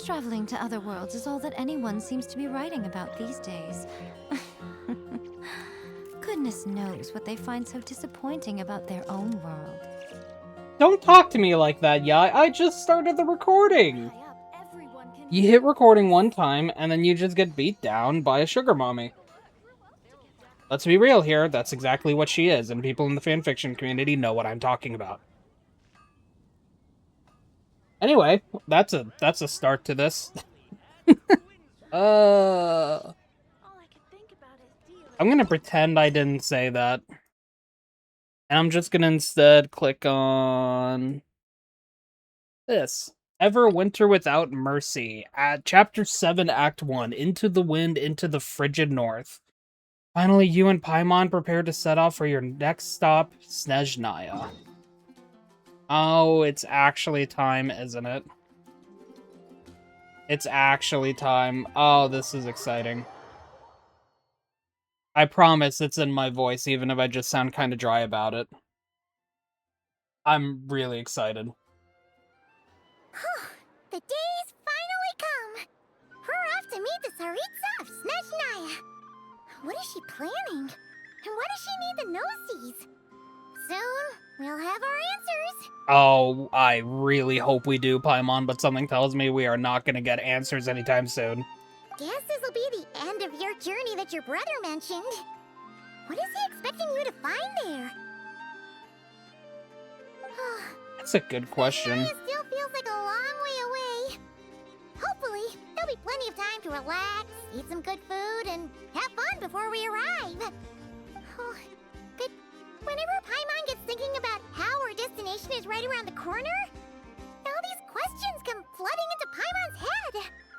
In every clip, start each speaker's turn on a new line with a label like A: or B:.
A: Traveling to other worlds is all that anyone seems to be writing about these days. Goodness knows what they find so disappointing about their own world.
B: Don't talk to me like that, yeah. I just started the recording. You hit recording one time, and then you just get beat down by a sugar mommy. Let's be real here, that's exactly what she is, and people in the fanfiction community know what I'm talking about. Anyway, that's a start to this. I'm gonna pretend I didn't say that. And I'm just gonna instead click on this. Everwinter Without Mercy, at Chapter 7, Act 1, Into the Wind, Into the Frigid North. Finally, you and Paimon prepare to set off for your next stop, Snezhnaya. Oh, it's actually time, isn't it? It's actually time. Oh, this is exciting. I promise it's in my voice, even if I just sound kind of dry about it. I'm really excited.
C: The day's finally come! We're off to meet the Tsaritsa of Snezhnaya! What is she planning? And why does she need the noseies? Soon, we'll have our answers!
B: Oh, I really hope we do, Paimon, but something tells me we are not going to get answers anytime soon.
C: Guess this'll be the end of your journey that your brother mentioned. What is he expecting you to find there?
B: That's a good question.
C: It still feels like a long way away. Hopefully, there'll be plenty of time to relax, eat some good food, and have fun before we arrive. But whenever Paimon gets thinking about how our destination is right around the corner, all these questions come flooding into Paimon's head.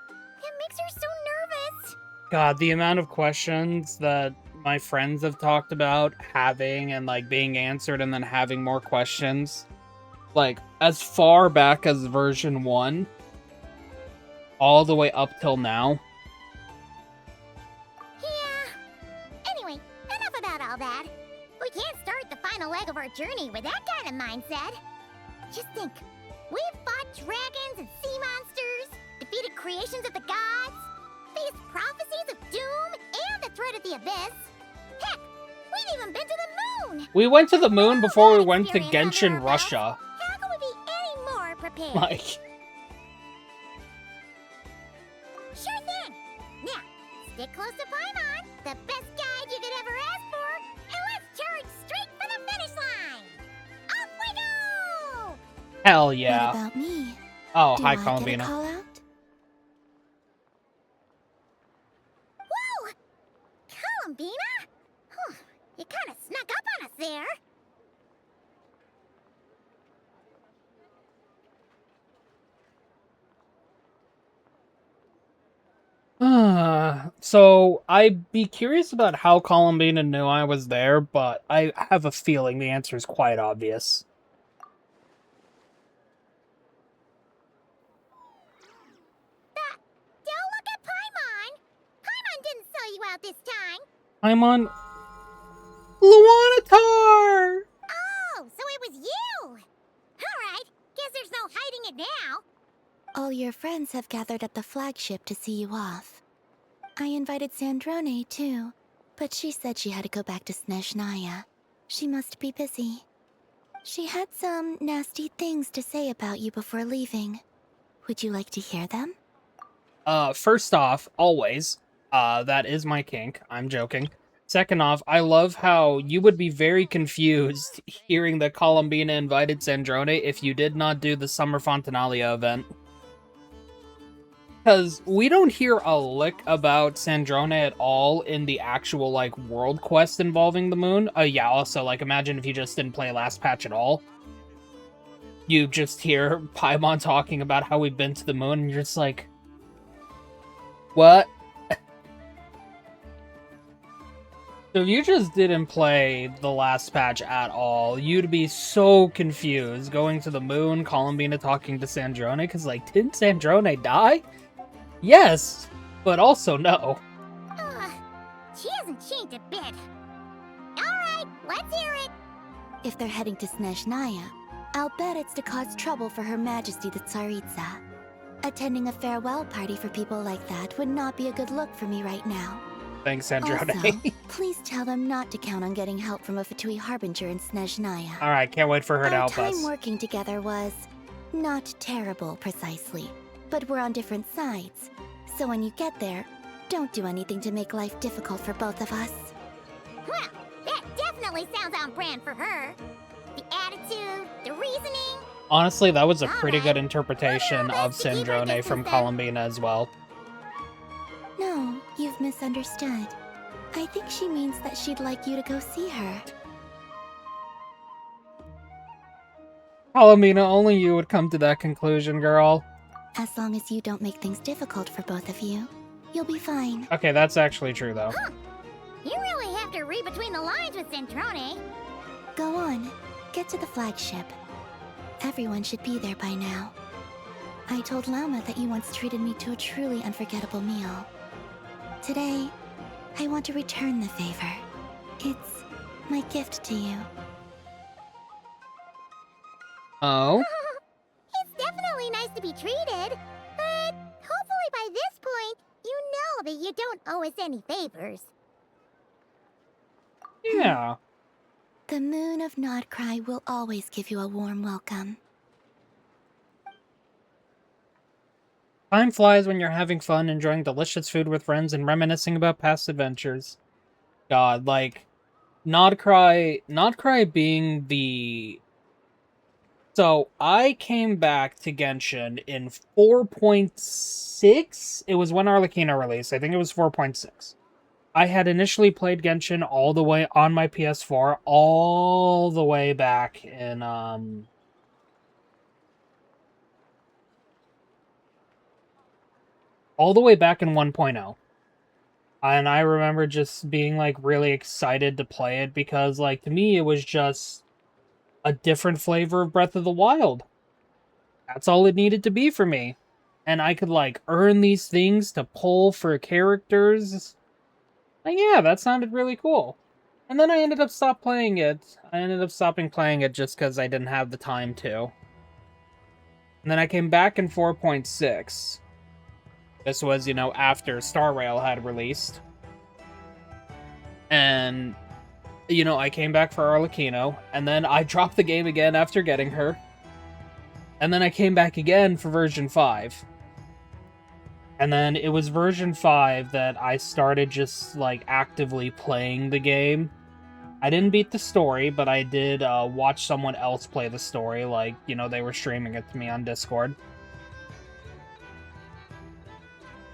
C: It makes her so nervous.
B: God, the amount of questions that my friends have talked about having and, like, being answered and then having more questions. Like, as far back as version 1, all the way up till now.
C: Yeah. Anyway, enough about all that. We can't start the final leg of our journey with that kind of mindset. Just think, we've fought dragons and sea monsters, defeated creations of the gods, faced prophecies of doom and the threat of the abyss. Heck, we've even been to the moon!
B: We went to the moon before we went to Genshin, Russia.
C: How can we be any more prepared?
B: Like...
C: Sure thing! Now, stick close to Paimon, the best guide you could ever ask for, and let's charge straight for the finish line! Off we go!
B: Hell yeah.
A: What about me?
B: Oh,
A: Do
B: hi,
A: I get a
B: Columbina.
A: call out?
C: Whoa! Columbina? Huh, you kind of snuck up on us there.
B: So, I'd be curious about how Columbina knew I was there, but I have a feeling the answer is quite obvious.
C: Don't look at Paimon! Paimon didn't sell you out this time!
B: I'm on... Luanatar!
C: Oh, so it was you! Alright, guess there's no hiding it now.
A: All your friends have gathered at the flagship to see you off. I invited Sandrone, too, but she said she had to go back to Snezhnaya. She must be busy. She had some nasty things to say about you before leaving. Would you like to hear them?
B: First off, always, that is my kink. I'm joking. Second off, I love how you would be very confused hearing that Columbina invited Sandrone if you did not do the Summer Fontanalia event. Because we don't hear a lick about Sandrone at all in the actual, like, world quest involving the moon. Yeah, also, like, imagine if you just didn't play last patch at all. You just hear Paimon talking about how we've been to the moon, and you're just like... What? So if you just didn't play the last patch at all, you'd be so confused going to the moon, Columbina talking to Sandrone, because, like, didn't Sandrone die? Yes, but also no.
C: She hasn't changed a bit. Alright, let's hear it.
A: If they're heading to Snezhnaya, I'll bet it's to cause trouble for Her Majesty the Tsaritsa. Attending a farewell party for people like that would not be a good look for me right now.
B: Thanks,
A: Also,
B: Androne.
A: please tell them not to count on getting help from a Fatui Harbinger in Snezhnaya.
B: Alright, can't wait for her to
A: Our
B: help
A: time
B: us.
A: working together was not terrible, precisely, but we're on different sides. So when you get there, don't do anything to make life difficult for both of us.
C: Well, that definitely sounds on brand for her. The attitude, the reasoning.
B: Honestly, that was a
C: All
B: pretty
C: right.
B: good interpretation
C: We'll do our
B: of
C: best to keep our
B: Syndrome from
C: distance then.
B: Columbina as well.
A: No, you've misunderstood. I think she means that she'd like you to go see her.
B: Columbina, only you would come to that conclusion, girl.
A: As long as you don't make things difficult for both of you, you'll be fine.
B: Okay, that's actually true, though.
C: You really have to read between the lines with Centrone.
A: Go on, get to the flagship. Everyone should be there by now. I told Lama that you once treated me to a truly unforgettable meal. Today, I want to return the favor. It's my gift to you.
B: Oh?
C: It's definitely nice to be treated, but hopefully by this point, you know that you don't owe us any favors.
B: Yeah.
A: The moon of Nodcry will always give you a warm welcome.
B: Time flies when you're having fun, enjoying delicious food with friends, and reminiscing about past adventures. God, like, Nodcry being the... So, I came back to Genshin in 4.6? It was when Arlecchino released. I think it was 4.6. I had initially played Genshin all the way on my PS4, all the way back in, all the way back in 1.0. And I remember just being, like, really excited to play it because, like, to me, it was just a different flavor of Breath of the Wild. That's all it needed to be for me. And I could, like, earn these things to pull for characters. Like, yeah, that sounded really cool. And then I ended up stopping playing it just because I didn't have the time to. And then I came back in 4.6. This was, you know, after Star Rail had released. And, you know, I came back for Arlecchino, and then I dropped the game again after getting her. And then I came back again for version 5. And then it was version 5 that I started just, like, actively playing the game. I didn't beat the story, but I did watch someone else play the story, like, you know, they were streaming it to me on Discord.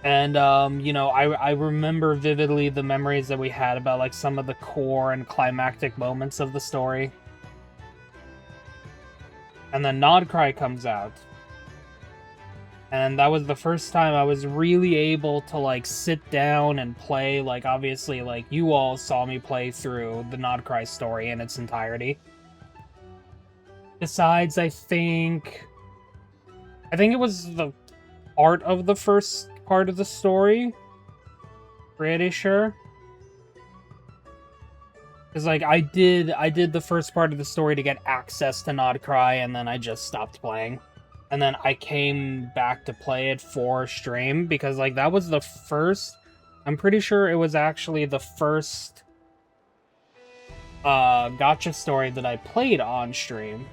B: And, you know, I remember vividly the memories that we had about, like, some of the core and climactic moments of the story. And then Nodcry comes out. And that was the first time I was really able to, like, sit down and play. Like, obviously, like, you all saw me play through the Nodcry story in its entirety. Besides, I think it was the art of the first part of the story. Pretty sure. Because, like, I did the first part of the story to get access to Nodcry, and then I just stopped playing. And then I came back to play it for stream, because, like, that was the first... I'm pretty sure it was actually the first gacha story that I played on stream.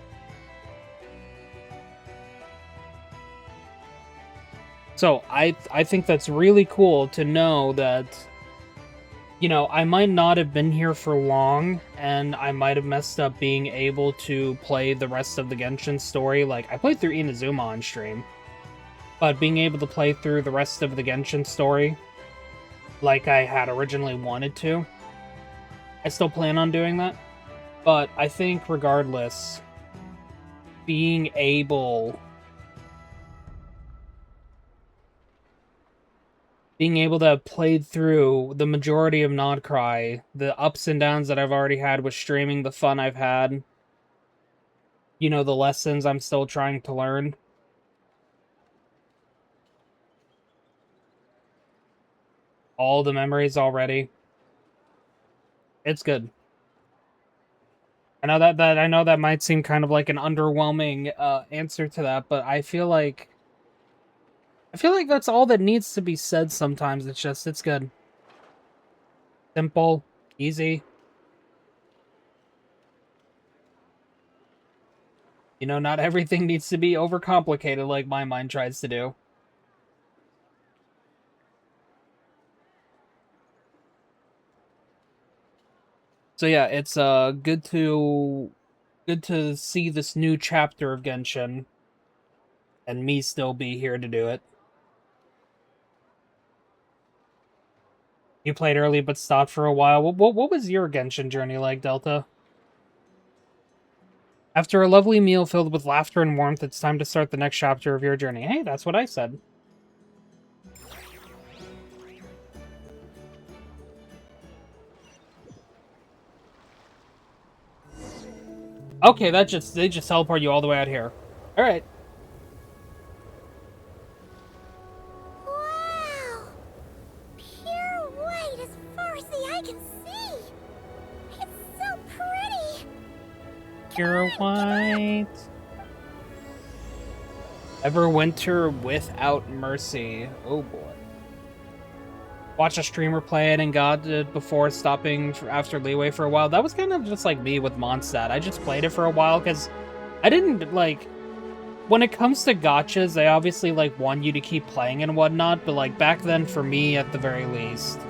B: So, I think that's really cool to know that, you know, I might not have been here for long, and I might have messed up being able to play the rest of the Genshin story. Like, I played through Inazuma on stream, but being able to play through the rest of the Genshin story, like I had originally wanted to, I still plan on doing that. But I think, regardless, being able to have played through the majority of Nodcry, the ups and downs that I've already had with streaming, the fun I've had, you know, the lessons I'm still trying to learn. All the memories already. It's good. I know that might seem kind of like an underwhelming answer to that, but I feel like I feel like that's all that needs to be said sometimes. It's good. Simple, easy. You know, not everything needs to be overcomplicated like my mind tries to do. So yeah, it's good to see this new chapter of Genshin and me still be here to do it. You played early but stopped for a while. What was your Genshin journey like, Delta? After a lovely meal filled with laughter and warmth, it's time to start the next chapter of your journey. Hey, that's what I said. Okay, they just teleport you all the way out here. All right.
C: Wow! Pure white as far as the eye can see. It's so pretty.
B: Pure white. Everwinter without mercy. Oh boy. Watch a streamer play it and got it before stopping after leeway for a while. That was kind of just like me with Mondstadt. I just played it for a while because I didn't like... When it comes to gachas, they obviously like want you to keep playing and whatnot, but like back then for me at the very least,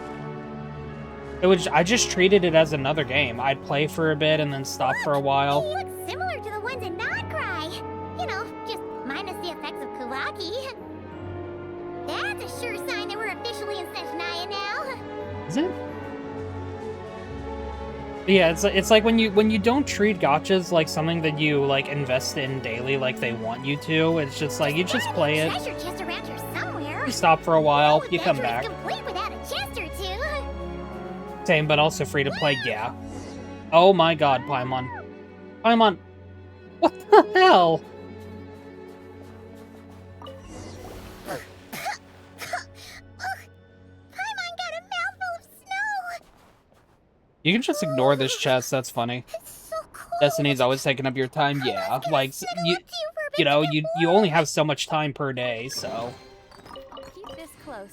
B: I just treated it as another game. I'd play for a bit and then stop for a while.
C: They look similar to the ones in Nocturne. You know, just minus the effects of Kawaki. That's a sure sign that we're officially in Snezhnaya now.
B: Is it? But yeah, it's like when you don't treat gachas like something that you like invest in daily like they want you to. It's just like you just play it.
C: Treasure chest around here somewhere.
B: You stop for a while, you come
C: Adventure
B: back.
C: is complete without a chest or two.
B: Same, but also free to play. Yeah. Oh my God, Paimon. Paimon. What the hell?
C: Paimon got a mouthful of snow.
B: You can just ignore this chest. That's funny.
C: It's so cold.
B: Destiny's always taking up your time. Yeah, like you know, you only have so much time per day, so.
D: Keep this close.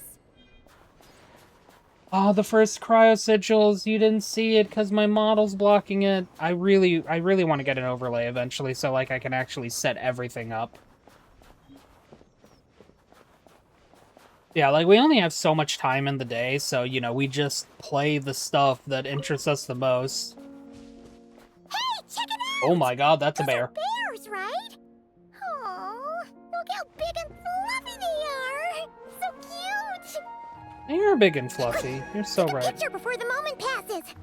B: Oh, the first cryo sigils. You didn't see it because my model's blocking it. I really want to get an overlay eventually, so like I can actually set everything up. Yeah, like we only have so much time in the day, so you know we just play the stuff that interests us the most.
C: Hey, check it out.
B: Oh my God, that's a bear.
C: Bears, right? Oh, look how big and fluffy they are. So cute.
B: You're big and fluffy. You're so
C: Take a
B: right.
C: picture before the moment passes.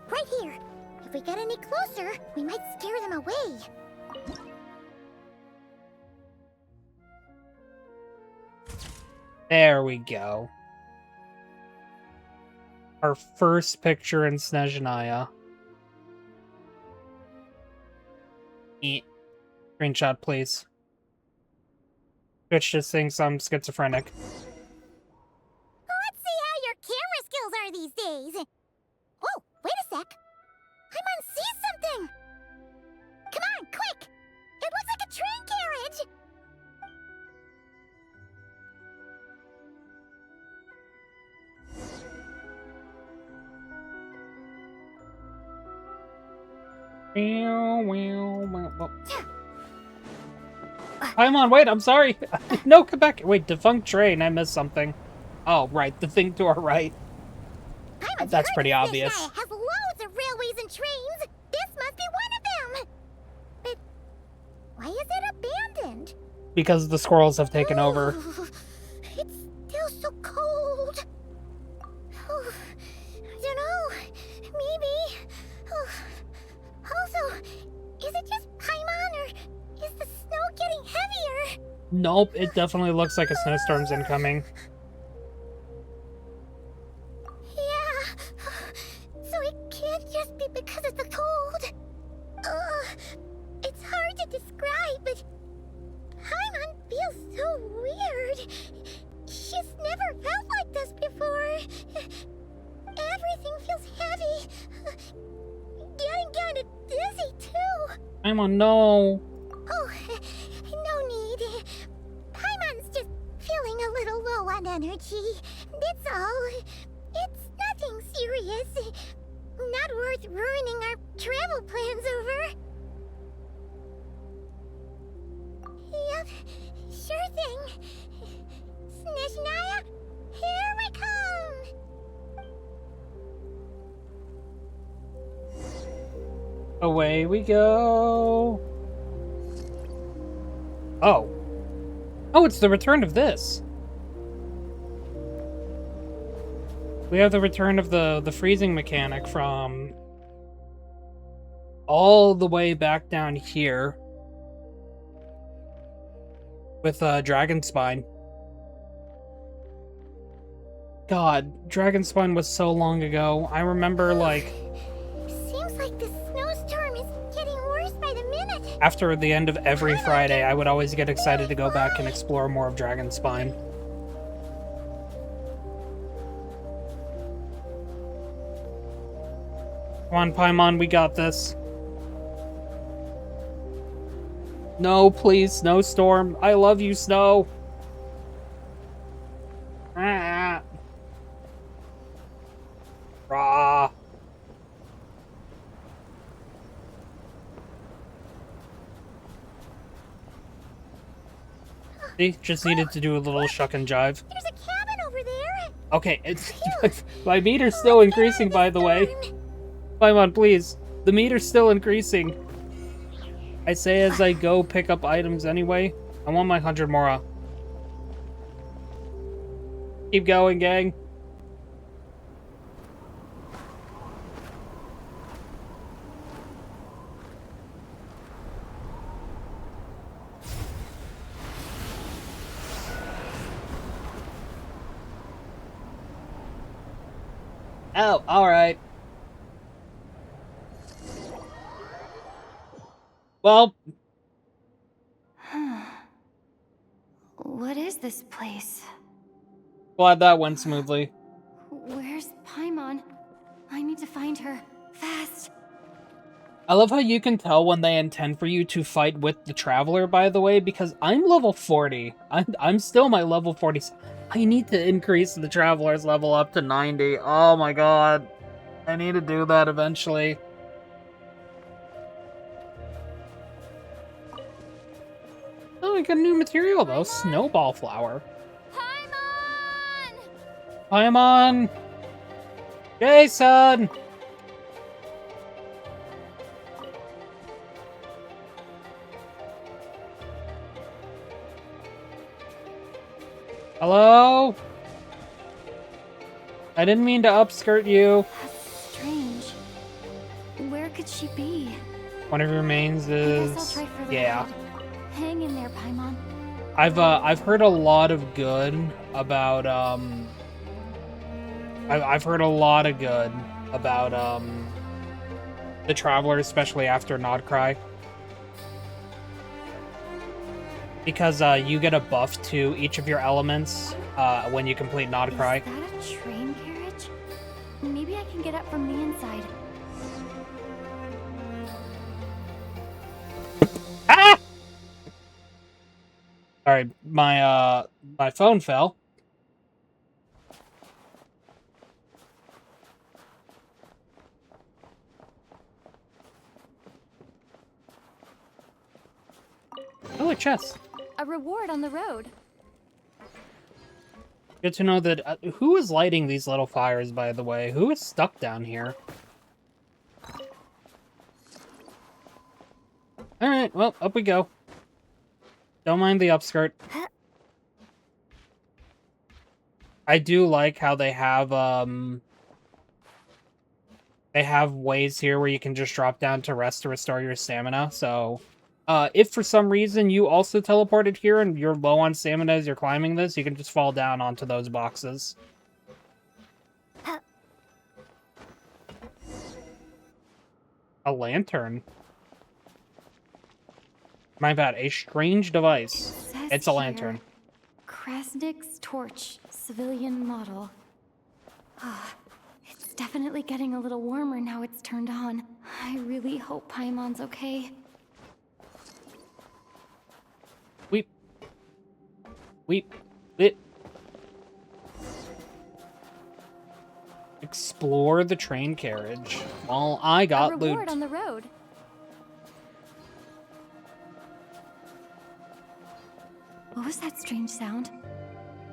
C: Right here. If we get any closer, we might scare them away.
B: There we go. Our first picture in Snezhnaya. Screenshot, please. Twitch just thinks I'm schizophrenic.
C: Let's see how your camera skills are these days. Oh, wait a sec. Paimon sees something. Come on, quick. It looks like a train carriage.
B: Paimon, wait, I'm sorry. No, come back. Wait, defunct train. I missed something. Oh, right, the thing to our right.
C: Paimon's
B: That's
C: heard
B: pretty
C: that
B: obvious.
C: Snezhnaya has loads of railways and trains. This must be one of them. But why is it abandoned?
B: Because the squirrels have taken over.
C: Oh, it's still so cold. Oh, I don't know. Maybe. Oh. Also, is it just Paimon or is the snow getting heavier?
B: Nope, it definitely looks like a snowstorm's incoming.
C: Yeah. So it can't just be because of the cold. It's hard to describe, but Paimon feels so weird. She's never felt like this before. Everything feels heavy. Getting kind of dizzy, too.
B: Paimon, no.
C: Oh, no need. Paimon's just feeling a little low on energy. That's all. It's nothing serious. Not worth ruining our travel plans over. Yep, sure thing. Snezhnaya, here we come!
B: Away we go. Oh. Oh, it's the return of this. We have the return of the freezing mechanic from all the way back down here with Dragonspine. God, Dragonspine was so long ago. I remember, like,
C: Seems like the snowstorm is getting worse by the minute.
B: after the end of every Friday, I would always get excited to go back and explore more of Dragonspine. Come on, Paimon, we got this. No, please, snowstorm. I love you, snow. Ah. Rah. See, just needed to do a little shuck and jive.
C: There's a cabin over there.
B: Okay, it's my meter's still increasing, by the way. Paimon, please. The meter's still increasing. I say as I go pick up items anyway. I want my 100 Mora. Keep going, gang. Oh, alright. Well,
D: What is this place?
B: glad that went smoothly.
D: Where's Paimon? I need to find her. Fast!
B: I love how you can tell when they intend for you to fight with the Traveler, by the way, because I'm level 40. I'm still my level 40. I need to increase the Traveler's level up to 90. Oh my god. I need to do that eventually. Oh, we got new material though. Snowball flower.
D: Paimon!
B: Paimon! Jason! Hello? I didn't mean to upskirt you.
D: That's strange. Where could she be?
B: One of your mains
D: I guess
B: is...
D: I'll try further
B: Yeah.
D: ahead. Hang in there, Paimon.
B: I've heard a lot of good about, I've heard a lot of good about, the Traveler, especially after Nodcry. Because, you get a buff to each of your elements, when you complete Nodcry.
D: Is that a train carriage? Maybe I can get up from the inside.
B: Ah! Sorry, my phone fell. Oh, a chest.
D: A reward on the road.
B: Good to know that... who is lighting these little fires, by the way? Who is stuck down here? Alright, well, up we go. Don't mind the upskirt. I do like how they have ways here where you can just drop down to rest to restore your stamina, so... if for some reason you also teleported here and you're low on stamina as you're climbing this, you can just fall down onto those boxes. A lantern. My bad, a strange device.
D: Says
B: It's a
D: here,
B: lantern.
D: Krasnik's torch, civilian model. Ah, it's definitely getting a little warmer now it's turned on. I really hope Paimon's okay.
B: Weep. Weep. It. Explore the train carriage. Well, I
D: A
B: got
D: reward
B: loot.
D: on the road. What was that strange sound?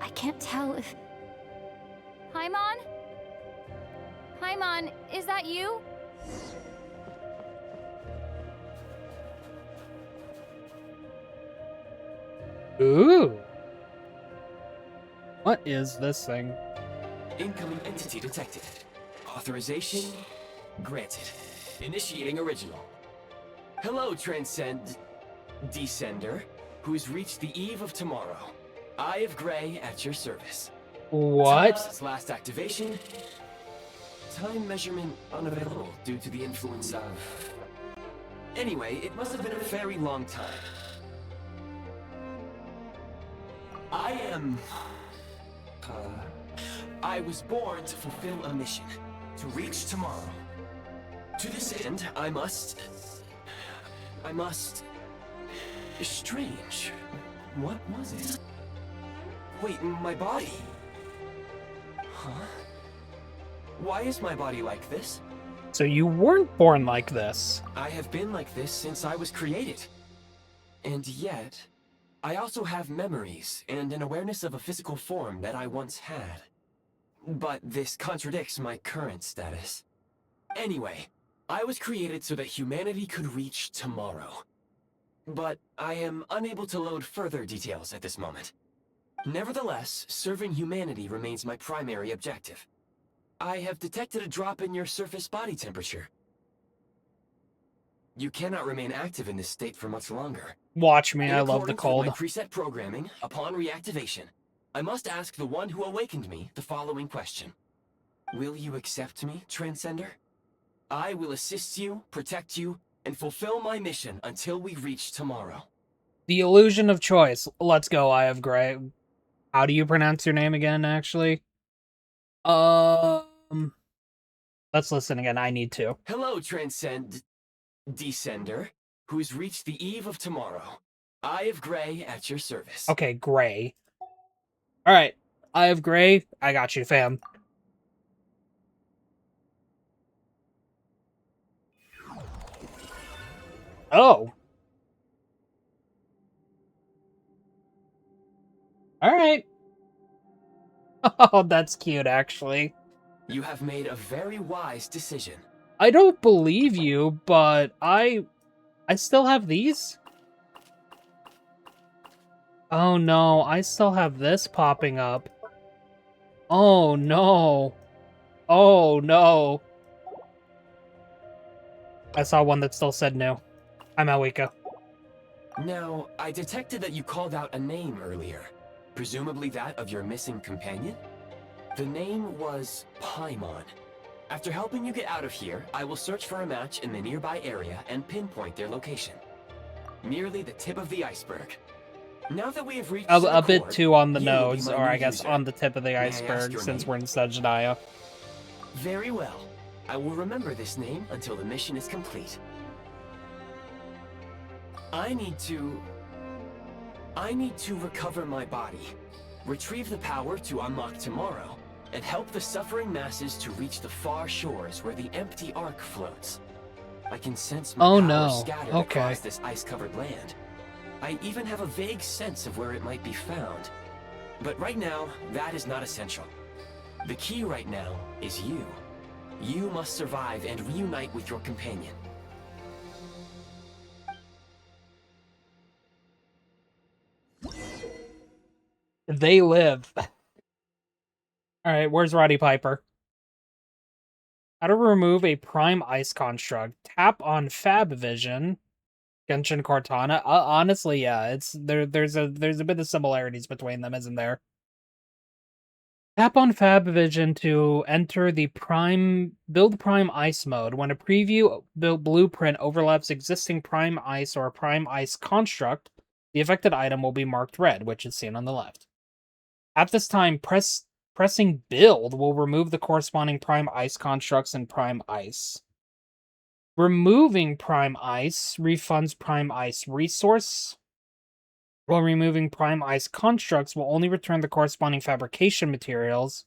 D: I can't tell if... Paimon? Paimon, is that you?
B: Ooh. What is this thing?
E: Incoming entity detected. Authorization granted. Initiating original. Hello, Descender, who's reached the eve of tomorrow. Eye of Grey at your service.
B: What?
E: Last activation. Time measurement unavailable due to the influence of... Anyway, it must have been a very long time. I was born to fulfill a mission. To reach tomorrow. To this end, I must... Strange. What was it? Wait, my body? Huh? Why is my body like this?
B: So you weren't born like this.
E: I have been like this since I was created. And yet, I also have memories and an awareness of a physical form that I once had. But this contradicts my current status. Anyway, I was created so that humanity could reach tomorrow. But I am unable to load further details at this moment. Nevertheless, serving humanity remains my primary objective. I have detected a drop in your surface body temperature. You cannot remain active in this state for much longer.
B: Watch me,
E: In
B: I love the
E: accordance
B: cold.
E: with my preset programming, upon reactivation, I must ask the one who awakened me the following question. Will you accept me, Transcender? I will assist you, protect you, and fulfill my mission until we reach tomorrow.
B: The illusion of choice. Let's go, Eye of Grey. How do you pronounce your name again, actually? Let's listen again. I need to.
E: Hello, Descender, who's reached the eve of tomorrow. Eye of Grey at your service.
B: Okay, Grey. Alright. Eye of Grey, I got you, fam. Oh. Alright. Oh, that's cute, actually.
E: You have made a very wise decision.
B: I don't believe you, but I still have these? Oh no, I still have this popping up. Oh no. Oh no. I saw one that still said no. I'm Alwika.
E: Now, I detected that you called out a name earlier. Presumably that of your missing companion? The name was Paimon. After helping you get out of here, I will search for a match in the nearby area and pinpoint their location. Merely the tip of the iceberg. Now that we have reached
B: A bit
E: accord,
B: too on the
E: you will be
B: nose,
E: my
B: or
E: new
B: I guess
E: user.
B: on the tip of the
E: May I ask
B: iceberg,
E: your
B: since
E: name?
B: we're in Sajnaya.
E: Very well. I will remember this name until the mission is complete. I need to recover my body, retrieve the power to unlock tomorrow, and help the suffering masses to reach the far shores where the empty ark floats. I can sense my
B: Oh,
E: power
B: no.
E: scattered
B: Okay.
E: across this ice-covered land. I even have a vague sense of where it might be found. But right now, that is not essential. The key right now is you. You must survive and reunite with your companion.
B: They live. Alright, where's Roddy Piper? How to remove a prime ice construct. Tap on Fab Vision. Genshin Cortana. Honestly, yeah, there's a bit of similarities between them, isn't there? Tap on Fab Vision to enter the build prime ice mode. When a preview blueprint overlaps existing prime ice or a prime ice construct, the affected item will be marked red, which is seen on the left. At this time, pressing build will remove the corresponding prime ice constructs in prime ice. Removing prime ice refunds prime ice resource, while removing prime ice constructs will only return the corresponding fabrication materials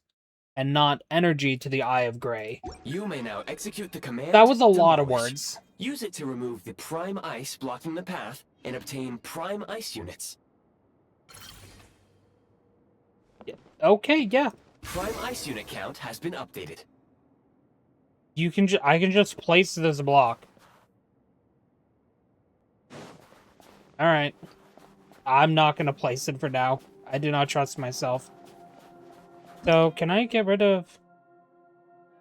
B: and not energy to the Eye of Grey.
E: You may now execute the command.
B: That was a lot of
E: Demolish.
B: words.
E: Use it to remove the prime ice blocking the path and obtain prime ice units.
B: Okay, yeah.
E: Prime ice unit count has been updated.
B: I can just place this block. Alright. I'm not gonna place it for now. I do not trust myself. So, can I get rid of...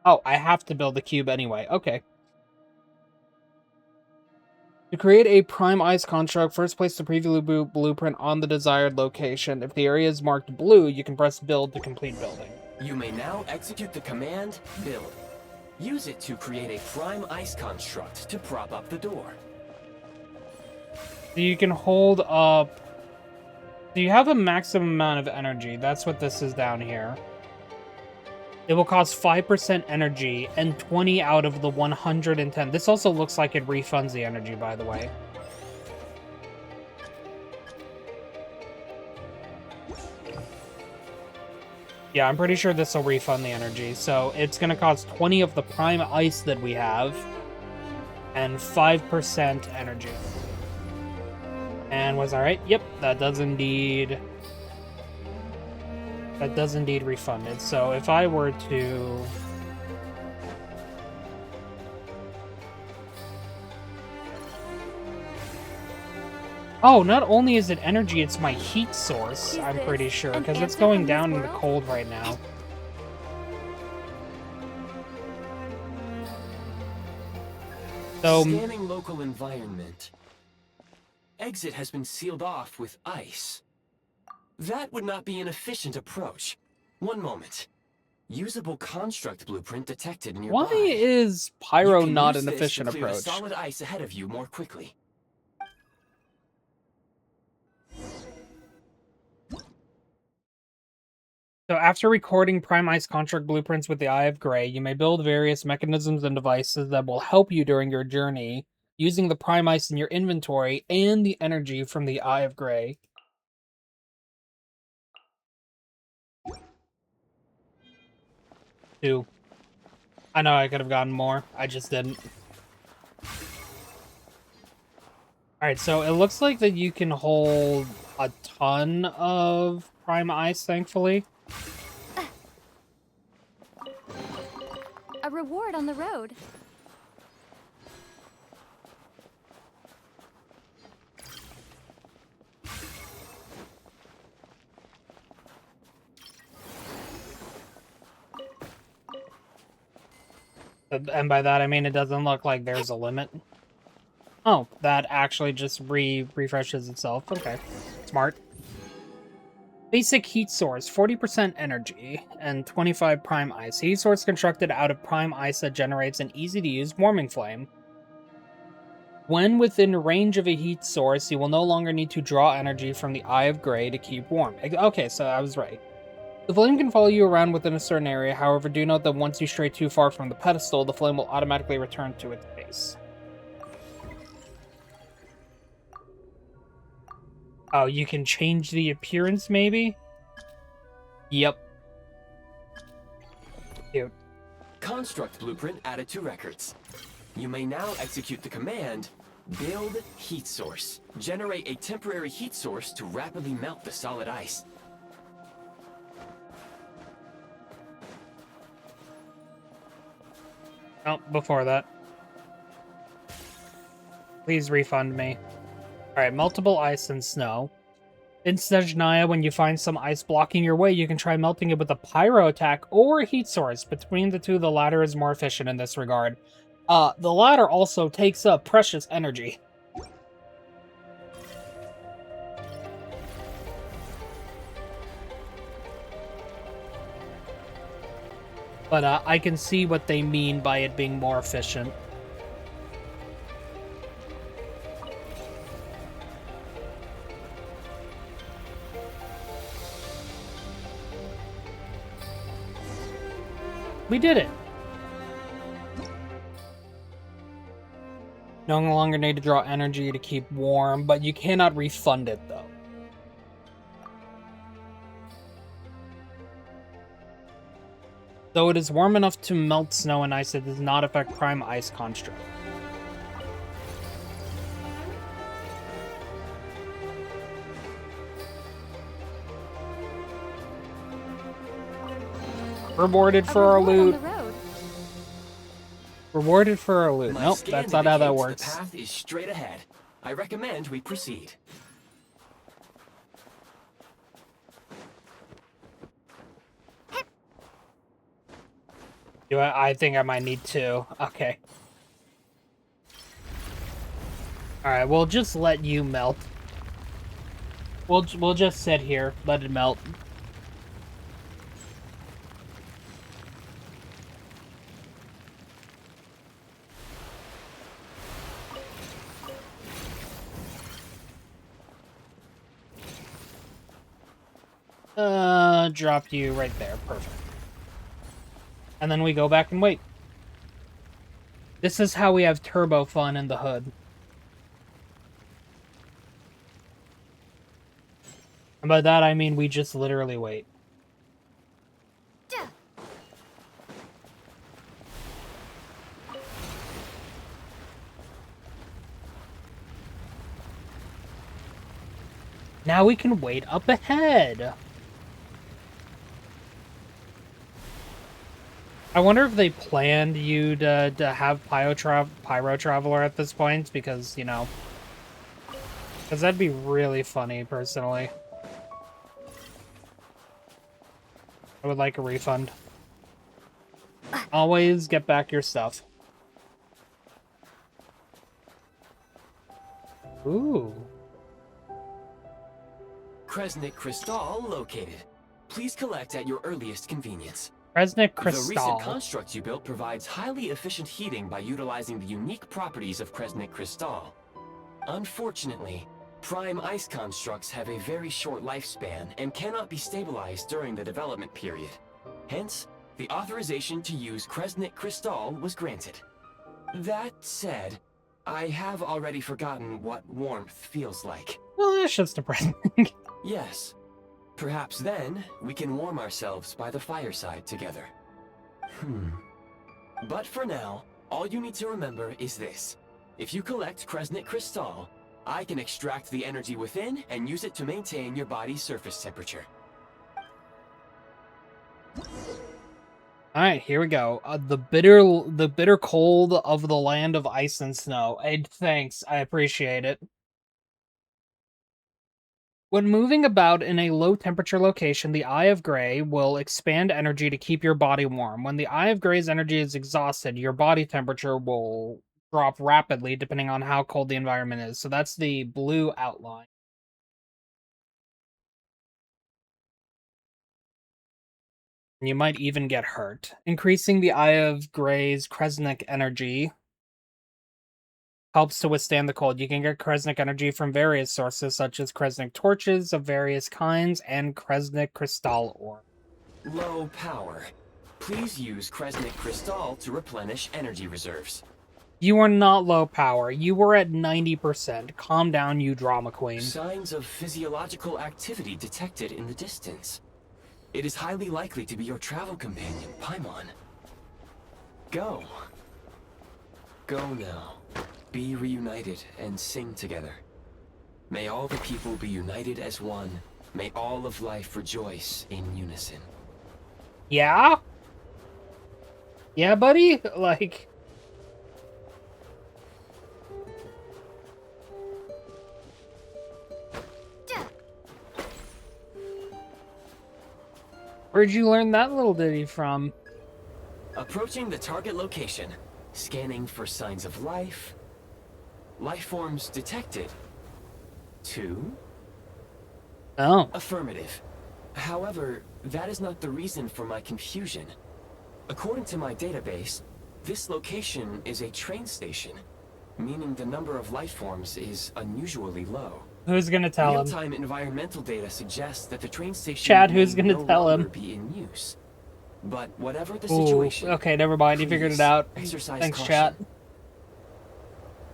B: Oh, I have to build the cube anyway. Okay. To create a prime ice construct, first place the preview blueprint on the desired location. If the area is marked blue, you can press build to complete building.
E: You may now execute the command build. Use it to create a prime ice construct to prop up the door.
B: So you can hold up... Do you have a maximum amount of energy? That's what this is down here. It will cost 5% energy and 20 out of the 110. This also looks like it refunds the energy, by the way. Yeah, I'm pretty sure this will refund the energy. So it's going to cost 20 of the prime ice that we have and 5% energy. And was that right? Yep, that does indeed refund it. So if I were to... Oh, not only is it energy, it's my heat source, I'm pretty sure, because it's going down in the cold right now. So,
E: scanning local environment. Exit has been sealed off with ice. That would not be an efficient approach. One moment. Usable construct blueprint detected nearby.
B: Why is pyro
E: You can
B: not
E: use
B: an
E: this
B: efficient
E: to clear
B: approach?
E: solid ice ahead of you more quickly.
B: So after recording Prime Ice construct blueprints with the Eye of Grey, you may build various mechanisms and devices that will help you during your journey, using the Prime Ice in your inventory and the energy from the Eye of Grey. Two. I know I could have gotten more. I just didn't. Alright, so it looks like that you can hold a ton of Prime Ice, thankfully.
D: A reward on the road.
B: And by that, I mean it doesn't look like there's a limit. Oh, that actually just refreshes itself. Okay, smart. Basic heat source, 40% energy, and 25 prime ice. Heat source constructed out of prime ice that generates an easy-to-use warming flame. When within range of a heat source, you will no longer need to draw energy from the Eye of Grey to keep warm. Okay, so I was right. The flame can follow you around within a certain area, however, do note that once you stray too far from the pedestal, the flame will automatically return to its base. Oh, you can change the appearance, maybe? Yep. Cute.
E: Construct blueprint added to records. You may now execute the command, build heat source. Generate a temporary heat source to rapidly melt the solid ice.
B: Oh, before that. Please refund me. Alright, multiple ice and snow. In Snezhnaya, when you find some ice blocking your way, you can try melting it with a pyro attack or a heat source. Between the two, the latter is more efficient in this regard. The latter also takes up precious energy. But I can see what they mean by it being more efficient. We did it! No longer need to draw energy to keep warm, but you cannot refund it, though. Though it is warm enough to melt snow and ice, it does not affect prime ice construct. Rewarded for our loot. Rewarded for our loot. Nope, that's not how that works.
E: The path is straight ahead. I recommend we proceed.
B: I think I might need two. Okay. Alright, we'll just let you melt. We'll just sit here, let it melt. Drop you right there. Perfect. And then we go back and wait. This is how we have turbo fun in the hood. And by that I mean we just literally wait. Now we can wait up ahead. I wonder if they planned you to have Pyro Traveler at this point, because, you know... Because that'd be really funny, personally. I would like a refund. Always get back your stuff. Ooh.
E: Kresnik Crystal located. Please collect at your earliest convenience.
B: Kresnik
E: The recent
B: Crystal.
E: construct you built provides highly efficient heating by utilizing the unique properties of Kresnik Crystal. Unfortunately, prime ice constructs have a very short lifespan and cannot be stabilized during the development period. Hence, the authorization to use Kresnik Crystal was granted. That said, I have already forgotten what warmth feels like.
B: Well, that's just depressing.
E: Yes. Perhaps then, we can warm ourselves by the fireside together. But for now, all you need to remember is this. If you collect Kresnik Crystal, I can extract the energy within and use it to maintain your body's surface temperature.
B: Alright, here we go. The bitter cold of the land of ice and snow. Thanks, I appreciate it. When moving about in a low-temperature location, the Eye of Grey will expand energy to keep your body warm. When the Eye of Grey's energy is exhausted, your body temperature will drop rapidly depending on how cold the environment is. So that's the blue outline. You might even get hurt. Increasing the Eye of Grey's Kresnik energy helps to withstand the cold. You can get Kresnik energy from various sources, such as Kresnik torches of various kinds and Kresnik crystal ore.
E: Low power. Please use Kresnik Crystal to replenish energy reserves.
B: You are not low power. You were at 90%. Calm down, you drama queen.
E: Signs of physiological activity detected in the distance. It is highly likely to be your travel companion, Paimon. Go. Go now. Be reunited and sing together. May all the people be united as one. May all of life rejoice in unison.
B: Yeah? Yeah, buddy? Like... Where'd you learn that little ditty from?
E: Approaching the target location. Scanning for signs of life. Life forms detected. 2.
B: Oh.
E: Affirmative. However, that is not the reason for my confusion. According to my database, this location is a train station, meaning the number of life forms is unusually low.
B: Who's gonna tell him?
E: Real-time environmental data suggests that the train station
B: Chad, who's
E: may
B: gonna
E: no
B: tell him?
E: longer be in use. But whatever the
B: Ooh,
E: situation,
B: okay, never mind. You figured it
E: please
B: out.
E: exercise
B: Thanks,
E: caution.
B: chat.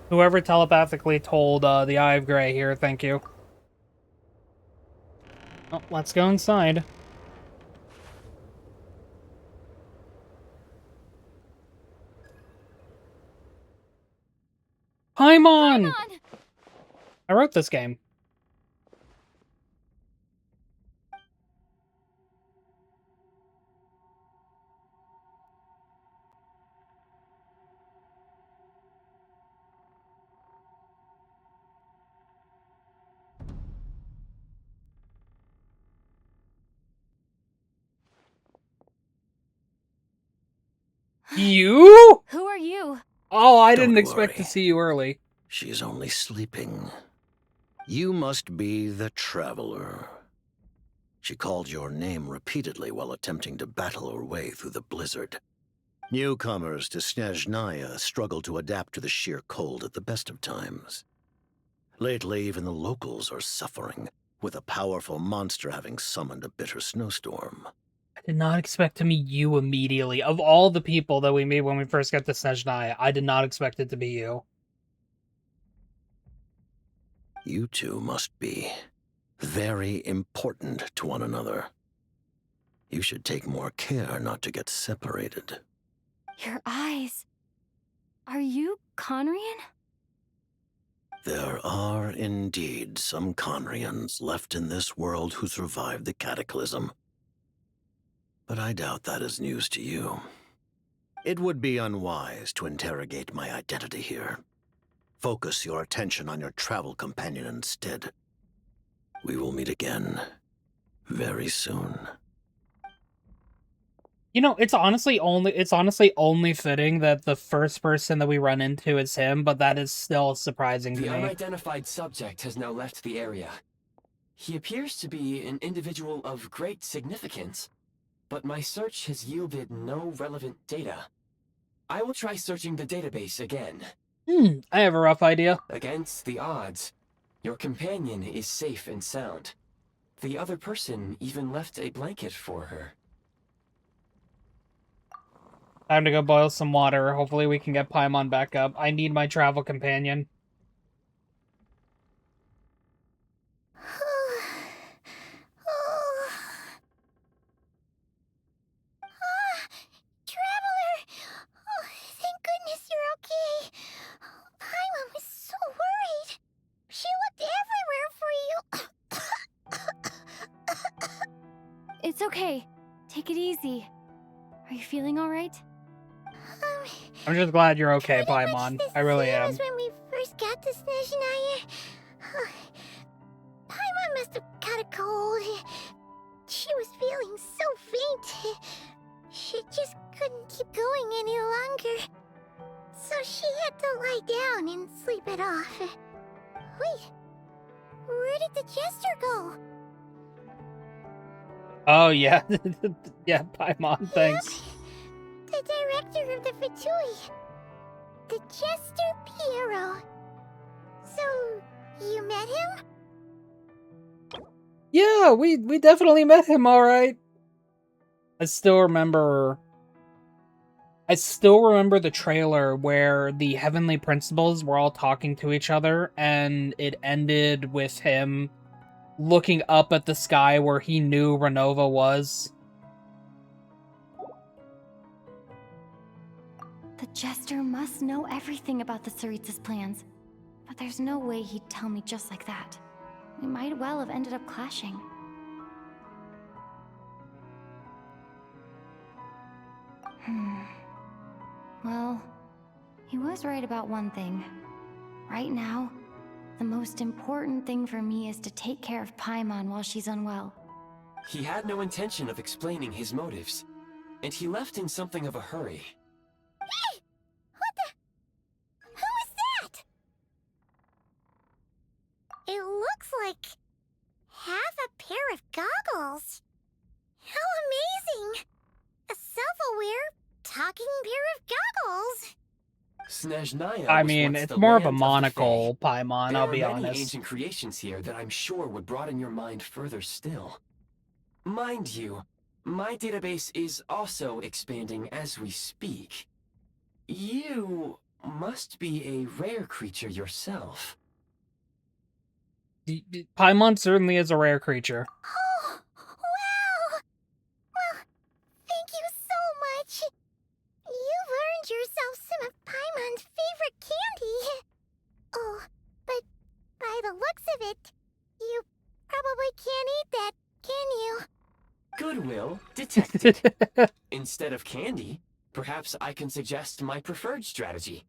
B: Whoever telepathically told the Eye of Grey here, thank you. Well, let's go inside. Paimon!
D: Paimon!
B: I wrote this game. You?
D: Who are you?
B: Oh, I didn't
F: Don't
B: expect to
F: worry.
B: see you early.
F: She's only sleeping. You must be the Traveler. She called your name repeatedly while attempting to battle her way through the blizzard. Newcomers to Snezhnaya struggle to adapt to the sheer cold at the best of times. Lately, even the locals are suffering, with a powerful monster having summoned a bitter snowstorm.
B: I did not expect to meet you immediately. Of all the people that we meet when we first get to Snezhnaya, I did not expect it to be you.
F: You two must be very important to one another. You should take more care not to get separated.
D: Your eyes. Are you Conrian?
F: There are indeed some Conrians left in this world who survived the cataclysm. But I doubt that is news to you. It would be unwise to interrogate my identity here. Focus your attention on your travel companion instead. We will meet again very soon.
B: You know, it's honestly only fitting that the first person that we run into is him, but that is still surprising to
E: The
B: me.
E: unidentified subject has now left the area. He appears to be an individual of great significance, but my search has yielded no relevant data. I will try searching the database again.
B: I have a rough idea.
E: Against the odds, your companion is safe and sound. The other person even left a blanket for her.
B: Time to go boil some water. Hopefully we can get Paimon back up. I need my travel companion.
C: Traveler! Oh, thank goodness you're okay. Paimon was so worried. She looked everywhere for you.
D: It's okay. Take it easy. Are you feeling alright?
B: I'm just glad you're okay,
C: Pretty much
B: Paimon.
C: the
B: I really
C: same
B: am.
C: as when we first got to Snezhnaya. Paimon must have caught a cold. She was feeling so faint. She just couldn't keep going any longer. So she had to lie down and sleep it off. Wait, where did the jester go?
B: Oh, yeah. Yeah, Paimon, thanks.
C: The director of the Fatui. The Jester Piero. So, you met him?
B: Yeah, we definitely met him, alright. I still remember the trailer where the Heavenly Principals were all talking to each other, and it ended with him looking up at the sky where he knew Renova was.
D: The Jester must know everything about the Tsaritsa's plans. But there's no way he'd tell me just like that. We might well have ended up clashing. Well, he was right about one thing. Right now, the most important thing for me is to take care of Paimon while she's unwell.
E: He had no intention of explaining his motives, and he left in something of a hurry.
C: Hey! What the? Who is that? It looks like half a pair of goggles. How amazing! A self-aware, talking pair of goggles.
E: Snezhnaya
B: I
E: was
B: mean,
E: once
B: it's
E: the
B: more of a
E: land the
B: monocle,
E: Fae.
B: Paimon,
E: There
B: I'll
E: are
B: be
E: many
B: honest.
E: ancient creations here that I'm sure would broaden your mind further still. Mind you, my database is also expanding as we speak. You must be a rare creature yourself.
B: Paimon certainly is a rare creature.
C: Oh, wow! Well, thank you so much. You've earned yourself some of Paimon's favorite candy.
E: skill detected. Instead of candy, perhaps I can suggest my preferred strategy.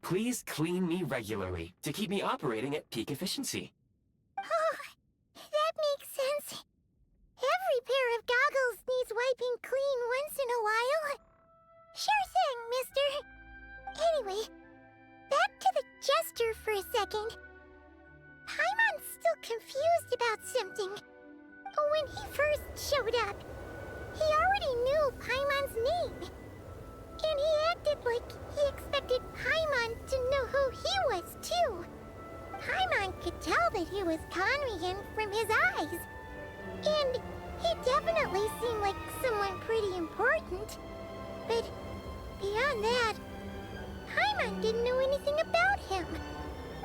E: Please clean me regularly to keep me operating at peak efficiency.
C: Oh, that makes sense. Every pair of goggles needs wiping clean once in a while. Sure thing, mister. Anyway, back to the Jester for a second. Paimon's still confused about something. When he first showed up, he already knew Paimon's name. And he acted like he expected Paimon to know who he was, too. Paimon could tell that he was conning him from his eyes. And he definitely seemed like someone pretty important. But beyond that, Paimon didn't know anything about him.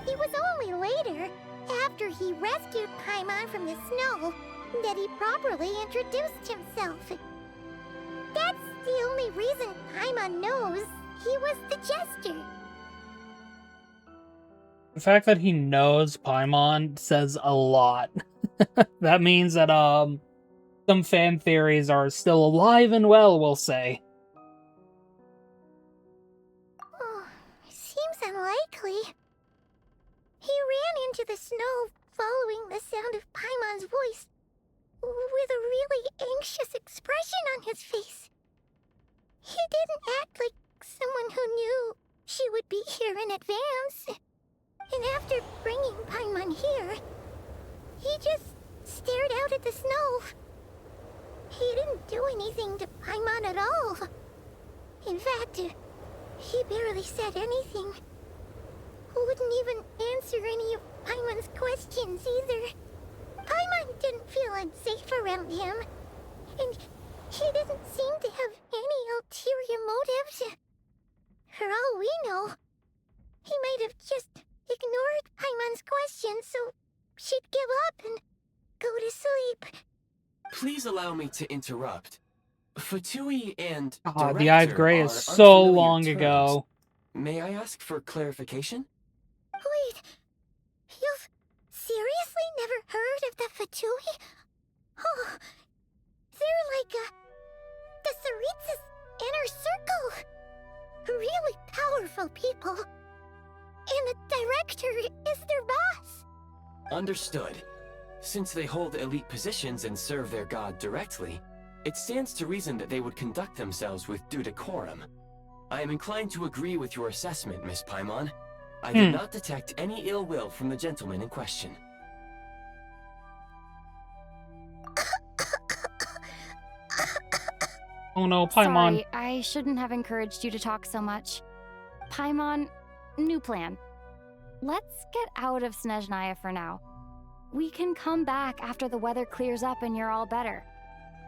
C: It was only later, after he rescued Paimon from the snow, that he properly introduced himself. That's the only reason Paimon knows he was the Jester.
B: The fact that he knows Paimon says a lot. That means that, some fan theories are still alive and well, we'll say.
C: Oh, seems unlikely. He ran into the snow following the sound of Paimon's voice, with a really anxious expression on his face. He didn't act like someone who knew she would be here in advance. And after bringing Paimon here, he just stared out at the snow. He didn't do anything to Paimon at all. In fact, he barely said anything. Wouldn't even answer any of Paimon's questions either. Paimon didn't feel unsafe around him, and he didn't seem to have any ulterior motives. For all we know, he might have just ignored Paimon's questions so she'd give up and go to sleep.
E: Please allow me to interrupt. Fatui and
B: The Eye of
E: director
B: Grey
E: are
B: is so
E: unfamiliar
B: long
E: terms.
B: ago.
E: May I ask for clarification?
C: Wait, you've seriously never heard of the Fatui? Oh, they're like the Tsaritsa's inner circle. Really powerful people. And the director is their boss.
E: Understood. Since they hold elite positions and serve their god directly, it stands to reason that they would conduct themselves with due decorum. I am inclined to agree with your assessment, Miss Paimon. I did not detect any ill will from the gentleman in question.
B: Oh no, Paimon.
D: Sorry, I shouldn't have encouraged you to talk so much. Paimon, new plan. Let's get out of Snezhnaya for now. We can come back after the weather clears up and you're all better.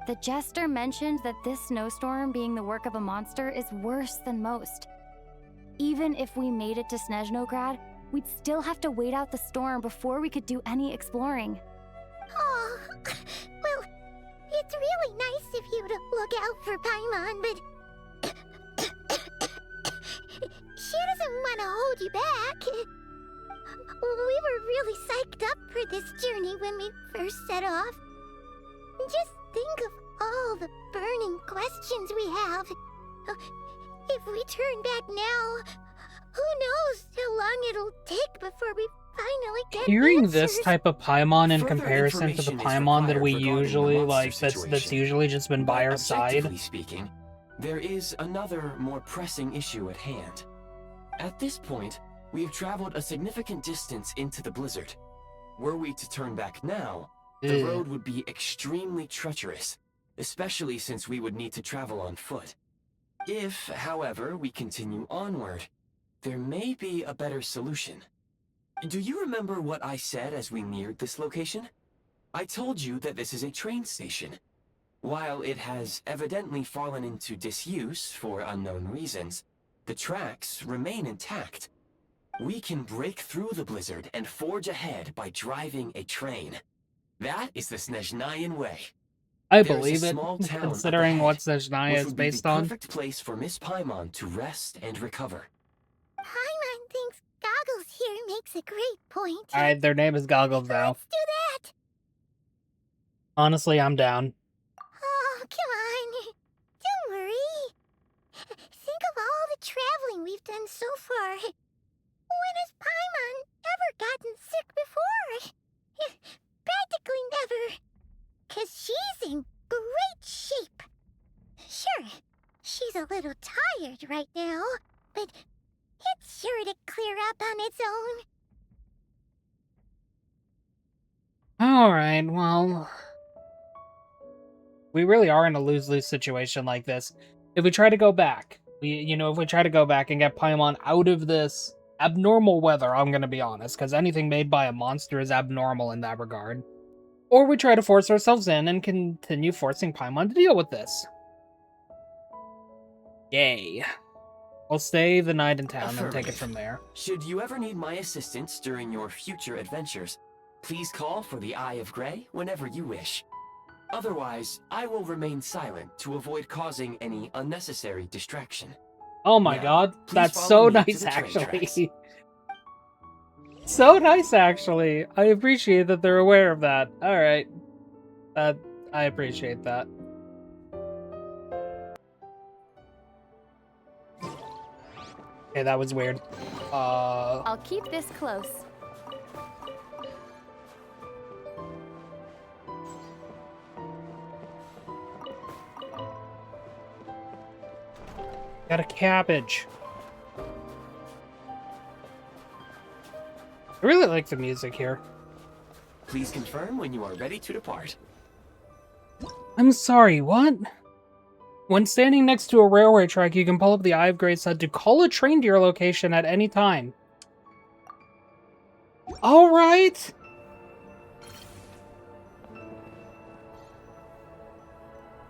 D: The Jester mentioned that this snowstorm being the work of a monster is worse than most. Even if we made it to Snezhnograd, we'd still have to wait out the storm before we could do any exploring.
C: Oh, well, it's really nice of you to look out for Paimon, but she doesn't want to hold you back. We were really psyched up for this journey when we first set off. Just think of all the burning questions we have. If we turn back now, who knows how long it'll take before we finally get
B: Hearing
C: answers.
B: this type of Paimon in
E: Further
B: comparison to the
E: information is
B: Paimon that we
E: required regarding the
B: usually
E: monster
B: like, that's
E: situation.
B: usually just been by
E: But
B: our side.
E: objectively speaking, there is another more pressing issue at hand. At this point, we have traveled a significant distance into the blizzard. Were we to turn back now, the
B: Ugh.
E: road would be extremely treacherous, especially since we would need to travel on foot. If, however, we continue onward, there may be a better solution. Do you remember what I said as we neared this location? I told you that this is a train station. While it has evidently fallen into disuse for unknown reasons, the tracks remain intact. We can break through the blizzard and forge ahead by driving a train. That is the Snezhnayan way.
B: I
E: There is a
B: believe it,
E: small town up
B: considering
E: ahead,
B: what Snezhnaya
E: which
B: is
E: would be
B: based
E: the
B: on.
E: perfect place for Miss Paimon to rest and recover.
C: Paimon thinks Goggles here makes a great point.
B: Alright, their name is Goggles now.
C: Let's do that.
B: Honestly, I'm down.
C: Oh, come on. Don't worry. Think of all the traveling we've done so far. When has Paimon ever gotten sick before? Practically never. 'Cause she's in great shape. Sure, she's a little tired right now, but it's sure to clear up on its own.
B: Alright, well... We really are in a lose-lose situation like this. If we try to go back, if we try to go back and get Paimon out of this abnormal weather, I'm gonna be honest, because anything made by a monster is abnormal in that regard. Or we try to force ourselves in and continue forcing Paimon to deal with this. Yay. We'll stay the night in town and take it from there.
E: Should you ever need my assistance during your future adventures, please call for the Eye of Grey whenever you wish. Otherwise, I will remain silent to avoid causing any unnecessary distraction.
B: Oh my god, that's so nice actually. So nice actually. I appreciate that they're aware of that. Alright. I appreciate that. Okay, that was weird.
D: I'll keep this close.
B: Got a cabbage. I really like the music here.
E: Please confirm when you are ready to depart.
B: I'm sorry, what? When standing next to a railway track, you can pull up the Eye of Grey's HUD to call a train to your location at any time. Alright!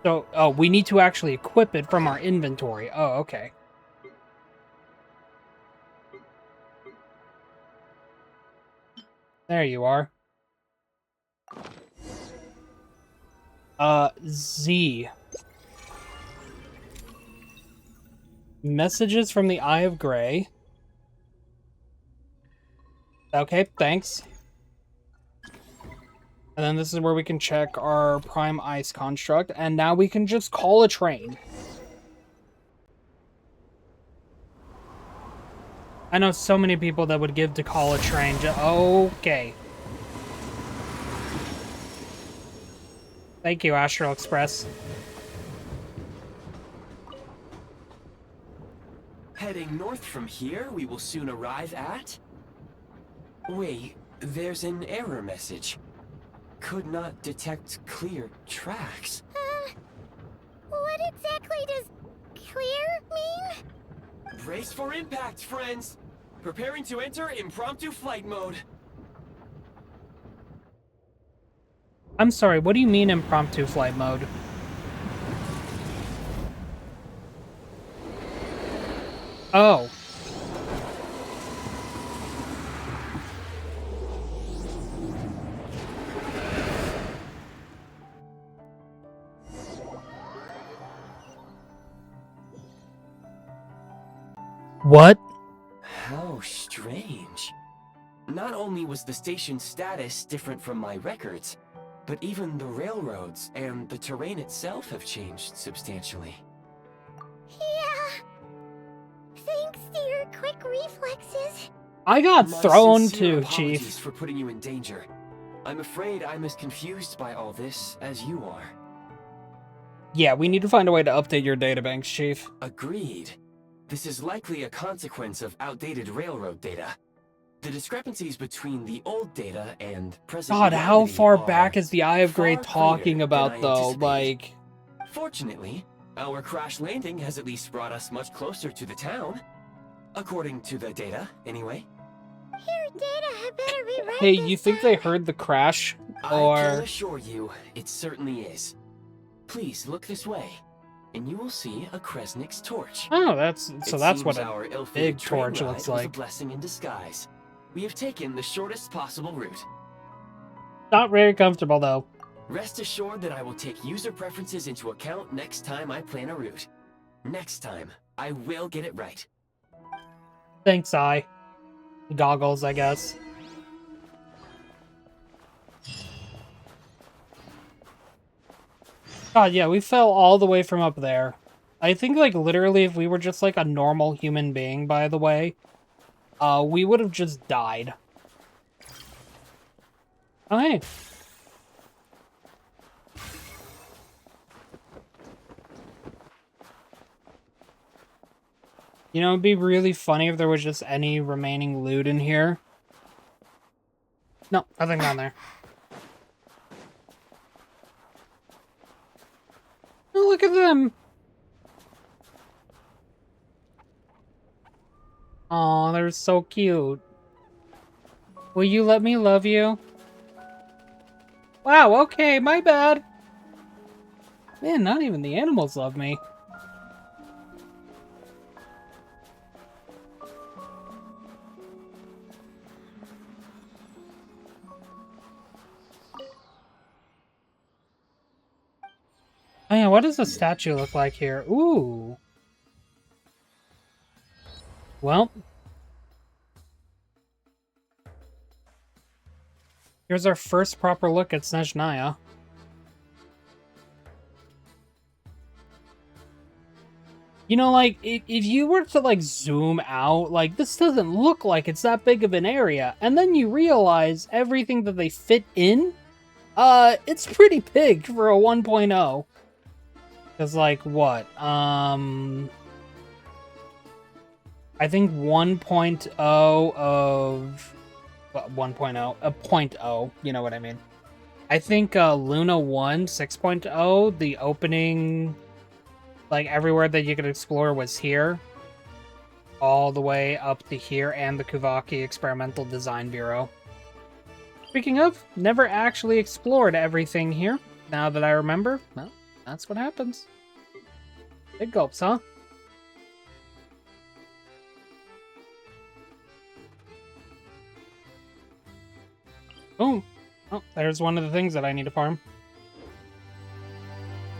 B: So, oh, we need to actually equip it from our inventory. Oh, okay. There you are. Z. Messages from the Eye of Grey. Okay, thanks. And then this is where we can check our Prime Ice construct, and now we can just call a train. I know so many people that would give to call a train. Okay. Thank you, Astral Express.
E: Heading north from here, we will soon arrive at... Wait, there's an error message. Could not detect clear tracks.
C: What exactly does clear mean?
E: Brace for impact, friends! Preparing to enter impromptu flight mode.
B: I'm sorry, what do you mean impromptu flight mode? Oh. What?
E: How strange. Not only was the station's status different from my records, but even the railroads and the terrain itself have changed substantially.
C: Yeah. Thanks to your quick reflexes.
B: I got
E: My
B: thrown
E: sincere
B: too,
E: apologies
B: Chief.
E: for putting you in danger. I'm afraid I'm as confused by all this as you are.
B: Yeah, we need to find a way to update your databanks, Chief.
E: Agreed. This is likely a consequence of outdated railroad data. The discrepancies between the old data and present
B: God, how
E: reality
B: far
E: are
B: back is the Eye of Grey
E: far
B: talking
E: greater than
B: about,
E: I
B: though?
E: anticipated.
B: Like...
E: Fortunately, our crash landing has at least brought us much closer to the town. According to the data, anyway.
C: Your data had better be right.
B: Hey,
C: this
B: you think they
C: time.
B: heard the crash?
E: I can
B: Or...
E: assure you, it certainly is. Please look this way, and you will see a Kresnik's torch.
B: Oh, that's... So that's what
E: our
B: a
E: ill-fated
B: big
E: train
B: torch
E: ride
B: looks
E: was a
B: like.
E: blessing in disguise. We have taken the shortest possible route.
B: Not very comfortable, though.
E: Rest assured that I will take user preferences into account next time I plan a route. Next time, I will get it right.
B: Thanks, Eye. Goggles, I guess. God, yeah, we fell all the way from up there. I think, like, literally, if we were just, like, a normal human being, by the way, we would have just died. Oh, hey. You know, it'd be really funny if there was just any remaining loot in here. No, nothing down there. Oh, look at them! Aw, they're so cute. Will you let me love you? Wow, okay, my bad. Man, not even the animals love me. Oh yeah, what does the statue look like here? Ooh. Well. Here's our first proper look at Snezhnaya. You know, like, if you were to, like, zoom out, like, this doesn't look like it's that big of an area. And then you realize everything that they fit in, it's pretty big for a 1.0. Because, like, what? I think 1.0 of... Well, 1.0, a 0.0, you know what I mean. I think Luna 1, 6.0, the opening, like, everywhere that you could explore was here. All the way up to here, and the Kuvaki Experimental Design Bureau. Speaking of, never actually explored everything here. Now that I remember, well, that's what happens. Big gulps, huh? Boom. Oh, there's one of the things that I need to farm.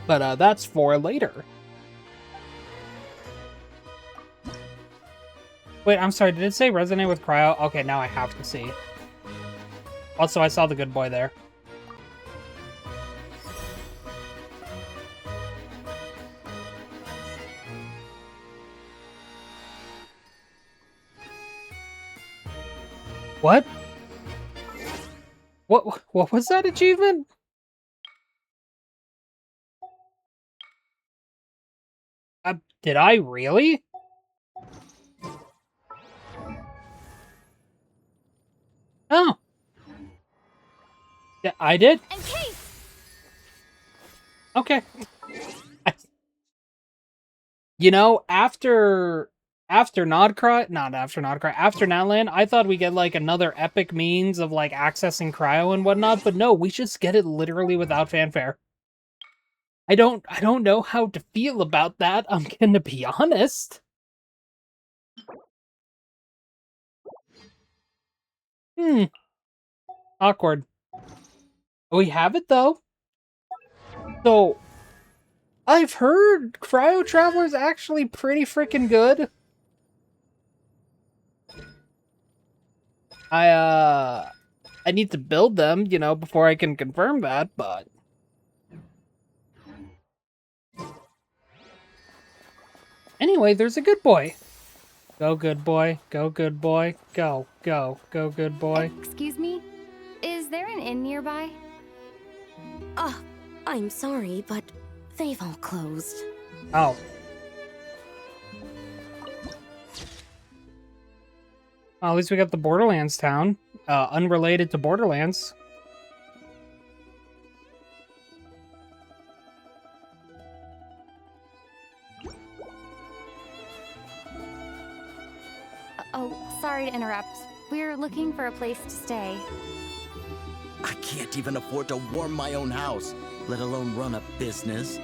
B: But that's for later. Wait, I'm sorry, did it say resonate with Cryo? Okay, now I have to see. Also, I saw the good boy there. What? What was that achievement? Did I really? Oh. Yeah, I did? Okay. You know, after Nodcry, not after Nodcry, after Natlan, I thought we get like another epic means of like accessing Cryo and whatnot, but no, we just get it literally without fanfare. I don't know how to feel about that, I'm gonna be honest. Awkward. We have it though. So I've heard Cryo Traveler's actually pretty freaking good. I need to build them, you know, before I can confirm that, but... Anyway, there's a good boy. Go, good boy. Go, good boy. Go, go, go, good boy.
D: Excuse me? Is there an inn nearby?
G: I'm sorry, but they've all closed.
B: Oh. Well, at least we got the Borderlands town. Unrelated to Borderlands.
D: Oh, sorry to interrupt. We're looking for a place to stay.
H: I can't even afford to warm my own house, let alone run a business.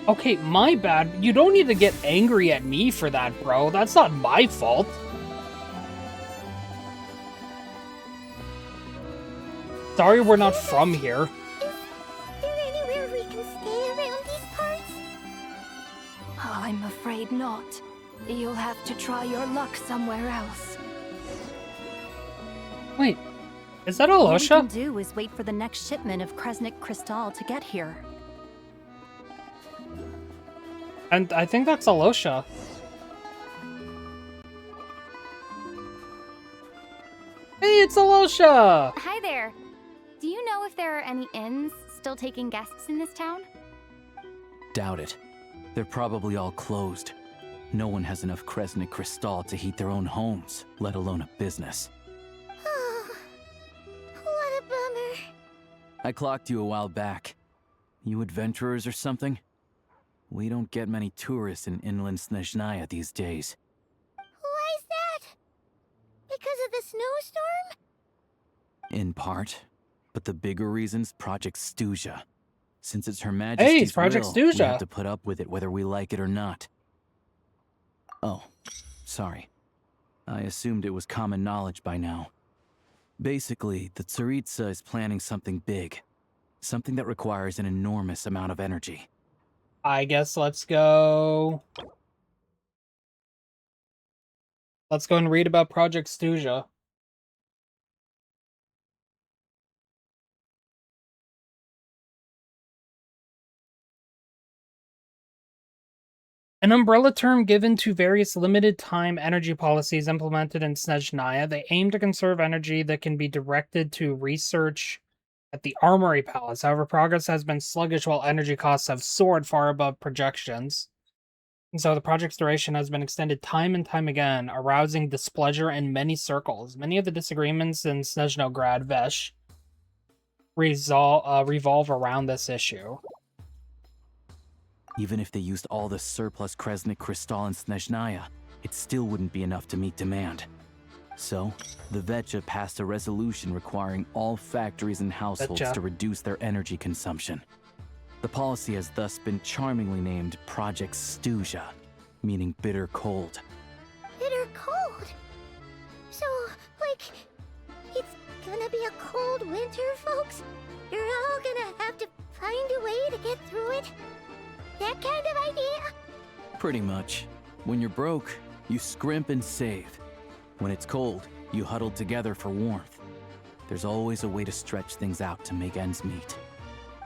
B: Okay, my bad. You don't need to get angry at me for that, bro. That's not my fault. Sorry we're not from here.
C: Is there anywhere we can stay around these parts?
G: I'm afraid not. You'll have to try your luck somewhere else.
B: Wait, is that
I: All we can
B: Alosha?
I: do is wait for the next shipment of Kresnik Crystal to get here.
B: And I think that's Alosha. Hey, it's Alosha!
D: Hi there. Do you know if there are any inns still taking guests in this town?
I: Doubt it. They're probably all closed. No one has enough Kresnik Crystal to heat their own homes, let alone a business.
C: Oh, what a bummer.
I: I clocked you a while back. You adventurers or something? We don't get many tourists in inland Snezhnaya these days.
C: Why is that? Because of the snowstorm?
I: In part. But the bigger reason's Project Stuja. Since it's Her
B: Hey,
I: Majesty's
B: it's Project
I: will, we
B: Stuja.
I: have to put up with it whether we like it or not. Oh, sorry. I assumed it was common knowledge by now. Basically, the Tsaritsa is planning something big. Something that requires an enormous amount of energy.
B: I guess let's go... Let's go and read about Project Stuja. An umbrella term given to various limited-time energy policies implemented in Snezhnaya. They aim to conserve energy that can be directed to research at the Armory Palace. However, progress has been sluggish while energy costs have soared far above projections. And so the project's duration has been extended time and time again, arousing displeasure in many circles. Many of the disagreements in Snezhnograd Vesh revolve around this issue.
I: Even if they used all the surplus Kresnik Crystal in Snezhnaya, it still wouldn't be enough to meet demand. So, the Vetcha passed a resolution requiring all factories and households
B: Vetcha
I: to reduce their energy consumption. The policy has thus been charmingly named Project Stuja, meaning bitter cold.
C: Bitter cold? So, like, it's gonna be a cold winter, folks? You're all gonna have to find a way to get through it? That kind of idea?
I: Pretty much. When you're broke, you scrimp and save. When it's cold, you huddle together for warmth. There's always a way to stretch things out to make ends meet.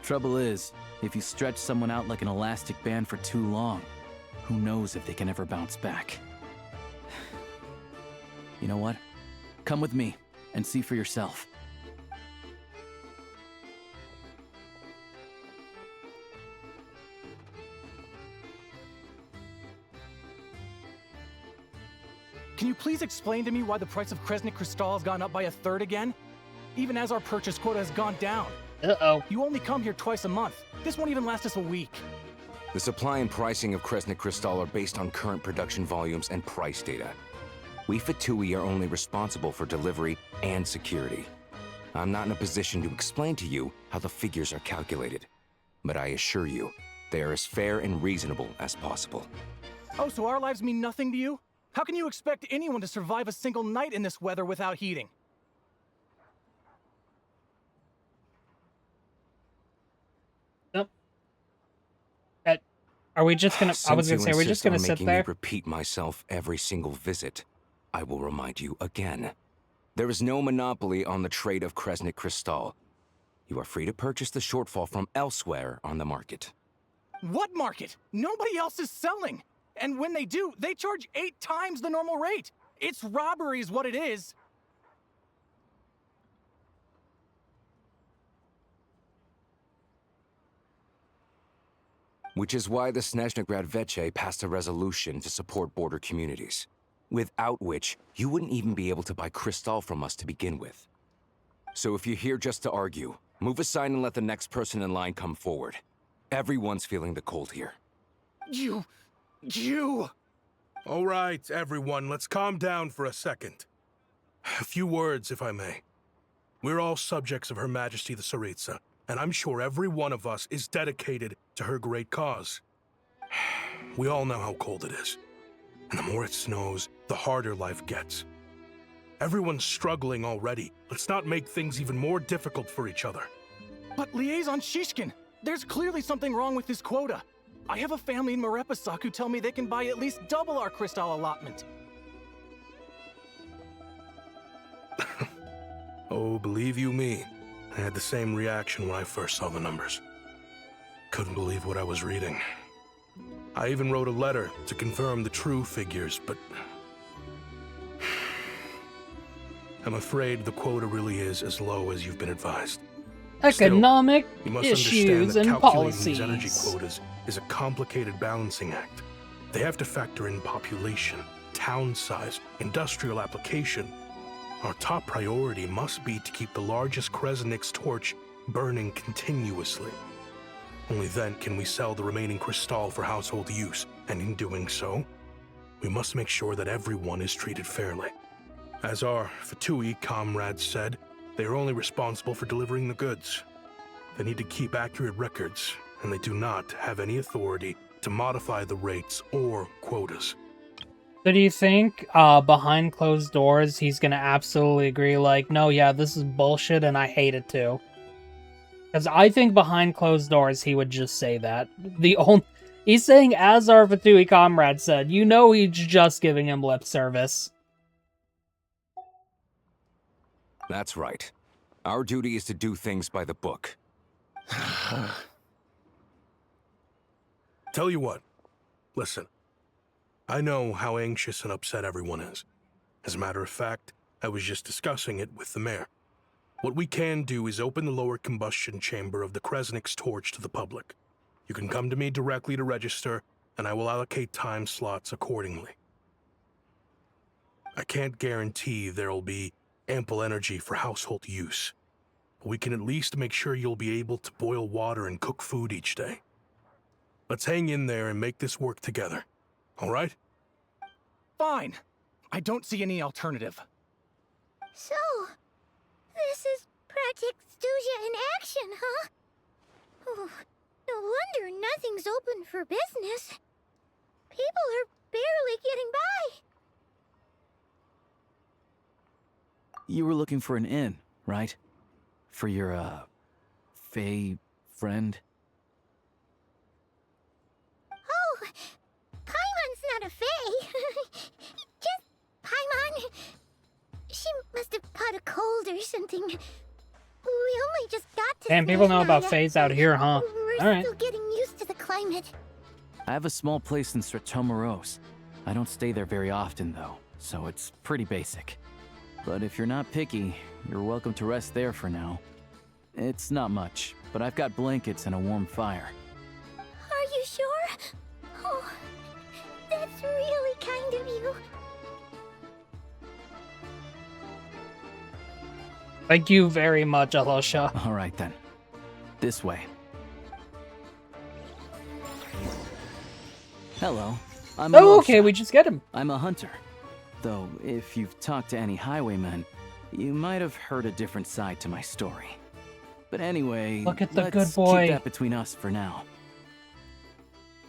I: Trouble is, if you stretch someone out like an elastic band for too long, who knows if they can ever bounce back. You know what? Come with me and see for yourself.
J: Can you please explain to me why the price of Kresnik Crystal has gone up by 1/3 again? Even as our purchase quota has gone down.
B: Uh-oh.
J: You only come here twice a month. This won't even last us a week.
K: The supply and pricing of Kresnik Crystal are based on current production volumes and price data. We Fatui are only responsible for delivery and security. I'm not in a position to explain to you how the figures are calculated, but I assure you, they are as fair and reasonable as possible.
J: Oh, so our lives mean nothing to you? How can you expect anyone to survive a single night in this weather without heating?
B: Nope. Are we just gonna... I was gonna
K: Since
B: say,
K: you
B: we're just
K: insist
B: gonna
K: on
B: sit
K: making
B: there?
K: me repeat myself every single visit, I will remind you again. There is no monopoly on the trade of Kresnik Crystal. You are free to purchase the shortfall from elsewhere on the market.
J: What market? Nobody else is selling. And when they do, they charge 8 times the normal rate. It's robbery is what it is.
K: Which is why the Snezhnograd Veche passed a resolution to support border communities, without which you wouldn't even be able to buy crystal from us to begin with. So if you're here just to argue, move aside and let the next person in line come forward. Everyone's feeling the cold here.
J: You...
L: All right, everyone, let's calm down for a second. A few words, if I may. We're all subjects of Her Majesty the Tsaritsa, and I'm sure every one of us is dedicated to her great cause. We all know how cold it is, and the more it snows, the harder life gets. Everyone's struggling already. Let's not make things even more difficult for each other.
J: But Liaison Shishkin, there's clearly something wrong with this quota. I have a family in Marepasak who tell me they can buy at least double our crystal allotment.
L: Oh, believe you me, I had the same reaction when I first saw the numbers. Couldn't believe what I was reading. I even wrote a letter to confirm the true figures, but I'm afraid the quota really is as low as you've been advised.
B: Economic
L: Still, you must
B: issues
L: understand that
B: and
L: calculating these energy
B: policies.
L: quotas is a complicated balancing act. They have to factor in population, town size, industrial application. Our top priority must be to keep the largest Kresnik's torch burning continuously. Only then can we sell the remaining crystal for household use, and in doing so, we must make sure that everyone is treated fairly. As our Fatui comrades said, they are only responsible for delivering the goods. They need to keep accurate records, and they do not have any authority to modify the rates or quotas.
B: So do you think behind closed doors he's gonna absolutely agree, like, no, yeah, this is bullshit and I hate it too? Because I think behind closed doors he would just say that. He's saying, as our Fatui comrade said, you know he's just giving him lip service.
K: That's right. Our duty is to do things by the book.
L: Tell you what, listen. I know how anxious and upset everyone is. As a matter of fact, I was just discussing it with the mayor. What we can do is open the lower combustion chamber of the Kresnik's torch to the public. You can come to me directly to register, and I will allocate time slots accordingly. I can't guarantee there'll be ample energy for household use, but we can at least make sure you'll be able to boil water and cook food each day. Let's hang in there and make this work together, all right?
J: Fine. I don't see any alternative.
C: So, this is Project Stuja in action, huh? Oh, no wonder nothing's open for business. People are barely getting by.
I: You were looking for an inn, right? For your, Fae friend?
C: Oh, Paimon's not a fae. Just Paimon. She must have caught a cold or something. We only just got to
B: Damn, people know about
C: Snezhnaya.
B: faes out here, huh?
C: We're
B: Alright.
C: still getting used to the climate.
I: I have a small place in Stratomaros. I don't stay there very often, though, so it's pretty basic. But if you're not picky, you're welcome to rest there for now. It's not much, but I've got blankets and a warm fire.
C: Are you sure? Oh, that's really kind of you.
B: Thank you very much, Alosha.
I: All right, then. This way. Hello. I'm
B: Oh,
I: Alosha.
B: okay, we just get him.
I: I'm a hunter. Though, if you've talked to any highwaymen, you might have heard a different side to my story. But anyway,
B: Look at the
I: let's
B: good boy.
I: keep that between us for now.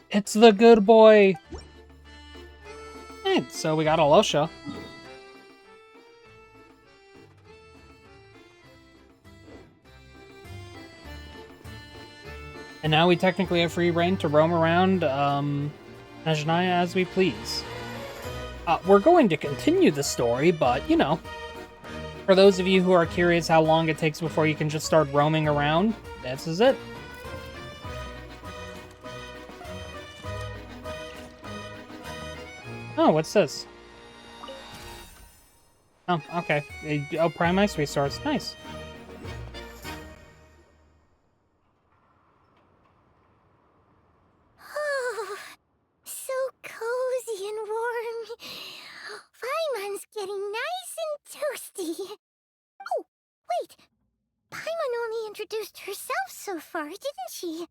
B: It's the good boy. And so we got Alosha. And now we technically have free reign to roam around Snezhnaya as we please. We're going to continue the story, but, you know, for those of you who are curious how long it takes before you can just start roaming around, this is it. Oh, what's this? Oh, okay. Oh, Prime Ice resource. Nice.
C: Oh, so cozy and warm. Paimon's getting nice and toasty. Oh, wait. Paimon only introduced herself so far, didn't she?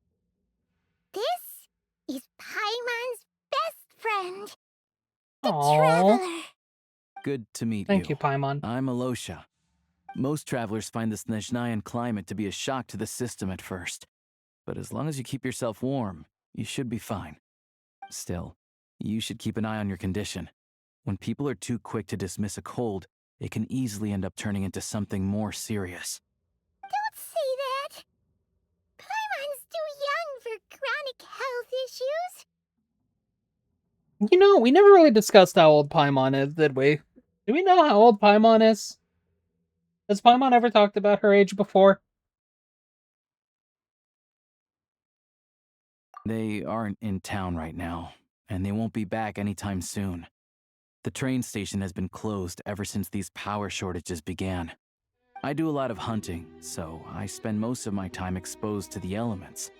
C: This is Paimon's best friend, the
B: Aww.
C: Traveler.
I: Good to meet you.
B: Thank you, Paimon.
I: I'm Alosha. Most travelers find the Snezhnayan climate to be a shock to the system at first. But as long as you keep yourself warm, you should be fine. Still, you should keep an eye on your condition. When people are too quick to dismiss a cold, it can easily end up turning into something more serious.
C: Don't say that. Paimon's too young for chronic health issues.
B: You know, we never really discussed how old Paimon is, did we? Do we know how old Paimon is? Has Paimon ever talked about her age before?
I: They aren't in town right now, and they won't be back anytime soon. The train station has been closed ever since these power shortages began. I do a lot of hunting, so I spend most of my time exposed to the elements.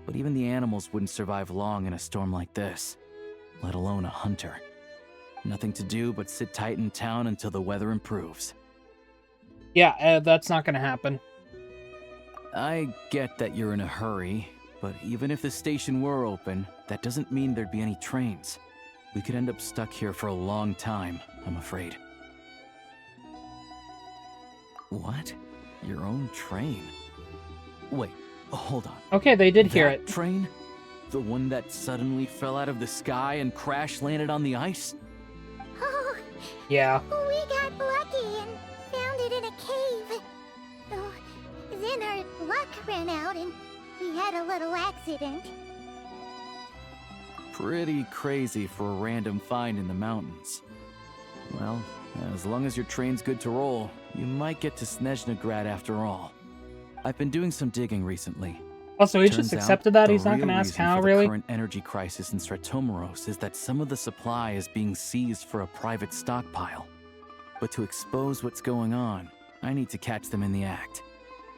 I: But even the animals wouldn't survive long in a storm like this, let alone a hunter. Nothing to do but sit tight in town until the weather improves.
B: Yeah, that's not gonna happen.
I: I get that you're in a hurry, but even if the station were open, that doesn't mean there'd be any trains. We could end up stuck here for a long time, I'm afraid. What? Your own train? Wait, hold on.
B: Okay, they did hear
I: That
B: it.
I: train? The one that suddenly fell out of the sky and crash landed on the ice?
C: Oh,
B: Yeah.
C: we got lucky and found it in a cave. Oh, then our luck ran out and we had a little accident.
I: Pretty crazy for a random find in the mountains. Well, as long as your train's good to roll, you might get to Snezhnegrad after all. I've been doing some digging recently.
B: Also, he just
I: Turns
B: accepted
I: out
B: that.
I: the
B: He's not
I: real
B: gonna ask
I: reason
B: how,
I: for the
B: really?
I: current energy crisis in Stratomeros is that some of the supply is being seized for a private stockpile. But to expose what's going on, I need to catch them in the act.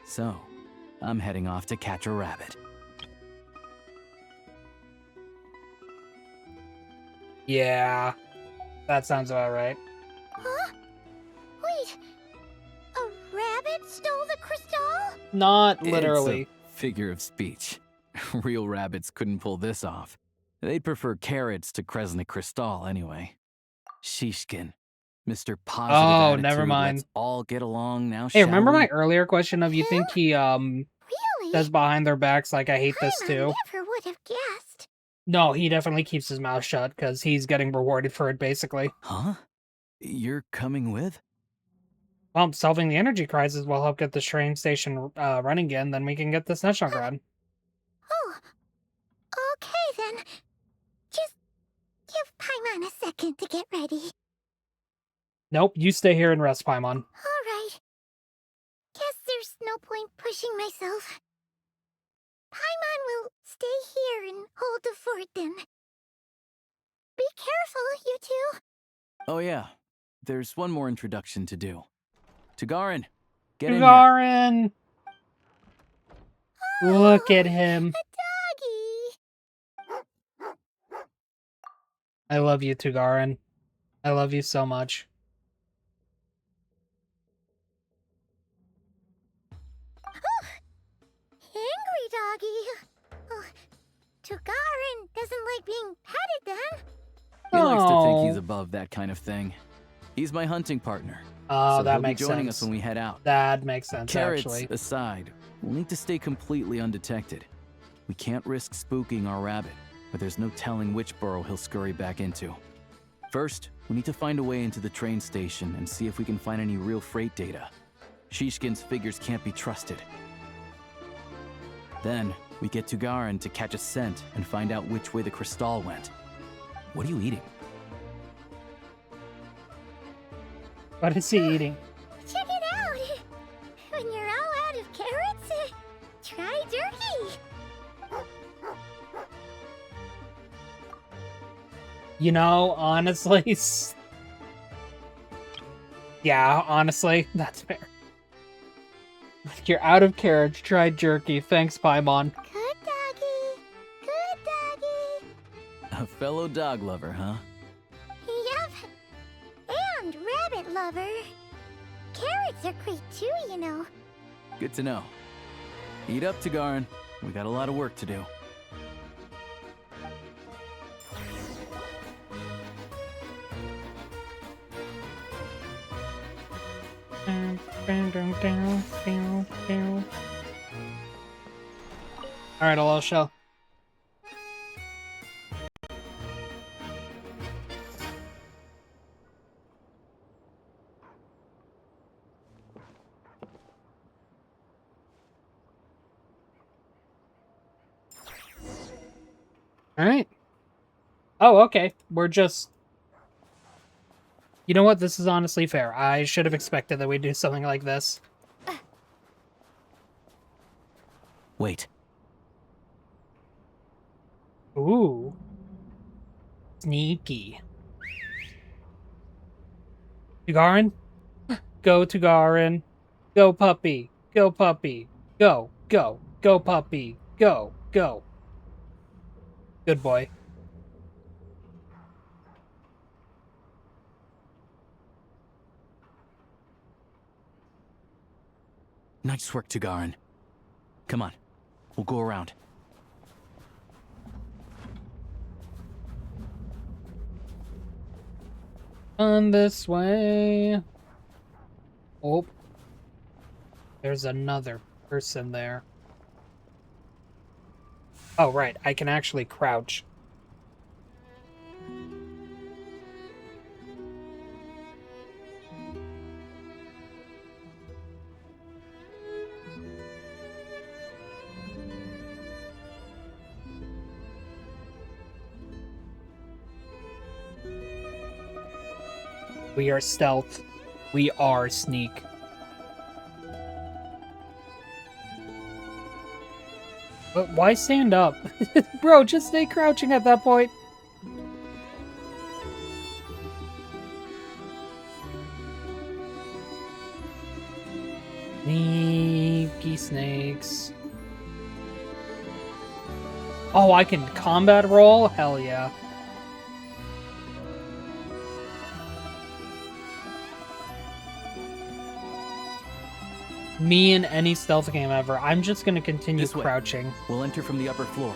I: So, I'm heading off to catch a rabbit.
B: Yeah. That sounds about right.
C: Huh? Wait, a rabbit stole the crystal?
B: Not
I: It's
B: literally.
I: a figure of speech. Real rabbits couldn't pull this off. They'd prefer carrots to Kresnik Crystal anyway. Shishkin. Mr. Positive
B: Oh,
I: Attitude,
B: never mind.
I: let's all get along now,
B: Hey,
I: shall
B: remember
I: we?
B: my earlier question of you think he,
C: Really?
B: says behind their backs, like, I hate this
C: I
B: too?
C: never would have guessed.
B: No, he definitely keeps his mouth shut, because he's getting rewarded for it, basically.
I: Huh? You're coming with?
B: Well, solving the energy crisis will help get this train station running again, then we can get this Snezhnegrad.
C: Oh, okay then. Just give Paimon a second to get ready.
B: Nope, you stay here and rest, Paimon.
C: Alright. Guess there's no point pushing myself. Paimon will stay here and hold the fort then. Be careful, you two.
I: Oh yeah, there's one more introduction to do. Tagarin, get in here.
B: Garen! Look at him.
C: A doggy.
B: I love you, Tugarin. I love you so much.
C: Angry doggy. Oh, Tugarin doesn't like being petted then.
I: He likes to think he's
B: Oh.
I: above that kind of thing. He's my hunting partner.
B: Oh,
I: so
B: that
I: he'll
B: makes
I: be joining
B: sense.
I: us when we head out.
B: That makes sense,
I: Carrots
B: actually.
I: aside, we'll need to stay completely undetected. We can't risk spooking our rabbit, but there's no telling which burrow he'll scurry back into. First, we need to find a way into the train station and see if we can find any real freight data. Shishkin's figures can't be trusted. Then, we get Tugarin to catch a scent and find out which way the crystal went. What are you eating?
B: What is he eating?
C: Check it out. When you're all out of carrots, try jerky.
B: You know, honestly... Yeah, honestly, that's fair. You're out of carrots, try jerky. Thanks, Paimon.
C: Good doggy. Good doggy.
I: A fellow dog lover, huh?
C: Yep. And rabbit lover. Carrots are great too, you know.
I: Good to know. Eat up, Tagarin. We got a lot of work to do.
B: Alright, hello, Shell. Alright. Oh, okay. We're just... You know what? This is honestly fair. I should have expected that we'd do something like this.
I: Wait.
B: Ooh. Sneaky. Tugarin? Go, Tugarin. Go, puppy. Go, puppy. Go, go. Go, puppy. Go, go. Good boy.
I: Nice work, Tugarin. Come on, we'll go around.
B: On this way. Oh. There's another person there. Oh, right. I can actually crouch. We are stealth. We are sneak. But why stand up? Bro, just stay crouching at that point. Sneaky snakes. Oh, I can combat roll? Hell yeah. Me in any stealth game ever. I'm just gonna continue
I: This way.
B: crouching.
I: We'll enter from the upper floor.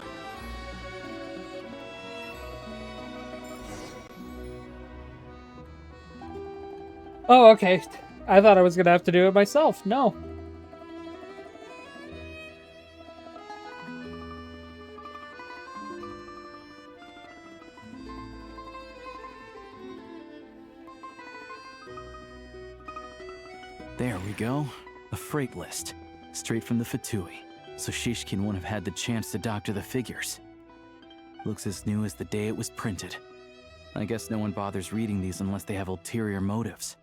B: Oh, okay. I thought I was gonna have to do it myself. No.
I: There we go. A freight list. Straight from the Fatui. So Shishkin won't have had the chance to doctor the figures. Looks as new as the day it was printed. I guess no one bothers reading these unless they have ulterior motives.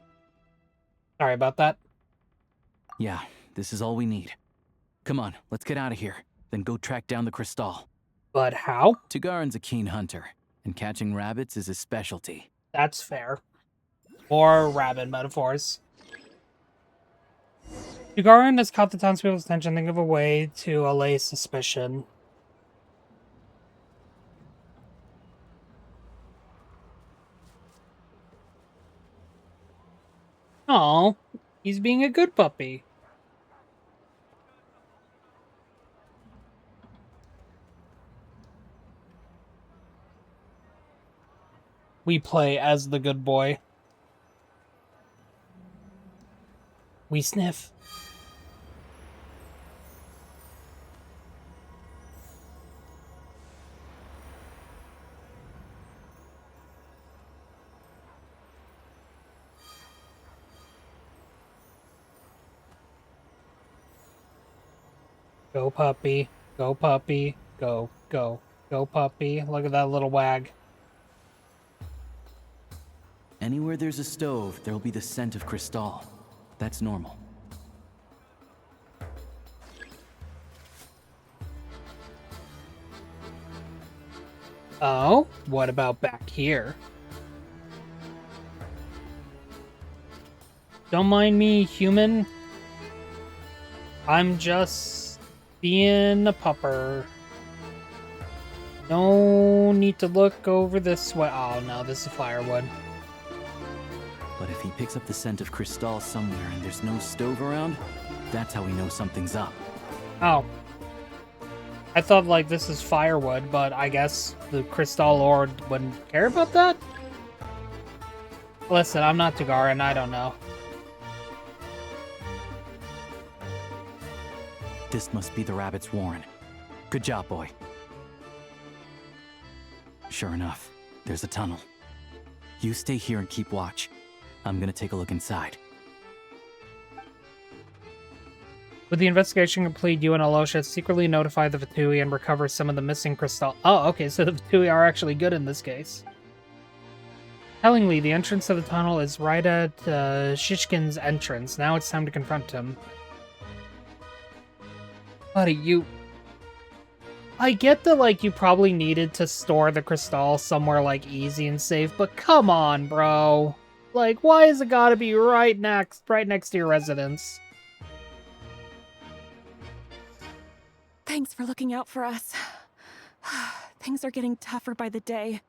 B: Sorry about that.
I: Yeah, this is all we need. Come on, let's get out of here. Then go track down the crystal.
B: But how?
I: Tugarin's a keen hunter, and catching rabbits is his specialty.
B: That's fair. More rabbit metaphors. Tugarin has caught the townspeople's attention. Think of a way to allay suspicion. Oh, he's being a good puppy. We play as the good boy. We sniff. Go puppy, go puppy, go, go, go puppy. Look at that little wag.
I: Anywhere there's a stove, there'll be the scent of crystal. That's normal.
B: Oh, what about back here? Don't mind me, human. I'm just being a pupper. No need to look over this way. Oh no, this is firewood.
I: But if he picks up the scent of crystal somewhere and there's no stove around, that's how we know something's up.
B: Oh. I thought, like, this is firewood, but I guess the Crystal Lord wouldn't care about that? Listen, I'm not Tugarin, I don't know.
I: This must be the rabbit's warren. Good job, boy. Sure enough, there's a tunnel. You stay here and keep watch. I'm gonna take a look inside.
B: With the investigation complete, you and Alosha secretly notify the Fatui and recover some of the missing crystal. Oh, okay, so the Fatui are actually good in this case. Tellingly, the entrance to the tunnel is right at Shishkin's entrance. Now it's time to confront him. Buddy, you... I get that, like, you probably needed to store the crystal somewhere, like, easy and safe, but come on, bro. Like, why is it gotta be right next to your residence?
M: Thanks for looking out for us. Things are getting tougher by the day.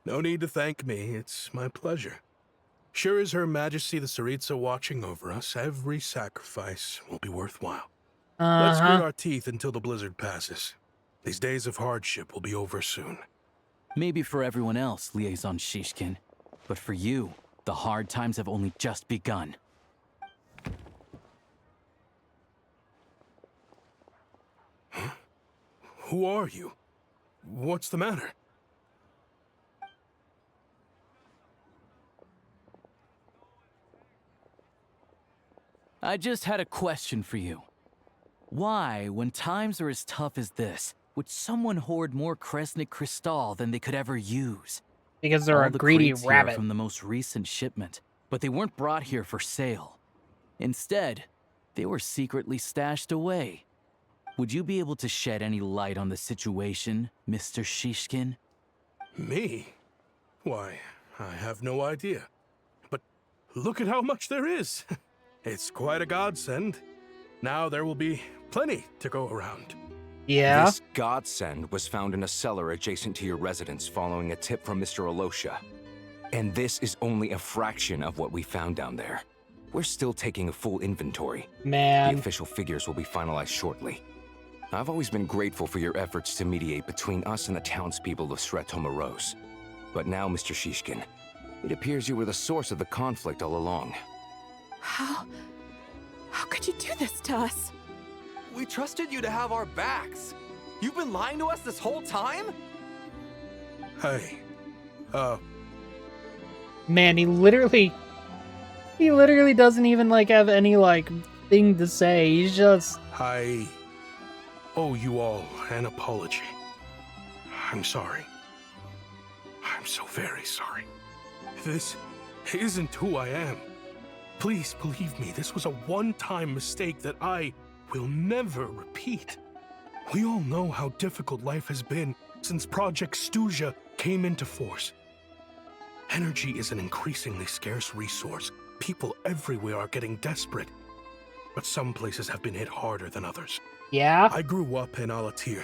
L: No need to thank me. It's my pleasure. Sure as Her Majesty the Tsaritsa watching over us, every sacrifice will be worthwhile. Let's grit our teeth until the blizzard passes. These days of hardship will be over soon.
I: Maybe for everyone else, Liaison Shishkin, but for you, the hard times have only just begun.
L: Huh? Who are you? What's the matter?
I: I just had a question for you. Why, when times are as tough as this, would someone hoard more Kresnik Crystal than they could ever use?
B: Because they're
I: All
B: a
I: the
B: greedy
I: crates here are
B: rabbit.
I: from the most recent shipment, but they weren't brought here for sale. Instead, they were secretly stashed away. Would you be able to shed any light on the situation, Mr. Shishkin?
L: Me? Why, I have no idea. But look at how much there is. It's quite a godsend. Now there will be plenty to go around.
B: Yeah?
K: This godsend was found in a cellar adjacent to your residence following a tip from Mr. Alosha. And this is only a fraction of what we found down there. We're still taking a full inventory.
B: Man.
K: The official figures will be finalized shortly. I've always been grateful for your efforts to mediate between us and the townspeople of Sretomaros. But now, Mr. Shishkin, it appears you were the source of the conflict all along.
M: How could you do this to us?
N: We trusted you to have our backs. You've been lying to us this whole time?
L: Hey,
B: Man, he literally doesn't even, like, have any, like, thing to say. He's just...
L: I owe you all an apology. I'm sorry. I'm so very sorry. This isn't who I am. Please believe me, this was a one-time mistake that I will never repeat. We all know how difficult life has been since Project Stuja came into force. Energy is an increasingly scarce resource. People everywhere are getting desperate. But some places have been hit harder than others.
B: Yeah?
L: I grew up in Alatir,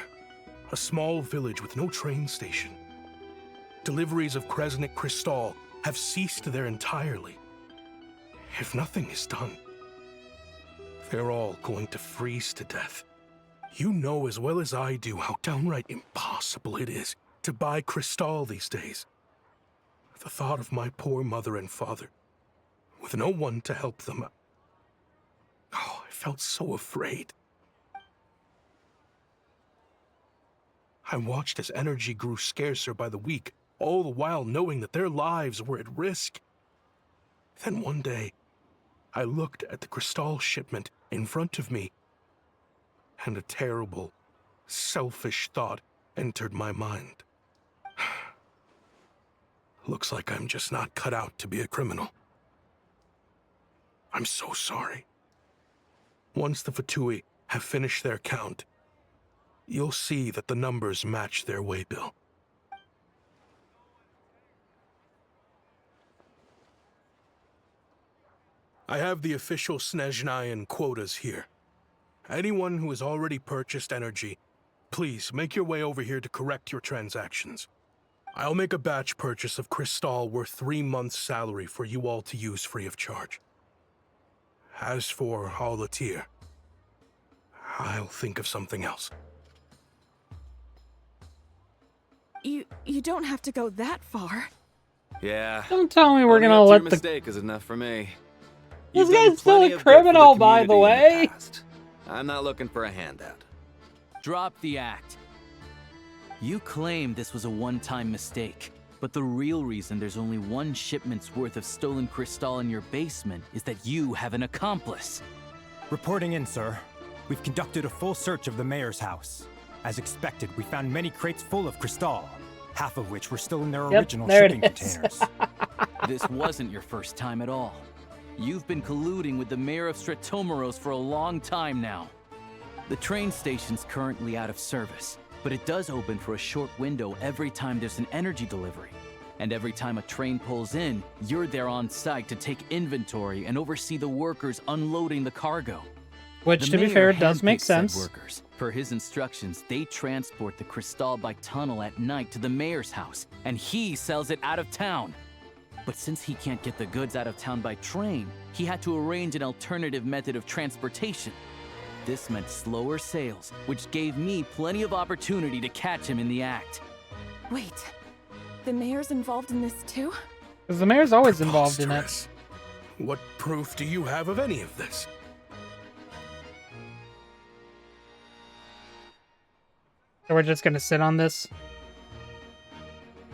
L: a small village with no train station. Deliveries of Kresnik Crystal have ceased there entirely. If nothing is done, they're all going to freeze to death. You know as well as I do how downright impossible it is to buy Crystal these days. The thought of my poor mother and father, with no one to help them, I felt so afraid. I watched as energy grew scarcer by the week, all the while knowing that their lives were at risk. Then one day, I looked at the Crystal shipment in front of me, and a terrible, selfish thought entered my mind. Looks like I'm just not cut out to be a criminal. I'm so sorry. Once the Fatui have finished their count, you'll see that the numbers match their waybill. I have the official Snezhnayan quotas here. Anyone who has already purchased energy, please make your way over here to correct your transactions. I'll make a batch purchase of Crystal worth 3 months' salary for you all to use free of charge. As for Alatir, I'll think of something else.
M: You don't have to go that far.
N: Yeah.
B: Don't tell me we're
N: Owning
B: gonna
N: up to
B: let
N: your
B: the...
N: mistake is enough for me.
B: This
N: You've done
B: guy's still
N: plenty
B: a
N: of good for the
B: criminal, by the
N: community in
B: way.
N: past. I'm not looking for a handout.
I: Drop the act. You claim this was a one-time mistake, but the real reason there's only one shipment's worth of stolen crystal in your basement is that you have an accomplice.
O: Reporting in, sir. We've conducted a full search of the mayor's house. As expected, we found many crates full of crystal, half of which were still in their original shipping containers.
I: This wasn't your first time at all. You've been colluding with the mayor of Sretomaros for a long time now. The train station's currently out of service, but it does open for a short window every time there's an energy delivery. And every time a train pulls in, you're there on site to take inventory and oversee the workers unloading the cargo.
B: Which,
I: The
B: to be
I: mayor
B: fair, does make
I: handpicks said
B: sense.
I: Workers. Per his instructions, they transport the crystal by tunnel at night to the mayor's house, and he sells it out of town. But since he can't get the goods out of town by train, he had to arrange an alternative method of transportation. This meant slower sales, which gave me plenty of opportunity to catch him in the act.
M: Wait, the mayor's involved in this too?
B: Because the mayor's always involved in it.
L: Preposterous. What proof do you have of any of this?
B: So we're just gonna sit on this?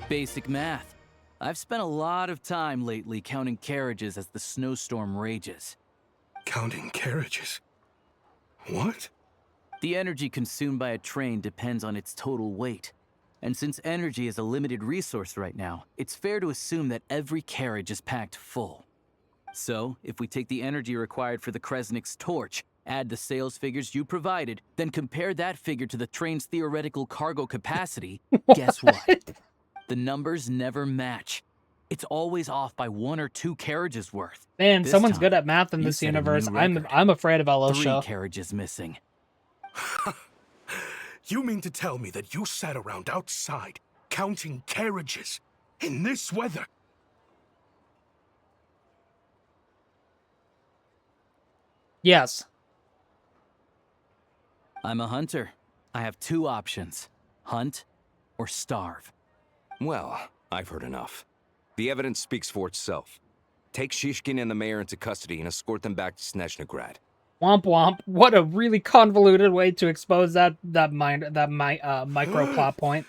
I: Basic math. I've spent a lot of time lately counting carriages as the snowstorm rages.
L: Counting carriages? What?
I: The energy consumed by a train depends on its total weight. And since energy is a limited resource right now, it's fair to assume that every carriage is packed full. So, if we take the energy required for the Kresnik's torch, add the sales figures you provided, then compare that figure to the train's theoretical cargo capacity, guess what? The numbers never match. It's always off by 1 or 2 carriages worth.
B: Man,
I: This
B: someone's
I: time,
B: good at math in
I: you
B: this
I: set a new
B: universe.
I: record.
B: I'm afraid of
I: 3
B: Alosha.
I: carriages missing.
L: You mean to tell me that you sat around outside counting carriages in this weather?
B: Yes.
I: I'm a hunter. I have 2 options. Hunt or starve.
K: Well, I've heard enough. The evidence speaks for itself. Take Shishkin and the mayor into custody and escort them back to Snezhnograd.
B: Womp womp. What a really convoluted way to expose that micro plot point.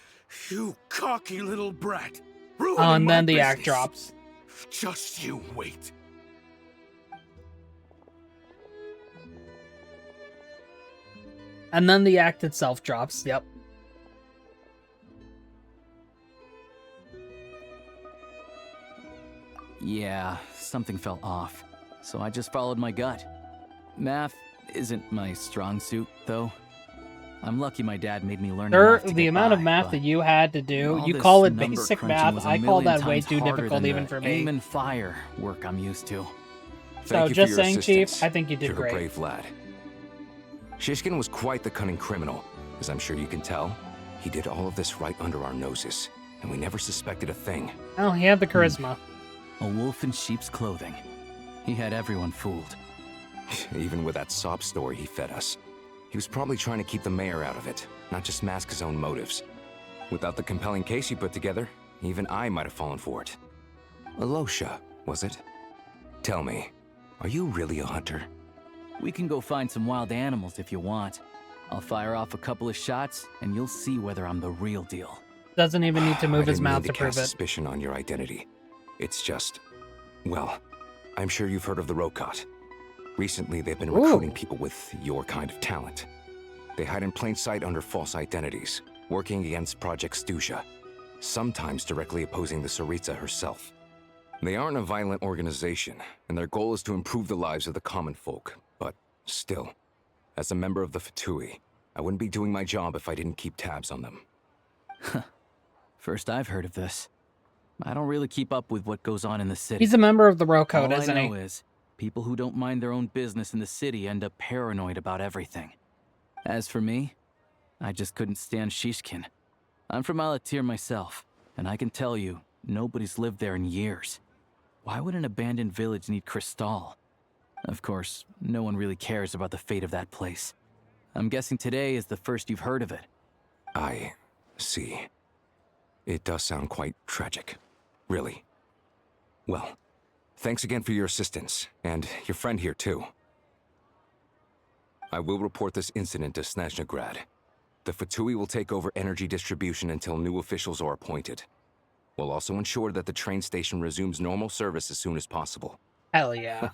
L: You cocky little brat.
B: Oh, and then the act
L: business.
B: drops.
L: Just you wait.
B: And then the act itself drops. Yep.
I: Yeah, something felt off. So I just followed my gut. Math isn't my strong suit, though. I'm lucky my dad made me learn
B: Sir,
I: enough to
B: the
I: get
B: amount of
I: by,
B: math
I: but
B: that you had to do,
I: all
B: you
I: this
B: call it
I: number
B: basic
I: crunching
B: math.
I: was a
B: I call
I: million
B: that way
I: times
B: too
I: harder
B: difficult
I: than
B: even
I: the
B: for me.
I: aim and fire work I'm used to.
B: So
K: Thank you
B: just
K: for your
B: saying, Chief,
K: assistance.
B: I think you did
K: You're
B: great.
K: a brave lad. Shishkin was quite the cunning criminal, as I'm sure you can tell. He did all of this right under our noses, and we never suspected a thing.
B: Oh, he had the charisma.
I: A wolf in sheep's clothing. He had everyone fooled.
K: Even with that sob story he fed us. He was probably trying to keep the mayor out of it, not just mask his own motives. Without the compelling case he put together, even I might have fallen for it. Alosha, was it? Tell me, are you really a hunter?
I: We can go find some wild animals if you want. I'll fire off a couple of shots, and you'll see whether I'm the real deal.
B: Doesn't even need to move
K: I
B: his
K: didn't
B: mouth
K: mean
B: to prove
K: cast
B: it.
K: suspicion on your identity. It's just, well, I'm sure you've heard of the Rokot. Recently, they've been recruiting people with your kind of talent. They hide in plain sight under false identities, working against Project Stusha, sometimes directly opposing the Tsaritsa herself. They aren't a violent organization, and their goal is to improve the lives of the common folk. But still, as a member of the Fatui, I wouldn't be doing my job if I didn't keep tabs on them.
I: First I've heard of this. I don't really keep up with what goes on in the city.
B: He's a member of the Rokot,
I: All
B: isn't
I: I
B: he?
I: know is, people who don't mind their own business in the city end up paranoid about everything. As for me, I just couldn't stand Shishkin. I'm from Alatir myself, and I can tell you, nobody's lived there in years. Why would an abandoned village need Crystal? Of course, no one really cares about the fate of that place. I'm guessing today is the first you've heard of it.
K: I see. It does sound quite tragic. Really. Well, thanks again for your assistance, and your friend here too. I will report this incident to Snezhnograd. The Fatui will take over energy distribution until new officials are appointed. We'll also ensure that the train station resumes normal service as soon as possible.
B: Hell yeah.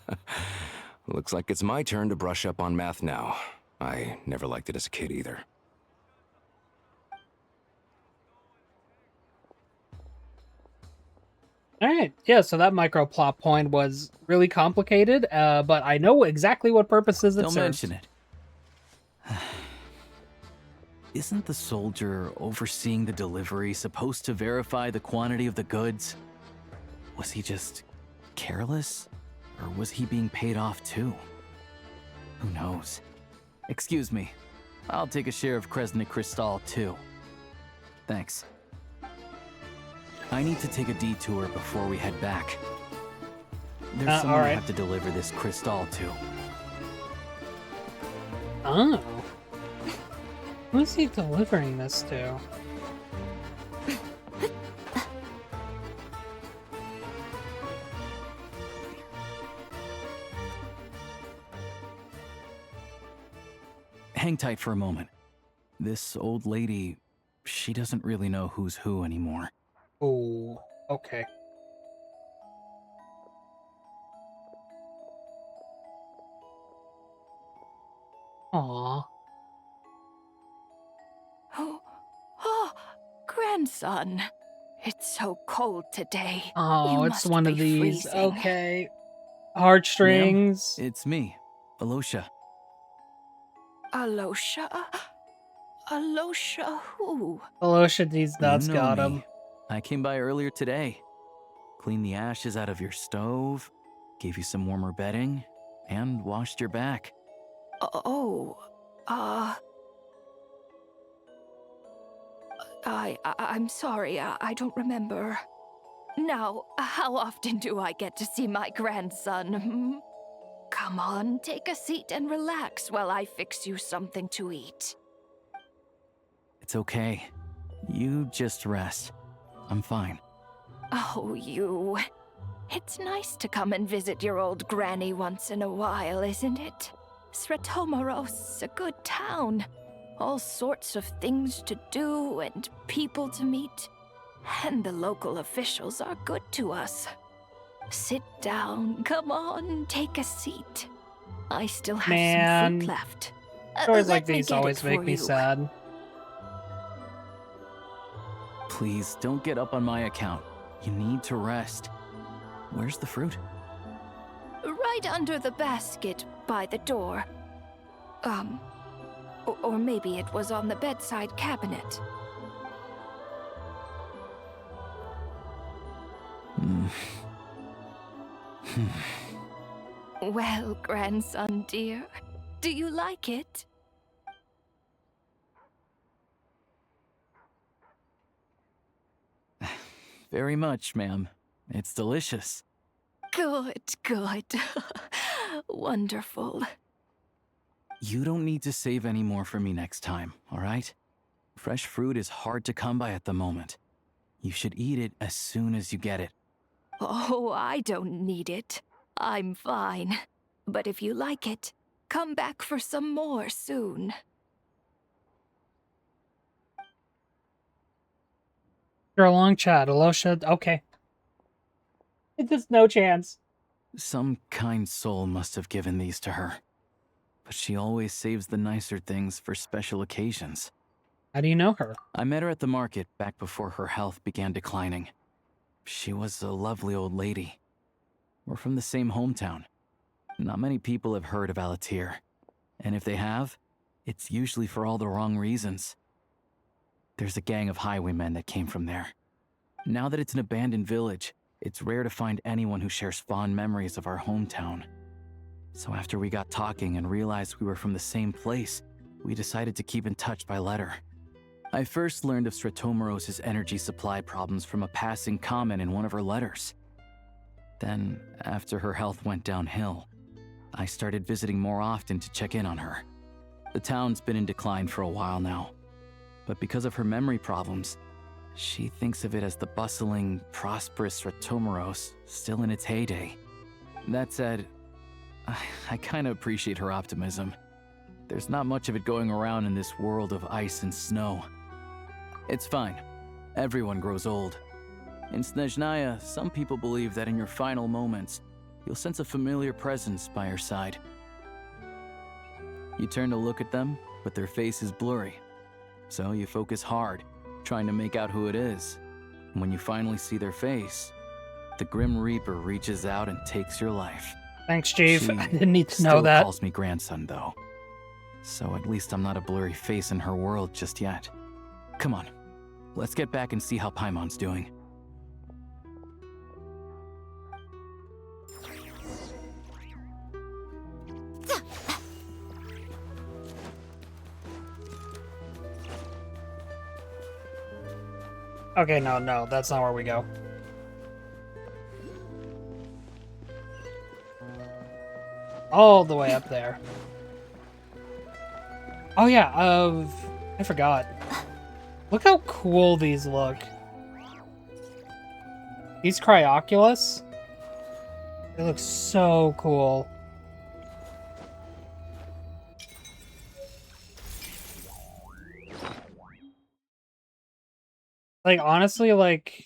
K: Looks like it's my turn to brush up on math now. I never liked it as a kid either.
B: Alright, yeah, so that micro plot point was really complicated, but I know exactly what purposes it
I: Don't
B: serves.
I: mention it. Isn't the soldier overseeing the delivery supposed to verify the quantity of the goods? Was he just careless? Or was he being paid off too? Who knows? Excuse me. I'll take a share of Kresnik Crystal too. Thanks. I need to take a detour before we head back. There's someone I have to deliver this crystal to.
B: Oh. Who's he delivering this to?
I: Hang tight for a moment. This old lady, she doesn't really know who's who anymore.
B: Oh, okay. Aww.
G: Oh, grandson. It's so cold today.
B: Oh,
G: You
B: it's
G: must
B: one of
G: be
B: these.
G: freezing.
B: Okay. Heartstrings.
I: Ma'am, it's me, Alosha.
G: Alosha? Alosha who?
B: Alosha, these nuts
I: You know
B: got
I: me.
B: him.
I: I came by earlier today. Cleaned the ashes out of your stove, gave you some warmer bedding, and washed your back.
G: I'm sorry, I don't remember. Now, how often do I get to see my grandson? Hmm? Come on, take a seat and relax while I fix you something to eat.
I: It's okay. You just rest. I'm fine.
G: Oh, you. It's nice to come and visit your old granny once in a while, isn't it? Sretomaros, a good town. All sorts of things to do and people to meet. And the local officials are good to us. Sit down, come on, take a seat. I still have some fruit left.
B: Stories like
G: Let me
B: these
G: get it
B: always make
G: for
B: me
G: you.
B: sad.
I: Please don't get up on my account. You need to rest. Where's the fruit?
G: Right under the basket by the door. Or maybe it was on the bedside cabinet. Well, grandson dear, do you like it?
I: Very much, ma'am. It's delicious.
G: Good, good. Wonderful.
I: You don't need to save any more for me next time, all right? Fresh fruit is hard to come by at the moment. You should eat it as soon as you get it.
G: Oh, I don't need it. I'm fine. But if you like it, come back for some more soon.
B: After a long chat, Alosha, okay. There's no chance.
I: Some kind soul must have given these to her. But she always saves the nicer things for special occasions.
B: How do you know her?
I: I met her at the market back before her health began declining. She was a lovely old lady. We're from the same hometown. Not many people have heard of Alatir. And if they have, it's usually for all the wrong reasons. There's a gang of highwaymen that came from there. Now that it's an abandoned village, it's rare to find anyone who shares fond memories of our hometown. So after we got talking and realized we were from the same place, we decided to keep in touch by letter. I first learned of Sretomaros' energy supply problems from a passing comment in one of her letters. Then, after her health went downhill, I started visiting more often to check in on her. The town's been in decline for a while now, but because of her memory problems, she thinks of it as the bustling, prosperous Sretomaros still in its heyday. That said, I kind of appreciate her optimism. There's not much of it going around in this world of ice and snow. It's fine. Everyone grows old. In Snezhnaya, some people believe that in your final moments, you'll sense a familiar presence by your side. You turn to look at them, but their face is blurry. So you focus hard, trying to make out who it is. And when you finally see their face, the Grim Reaper reaches out and takes your life.
B: Thanks, Chief.
I: She
B: I didn't need to know
I: still
B: that.
I: calls me grandson, though. so at least I'm not a blurry face in her world just yet. Come on, let's get back and see how Paimon's doing.
B: Okay, no, that's not where we go. All the way up there. Oh yeah, I forgot. Look how cool these look. These Cryoculus? They look so cool. Like, honestly, like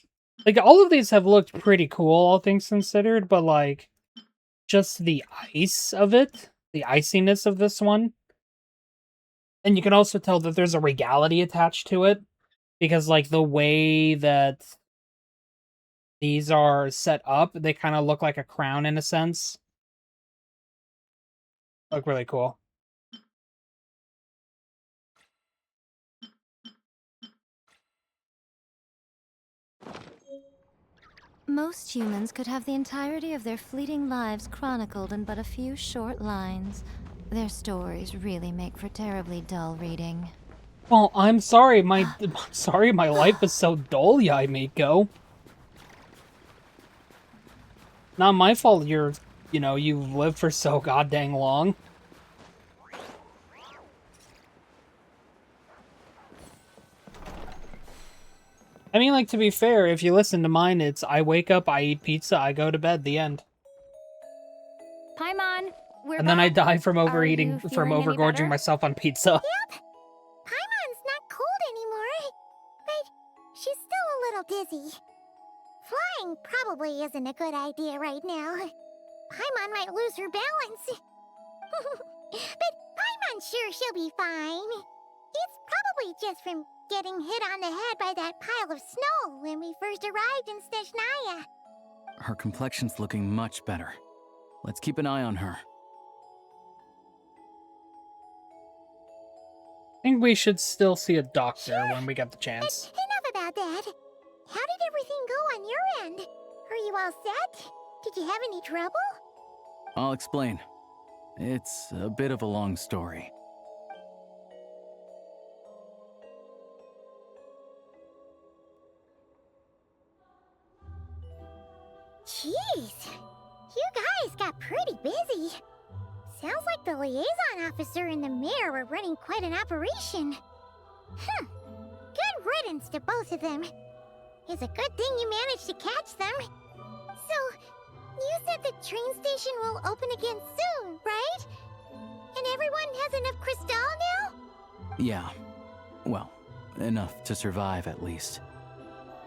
B: all of these have looked pretty cool, all things considered, but like, just the ice of it, the iciness of this one. And you can also tell that there's a regality attached to it, because like the way that these are set up, they kind of look like a crown in a sense. Look really cool.
P: Most humans could have the entirety of their fleeting lives chronicled in but a few short lines. Their stories really make for terribly dull reading.
B: Well, I'm sorry, my life is so dull, Yaimiko. Not my fault you've lived for so goddamn long. I mean, like, to be fair, if you listen to mine, it's I wake up, I eat pizza, I go to bed, the end.
D: Paimon, we're
B: And then I die from
D: Are
B: overeating,
D: you
B: from
D: feeling any
B: overgorging
D: better?
B: myself on pizza.
C: Yep. Paimon's not cold anymore, but she's still a little dizzy. Flying probably isn't a good idea right now. Paimon might lose her balance. But Paimon's sure she'll be fine. It's probably just from getting hit on the head by that pile of snow when we first arrived in Snezhnaya.
I: Her complexion's looking much better. Let's keep an eye on her.
B: I think we should still see a doctor when we get the chance.
C: Enough about that. How did everything go on your end? Are you all set? Did you have any trouble?
I: I'll explain. It's a bit of a long story.
C: Jeez, you guys got pretty busy. Sounds like the liaison officer and the mayor were running quite an operation. Good riddance to both of them. It's a good thing you managed to catch them. So, you said the train station will open again soon, right? And everyone has enough crystal now?
I: Yeah. Well, enough to survive at least.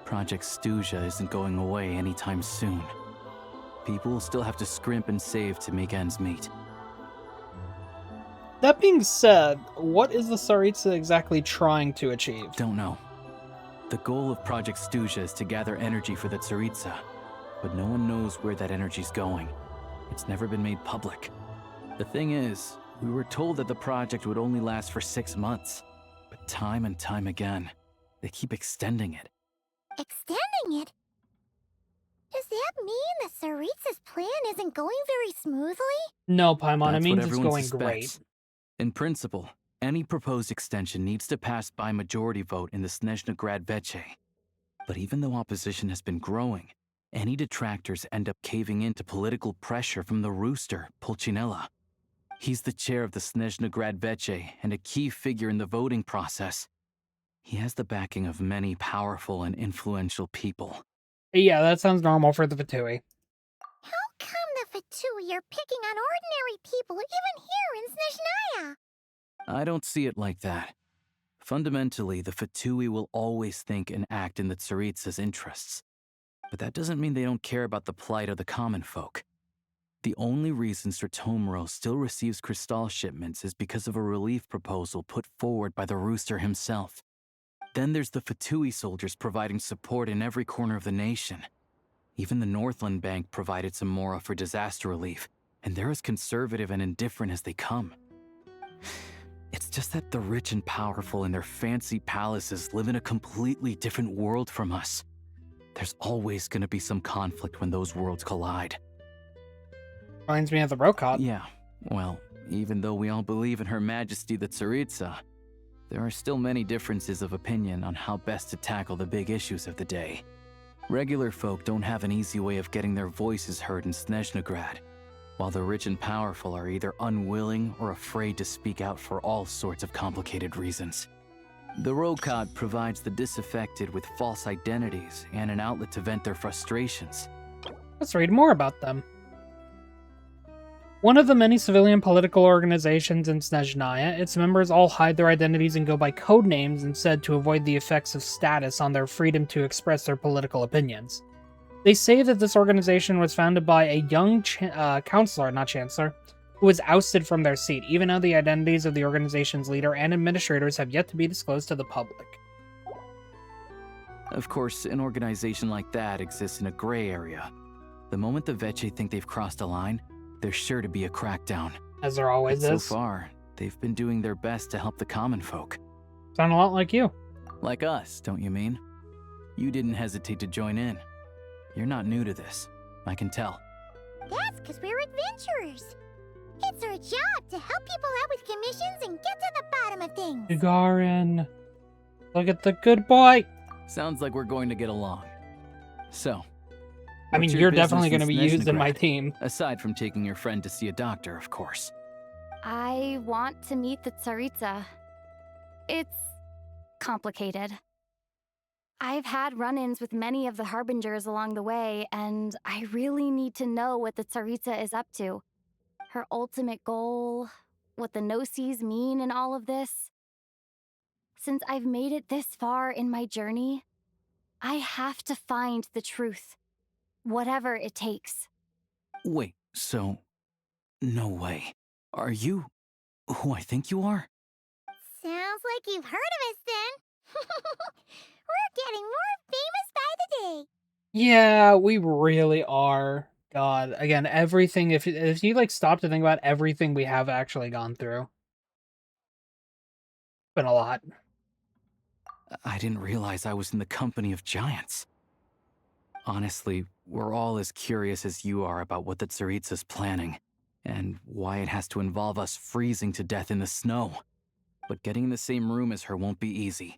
I: Project Stuja isn't going away anytime soon. People will still have to scrimp and save to make ends meet.
B: That being said, what is the Tsaritsa exactly trying to achieve?
I: Don't know. The goal of Project Stuja is to gather energy for the Tsaritsa, but no one knows where that energy's going. It's never been made public. The thing is, we were told that the project would only last for 6 months, but time and time again, they keep extending it.
C: Extending it? Does that mean the Tsaritsa's plan isn't going very smoothly?
B: No, Paimon, it
I: That's
B: means
I: what
B: it's
I: everyone
B: going
I: suspects.
B: great.
I: In principle, any proposed extension needs to pass by majority vote in the Snezhna Grad Veche. But even though opposition has been growing, any detractors end up caving in to political pressure from the rooster, Pulcinella. He's the chair of the Snezhna Grad Veche and a key figure in the voting process. He has the backing of many powerful and influential people.
B: Yeah, that sounds normal for the Fatui.
C: How come the Fatui are picking on ordinary people even here in Snezhnaya?
I: I don't see it like that. Fundamentally, the Fatui will always think and act in the Tsaritsa's interests. But that doesn't mean they don't care about the plight of the common folk. The only reason Sratomiro still receives crystal shipments is because of a relief proposal put forward by the rooster himself. Then there's the Fatui soldiers providing support in every corner of the nation. Even the Northland Bank provided some mora for disaster relief, and they're as conservative and indifferent as they come. It's just that the rich and powerful in their fancy palaces live in a completely different world from us. There's always gonna be some conflict when those worlds collide.
B: Reminds me of the Rokot.
I: Yeah, well, even though we all believe in Her Majesty the Tsaritsa, there are still many differences of opinion on how best to tackle the big issues of the day. Regular folk don't have an easy way of getting their voices heard in Snezhnograd, while the rich and powerful are either unwilling or afraid to speak out for all sorts of complicated reasons. The Rokot provides the disaffected with false identities and an outlet to vent their frustrations.
B: Let's read more about them. One of the many civilian political organizations in Snezhnaya, its members all hide their identities and go by code names instead to avoid the effects of status on their freedom to express their political opinions. They say that this organization was founded by a young chancellor, who was ousted from their seat, even though the identities of the organization's leader and administrators have yet to be disclosed to the public.
I: Of course, an organization like that exists in a gray area. The moment the Veche think they've crossed a line, there's sure to be a crackdown.
B: As there always is.
I: So far, they've been doing their best to help the common folk.
B: Sound a lot like you.
I: Like us, don't you mean? You didn't hesitate to join in. You're not new to this, I can tell.
C: That's because we're adventurers. It's our job to help people out with commissions and get to the bottom of things.
B: Gagarin, look at the good boy.
I: Sounds like we're going to get along. So,
B: I mean, you're definitely going to be used in my team.
I: Aside from taking your friend to see a doctor, of course.
D: I want to meet the Tsaritsa. It's complicated. I've had run-ins with many of the Harbingers along the way, and I really need to know what the Tsaritsa is up to. Her ultimate goal, what the Gnosis mean in all of this. Since I've made it this far in my journey, I have to find the truth. Whatever it takes.
I: Wait, so... No way. Are you who I think you are?
C: Sounds like you've heard of us then. We're getting more famous by the day.
B: Yeah, we really are. God, again, everything, if you like stop to think about everything we have actually gone through. It's been a lot.
I: I didn't realize I was in the company of giants. Honestly, we're all as curious as you are about what the Tsaritsa's planning, and why it has to involve us freezing to death in the snow. But getting in the same room as her won't be easy.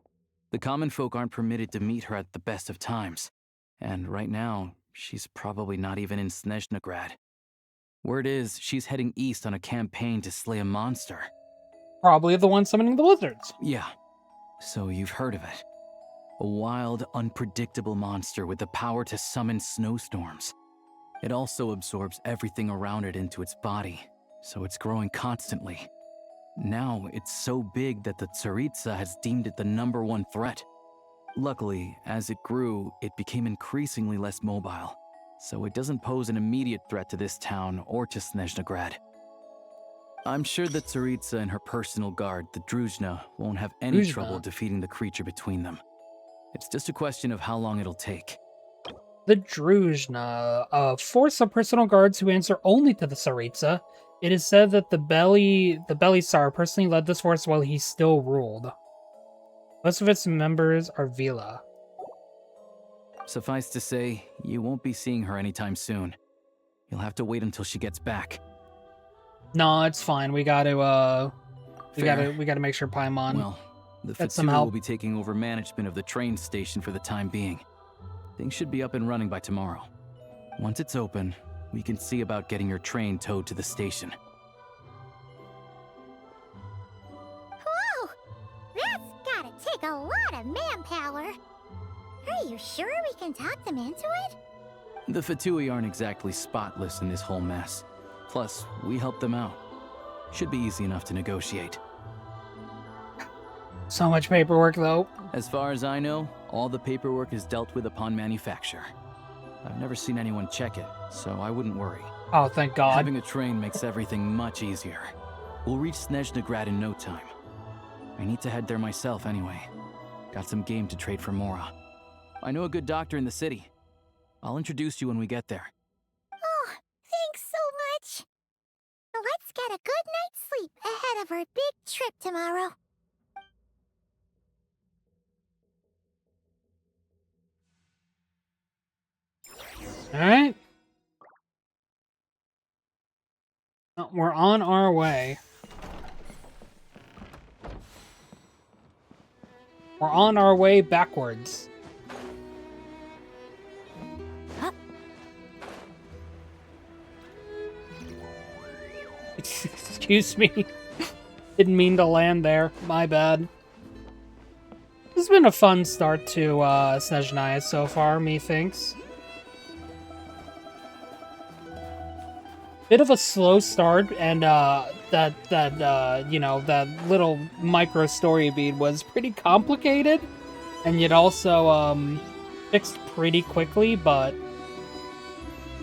I: The common folk aren't permitted to meet her at the best of times, and right now, she's probably not even in Snezhnograd. Word is, she's heading east on a campaign to slay a monster.
B: Probably the one summoning the lizards.
I: Yeah, so you've heard of it. A wild, unpredictable monster with the power to summon snowstorms. It also absorbs everything around it into its body, so it's growing constantly. Now, it's so big that the Tsaritsa has deemed it the #1 threat. Luckily, as it grew, it became increasingly less mobile, so it doesn't pose an immediate threat to this town or to Snezhnograd. I'm sure the Tsaritsa and her personal guard, the Druzhna, won't have any trouble defeating the creature between them. It's just a question of how long it'll take.
B: The Druzhna, a force of personal guards who answer only to the Tsaritsa. It is said that the Belisar personally led this force while he still ruled. Most of its members are Vila.
I: Suffice to say, you won't be seeing her anytime soon. You'll have to wait until she gets back.
B: No, it's fine. We gotta make sure Paimon.
I: Well, the
B: Get some
I: Fatui
B: help.
I: will be taking over management of the train station for the time being. Things should be up and running by tomorrow. Once it's open, we can see about getting your train towed to the station.
C: Whoa! That's gotta take a lot of manpower. Are you sure we can talk them into it?
I: The Fatui aren't exactly spotless in this whole mess. Plus, we helped them out. Should be easy enough to negotiate.
B: So much paperwork, though.
I: As far as I know, all the paperwork is dealt with upon manufacture. I've never seen anyone check it, so I wouldn't worry.
B: Oh, thank God.
I: Having a train makes everything much easier. We'll reach Snezhnograd in no time. I need to head there myself anyway. Got some game to trade for Mora. I know a good doctor in the city. I'll introduce you when we get there.
C: Oh, thanks so much. Let's Let's get a good night's sleep ahead of our big trip tomorrow.
B: Alright. We're on our way. We're on our way backwards. Excuse me. Didn't mean to land there. My bad. This has been a fun start to Snezhnaya so far, methinks. Bit of a slow start, and you know, that little micro story bead was pretty complicated, and yet also fixed pretty quickly, but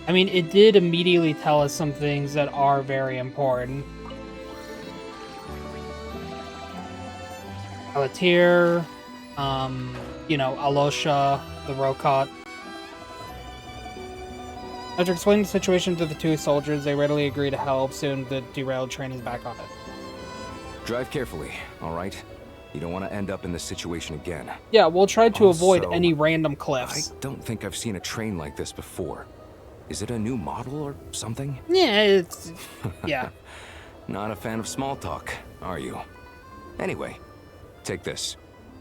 B: I mean, it did immediately tell us some things that are very important. Alatir, you know, Alosha, the Rokot. After explaining the situation to the two soldiers, they readily agree to help. Soon the derailed train is back on it.
K: Drive carefully, all right? You don't want to end up in this situation again.
B: Yeah, we'll try to avoid
K: Also,
B: any random cliffs.
K: I don't think I've seen a train like this before. Is it a new model or something?
B: Yeah, it's... yeah.
K: Not a fan of small talk, are you? Anyway, take this.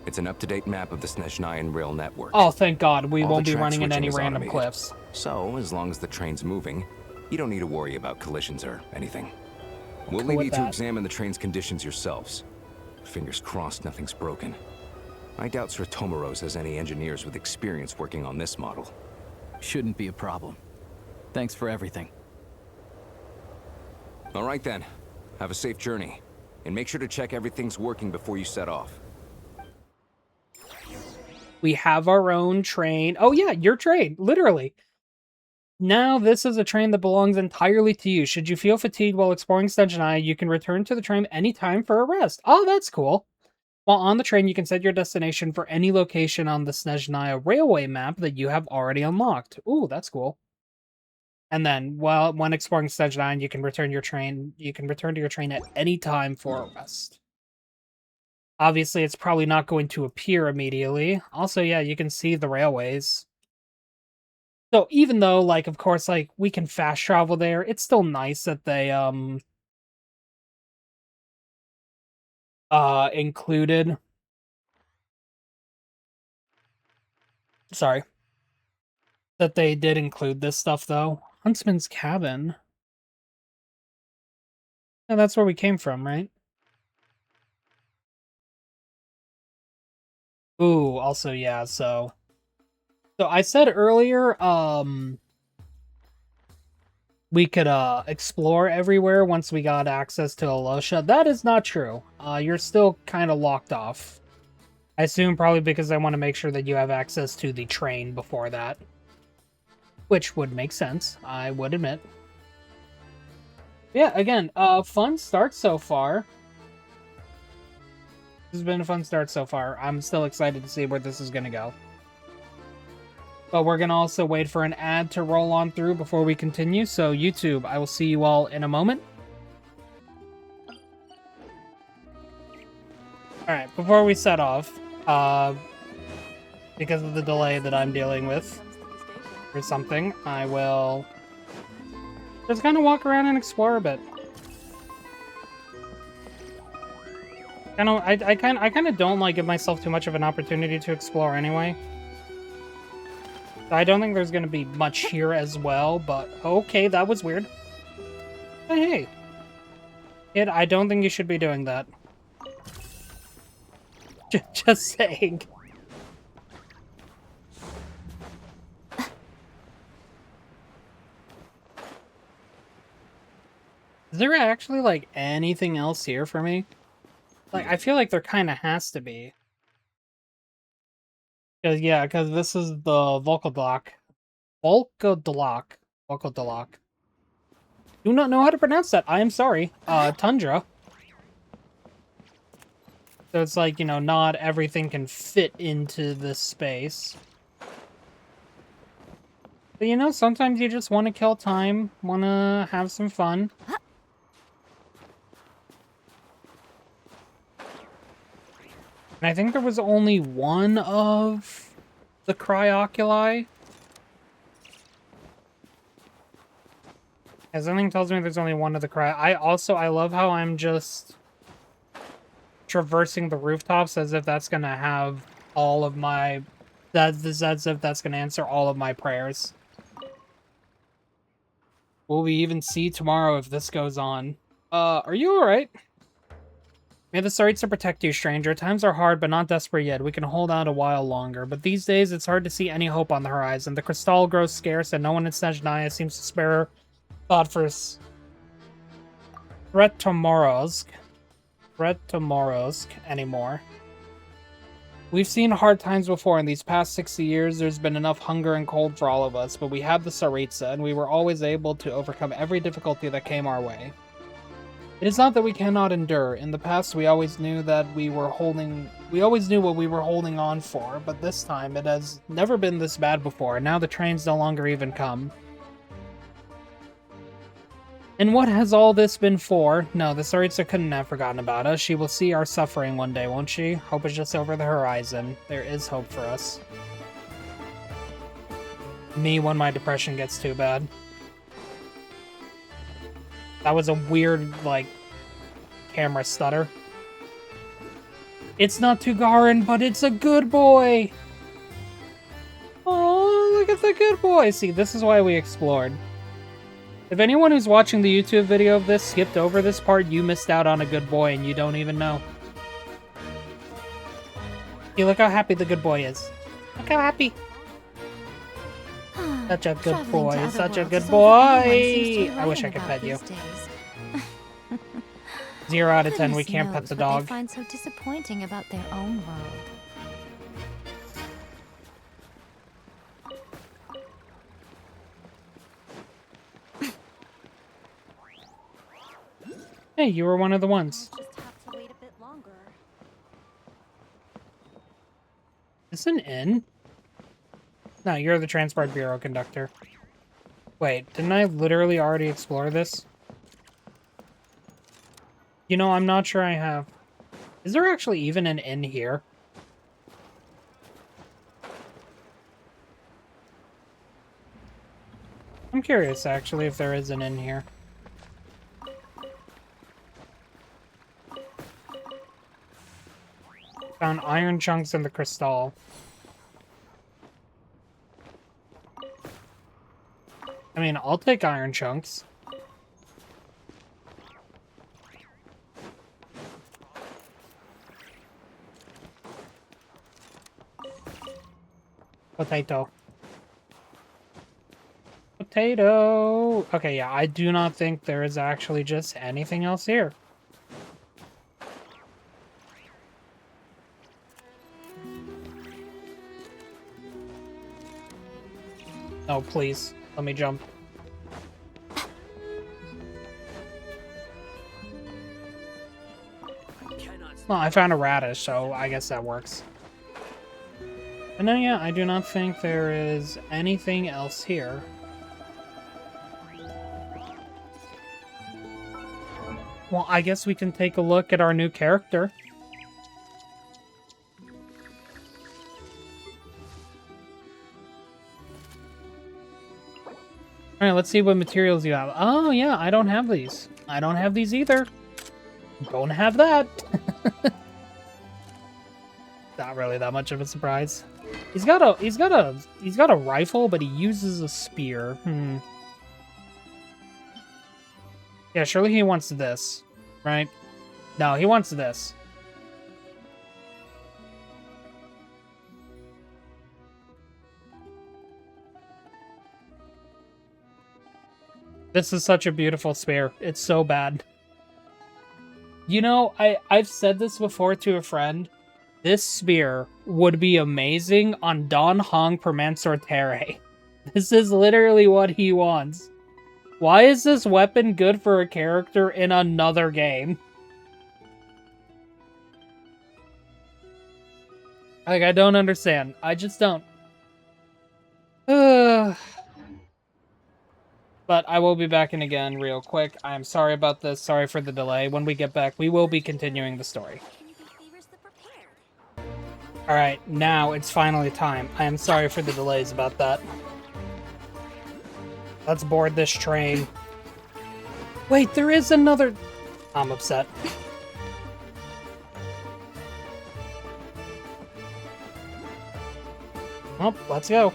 K: It's an up-to-date map of the Snezhnayan rail network.
B: Oh, thank God, we
K: All
B: won't
K: the
B: be
K: track
B: running into
K: switching
B: any
K: is
B: random
K: automated.
B: cliffs.
K: So, as long as the train's moving, you don't need to worry about collisions or anything. We'll
B: Cool
K: leave
B: with
K: you to
B: that.
K: examine the train's conditions yourselves. Fingers crossed nothing's broken. I doubt Sratomaros has any engineers with experience working on this model.
I: Shouldn't be a problem. Thanks for everything.
K: All right then. Have a safe journey. And make sure to check everything's working before you set off.
B: We have our own train. Oh yeah, your train, literally. Now this is a train that belongs entirely to you. Should you feel fatigued while exploring Snezhnaya, you can return to the train anytime for a rest. Oh, that's cool. While on the train, you can set your destination for any location on the Snezhnaya railway map that you have already unlocked. Ooh, that's cool. And then, when exploring Snezhnaya, you can return your train. You can return to your train at any time for a rest. Obviously, it's probably not going to appear immediately. Also, yeah, you can see the railways. So even though, like, of course, like, we can fast travel there, it's still nice that they, included... Sorry. That they did include this stuff, though. Huntsman's Cabin. And that's where we came from, right? Ooh, also, yeah, so I said earlier, we could, explore everywhere once we got access to Alosha. That is not true. You're still kind of locked off. I assume probably because I want to make sure that you have access to the train before that. Which would make sense, I would admit. Yeah, again, fun start so far. This has been a fun start so far. I'm still excited to see where this is going to go. But we're going to also wait for an ad to roll on through before we continue. So, YouTube, I will see you all in a moment. Alright, before we set off, because of the delay that I'm dealing with, or something, I will just kind of walk around and explore a bit. I kind of don't like give myself too much of an opportunity to explore anyway. I don't think there's going to be much here as well, but okay, that was weird. But hey, kid, I don't think you should be doing that. Just saying. Is there actually, like, anything else here for me? Like, I feel like there kind of has to be. Because this is the Volkodlok. Volkodlok. Do not know how to pronounce that. I am sorry. Tundra. So it's like, you know, not everything can fit into this space. But, you know, sometimes you just want to kill time, want to have some fun. And I think there was only one of the Cryoculi. As something tells me there's only one of the I love how I'm just traversing the rooftops as if that's gonna have all of my... As if that's gonna answer all of my prayers. Will we even see tomorrow if this goes on? Are you alright? May the Saritsa protect you, stranger. Times are hard, but not desperate yet. We can hold out a while longer. But these days, it's hard to see any hope on the horizon. The crystal grows scarce, and no one in Snezhnaya seems to spare thought for Sretomorozk anymore. We've seen hard times before. In these past 60 years, there's been enough hunger and cold for all of us, but we have the Saritsa, and we were always able to overcome every difficulty that came our way. It is not that we cannot endure. In the past, we always knew what we were holding on for, but this time, it has never been this bad before, and now the trains no longer even come. And what has all this been for? No, the Saritsa couldn't have forgotten about us. She will see our suffering one day, won't she? Hope is just over the horizon. There is hope for us. Me when my depression gets too bad. That was a weird, camera stutter. It's not Tugarin, but it's a good boy! Oh, look at the good boy! See, this is why we explored. If anyone who's watching the YouTube video of this skipped over this part, you missed out on a good boy and you don't even know. See, look how happy the good boy is. Look how happy. Such a good boy, such a good boy! I wish I could pet you. 0 out of 10, we can't pet the dog.
P: They find so disappointing about their own world.
B: Hey, you were one of the ones. Is this an inn? No, you're the Transport Bureau conductor. Wait, didn't I literally already explore this? You know, I'm not sure I have. Is there actually even an inn here? I'm curious, actually, if there is an inn here. Found iron chunks in the crystal. I mean, I'll take iron chunks. Potato. Potato! Okay, yeah, I do not think there is actually just anything else here. Oh, please. Let me jump. Well, I found a radish, so I guess that works. But no, yeah, I do not think there is anything else here. Well, I guess we can take a look at our new character. Alright, let's see what materials you have. Oh, yeah, I don't have these. I don't have these either. Don't have that. Not really that much of a surprise. He's got a rifle, but he uses a spear. Yeah, surely he wants this, right? No, he wants this. This is such a beautiful spear. It's so bad. You know, I've said this before to a friend. This spear would be amazing on Don Hong Permansor Terre. This is literally what he wants. Why is this weapon good for a character in another game? Like, I don't understand. I just don't. But I will be back in again real quick. I am sorry about this. Sorry for the delay. When we get back, we will be continuing the story. Alright, now it's finally time. I am sorry for the delays about that. Let's board this train. Wait, there is another... I'm upset. Well, let's go.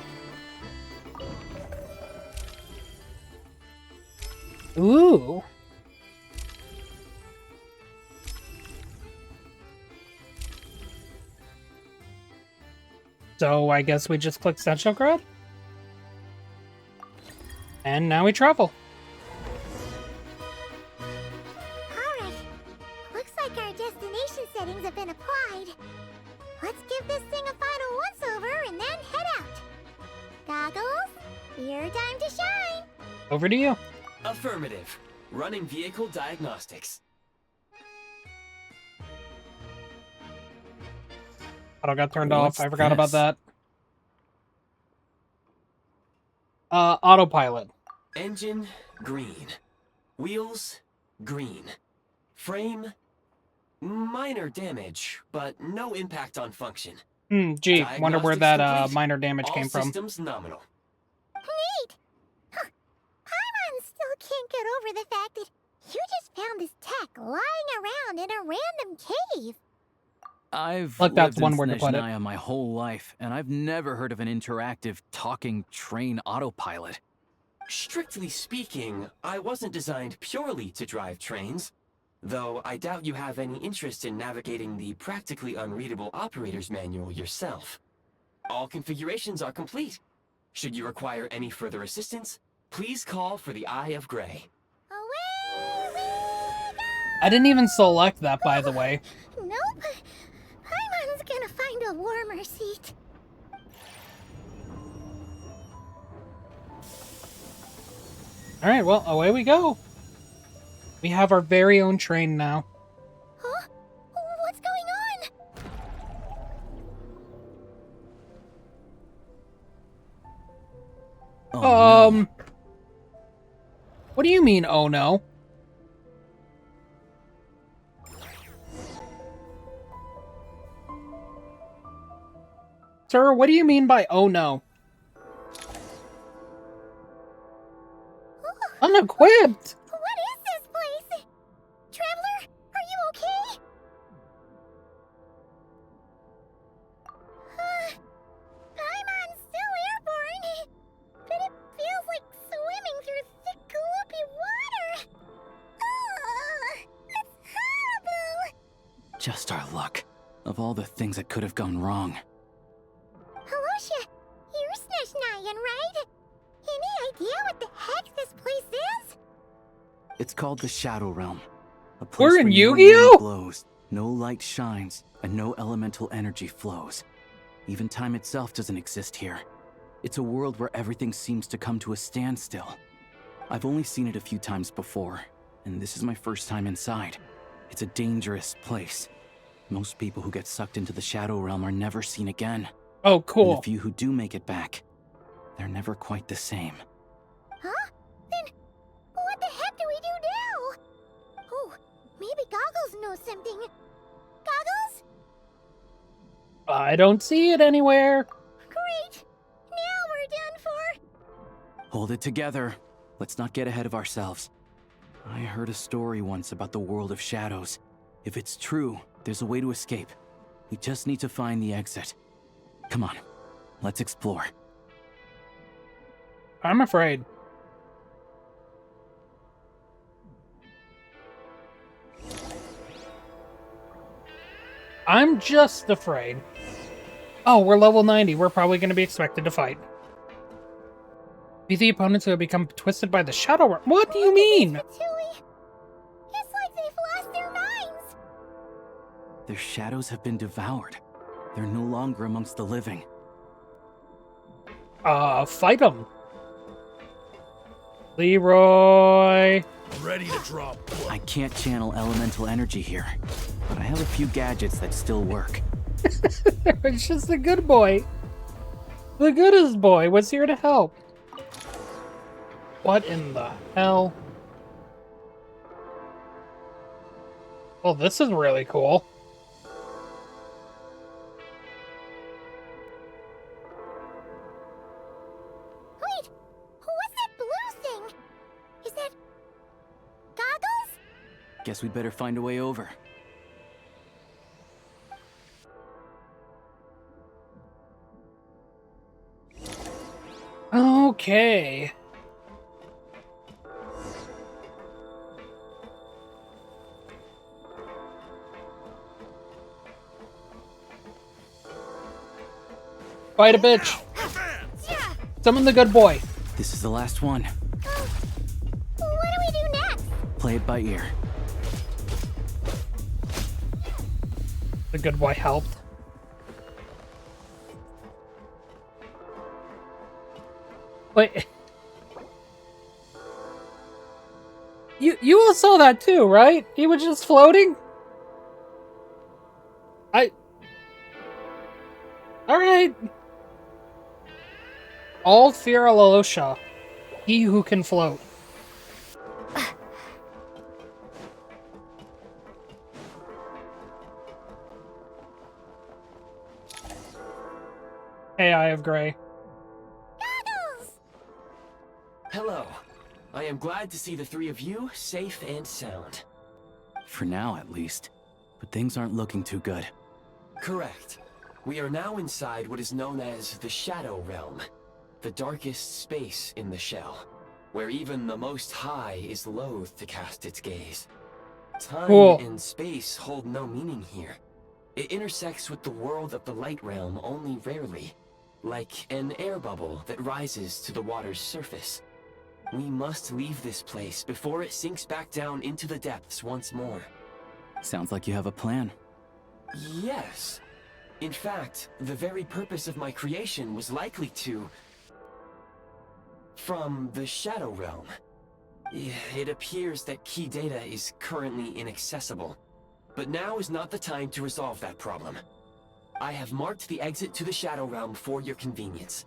B: Ooh. So I guess we just click Central Grad? And now we travel.
C: Alright. Looks like our destination settings have been applied. Let's give this thing a final once-over and then head out. Goggles, your time to shine.
B: Over to you.
E: Affirmative. Running vehicle diagnostics.
B: Auto got turned off. I forgot about
I: this?
B: that. Autopilot.
E: Engine, green. Wheels, green. Frame, minor damage, but no impact on function.
B: Gee, wonder where that
E: Diagnostics
B: minor damage
E: complete.
B: came
E: All
B: from.
E: systems nominal.
C: Neat! Huh. Paimon still can't get over the fact that you just found this tech lying around in a random cave.
I: I've
B: Look, that's
I: lived
B: one
I: in
B: word to put it.
I: Snezhnaya my whole life, and I've never heard of an interactive talking train autopilot.
E: Strictly speaking, I wasn't designed purely to drive trains, though I doubt you have any interest in navigating the practically unreadable operator's manual yourself. All configurations are complete. Should you require any further assistance, please call for the Eye of Grey.
B: I didn't even select that, by the way.
C: Nope. Paimon's gonna find a warmer seat.
B: Alright, well, away we go. We have our very own train now.
C: Huh? What's going on?
I: Oh, no.
B: What do you mean, oh no? Sir, what do you mean by oh no? Unequipped!
C: What is this place? Traveler, are you okay? Paimon's still airborne, but it feels like swimming through thick, gloopy water. Ugh, it's horrible.
I: Just our luck. Of all the things that could have gone wrong.
C: Halosha, you're Snezhnayan, right? Any idea what the heck this place is?
I: It's called the Shadow Realm. A place
B: We're in
I: where no
B: Yu-Gi-Oh!
I: wind blows, no light shines, and no elemental energy flows. Even time itself doesn't exist here. It's a world where everything seems to come to a standstill. I've only seen it a few times before, and this is my first time inside. It's a dangerous place. Most people who get sucked into the Shadow Realm are never seen again.
B: Oh,
I: And
B: cool.
I: the few who do make it back, they're never quite the same.
C: Huh? Then what the heck do we do now? Oh, maybe Goggles knows something. Goggles?
B: I don't see it anywhere.
C: Great! Now we're done for.
I: Hold it together. Let's not get ahead of ourselves. I heard a story once about the world of shadows. If it's true, there's a way to escape. We just need to find the exit. Come on, let's explore.
B: I'm afraid. I'm just afraid. Oh, we're level 90. We're probably going to be expected to fight. Be the opponents who have become twisted by the Shadow Realm. What do you mean?
C: It's like they've lost their minds.
I: Their shadows have been devoured. They're no longer amongst the living.
B: Fight them. Leroy.
L: Ready to drop.
I: I can't channel elemental energy here, but I have a few gadgets that still work.
B: It's just the good boy. The goodest boy was here to help. What in the hell? Well, this is really cool.
I: Guess we better find a way over.
B: Okay. Fight a bitch. Summon the good boy.
I: This is the last one.
C: What do we do next?
I: Play it by ear.
B: The good boy helped. Wait. You all saw that too, right? He was just floating? Alright. All fear Alosha. He who can float. Hey, Eye of Grey.
E: Hello. I am glad to see the three of you safe and sound.
I: For now, at least. But things aren't looking too good.
E: Correct. We are now inside what is known as the Shadow Realm, the darkest space in the shell, where even the Most High is loath to cast its gaze. Time and space hold no meaning here. It intersects with the world of the Light Realm only rarely, like an air bubble that rises to the water's surface. We must leave this place before it sinks back down into the depths once more.
I: Sounds like you have a plan.
E: Yes. In fact, the very purpose of my creation was likely to... from the Shadow Realm. It appears that key data is currently inaccessible, but now is not the time to resolve that problem. I have marked the exit to the Shadow Realm for your convenience.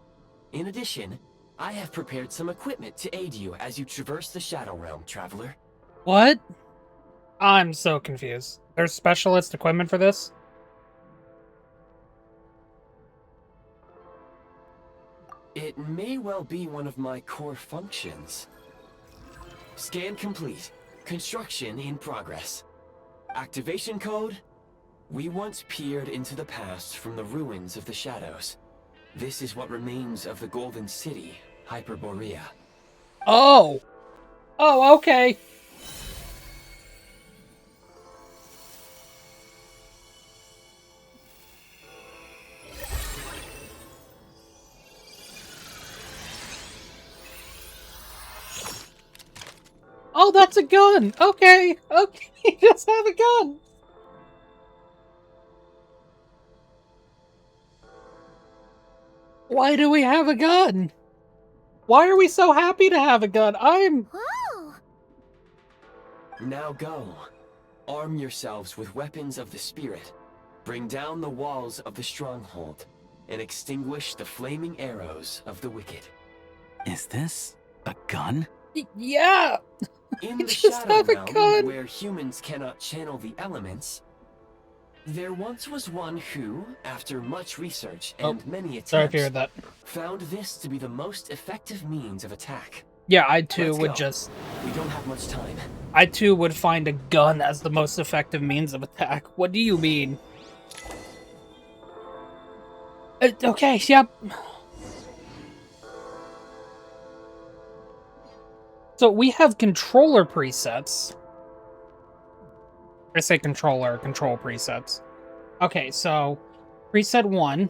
E: In addition, I have prepared some equipment to aid you as you traverse the Shadow Realm, traveler.
B: What? I'm so confused. There's specialist equipment for this?
E: It may well be one of my core functions. Scan complete. Construction in progress. Activation code? We once peered into the past from the ruins of the shadows. This is what remains of the Golden City, Hyperborea.
B: Oh! Oh, okay. Oh, that's a gun! Okay, okay, you just have a gun! Why do we have a gun? Why are we so happy to have a gun?
C: Whoa!
E: Now go. Arm yourselves with weapons of the spirit. Bring down the walls of the stronghold, and extinguish the flaming arrows of the wicked.
I: Is this a gun?
B: Yeah!
E: In the
B: just
E: Shadow
B: have a
E: Realm,
B: gun.
E: where humans cannot channel the elements, there once was one who, after much research and many
B: Sorry if you
E: attempts,
B: heard that.
E: found this to be the most effective means of attack.
B: Yeah, I too
E: Let's
B: would
E: go.
B: just...
E: We don't have much time.
B: I too would find a gun as the most effective means of attack. What do you mean? Okay, yep. So we have controller presets. I say control presets. Okay, so preset 1.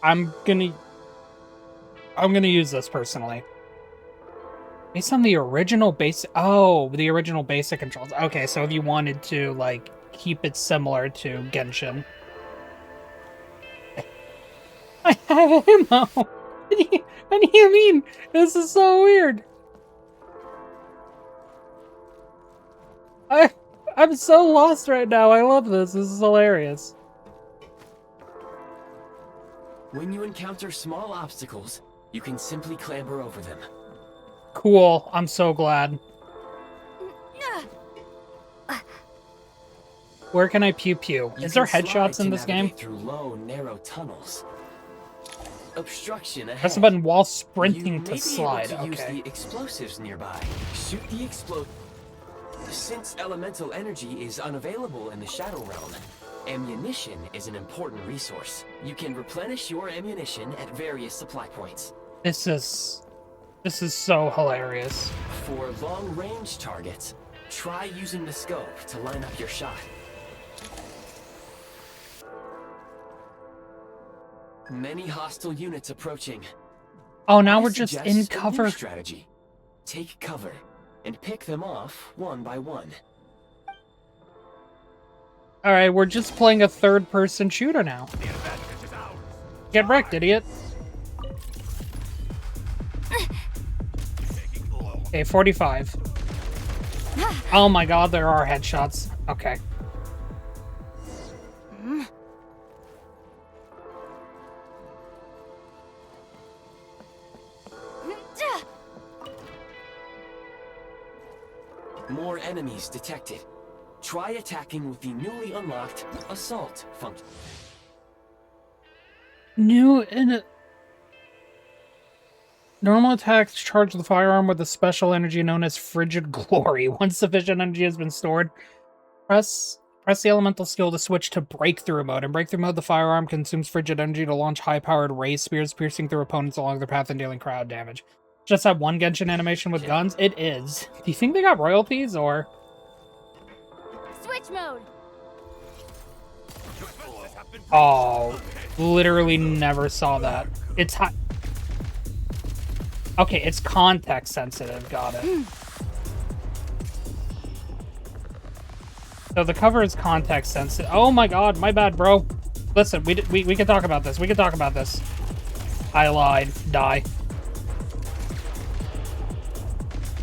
B: I'm gonna use this personally. Based on the original basic... Oh, the original basic controls. Okay, so if you wanted to, like, keep it similar to Genshin. I have ammo! What do you mean? This is so weird. I'm so lost right now. I love this. This is hilarious.
E: When you encounter small obstacles, you can simply clamber over them.
B: Cool. I'm so glad. Where can I pew pew? Is there headshots in this game?
E: Through low, narrow tunnels. obstruction ahead.
B: Press the button while
E: You
B: sprinting
E: may
B: to
E: be
B: slide.
E: able to use
B: Okay.
E: the explosives nearby. Shoot the explode. Since elemental energy is unavailable in the Shadow Realm, ammunition is an important resource. You can replenish your ammunition at various supply points.
B: This is so hilarious.
E: For long-range targets, try using the scope to line up your shot. Many hostile units approaching.
B: Oh, now
E: I
B: we're just
E: suggest
B: in
E: a new
B: cover.
E: strategy. Take cover and pick them off one by one.
B: All right, we're just playing a third-person shooter now. Get wrecked, idiot. Okay, 45. Oh my god, there are headshots. Okay.
E: More enemies detected. Try attacking with the newly unlocked assault function.
B: Normal attacks charge the firearm with a special energy known as Frigid Glory. Once sufficient energy has been stored, press the elemental skill to switch to Breakthrough mode. In Breakthrough mode, the firearm consumes frigid energy to launch high-powered ray spears, piercing through opponents along their path and dealing crowd damage. Just that one Genshin animation with guns? It is. Do you think they got royalties, or...?
D: Switch mode.
B: Oh, literally never saw that. It's high... Okay, it's context sensitive. Got it. So the cover is context sensitive. Oh my god, my bad, bro. Listen, we can talk about this. We can talk about this. I lied. Die.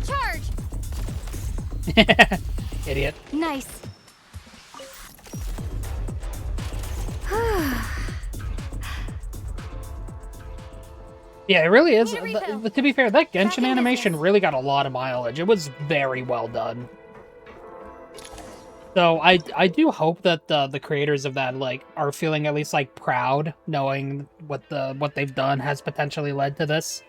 D: Charge.
B: Idiot.
D: Nice.
B: Yeah, it really is. To be fair, that Genshin animation really got a lot of mileage. It was very well done. So I do hope that the creators of that like are feeling at least like proud, knowing what they've done has potentially led to this.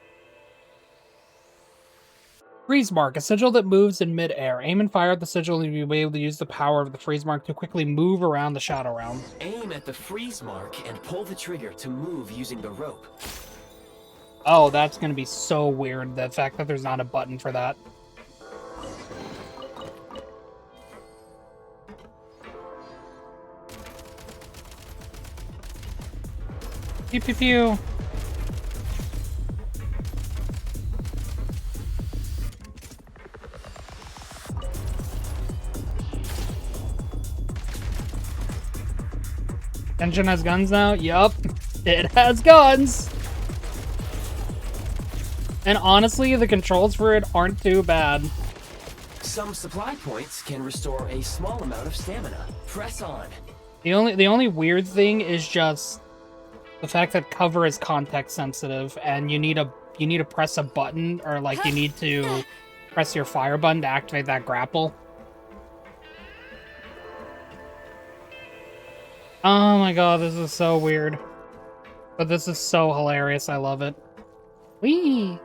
B: Freeze Mark, a sigil that moves in mid-air. Aim and fire at the sigil and you'll be able to use the power of the Freeze Mark to quickly move around the Shadow Realm.
E: Aim at the freeze mark and pull the trigger to move using the rope.
B: Oh, that's gonna be so weird, the fact that there's not a button for that. Pew pew pew. Genshin has guns now? Yup. It has guns! And honestly, the controls for it aren't too bad.
E: Some supply points can restore a small amount of stamina. Press on.
B: The only weird thing is just the fact that cover is context sensitive and you need to press a button, or like you need to press your fire button to activate that grapple. Oh my god, this is so weird. But this is so hilarious, I love it. Whee!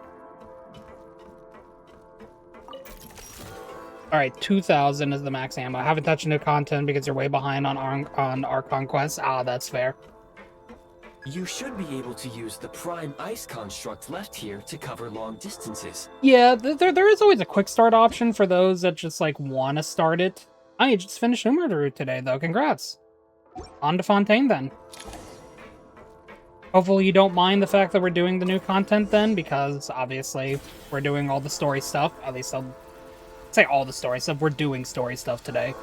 B: Alright, 2,000 is the max ammo. I haven't touched new content because you're way behind on our conquest. Ah, that's fair.
E: You should be able to use the prime ice construct left here to cover long distances.
B: Yeah, there is always a quick start option for those that just like want to start it. I just finished Umar route today though. Congrats. On to Fontaine then. Hopefully you don't mind the fact that we're doing the new content then, because obviously we're doing all the story stuff. At least I'll say all the story stuff. We're doing story stuff today.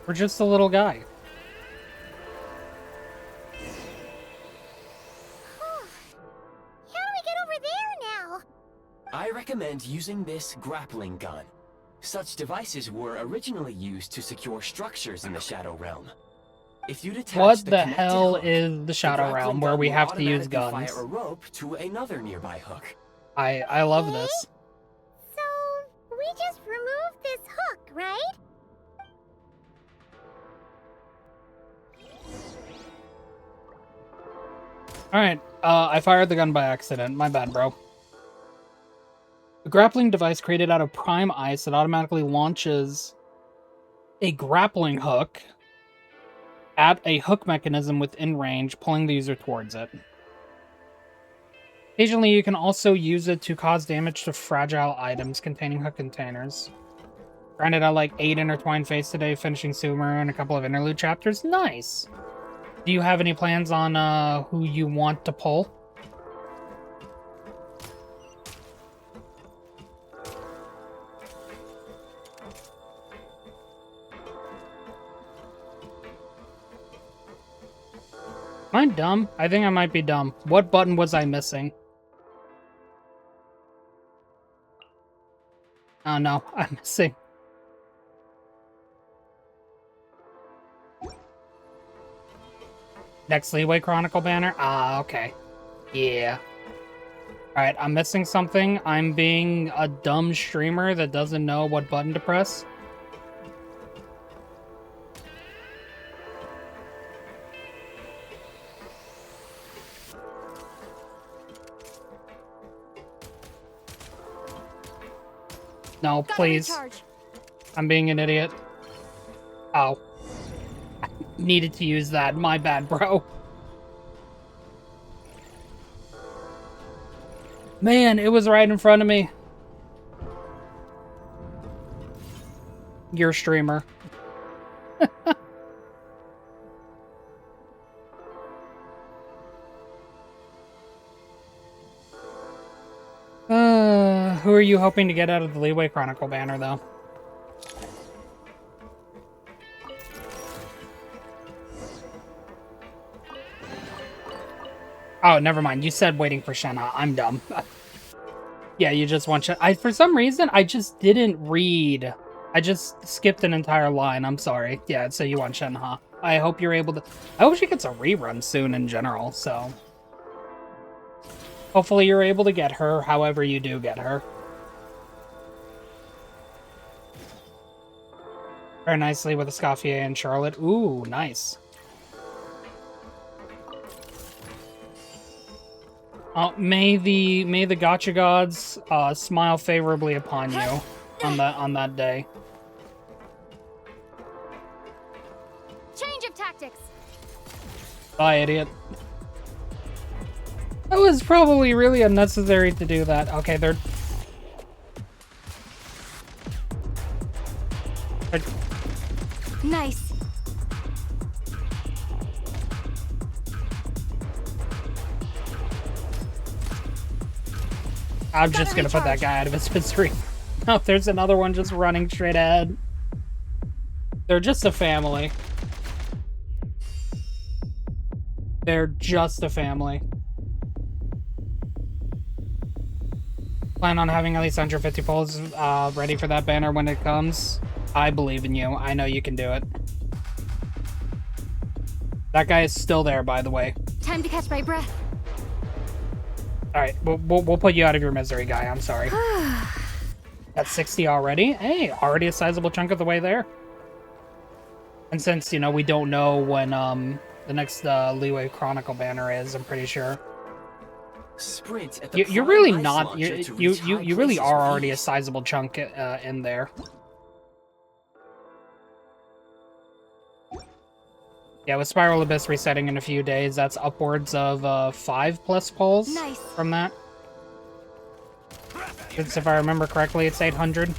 B: We're just a little guy.
C: How do we get over there now?
E: I recommend using this grappling gun. Such devices were originally used to secure structures in the Shadow Realm. If you detach
B: What the
E: connected
B: hell
E: hook,
B: is the Shadow Realm where we have to use guns?
E: Fire a rope to another nearby hook.
B: I love this.
C: So, we just removed this
B: Alright, I fired the gun by accident. My bad, bro. A grappling device created out of prime ice that automatically launches a grappling hook at a hook mechanism within range, pulling the user towards it. Occasionally, you can also use it to cause damage to fragile items containing hook containers. Granted, I like 8 intertwined fates today, finishing Sumeru and a couple of interlude chapters. Nice! Do you have any plans on who you want to pull? Am I dumb? I think I might be dumb. What button was I missing? Oh no, I'm missing. Next Leeway Chronicle banner? Ah, okay. Yeah. Alright, I'm missing something. I'm being a dumb streamer that doesn't know what button to press. No, please. I'm being an idiot. Oh. I needed to use that. My bad, bro. Man, it was right in front of me. You're a streamer. Who are you hoping to get out of the Leeway Chronicle banner, though? Oh, never mind. You said waiting for Shenhe. I'm dumb. Yeah, you just want Shenhe. For some reason, I just didn't read. I just skipped an entire line. I'm sorry. Yeah, so you want Shenhe. I hope you're able to... I hope she gets a rerun soon in general, so... Hopefully you're able to get her, however you do get her. Very nicely with Escoffier and Charlotte. Ooh, nice. May the gacha gods smile favorably upon you on that day.
D: Change of tactics.
B: Bye, idiot. That was probably really unnecessary to do that. Okay, they're
D: nice.
B: I'm just gonna put that guy out of his misery. Oh, there's another one just running straight ahead. They're just a family. They're just a family. Plan on having at least 150 polls ready for that banner when it comes. I believe in you. I know you can do it. That guy is still there, by the way.
D: Time to catch my breath.
B: Alright, we'll put you out of your misery, guy. I'm sorry. That's 60 already? Hey, already a sizable chunk of the way there. And since, you know, we don't know when the next Leeway Chronicle banner is, I'm pretty sure.
E: Sprint at the
B: You're really not... You really are already a sizable chunk in there. Yeah, with Spiral Abyss resetting in a few days, that's upwards of 5+ polls from that. Since if I remember correctly, it's 800.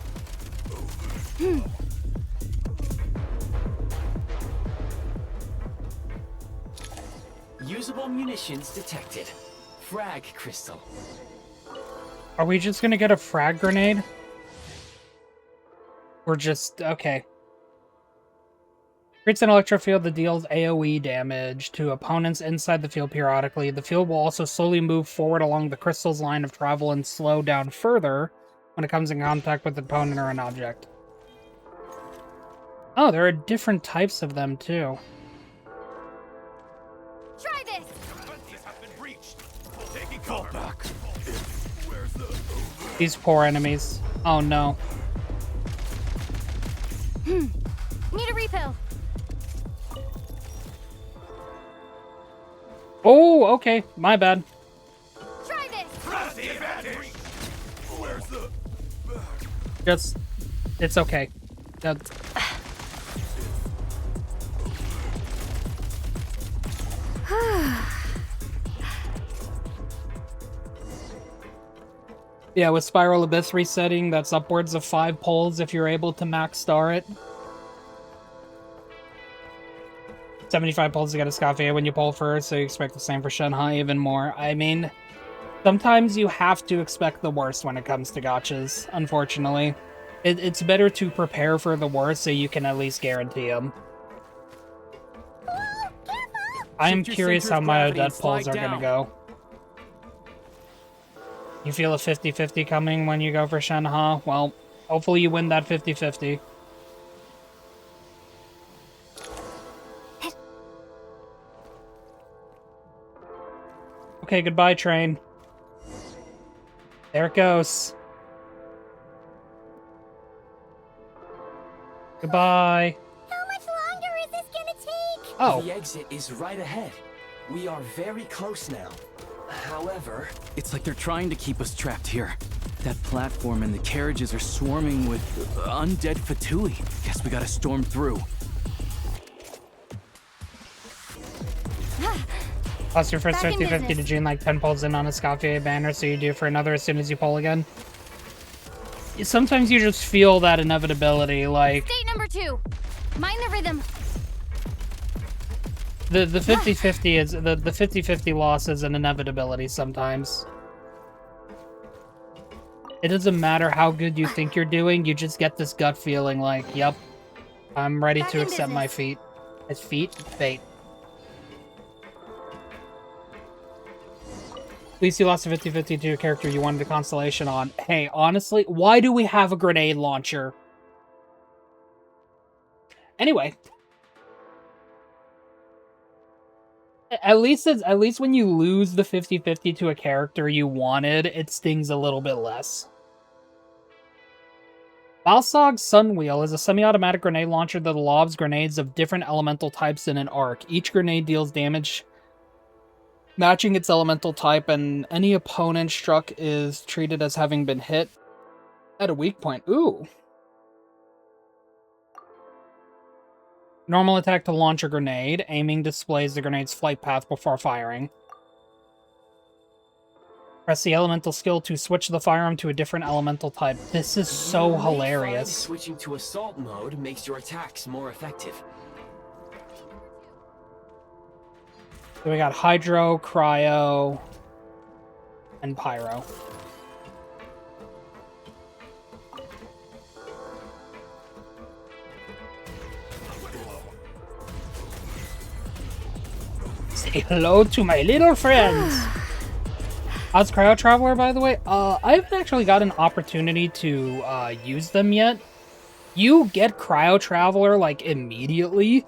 E: Usable munitions detected. Frag crystal.
B: Are we just gonna get a frag grenade? We're just... okay. Creates an electro field that deals AoE damage to opponents inside the field periodically. The field will also slowly move forward along the crystal's line of travel and slow down further when it comes in contact with an opponent or an object. Oh, there are different types of them, too.
D: Try this!
B: These poor enemies. Oh, no.
D: Need a refill.
B: Oh, okay. My bad.
D: Try this.
L: Press the advantage. Where's the?
B: Just, it's okay. That's... Yeah, with Spiral Abyss resetting, that's upwards of 5 pulls if you're able to max star it. 75 pulls to get a Scafia when you pull first, so you expect the same for Shenhai, even more. I mean, sometimes you have to expect the worst when it comes to gachas, unfortunately. It's better to prepare for the worst so you can at least guarantee them. I'm curious how my Odette pulls are gonna go. You feel a 50-50 coming when you go for Shenhe? Well, hopefully you win that 50-50. Okay, goodbye, train. There it goes. Goodbye.
C: How much longer is this gonna take?
B: Oh.
E: The exit is right ahead. We are very close now. However...
I: It's like they're trying to keep us trapped here. That platform and the carriages are swarming with undead Fatui. Guess we gotta storm through.
B: Plus your first 50-50 to June, like 10 pulls in on a Scafia banner, so you do for another as soon as you pull again. Sometimes you just feel that inevitability, like...
D: State number 2. Mind the rhythm.
B: The 50-50 is... The 50-50 loss is an inevitability sometimes. It doesn't matter how good you think you're doing, you just get this gut feeling like, yep, I'm ready to accept my fate. It's fate. At least you lost a 50-50 to a character you wanted a constellation on. Hey, honestly, why do we have a grenade launcher? Anyway. At least when you lose the 50-50 to a character you wanted, it stings a little bit less. Balsog's Sunwheel is a semi-automatic grenade launcher that lobs grenades of different elemental types in an arc. Each grenade deals damage matching its elemental type, and any opponent struck is treated as having been hit at a weak point. Ooh. Normal attack to launch a grenade. Aiming displays the grenade's flight path before firing. Press the elemental skill to switch the firearm to a different elemental type. This is so hilarious.
E: Switching to assault mode makes your attacks more effective.
B: So we got Hydro, Cryo, and Pyro. Say hello to my little friends! How's Cryo Traveler, by the way? I haven't actually got an opportunity to use them yet. You get Cryo Traveler, like, immediately.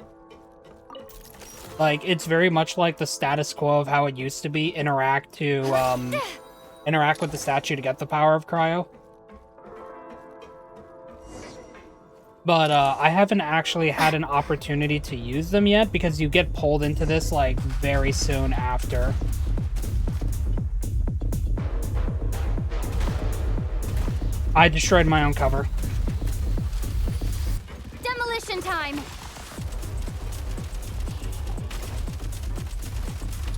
B: Like, it's very much like the status quo of how it used to be. Interact with the statue to get the power of Cryo. But, I haven't actually had an opportunity to use them yet, because you get pulled into this, like, very soon after. I destroyed my own cover.
D: Demolition time!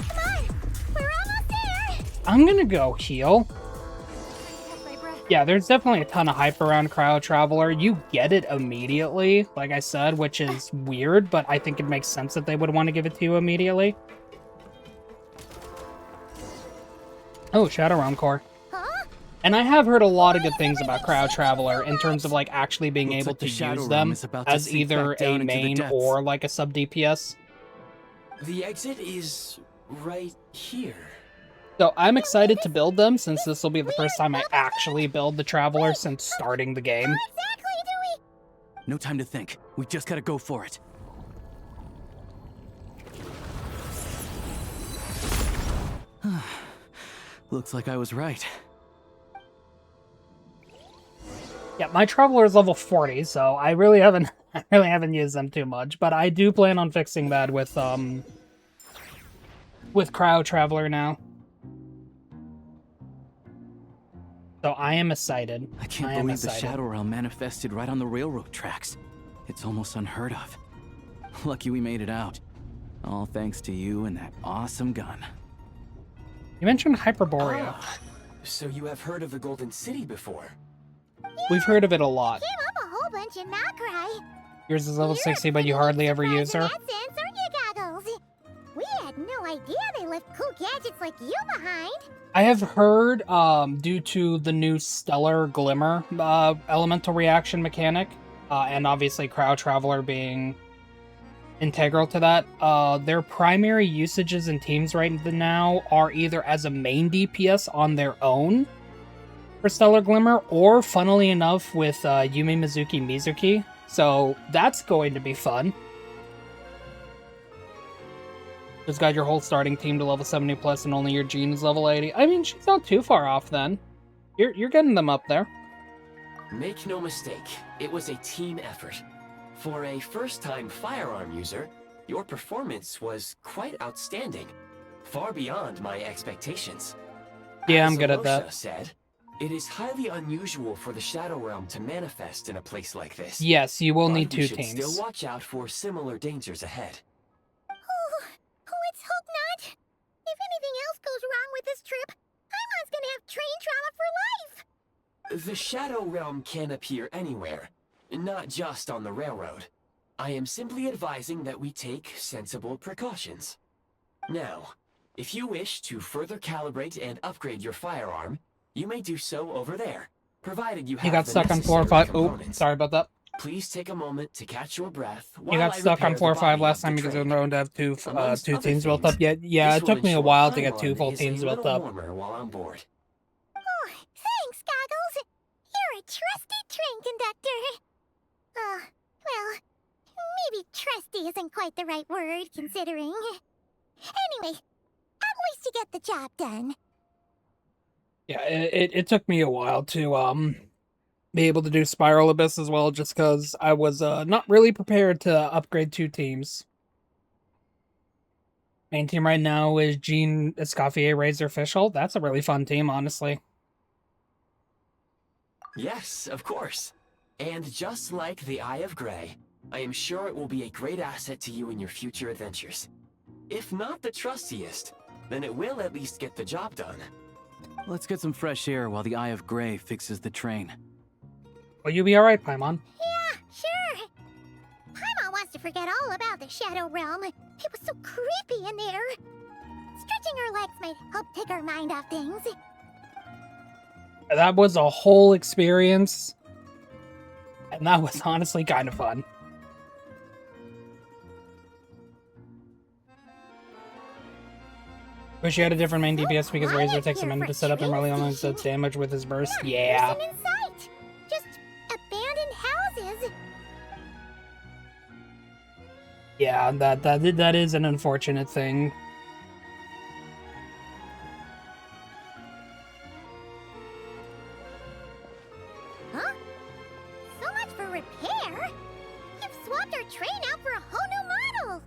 C: Come on! We're almost there!
B: I'm gonna go heal. Yeah, there's definitely a ton of hype around Cryo Traveler. You get it immediately, like I said, which is weird, but I think it makes sense that they would want to give it to you immediately. Oh, Shadow Realm Core. And I have heard a lot of good things about Cryo Traveler in terms of, like, actually being able to use them as either a main or, like, a sub-DPS.
E: The exit is right here.
B: So I'm excited to build them, since this will be the first time I actually build the Traveler since starting the game.
I: No time to think. We just gotta go for it. Looks like I was right.
B: Yeah, my Traveler is level 40, so I really haven't used them too much, but I do plan on fixing that with with Crowd Traveler now. So I am excited.
I: I can't believe the Shadow Realm manifested right on the railroad tracks. It's almost unheard of. Lucky we made it out. All thanks to you and that awesome gun.
B: You mentioned Hyperborea.
E: So you have heard of the Golden City before?
B: We've heard of it a lot.
C: Came up a whole bunch in Nocturne.
B: Yours is level 60, but you hardly ever use her.
C: In that sense, aren't you, Goggles? We had no idea they left cool gadgets like you behind.
B: I have heard, due to the new Stellar Glimmer elemental reaction mechanic, and obviously Crowd Traveler being integral to that, their primary usages in teams right now are either as a main DPS on their own for Stellar Glimmer, or funnily enough with Yumi Mizuki Mizuki. So that's going to be fun. Just got your whole starting team to level 70 plus and only your Jean is level 80. I mean, she's not too far off then. You're getting them up there.
E: Make no mistake, it was a team effort. For a first-time firearm user, your performance was quite outstanding. Far beyond my expectations.
B: Yeah,
E: As
B: I'm good at
E: Alosha
B: that.
E: said, it is highly unusual for the Shadow Realm to manifest in a place like this.
B: Yes, you will
E: But
B: need
E: we
B: two
E: should
B: teams.
E: Still watch out for similar dangers ahead.
C: Let's hope not. If anything else goes wrong with this trip, Paimon's gonna have train trauma for life.
E: The Shadow Realm can appear anywhere, not just on the railroad. I am simply advising that we take sensible precautions. Now, if you wish to further calibrate and upgrade your firearm, you may do so over there, provided you have
B: You got
E: the
B: stuck on 4 or
E: necessary
B: 5. Oh,
E: components.
B: sorry about that.
E: Please take a moment to catch your breath
B: You
E: while
B: got
E: I
B: stuck on
E: repair
B: 4 or
E: the
B: 5
E: body
B: last
E: of
B: time
E: the
B: because you're
E: train.
B: known to have two
E: Amongst
B: two
E: other
B: teams built
E: things,
B: up. Yeah,
E: this
B: it took
E: will
B: me a
E: ensure
B: while to get
E: Paimon
B: two full
E: is
B: teams
E: a
B: built
E: little
B: up.
E: warmer while on board.
C: Oh, thanks, Goggles. You're a trusty train conductor. Well, maybe trusty isn't quite the right word, considering. Anyway, at least you get the job done.
B: Yeah, it took me a while to be able to do Spiral Abyss as well, just because I was not really prepared to upgrade two teams. Main team right now is Jean Escoffier Razor Fischl. That's a really fun team, honestly.
E: Yes, of course. And just like the Eye of Grey, I am sure it will be a great asset to you in your future adventures. If not the trustiest, then it will at least get the job done.
I: Let's get some fresh air while the Eye of Grey fixes the train.
B: Will you be alright, Paimon?
C: Yeah, sure. Paimon wants to forget all about the Shadow Realm. It was so creepy in there. Stretching her legs might help take her mind off things.
B: That was a whole experience. And that was honestly kind of fun. Wish you had a different main DPS because Razor takes a minute to set up and really only does damage with his burst. Yeah.
C: Person in sight. Just abandoned houses.
B: Yeah, that is an unfortunate thing.
C: Huh? So much for repair. You've swapped our train out for a whole new model.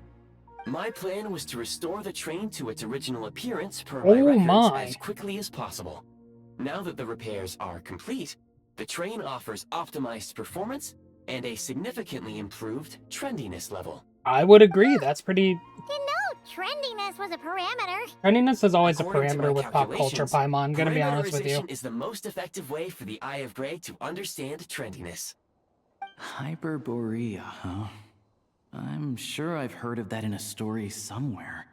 E: My plan was to restore the train to its original appearance per
B: Oh
E: my records
B: my.
E: as quickly as possible. Now that the repairs are complete, the train offers optimized performance and a significantly improved trendiness level.
B: I would agree. That's pretty...
C: Didn't know trendiness was a parameter.
B: Trendiness is always a
E: According to my
B: parameter with pop culture,
E: calculations,
B: Paimon. I'm gonna be honest with you.
E: parameterization is the most effective way for the Eye of Grey to understand trendiness.
I: Hyperborea, huh? I'm sure I've heard of that in a story somewhere.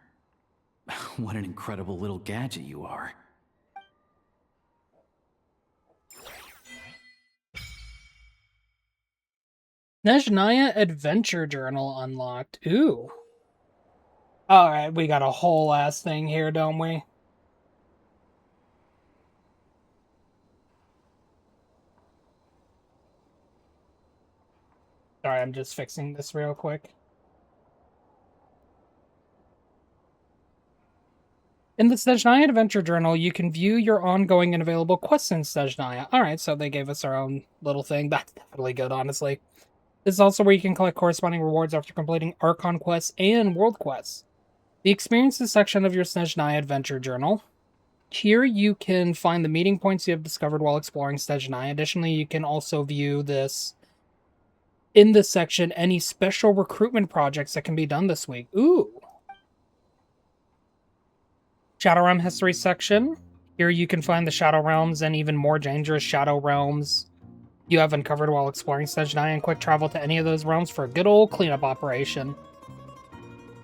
I: What an incredible little gadget you are.
B: Snezhnaya Adventure Journal unlocked. Ooh. Alright, we got a whole ass thing here, don't we? Sorry, I'm just fixing this real quick. In the Snezhnaya Adventure Journal, you can view your ongoing and available quests in Snezhnaya. Alright, so they gave us our own little thing. That's definitely good, honestly. This is also where you can collect corresponding rewards after completing Archon quests and World quests. The experiences section of your Snezhnaya Adventure Journal. Here you can find the meeting points you have discovered while exploring Snezhnaya. Additionally, you can also view this in this section, any special recruitment projects that can be done this week. Ooh. Shadow Realm History section. Here you can find the Shadow Realms and even more dangerous Shadow Realms you have uncovered while exploring Snezhnaya, and quick travel to any of those realms for a good old cleanup operation.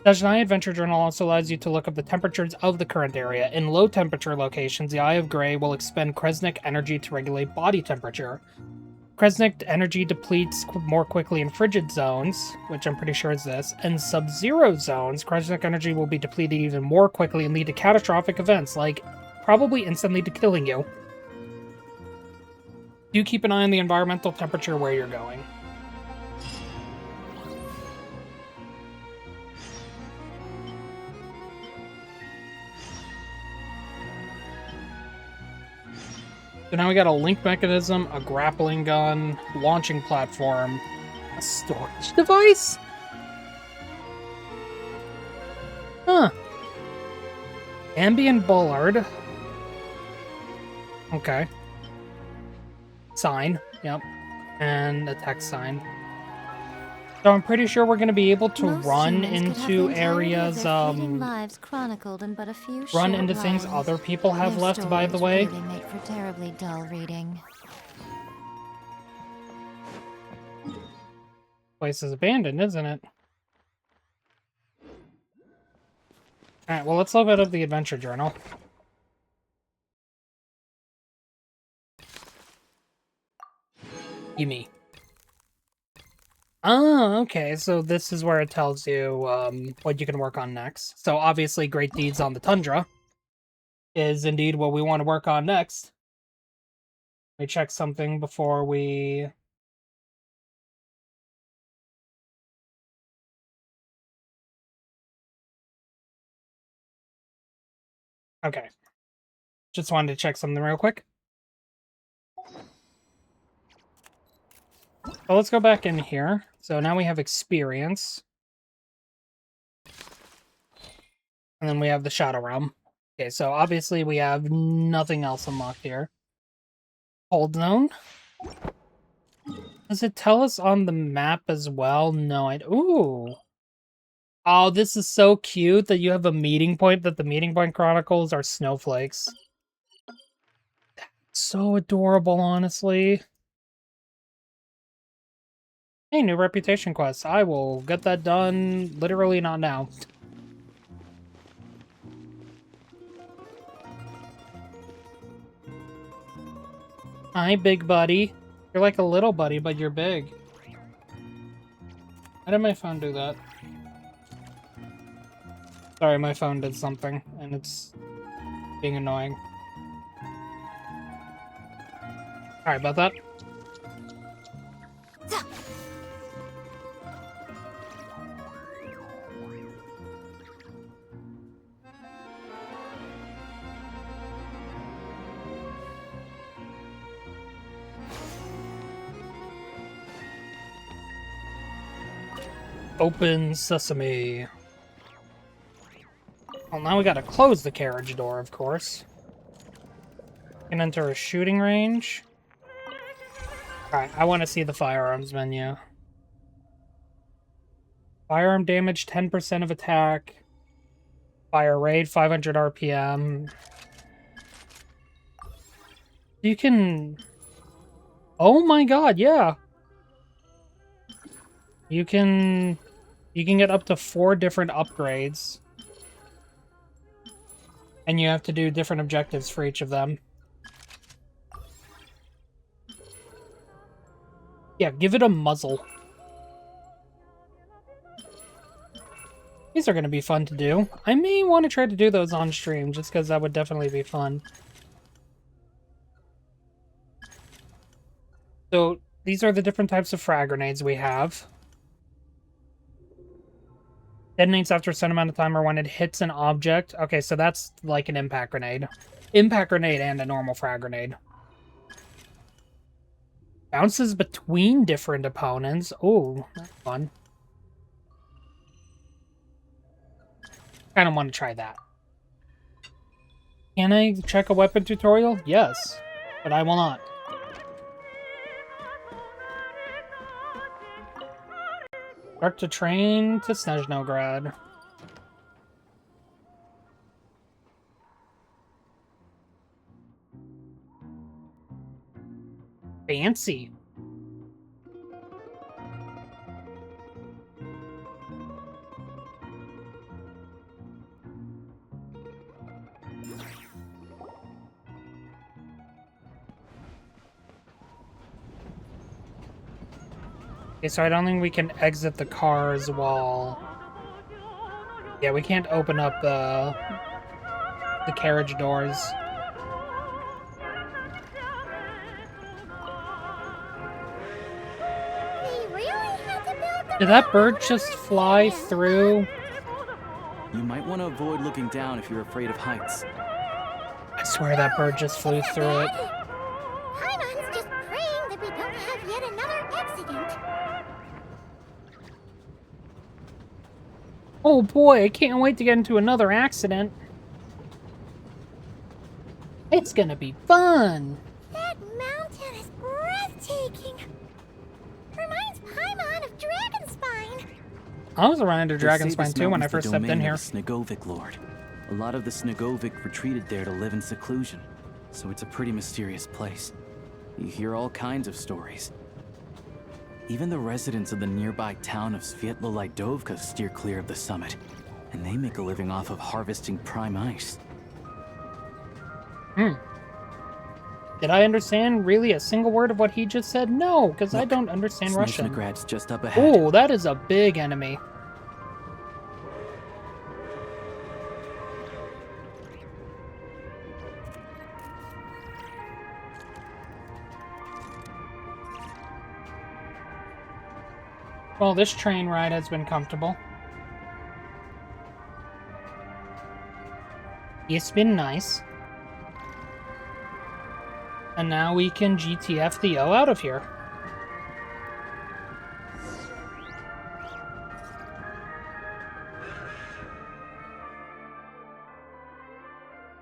B: Snezhnaya Adventure Journal also allows you to look up the temperatures of the current area. In low temperature locations, the Eye of Grey will expend Kresnik energy to regulate body temperature. Kresnik energy depletes more quickly in frigid zones, which I'm pretty sure is this, and sub-zero zones, Kresnik energy will be depleted even more quickly and lead to catastrophic events, like probably instantly to killing you. Do keep an eye on the environmental temperature where you're going. So now we got a link mechanism, a grappling gun, launching platform, a storage device? Huh. Ambient bollard. Okay. Sign, yep. And a text sign. So I'm pretty sure we're going to be able to run into areas,
P: chronicled in but a few
B: run into things other people have left, by the way.
P: Really make for terribly dull reading.
B: Place is abandoned, isn't it? Alright, well, let's look up the adventure journal. Gimme. Oh, okay, so this is where it tells you what you can work on next. So obviously Great Deeds on the Tundra is indeed what we want to work on next. Let me check something before we... Okay. Just wanted to check something real quick. Well, let's go back in here. So now we have experience. And then we have the Shadow Realm. Okay, so obviously we have nothing else unlocked here. Hold Zone. Does it tell us on the map as well? No, ooh. Oh, this is so cute that you have a meeting point, that the meeting point chronicles are snowflakes. So adorable, honestly. Hey, new reputation quest. I will get that done literally not now. Hi, big buddy. You're like a little buddy, but you're big. Why did my phone do that? Sorry, my phone did something, and it's being annoying. Sorry about that. Open sesame. Well, now we gotta close the carriage door, of course. Can enter a shooting range. Alright, I want to see the firearms menu. Firearm damage, 10% of attack. Fire rate, 500 RPM. You can... Oh my god, yeah! You can get up to 4 different upgrades. And you have to do different objectives for each of them. Yeah, give it a muzzle. These are going to be fun to do. I may want to try to do those on stream, just because that would definitely be fun. So, these are the different types of frag grenades we have. Detonates after a certain amount of time or when it hits an object. Okay, so that's like an impact grenade. Impact grenade and a normal frag grenade. Bounces between different opponents. Oh, that's fun. I don't want to try that. Can I check a weapon tutorial? Yes, but I will not. Start to train to Snezhnograd. Fancy. Okay, so I don't think we can exit the cars while... Yeah, we can't open up the carriage doors. Did that bird just fly through?
I: You might want to avoid looking down if you're afraid of heights.
B: I swear that bird just flew through it.
C: Paimon's just praying that we don't have yet another accident.
B: Oh boy, I can't wait to get into another accident. It's gonna be fun!
C: That mountain is breathtaking. Reminds Paimon of Dragonspine.
B: I was around to Dragonspine too when I first stepped in here.
I: Snegovic Lord. A lot of the Snegovic retreated there to live in seclusion, so it's a pretty mysterious place. You hear all kinds of stories. Even the residents of the nearby town of Svietlo-Lidovka steer clear of the summit, and they make a living off of harvesting prime ice.
B: Did I understand really a single word of what he just said? No, because I don't understand Russian.
I: Snezhnograd's just up ahead.
B: Oh, that is a big enemy. Well, this train ride has been comfortable. It's been nice. And now we can GTF the O out of here.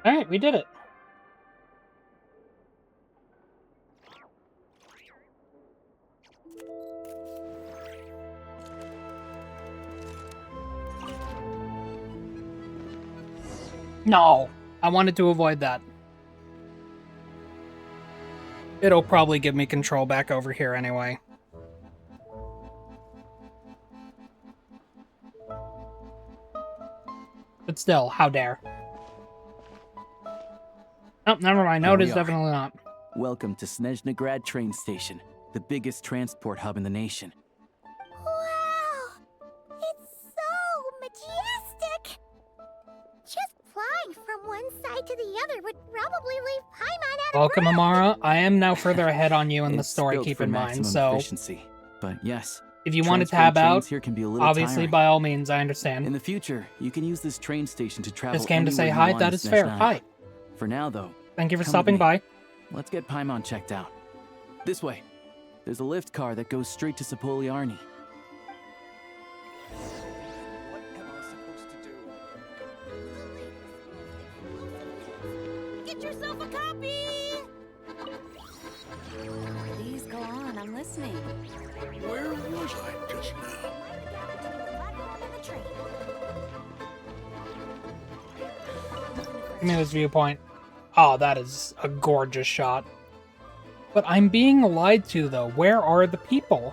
B: Alright, we did it. No, I wanted to avoid that. It'll probably give me control back over here anyway. But still, how dare. Oh, never mind. No, it is definitely not.
I: Welcome to Snezhnograd train station, the biggest transport hub in the nation.
C: Wow! It's so majestic! Just flying from one side to the other would probably leave Paimon out of
B: Welcome,
C: breath.
B: Amara. I am now further ahead on you in the
I: It's
B: story,
I: built
B: keep
I: for
B: in mind,
I: maximum
B: so...
I: efficiency. But yes,
B: if you want to
I: transporting
B: tab out,
I: trains here can be a little
B: obviously,
I: tiring.
B: by all means, I understand.
I: In the future, you can use this train station to travel
B: Just came to say
I: anywhere
B: hi,
I: you want
B: that
I: in
B: is fair.
I: Snezhnaya.
B: Hi.
I: For now, though,
B: Thank you for
I: come
B: stopping
I: with me.
B: by.
I: Let's get Paimon checked out. This way. There's a lift car that goes straight to Sapoliarny.
N: What am I supposed to do?
C: Get yourself a copy!
Q: Please go on, I'm listening.
L: Where was I just now?
B: Give me this viewpoint. Oh, that is a gorgeous shot. But I'm being lied to, though. Where are the people?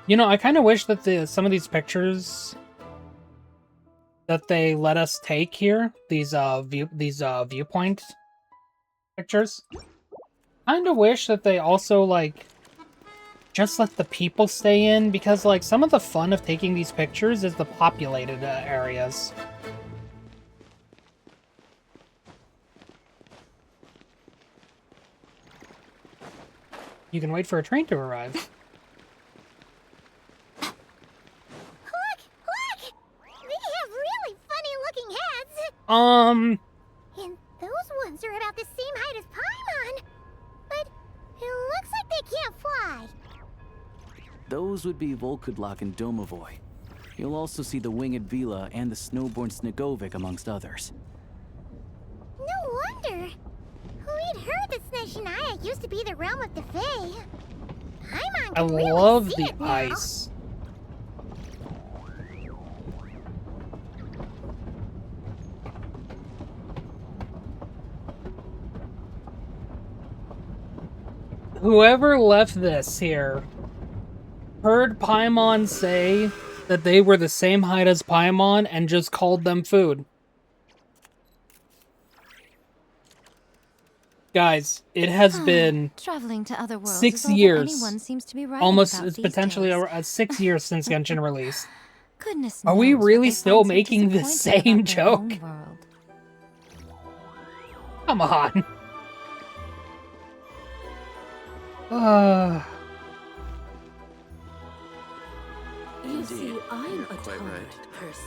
B: You know, I kind of wish that some of these pictures that they let us take here, these viewpoint pictures, kind of wish that they also, like, just let the people stay in, because, like, some of the fun of taking these pictures is the populated areas. You can wait for a train to arrive.
C: Look! Look! They have really funny-looking heads! And those ones are about the same height as Paimon! But it looks like they can't fly.
I: Those would be Volkudlak and Domovoy. You'll also see the winged Vila and the snowborn Snegovic amongst others.
C: No wonder. We'd heard that Snezhnaya used to be the realm of the Fae.
B: I love the ice. Whoever left this here heard Paimon say that they were the same height as Paimon and just called them food.
P: Guys,
B: it has been
P: traveling to other worlds
B: 6 years.
P: Anyone seems to be
B: Almost, it's potentially 6 years since Genshin released.
P: Goodness
B: Are we
P: knows what
B: really
P: they
B: still
P: find so
B: making the
P: disappointing
B: same
P: about their own
B: joke?
P: world.
B: Come on.
Q: You see, I'm a talented person.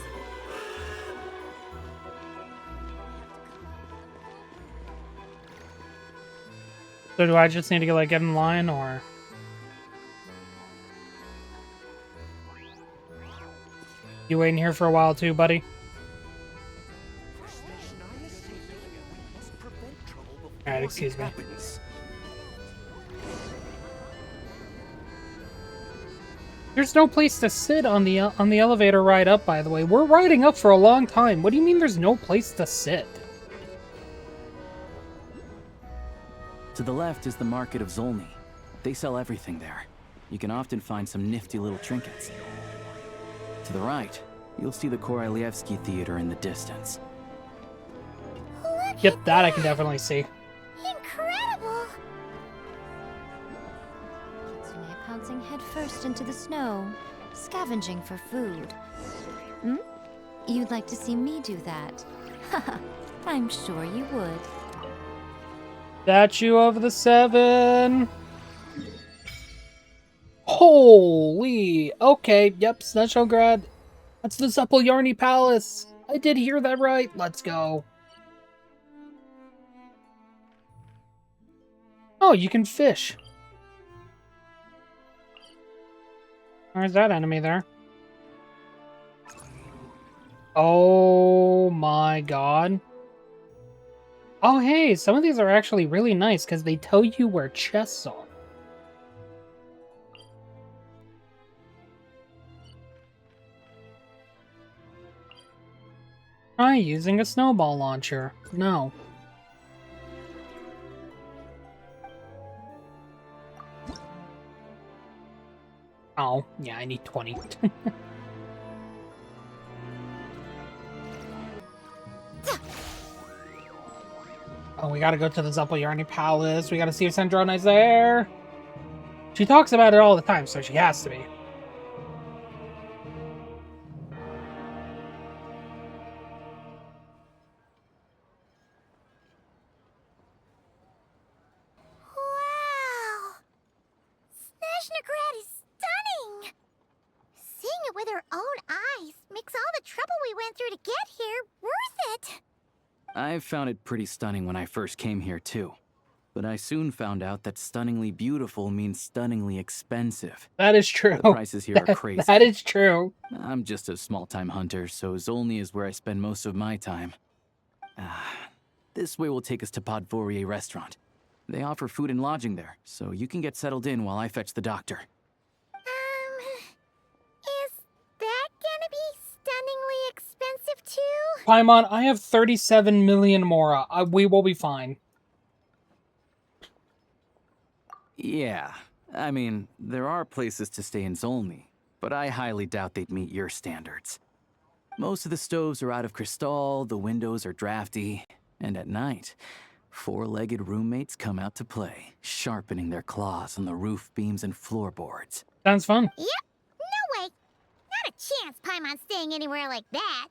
B: So do I just need to get in line, or? You waiting here for a while too, buddy? Alright, excuse me. There's no place to sit on the elevator ride up, by the way. We're riding up for a long time. What do you mean there's no place to sit?
I: To the left is the Market of Zolny. They sell everything there. You can often find some nifty little trinkets. To the right, you'll see the Korolievsky Theater in the distance.
B: Yep, that I can definitely see.
C: Incredible!
P: Kitsune pouncing headfirst into the snow, scavenging for food. Hmm? You'd like to see me do that? Haha, I'm sure you would.
B: Statue of the Seven. Holy. Okay, yep, Snezhnograd. That's the Zupolyarny Palace. I did hear that right. Let's go. Oh, you can fish. Where's that enemy there? Oh my god. Oh hey, some of these are actually really nice because they tell you where chests are. Try using a snowball launcher. No. Oh, yeah, I need 20. Oh, we gotta go to the Zupolyarny Palace. We gotta see if Sandrona's there. She talks about it all the time, so she has to be.
C: Wow! Snezhnograd is stunning! Seeing it with our own eyes makes all the trouble we went through to get here worth it!
I: I found it pretty stunning when I first came here too. But I soon found out that stunningly beautiful means stunningly expensive.
B: That is true.
I: The prices here are crazy.
B: That is true.
I: I'm just a small-time hunter, so Zolny is where I spend most of my time. This way will take us to Podvorier Restaurant. They offer food and lodging there, so you can get settled in while I fetch the doctor.
C: Is that gonna be stunningly expensive too?
B: Paimon, I have 37 million mora. We will be fine.
I: Yeah, I mean, there are places to stay in Zolny, but I highly doubt they'd meet your standards. Most of the stoves are out of crystal, the windows are drafty, and at night, four-legged roommates come out to play, sharpening their claws on the roof beams and floorboards.
B: Sounds fun.
C: Yep, no way. Not a chance Paimon's staying anywhere like that.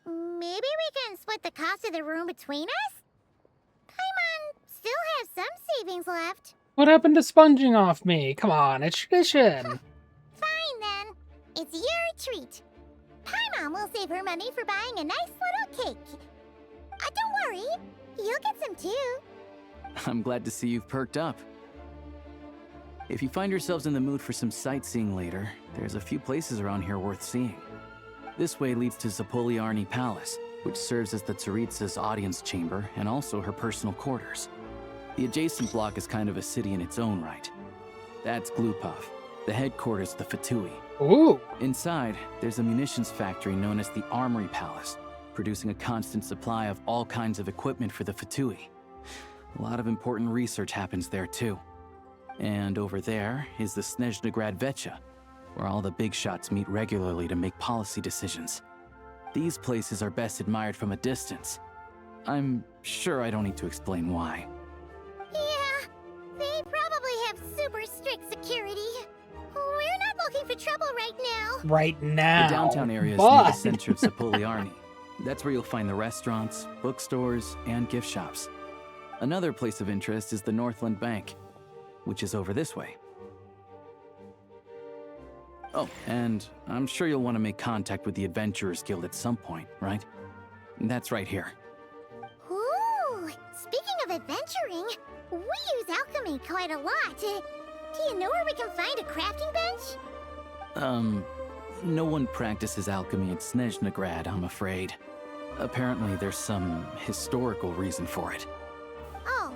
C: Maybe we can split the cost of the room between us? Paimon still has some savings left.
B: What happened to sponging off me? Come on, it's tradition.
C: Fine then. It's your treat. Paimon will save her money for buying a nice little cake. Don't worry, you'll get some too.
I: I'm glad to see you've perked up. If you find yourselves in the mood for some sightseeing later, there's a few places around here worth seeing. This way leads to Zapoliarny Palace, which serves as the Tsaritsa's audience chamber and also her personal quarters. The adjacent block is kind of a city in its own right. That's Glupov, the headquarters of the Fatui.
B: Ooh.
I: Inside, there's a munitions factory known as the Armory Palace, producing a constant supply of all kinds of equipment for the Fatui. A lot of important research happens there too. And over there is the Snezhnegrad Vecha, where all the big shots meet regularly to make policy decisions. These places are best admired from a distance. I'm sure I don't need to explain why.
C: Yeah, they probably have super strict security. We're not looking for trouble right now.
B: Right now.
I: The downtown area is near the center of Zapoliarny. That's where you'll find the restaurants, bookstores, and gift shops. Another place of interest is the Northland Bank, which is over this way. Oh, and I'm sure you'll want to make contact with the Adventurers Guild at some point, right? That's right here.
C: Ooh, speaking of adventuring, we use alchemy quite a lot. Do you know where we can find a crafting bench?
I: No one practices alchemy at Snezhnegrad, I'm afraid. Apparently there's some historical reason for it.
C: Oh,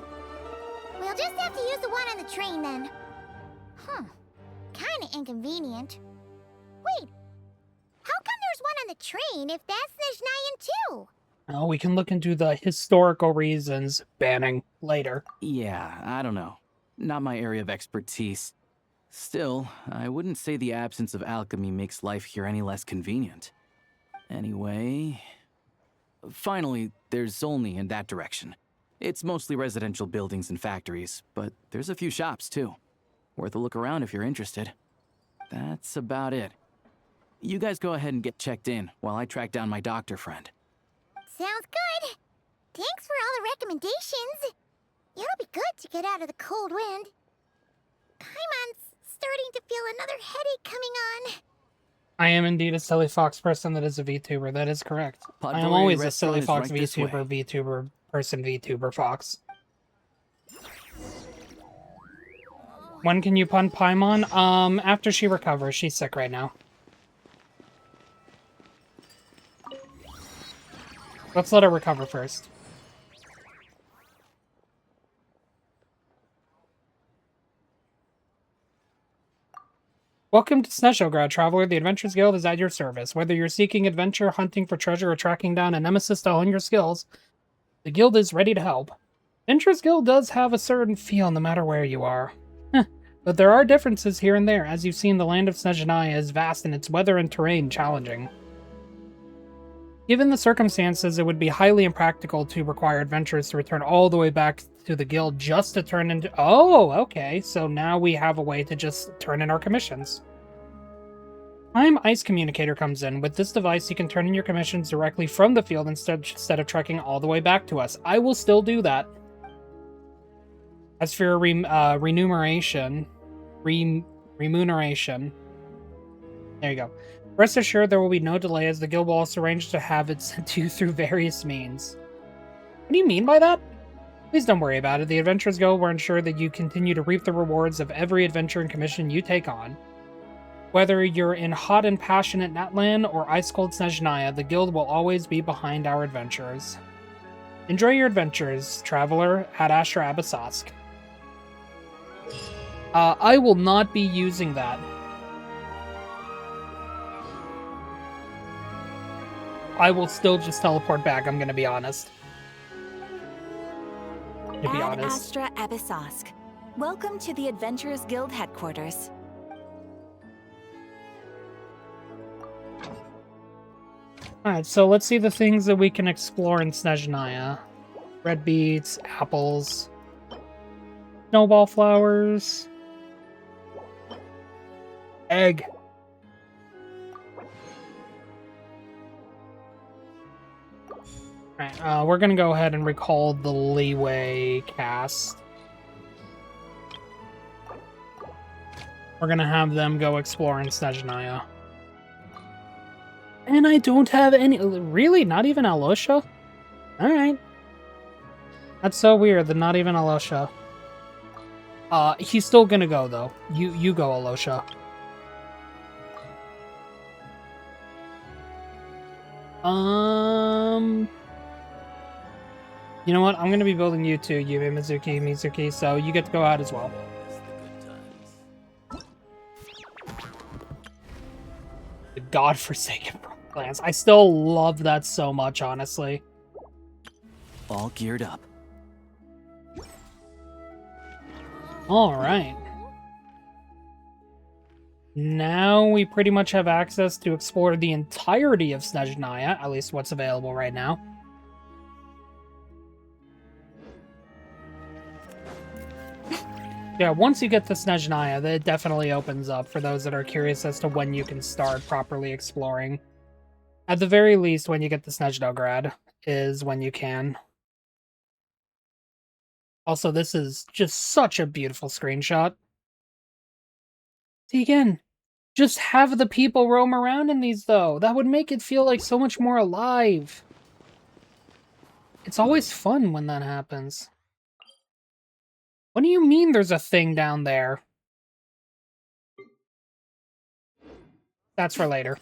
C: we'll just have to use the one on the train then. Kinda inconvenient. Wait, how come there's one on the train if that's Snezhnayan too?
B: Oh, we can look into the historical reasons. Banning later.
I: Yeah, I don't know. Not my area of expertise. Still, I wouldn't say the absence of alchemy makes life here any less convenient. Anyway... Finally, there's Zolny in that direction. It's mostly residential buildings and factories, but there's a few shops too. Worth a look around if you're interested. That's about it. You guys go ahead and get checked in while I track down my doctor friend.
C: Sounds good. Thanks for all the recommendations. It'll be good to get out of the cold wind. Paimon's starting to feel another headache coming on.
B: I am indeed a silly fox person that is a VTuber. That is correct. I am always a silly fox VTuber person VTuber fox. When can you pun Paimon? After she recovers. She's sick right now. Let's let her recover first. Welcome to Snezhnegrad, traveler. The Adventurers Guild is at your service. Whether you're seeking adventure, hunting for treasure, or tracking down a nemesis to hone your skills, the guild is ready to help. Adventurers Guild does have a certain feel no matter where you are. But there are differences here and there. As you've seen, the land of Snezhnaya is vast and its weather and terrain challenging. Given the circumstances, it would be highly impractical to require adventurers to return all the way back to the guild just to turn into... Oh, okay. So now we have a way to just turn in our commissions. Time Ice Communicator comes in. With this device, you can turn in your commissions directly from the field instead of trekking all the way back to us. I will still do that. As for your remuneration... There you go. Rest assured there will be no delay, as the guild will also arrange to have it sent to you through various means. What do you mean by that? Please don't worry about it. The Adventurers Guild will ensure that you continue to reap the rewards of every adventure and commission you take on. Whether you're in hot and passionate Natlan or ice-cold Snezhnaya, the guild will always be behind our adventurers. Enjoy your adventures, traveler, Ad Astra Abyssosque. I will not be using that. I will still just teleport back, I'm gonna be honest. To be honest.
R: Astra Abyssosque. Welcome to the Adventurers Guild headquarters.
B: Alright, so let's see the things that we can explore in Snezhnaya. Red beets, apples, snowball flowers, egg. Alright, we're gonna go ahead and recall the Leeway cast. We're gonna have them go explore in Snezhnaya. And I don't have any... Really? Not even Alosha? Alright. That's so weird, that not even Alosha. He's still gonna go, though. You go, Alosha. You know what? I'm gonna be building you too, Yume, Mizuki, so you get to go out as well. The godforsaken plans. I still love that so much, honestly.
I: All geared up.
B: Alright. Now we pretty much have access to explore the entirety of Snezhnaya, at least what's available right now. Yeah, once you get to Snezhnaya, it definitely opens up for those that are curious as to when you can start properly exploring. At the very least, when you get to Snezhnograd is when you can. Also, this is just such a beautiful screenshot. See, again, just have the people roam around in these, though. That would make it feel like so much more alive. It's always fun when that happens. What do you mean there's a thing down there? That's for later.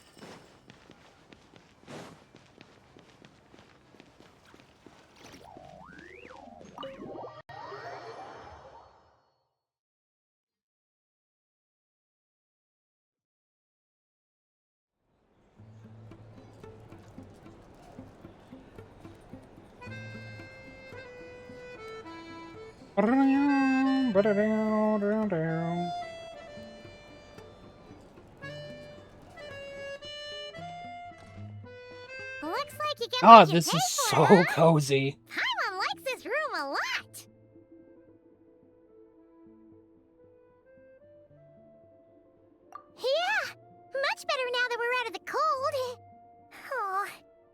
C: Looks like you get
B: God,
C: what you
B: this
C: pay
B: is
C: for,
B: so
C: huh?
B: cozy.
C: Paimon likes this room a lot. Yeah, much better now that we're out of the cold. Oh,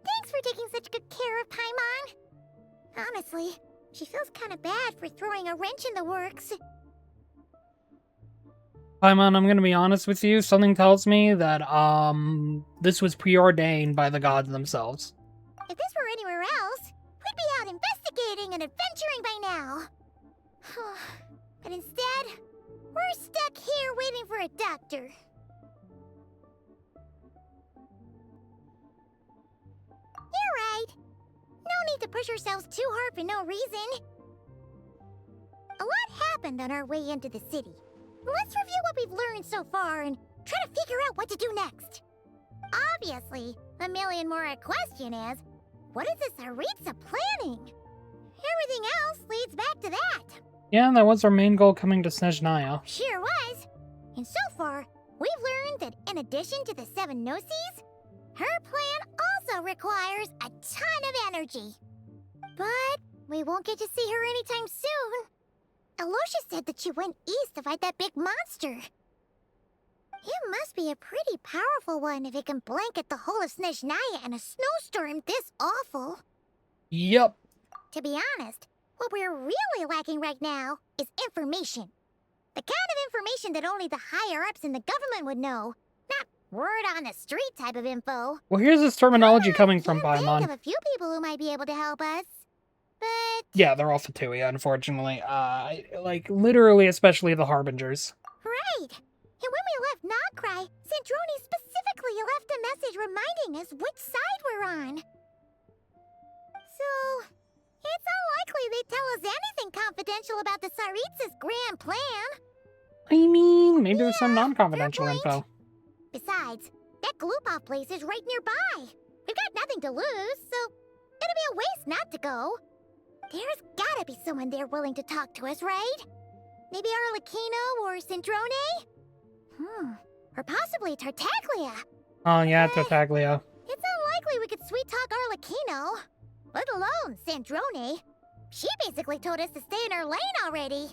C: thanks for taking such good care of Paimon. Honestly, she feels kind of bad for throwing a wrench in the works.
B: Paimon, I'm gonna be honest with you. Something tells me that, this was preordained by the gods themselves.
C: If this were anywhere else, we'd be out investigating and adventuring by now. But instead, we're stuck here waiting for a doctor. You're right. No need to push ourselves too hard for no reason. A lot happened on our way into the city. Let's review what we've learned so far and try to figure out what to do next. Obviously, a million more a question is, what is this Saritsa planning? Everything else leads back to that.
B: Yeah, that was our main goal coming to Snezhnaya.
C: Sure was. And so far, we've learned that in addition to the 7 Gnosis, her plan also requires a ton of energy. But we won't get to see her anytime soon. Alosha said that she went east to fight that big monster. It must be a pretty powerful one if it can blanket the whole of Snezhnaya in a snowstorm this awful.
B: Yep.
C: To be honest, what we're really lacking right now is information. The kind of information that only the higher-ups in the government would know. Not word on the street type of info.
B: Well, here's this terminology coming from
C: Think
B: Paimon.
C: of a few people who might be able to help us. But
B: Yeah, they're all Fatui, unfortunately. Like, literally, especially the Harbingers.
C: right. And when we left Nocturne, Sandrone specifically left a message reminding us which side we're on. So, it's unlikely they'd tell us anything confidential about the Saritsa's grand plan.
B: I mean, maybe there's some non-confidential info.
C: Besides, that Gloop-Off place is right nearby. We've got nothing to lose, so it'd be a waste not to go. There's gotta be someone there willing to talk to us, right? Maybe Arlecchino or Sandrone? Or possibly Tartaglia.
B: Oh, yeah, Tartaglia.
C: It's unlikely we could sweet-talk Arlecchino, let alone Sandrone. She basically told us to stay in our lane already.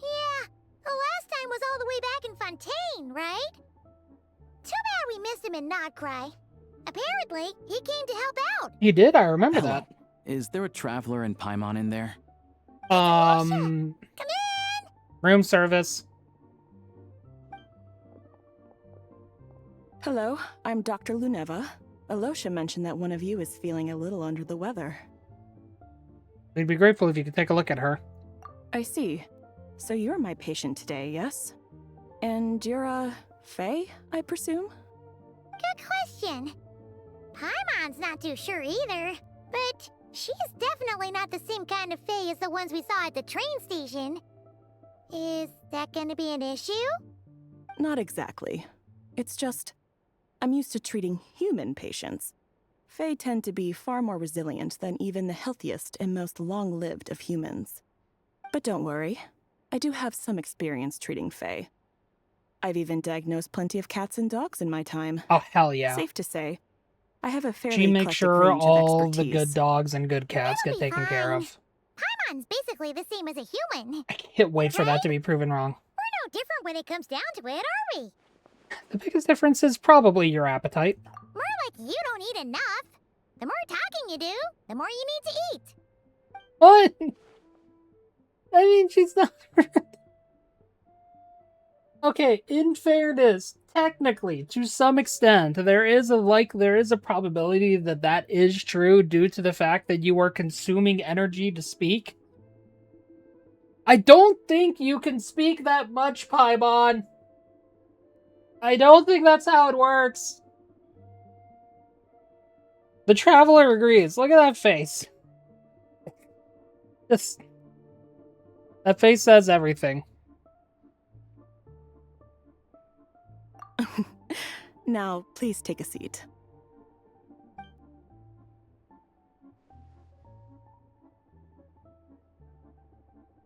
C: Yeah, the last time was all the way back in Fontaine, right? Too bad we missed him in Nocturne. Apparently, he came to help out.
B: He did, I remember
I: Hello.
B: that.
I: Is there a traveler and Paimon in there?
C: Come in!
B: Room service.
M: Hello, I'm Dr. Luneva. Alosha mentioned that one of you is feeling a little under the weather.
B: We'd be grateful if you could take a look at her.
M: I see. So you're my patient today, yes? And you're a Fae, I presume?
C: Good question. Paimon's not too sure either, but she's definitely not the same kind of Fae as the ones we saw at the train station. Is that gonna be an issue?
M: Not exactly. It's just, I'm used to treating human patients. Fae tend to be far more resilient than even the healthiest and most long-lived of humans. But don't worry, I do have some experience treating Fae. I've even diagnosed plenty of cats and dogs in my time.
B: Oh, hell yeah.
M: Safe to say, I have a fairly
B: She makes
M: eclectic
B: sure
M: range of
B: all the
M: expertise.
B: good dogs and good cats get taken care of.
C: Paimon's basically the same as a human.
B: I can't wait for that to be proven wrong.
C: We're no different when it comes down to it, are we?
B: The biggest difference is probably your appetite.
C: More like you don't eat enough. The more talking you do, the more you need to eat.
B: What? I mean, she's not... Okay, in fairness, technically, to some extent, there is a probability that that is true due to the fact that you are consuming energy to speak. I don't think you can speak that much, Paimon. I don't think that's how it works. The Traveler agrees. Look at that face. That face says everything.
M: Now, please take a seat.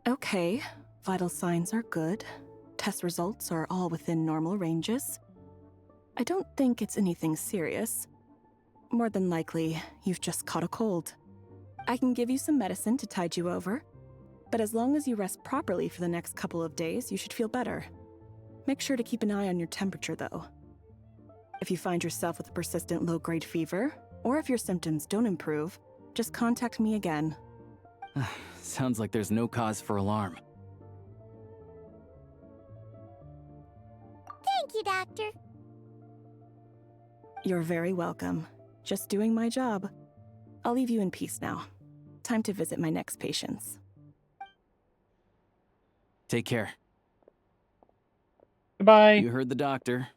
M: Okay, vital signs are good. Test results are all within normal ranges. I don't think it's anything serious. More than likely, you've just caught a cold. I can give you some medicine to tide you over, but as long as you rest properly for the next couple of days, you should feel better. Make sure to keep an eye on your temperature, though. If you find yourself with a persistent low-grade fever, or if your symptoms don't improve, just contact me again.
I: Sounds like there's no cause for alarm.
C: Thank you, Doctor.
M: You're very welcome. Just doing my job. I'll leave you in peace now. Time to visit my next patients.
I: Take care.
B: Goodbye.
I: You heard the doctor.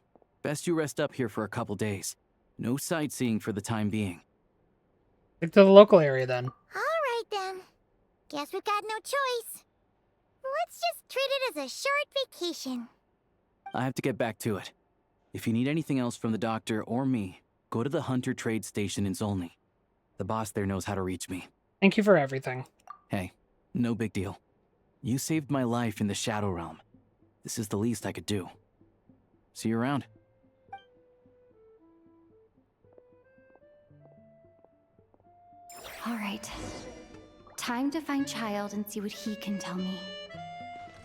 I: Best you rest up here for a couple days. No sightseeing for the time being.
B: Stick to the local area then.
C: All right then. Guess we've got no choice. Let's just treat it as a short vacation.
I: I have to get back to it. If you need anything else from the doctor or me, go to the Hunter Trade Station in Zolny. The boss there knows how to reach me.
B: Thank you for everything.
I: Hey, no big deal. You saved my life in the Shadow Realm. This is the least I could do. See you around.
D: All right. Time to find Child and see what he can tell me.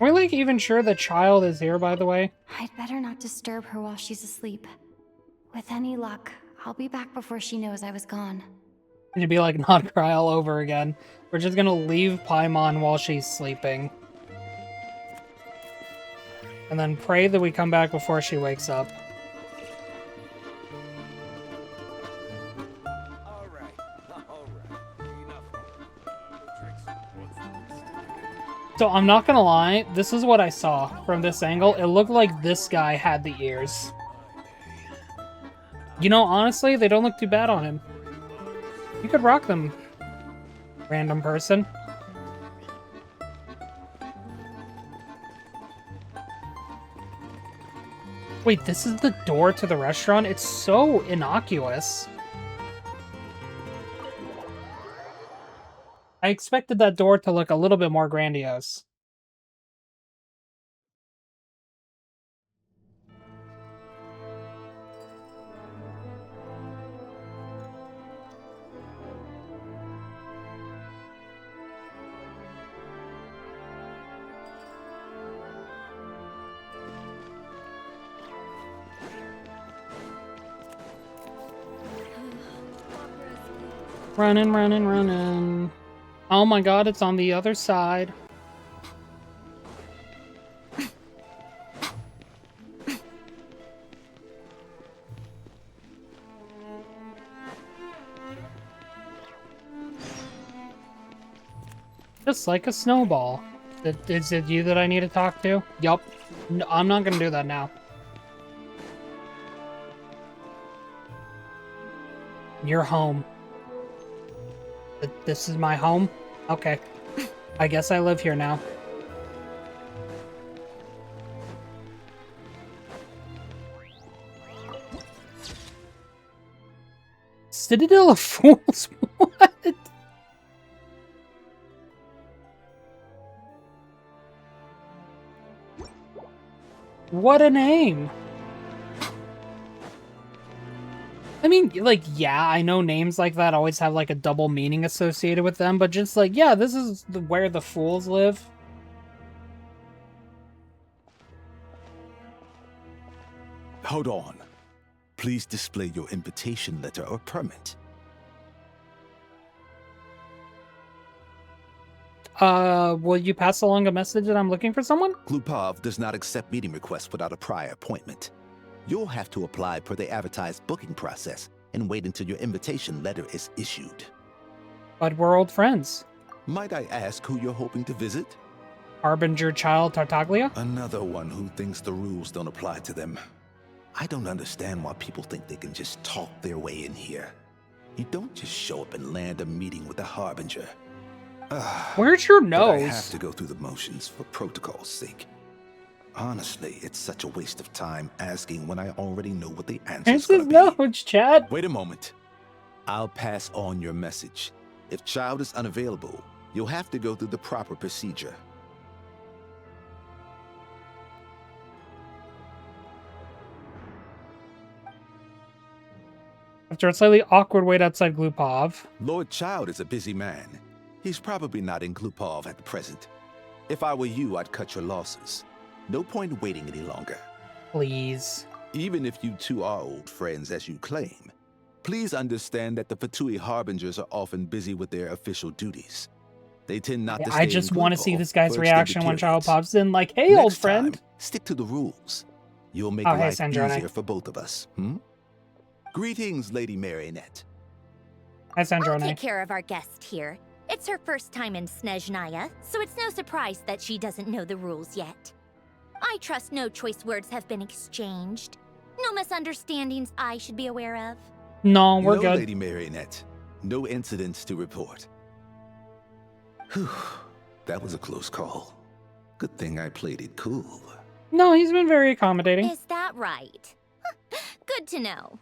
B: Are we, like, even sure the child is here, by the way?
D: I'd better not disturb her while she's asleep. With any luck, I'll be back before she knows I was gone.
B: It'd be like not cry all over again. We're just gonna leave Paimon while she's sleeping. And then pray that we come back before she wakes up. So I'm not gonna lie, this is what I saw from this angle. It looked like this guy had the ears. You know, honestly, they don't look too bad on him. You could rock them, random person. Wait, this is the door to the restaurant? It's so innocuous. I expected that door to look a little bit more grandiose. Running, running, running. Oh my god, it's on the other side. Just like a snowball. Is it you that I need to talk to? Yup. No, I'm not gonna do that now. You're home. This is my home? Okay. I guess I live here now. Citadel of Fools? What? What a name! I mean, like, yeah, I know names like that always have, like, a double meaning associated with them, but just, like, yeah, this is where the fools live.
S: Hold on. Please display your invitation letter or permit.
B: Will you pass along a message that I'm looking for someone?
S: Glupov does not accept meeting requests without a prior appointment. You'll have to apply per the advertised booking process and wait until your invitation letter is issued.
B: But we're old friends.
S: Might I ask who you're hoping to visit?
B: Harbinger Child Tartaglia?
S: Another one who thinks the rules don't apply to them. I don't understand why people think they can just talk their way in here. You don't just show up and land a meeting with the Harbinger.
B: Where's your
S: But
B: nose?
S: I have to go through the motions for protocol's sake. Honestly, it's such a waste of time asking when I already know what the answer's
B: There's
S: gonna
B: his nose, Chad.
S: Wait a moment. I'll pass on your message. If Child is unavailable, you'll have to go through the proper procedure.
B: After a slightly awkward wait outside Glupov.
S: Lord Child is a busy man. He's probably not in Glupov at the present. If I were you, I'd cut your losses. No point waiting any longer.
B: Please.
S: Even if you two are old friends as you claim, please understand that the Fatui Harbingers are often busy with their official duties. They tend not to stay
B: I just want to see this guy's
S: for
B: reaction
S: extended
B: when Child
S: periods.
B: pops in like, hey,
S: Next
B: old friend.
S: time, stick to the rules. You'll make
B: Oh, hey,
S: life
B: Sandrone.
S: easier for both of us. Greetings, Lady Marionette.
B: Hi,
T: I'll
B: Sandrone.
T: take care of our guest here. It's her first time in Snezhnaya, so it's no surprise that she doesn't know the rules yet. I trust no choice words have been exchanged. No misunderstandings I should be aware of.
B: No, we're
S: no,
B: good.
S: Lady Marionette. No incidents to report. Whew, that was a close call. Good thing I played it cool.
B: No, he's been very accommodating.
T: Is that right? Good to know.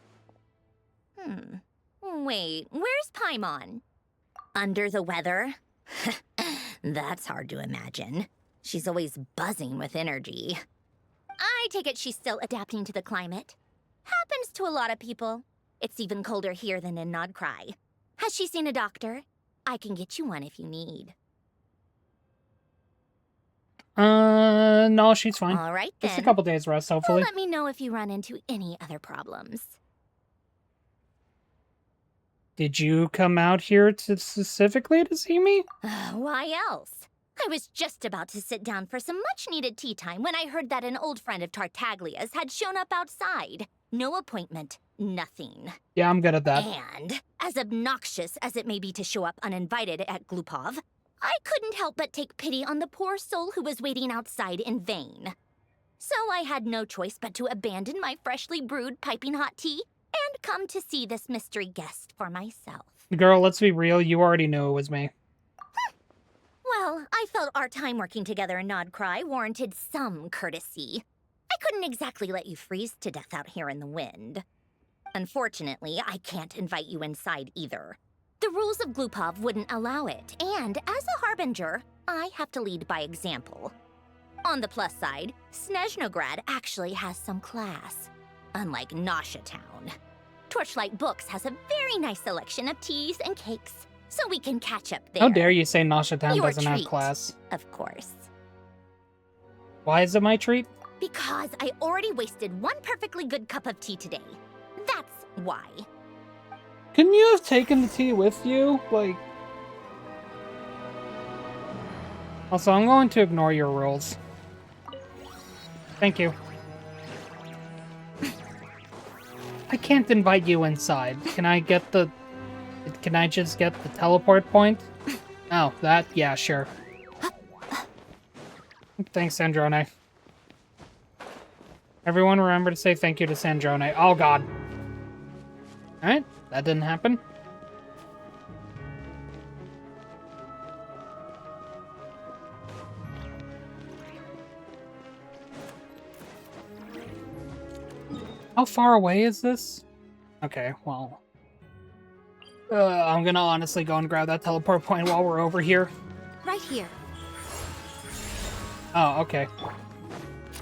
T: Wait, where's Paimon? Under the weather? That's hard to imagine. She's always buzzing with energy. I take it she's still adapting to the climate. Happens to a lot of people. It's even colder here than in Nodcry. Has she seen a doctor? I can get you one if you need.
B: No, she's fine.
T: All right,
B: Just a
T: then.
B: couple days rest, hopefully.
T: Let me know if you run into any other problems.
B: Did you come out here specifically to see me?
T: Why else? I was just about to sit down for some much-needed tea time when I heard that an old friend of Tartaglia's had shown up outside. No appointment, nothing.
B: Yeah, I'm good at that.
T: And, as obnoxious as it may be to show up uninvited at Glupov, I couldn't help but take pity on the poor soul who was waiting outside in vain. So I had no choice but to abandon my freshly brewed piping hot tea and come to see this mystery guest for myself.
B: Girl, let's be real, you already knew it was me.
T: Well, I felt our time working together in Nodcry warranted some courtesy. I couldn't exactly let you freeze to death out here in the wind. Unfortunately, I can't invite you inside either. The rules of Glupov wouldn't allow it, and as a harbinger, I have to lead by example. On the plus side, Snezhnograd actually has some class, unlike Nasha Town. Torchlight Books has a very nice selection of teas and cakes, so we can catch up there.
B: How dare you say Nasha Town
T: Your
B: doesn't have
T: treat,
B: class?
T: Of course.
B: Why is it my treat?
T: Because I already wasted one perfectly good cup of tea today. That's why.
B: Couldn't you have taken the tea with you? Like... Also, I'm going to ignore your rules. Thank you. I can't invite you inside. Can I get the... Can I just get the teleport point? Oh, that? Yeah, sure. Thanks, Sandrone. Everyone remember to say thank you to Sandrone. Oh, God. Alright, that didn't happen. How far away is this? Okay, well... I'm gonna honestly go and grab that teleport point while we're over here.
T: Right here.
B: Oh, okay.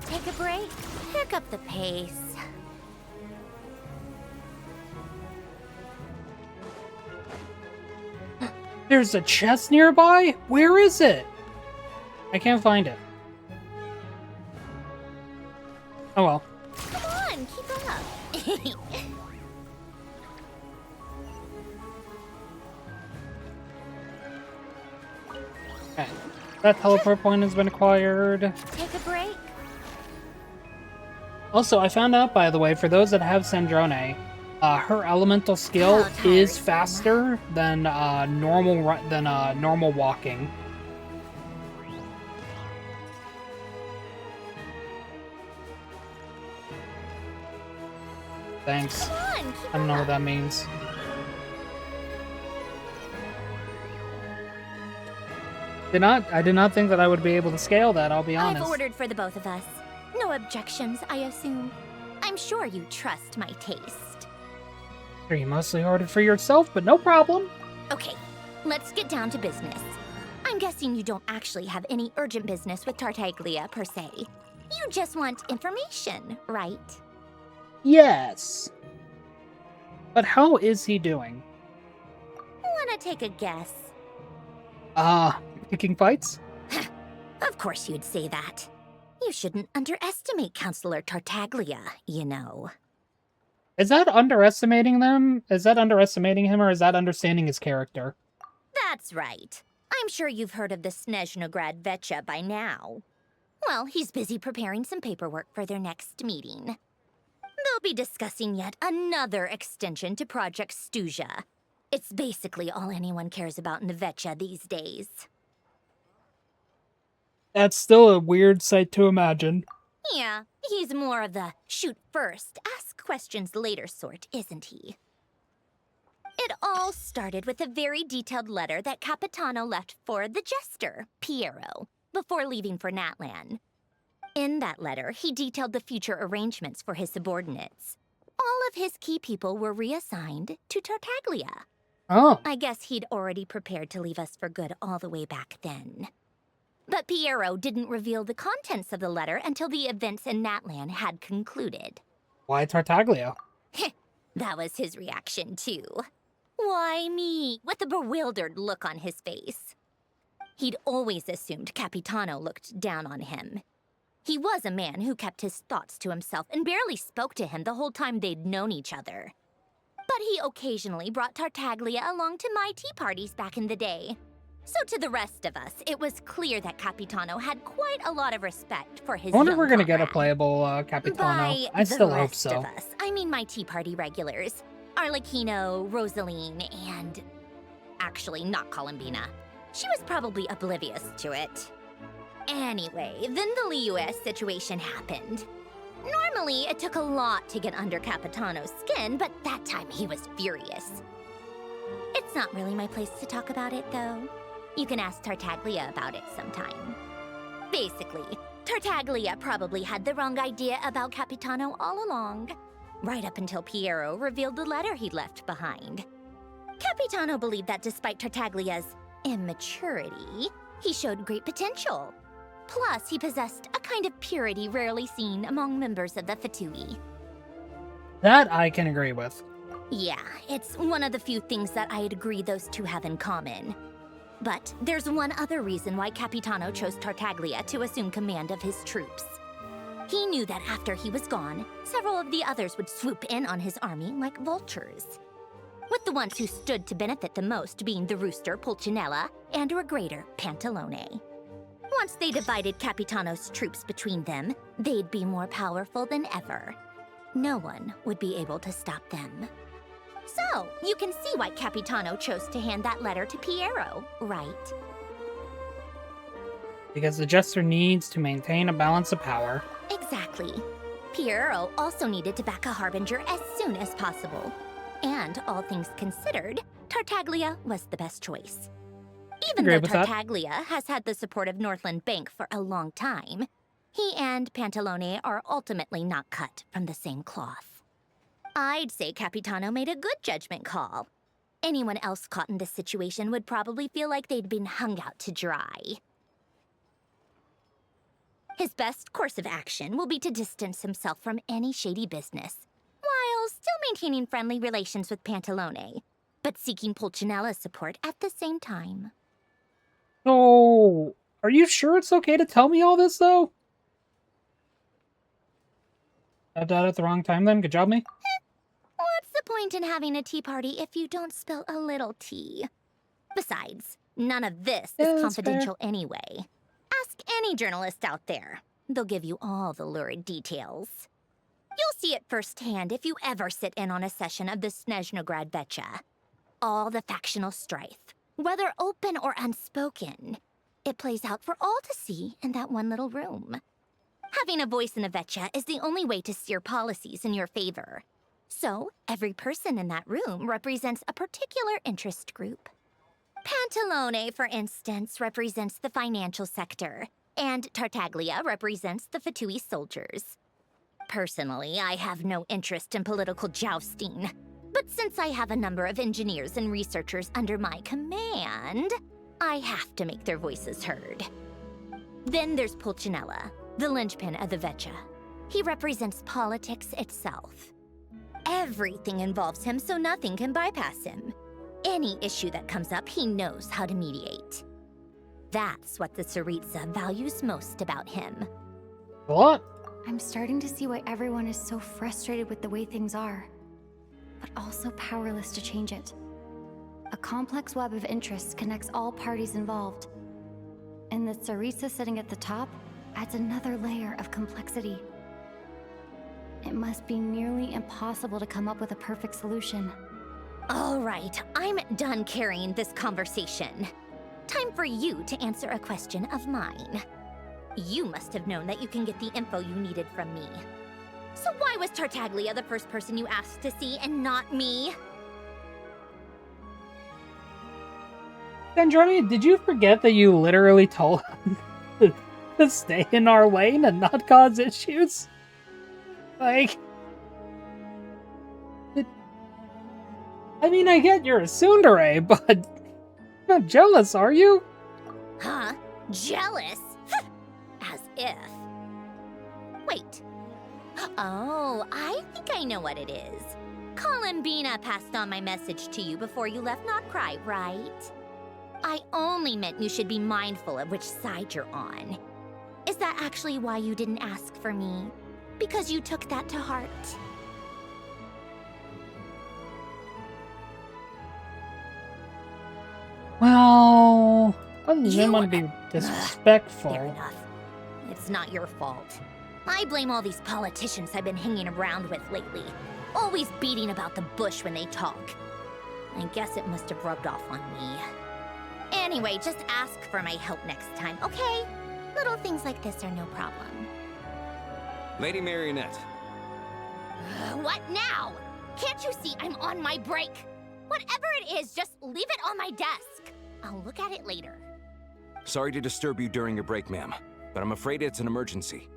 T: Take a break, pick up the pace.
B: There's a chest nearby? Where is it? I can't find it. Oh well.
T: Come on, keep up.
B: Okay. That teleport point has been acquired.
T: Take a break.
B: Also, I found out, by the way, for those that have Sandrone, her elemental skill is faster than normal walking. Thanks. I don't know what that means. I did not think that I would be able to scale that, I'll be honest.
T: I've ordered for the both of us. No objections, I assume. I'm sure you trust my taste.
B: Sure, you mostly ordered for yourself, but no problem.
T: Okay, let's get down to business. I'm guessing you don't actually have any urgent business with Tartaglia, per se. You just want information, right?
B: Yes. But how is he doing?
T: Wanna take a guess?
B: Picking fights?
T: Of course you'd say that. You shouldn't underestimate Counselor Tartaglia, you know.
B: Is that underestimating them? Is that underestimating him, or is that understanding his character?
T: That's right. I'm sure you've heard of the Snezhnograd Vecha by now. Well, he's busy preparing some paperwork for their next meeting. They'll be discussing yet another extension to Project Stuja. It's basically all anyone cares about in the Vecha these days.
B: That's still a weird sight to imagine.
T: Yeah, he's more of the shoot first, ask questions later sort, isn't he? It all started with a very detailed letter that Capitano left for the jester, Piero, before leaving for Natlan. In that letter, he detailed the future arrangements for his subordinates. All of his key people were reassigned to Tartaglia.
B: Oh.
T: I guess he'd already prepared to leave us for good all the way back then. But Piero didn't reveal the contents of the letter until the events in Natlan had concluded.
B: Why Tartaglia?
T: That was his reaction, too. Why me? With a bewildered look on his face. He'd always assumed Capitano looked down on him. He was a man who kept his thoughts to himself and barely spoke to him the whole time they'd known each other. But he occasionally brought Tartaglia along to my tea parties back in the day. So to the rest of us, it was clear that Capitano had quite a lot of respect for his
B: I wonder
T: young
B: if we're gonna get a
T: comrade.
B: playable Capitano.
T: By
B: I still
T: the
B: hope
T: rest
B: so.
T: of us, I mean my tea party regulars. Arlecchino, Rosaline, and... actually, not Columbina. She was probably oblivious to it. Anyway, then the Liues situation happened. Normally, it took a lot to get under Capitano's skin, but that time he was furious. It's not really my place to talk about it, though. You can ask Tartaglia about it sometime. Basically, Tartaglia probably had the wrong idea about Capitano all along, right up until Piero revealed the letter he'd left behind. Capitano believed that despite Tartaglia's immaturity, he showed great potential. Plus, he possessed a kind of purity rarely seen among members of the Fatui.
B: That I can agree with.
T: Yeah, it's one of the few things that I'd agree those two have in common. But there's one other reason why Capitano chose Tartaglia to assume command of his troops. He knew that after he was gone, several of the others would swoop in on his army like vultures. With the ones who stood to benefit the most being the rooster Pulcinella and Regrator Pantalone. Once they divided Capitano's troops between them, they'd be more powerful than ever. No one would be able to stop them. So, you can see why Capitano chose to hand that letter to Piero, right?
B: Because the Jester needs to maintain a balance of power.
T: Exactly. Piero also needed to back a Harbinger as soon as possible. And all things considered, Tartaglia was the best choice. Even though Tartaglia has had the support of Northland Bank for a long time, he and Pantalone are ultimately not cut from the same cloth. I'd say Capitano made a good judgment call. Anyone else caught in this situation would probably feel like they'd been hung out to dry. His best course of action will be to distance himself from any shady business, while still maintaining friendly relations with Pantalone, but seeking Pulcinella's support at the same time.
B: So, are you sure it's okay to tell me all this, though? I died at the wrong time then? Good job, me?
T: What's the point in having a tea party if you don't spill a little tea? Besides, none of this is confidential anyway. Ask any journalist out there. They'll give you all the lurid details. You'll see it firsthand if you ever sit in on a session of the Snezhnograd Vecha. All the factional strife, whether open or unspoken, it plays out for all to see in that one little room. Having a voice in the Vecha is the only way to steer policies in your favor. So, every person in that room represents a particular interest group. Pantalone, for instance, represents the financial sector, and Tartaglia represents the Fatui soldiers. Personally, I have no interest in political jousting, but since I have a number of engineers and researchers under my command, I have to make their voices heard. Then there's Pulcinella, the linchpin of the Vecha. He represents politics itself. Everything involves him, so nothing can bypass him. Any issue that comes up, he knows how to mediate. That's what the Tsaritsa values most about him.
B: What?
D: I'm starting to see why everyone is so frustrated with the way things are, but also powerless to change it. A complex web of interests connects all parties involved, and the Tsaritsa sitting at the top adds another layer of complexity. It must be nearly impossible to come up with a perfect solution.
T: All right, I'm done carrying this conversation. Time for you to answer a question of mine. You must have known that you can get the info you needed from me. So why was Tartaglia the first person you asked to see and not me?
B: Androni, did you forget that you literally told him to stay in our lane and not cause issues? Like... I mean, I get you're a tsundere, but... You're not jealous, are you?
T: Huh? Jealous? As if. Wait. Oh, I think I know what it is. Columbina passed on my message to you before you left Nocturne, right? I only meant you should be mindful of which side you're on. Is that actually why you didn't ask for me? Because you took that to heart?
B: Well, I didn't want to be disrespectful.
T: Fair enough. It's not your fault. I blame all these politicians I've been hanging around with lately. Always beating about the bush when they talk. I guess it must have rubbed off on me. Anyway, just ask for my help next time, okay? Little things like this are no problem.
K: Lady Marionette.
T: What now? Can't you see I'm on my break? Whatever it is, just leave it on my desk. I'll look at it later.
K: Sorry to disturb you during your break, ma'am, but I'm afraid it's an emergency.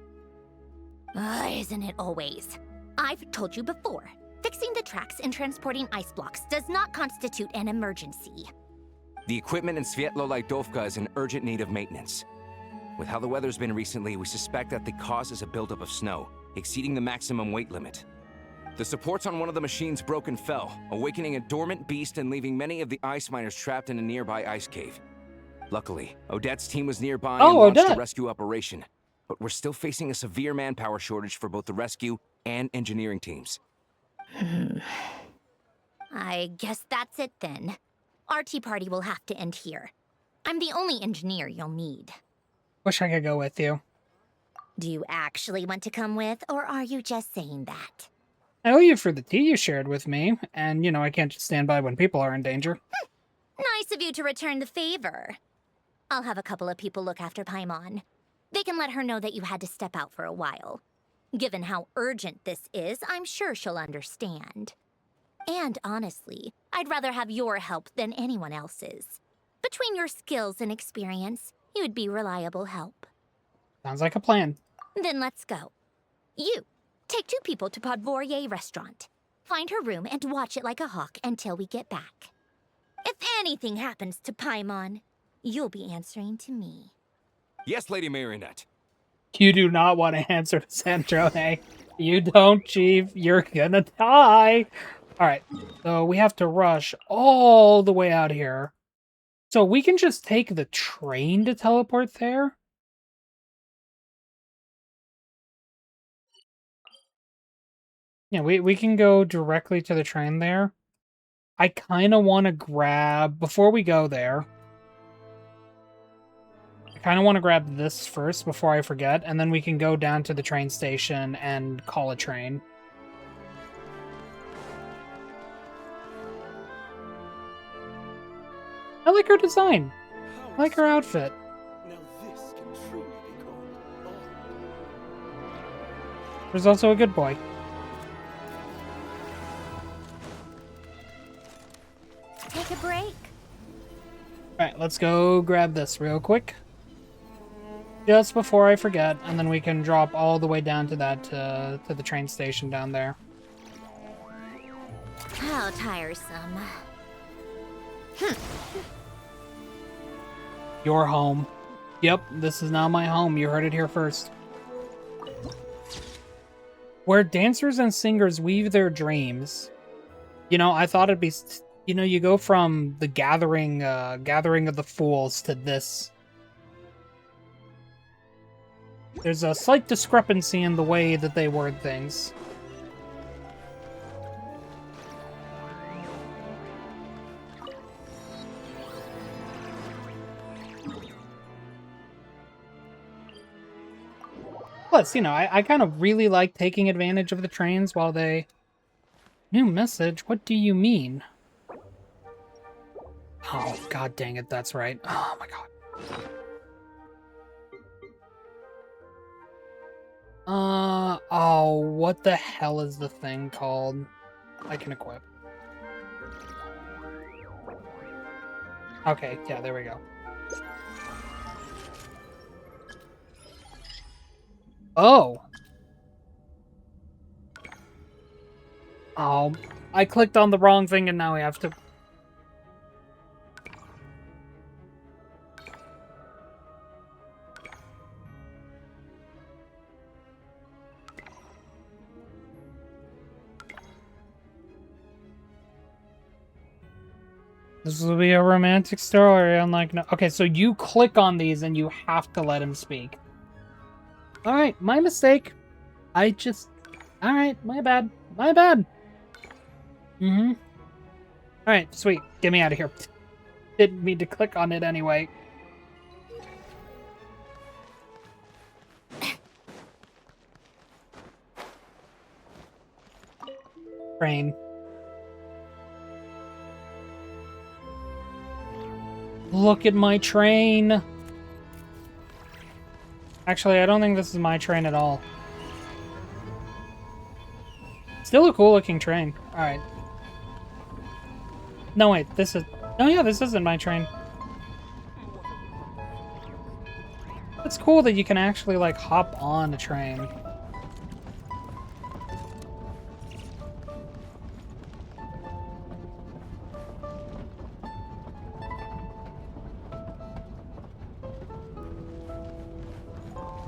T: Isn't it always? I've told you before, fixing the tracks and transporting ice blocks does not constitute an emergency.
K: The equipment in Svietlolaidovka is in urgent need of maintenance. With how the weather's been recently, we suspect that the cause is a buildup of snow, exceeding the maximum weight limit. The supports on one of the machines broke and fell, awakening a dormant beast and leaving many of the ice miners trapped in a nearby ice cave. Luckily, Odette's team was nearby and launched a rescue operation, but we're still facing a severe manpower shortage for both the rescue and engineering teams.
T: I guess that's it then. Our tea party will have to end here. I'm the only engineer you'll need.
B: Wish I could go with you.
T: Do you actually want to come with, or are you just saying that?
B: I owe you for the tea you shared with me, and, you know, I can't just stand by when people are in danger.
T: Nice of you to return the favor. I'll have a couple of people look after Paimon. They can let her know that you had to step out for a while. Given how urgent this is, I'm sure she'll understand. And honestly, I'd rather have your help than anyone else's. Between your skills and experience, you'd be reliable help.
B: Sounds like a plan.
T: Then let's go. You, take 2 people to Podvorier restaurant. Find her room and watch it like a hawk until we get back. If anything happens to Paimon, you'll be answering to me.
K: Yes, Lady Marionette.
B: You do not want to answer to Sandrone. You don't, Chief. You're gonna die. Alright, so we have to rush all the way out here. So we can just take the train to teleport there? Yeah, we can go directly to the train there. I kind of want to grab, before we go there, I kind of want to grab this first before I forget, and then we can go down to the train station and call a train. I like her design. I like her outfit. There's also a good boy.
T: Take a break.
B: Alright, let's go grab this real quick. Just before I forget, and then we can drop all the way down to that, to the train station down there.
T: How tiresome.
B: Your home. Yep, this is now my home. You heard it here first. Where dancers and singers weave their dreams. You know, I thought it'd be... You know, you go from the gathering of the fools to this. There's a slight discrepancy in the way that they word things. Plus, you know, I kind of really like taking advantage of the trains while they... New message? What do you mean? Oh, god dang it, that's right. Oh my god. Oh, what the hell is the thing called? I can equip. Okay, yeah, there we go. Oh! Oh, I clicked on the wrong thing and now we have to... This will be a romantic story, unlike no... Okay, so you click on these and you have to let him speak. Alright, my mistake. I just... Alright, my bad. My bad. Mm-hmm. Alright, sweet. Get me out of here. Didn't mean to click on it anyway. Train. Look at my train! Actually, I don't think this is my train at all. Still a cool-looking train. Alright. No, wait, this is... Oh yeah, this isn't my train. It's cool that you can actually, like, hop on a train.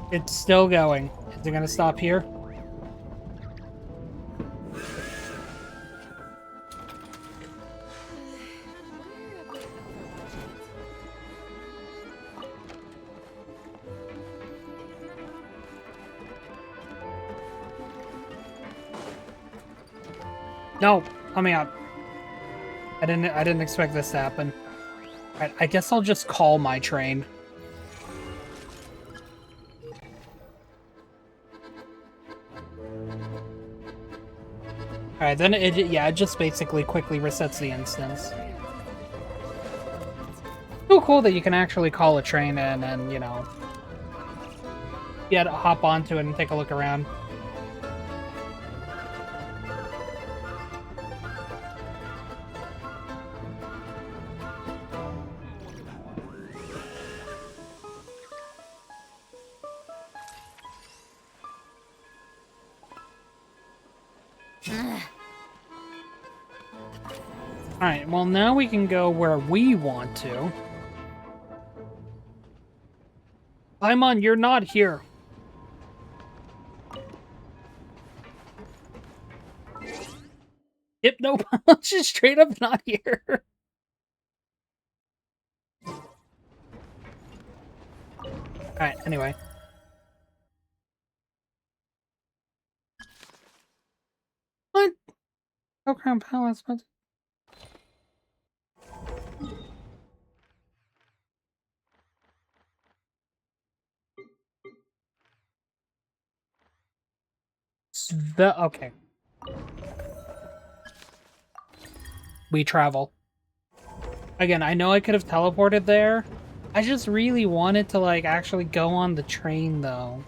B: It's still going. Is it gonna stop here? No, let me out. I didn't expect this to happen. Alright, I guess I'll just call my train. Alright, then it just basically quickly resets the instance. Oh, cool that you can actually call a train in and, you know, hop onto it and take a look around. Alright, well now we can go where we want to. Paimon, you're not here. Yep, nope. Just straight up not here. Alright, anyway. What? Oh, Crown Palace, what? Okay. We travel. Again, I know I could have teleported there. I just really wanted to, like, actually go on the train, though.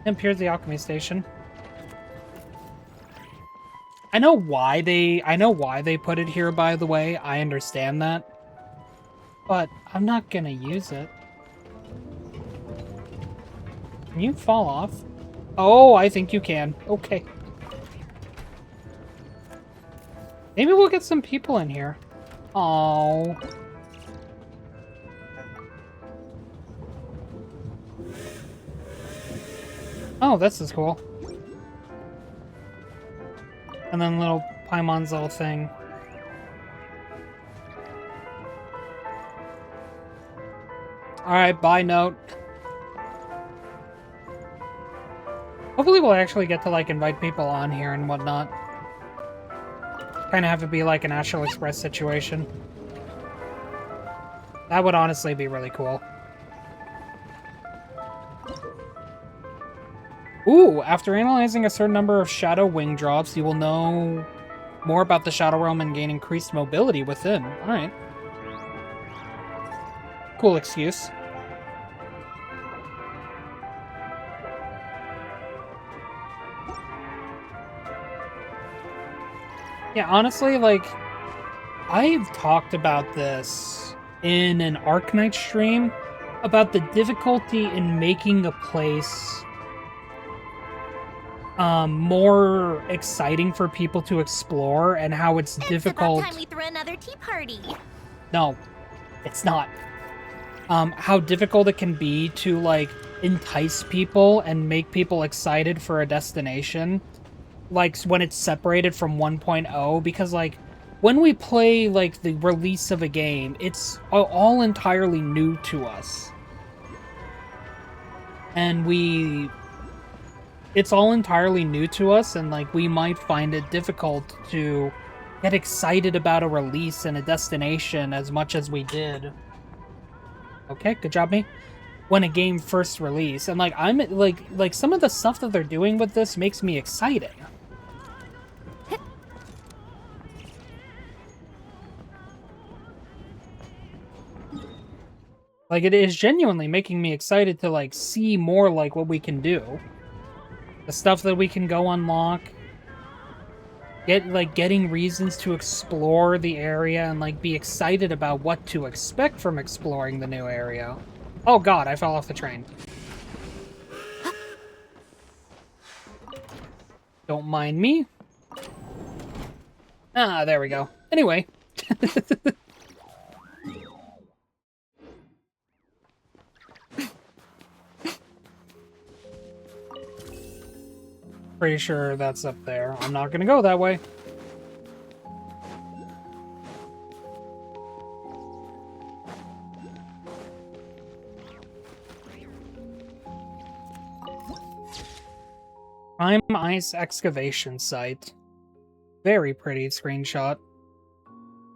B: And here's the alchemy station. I know why they put it here, by the way. I understand that. But I'm not gonna use it. Can you fall off? Oh, I think you can. Okay. Maybe we'll get some people in here. Oh. Oh, this is cool. And then little Paimon's little thing. Alright, bye, Note. Hopefully we'll actually get to, like, invite people on here and whatnot. Kind of have to be, like, an Astral Express situation. That would honestly be really cool. Ooh, after analyzing a certain number of Shadow Wing drops, you will know more about the Shadow Realm and gain increased mobility within. Alright. Cool excuse. Yeah, honestly, like, I've talked about this in an Arknight stream, about the difficulty in making a place more exciting for people to explore, and how it's difficult.
T: It's about time we threw another tea party.
B: No, it's not. How difficult it can be to, like, entice people and make people excited for a destination, like, when it's separated from 1.0, because, like, when we play, like, the release of a game, it's all entirely new to us. And it's all entirely new to us, and, like, we might find it difficult to get excited about a release and a destination as much as we did. Okay, good job, me. When a game first released, and, like, I'm, like, some of the stuff that they're doing with this makes me excited. Like, it is genuinely making me excited to, like, see more, like, what we can do. The stuff that we can go unlock. Getting reasons to explore the area and, like, be excited about what to expect from exploring the new area. Oh god, I fell off the train. Don't mind me. Ah, there we go. Anyway. Pretty sure that's up there. I'm not gonna go that way. Prime Ice excavation site. Very pretty screenshot.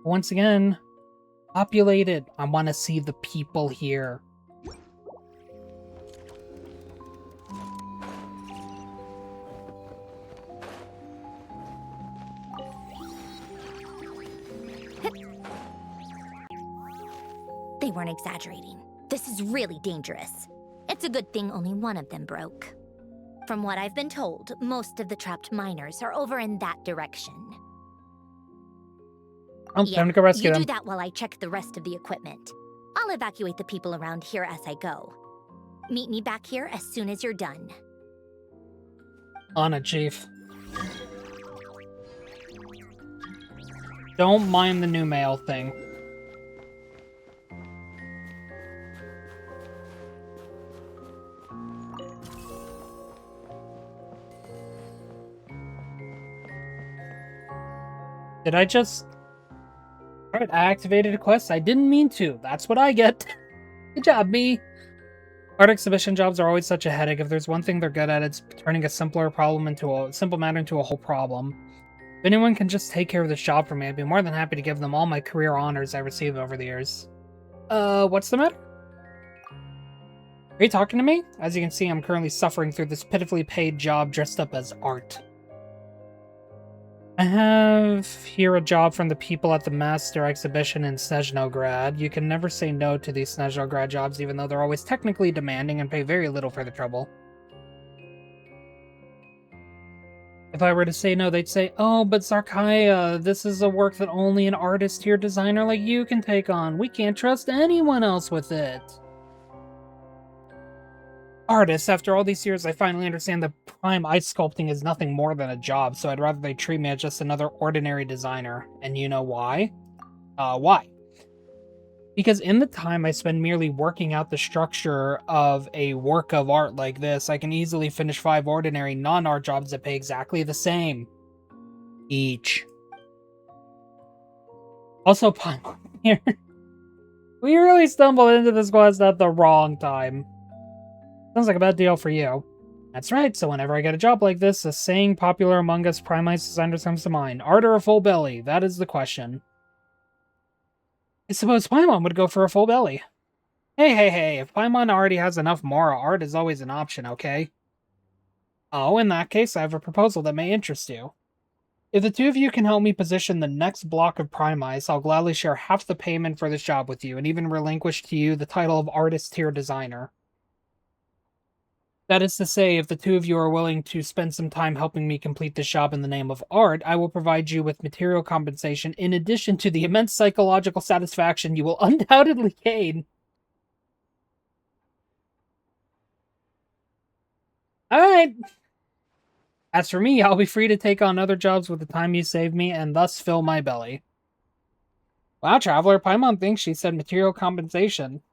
B: Once again, populated. I want to see the people here.
T: they weren't exaggerating. This is really dangerous. It's a good thing only one of them broke. From what I've been told, most of the trapped miners are over in that direction.
B: Oh, time to go rescue
T: you
B: them.
T: do that while I check the rest of the equipment. I'll evacuate the people around here as I go. Meet me back here as soon as you're done.
B: On it, Chief. Don't mind the new mail thing. Did I just... Alright, I activated a quest. I didn't mean to. That's what I get. Good job, me. Art exhibition jobs are always such a headache. If there's one thing they're good at, it's turning a simple matter into a whole problem. If anyone can just take care of this job for me, I'd be more than happy to give them all my career honors I received over the years. What's the matter? Are you talking to me? As you can see, I'm currently suffering through this pitifully paid job dressed up as art. I have here a job from the people at the Master Exhibition in Snezhnograd. You can never say no to these Snezhnograd jobs, even though they're always technically demanding and pay very little for the trouble. If I were to say no, they'd say, "Oh, but Zarkaya, this is a work that only an artist-tier designer like you can take on. We can't trust anyone else with it." Artists, after all these years, I finally understand that prime ice sculpting is nothing more than a job, so I'd rather they treat me as just another ordinary designer. And you know why? Why? Because in the time I spend merely working out the structure of a work of art like this, I can easily finish 5 ordinary non-art jobs that pay exactly the same. Each. Also, Paimon here. We really stumbled into this quest at the wrong time. Sounds like a bad deal for you. That's right, so whenever I get a job like this, a saying popular among us prime ice designers comes to mind. Art or a full belly? That is the question. I suppose Paimon would go for a full belly. Hey, if Paimon already has enough Mora, art is always an option, okay? Oh, in that case, I have a proposal that may interest you. If the two of you can help me position the next block of prime ice, I'll gladly share half the payment for this job with you, and even relinquish to you the title of artist-tier designer. That is to say, if the two of you are willing to spend some time helping me complete this job in the name of art, I will provide you with material compensation in addition to the immense psychological satisfaction you will undoubtedly gain. Alright. As for me, I'll be free to take on other jobs with the time you save me and thus fill my belly. Wow, Traveler, Paimon thinks she said material compensation.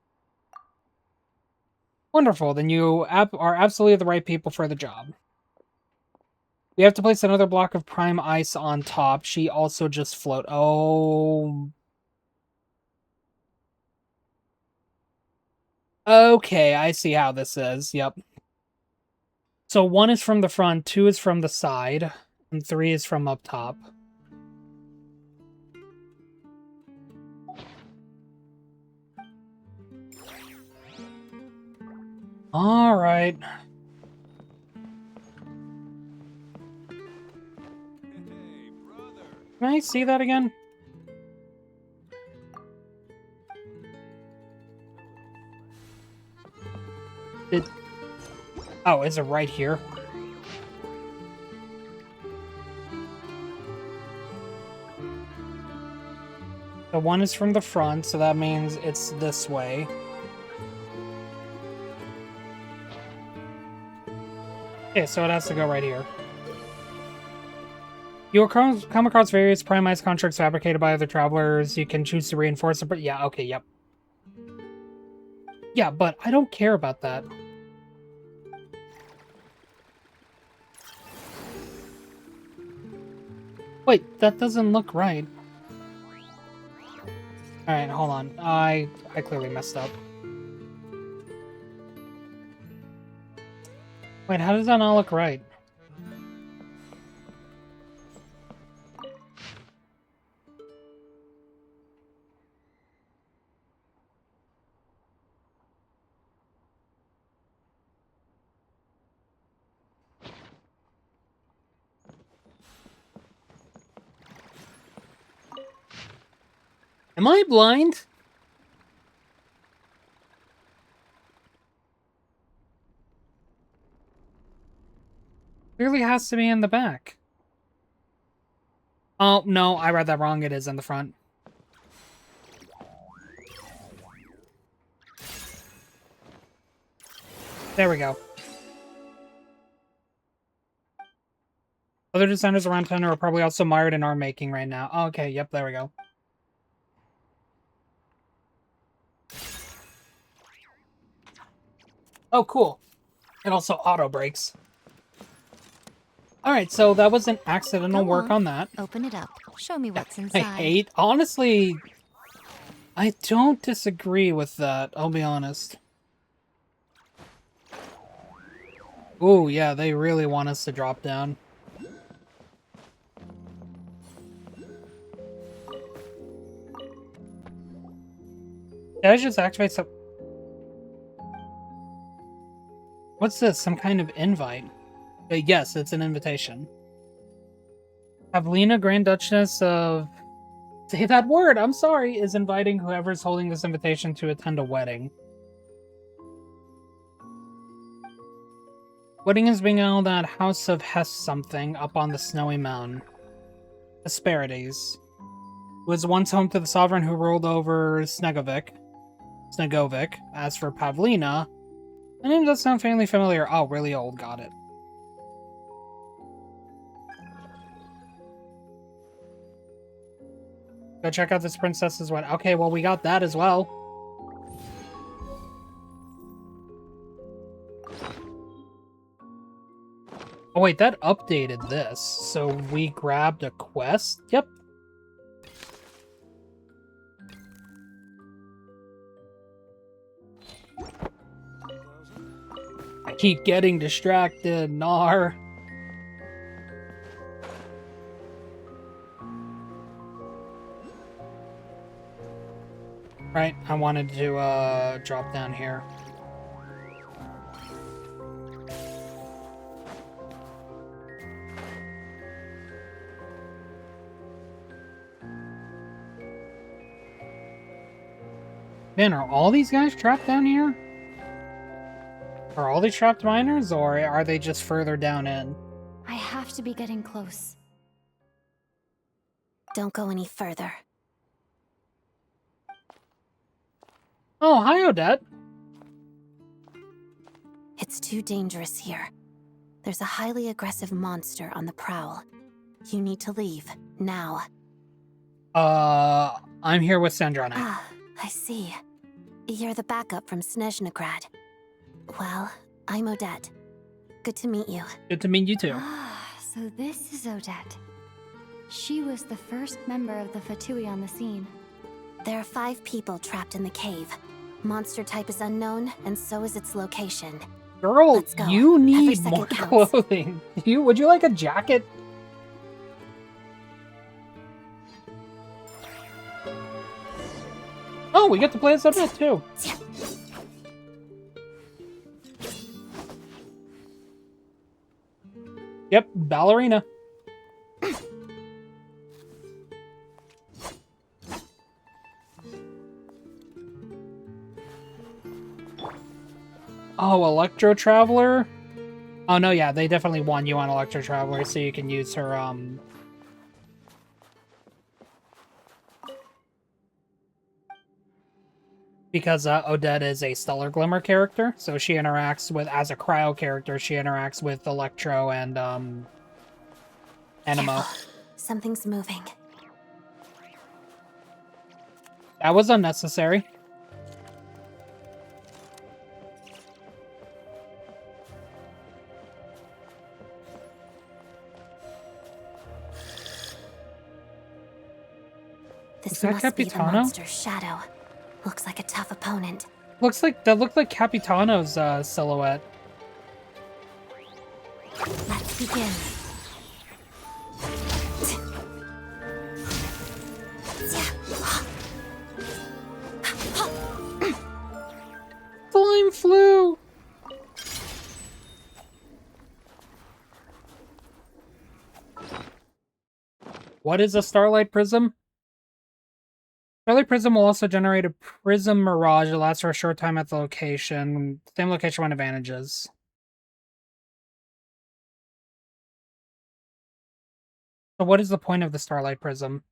B: Wonderful, then you are absolutely the right people for the job. We have to place another block of prime ice on top. She also just float. Oh. Okay, I see how this is. Yep. So 1 is from the front, 2 is from the side, and 3 is from up top. Alright. Can I see that again? Oh, is it right here? The 1 is from the front, so that means it's this way. Okay, so it has to go right here. You will come across various prime ice contracts fabricated by other travelers. You can choose to reinforce it, but yeah, okay, yep. Yeah, but I don't care about that. Wait, that doesn't look right. Alright, hold on. I clearly messed up. Wait, how does that not look right? Am I blind? clearly has to be in the back. Oh, no, I read that wrong. It is in the front. There we go. Other designers around town are probably also mired in art making right now. Oh, okay, yep, there we go. Oh, cool. It also auto brakes. Alright, so that was an accidental work on that.
P: Open it up. Show me what's
B: I
P: inside.
B: honestly, I don't disagree with that, I'll be honest. Ooh, yeah, they really want us to drop down. Did I just activate some... What's this? Some kind of invite? Yes, it's an invitation. Pavlina, Grand Duchess of... Say that word, I'm sorry, is inviting whoever's holding this invitation to attend a wedding. Wedding is being held at House of Hess something up on the snowy mountain. Hesperides, who was once home to the sovereign who ruled over Snegovic. As for Pavlina, the name does sound faintly familiar. Oh, really old, got it. Go check out this princess's wedding. Okay, well, we got that as well. Oh wait, that updated this. So we grabbed a quest? Yep. I keep getting distracted, Nar. Right, I wanted to drop down here. Man, are all these guys trapped down here? Are all these trapped miners, or are they just further down in?
D: I have to be getting close.
R: Don't go any further.
B: Oh, hi, Odette.
R: It's too dangerous here. There's a highly aggressive monster on the prowl. You need to leave, now.
B: I'm here with Sandrone.
R: Ah, I see. You're the backup from Snezhnegrad. Well, I'm Odette. Good to meet you.
B: Good to meet you too.
D: So this is Odette. She was the first member of the Fatui on the scene.
R: There are 5 people trapped in the cave. Monster type is unknown, and so is its location.
B: Girl, you need more clothing. Would you like a jacket? Oh, we get to play as Odette too. Yep, ballerina. Oh, Electro Traveler? Oh, no, yeah, they definitely want you on Electro Traveler, so you can use her, because Odette is a Stellar Glimmer character, so she interacts with, as a Cryo character, she interacts with Electro and, Anemo.
R: Something's moving.
B: That was unnecessary.
R: This
B: that
R: must be the
B: Capitano?
R: monster's shadow. Looks like a tough opponent.
B: Looks like, that looked like Capitano's, silhouette.
R: Let's begin.
B: Slime flew! What is a Starlight Prism? Starlight Prism will also generate a Prism Mirage that lasts for a short time at the location. Same location when advantages. So what is the point of the Starlight Prism?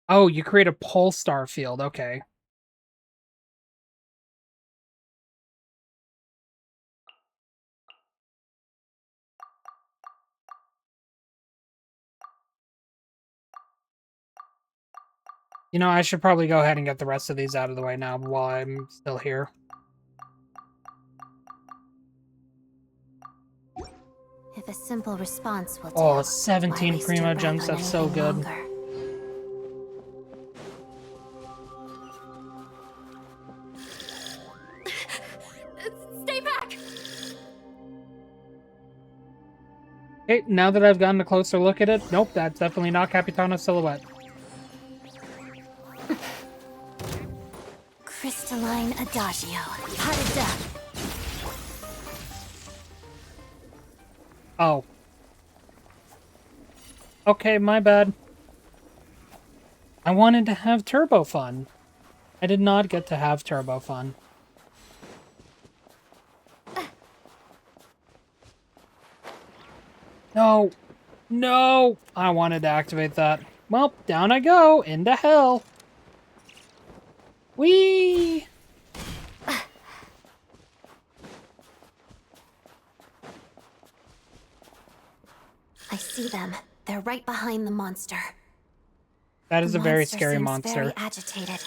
B: Oh, you create a pole star field. Okay. You know, I should probably go ahead and get the rest of these out of the way now while I'm still here.
R: If a simple response will do,
B: Oh, 17
R: why waste
B: Primo
R: your breath
B: Gems,
R: on
B: that's so
R: anything
B: good.
R: longer?
D: Stay back!
B: Okay, now that I've gotten a closer look at it, nope, that's definitely not Capitano's silhouette.
R: Crystalline Adagio. Harada.
B: Oh. Okay, my bad. I wanted to have Turbo Fun. I did not get to have Turbo Fun. No. No! I wanted to activate that. Well, down I go, into hell. Whee!
R: I see them. They're right behind the monster.
B: That is
R: The
B: a very
R: monster
B: scary
R: seems
B: monster.
R: Very agitated.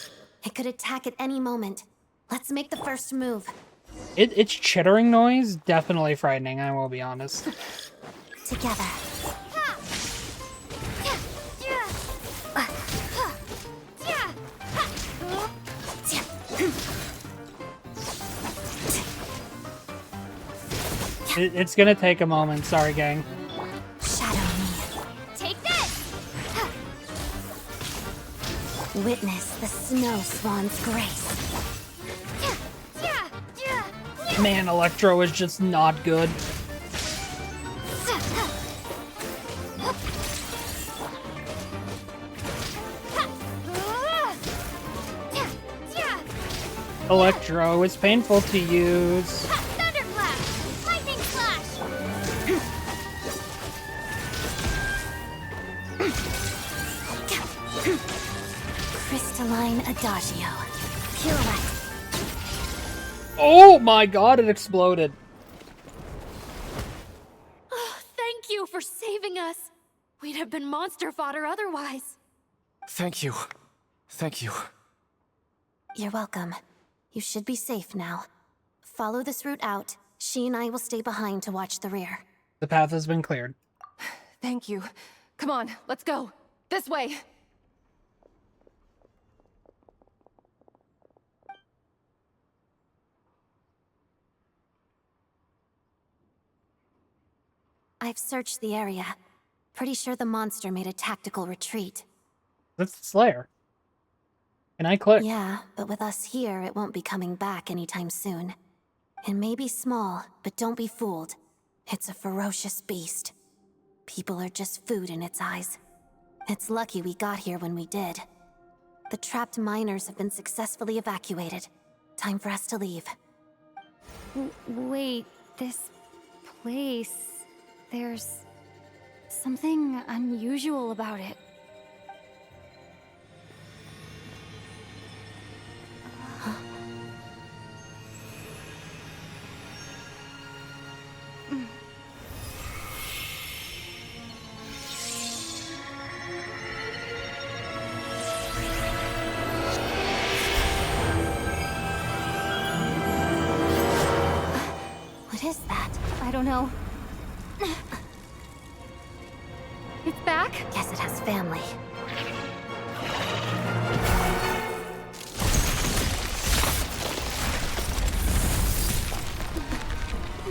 R: It could attack at any moment. Let's make the first move.
B: Its chittering noise, definitely frightening, I will be honest.
R: Together.
B: It's gonna take a moment, sorry gang.
R: Shadow me.
C: Take this!
R: Witness the snow swan's grace.
B: Man, Electro is just not good. Electro is painful to use.
C: Thunderclap! Lightning slash!
R: Crystalline Adagio. Pirouette.
B: Oh my god, it exploded.
U: Oh, thank you for saving us. We'd have been monster fodder otherwise.
N: Thank you. Thank you.
R: You're welcome. You should be safe now. Follow this route out. She and I will stay behind to watch the rear.
B: The path has been cleared.
U: Thank you. Come on, let's go. This way.
R: I've searched the area. Pretty sure the monster made a tactical retreat.
B: That's the Slayer. Can I click?
R: Yeah, but with us here, it won't be coming back anytime soon. It may be small, but don't be fooled. It's a ferocious beast. People are just food in its eyes. It's lucky we got here when we did. The trapped miners have been successfully evacuated. Time for us to leave.
D: Wait, this place... There's something unusual about it.
R: What is that?
D: I don't know. It's back?
R: Guess it has family.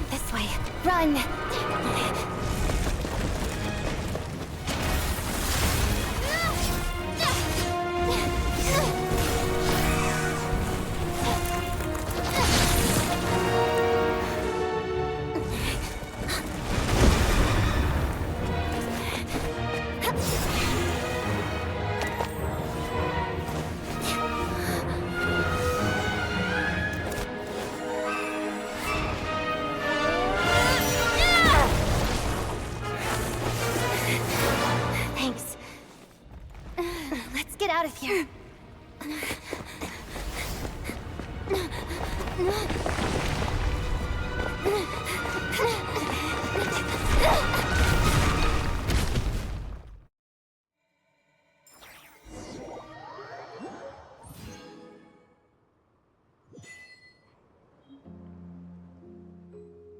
R: This way. Run!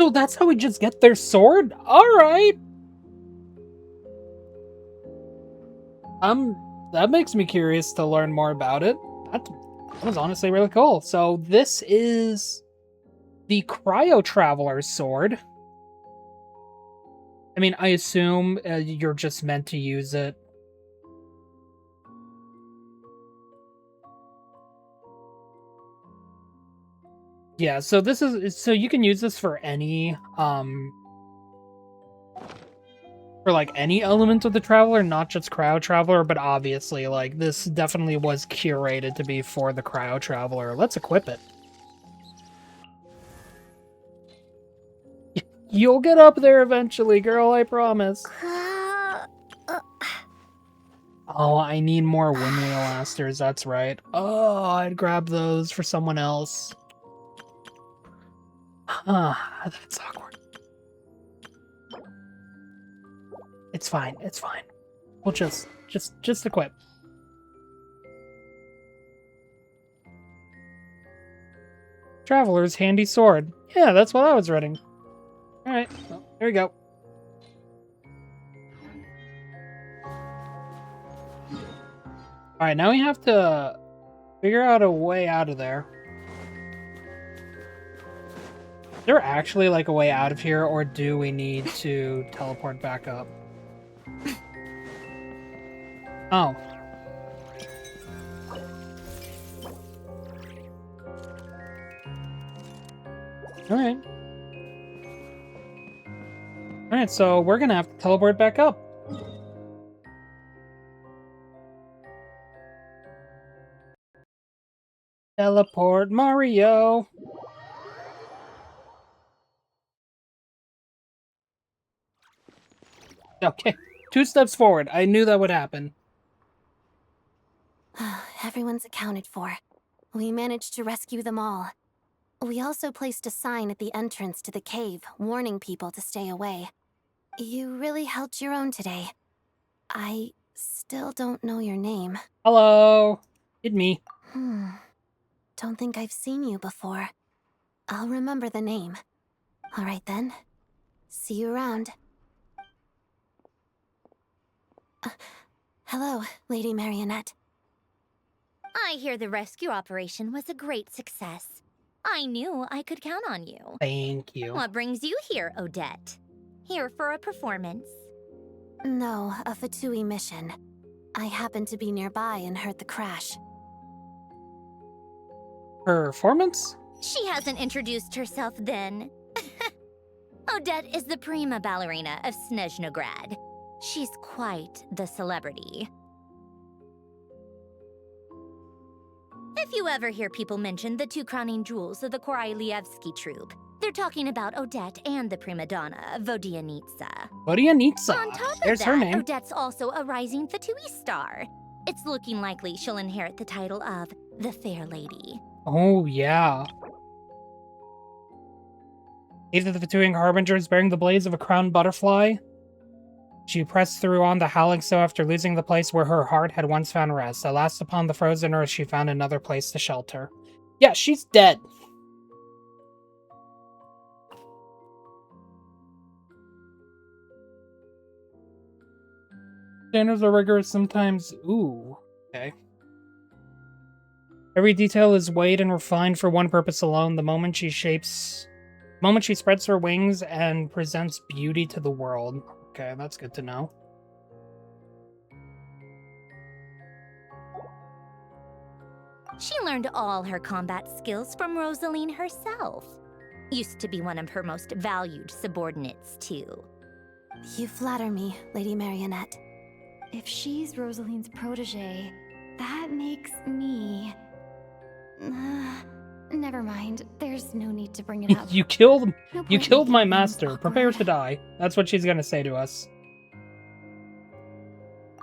B: So that's how we just get their sword? Alright. That makes me curious to learn more about it. That was honestly really cool. So this is the Cryo Traveler's sword. I mean, I assume you're just meant to use it. Yeah, so this is, so you can use this for any, for like any element of the Traveler, not just Cryo Traveler, but obviously, like, this definitely was curated to be for the Cryo Traveler. Let's equip it. You'll get up there eventually, girl, I promise. Oh, I need more Windwheel Asters, that's right. Oh, I'd grab those for someone else. Ah, that's awkward. It's fine, it's fine. We'll just equip. Traveler's handy sword. Yeah, that's what I was reading. Alright, well, there we go. Alright, now we have to figure out a way out of there. Is there actually like a way out of here, or do we need to teleport back up? Oh. Alright. Alright, so we're gonna have to teleport back up. Teleport Mario! Okay, 2 steps forward. I knew that would happen.
R: Everyone's accounted for. We managed to rescue them all. We also placed a sign at the entrance to the cave, warning people to stay away. You really held your own today. I still don't know your name.
B: Hello! It's me.
R: Don't think I've seen you before. I'll remember the name. Alright then. See you around. Hello, Lady Marionette.
T: I hear the rescue operation was a great success. I knew I could count on you.
B: Thank you.
T: What brings you here, Odette? Here for a performance?
R: No, a Fatui mission. I happened to be nearby and heard the crash.
B: Performance?
T: She hasn't introduced herself then. Odette is the prima ballerina of Snezhnograd. She's quite the celebrity. If you ever hear people mention the 2 crowning jewels of the Korailievsky troupe, they're talking about Odette and the prima donna, Vodianitsa.
B: Vodianitsa.
T: On top of
B: There's
T: that,
B: her name.
T: Odette's also a rising Fatui star. It's looking likely she'll inherit the title of the Fair Lady.
B: Oh, yeah. Either the Fatuing Harbingers bearing the blades of a crowned butterfly. She pressed through on the howling snow after losing the place where her heart had once found rest. At last upon the frozen earth she found another place to shelter. Yeah, she's dead. Standards are rigorous sometimes. Ooh, okay. Every detail is weighed and refined for one purpose alone. The moment she spreads her wings and presents beauty to the world. Okay, that's good to know.
T: She learned all her combat skills from Rosaline herself. Used to be one of her most valued subordinates, too.
R: You flatter me, Lady Marionette.
D: If she's Rosaline's protege, that makes me... never mind. There's no need to bring it up.
B: You killed my master. Prepare to die. That's what she's gonna say to us.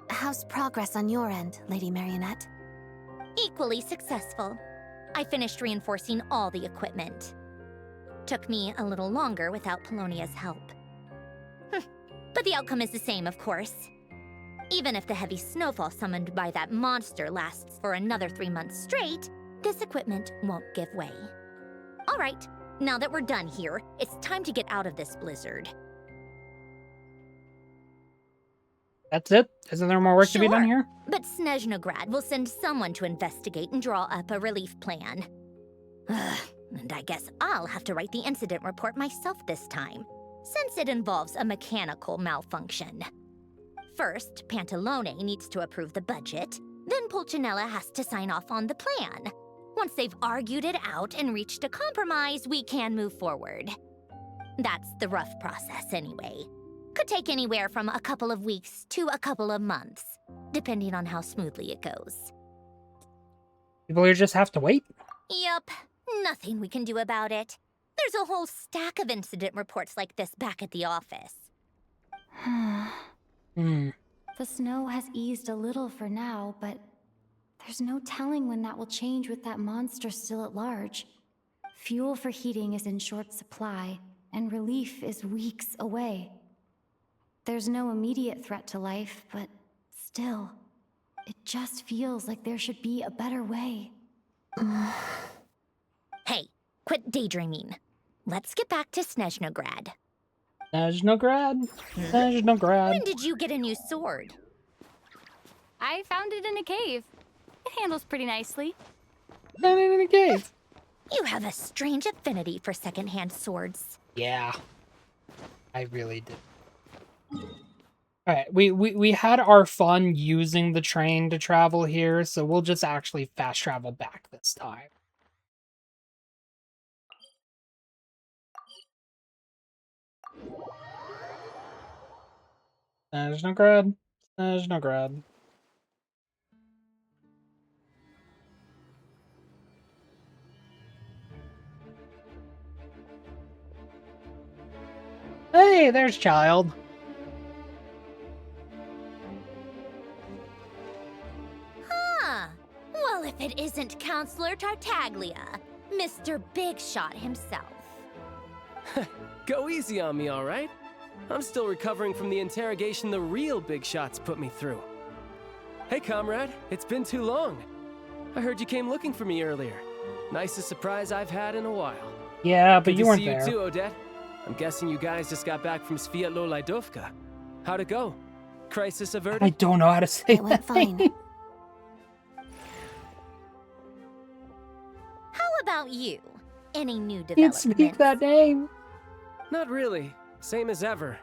R: How's progress on your end, Lady Marionette?
T: Equally successful. I finished reinforcing all the equipment. Took me a little longer without Polonia's help. But the outcome is the same, of course. Even if the heavy snowfall summoned by that monster lasts for another 3 months straight, this equipment won't give way. All right, Now that we're done here, it's time to get out of this blizzard.
B: That's it? Isn't there more work to be done here?
T: But Snezhnograd will send someone to investigate and draw up a relief plan. Ugh, and I guess I'll have to write the incident report myself this time, since it involves a mechanical malfunction. First, Pantalone needs to approve the budget, then Pulcinella has to sign off on the plan. Once they've argued it out and reached a compromise, we can move forward. That's the rough process anyway. Could take anywhere from a couple of weeks to a couple of months, depending on how smoothly it goes.
B: People here just have to wait?
T: Yup, nothing we can do about it. There's a whole stack of incident reports like this back at the office.
D: The snow has eased a little for now, but there's no telling when that will change with that monster still at large. Fuel for heating is in short supply, and relief is weeks away. There's no immediate threat to life, but still, it just feels like there should be a better way.
T: Hey, quit daydreaming. Let's get back to Snezhnograd.
B: Snezhnograd? Snezhnograd.
T: When did you get a new sword?
D: I found it in a cave. It handles pretty nicely.
B: Found it in a cave.
T: You have a strange affinity for secondhand swords.
B: Yeah, I really did. Alright, we had our fun using the train to travel here, so we'll just actually fast travel back this time. Snezhnograd. Snezhnograd. Hey, there's Child.
T: Huh. Well, if it isn't Counselor Tartaglia, Mr. Big Shot himself.
A: Go easy on me, all right? I'm still recovering from the interrogation the real Big Shots put me through. Hey, comrade, it's been too long. I heard you came looking for me earlier. Nicest surprise I've had in a while.
B: Yeah, but
A: Good
B: you
A: to
B: weren't
A: see
B: there.
A: You too, Odette. I'm guessing you guys just got back from Sviatlo Lajdovka. How'd it go? Crisis averted?
B: I don't know how to say
R: It went fine.
T: How about you? Any new
B: Can't
T: developments?
B: speak that name.
A: Not really. Same as ever.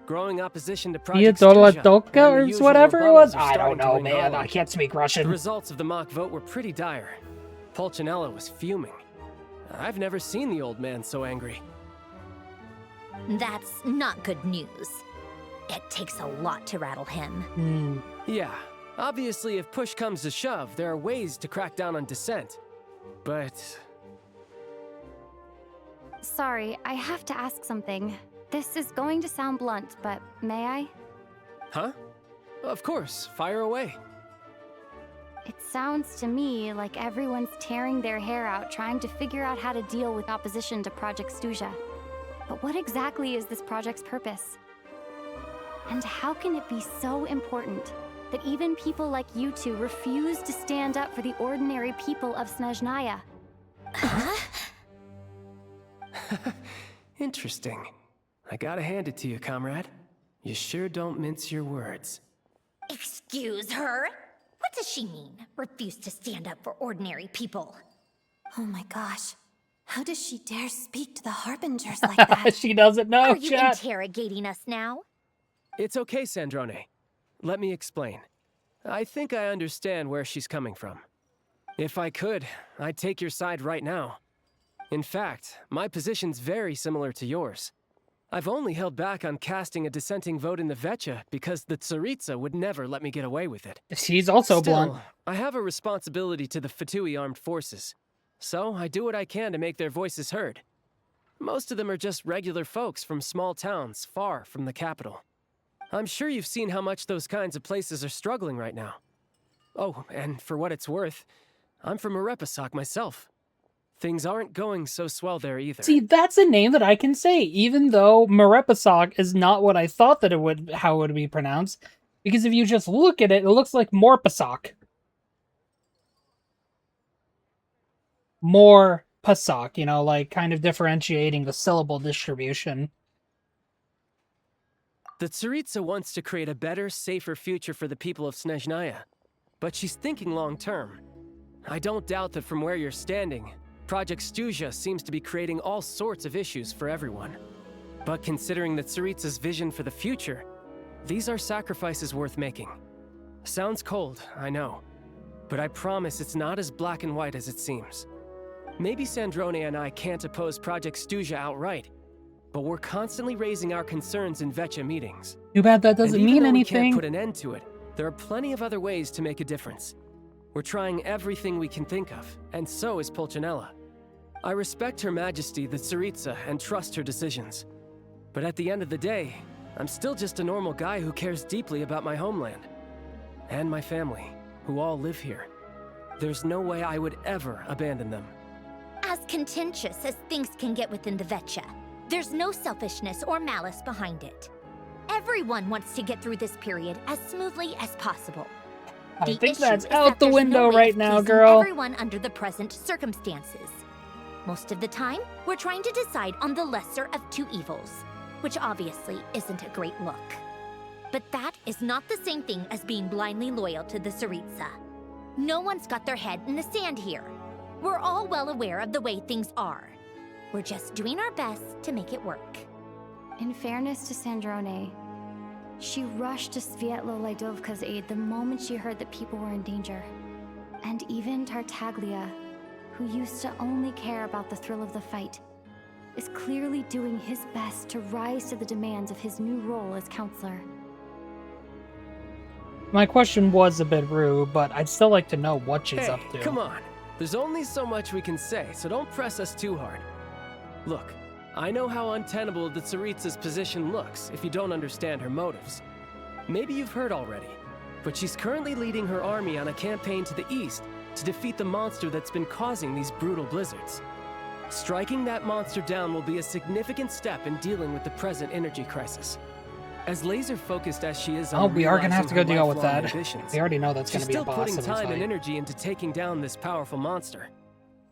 A: Growing opposition to Project
B: Theodoladovka
A: Stuja,
B: or
A: and the usual
B: whatever it
A: rebuttals
B: was?
A: are
B: I
A: starting
B: don't
A: to
B: know,
A: ring
B: man.
A: hollow.
B: I can't speak
A: The
B: Russian.
A: results of the mock vote were pretty dire. Pulcinella was fuming. I've never seen the old man so angry.
T: That's not good news. It takes a lot to rattle him.
A: Yeah, obviously if push comes to shove, there are ways to crack down on dissent. But...
D: Sorry, I have to ask something. This is going to sound blunt, but may I?
A: Huh? Of course, fire away.
D: It sounds to me like everyone's tearing their hair out trying to figure out how to deal with opposition to Project Stuja. But what exactly is this project's purpose? And how can it be so important that even people like you two refuse to stand up for the ordinary people of Snezhnaya?
A: Interesting. I gotta hand it to you, comrade. You sure don't mince your words.
T: Excuse her? What does she mean? Refuse to stand up for ordinary people?
R: Oh my gosh. How does she dare speak to the Harbingers like that?
B: She doesn't know,
T: Are you
B: chat.
T: interrogating us now?
A: It's okay, Sandrone. Let me explain. I think I understand where she's coming from. If I could, I'd take your side right now. In fact, my position's very similar to yours. I've only held back on casting a dissenting vote in the Vecha because the Tsaritsa would never let me get away with it.
B: She's also
A: Still,
B: blunt.
A: I have a responsibility to the Fatui armed forces, so I do what I can to make their voices heard. Most of them are just regular folks from small towns far from the capital. I'm sure you've seen how much those kinds of places are struggling right now. Oh, and for what it's worth, I'm from Marepisok myself. Things aren't going so swell there either.
B: See, that's a name that I can say, even though Marepisok is not what I thought that how it would be pronounced. Because if you just look at it, it looks like Morpisok. Rerepasak, you know, like kind of differentiating the syllable distribution.
A: The Tsaritsa wants to create a better, safer future for the people of Snezhnaya, but she's thinking long-term. I don't doubt that from where you're standing, Project Stuzha seems to be creating all sorts of issues for everyone. But considering the Tsaritsa's vision for the future, these are sacrifices worth making. Sounds cold, I know, but I promise it's not as black and white as it seems. Maybe Sandrone and I can't oppose Project Stuzha outright, but we're constantly raising our concerns in Vetcha meetings.
B: Too bad that doesn't mean anything.
A: Even though we can't put an end to it, there are plenty of other ways to make a difference. We're trying everything we can think of, and so is Pulcinella. I respect Her Majesty, the Tsaritsa, and trust her decisions. But at the end of the day, I'm still just a normal guy who cares deeply about my homeland. And my family, who all live here. There's no way I would ever abandon them.
T: As contentious as things can get within the Vetcha, there's no selfishness or malice behind it. Everyone wants to get through this period as smoothly as possible.
B: I think that's out the window right now, girl.
T: Everyone under the present circumstances. Most of the time, we're trying to decide on the lesser of two evils, which obviously isn't a great look. But that is not the same thing as being blindly loyal to the Tsaritsa. No one's got their head in the sand here. We're all well aware of the way things are. We're just doing our best to make it work.
D: In fairness to Sandrone, she rushed to Svietlo Laidovka's aid the moment she heard that people were in danger. And even Tartaglia, who used to only care about the thrill of the fight, is clearly doing his best to rise to the demands of his new role as counselor.
B: My question was a bit rude, but I'd still like to know what she's up to.
A: Come on. There's only so much we can say, so don't press us too hard. Look, I know how untenable the Tsaritsa's position looks if you don't understand her motives. Maybe you've heard already, but she's currently leading her army on a campaign to the east to defeat the monster that's been causing these brutal blizzards. Striking that monster down will be a significant step in dealing with the present energy crisis. As laser-focused as she is on
B: we are gonna have to go deal with that.
A: Ambitions,
B: we already know that's gonna be a boss
A: she's still
B: of
A: putting
B: this
A: time and
B: fight.
A: energy into taking down this powerful monster.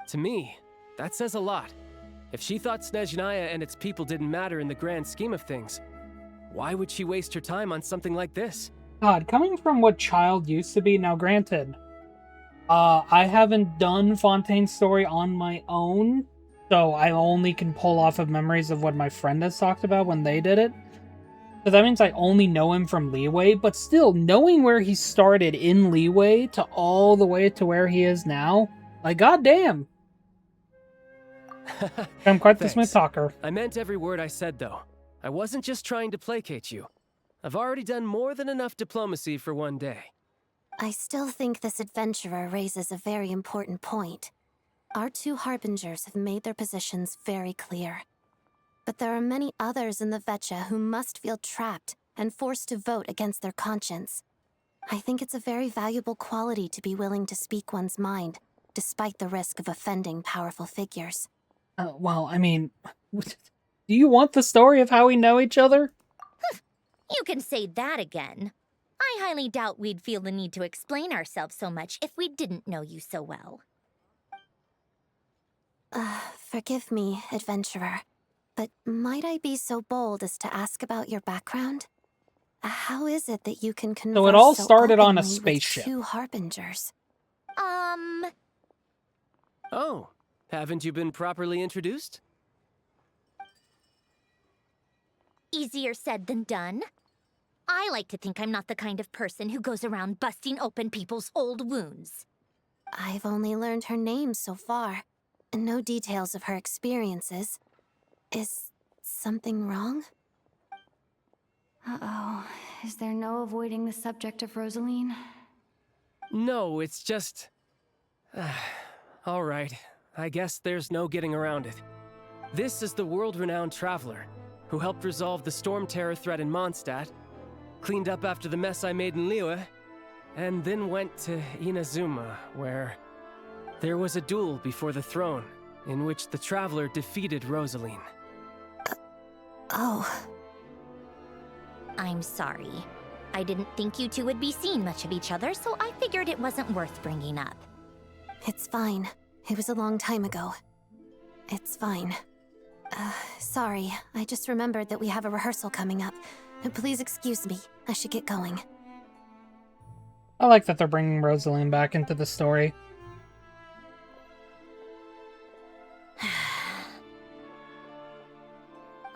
A: To me, that says a lot. If she thought Snezhnaya and its people didn't matter in the grand scheme of things, why would she waste her time on something like this?
B: God, coming from what Child used to be, now granted, I haven't done Fontaine's story on my own, so I only can pull off of memories of what my friend has talked about when they did it. So that means I only know him from Leeway, but still, knowing where he started in Leeway to all the way to where he is now, like, goddamn. I'm quite the smooth talker.
A: I meant every word I said, though. I wasn't just trying to placate you. I've already done more than enough diplomacy for one day.
R: I still think this adventurer raises a very important point. Our two harbingers have made their positions very clear. But there are many others in the Vetcha who must feel trapped and forced to vote against their conscience. I think it's a very valuable quality to be willing to speak one's mind, despite the risk of offending powerful figures.
B: Well, I mean, do you want the story of how we know each other?
T: You can say that again. I highly doubt we'd feel the need to explain ourselves so much if we didn't know you so well.
R: Forgive me, adventurer, but might I be so bold as to ask about your background? How is it that you can converse
B: So it all
R: so
B: started on a
R: openly with
B: spaceship.
R: two harbingers?
A: Oh, haven't you been properly introduced?
T: Easier said than done. I like to think I'm not the kind of person who goes around busting open people's old wounds.
R: I've only learned her name so far, and no details of her experiences. Is something wrong?
D: Uh-oh. Is there no avoiding the subject of Rosaline?
A: No, it's just... all right. I guess there's no getting around it. This is the world-renowned traveler who helped resolve the storm terror threat in Mondstadt, cleaned up after the mess I made in Liyue, and then went to Inazuma, where there was a duel before the throne in which the traveler defeated Rosaline.
R: Oh.
T: I'm sorry. I didn't think you two would be seeing much of each other, so I figured it wasn't worth bringing up.
R: It's fine. It was a long time ago. It's fine. Sorry, I just remembered that we have a rehearsal coming up. Please excuse me. I should get going.
B: I like that they're bringing Rosaline back into the story.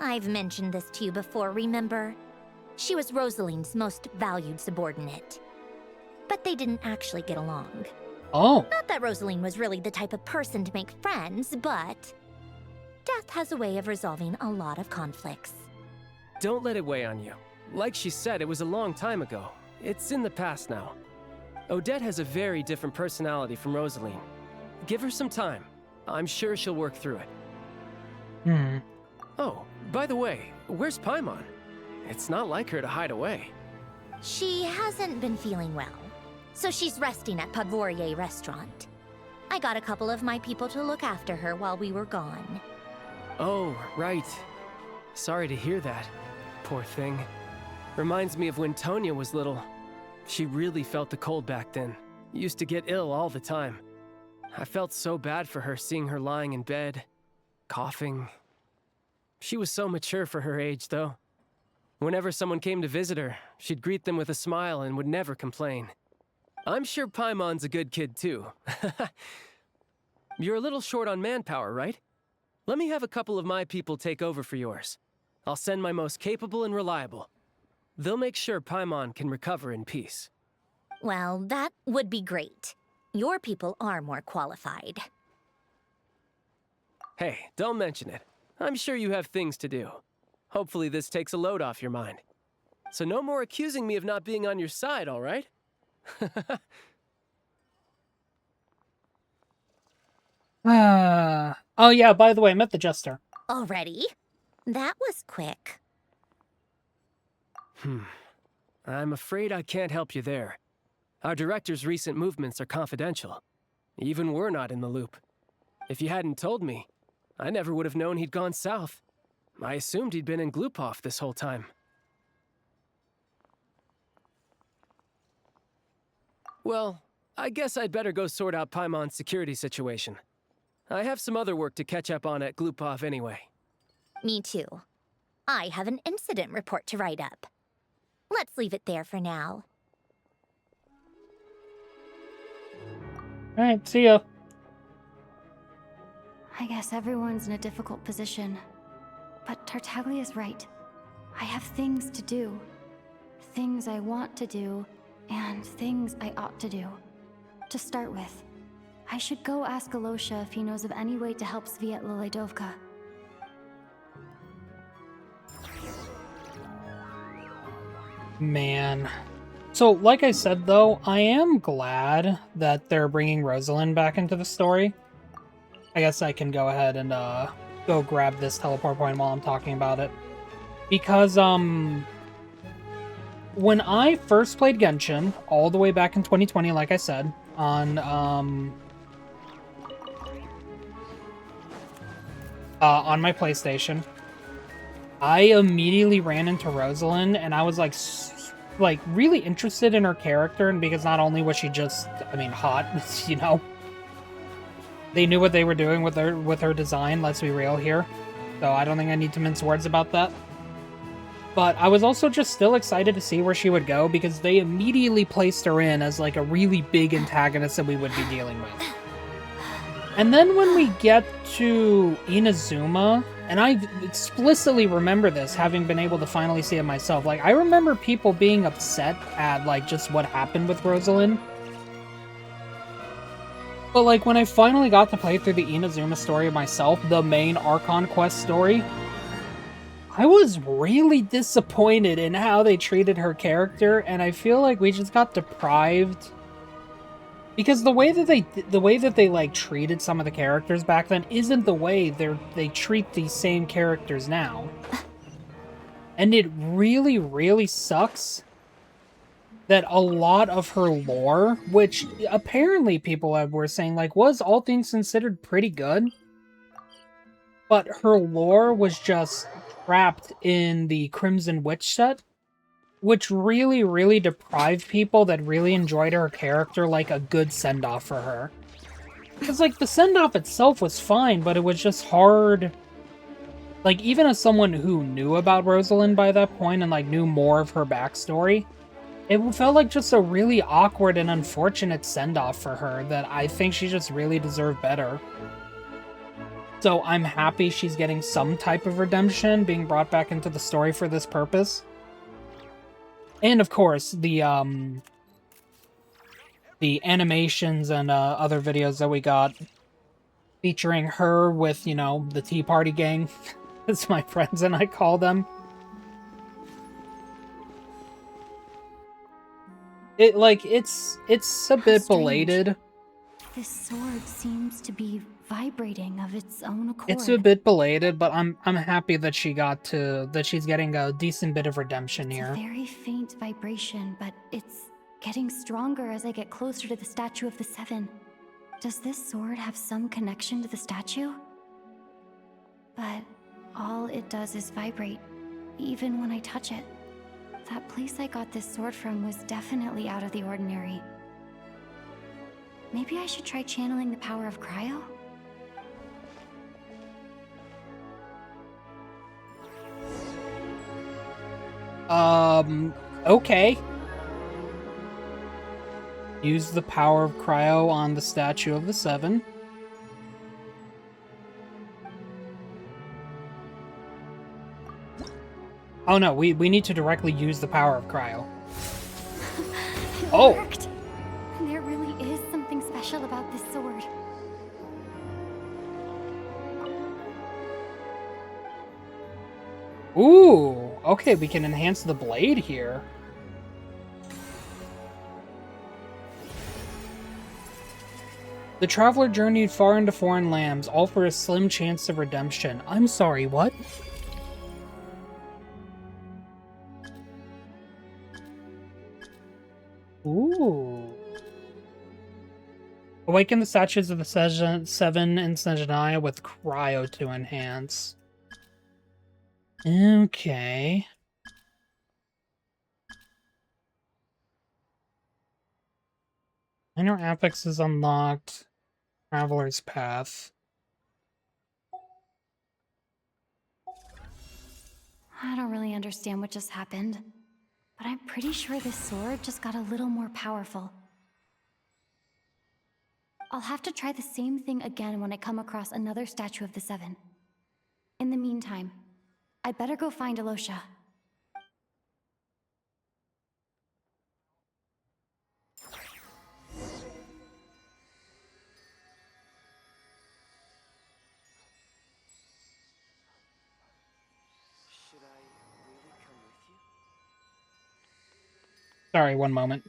T: I've mentioned this to you before, remember? She was Rosaline's most valued subordinate. But they didn't actually get along.
B: Oh.
T: Not that Rosaline was really the type of person to make friends, but death has a way of resolving a lot of conflicts.
A: Don't let it weigh on you. Like she said, it was a long time ago. It's in the past now. Odette has a very different personality from Rosaline. Give her some time. I'm sure she'll work through it. Oh, by the way, where's Paimon? It's not like her to hide away.
T: She hasn't been feeling well, so she's resting at Podvorier Restaurant. I got a couple of my people to look after her while we were gone.
A: Oh, right. Sorry to hear that. Poor thing. Reminds me of when Tonya was little. She really felt the cold back then. Used to get ill all the time. I felt so bad for her seeing her lying in bed, coughing. She was so mature for her age, though. Whenever someone came to visit her, she'd greet them with a smile and would never complain. I'm sure Paimon's a good kid, too. You're a little short on manpower, right? Let me have a couple of my people take over for yours. I'll send my most capable and reliable. They'll make sure Paimon can recover in peace.
T: Well, that would be great. Your people are more qualified.
A: Hey, don't mention it. I'm sure you have things to do. Hopefully this takes a load off your mind. So no more accusing me of not being on your side, all right?
B: Oh yeah, by the way, I met the Jester.
T: Already? That was quick.
A: I'm afraid I can't help you there. Our director's recent movements are confidential. Even we're not in the loop. If you hadn't told me, I never would have known he'd gone south. I assumed he'd been in Glupov this whole time. Well, I guess I'd better go sort out Paimon's security situation. I have some other work to catch up on at Glupov anyway.
T: Me too. I have an incident report to write up. Let's leave it there for now.
B: Alright, see ya.
D: I guess everyone's in a difficult position. But Tartaglia's right. I have things to do. Things I want to do, and things I ought to do. To start with, I should go ask Alosha if he knows of any way to help Sviatlila Dovka.
B: Man. So, like I said, though, I am glad that they're bringing Rosalind back into the story. I guess I can go ahead and, go grab this teleport point while I'm talking about it. Because, when I first played Genshin, all the way back in 2020, like I said, on my PlayStation, I immediately ran into Rosalind, and I was, like, really interested in her character, and because not only was she just, I mean, hot, you know, they knew what they were doing with her design, let's be real here. So I don't think I need to mince words about that. But I was also just still excited to see where she would go, because they immediately placed her in as, like, a really big antagonist that we would be dealing with. And then when we get to Inazuma, and I explicitly remember this, having been able to finally see it myself, like, I remember people being upset at, like, just what happened with Rosalind. But, like, when I finally got to play through the Inazuma story myself, the main Archon quest story, I was really disappointed in how they treated her character, and I feel like we just got deprived. Because the way that they like treated some of the characters back then isn't the way they treat these same characters now. And it really, really sucks that a lot of her lore, which apparently people were saying, like, was all things considered pretty good, but her lore was just trapped in the Crimson Witch set, which really, really deprived people that really enjoyed her character, like, a good send-off for her. Because, like, the send-off itself was fine, but it was just hard. Like, even as someone who knew about Rosalind by that point and, like, knew more of her backstory, it felt like just a really awkward and unfortunate send-off for her that I think she just really deserved better. So I'm happy she's getting some type of redemption, being brought back into the story for this purpose. And, of course, the animations and other videos that we got featuring her with, you know, the Tea Party gang, as my friends and I call them. It's a bit belated.
D: This sword seems to be vibrating of its own accord.
B: It's a bit belated, but I'm happy that she's getting a decent bit of redemption here.
D: It's a very faint vibration, but it's getting stronger as I get closer to the statue of the Seven. Does this sword have some connection to the statue? But all it does is vibrate, even when I touch it. That place I got this sword from was definitely out of the ordinary. Maybe I should try channeling the power of cryo?
B: Okay. Use the power of cryo on the statue of the Seven. Oh no, we need to directly use the power of cryo.
D: It
B: Oh!
D: worked. There really is something special about this sword.
B: Ooh! Okay, we can enhance the blade here. The traveler journeyed far into foreign lands, all for a slim chance of redemption. I'm sorry, what? Ooh. Awaken the statues of the Seven in Snezhnaya with cryo to enhance. Okay. Minor affix is unlocked. Traveler's Path.
D: I don't really understand what just happened, but I'm pretty sure this sword just got a little more powerful. I'll have to try the same thing again when I come across another statue of the Seven. In the meantime, I better go find Alosha.
B: Sorry, one moment.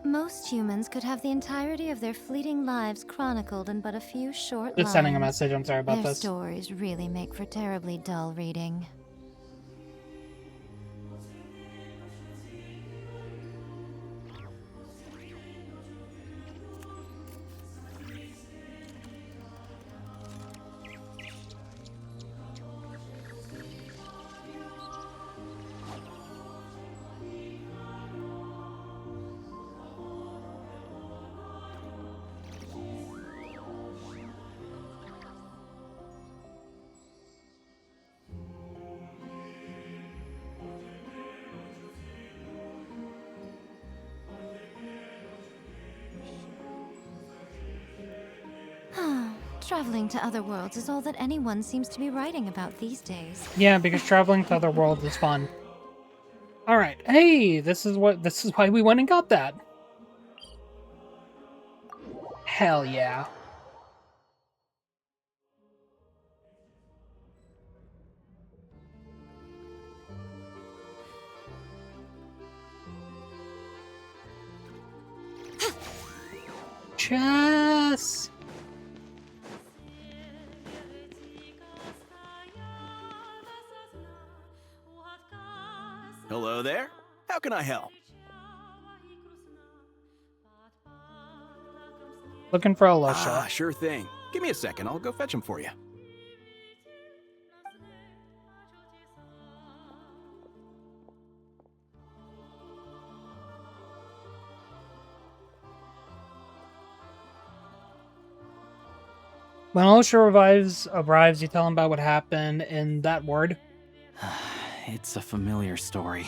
P: Most humans could have the entirety of their fleeting lives chronicled in but a few short lines.
B: Just sending a message, I'm sorry about
P: Their
B: this.
P: stories really make for terribly dull reading. Traveling to other worlds is all that anyone seems to be writing about these days.
B: Yeah, because traveling to other worlds is fun. Alright, hey, this is why we went and got that. Hell yeah. Chess!
F: Hello there. How can I help?
B: Looking for Alyosha.
F: Ah, sure thing. Give me a second. I'll go fetch him for you.
B: When Alyosha arrives, you tell him about what happened in that ward.
I: It's a familiar story.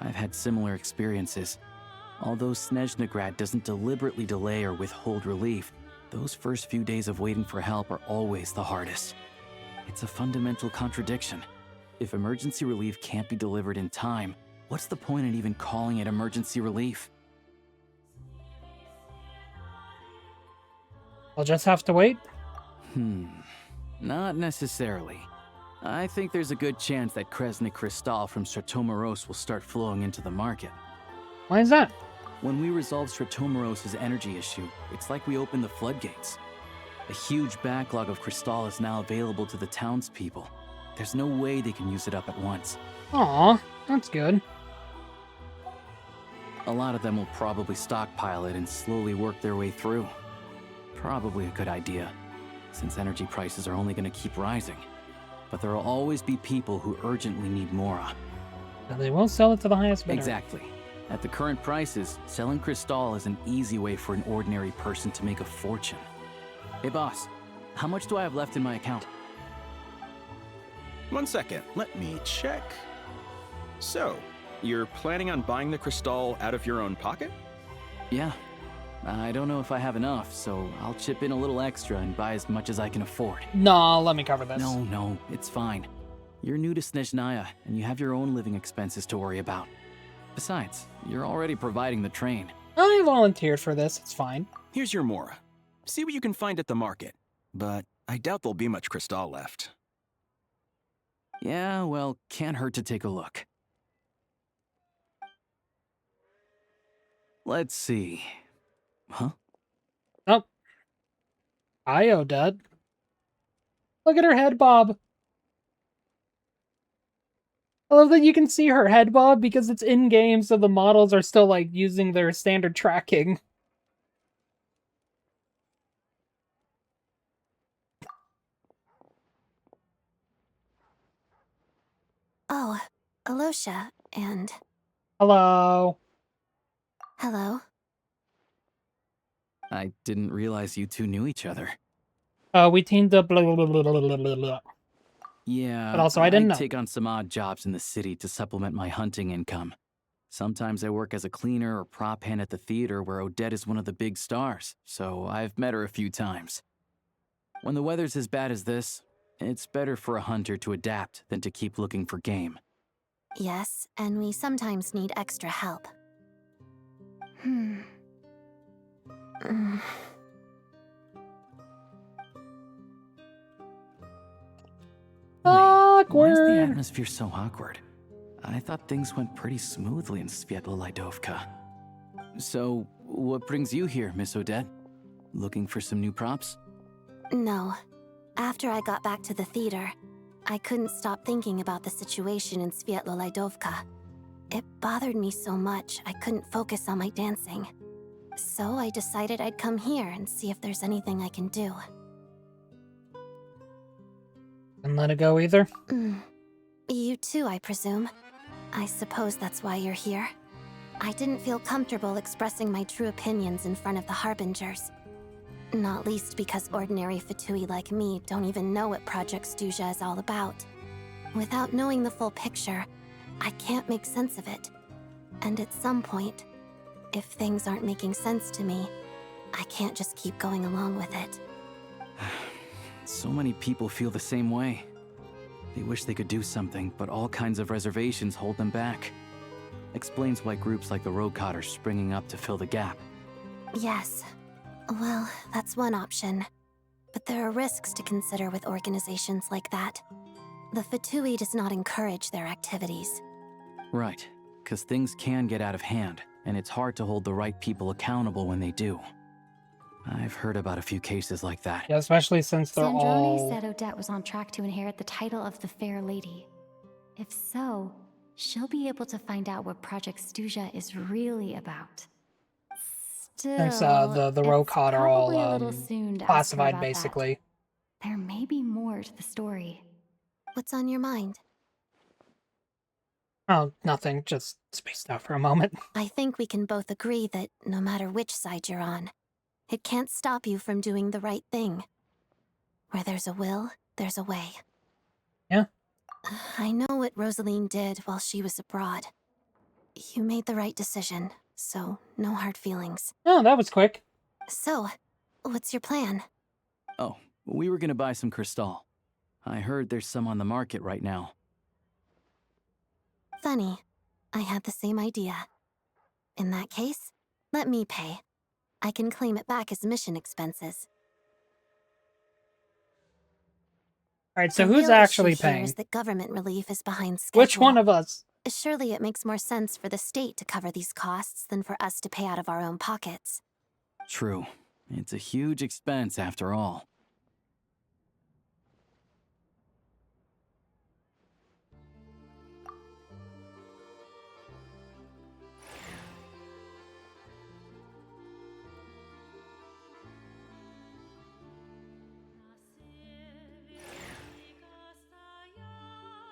I: I've had similar experiences. Although Snezhnegrad doesn't deliberately delay or withhold relief, those first few days of waiting for help are always the hardest. It's a fundamental contradiction. If emergency relief can't be delivered in time, what's the point in even calling it emergency relief?
B: I'll just have to wait?
I: Not necessarily. I think there's a good chance that Kresnik Crystal from Stratomeros will start flowing into the market.
B: Why is that?
I: When we resolve Stratomeros' energy issue, it's like we open the floodgates. A huge backlog of Crystal is now available to the townspeople. There's no way they can use it up at once.
B: Aw, that's good.
I: A lot of them will probably stockpile it and slowly work their way through. Probably a good idea, since energy prices are only going to keep rising. But there will always be people who urgently need Mora.
B: And they won't sell it to the highest bidder.
I: Exactly. At the current prices, selling Crystal is an easy way for an ordinary person to make a fortune. Hey boss, how much do I have left in my account?
F: 1 second, let me check. So, you're planning on buying the Crystal out of your own pocket?
I: Yeah. I don't know if I have enough, so I'll chip in a little extra and buy as much as I can afford.
B: No, let me cover this.
I: No, it's fine. You're new to Snezhnaya, and you have your own living expenses to worry about. Besides, you're already providing the train.
B: I volunteered for this, it's fine.
F: Here's your Mora. See what you can find at the market. But I doubt there'll be much Crystal left.
I: Yeah, well, can't hurt to take a look. Let's see. Huh?
B: Oh. Hi, Odette. Look at her head bob. I love that you can see her head bob because it's in-game, so the models are still, like, using their standard tracking.
R: Oh, Alyosha, and...
B: Hello.
R: Hello.
I: I didn't realize you two knew each other.
B: We teamed up, blah, blah, blah, blah, blah, blah, blah.
I: Yeah,
B: But also, I didn't know.
I: take on some odd jobs in the city to supplement my hunting income. Sometimes I work as a cleaner or prop hand at the theater where Odette is one of the big stars, so I've met her a few times. When the weather's as bad as this, it's better for a hunter to adapt than to keep looking for game.
R: Yes, and we sometimes need extra help. Mm.
I: Why is the
B: Awkward.
I: atmosphere so awkward? I thought things went pretty smoothly in Svietla Lidovka. So, what brings you here, Miss Odette? Looking for some new props?
R: No. After I got back to the theater, I couldn't stop thinking about the situation in Svietla Lidovka. It bothered me so much, I couldn't focus on my dancing. So I decided I'd come here and see if there's anything I can do.
B: And let it go either?
R: You too, I presume. I suppose that's why you're here. I didn't feel comfortable expressing my true opinions in front of the Harbingers. Not least because ordinary Fatui like me don't even know what Project Stuja is all about. Without knowing the full picture, I can't make sense of it. And at some point, if things aren't making sense to me, I can't just keep going along with it.
I: So many people feel the same way. They wish they could do something, but all kinds of reservations hold them back. Explains why groups like the Rokot are springing up to fill the gap.
R: Yes. Well, that's one option. But there are risks to consider with organizations like that. The Fatui does not encourage their activities.
I: Right, because things can get out of hand, and it's hard to hold the right people accountable when they do. I've heard about a few cases like that.
B: Yeah, especially since they're
D: Sandrone
B: all...
D: said Odette was on track to inherit the title of the Fair Lady. If so, she'll be able to find out what Project Stuja is really about. Still,
B: Thanks, the Rokot are
D: probably a
B: all
D: little soon to ask her
B: classified,
D: about that.
B: basically.
D: There may be more to the story.
R: What's on your mind?
B: Oh, nothing. Just spaced out for a moment.
R: I think we can both agree that no matter which side you're on, it can't stop you from doing the right thing. Where there's a will, there's a way.
B: Yeah.
R: I know what Rosaline did while she was abroad. You made the right decision, so no hard feelings.
B: Oh, that was quick.
R: So, what's your plan?
I: Oh, we were gonna buy some crystal. I heard there's some on the market right now.
R: Funny. I had the same idea. In that case, let me pay. I can claim it back as mission expenses.
B: Alright, so
R: The
B: who's
R: real
B: actually
R: issue here
B: paying?
R: is that government relief is behind schedule.
B: Which one of us?
R: Surely it makes more sense for the state to cover these costs than for us to pay out of our own pockets.
I: True. It's a huge expense after all.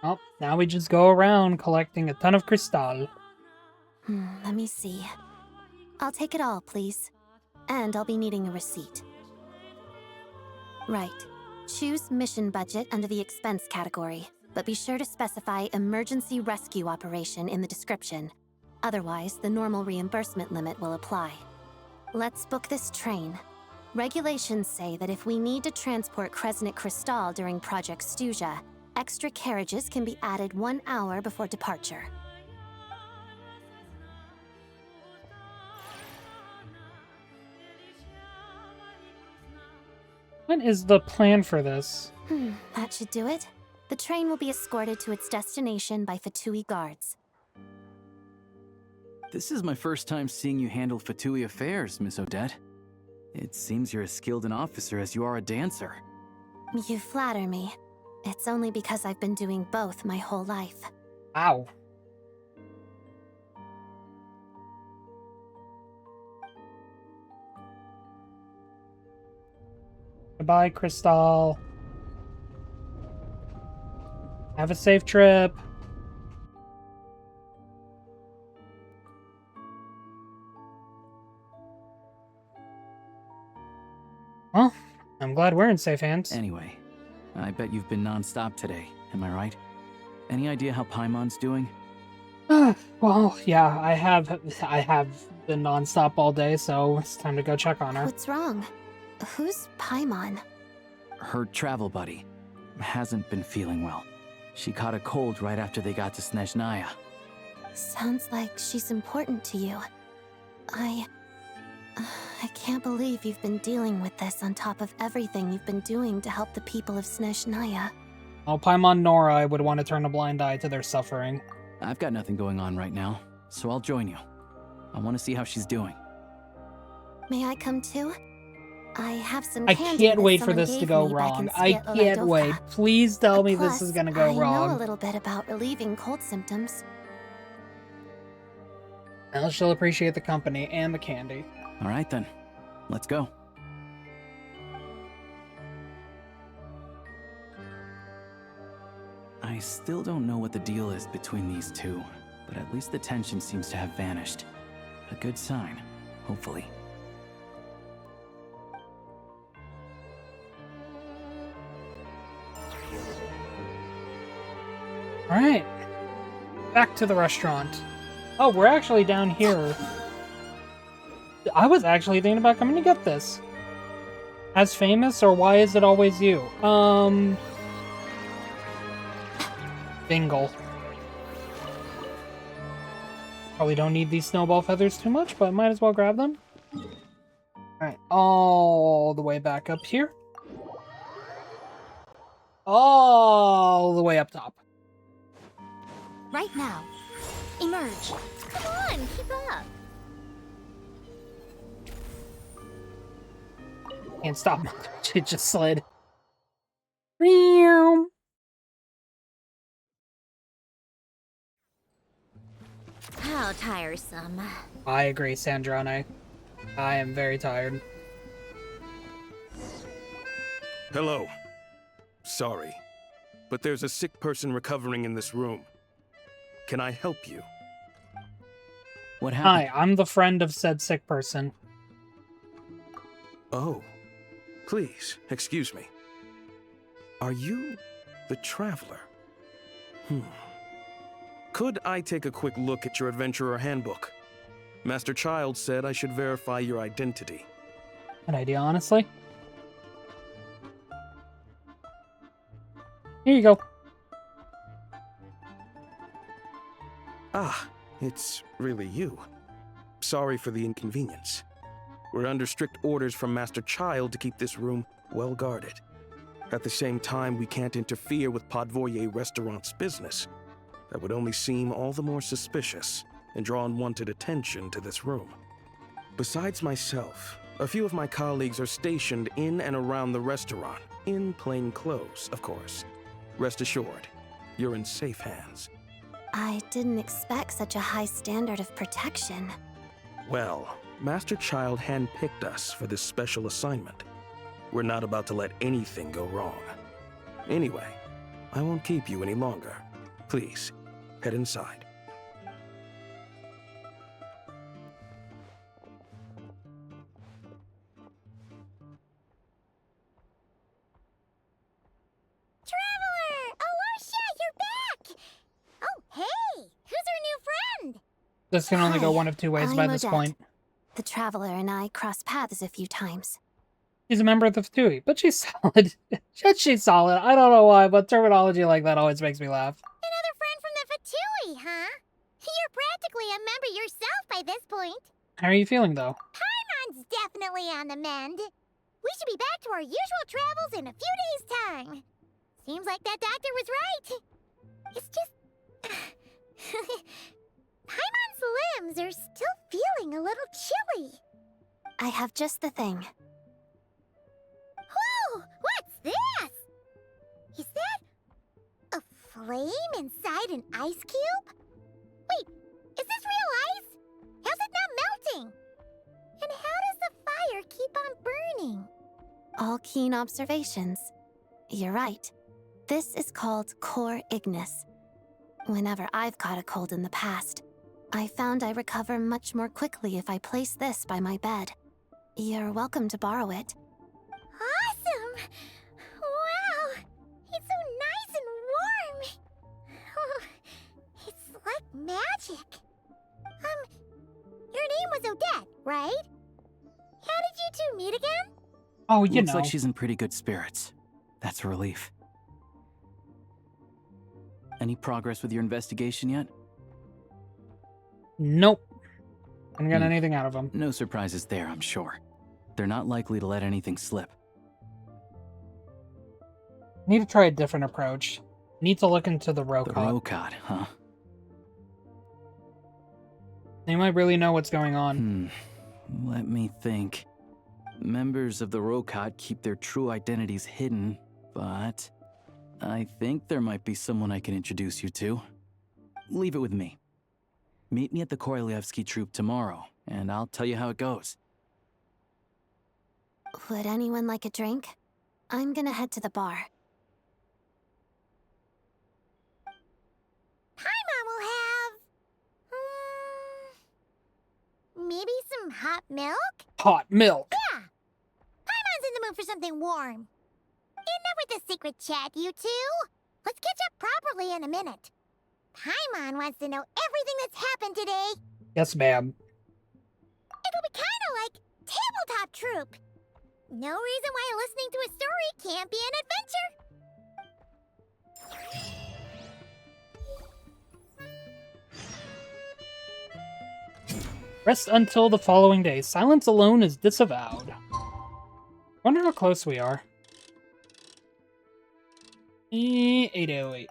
B: Oh, now we just go around collecting a ton of crystal.
R: Let me see. I'll take it all, please. And I'll be needing a receipt. Right. Choose mission budget under the expense category, but be sure to specify emergency rescue operation in the description. Otherwise, the normal reimbursement limit will apply. Let's book this train. Regulations say that if we need to transport Kresnik Crystal during Project Stuja, extra carriages can be added 1 hour before departure.
B: What is the plan for this?
R: That should do it. The train will be escorted to its destination by Fatui guards.
I: This is my first time seeing you handle Fatui affairs, Miss Odette. It seems you're as skilled an officer as you are a dancer.
R: You flatter me. It's only because I've been doing both my whole life.
B: Ow. Goodbye, Crystal. Have a safe trip. Well, I'm glad we're in safe hands.
I: Anyway, I bet you've been non-stop today, am I right? Any idea how Paimon's doing?
B: Well, yeah, I have been non-stop all day, so it's time to go check on her.
R: What's wrong? Who's Paimon?
I: Her travel buddy hasn't been feeling well. She caught a cold right after they got to Snezhnaya.
R: Sounds like she's important to you. I can't believe you've been dealing with this on top of everything you've been doing to help the people of Snezhnaya.
B: Oh, Paimon Nora, I would want to turn a blind eye to their suffering.
I: I've got nothing going on right now, so I'll join you. I want to see how she's doing.
R: May I come too? I have some
B: I
R: candy
B: can't
R: that
B: wait for
R: someone
B: this to
R: gave
B: go
R: me
B: wrong.
R: back
B: I
R: in
B: can't
R: Svietlana
B: wait.
R: Doka.
B: Please tell me this
R: Plus,
B: is gonna go
R: I know a
B: wrong.
R: little bit about relieving cold symptoms.
B: Well, she'll appreciate the company and the candy.
I: All right then, let's go. I still don't know what the deal is between these two, but at least the tension seems to have vanished. A good sign, hopefully.
B: Alright. Back to the restaurant. Oh, we're actually down here. I was actually thinking about coming to get this. As famous, or why is it always you? Bingle. Probably don't need these snowball feathers too much, but might as well grab them. Alright, all the way back up here. All the way up top.
U: Right now. Emerge.
T: Come on, keep up.
B: Can't stop. It just slid. Meow.
T: tiresome.
B: I agree, Sandrone. I am very tired.
L: Hello. Sorry, but there's a sick person recovering in this room. Can I help you?
I: What happened?
B: Hi, I'm the friend of said sick person.
L: Oh, please, excuse me. Are you the Traveler? Could I take a quick look at your Adventurer Handbook? Master Child said I should verify your identity.
B: Good idea, honestly. Here you go.
L: Ah, it's really you. Sorry for the inconvenience. We're under strict orders from Master Child to keep this room well guarded. At the same time, we can't interfere with Podvoye Restaurant's business. That would only seem all the more suspicious and draw unwanted attention to this room. Besides myself, a few of my colleagues are stationed in and around the restaurant, in plain clothes, of course. Rest assured, you're in safe hands.
R: I didn't expect such a high standard of protection.
L: Well, Master Child handpicked us for this special assignment. We're not about to let anything go wrong. Anyway, I won't keep you any longer. Please, head inside.
C: Traveler! Alosha, you're back! Oh, hey! Who's our new friend?
B: This can only go one of two ways
R: I'm
B: by this
R: Odette.
B: point.
R: The Traveler and I crossed paths a few times.
B: She's a member of the Fatui, but she's solid. She's solid. I don't know why, but terminology like that always makes me laugh.
C: Another friend from the Fatui, huh? You're practically a member yourself by this point.
B: How are you feeling, though?
C: Paimon's definitely on the mend. We should be back to our usual travels in a few days' time. Seems like that doctor was right. It's just... Paimon's limbs are still feeling a little chilly.
R: I have just the thing.
C: Whoa! What's this? Is that a flame inside an ice cube? Wait, is this real ice? How's it not melting? And how does the fire keep on burning?
R: All keen observations. You're right. This is called Core Ignis. Whenever I've caught a cold in the past, I found I recover much more quickly if I place this by my bed. You're welcome to borrow it.
C: Awesome! Wow! It's so nice and warm! Oh, it's like magic. Your name was Odette, right? How did you two meet again?
B: Oh, you
I: Looks
B: know.
I: like she's in pretty good spirits. That's a relief. Any progress with your investigation yet?
B: Nope. Haven't got anything out of them.
I: No surprises there, I'm sure. They're not likely to let anything slip.
B: Need to try a different approach. Need to look into the
I: The
B: Rokot.
I: Rokot, huh?
B: They might really know what's going on.
I: Let me think. Members of the Rokot keep their true identities hidden, but I think there might be someone I can introduce you to. Leave it with me. Meet me at the Korolyevsky troop tomorrow, and I'll tell you how it goes.
R: Would anyone like a drink? I'm gonna head to the bar.
C: Paimon will have... maybe some hot milk?
B: Hot milk.
C: Yeah! Paimon's in the mood for something warm. Enough with the secret chat, you two! Let's catch up properly in a minute. Paimon wants to know everything that's happened today.
B: Yes, ma'am.
C: It'll be kinda like Tabletop Troop. No reason why listening to a story can't be an adventure.
B: Rest until the following day. Silence alone is disavowed. Wonder how close we are. 808.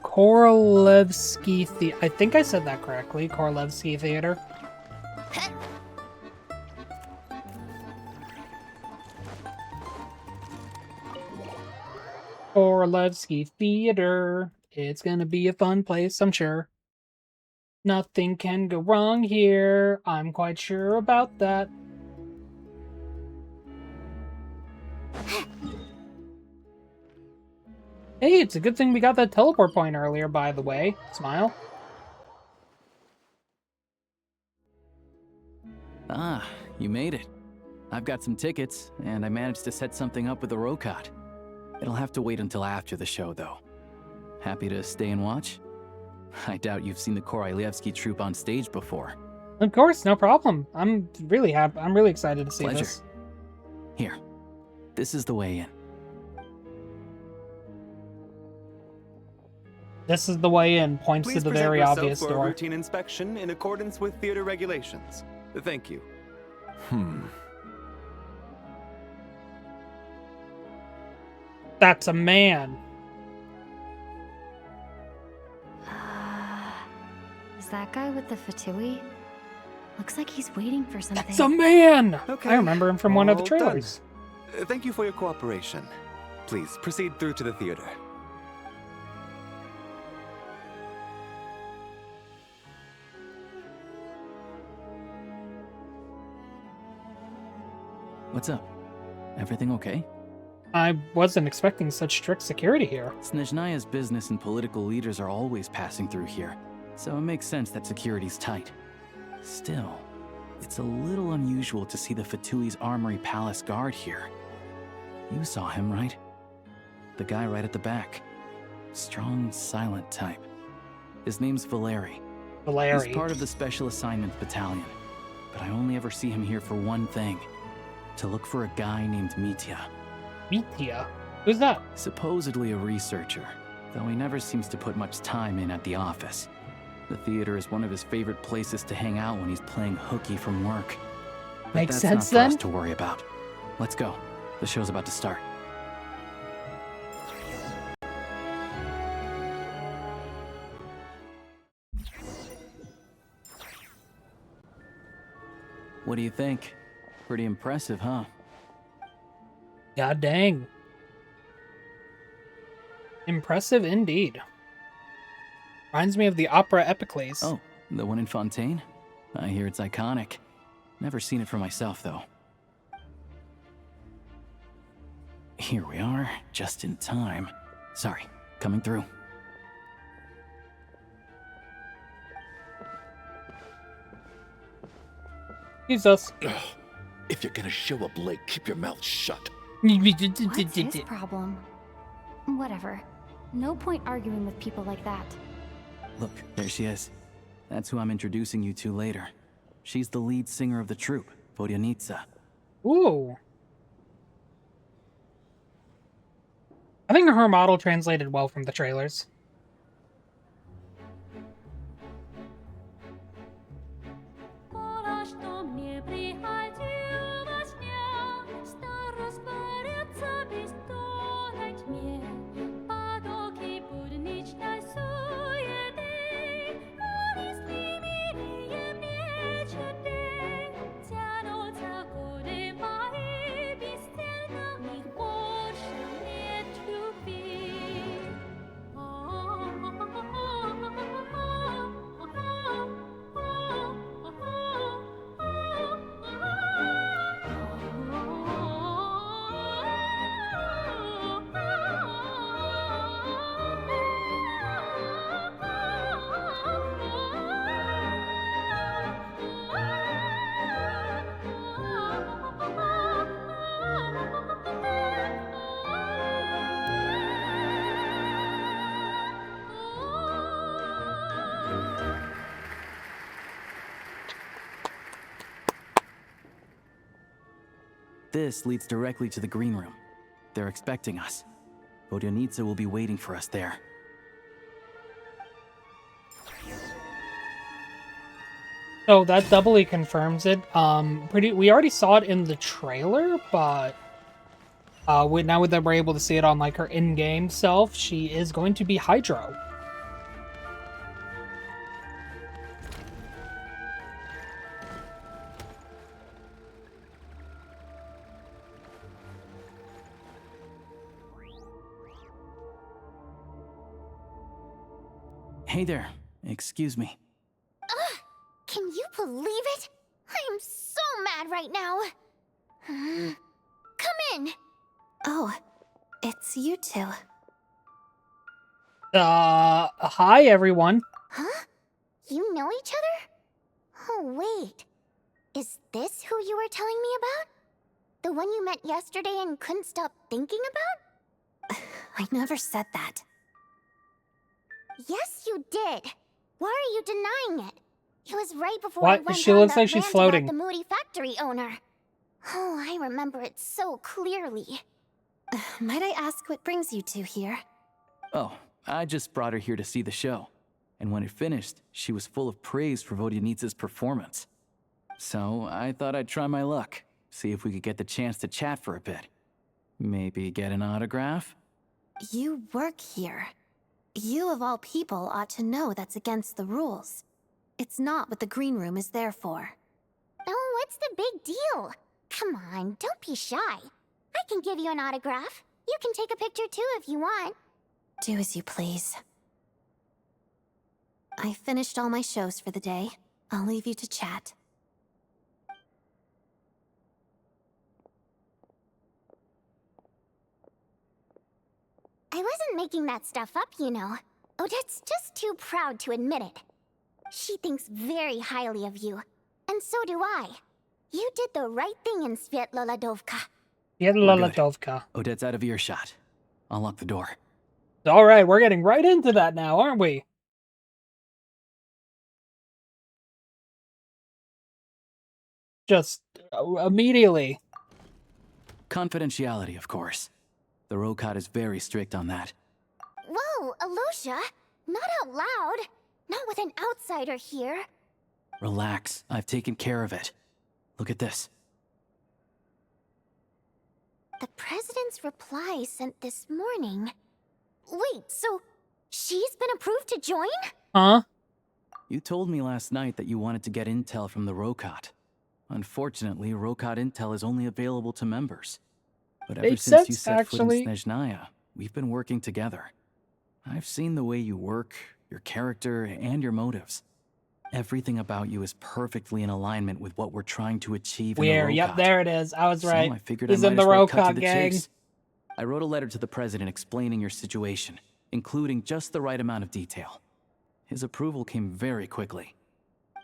B: Korolevsky I think I said that correctly. Korolevsky Theater. Korolevsky Theater. It's gonna be a fun place, I'm sure. Nothing can go wrong here. I'm quite sure about that. Hey, it's a good thing we got that teleport point earlier, by the way. Smile.
I: Ah, you made it. I've got some tickets, and I managed to set something up with the Rokot. It'll have to wait until after the show, though. Happy to stay and watch? I doubt you've seen the Korolyevsky troupe on stage before.
B: Of course, no problem. I'm really happy. I'm really excited to see
I: Pleasure.
B: this.
I: Here, this is the way in.
B: This is the way in. Points to the very obvious
N: for a
B: door.
N: routine inspection in accordance with theater regulations. Thank you.
B: That's a man.
D: Is that guy with the fatui? Looks like he's waiting for something.
B: It's a man!
N: Okay,
B: I remember him from one of the
N: all done.
B: trailers.
N: Thank you for your cooperation. Please proceed through to the theater.
I: What's up? Everything okay?
B: I wasn't expecting such strict security here.
I: Snezhnaya's business and political leaders are always passing through here, so it makes sense that security's tight. Still, it's a little unusual to see the Fatui's Armory Palace guard here. You saw him, right? The guy right at the back. Strong, silent type. His name's Valeri.
B: Valeri.
I: He's part of the Special Assignments Battalion, but I only ever see him here for one thing. To look for a guy named Mitya.
B: Mitya? Who's that?
I: Supposedly a researcher, though he never seems to put much time in at the office. The theater is one of his favorite places to hang out when he's playing hooky from work. But
B: Makes
I: that's
B: sense
I: not for us
B: then?
I: to worry about. Let's go. The show's about to start. What do you think? Pretty impressive, huh?
B: God dang. Impressive indeed. Reminds me of the opera Epicles.
I: Oh, the one in Fontaine? I hear it's iconic. Never seen it for myself, though. Here we are, just in time. Sorry, coming through.
B: Jesus.
S: If you're gonna show up late, keep your mouth shut.
D: What's his problem? Whatever. No point arguing with people like that.
I: Look, there she is. That's who I'm introducing you to later. She's the lead singer of the troupe, Vodyanitsa.
B: Ooh. I think her model translated well from the trailers.
I: This leads directly to the green room. They're expecting us. Vodyanitsa will be waiting for us there.
B: So that doubly confirms it. We already saw it in the trailer, but Now that we're able to see it on like her in-game self, she is going to be Hydro.
I: Hey there. Excuse me.
C: Ugh, can you believe it? I'm so mad right now. Come in.
R: Oh, it's you two.
B: Hi everyone.
C: Huh? You know each other? Oh, wait. Is this who you were telling me about? The one you met yesterday and couldn't stop thinking about?
R: I never said that.
C: Yes, you did. Why are you denying it? It was right before
B: What?
C: I went
B: She
C: on
B: looks
C: that
B: like she's
C: rant
B: floating.
C: about the moody factory owner. Oh, I remember it so clearly.
R: Might I ask what brings you two here?
I: Oh, I just brought her here to see the show. And when it finished, she was full of praise for Vodyanitsa's performance. So I thought I'd try my luck, see if we could get the chance to chat for a bit. Maybe get an autograph?
R: You work here. You of all people ought to know that's against the rules. It's not what the green room is there for.
C: Oh, what's the big deal? Come on, don't be shy. I can give you an autograph. You can take a picture too if you want.
R: Do as you please. I finished all my shows for the day. I'll leave you to chat.
C: I wasn't making that stuff up, you know. Odette's just too proud to admit it. She thinks very highly of you. And so do I. You did the right thing in Svietloladovka.
B: Svietloladovka.
I: Odette's out of earshot. I'll lock the door.
B: Alright, we're getting right into that now, aren't we? Just immediately.
I: Confidentiality, of course. The Rokot is very strict on that.
C: Whoa, Alosha! Not out loud! Not with an outsider here!
I: Relax, I've taken care of it. Look at this.
C: The President's reply sent this morning. Wait, so she's been approved to join?
B: Huh?
I: You told me last night that you wanted to get intel from the Rokot. Unfortunately, Rokot intel is only available to members. But ever
B: Makes
I: since you
B: sense,
I: set
B: actually.
I: foot in Snezhnaya, we've been working together. I've seen the way you work, your character, and your motives. Everything about you is perfectly in alignment with what we're trying to achieve in the Rokot.
B: Yep, there it is. I was right.
I: So I figured
B: He's
I: I
B: in
I: might
B: the
I: as well cut to
B: Rokot
I: the
B: gang.
I: chase. I wrote a letter to the President explaining your situation, including just the right amount of detail. His approval came very quickly.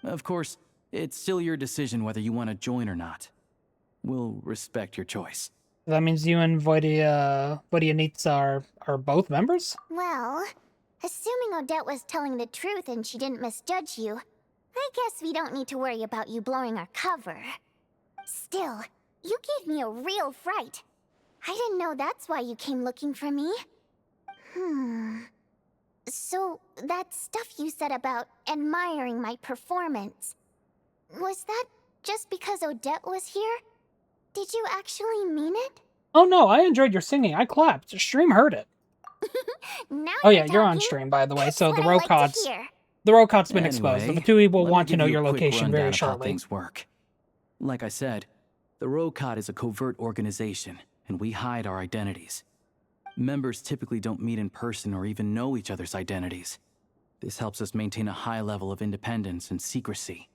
I: Of course, it's still your decision whether you want to join or not. We'll respect your choice.
B: That means you and Vodyanitsa are both members?
C: Well, assuming Odette was telling the truth and she didn't misjudge you, I guess we don't need to worry about you blowing our cover. Still, you gave me a real fright. I didn't know that's why you came looking for me. So, that stuff you said about admiring my performance, was that just because Odette was here? Did you actually mean it?
B: Oh no, I enjoyed your singing. I clapped. Stream heard it.
C: Now
B: Oh yeah,
C: you're
B: you're on
C: talking.
B: stream, by the way,
C: That's
B: so the
C: what I like to
B: Rokot's
C: hear.
B: been exposed. The
I: Anyway,
B: Fatui will
I: let me
B: want to
I: give
B: know
I: you
B: your
I: a quick
B: location
I: rundown
B: very
I: of how
B: shortly.
I: things work. Like I said, the Rokot is a covert organization, and we hide our identities. Members typically don't meet in person or even know each other's identities. This helps us maintain a high level of independence and secrecy.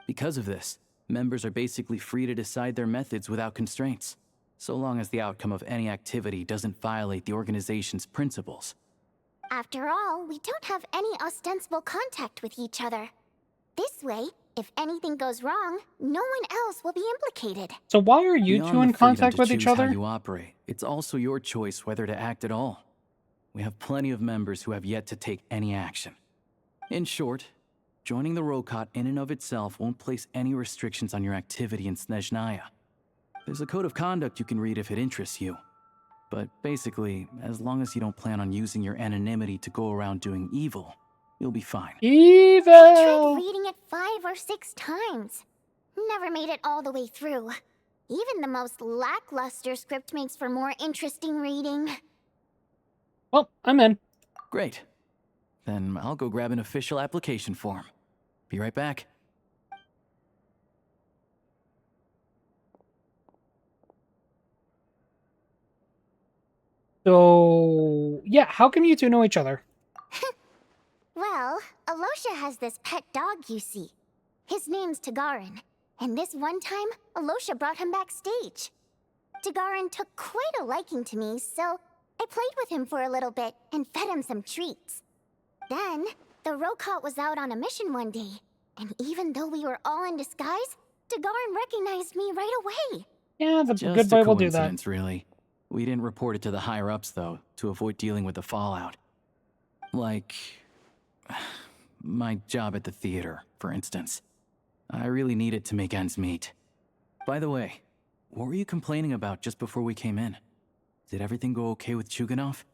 I: Because of this, members are basically free to decide their methods without constraints, so long as the outcome of any activity doesn't violate the organization's principles.
C: After all, we don't have any ostensible contact with each other. This way, if anything goes wrong, no one else will be implicated.
B: So why are you
I: Beyond
B: two
I: the
B: in
I: freedom
B: contact
I: to
B: with each
I: choose
B: other?
I: How you operate, it's also your choice whether to act at all. We have plenty of members who have yet to take any action. In short, joining the Rokot in and of itself won't place any restrictions on your activity in Snezhnaya. There's a code of conduct you can read if it interests you. But basically, as long as you don't plan on using your anonymity to go around doing evil, you'll be fine.
B: Evil!
C: I tried reading it 5 or 6 times. Never made it all the way through. Even the most lackluster script makes for more interesting reading.
B: Well, I'm in.
I: Great. Then I'll go grab an official application form. Be right back.
B: So, yeah, how come you two know each other?
C: Well, Alosha has this pet dog, you see. His name's Tagarin, and this one time, Alosha brought him backstage. Tagarin took quite a liking to me, so I played with him for a little bit and fed him some treats. Then, the Rokot was out on a mission one day, and even though we were all in disguise, Tagarin recognized me right away.
B: Yeah, the
I: Just
B: good boy
I: a
B: will do that.
I: coincidence, really. We didn't report it to the higher-ups, though, to avoid dealing with the fallout. Like... my job at the theater, for instance. I really need it to make ends meet. By the way, what were you complaining about just before we came in? Did everything go okay with Chuganov?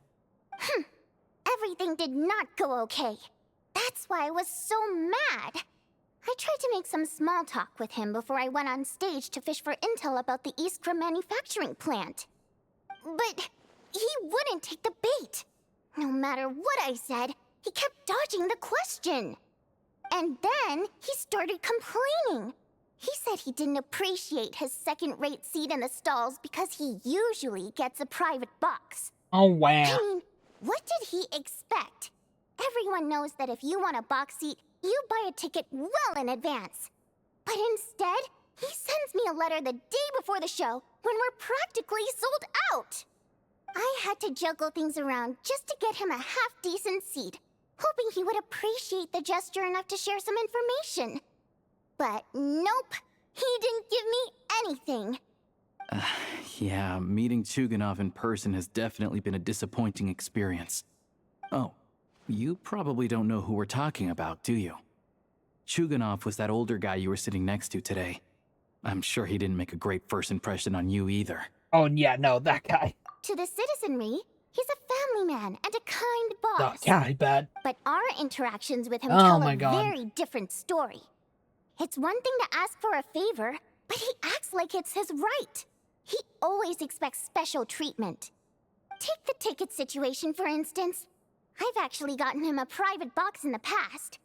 C: Everything did not go okay. That's why I was so mad. I tried to make some small talk with him before I went on stage to fish for intel about the Iskra manufacturing plant. But he wouldn't take the bait. No matter what I said, he kept dodging the question. And then he started complaining. He said he didn't appreciate his second-rate seat in the stalls because he usually gets a private box.
B: Oh, wow.
C: I mean, what did he expect? Everyone knows that if you want a box seat, you buy a ticket well in advance. But instead, he sends me a letter the day before the show when we're practically sold out. I had to juggle things around just to get him a half-decent seat, hoping he would appreciate the gesture enough to share some information. But nope, he didn't give me anything.
I: Yeah, meeting Chuganov in person has definitely been a disappointing experience. Oh, you probably don't know who we're talking about, do you? Chuganov was that older guy you were sitting next to today. I'm sure he didn't make a great first impression on you either.
B: Oh, yeah, no, that guy.
C: To the citizenry, he's a family man and a kind boss.
B: Oh, yeah, I bet.
C: But our interactions with him
B: Oh
C: tell
B: my
C: a
B: God.
C: very different story. It's one thing to ask for a favor, but he acts like it's his right. He always expects special treatment. Take the ticket situation, for instance. I've actually gotten him a private box in the past.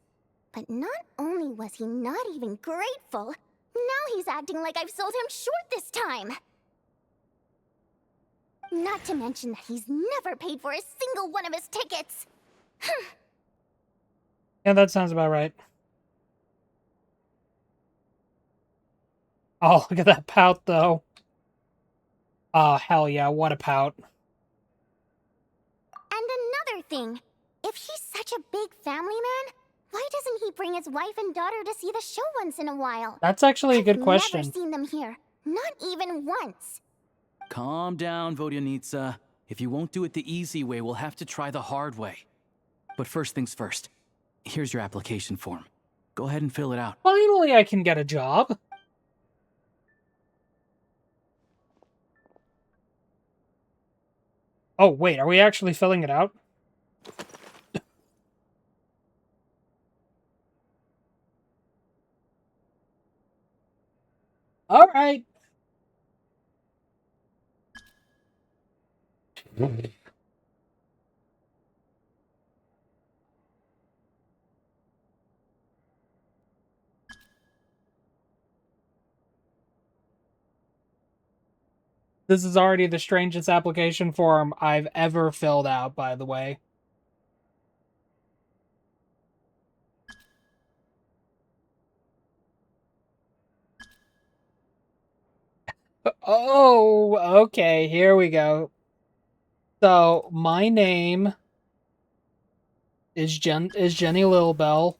C: But not only was he not even grateful, now he's acting like I've sold him short this time. Not to mention that he's never paid for a single one of his tickets.
B: Yeah, that sounds about right. Oh, look at that pout, though. Oh, hell yeah, what a pout.
C: And another thing, if he's such a big family man, why doesn't he bring his wife and daughter to see the show once in a while?
B: That's actually a good
C: I've
B: question.
C: never seen them here, not even once.
I: Calm down, Vodyanitsa. If you won't do it the easy way, we'll have to try the hard way. But first things first. Here's your application form. Go ahead and fill it out.
B: Finally, I can get a job. Oh, wait, are we actually filling it out? All right. This is already the strangest application form I've ever filled out, by the way. Oh, okay, here we go. So, my name is Jenny Lilbell.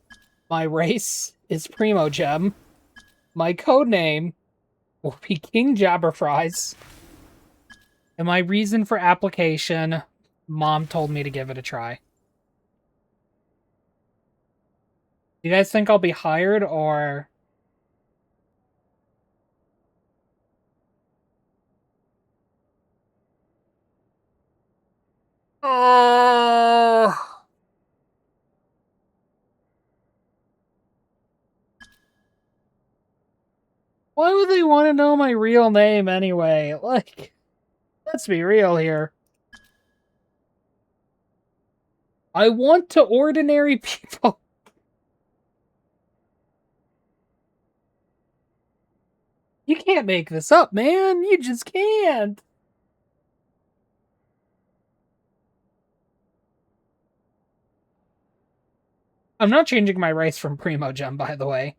B: My race is Primogem. My codename will be King Jabberfries. And my reason for application, Mom told me to give it a try. You guys think I'll be hired, or... Oh. Why would they want to know my real name anyway? Like, let's be real here. I want to ordinary people. You can't make this up, man. You just can't. I'm not changing my race from Primogem, by the way.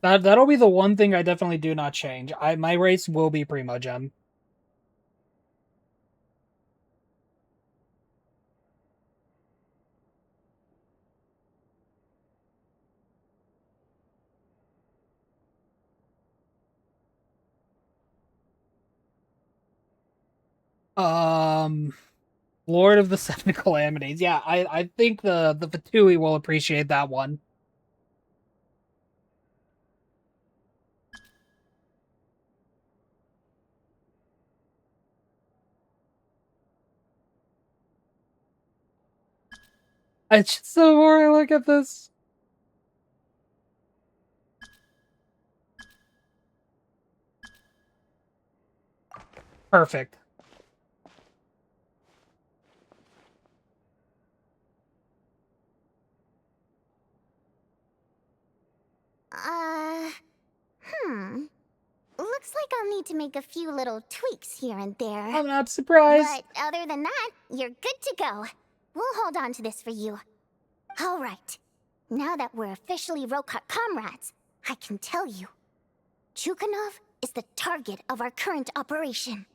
B: That'll be the one thing I definitely do not change. My race will be Primogem. Lord of the Seven Calamities. Yeah, I think the Fatui will appreciate that one. It's just the more I look at this. Perfect.
C: Looks like I'll need to make a few little tweaks here and there.
B: I'm not surprised.
C: But other than that, you're good to go. We'll hold on to this for you. Alright. Now that we're officially Rokot comrades, I can tell you. Chukhanov is the target of our current operation.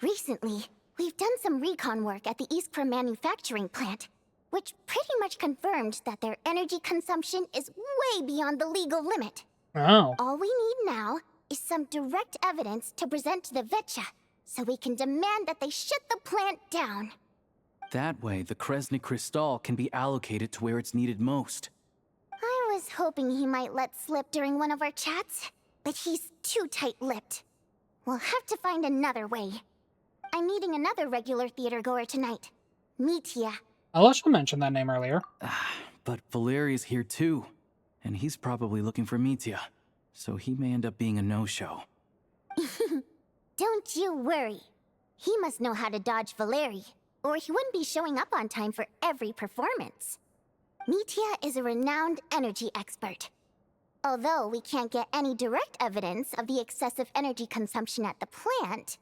C: Recently, we've done some recon work at the Iskra manufacturing plant, which pretty much confirmed that their energy consumption is way beyond the legal limit.
B: Oh.
C: All we need now is some direct evidence to present to the Vetcha, so we can demand that they shut the plant down.
I: That way, the Kresny Crystal can be allocated to where it's needed most.
C: I was hoping he might let slip during one of our chats, but he's too tight-lipped. We'll have to find another way. I'm meeting another regular theater goer tonight, Mitya.
B: Alasha mentioned that name earlier.
I: But Valeria's here too, and he's probably looking for Mitya, so he may end up being a no-show.
C: Don't you worry. He must know how to dodge Valeri, or he wouldn't be showing up on time for every performance. Mitya is a renowned energy expert. Although we can't get any direct evidence of the excessive energy consumption at the plant,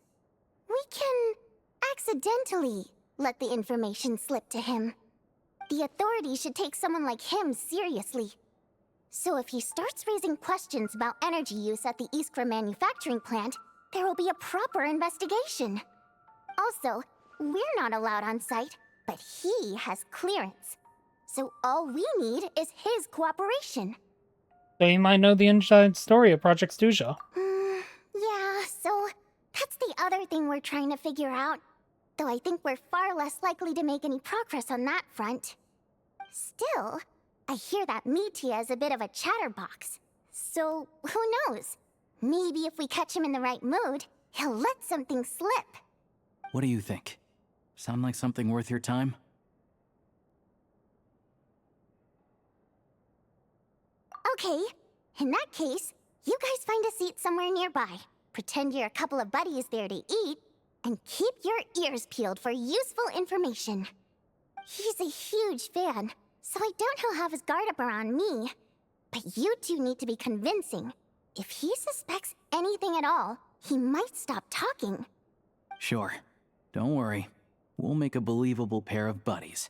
C: we can accidentally let the information slip to him. The authorities should take someone like him seriously. So if he starts raising questions about energy use at the Iskra manufacturing plant, there will be a proper investigation. Also, we're not allowed on site, but he has clearance. So all we need is his cooperation.
B: So you might know the inside story of Project Stuja.
C: Yeah, so that's the other thing we're trying to figure out. Though I think we're far less likely to make any progress on that front. Still, I hear that Mitya is a bit of a chatterbox. So, who knows? Maybe if we catch him in the right mood, he'll let something slip.
I: What do you think? Sound like something worth your time?
C: Okay, in that case, you guys find a seat somewhere nearby. Pretend you're a couple of buddies there to eat, and keep your ears peeled for useful information. He's a huge fan, so I doubt he'll have his guard up around me. But you two need to be convincing. If he suspects anything at all, he might stop talking.
I: Sure. Don't worry. We'll make a believable pair of buddies.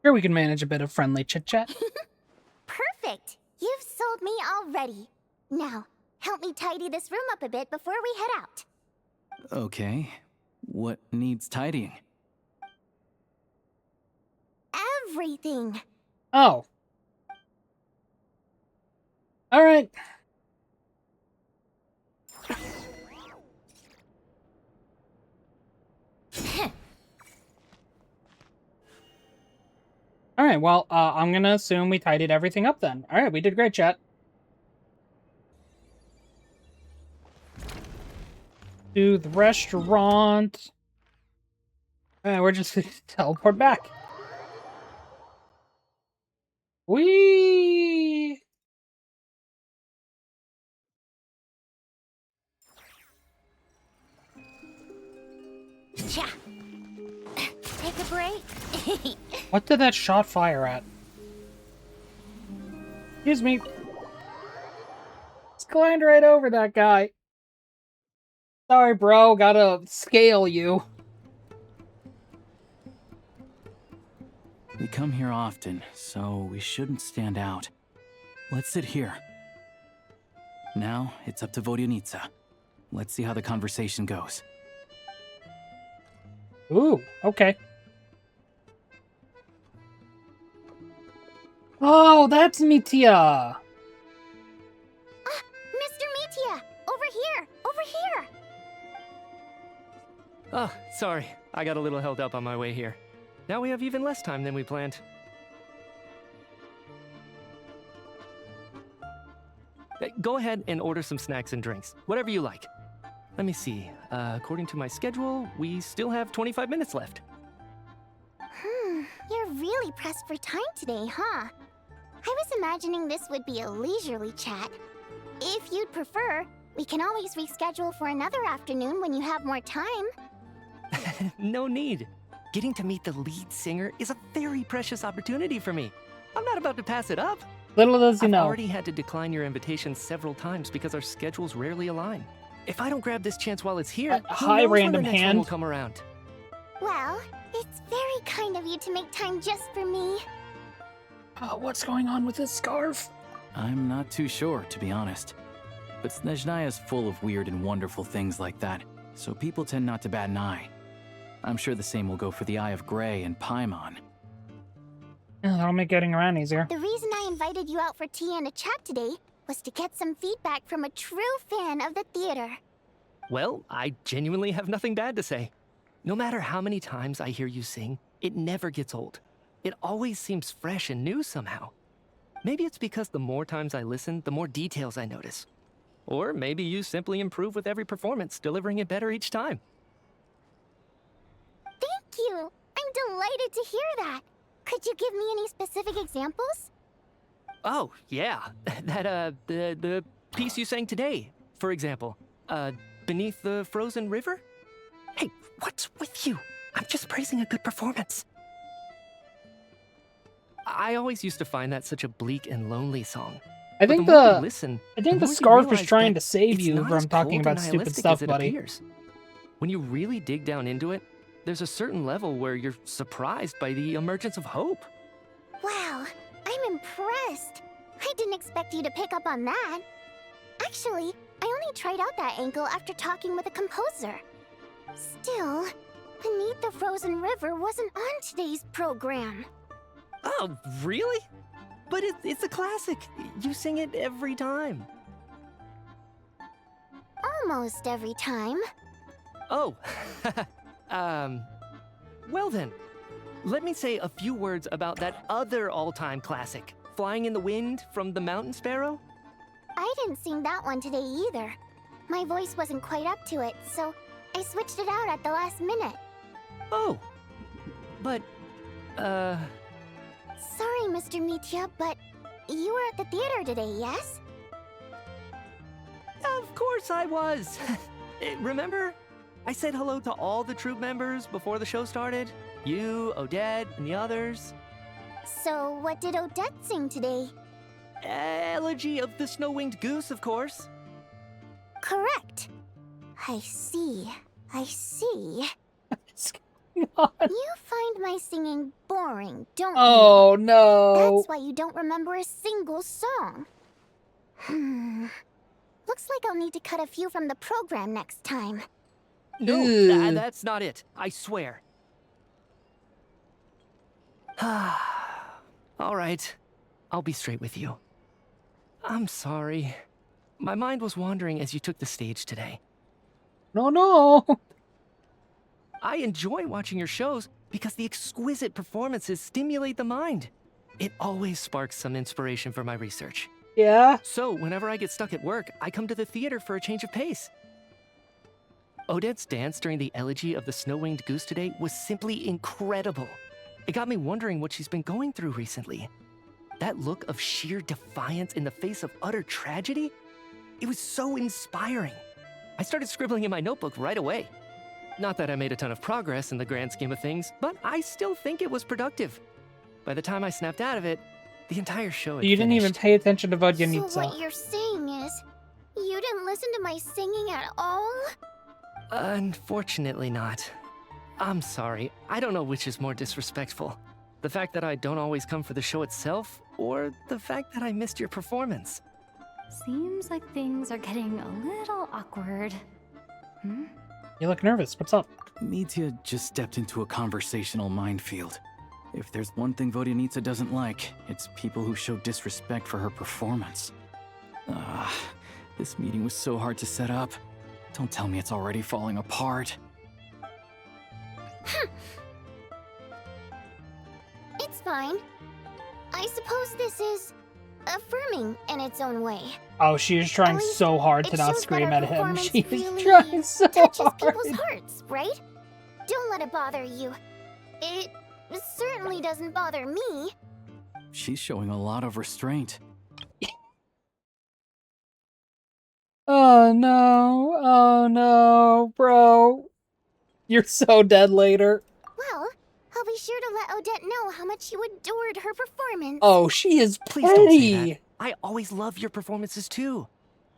B: Here we can manage a bit of friendly chit-chat.
C: Perfect! You've sold me already. Now, help me tidy this room up a bit before we head out.
I: Okay. What needs tidying?
C: Everything!
B: Oh. Alright. All right, well, I'm going to assume we tidied everything up then. All right, we did great, chat. To the restaurant. We're just going to teleport back. Whee!
C: Cha. Take a break.
B: What did that shot fire at? Excuse me. Just climbed right over that guy. Sorry, bro. Gotta scale you.
I: We come here often, so we shouldn't stand out. Let's sit here. Now, it's up to Vodyanica. Let's see how the conversation goes.
B: Ooh, okay. Oh, that's Mitya!
C: Mr. Mitya! Over here! Over here!
A: Oh, sorry. I got a little held up on my way here. Now we have even less time than we planned. Go ahead and order some snacks and drinks. Whatever you like. Let me see. According to my schedule, we still have 25 minutes left.
C: You're really pressed for time today, huh? I was imagining this would be a leisurely chat. If you'd prefer, we can always reschedule for another afternoon when you have more time.
A: No need. Getting to meet the lead singer is a very precious opportunity for me. I'm not about to pass it up.
B: Little does he know.
A: I've already had to decline your invitation several times because our schedules rarely align. If I don't grab this chance while it's here, who
B: hi,
A: knows when
B: random
A: the next one
B: hand.
A: will come around.
C: Well, it's very kind of you to make time just for me.
B: What's going on with this scarf?
I: I'm not too sure, to be honest. But Snezhnaya's full of weird and wonderful things like that, so people tend not to bat an eye. I'm sure the same will go for the Eye of Grey and Paimon.
B: Yeah, that'll make getting around easier.
C: The reason I invited you out for tea and a chat today was to get some feedback from a true fan of the theater.
A: Well, I genuinely have nothing bad to say. No matter how many times I hear you sing, it never gets old. It always seems fresh and new somehow. Maybe it's because the more times I listen, the more details I notice. Or maybe you simply improve with every performance, delivering it better each time.
C: Thank you! I'm delighted to hear that! Could you give me any specific examples?
A: Oh, yeah. The piece you sang today, for example. Beneath the Frozen River? Hey, what's with you? I'm just praising a good performance. I always used to find that such a bleak and lonely song.
B: I think the scarf is trying to save you from talking about stupid stuff, buddy.
A: Appears. When you really dig down into it, there's a certain level where you're surprised by the emergence of hope.
C: Wow, I'm impressed. I didn't expect you to pick up on that. Actually, I only tried out that angle after talking with a composer. Still, Beneath the Frozen River wasn't on today's program.
A: Oh, really? But it's a classic. You sing it every time.
C: Almost every time.
A: Oh, well then, let me say a few words about that other all-time classic, Flying in the Wind from the Mountain Sparrow.
C: I didn't sing that one today either. My voice wasn't quite up to it, so I switched it out at the last minute.
A: Oh, but,
C: Sorry, Mr. Mitya, but you were at the theater today, yes?
A: Of course I was. Remember? I said hello to all the troupe members before the show started. You, Odette, and the others.
C: So, what did Odette sing today?
A: Elegy of the Snow-Winged Goose, of course.
C: Correct. I see. I see.
B: You
C: find my singing boring, don't you?
B: Oh, no.
C: That's why you don't remember a single song. Looks like I'll need to cut a few from the program next time.
A: No, that's not it. I swear. All right. I'll be straight with you. I'm sorry. My mind was wandering as you took the stage today.
B: No.
A: I enjoy watching your shows, because the exquisite performances stimulate the mind. It always sparks some inspiration for my research.
B: Yeah?
A: So, whenever I get stuck at work, I come to the theater for a change of pace. Odette's dance during the elegy of the snow-winged goose today was simply incredible. It got me wondering what she's been going through recently. That look of sheer defiance in the face of utter tragedy? It was so inspiring. I started scribbling in my notebook right away. Not that I made a ton of progress in the grand scheme of things, but I still think it was productive. By the time I snapped out of it, the entire show had
B: You didn't even
A: finished.
B: pay attention to Vodyanitsa.
C: So what you're saying is, you didn't listen to my singing at all?
A: Unfortunately not. I'm sorry. I don't know which is more disrespectful. The fact that I don't always come for the show itself, or the fact that I missed your performance.
D: Seems like things are getting a little awkward. Hmm?
B: You look nervous. What's up?
I: Mitya just stepped into a conversational minefield. If there's one thing Vodyanitsa doesn't like, it's people who show disrespect for her performance. This meeting was so hard to set up. Don't tell me it's already falling apart.
C: It's fine. I suppose this is affirming in its own way.
B: Oh, she is trying so hard to not
C: shows that
B: scream
C: our
B: at him.
C: performance
B: She is
C: really
B: trying so
C: touches
B: hard.
C: people's hearts, right? Don't let it bother you. It certainly doesn't bother me.
I: She's showing a lot of restraint.
B: Oh no, bro. You're so dead later.
C: Well, I'll be sure to let Odette know how much you adored her performance.
B: Oh, she is
A: Please don't say
B: pretty.
A: that. I always love your performances too.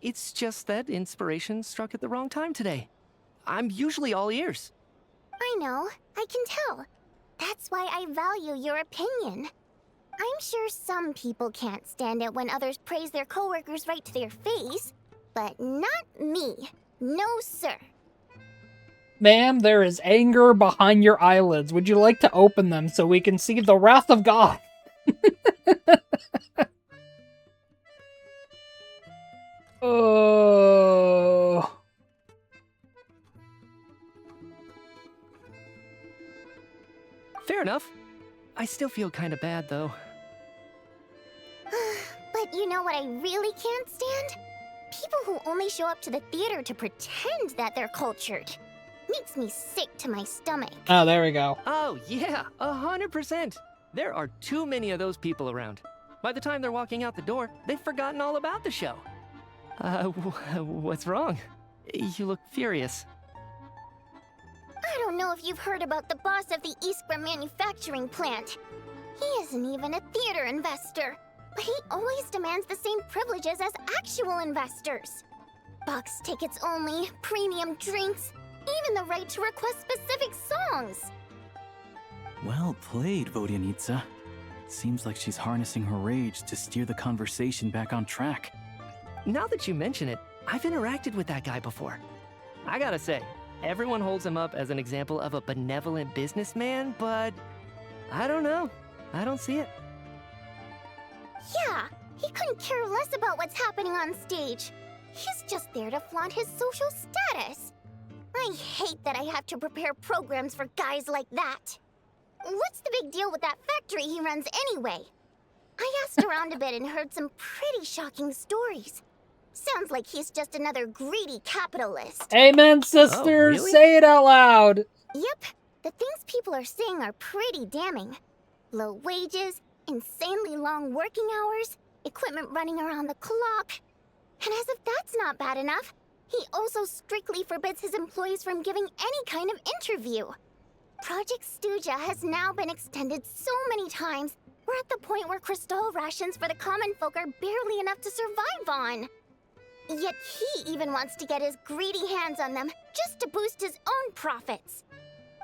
A: It's just that inspiration struck at the wrong time today. I'm usually all ears.
C: I know, I can tell. That's why I value your opinion. I'm sure some people can't stand it when others praise their coworkers right to their face, but not me. No, sir.
B: Ma'am, there is anger behind your eyelids. Would you like to open them so we can see the wrath of God? Oh.
A: Fair enough. I still feel kind of bad though.
C: But you know what I really can't stand? People who only show up to the theater to pretend that they're cultured. Makes me sick to my stomach.
B: Oh, there we go.
A: Oh, yeah, 100%. There are too many of those people around. By the time they're walking out the door, they've forgotten all about the show. What's wrong? You look furious.
C: I don't know if you've heard about the boss of the Iskra manufacturing plant. He isn't even a theater investor, but he always demands the same privileges as actual investors. Box tickets only, premium drinks, even the right to request specific songs.
I: Well played, Vodyanitsa. Seems like she's harnessing her rage to steer the conversation back on track.
A: Now that you mention it, I've interacted with that guy before. I gotta say, everyone holds him up as an example of a benevolent businessman, but I don't know. I don't see it.
C: Yeah, he couldn't care less about what's happening on stage. He's just there to flaunt his social status. I hate that I have to prepare programs for guys like that. What's the big deal with that factory he runs anyway? I asked around a bit and heard some pretty shocking stories. Sounds like he's just another greedy capitalist.
B: Amen, sister.
A: Oh, really?
B: Say it out loud.
C: Yep, the things people are saying are pretty damning. Low wages, insanely long working hours, equipment running around the clock. And as if that's not bad enough, he also strictly forbids his employees from giving any kind of interview. Project Stuja has now been extended so many times, we're at the point where crystal rations for the common folk are barely enough to survive on. Yet he even wants to get his greedy hands on them just to boost his own profits.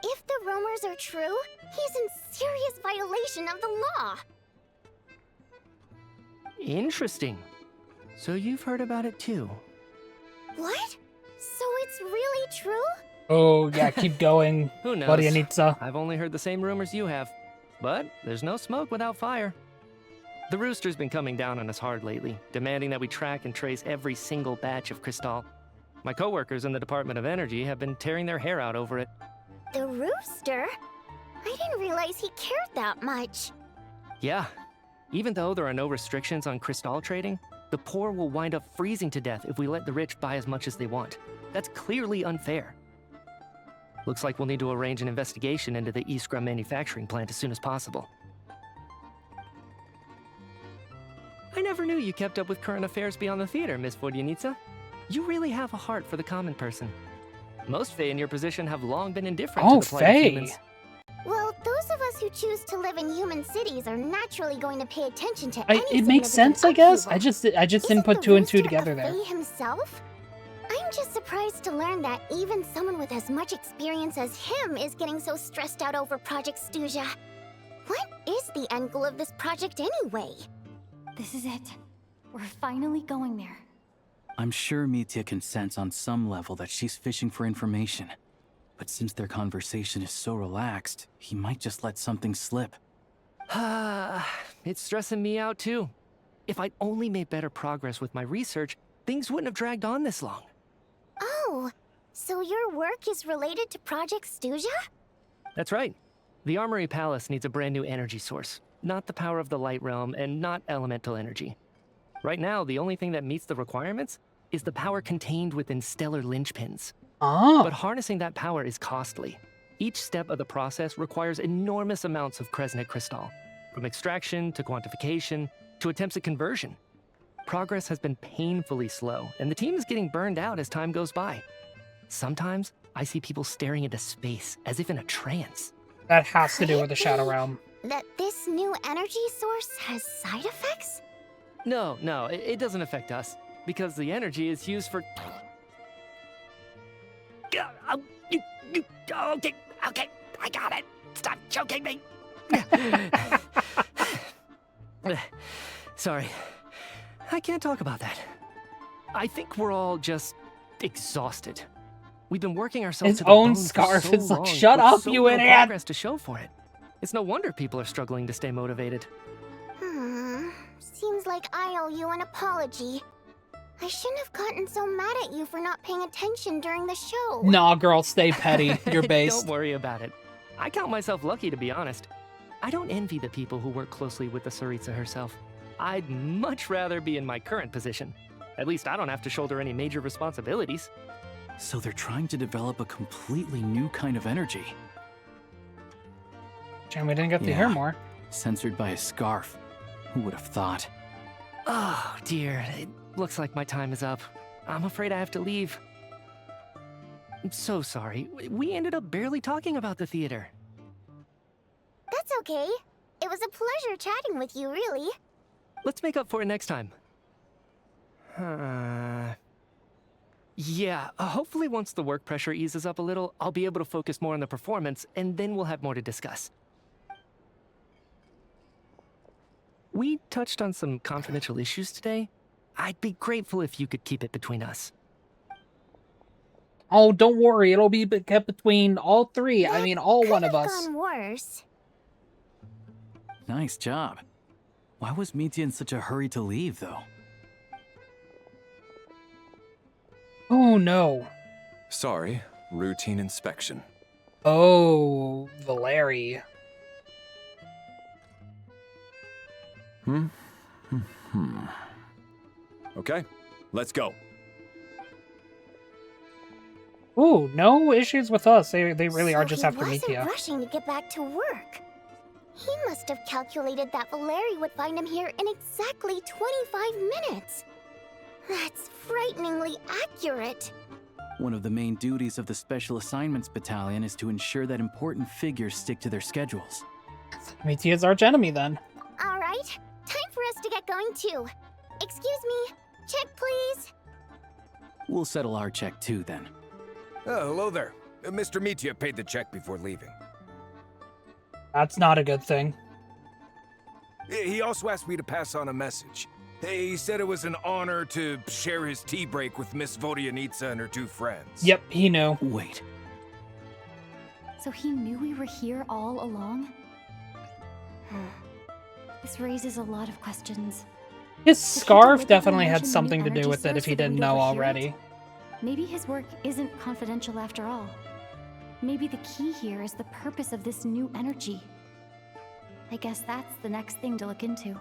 C: If the rumors are true, he's in serious violation of the law.
A: Interesting. So you've heard about it too.
C: What? So it's really true?
B: Oh, yeah, keep going.
A: Who knows?
B: Vodyanitsa.
A: I've only heard the same rumors you have. But there's no smoke without fire. The rooster's been coming down on us hard lately, demanding that we track and trace every single batch of crystal. My coworkers in the Department of Energy have been tearing their hair out over it.
C: The rooster? I didn't realize he cared that much.
H: Yeah. Even though there are no restrictions on crystal trading, the poor will wind up freezing to death if we let the rich buy as much as they want. That's clearly unfair. Looks like we'll need to arrange an investigation into the Iskra manufacturing plant as soon as possible. I never knew you kept up with current affairs beyond the theater, Miss Vodyanica. You really have a heart for the common person. Most Fae in your position have long been indifferent to the plight of humans.
C: Well, those of us who choose to live in human cities are naturally going to pay attention to any
B: It makes sense, I guess. I just didn't put two and two
C: Rooster
B: together
C: a
B: there.
C: Fae himself? I'm just surprised to learn that even someone with as much experience as him is getting so stressed out over Project Stuja. What is the end goal of this project anyway?
D: This is it. We're finally going there.
I: I'm sure Mitya can sense on some level that she's fishing for information. But since their conversation is so relaxed, he might just let something slip.
H: It's stressing me out too. If I'd only made better progress with my research, things wouldn't have dragged on this long.
C: Oh, so your work is related to Project Stuja?
H: That's right. The Armory Palace needs a brand new energy source. Not the power of the Light Realm and not elemental energy. Right now, the only thing that meets the requirements is the power contained within stellar linchpins.
B: Oh.
H: But harnessing that power is costly. Each step of the process requires enormous amounts of Kresnik crystal, from extraction to quantification to attempts at conversion. Progress has been painfully slow, and the team is getting burned out as time goes by. Sometimes, I see people staring into space as if in a trance.
B: That has to do with the Shadow Realm.
C: That this new energy source has side effects?
H: No, it doesn't affect us, because the energy is used for... Okay, I got it. Stop choking me. Sorry, I can't talk about that. I think we're all just exhausted. We've been working ourselves
B: His
H: to the
B: own
H: bone for
B: scarf
H: so
B: is like,
H: long,
B: shut
H: with
B: up,
H: so
B: you
H: little
B: idiot.
H: progress to show for it. It's no wonder people are struggling to stay motivated.
C: Seems like I owe you an apology. I shouldn't have gotten so mad at you for not paying attention during the show.
B: Nah, girl, stay petty. You're based.
H: Don't worry about it. I count myself lucky, to be honest. I don't envy the people who work closely with the Tsaritsa herself. I'd much rather be in my current position. At least I don't have to shoulder any major responsibilities.
I: So they're trying to develop a completely new kind of energy.
B: And we didn't get to hear more.
I: Censored by a scarf. Who would have thought?
H: Oh, dear. It looks like my time is up. I'm afraid I have to leave. I'm so sorry. We ended up barely talking about the theater.
C: That's okay. It was a pleasure chatting with you, really.
H: Let's make up for it next time. Yeah, hopefully once the work pressure eases up a little, I'll be able to focus more on the performance, and then we'll have more to discuss. We touched on some confidential issues today. I'd be grateful if you could keep it between us.
B: Oh, don't worry. It'll be kept between all three. I mean, all one of us.
C: Gone worse.
I: Nice job. Why was Mitya in such a hurry to leave, though?
B: Oh, no.
N: Sorry, routine inspection.
B: Oh, Valeri.
N: Okay, let's go.
B: Ooh, no issues with us. They really are just after
C: He
B: Mitya.
C: wasn't rushing to get back to work. He must have calculated that Valeri would find him here in exactly 25 minutes. That's frighteningly accurate.
I: One of the main duties of the Special Assignments Battalion is to ensure that important figures stick to their schedules.
B: Mitya's arch enemy, then.
C: All right, time for us to get going too. Excuse me, check please.
I: We'll settle our check too, then.
K: Hello there. Mr. Mitya paid the check before leaving.
B: That's not a good thing.
K: He also asked me to pass on a message. He said it was an honor to share his tea break with Miss Vodyanica and her two friends.
B: Yep, he knew.
I: Wait.
D: So he knew we were here all along? This raises a lot of questions.
B: His scarf definitely had something to do with it if he didn't know already.
D: Maybe his work isn't confidential after all. Maybe the key here is the purpose of this new energy. I guess that's the next thing to look into.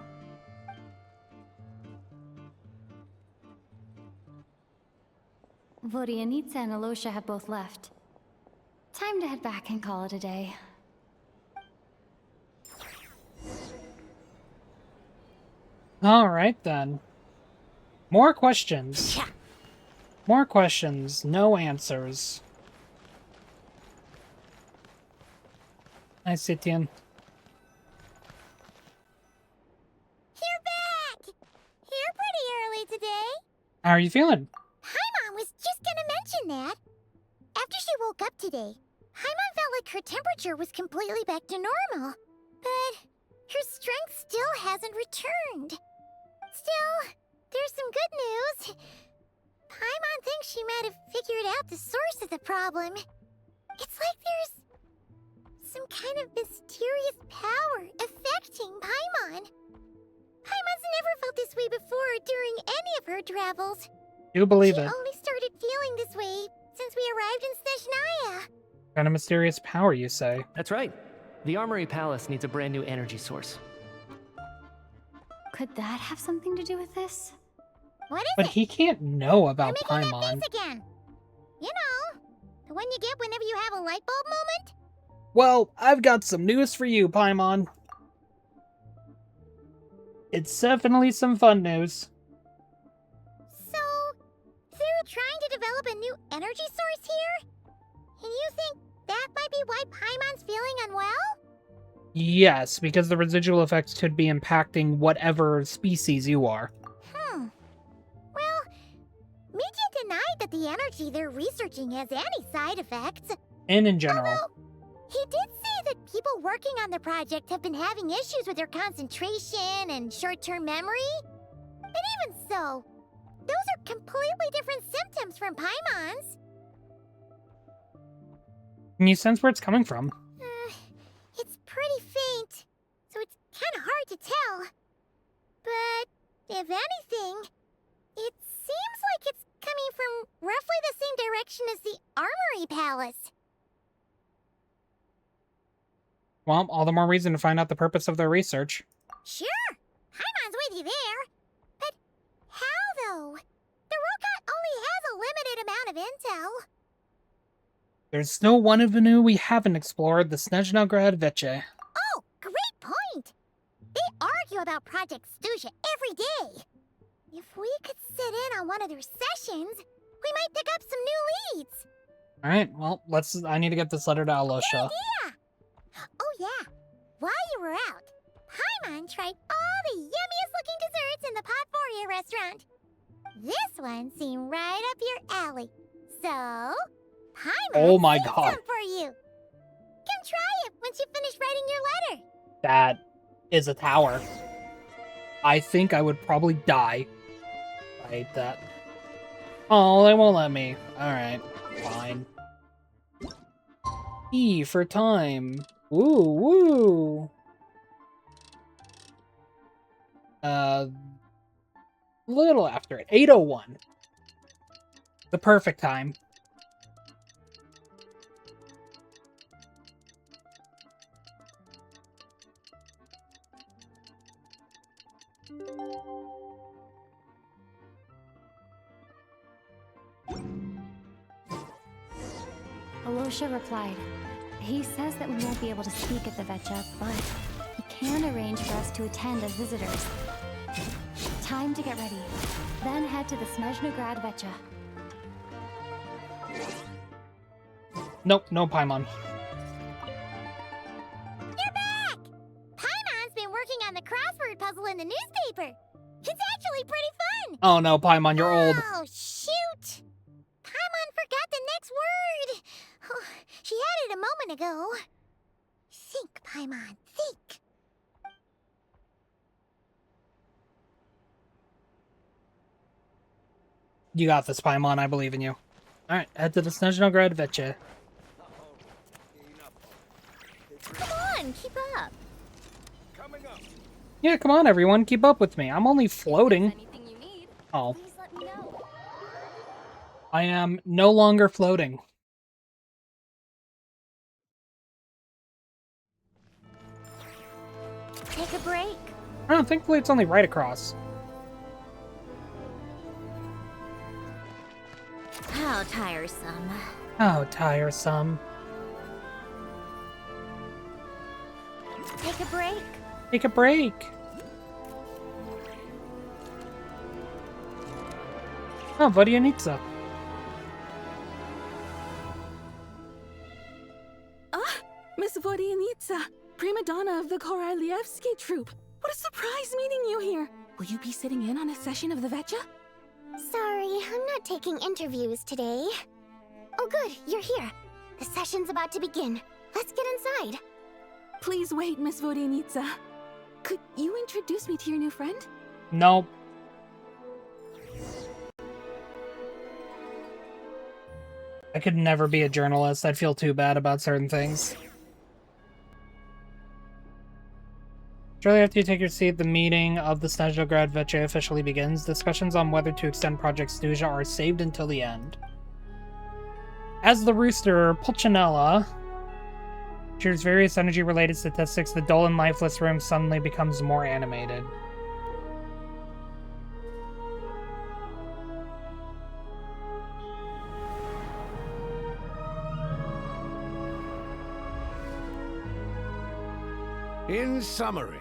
D: Vodianitsa and Alosha have both left. Time to head back and call it a day.
B: Alright then. More questions. More questions, no answers. Hi, Sitian.
C: You're back! You're pretty early today.
B: How are you feeling?
C: Paimon was just gonna mention that. After she woke up today, Paimon felt like her temperature was completely back to normal. But her strength still hasn't returned. Still, there's some good news. Paimon thinks she might have figured out the source of the problem. It's like there's some kind of mysterious power affecting Paimon. Paimon's never felt this way before during any of her travels.
B: Do believe
C: She
B: it.
C: only started feeling this way since we arrived in Snezhnaya.
B: Kind of mysterious power, you say?
H: That's right. The Armory Palace needs a brand new energy source.
D: Could that have something to do with this?
C: What is
B: But
C: it?
B: he can't know about
C: You're making that
B: Paimon.
C: face again. You know, the one you get whenever you have a light bulb moment?
B: Well, I've got some news for you, Paimon. It's definitely some fun news.
C: So, they're trying to develop a new energy source here? And you think that might be why Paimon's feeling unwell?
B: Yes, because the residual effects could be impacting whatever species you are.
C: Well, Media denied that the energy they're researching has any side effects.
B: And in general.
C: Although, he did say that people working on the project have been having issues with their concentration and short-term memory. But even so, those are completely different symptoms from Paimon's.
B: Can you sense where it's coming from?
C: It's pretty faint, so it's kind of hard to tell. But if anything, it seems like it's coming from roughly the same direction as the Armory Palace.
B: Well, all the more reason to find out the purpose of their research.
C: Sure, Paimon's with you there. But how, though? The Rokat only has a limited amount of intel.
B: There's still one avenue we haven't explored, the Snezhnograd Veche.
C: Oh, great point! They argue about Project Stusha every day. If we could sit in on one of their sessions, we might pick up some new leads.
B: Alright, well, I need to get this letter to Alosha.
C: Good idea! Oh yeah, while you were out, Paimon tried all the yummiest looking desserts in the Potforia restaurant. This one seemed right up your alley. So, Paimon
B: Oh my
C: saved
B: god.
C: some for you. Come try it once you finish writing your letter.
B: That is a tower. I think I would probably die. I hate that. Oh, they won't let me. Alright, fine. E for time. Woo, woo. Little after it. 8:01. The perfect time.
D: Alosha replied. He says that we won't be able to speak at the Vecha, but he can arrange for us to attend as visitors. Time to get ready. Then head to the Snezhnograd Vecha.
B: Nope, no Paimon.
C: You're back! Paimon's been working on the crossword puzzle in the newspaper. It's actually pretty fun.
B: Oh no, Paimon, you're old.
C: Oh, shoot! Paimon forgot the next word. Oh, she had it a moment ago. Think, Paimon, think.
B: You got this, Paimon. I believe in you. Alright, head to the Snezhnograd Veche.
T: Come on, keep up.
B: Yeah, come on, everyone. Keep up with me. I'm only floating. Oh. I am no longer floating. Oh, thankfully it's only right across.
T: How tiresome.
B: Oh, tiresome.
T: Take a break.
B: Take a break. Oh, Vodyanitsa.
M: Ah, Miss Vodyanitsa, prima donna of the Korolievsky troupe. What a surprise meeting you here. Will you be sitting in on a session of the Vetcha?
C: Sorry, I'm not taking interviews today. Oh good, you're here. The session's about to begin. Let's get inside.
M: Please wait, Miss Vodyanitsa. Could you introduce me to your new friend?
B: Nope. I could never be a journalist. I'd feel too bad about certain things. Shortly after you take your seat, the meeting of the Snezhnograd Vetcha officially begins. Discussions on whether to extend Project Stuja are saved until the end. As the rooster, Pulcinella shares various energy-related statistics, the dull and lifeless room suddenly becomes more animated.
J: In summary,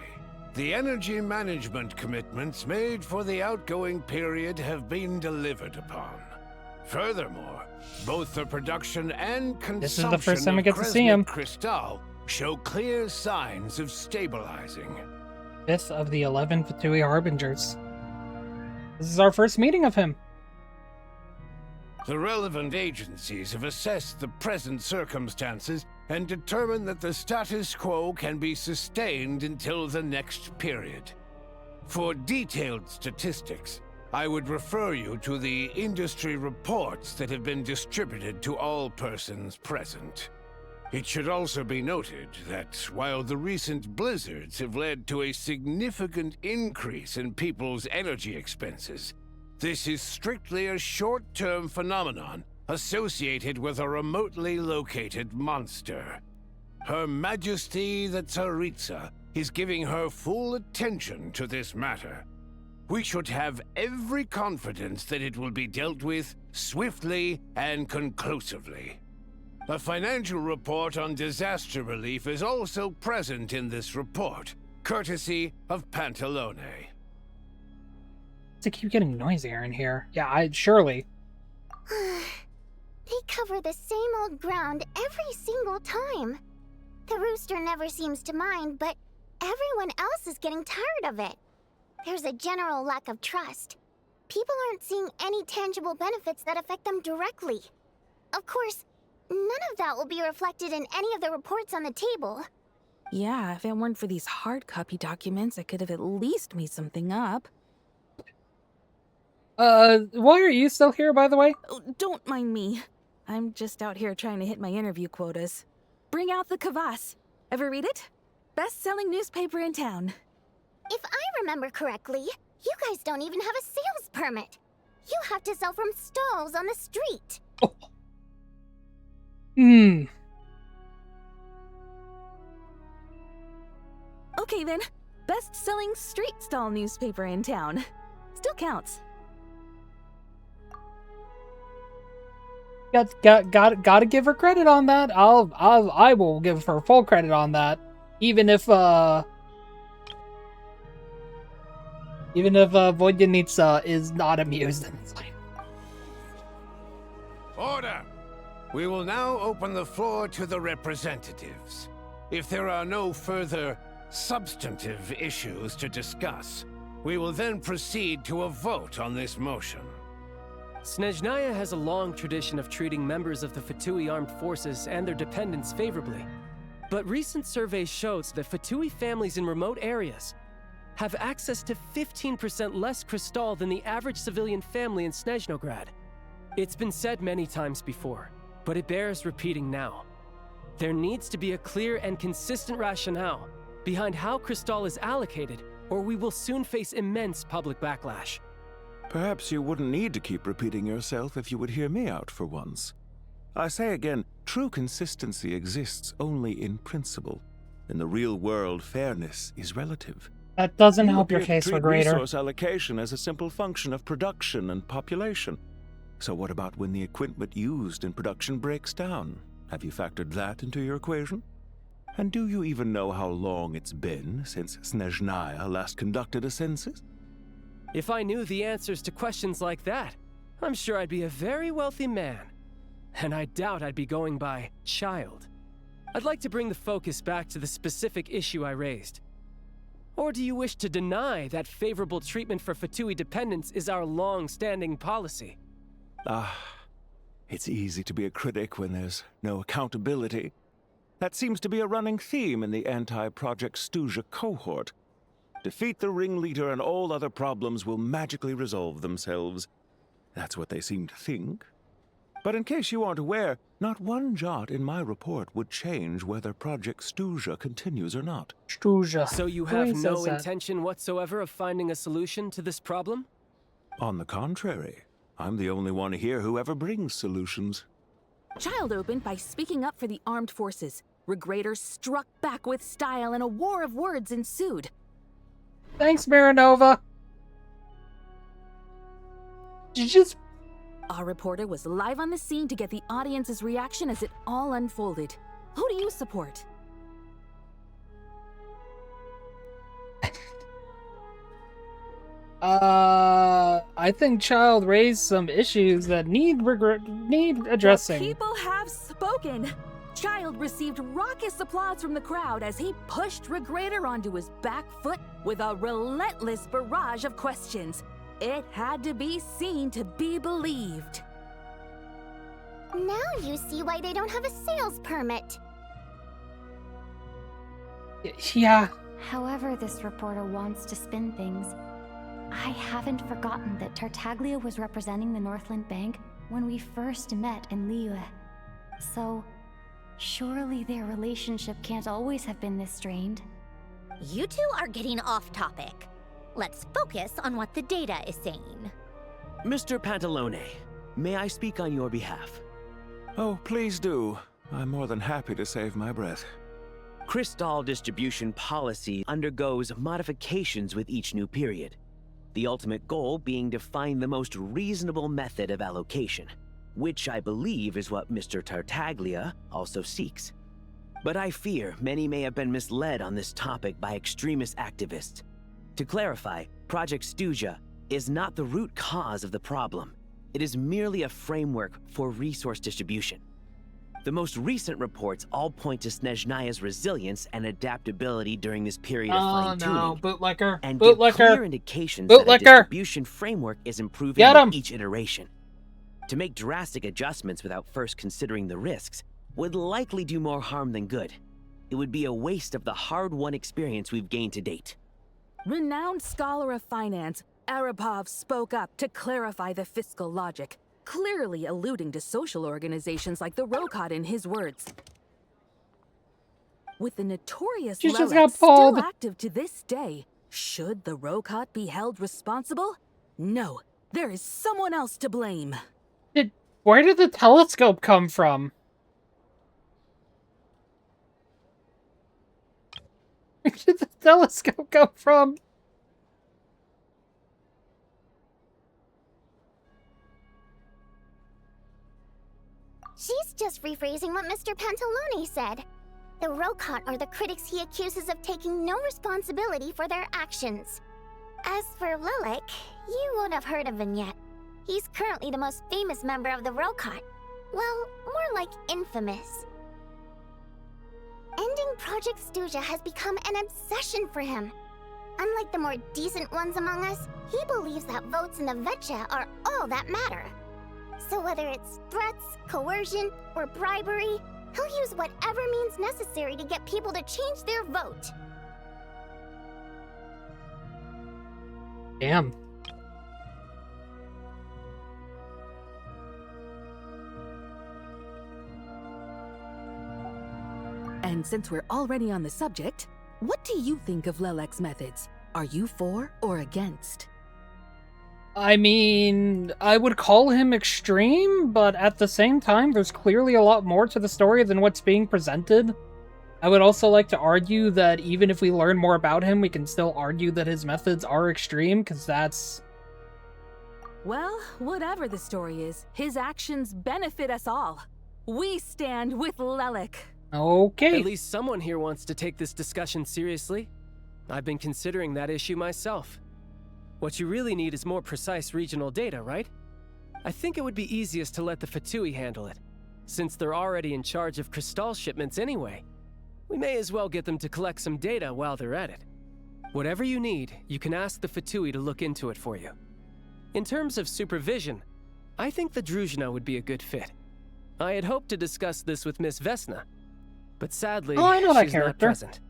J: the energy management commitments made for the outgoing period have been delivered upon. Furthermore, both the production and consumption
B: This is the first time I get to see him.
J: Crystal show clear signs of stabilizing.
B: 5th of the 11 Fatui Harbingers. This is our first meeting of him.
J: The relevant agencies have assessed the present circumstances and determined that the status quo can be sustained until the next period. For detailed statistics, I would refer you to the industry reports that have been distributed to all persons present. It should also be noted that while the recent blizzards have led to a significant increase in people's energy expenses, this is strictly a short-term phenomenon associated with a remotely located monster. Her Majesty the Tsaritsa is giving her full attention to this matter. We should have every confidence that it will be dealt with swiftly and conclusively. A financial report on disaster relief is also present in this report, courtesy of Pantalone.
B: They keep getting noisier in here. Yeah, surely.
C: They cover the same old ground every single time. The rooster never seems to mind, but everyone else is getting tired of it. There's a general lack of trust. People aren't seeing any tangible benefits that affect them directly. Of course, none of that will be reflected in any of the reports on the table.
M: Yeah, if it weren't for these hard copy documents, I could have at least made something up.
B: Why are you still here, by the way?
M: Oh, don't mind me. I'm just out here trying to hit my interview quotas. Bring out the kvass. Ever read it? Best-selling newspaper in town.
C: If I remember correctly, you guys don't even have a sales permit. You have to sell from stalls on the street.
B: Oh.
M: Okay then, best-selling street stall newspaper in town. Still counts.
B: Gotta give her credit on that. I will give her full credit on that. Even if Vodyanitsa is not amused.
J: Order! We will now open the floor to the representatives. If there are no further substantive issues to discuss, we will then proceed to a vote on this motion.
A: Snezhnaya has a long tradition of treating members of the Fatui armed forces and their dependents favorably. But recent surveys shows that Fatui families in remote areas have access to 15% less crystal than the average civilian family in Snezhnograd. It's been said many times before, but it bears repeating now. There needs to be a clear and consistent rationale behind how crystal is allocated, or we will soon face immense public backlash.
F: Perhaps you wouldn't need to keep repeating yourself if you would hear me out for once. I say again, true consistency exists only in principle. In the real world, fairness is relative.
B: That doesn't
F: You
B: help your
F: appear to
B: case for
F: treat
B: greater.
F: resource allocation as a simple function of production and population. So what about when the equipment used in production breaks down? Have you factored that into your equation? And do you even know how long it's been since Snezhnaya last conducted a census?
A: If I knew the answers to questions like that, I'm sure I'd be a very wealthy man. And I doubt I'd be going by child. I'd like to bring the focus back to the specific issue I raised. Or do you wish to deny that favorable treatment for Fatui dependents is our long-standing policy?
F: It's easy to be a critic when there's no accountability. That seems to be a running theme in the anti-Project Stuja cohort. Defeat the ringleader and all other problems will magically resolve themselves. That's what they seem to think. But in case you aren't aware, not one jot in my report would change whether Project Stuja continues or not.
B: Stuja.
A: So you have no intention whatsoever of finding a solution to this problem?
F: On the contrary, I'm the only one here who ever brings solutions.
O: Child opened by speaking up for the armed forces. Regrator struck back with style and a war of words ensued.
B: Thanks, Marinova. Did you just...
O: Our reporter was live on the scene to get the audience's reaction as it all unfolded. Who do you support?
B: I think Child raised some issues that need addressing.
O: The people have spoken. Child received raucous applause from the crowd as he pushed Regrator onto his back foot with a relentless barrage of questions. It had to be seen to be believed.
C: Now you see why they don't have a sales permit.
B: Yeah.
D: However this reporter wants to spin things, I haven't forgotten that Tartaglia was representing the Northland Bank when we first met in Liyue. So, surely their relationship can't always have been this strained.
T: You two are getting off topic. Let's focus on what the data is saying.
V: Mr. Pantalone, may I speak on your behalf?
F: Oh, please do. I'm more than happy to save my breath.
V: Crystal distribution policy undergoes modifications with each new period. The ultimate goal being to find the most reasonable method of allocation, which I believe is what Mr. Tartaglia also seeks. But I fear many may have been misled on this topic by extremist activists. To clarify, Project Stuja is not the root cause of the problem. It is merely a framework for resource distribution. The most recent reports all point to Snezhnaya's resilience and adaptability during this period of fine-tuning.
B: No, bootlicker.
V: And
B: Bootlicker.
V: give clear indications that a distribution framework is improving with each iteration. To make drastic adjustments without first considering the risks would likely do more harm than good. It would be a waste of the hard-won experience we've gained to date.
O: Renowned scholar of finance, Arapov spoke up to clarify the fiscal logic, clearly alluding to social organizations like the Rokot in his words. With the notorious Lelek still active to this day, should the Rokot be held responsible? No, there is someone else to blame.
B: Where did the telescope come from? Where did the telescope come from?
C: She's just rephrasing what Mr. Pantalone said. The Rokot are the critics he accuses of taking no responsibility for their actions. As for Lelek, you won't have heard of him yet. He's currently the most famous member of the Rokot. Well, more like infamous. Ending Project Stuja has become an obsession for him. Unlike the more decent ones among us, he believes that votes in the Vetcha are all that matter. So whether it's threats, coercion, or bribery, he'll use whatever means necessary to get people to change their vote.
B: Damn.
O: And since we're already on the subject, what do you think of Lelek's methods? Are you for or against?
B: I mean, I would call him extreme, but at the same time, there's clearly a lot more to the story than what's being presented. I would also like to argue that even if we learn more about him, we can still argue that his methods are extreme, because that's...
O: Well, whatever the story is, his actions benefit us all. We stand with Lelik.
B: Okay.
A: At least someone here wants to take this discussion seriously. I've been considering that issue myself. What you really need is more precise regional data, right? I think it would be easiest to let the Fatui handle it, since they're already in charge of Crystal shipments anyway. We may as well get them to collect some data while they're at it. Whatever you need, you can ask the Fatui to look into it for you. In terms of supervision, I think the Druzhna would be a good fit. I had hoped to discuss this with Miss Vesna, but sadly,
B: I know that
A: she's not
B: character.
A: present.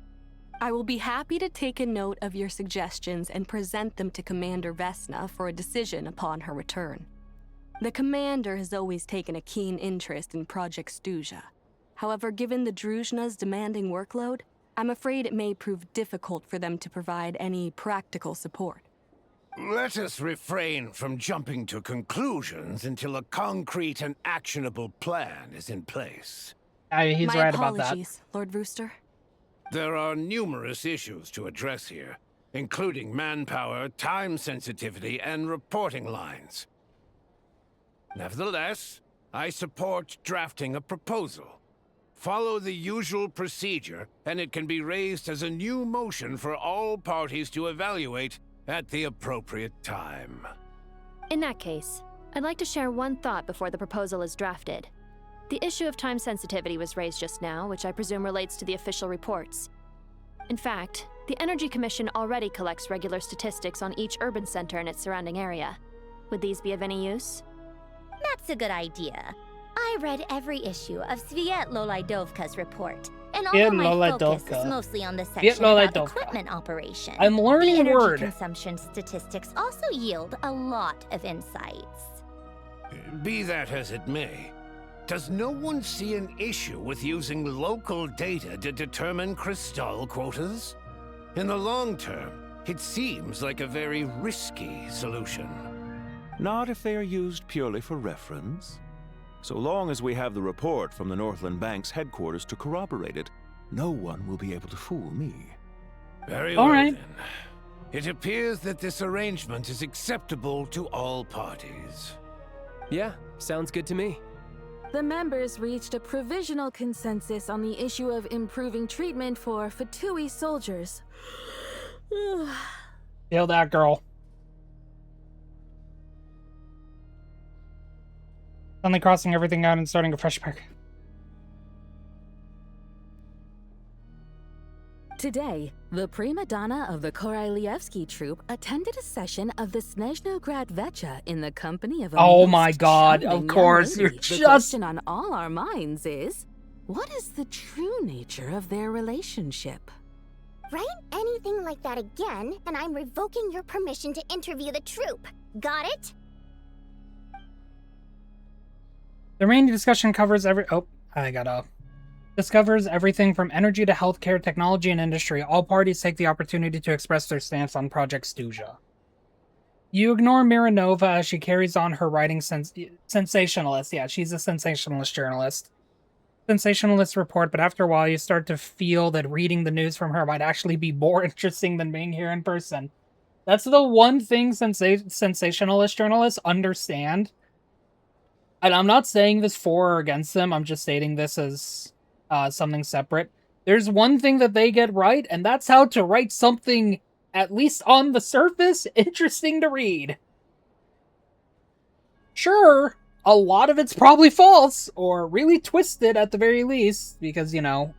E: I will be happy to take a note of your suggestions and present them to Commander Vesna for a decision upon her return. The Commander has always taken a keen interest in Project Stuja. However, given the Druzhna's demanding workload, I'm afraid it may prove difficult for them to provide any practical support.
J: Let us refrain from jumping to conclusions until a concrete and actionable plan is in place.
B: He's
E: My
B: right about that.
E: apologies, Lord Rooster.
J: There are numerous issues to address here, including manpower, time sensitivity, and reporting lines. Nevertheless, I support drafting a proposal. Follow the usual procedure, and it can be raised as a new motion for all parties to evaluate at the appropriate time.
G: In that case, I'd like to share one thought before the proposal is drafted. The issue of time sensitivity was raised just now, which I presume relates to the official reports. In fact, the Energy Commission already collects regular statistics on each urban center and its surrounding area. Would these be of any use?
T: That's a good idea. I read every issue of Sviet Lolaidovka's report, and
B: Sviet
T: although my focus
B: Lolaidovka.
T: is mostly on the
B: Sviet
T: section about
B: Lolaidovka.
T: equipment operation,
B: I'm learning
T: the
B: a
T: energy
B: word.
T: consumption statistics also yield a lot of insights.
J: Be that as it may, does no one see an issue with using local data to determine Crystal quotas? In the long term, it seems like a very risky solution.
F: Not if they are used purely for reference. So long as we have the report from the Northland Bank's headquarters to corroborate it, no one will be able to fool me.
J: Very
B: All
J: well,
B: right.
J: then. It appears that this arrangement is acceptable to all parties.
A: Yeah, sounds good to me.
O: The members reached a provisional consensus on the issue of improving treatment for Fatui soldiers.
B: Kill that girl. Suddenly crossing everything out and starting a fresh pack.
O: Today, the prima donna of the Korailievsky troupe attended a session of the Snezhnograd Vecha in the company of a
B: Oh
O: most
B: my god,
O: charming
B: of
O: young
B: course,
O: lady.
B: you're
O: The
B: just...
O: question on all our minds is, what is the true nature of their relationship?
C: Write anything like that again, and I'm revoking your permission to interview the troupe. Got it?
B: The main discussion covers discovers everything from energy to healthcare, technology, and industry. All parties take the opportunity to express their stance on Project Stuja. You ignore Miranova as she carries on her writing sensationalist. Yeah, she's a sensationalist journalist. Sensationalist report, but after a while you start to feel that reading the news from her might actually be more interesting than being here in person. That's the one thing sensationalist journalists understand. And I'm not saying this for or against them, I'm just stating this as something separate. There's one thing that they get right, and that's how to write something, at least on the surface, interesting to read. Sure, a lot of it's probably false, or really twisted at the very least, because, you know,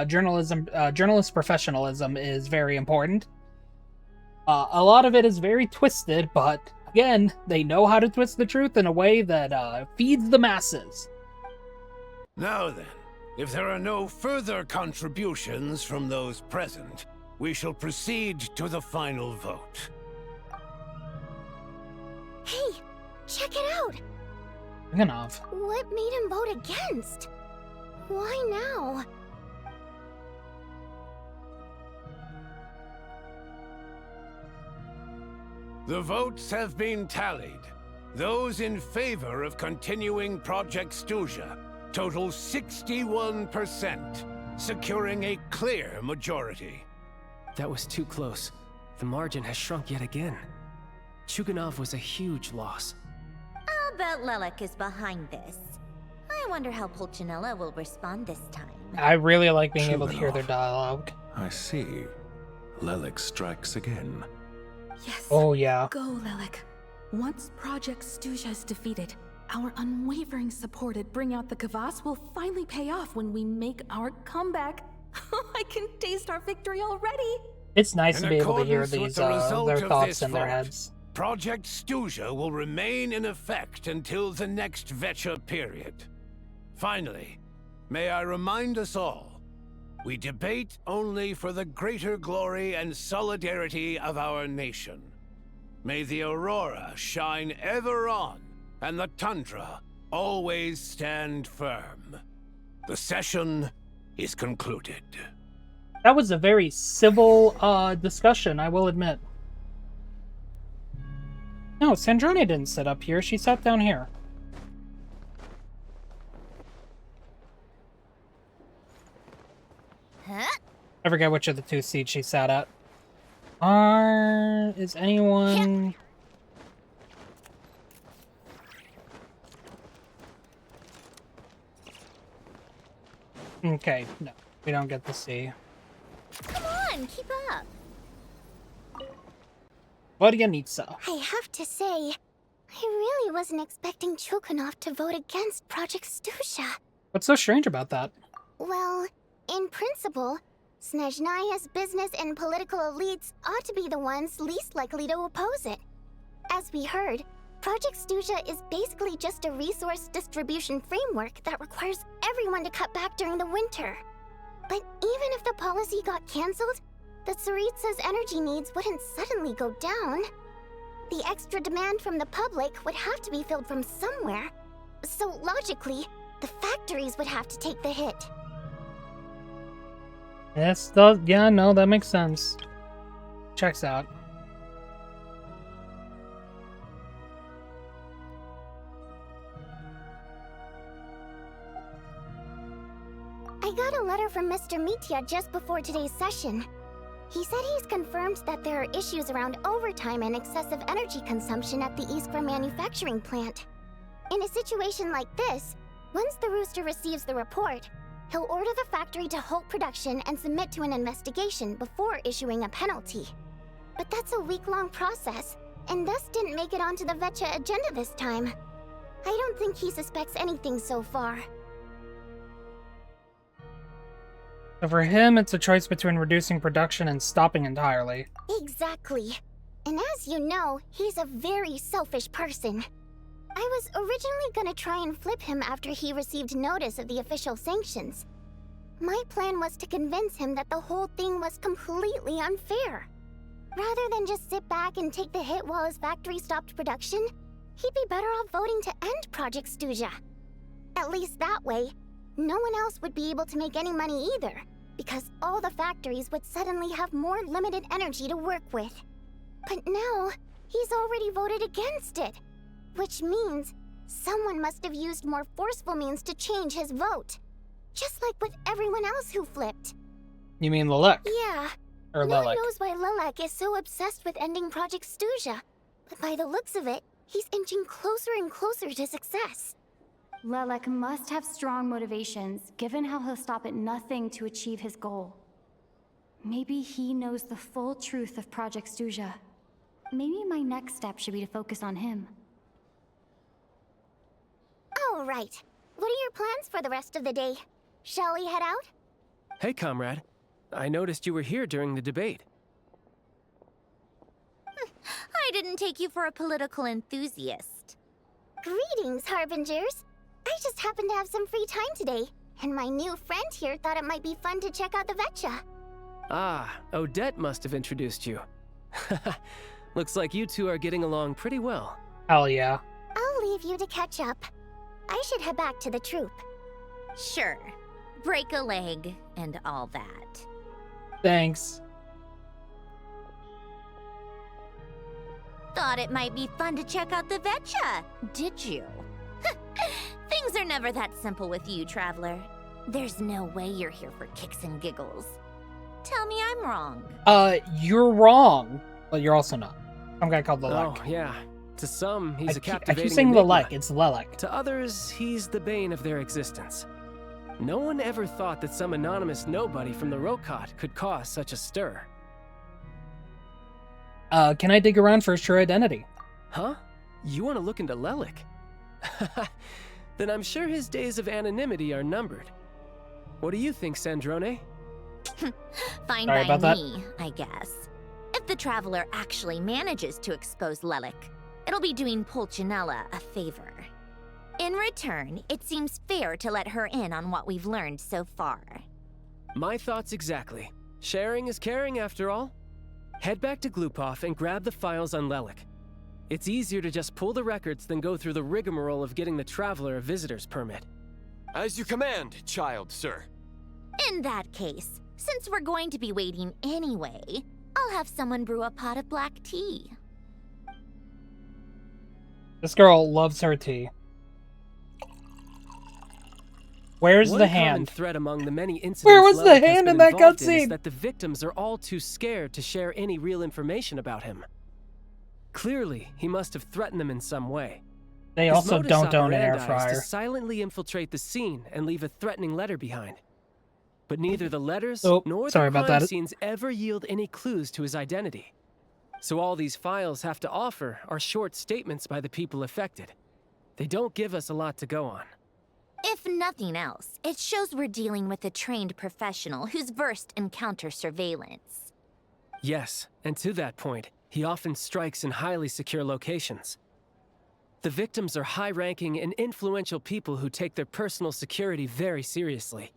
B: journalist professionalism is very important. A lot of it is very twisted, but again, they know how to twist the truth in a way that feeds the masses.
J: Now then, if there are no further contributions from those present, we shall proceed to the final vote.
C: Hey, check it out!
B: Enough.
C: What made him vote against? Why now?
J: The votes have been tallied. Those in favor of continuing Project Stuja total 61%. securing a clear majority.
A: That was too close. The margin has shrunk yet again. Chuganov was a huge loss.
T: I'll bet Lelek is behind this. I wonder how Pulcinella will respond this time.
B: I really like being able to hear their dialogue.
F: I see. Lelek strikes again.
O: Yes.
B: Oh, yeah.
O: Go, Lelek. Once Project Stuja is defeated, our unwavering support at Bring Out the Kvass will finally pay off when we make our comeback. I can taste our victory already.
B: It's nice to be able to hear
J: accordance with
B: these
J: the result
B: their
J: of
B: thoughts
J: this
B: in their
J: vote,
B: heads.
J: Project Stuja will remain in effect until the next Vecha period. Finally, may I remind us all, we debate only for the greater glory and solidarity of our nation. May the aurora shine ever on, and the tundra always stand firm. The session is concluded.
B: That was a very civil discussion, I will admit. No, Sandrone didn't sit up here. She sat down here.
T: Huh?
B: I forget which of the two seats she sat at. Is anyone... Okay, no. We don't get to see.
T: Come on, keep up.
B: Vodyanitsa.
C: I have to say, I really wasn't expecting Chuganov to vote against Project Stuja.
B: What's so strange about that?
C: Well, in principle, Snezhnaya's business and political elites ought to be the ones least likely to oppose it. As we heard, Project Stuja is basically just a resource distribution framework that requires everyone to cut back during the winter. But even if the policy got cancelled, the Tsaritsa's energy needs wouldn't suddenly go down. The extra demand from the public would have to be filled from somewhere. So logically, the factories would have to take the hit.
B: This does, yeah, no, that makes sense. Checks out.
C: I got a letter from Mr. Mitya just before today's session. He said he's confirmed that there are issues around overtime and excessive energy consumption at the Iskra manufacturing plant. In a situation like this, once the Rooster receives the report, he'll order the factory to halt production and submit to an investigation before issuing a penalty. But that's a week-long process, and thus didn't make it onto the Vecha agenda this time. I don't think he suspects anything so far.
B: So for him, it's a choice between reducing production and stopping entirely.
C: Exactly. And as you know, he's a very selfish person. I was originally gonna try and flip him after he received notice of the official sanctions. My plan was to convince him that the whole thing was completely unfair. Rather than just sit back and take the hit while his factory stopped production, he'd be better off voting to end Project Stuja. At least that way, no one else would be able to make any money either, because all the factories would suddenly have more limited energy to work with. But now, he's already voted against it, which means someone must have used more forceful means to change his vote. Just like with everyone else who flipped.
B: You mean Lelek?
C: Yeah.
B: Or
C: No
B: Lelek.
C: one knows why Lelek is so obsessed with ending Project Stuja, but by the looks of it, he's inching closer and closer to success.
D: Lelek must have strong motivations, given how he'll stop at nothing to achieve his goal. Maybe he knows the full truth of Project Stuja. Maybe my next step should be to focus on him.
C: All right. What are your plans for the rest of the day? Shall we head out?
A: Hey, comrade. I noticed you were here during the debate.
T: I didn't take you for a political enthusiast.
C: Greetings, Harbingers. I just happened to have some free time today, and my new friend here thought it might be fun to check out the Vecha.
A: Ah, Odette must have introduced you. Looks like you two are getting along pretty well.
B: Hell yeah.
C: I'll leave you to catch up. I should head back to the troop.
T: Sure. Break a leg and all that.
B: Thanks.
T: Thought it might be fun to check out the Vecha, did you? Things are never that simple with you, Traveler. There's no way you're here for kicks and giggles. Tell me I'm wrong.
B: You're wrong, but you're also not. Some guy called Lelek.
A: Oh, yeah. To some, he's a
B: I
A: captivating
B: keep saying
A: enigma.
B: Lelek, it's Lelek.
A: To others, he's the bane of their existence. No one ever thought that some anonymous nobody from the Rokot could cause such a stir.
B: Can I dig around for his true identity?
A: Huh? You want to look into Lelek? Then I'm sure his days of anonymity are numbered. What do you think, Sandrone?
T: Fine
B: Sorry
T: by
B: about
T: me, I guess. If the Traveler actually manages to expose Lelek, it'll be doing Pulcinella a favor. In return, it seems fair to let her in on what we've learned so far.
A: My thoughts exactly. Sharing is caring, after all. Head back to Glupov and grab the files on Lelek. It's easier to just pull the records than go through the rigmarole of getting the Traveler a visitor's permit.
N: As you command, child, sir.
T: In that case, since we're going to be waiting anyway, I'll have someone brew a pot of black tea.
B: This girl loves her tea. Where's
A: One
B: the
A: common
B: hand?
A: thread among the many incidents
B: Where was the
A: Lelek has
B: hand
A: been
B: in that
A: involved is
B: cutscene?
A: that the victims are all too scared to share any real information about him. Clearly, he must have threatened them in some way.
B: They
A: His
B: also
A: modus
B: don't own an air
A: operandi is
B: fryer.
A: to silently infiltrate the scene and leave a threatening letter behind. But neither the letters nor
B: sorry
A: the
B: about
A: crime
B: that.
A: scenes ever yield any clues to his identity. So all these files have to offer are short statements by the people affected. They don't give us a lot to go on.
T: If nothing else, it shows we're dealing with a trained professional who's versed in counter surveillance.
A: Yes, and to that point, he often strikes in highly secure locations. The victims are high-ranking and influential people who take their personal security very seriously.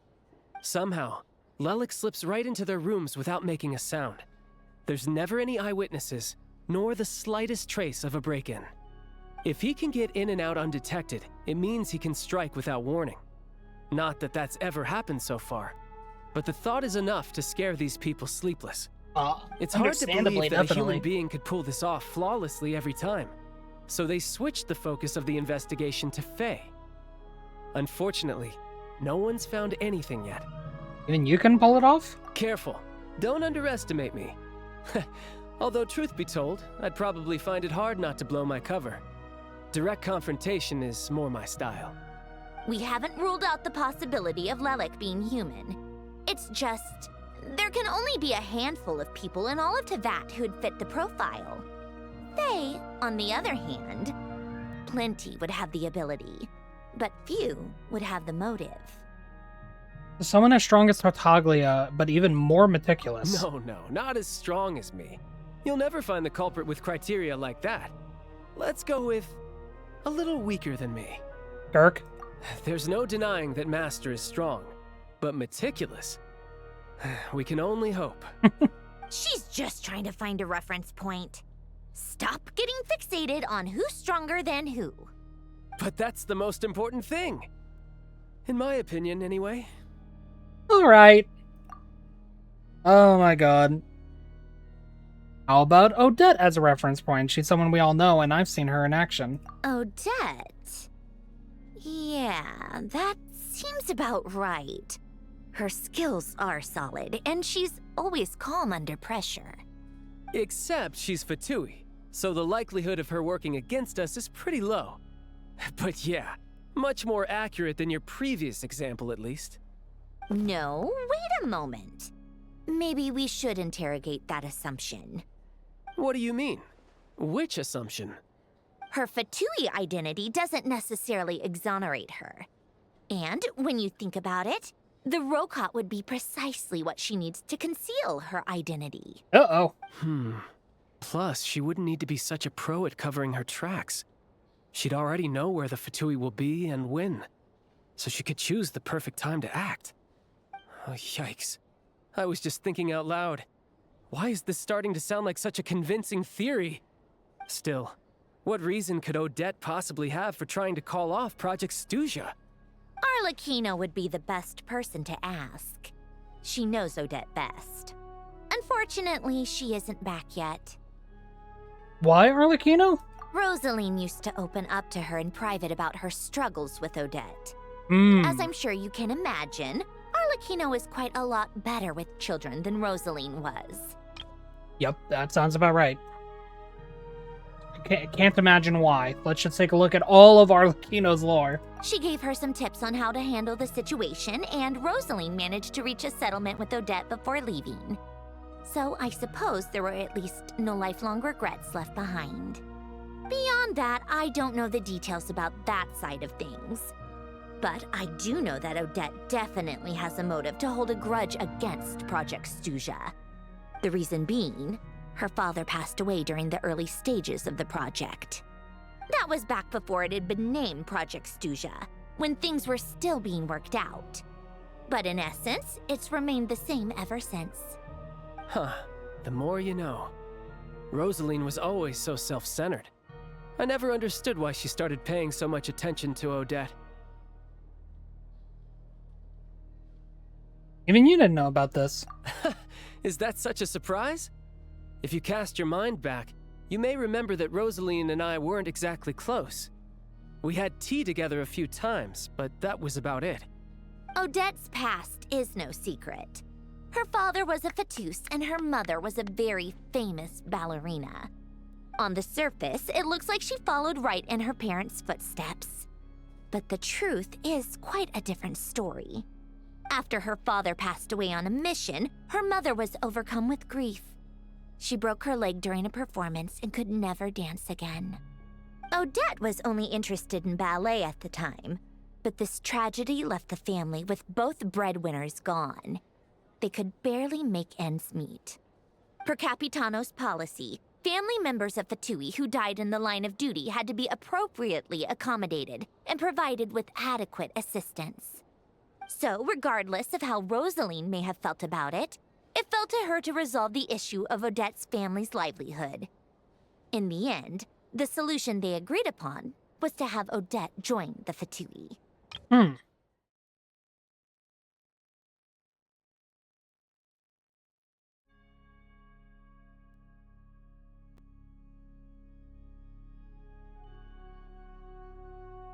A: Somehow, Lelek slips right into their rooms without making a sound. There's never any eyewitnesses, nor the slightest trace of a break-in. If he can get in and out undetected, it means he can strike without warning. Not that that's ever happened so far, but the thought is enough to scare these people sleepless. It's hard to believe that a human being could pull this off flawlessly every time. So they switched the focus of the investigation to Faye. Unfortunately, no one's found anything yet.
B: Even you can pull it off?
A: Careful. Don't underestimate me. Although truth be told, I'd probably find it hard not to blow my cover. Direct confrontation is more my style.
T: We haven't ruled out the possibility of Lelek being human. It's just, there can only be a handful of people in all of Teyvat who'd fit the profile. They, on the other hand, plenty would have the ability, but few would have the motive.
B: Someone as strong as Tartaglia, but even more meticulous.
A: No, not as strong as me. You'll never find the culprit with criteria like that. Let's go with a little weaker than me.
B: Dirk?
A: There's no denying that Master is strong, but meticulous. We can only hope.
T: She's just trying to find a reference point. Stop getting fixated on who's stronger than who.
A: But that's the most important thing. In my opinion, anyway.
B: Alright. Oh my god. How about Odette as a reference point? She's someone we all know, and I've seen her in action.
T: Odette? Yeah, that seems about right. Her skills are solid, and she's always calm under pressure.
A: Except she's Fatui, so the likelihood of her working against us is pretty low. But yeah, much more accurate than your previous example, at least.
T: No, wait a moment. Maybe we should interrogate that assumption.
A: What do you mean? Which assumption?
T: Her Fatui identity doesn't necessarily exonerate her. And when you think about it, the Rokot would be precisely what she needs to conceal her identity.
B: Uh-oh.
A: Plus, she wouldn't need to be such a pro at covering her tracks. She'd already know where the Fatui will be and when, so she could choose the perfect time to act. Oh, yikes. I was just thinking out loud. Why is this starting to sound like such a convincing theory? Still, what reason could Odette possibly have for trying to call off Project Stuja?
T: Arlecchino would be the best person to ask. She knows Odette best. Unfortunately, she isn't back yet.
B: Why Arlecchino?
T: Rosaline used to open up to her in private about her struggles with Odette. As I'm sure you can imagine, Arlecchino is quite a lot better with children than Rosaline was.
B: Yep, that sounds about right. Can't imagine why. Let's just take a look at all of Arlecchino's lore.
T: She gave her some tips on how to handle the situation, and Rosaline managed to reach a settlement with Odette before leaving. So I suppose there were at least no lifelong regrets left behind. Beyond that, I don't know the details about that side of things. But I do know that Odette definitely has a motive to hold a grudge against Project Stuja. The reason being, her father passed away during the early stages of the project. That was back before it had been named Project Stuja, when things were still being worked out. But in essence, it's remained the same ever since.
A: Huh. The more you know. Rosaline was always so self-centered. I never understood why she started paying so much attention to Odette.
B: Even you didn't know about this.
A: Is that such a surprise? If you cast your mind back, you may remember that Rosaline and I weren't exactly close. We had tea together a few times, but that was about it.
T: Odette's past is no secret. Her father was a fatus and her mother was a very famous ballerina. On the surface, it looks like she followed right in her parents' footsteps. But the truth is quite a different story. After her father passed away on a mission, her mother was overcome with grief. She broke her leg during a performance and could never dance again. Odette was only interested in ballet at the time, but this tragedy left the family with both breadwinners gone. They could barely make ends meet. Per Capitano's policy, family members of Fatui who died in the line of duty had to be appropriately accommodated and provided with adequate assistance. So, regardless of how Rosaline may have felt about it, it fell to her to resolve the issue of Odette's family's livelihood. In the end, the solution they agreed upon was to have Odette join the Fatui.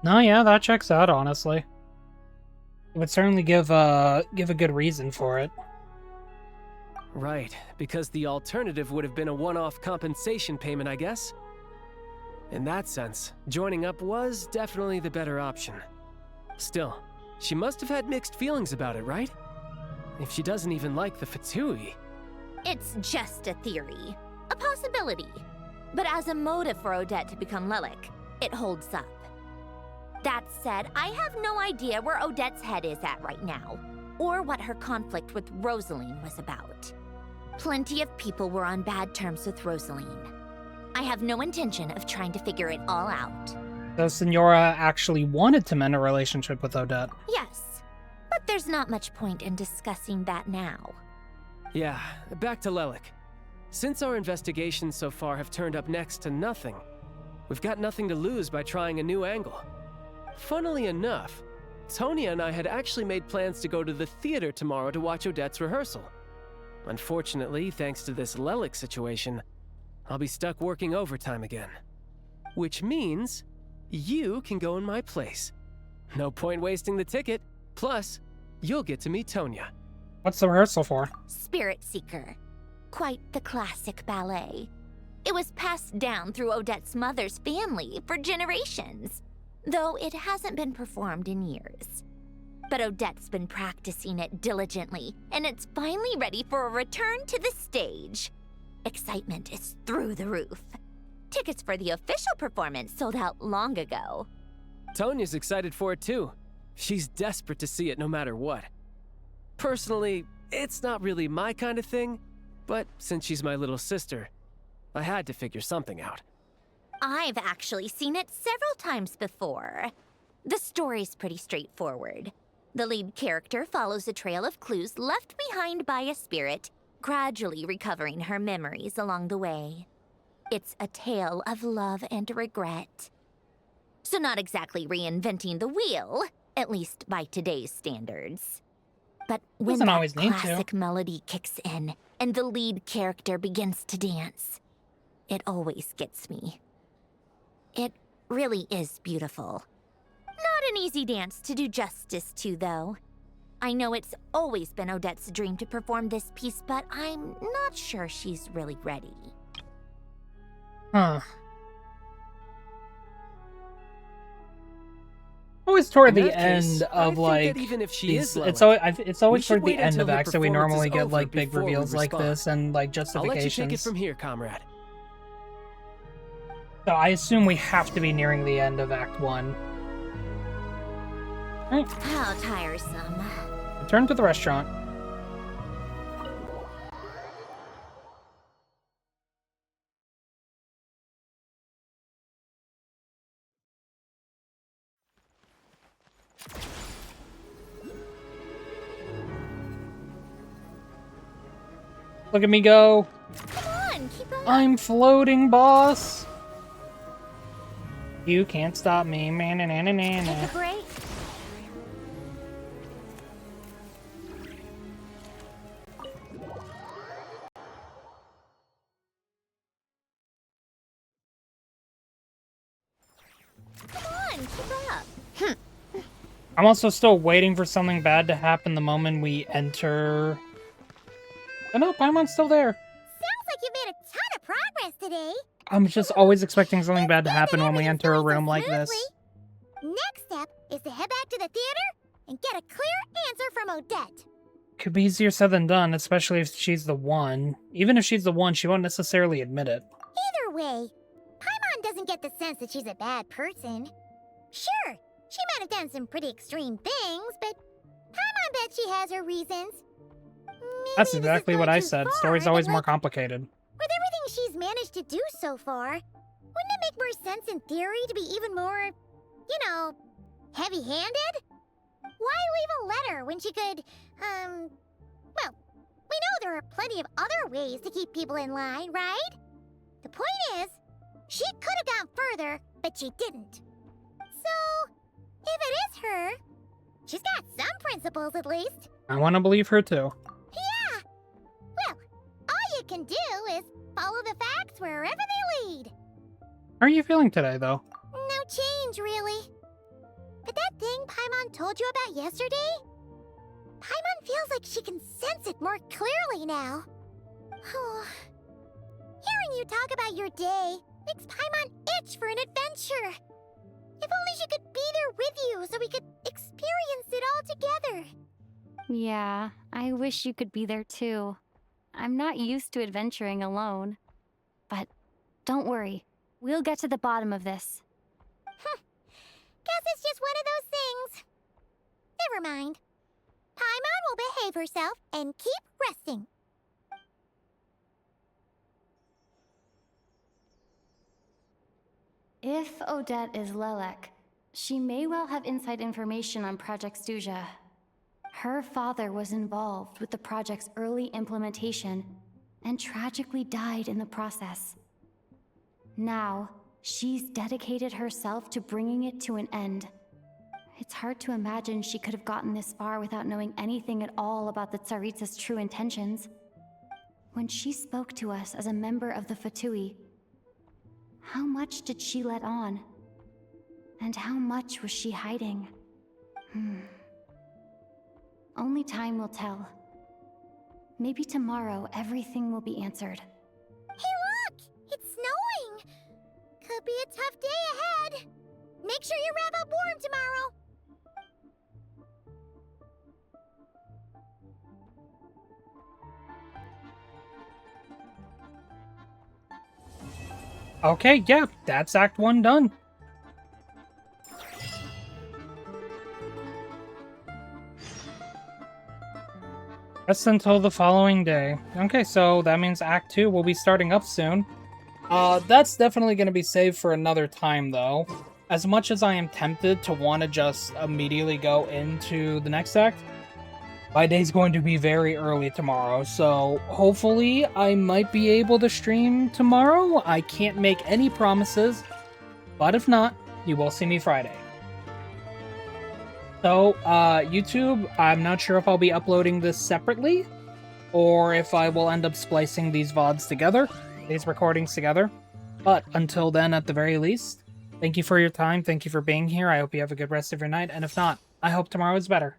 B: No, yeah, that checks out, honestly. It would certainly give a good reason for it.
A: Right, because the alternative would have been a one-off compensation payment, I guess. In that sense, joining up was definitely the better option. Still, she must have had mixed feelings about it, right? If she doesn't even like the Fatui.
T: It's just a theory, a possibility. But as a motive for Odette to become Lelik, it holds up. That said, I have no idea where Odette's head is at right now, or what her conflict with Rosaline was about. Plenty of people were on bad terms with Rosaline. I have no intention of trying to figure it all out.
B: So Signora actually wanted to mend a relationship with Odette.
T: Yes, but there's not much point in discussing that now.
A: Yeah, back to Lelik. Since our investigations so far have turned up next to nothing, we've got nothing to lose by trying a new angle. Funnily enough, Tonya and I had actually made plans to go to the theater tomorrow to watch Odette's rehearsal. Unfortunately, thanks to this Lelik situation, I'll be stuck working overtime again. Which means you can go in my place. No point wasting the ticket. Plus, you'll get to meet Tonya.
B: What's the rehearsal for?
T: Spirit Seeker. Quite the classic ballet. It was passed down through Odette's mother's family for generations, though it hasn't been performed in years. But Odette's been practicing it diligently, and it's finally ready for a return to the stage. Excitement is through the roof. Tickets for the official performance sold out long ago.
A: Tonya's excited for it too. She's desperate to see it no matter what. Personally, it's not really my kind of thing, but since she's my little sister, I had to figure something out.
T: I've actually seen it several times before. The story's pretty straightforward. The lead character follows a trail of clues left behind by a spirit, gradually recovering her memories along the way. It's a tale of love and regret. So not exactly reinventing the wheel, at least by today's standards. But when that classic melody kicks in and the lead character begins to dance, it always gets me. It really is beautiful. Not an easy dance to do justice to, though. I know it's always been Odette's dream to perform this piece, but I'm not sure she's really ready.
B: Huh. Always toward the end of like
A: even if she
B: these,
A: is
B: it's
A: Lilith,
B: it's always
A: we should
B: toward the
A: wait
B: end of
A: until her
B: acts that we
A: performance
B: normally
A: is
B: get
A: over
B: like big
A: before we
B: reveals like
A: respond.
B: this and like
A: I'll
B: justifications.
A: let you take it from here, comrade.
B: So I assume we have to be nearing the end of Act 1. Alright.
T: How tiresome.
B: Return to the restaurant. Look at me go.
T: Come on, keep up.
B: I'm floating, boss. You can't stop me. Man, na, na, na, na, na.
T: Take a break. Come on, keep up.
B: I'm also still waiting for something bad to happen the moment we enter. Oh no, Paimon's still there.
C: Sounds like you made a ton of progress today.
B: I'm just always expecting something bad to happen when we enter a room like this.
C: Next step is to head back to the theater and get a clear answer from Odette.
B: Could be easier said than done, especially if she's the one. Even if she's the one, she won't necessarily admit it.
C: Either way, Paimon doesn't get the sense that she's a bad person. Sure, she might have done some pretty extreme things, but Paimon bet she has her reasons.
B: That's exactly what I said. Story's always more complicated.
C: With everything she's managed to do so far, wouldn't it make more sense in theory to be even more, you know, heavy-handed? Why leave a letter when she could, well, we know there are plenty of other ways to keep people in line, right? The point is, she could have gone further, but she didn't. So, if it is her, she's got some principles at least.
B: I want to believe her too.
C: Yeah! Well, all you can do is follow the facts wherever they lead.
B: How are you feeling today, though?
C: No change, really. But that thing Paimon told you about yesterday? Paimon feels like she can sense it more clearly now. Hearing you talk about your day makes Paimon itch for an adventure. If only she could be there with you so we could experience it all together.
D: Yeah, I wish you could be there too. I'm not used to adventuring alone. But don't worry, we'll get to the bottom of this.
C: Guess it's just one of those things. Never mind. Paimon will behave herself and keep resting.
D: If Odette is Lelek, she may well have inside information on Project Stuja. Her father was involved with the project's early implementation and tragically died in the process. Now, she's dedicated herself to bringing it to an end. It's hard to imagine she could have gotten this far without knowing anything at all about the Tsaritsa's true intentions. When she spoke to us as a member of the Fatui, how much did she let on? And how much was she hiding? Only time will tell. Maybe tomorrow everything will be answered.
C: Hey look! It's snowing! Could be a tough day ahead. Make sure you wrap up warm tomorrow.
B: Okay, yeah, that's Act 1 done. Rest until the following day. Okay, so that means Act 2 will be starting up soon. That's definitely going to be saved for another time, though. As much as I am tempted to want to just immediately go into the next act, my day's going to be very early tomorrow, so hopefully I might be able to stream tomorrow. I can't make any promises, but if not, you will see me Friday. So, YouTube, I'm not sure if I'll be uploading this separately, or if I will end up splicing these VODs together, these recordings together. But until then, at the very least, Thank you for your time. Thank you for being here. I hope you have a good rest of your night. And if not, I hope tomorrow is better.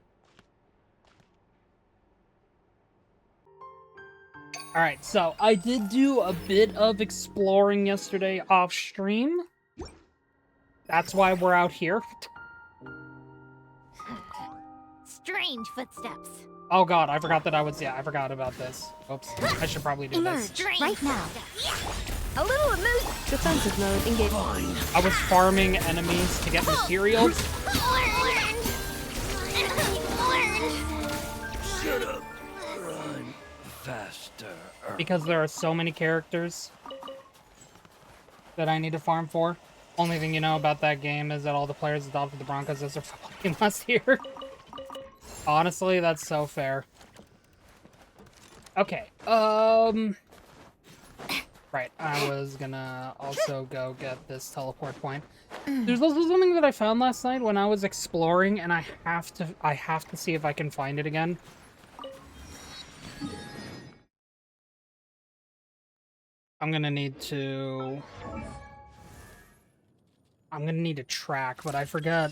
B: Alright, so I did do a bit of exploring yesterday off stream. That's why we're out here.
C: Strange footsteps.
B: Oh god, I forgot that I forgot about this. Oops, I should probably do this.
C: Right now. A little emotion.
G: Defensive mode engaged.
B: I was farming enemies to get materials.
J: Shut up. Run faster.
B: Because there are so many characters that I need to farm for. Only thing you know about that game is that all the players adopted the Broncos as their fucking last year. Honestly, that's so fair. Okay, right, I was gonna also go get this teleport point. There's also something that I found last night when I was exploring, and I have to see if I can find it again. I'm gonna need to track, but I forget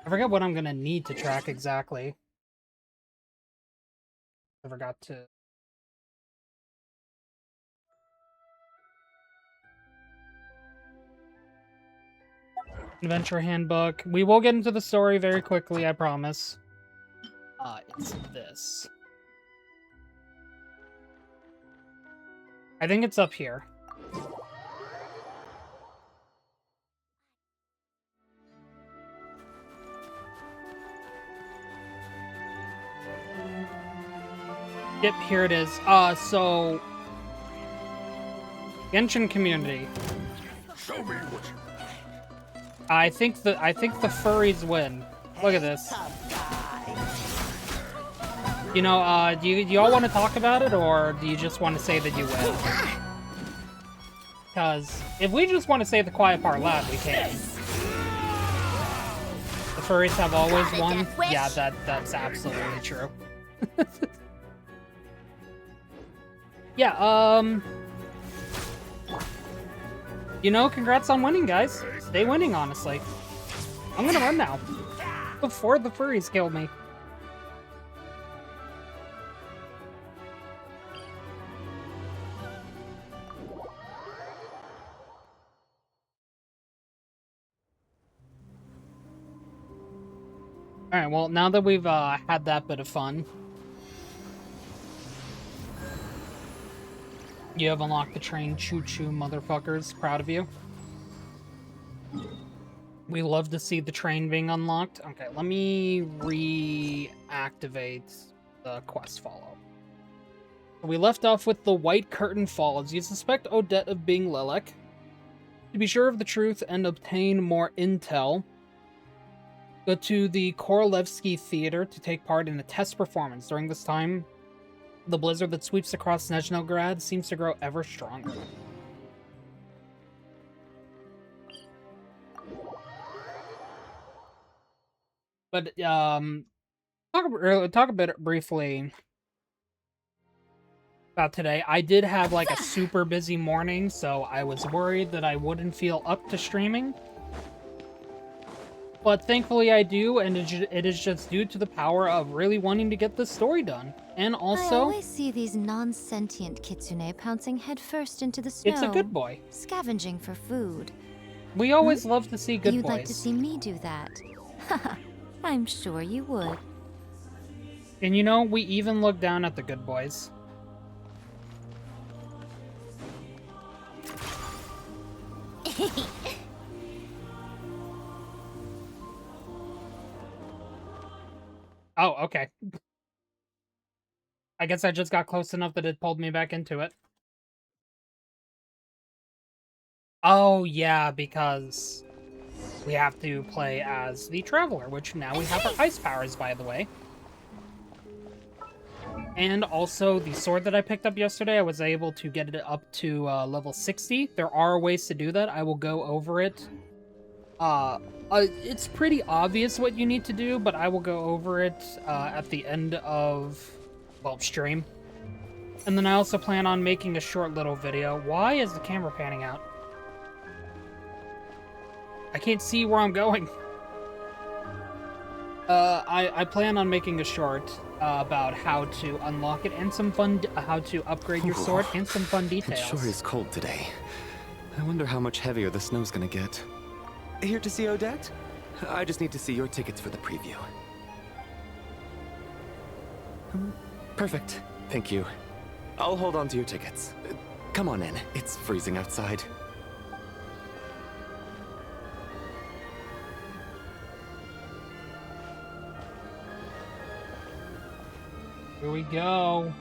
B: what I'm gonna need to track exactly. I forgot to. Adventure handbook. We will get into the story very quickly, I promise. It's this. I think it's up here. Yep, here it is. So Genshin community.
J: Show me what you...
B: I think the furries win. Look at this. You know, do you all want to talk about it, or do you just want to say that you win? Because if we just want to say the quiet part loud, we can. The furries have always won. Yeah, that's absolutely true. Yeah, you know, congrats on winning, guys. Stay winning, honestly. I'm gonna run now. Before the furries kill me. Alright, well, now that we've had that bit of fun, you have unlocked the train. Choo-choo, motherfuckers. Proud of you. We love to see the train being unlocked. Okay, let me reactivate the quest follow. We left off with the White Curtain Falls. You suspect Odette of being Lilac. To be sure of the truth and obtain more intel, go to the Korolevsky Theater to take part in a test performance. During this time, the blizzard that sweeps across Snezhnograd seems to grow ever stronger. But, talk a bit briefly about today. I did have, like, a super busy morning, so I was worried that I wouldn't feel up to streaming. But thankfully I do, and it is just due to the power of really wanting to get this story done. And also,
P: I always see these non-sentient kitsune pouncing headfirst into the snow.
B: It's a good boy.
P: Scavenging for food.
B: We always love to see good
P: You'd
B: boys.
P: like to see me do that? Haha, I'm sure you would.
B: And you know, we even look down at the good boys. Oh, okay. I guess I just got close enough that it pulled me back into it. Oh, yeah, because we have to play as the Traveler, which now we have our ice powers, by the way. And also, the sword that I picked up yesterday, I was able to get it up to level 60. There are ways to do that. I will go over it. It's pretty obvious what you need to do, but I will go over it at the end of, well, stream. And then I also plan on making a short little video. Why is the camera panning out? I can't see where I'm going. I plan on making a short about how to unlock it and some fun, how to upgrade your sword and some fun details.
Q: It sure is cold today. I wonder how much heavier the snow's gonna get. Here to see Odette? I just need to see your tickets for the preview. Perfect. Thank you. I'll hold on to your tickets. Come on in. It's freezing outside.
B: Here we go.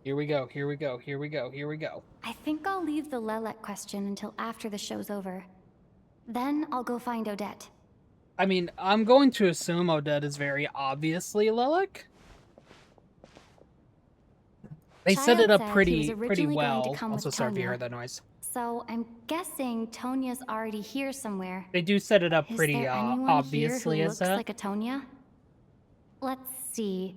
B: Here we go, here we go, here we go, here we go.
D: I think I'll leave the Lelek question until after the show's over. Then I'll go find Odette.
B: I mean, I'm going to assume Odette is very obviously Lelek. They set it up pretty well. Also, sorry if you heard that noise.
D: So I'm guessing Tonia's already here somewhere.
B: They do set it up pretty
D: Is there anyone
B: obviously
D: here who
B: as
D: looks
B: that.
D: like a Tonia? Let's see.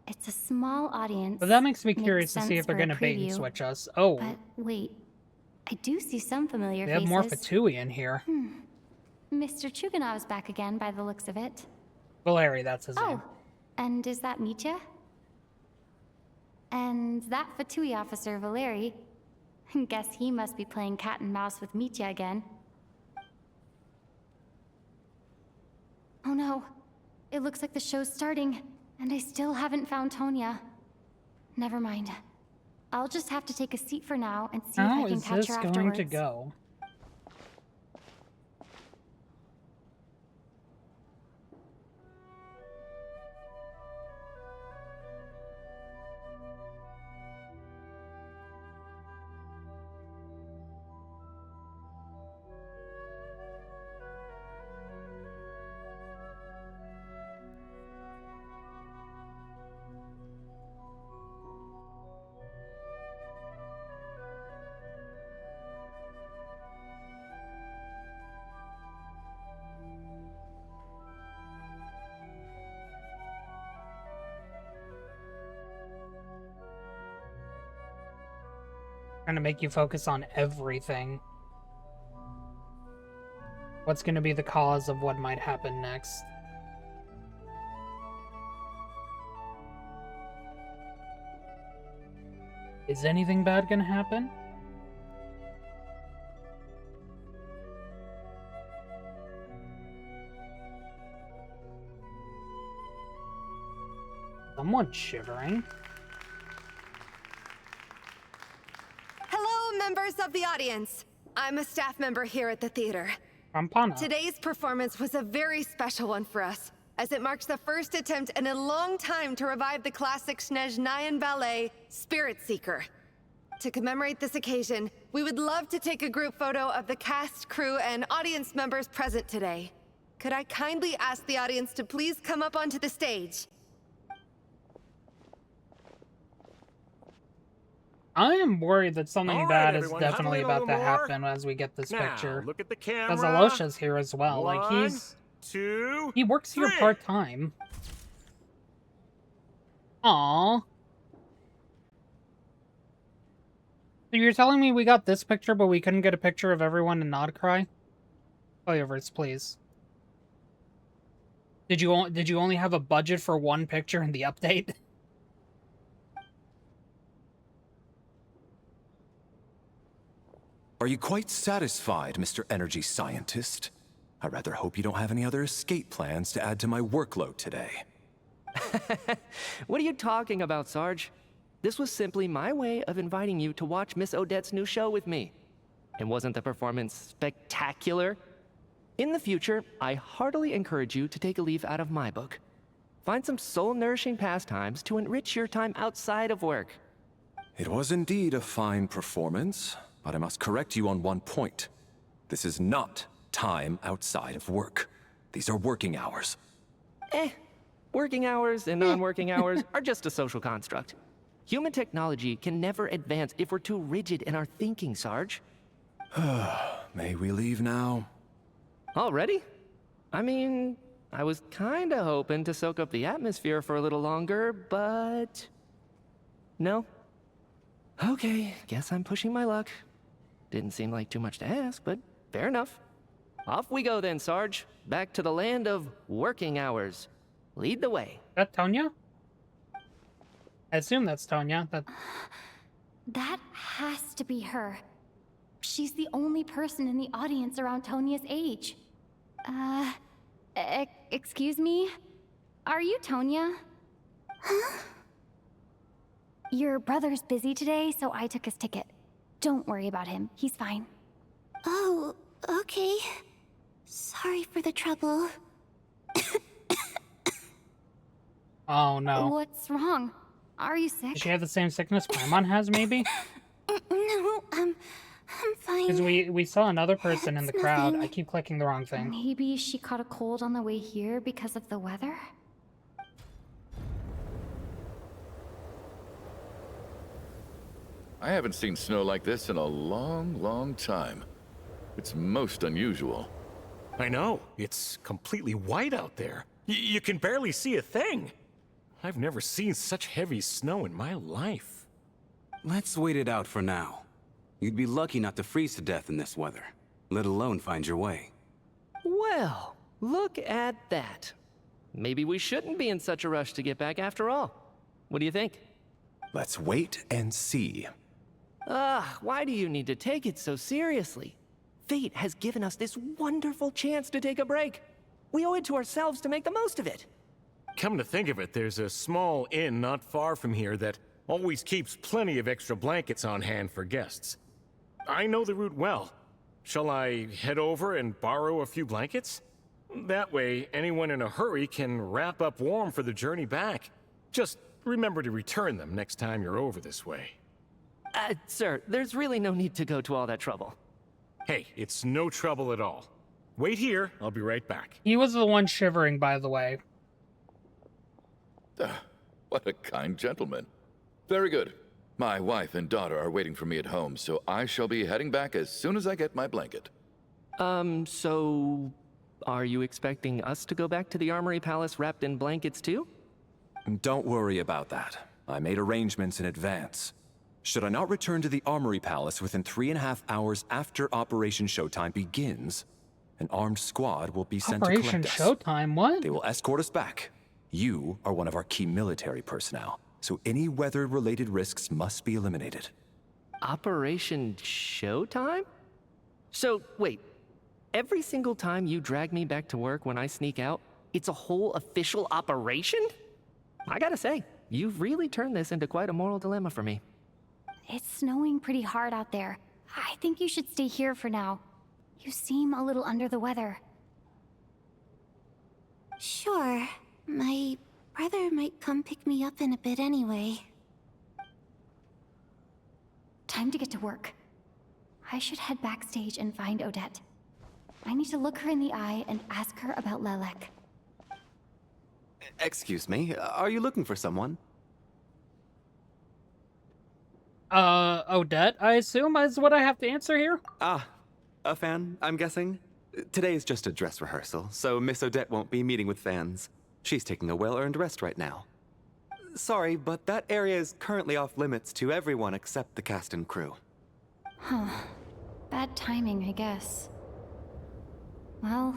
D: It's a small audience.
B: But that makes me curious to see if they're
D: going
B: gonna bait and switch us. Oh,
D: But wait, I do see some familiar
B: they
D: faces.
B: have more Fatui in here.
D: Mr. Chuganov's back again by the looks of it.
B: Valeri, that's his name.
D: Oh, and is that Mitya? And that Fatui officer, Valeri. Guess he must be playing cat and mouse with Mitya again. Oh no, it looks like the show's starting, and I still haven't found Tonia. Never mind. I'll just have to take a seat for now and see if I can catch her afterwards.
B: How is this going to go? Trying to make you focus on everything. What's going to be the cause of what might happen next? Is anything bad going to happen? Someone's shivering.
U: Hello, members of the audience. I'm a staff member here at the theater.
B: Rampana.
U: Today's performance was a very special one for us, as it marks the first attempt in a long time to revive the classic Snezhnayan ballet, Spirit Seeker. To commemorate this occasion, we would love to take a group photo of the cast, crew, and audience members present today. Could I kindly ask the audience to please come up onto the stage?
B: I am worried that something
W: All right,
B: bad
W: everyone,
B: is definitely
W: huddle in a
B: about to
W: little more.
B: happen as we get this
W: Now,
B: picture.
W: look at the camera.
B: Because Alosha's here as well. Like,
W: One, two,
B: he works here
W: three.
B: part-time. Aww. So you're telling me we got this picture, but we couldn't get a picture of everyone in Nodcry? Playovers, please. Did you only have a budget for one picture in the update?
X: Are you quite satisfied, Mr. Energy Scientist? I rather hope you don't have any other escape plans to add to my workload today.
H: What are you talking about, Sarge? This was simply my way of inviting you to watch Miss Odette's new show with me. And wasn't the performance spectacular? In the future, I heartily encourage you to take a leaf out of my book. Find some soul-nourishing pastimes to enrich your time outside of work.
X: It was indeed a fine performance, but I must correct you on one point. This is not time outside of work. These are working hours.
H: Working hours and non-working hours are just a social construct. Human technology can never advance if we're too rigid in our thinking, Sarge.
X: May we leave now?
H: Already? I mean, I was kinda hoping to soak up the atmosphere for a little longer, but... no. Okay, guess I'm pushing my luck. Didn't seem like too much to ask, but fair enough. Off we go then, Sarge. Back to the land of working hours. Lead the way.
B: Is that Tonya? I assume that's Tonya.
D: That has to be her. She's the only person in the audience around Tonya's age. Excuse me? Are you Tonya? Huh? Your brother's busy today, so I took his ticket. Don't worry about him. He's fine.
C: Oh, okay. Sorry for the trouble.
B: Oh no.
D: What's wrong? Are you sick?
B: Does she have the same sickness Paimon has, maybe?
C: No, I'm fine.
B: Because we saw another person in the crowd.
C: nothing.
B: I keep clicking the wrong thing.
D: Maybe she caught a cold on the way here because of the weather?
K: I haven't seen snow like this in a long, long time. It's most unusual.
W: I know. It's completely white out there. You can barely see a thing. I've never seen such heavy snow in my life.
L: Let's wait it out for now. You'd be lucky not to freeze to death in this weather, let alone find your way.
H: Well, look at that. Maybe we shouldn't be in such a rush to get back after all. What do you think?
X: Let's wait and see.
H: Why do you need to take it so seriously? Fate has given us this wonderful chance to take a break. We owe it to ourselves to make the most of it.
W: Come to think of it, there's a small inn not far from here that always keeps plenty of extra blankets on hand for guests. I know the route well. Shall I head over and borrow a few blankets? That way, anyone in a hurry can wrap up warm for the journey back. Just remember to return them next time you're over this way.
H: Sir, there's really no need to go to all that trouble.
W: Hey, it's no trouble at all. Wait here, I'll be right back.
B: He was the one shivering, by the way.
K: What a kind gentleman. Very good. My wife and daughter are waiting for me at home, so I shall be heading back as soon as I get my blanket.
H: So... are you expecting us to go back to the Armory Palace wrapped in blankets too?
X: Don't worry about that. I made arrangements in advance. Should I not return to the Armory Palace within 3.5 hours after Operation Showtime begins, an armed squad will be sent to collect us.
B: Operation Showtime? What?
X: They will escort us back. You are one of our key military personnel, so any weather-related risks must be eliminated.
H: Operation Showtime? So, wait. Every single time you drag me back to work when I sneak out, it's a whole official operation? I gotta say, you've really turned this into quite a moral dilemma for me.
D: It's snowing pretty hard out there. I think you should stay here for now. You seem a little under the weather.
C: Sure. My brother might come pick me up in a bit anyway.
D: Time to get to work. I should head backstage and find Odette. I need to look her in the eye and ask her about Lelek.
Q: Excuse me, are you looking for someone?
B: Odette, I assume, is what I have to answer here?
Q: Ah, a fan, I'm guessing? Today is just a dress rehearsal, so Miss Odette won't be meeting with fans. She's taking a well-earned rest right now. Sorry, but that area is currently off limits to everyone except the cast and crew.
D: Huh. Bad timing, I guess. Well,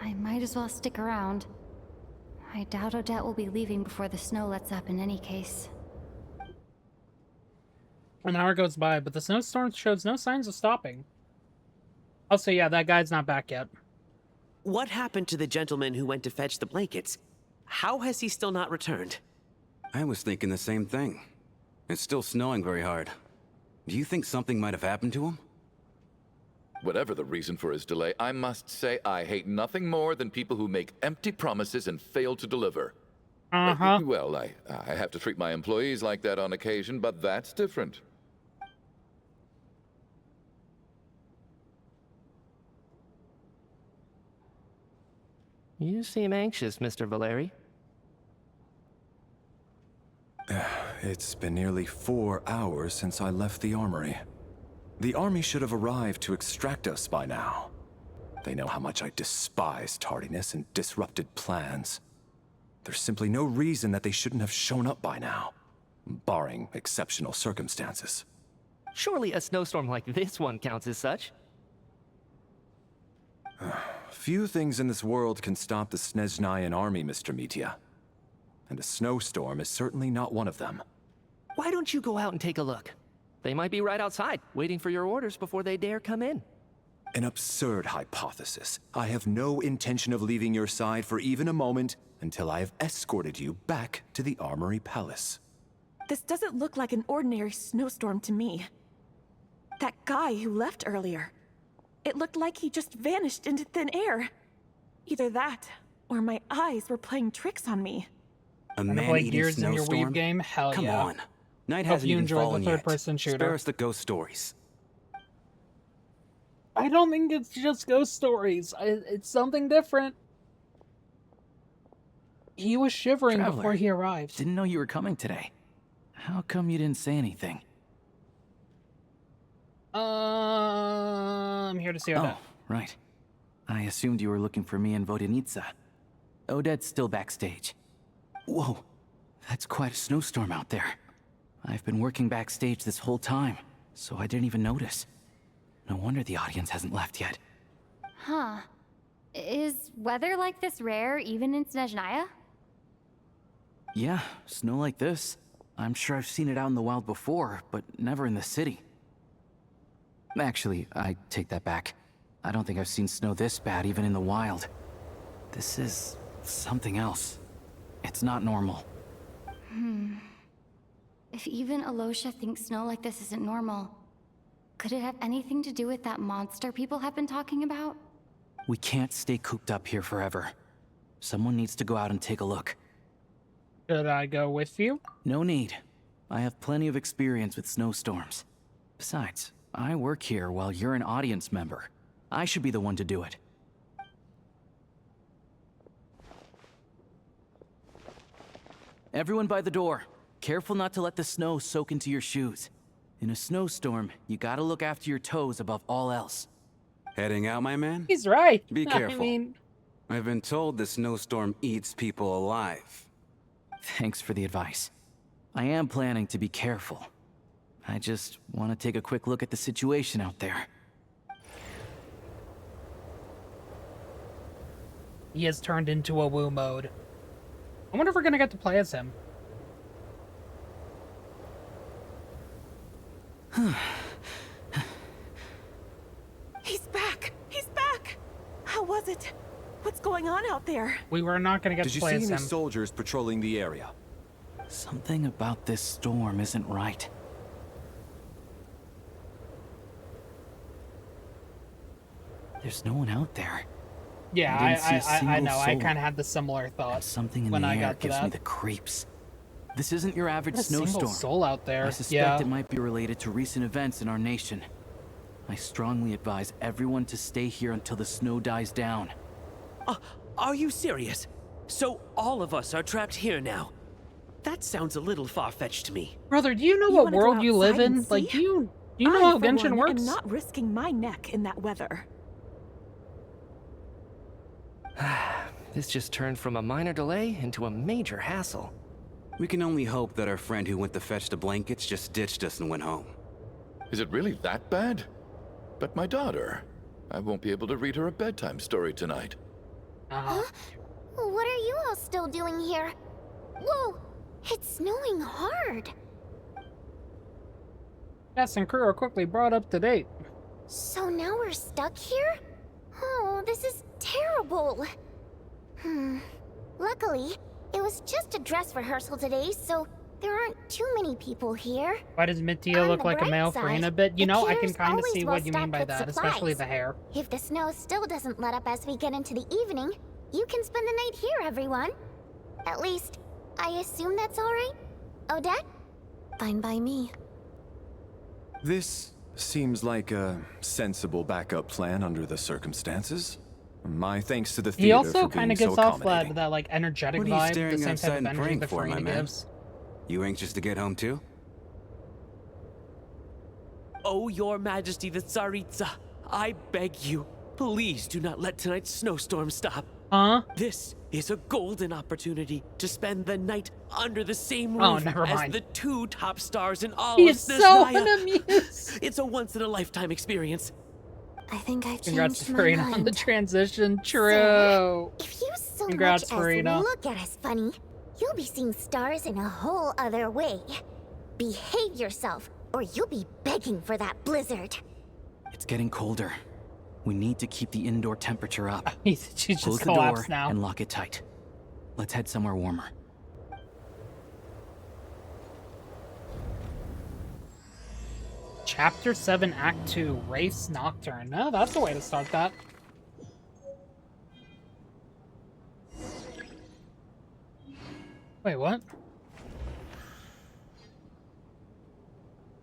D: I might as well stick around. I doubt Odette will be leaving before the snow lets up in any case.
B: An hour goes by, but the snowstorm shows no signs of stopping. Also, yeah, that guy's not back yet.
R: What happened to the gentleman who went to fetch the blankets? How has he still not returned?
L: I was thinking the same thing. It's still snowing very hard. Do you think something might have happened to him?
K: Whatever the reason for his delay, I must say I hate nothing more than people who make empty promises and fail to deliver. Well, I have to treat my employees like that on occasion, but that's different.
H: You seem anxious, Mr. Valeri.
X: It's been nearly 4 hours since I left the armory. The army should have arrived to extract us by now. They know how much I despise tardiness and disrupted plans. There's simply no reason that they shouldn't have shown up by now, barring exceptional circumstances.
H: Surely a snowstorm like this one counts as such.
X: Few things in this world can stop the Snezhnayan army, Mr. Mitya. And a snowstorm is certainly not one of them.
H: Why don't you go out and take a look? They might be right outside, waiting for your orders before they dare come in.
X: An absurd hypothesis. I have no intention of leaving your side for even a moment until I have escorted you back to the Armory Palace.
I: This doesn't look like an ordinary snowstorm to me. That guy who left earlier. It looked like he just vanished into thin air. Either that, or my eyes were playing tricks on me.
L: A
B: Wanna play
L: man-eating
B: Gears in your
L: snowstorm?
B: Weeb game? Hell
L: Come
B: yeah.
L: on. Night
B: Hope
L: hasn't
B: you
L: even
B: enjoyed the
L: fallen yet.
B: third-person shooter.
L: Spare us the ghost stories.
B: I don't think it's just ghost stories. It's something different. He was shivering
M: Traveler,
B: before he arrived.
M: Didn't know you were coming today. How come you didn't say anything?
B: I'm here to see Odette.
M: Oh, right. I assumed you were looking for me and Vodenitsa. Odette's still backstage. Whoa, that's quite a snowstorm out there. I've been working backstage this whole time, so I didn't even notice. No wonder the audience hasn't left yet.
D: Huh. Is weather like this rare even in Snezhnaya?
M: Yeah, snow like this. I'm sure I've seen it out in the wild before, but never in the city. Actually, I take that back. I don't think I've seen snow this bad even in the wild. This is something else. It's not normal.
D: If even Alosha thinks snow like this isn't normal, could it have anything to do with that monster people have been talking about?
M: We can't stay cooped up here forever. Someone needs to go out and take a look.
B: Should I go with you?
M: No need. I have plenty of experience with snowstorms. Besides, I work here while you're an audience member. I should be the one to do it. Everyone by the door. Careful not to let the snow soak into your shoes. In a snowstorm, you gotta look after your toes above all else.
L: Heading out, my man?
B: He's right.
L: Be careful.
B: I mean...
L: I've been told the snowstorm eats people alive.
M: Thanks for the advice. I am planning to be careful. I just want to take a quick look at the situation out there.
B: He has turned into a woo mode. I wonder if we're gonna get to play as him.
I: He's back! He's back! How was it? What's going on out there?
B: We were not gonna get
X: Did
B: to
X: you
B: play
X: see
B: as
X: any
B: him.
X: soldiers patrolling the area?
M: Something about this storm isn't right. There's no one out there.
B: Yeah, I know. I kind of had the similar thought
M: Something in
B: when
M: the
B: I
M: air
B: got to
M: gives
B: that.
M: me the creeps. This isn't your average
B: Not a single
M: snowstorm.
B: soul out there.
M: I suspect
B: Yeah.
M: it might be related to recent events in our nation. I strongly advise everyone to stay here until the snow dies down.
R: Are you serious? So all of us are trapped here now? That sounds a little far-fetched to me.
B: Brother, do you know what
I: wanna go
B: world you live
I: outside
B: in?
I: and
B: Like,
I: see?
B: do you know
I: I,
B: how
I: for
B: Genshin
I: one,
B: works?
I: am not risking my neck in that weather.
H: This just turned from a minor delay into a major hassle.
L: We can only hope that our friend who went to fetch the blankets just ditched us and went home.
K: Is it really that bad? But my daughter, I won't be able to read her a bedtime story tonight.
C: Huh? What are you all still doing here? Whoa! It's snowing hard.
B: Cast and crew are quickly brought up to date.
C: So now we're stuck here? Oh, this is terrible. Luckily, it was just a dress rehearsal today, so there aren't too many people here.
B: Why does Mitya
C: On
B: look
C: the
B: like a
C: bright
B: male
C: side,
B: Freen a bit? You
C: the
B: know, I can
C: caterers
B: kind of
C: always
B: see
C: well
B: what you mean by
C: stocked with
B: that, especially
C: supplies.
B: the hair.
C: If the snow still doesn't let up as we get into the evening, you can spend the night here, everyone. At least, I assume that's all right? Odette?
P: Fine by me.
X: This seems like a sensible backup plan under the circumstances. My thanks to the theater
B: He also
X: for
B: kind
X: being
B: of
X: so
B: gets off
X: accommodating.
B: that like energetic
L: What are you
B: vibe, the
L: staring
B: same
L: outside
B: type of
L: and
B: energy
L: praying
B: that
L: for, my
B: Freen
L: man?
B: gives.
L: You anxious to get home too?
R: Oh, your majesty, the Tsaritsa, I beg you, Please do not let tonight's snowstorm stop.
B: Huh?
R: This is a golden opportunity to spend the night under the same
B: Oh,
R: roof
B: never
R: as
B: mind.
R: the 2 top stars in all
B: He
R: of
B: is so
R: Snezhnaya.
B: unamused.
R: It's a once-in-a-lifetime experience.
C: I think I've
B: Congrats
C: changed
B: to
C: my
B: Farina
C: mind.
B: on the transition. True.
C: Sir, if you so
B: Congrats,
C: much
B: Farina.
C: as look at us funny, you'll be seeing stars in a whole other way. Behave yourself, or you'll be begging for that blizzard.
M: It's getting colder. We need to keep the indoor temperature up.
B: She's
M: Close
B: just
M: the door
B: collapsed now.
M: and lock it tight. Let's head somewhere warmer.
B: Chapter 7, Act 2, Wraith's Nocturne. No, that's the way to start that. Wait, what?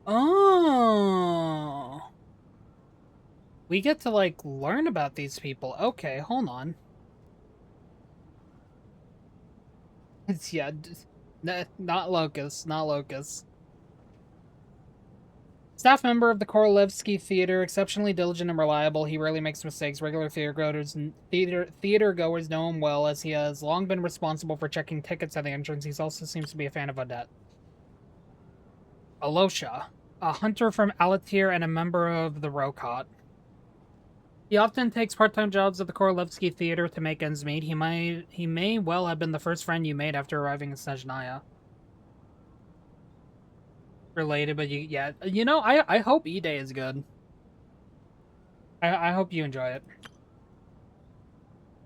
B: Oh. We get to, like, learn about these people. Okay, hold on. It's, yeah, not Locust, not Locust. Staff member of the Korolevsky Theater, exceptionally diligent and reliable. He rarely makes mistakes. Regular theater goers know him well, as he has long been responsible for checking tickets at the entrance. He also seems to be a fan of Odette. Alosha, a hunter from Alatir and a member of the Rokot. He often takes part-time jobs at the Korolevsky Theater to make ends meet. He may well have been the first friend you made after arriving in Snezhnaya. Related, but yeah, you know, I hope E-Day is good. I hope you enjoy it.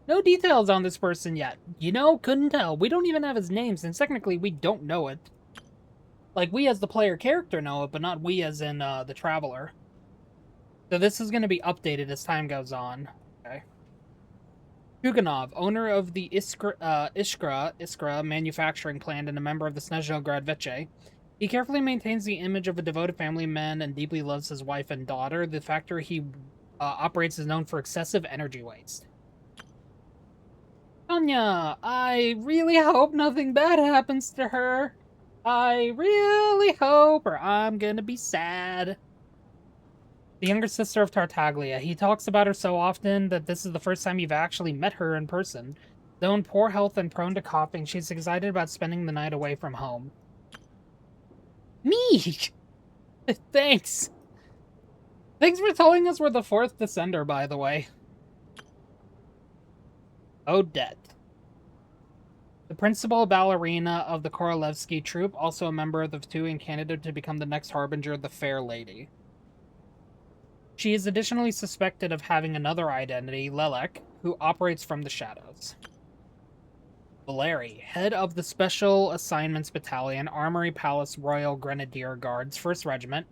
B: No details on this person yet. You know, couldn't tell. We don't even have his name, since technically we don't know it. Like, we as the player character know it, but not we as in the Traveler. So this is going to be updated as time goes on. Okay. Shuganov, owner of the Iskra manufacturing plant and a member of the Snezhnograd Veche. He carefully maintains the image of a devoted family man and deeply loves his wife and daughter. The factory he operates is known for excessive energy waste. Anya, I really hope nothing bad happens to her. I really hope, or I'm gonna be sad. The younger sister of Tartaglia. He talks about her so often that this is the first time you've actually met her in person. Though in poor health and prone to coughing, she's excited about spending the night away from home. Me! Thanks. Thanks for telling us we're the 4th Descender, by the way. Odette. The principal ballerina of the Korolevsky troupe, also a member of the Fatuian candidate to become the next harbinger of the Fair Lady. She is additionally suspected of having another identity, Lelek, who operates from the shadows. Valeri, head of the Special Assignments Battalion, Armory Palace Royal Grenadier Guards, 1st Regiment.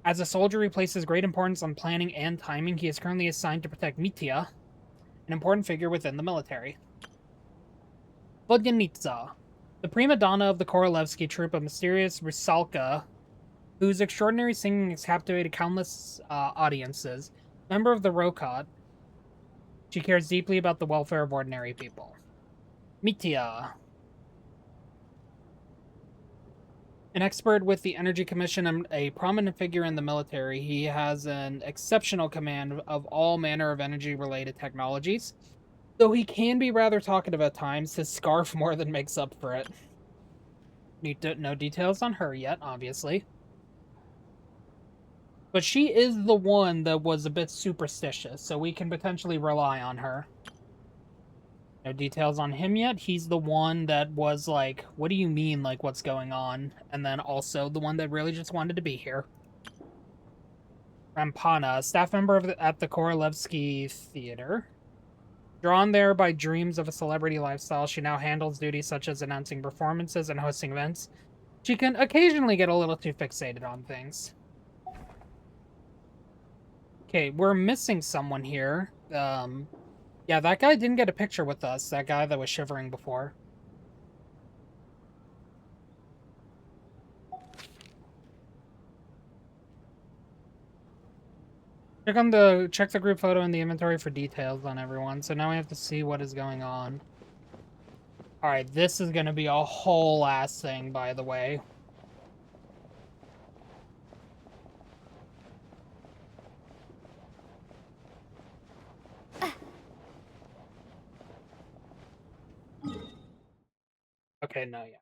B: As a soldier, he places great importance on planning and timing. He is currently assigned to protect Mitya, an important figure within the military. Vodyanitsa, the prima donna of the Korolevsky troupe, a mysterious Rusalka, whose extraordinary singing has captivated countless audiences. Member of the Rokot, she cares deeply about the welfare of ordinary people. Mitya, an expert with the Energy Commission and a prominent figure in the military. He has an exceptional command of all manner of energy-related technologies. Though he can be rather talkative at times, his scarf more than makes up for it. No details on her yet, obviously. But she is the one that was a bit superstitious, so we can potentially rely on her. No details on him yet. He's the one that was like, what do you mean, like, what's going on? And then also the one that really just wanted to be here. Rampana, a staff member at the Korolevsky Theater. Drawn there by dreams of a celebrity lifestyle, she now handles duties such as announcing performances and hosting events. She can occasionally get a little too fixated on things. Okay, we're missing someone here. Yeah, that guy didn't get a picture with us. That guy that was shivering before. Check the group photo in the inventory for details on everyone. So now we have to see what is going on. Alright, this is gonna be a whole ass thing, by the way. Okay, no, yeah.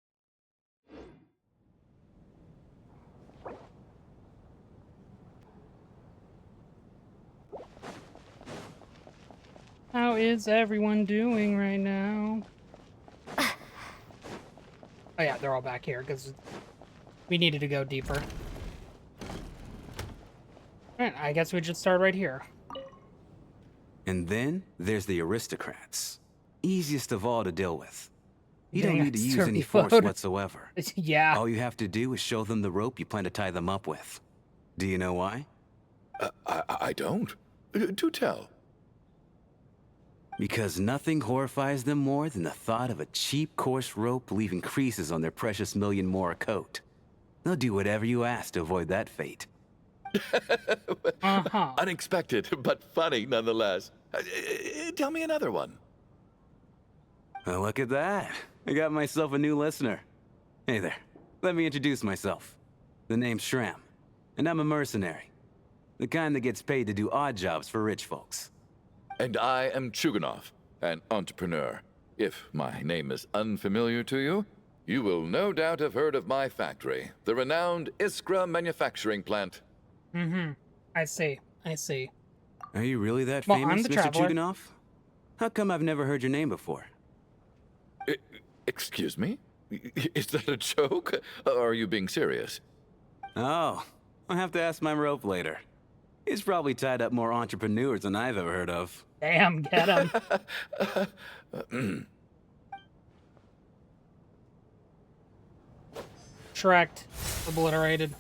B: How is everyone doing right now? Oh yeah, they're all back here because we needed to go deeper. Alright, I guess we just start right here.
L: And then there's the aristocrats. Easiest of all to deal with. You
B: Getting
L: don't need to use any
B: dirty
L: force
B: food.
L: whatsoever.
B: Yeah.
L: All you have to do is show them the rope you plan to tie them up with. Do you know why?
K: I don't. Do tell.
L: Because nothing horrifies them more than the thought of a cheap, coarse rope leaving creases on their precious million more coat. They'll do whatever you ask to avoid that fate.
K: Unexpected, but funny nonetheless. Tell me another one.
L: Well, look at that. I got myself a new listener. Hey there. Let me introduce myself. The name's Shram, and I'm a mercenary. The kind that gets paid to do odd jobs for rich folks.
K: And I am Chuganov, an entrepreneur. If my name is unfamiliar to you, you will no doubt have heard of my factory, the renowned Iskra manufacturing plant.
B: Mm-hmm. I see. I see.
L: Are you really that
B: Well,
L: famous,
B: I'm the
L: Mr.
B: traveler.
L: Chuganov? How come I've never heard your name before?
K: Excuse me? Is that a joke? Or are you being serious?
L: Oh, I'll have to ask my rope later. It's probably tied up more entrepreneurs than I've ever heard of.
B: Damn, get him. Tracked. Obliterated.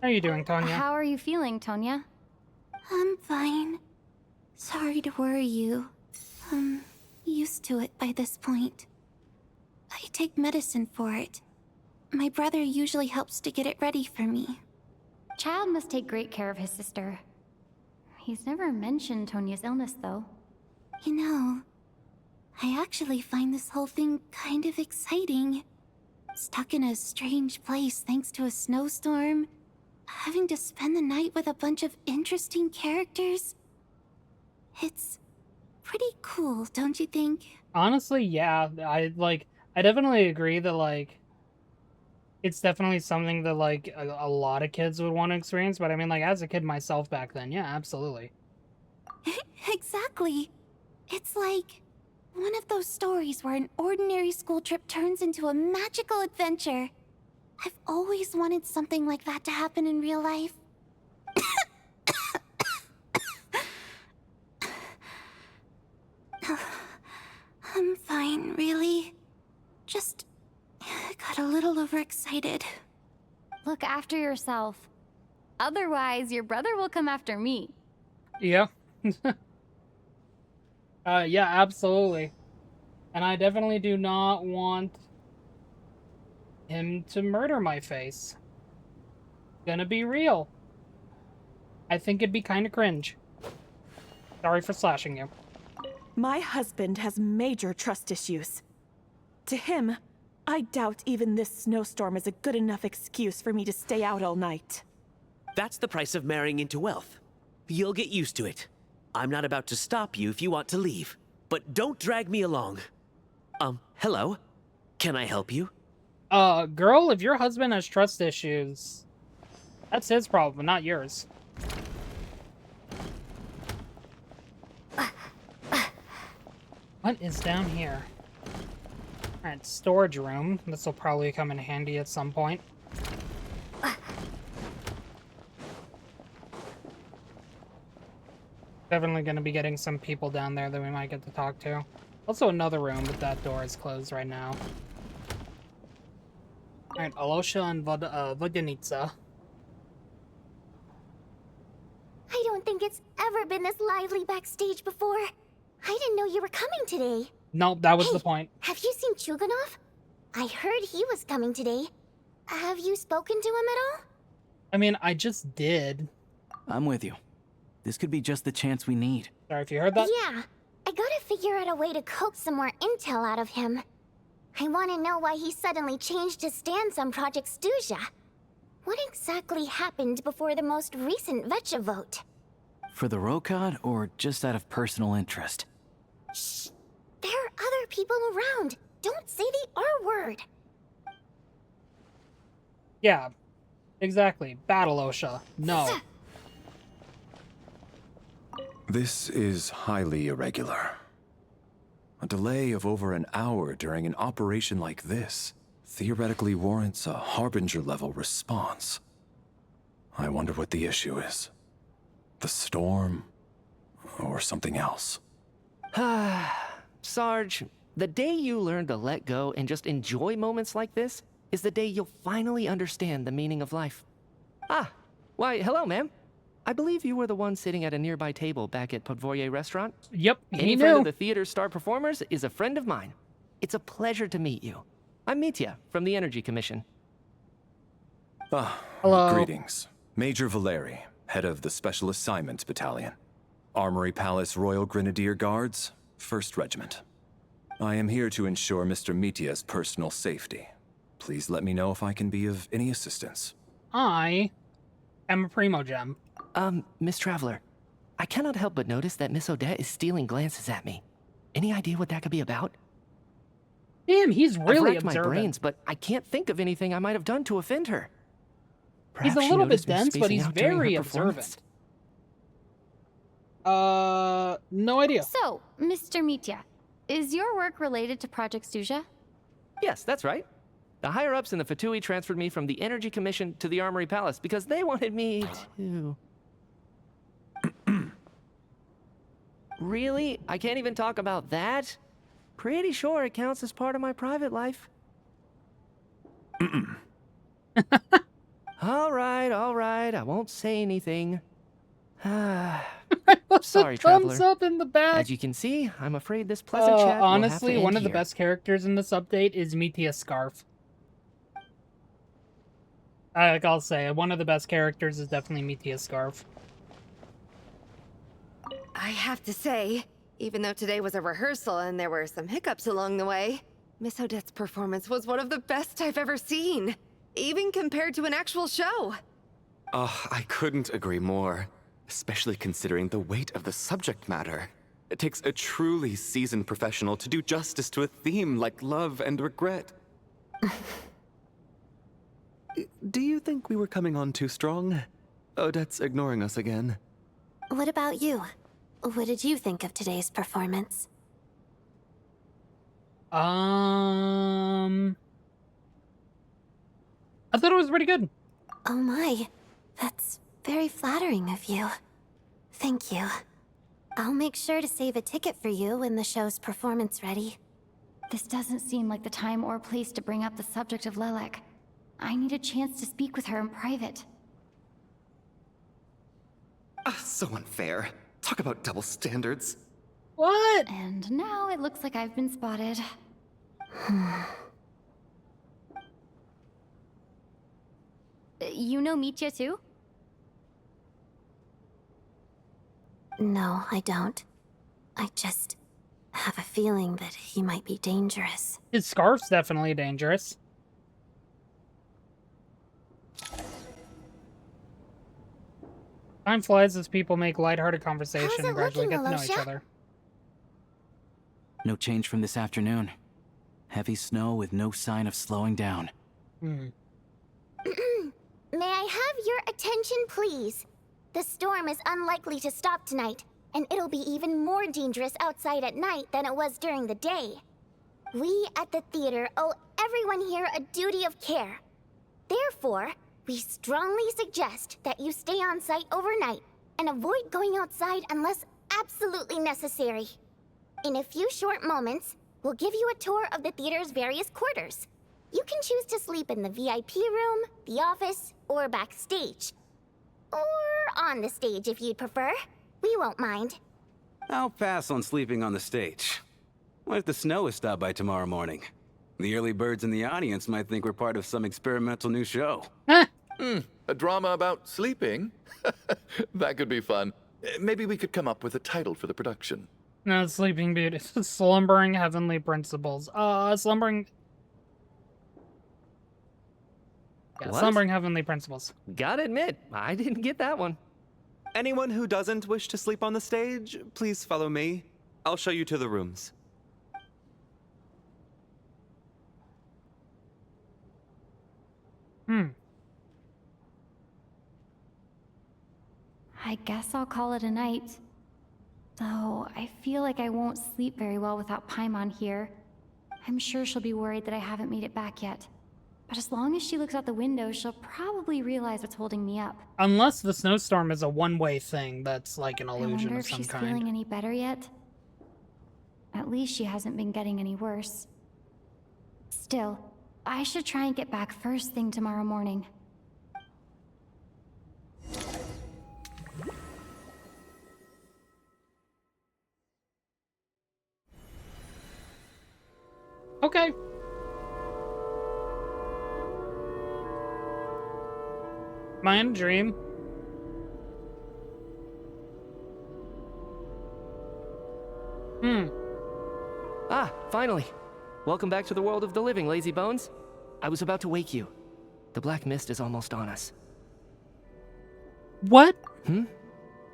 B: How are you doing, Tonya?
D: How are you feeling, Tonya?
C: I'm fine. Sorry to worry you. I'm used to it by this point. I take medicine for it. My brother usually helps to get it ready for me.
D: Child must take great care of his sister. He's never mentioned Tonya's illness, though.
C: You know, I actually find this whole thing kind of exciting. Stuck in a strange place thanks to a snowstorm, having to spend the night with a bunch of interesting characters. It's pretty cool, don't you think?
B: Honestly, yeah. I definitely agree that, it's definitely something that, a lot of kids would want to experience. But I mean, as a kid myself back then, yeah, absolutely.
C: Exactly. It's like one of those stories where an ordinary school trip turns into a magical adventure. I've always wanted something like that to happen in real life. I'm fine, really. Just got a little overexcited.
D: Look after yourself. Otherwise, your brother will come after me.
B: Yeah. Yeah, absolutely. And I definitely do not want him to murder my face. Gonna be real. I think it'd be kind of cringe. Sorry for slashing you.
I: My husband has major trust issues. To him, I doubt even this snowstorm is a good enough excuse for me to stay out all night.
R: That's the price of marrying into wealth. You'll get used to it. I'm not about to stop you if you want to leave, but don't drag me along. Hello? Can I help you?
B: Girl, if your husband has trust issues, that's his problem, not yours. What is down here? Alright, storage room. This will probably come in handy at some point. Definitely going to be getting some people down there that we might get to talk to. Also another room, but that door is closed right now. Alright, Alosha and Vodyanica.
C: I don't think it's ever been this lively backstage before. I didn't know you were coming today.
B: Nope, that was the point.
C: Have you seen Chuganov? I heard he was coming today. Have you spoken to him at all?
B: I mean, I just did.
M: I'm with you. This could be just the chance we need.
B: Sorry if you heard that.
C: Yeah. I gotta figure out a way to coax some more intel out of him. I want to know why he suddenly changed his stance on Project Stuja. What exactly happened before the most recent Vetcha vote?
M: For the Rokad, or just out of personal interest?
C: Shh! There are other people around. Don't say the R word.
B: Yeah, exactly. Battle OSHA. No.
X: This is highly irregular. A delay of over an hour during an operation like this theoretically warrants a Harbinger-level response. I wonder what the issue is. The storm, or something else.
H: Sarge, the day you learn to let go and just enjoy moments like this is the day you'll finally understand the meaning of life. Ah, why, hello, ma'am. I believe you were the one sitting at a nearby table back at Podvorye restaurant.
B: Yep,
H: Any friend of the theater's star performers is a friend of mine. It's a pleasure to meet you. I'm Mitya from the Energy Commission.
B: Hello.
X: Greetings. Major Valeri, head of the Special Assignments Battalion. Armory Palace Royal Grenadier Guards, 1st Regiment. I am here to ensure Mr. Mitya's personal safety. Please let me know if I can be of any assistance.
B: I am a Primo Gem.
H: Miss Traveler, I cannot help but notice that Miss Odette is stealing glances at me. Any idea what that could be about?
B: Damn, he's really
H: I've racked my brains, but I can't think of anything I might have done to offend her.
B: He's a
H: Perhaps she
B: little bit
H: noticed me
B: dense, but
H: spacing
B: he's
H: out during her
B: very
H: performance.
B: observant. No idea.
D: So, Mr. Mitya, is your work related to Project Suja?
H: Yes, that's right. The higher-ups in the Fatui transferred me from the Energy Commission to the Armory Palace because they wanted me to... Really? I can't even talk about that? Pretty sure it counts as part of my private life. All right, I won't say anything. Sorry, Traveler.
B: Thumbs up in the back.
H: As you can see, I'm afraid this pleasant chat will
B: honestly,
H: have to
B: one
H: end
B: of the
H: here.
B: best characters in this update is Mitya's Scarf. I'll say, one of the best characters is definitely Mitya's Scarf.
U: I have to say, even though today was a rehearsal and there were some hiccups along the way, Miss Odette's performance was one of the best I've ever seen, even compared to an actual show.
Q: Oh, I couldn't agree more, especially considering the weight of the subject matter. It takes a truly seasoned professional to do justice to a theme like love and regret. Do you think we were coming on too strong? Odette's ignoring us again.
C: What about you? What did you think of today's performance?
B: I thought it was pretty good.
C: Oh my, that's very flattering of you. Thank you. I'll make sure to save a ticket for you when the show's performance ready.
D: This doesn't seem like the time or place to bring up the subject of Lelek. I need a chance to speak with her in private.
Q: So unfair. Talk about double standards.
B: What?
D: And now it looks like I've been spotted. You know Mitya too?
C: No, I don't. I just have a feeling that he might be dangerous.
B: His scarf's definitely dangerous. Time flies as people make lighthearted conversation and gradually get to know each other.
M: No change from this afternoon. Heavy snow with no sign of slowing down.
C: May I have your attention, please? The storm is unlikely to stop tonight, and it'll be even more dangerous outside at night than it was during the day. We at the theater owe everyone here a duty of care. Therefore, we strongly suggest that you stay on site overnight and avoid going outside unless absolutely necessary. In a few short moments, we'll give you a tour of the theater's various quarters. You can choose to sleep in the VIP room, the office, or backstage. Or on the stage if you'd prefer. We won't mind.
L: I'll pass on sleeping on the stage. What if the snow is stopped by tomorrow morning? The early birds in the audience might think we're part of some experimental new show.
K: A drama about sleeping? That could be fun. Maybe we could come up with a title for the production.
B: No, Sleeping Beauty. Slumbering Heavenly Principles. Slumbering... Yeah,
H: What?
B: Slumbering Heavenly Principles.
H: Gotta admit, I didn't get that one.
Q: Anyone who doesn't wish to sleep on the stage, please follow me. I'll show you to the rooms.
D: I guess I'll call it a night. Though I feel like I won't sleep very well without Paimon here. I'm sure she'll be worried that I haven't made it back yet. But as long as she looks out the window, she'll probably realize what's holding me up.
B: Unless the snowstorm is a one-way thing that's like an
D: I
B: illusion
D: wonder
B: of
D: if
B: some
D: she's
B: kind.
D: feeling any better yet. At least she hasn't been getting any worse. Still, I should try and get back first thing tomorrow morning.
B: Okay. Am I in a dream?
H: Ah, finally. Welcome back to the world of the living, lazy bones. I was about to wake you. The black mist is almost on us.
B: What?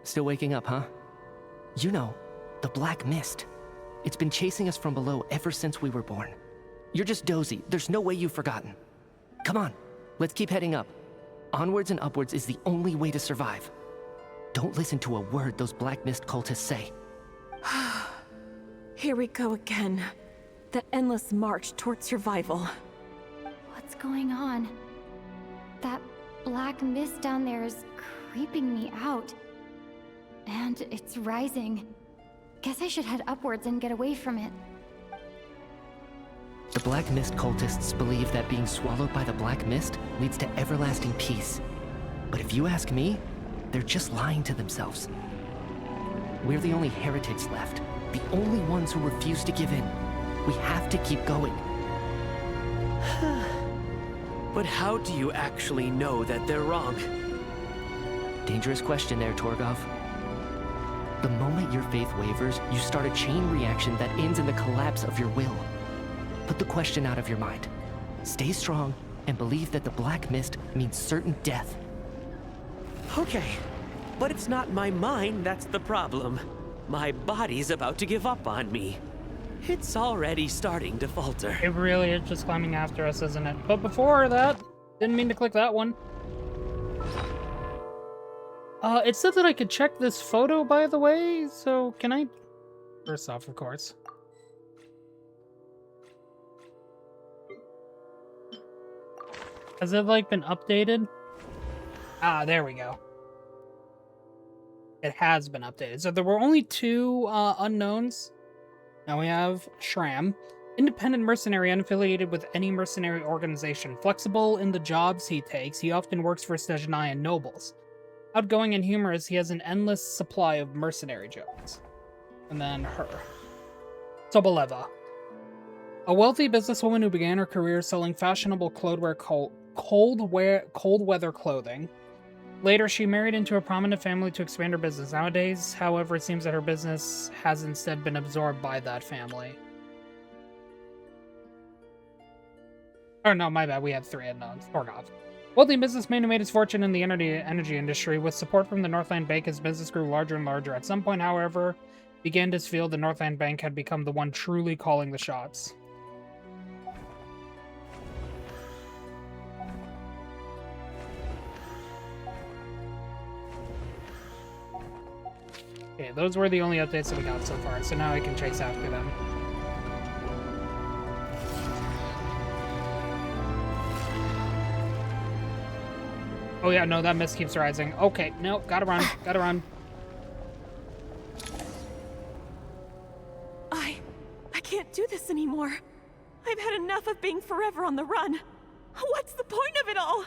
H: Still waking up, huh? You know, the black mist. It's been chasing us from below ever since we were born. You're just dozy. There's no way you've forgotten. Come on, let's keep heading up. Onwards and upwards is the only way to survive. Don't listen to a word those black mist cultists say.
I: Here we go again. The endless march toward survival.
D: What's going on? That black mist down there is creeping me out. And it's rising. Guess I should head upwards and get away from it.
H: The black mist cultists believe that being swallowed by the black mist leads to everlasting peace. But if you ask me, they're just lying to themselves. We're the only heretics left. The only ones who refuse to give in. We have to keep going.
R: But how do you actually know that they're wrong?
H: Dangerous question there, Torgov. The moment your faith wavers, you start a chain reaction that ends in the collapse of your will. Put the question out of your mind. Stay strong and believe that the black mist means certain death.
R: Okay, but it's not my mind that's the problem. My body's about to give up on me. It's already starting to falter.
B: It really is just climbing after us, isn't it? But before that, didn't mean to click that one. It said that I could check this photo, by the way, so can I? First off, of course. Has it, like, been updated? Ah, there we go. It has been updated. So there were only two unknowns. Now we have Shram. Independent mercenary unaffiliated with any mercenary organization. Flexible in the jobs he takes. He often works for Snezhnayan nobles. Outgoing and humorous, he has an endless supply of mercenary jokes. And then her. Soboleva. A wealthy businesswoman who began her career selling fashionable cold weather clothing. Later, she married into a prominent family to expand her business. Nowadays, however, it seems that her business has instead been absorbed by that family. Oh, no, my bad. We had three unknowns. Torgov. Wealthy businessman who made his fortune in the energy industry. With support from the Northland Bank, his business grew larger and larger. At some point, however, began to feel the Northland Bank had become the one truly calling the shots. Okay, those were the only updates that we got so far, so now I can chase after them. Oh yeah, no, that mist keeps rising. Okay, nope, gotta run, gotta run.
I: I can't do this anymore. I've had enough of being forever on the run. What's the point of it all?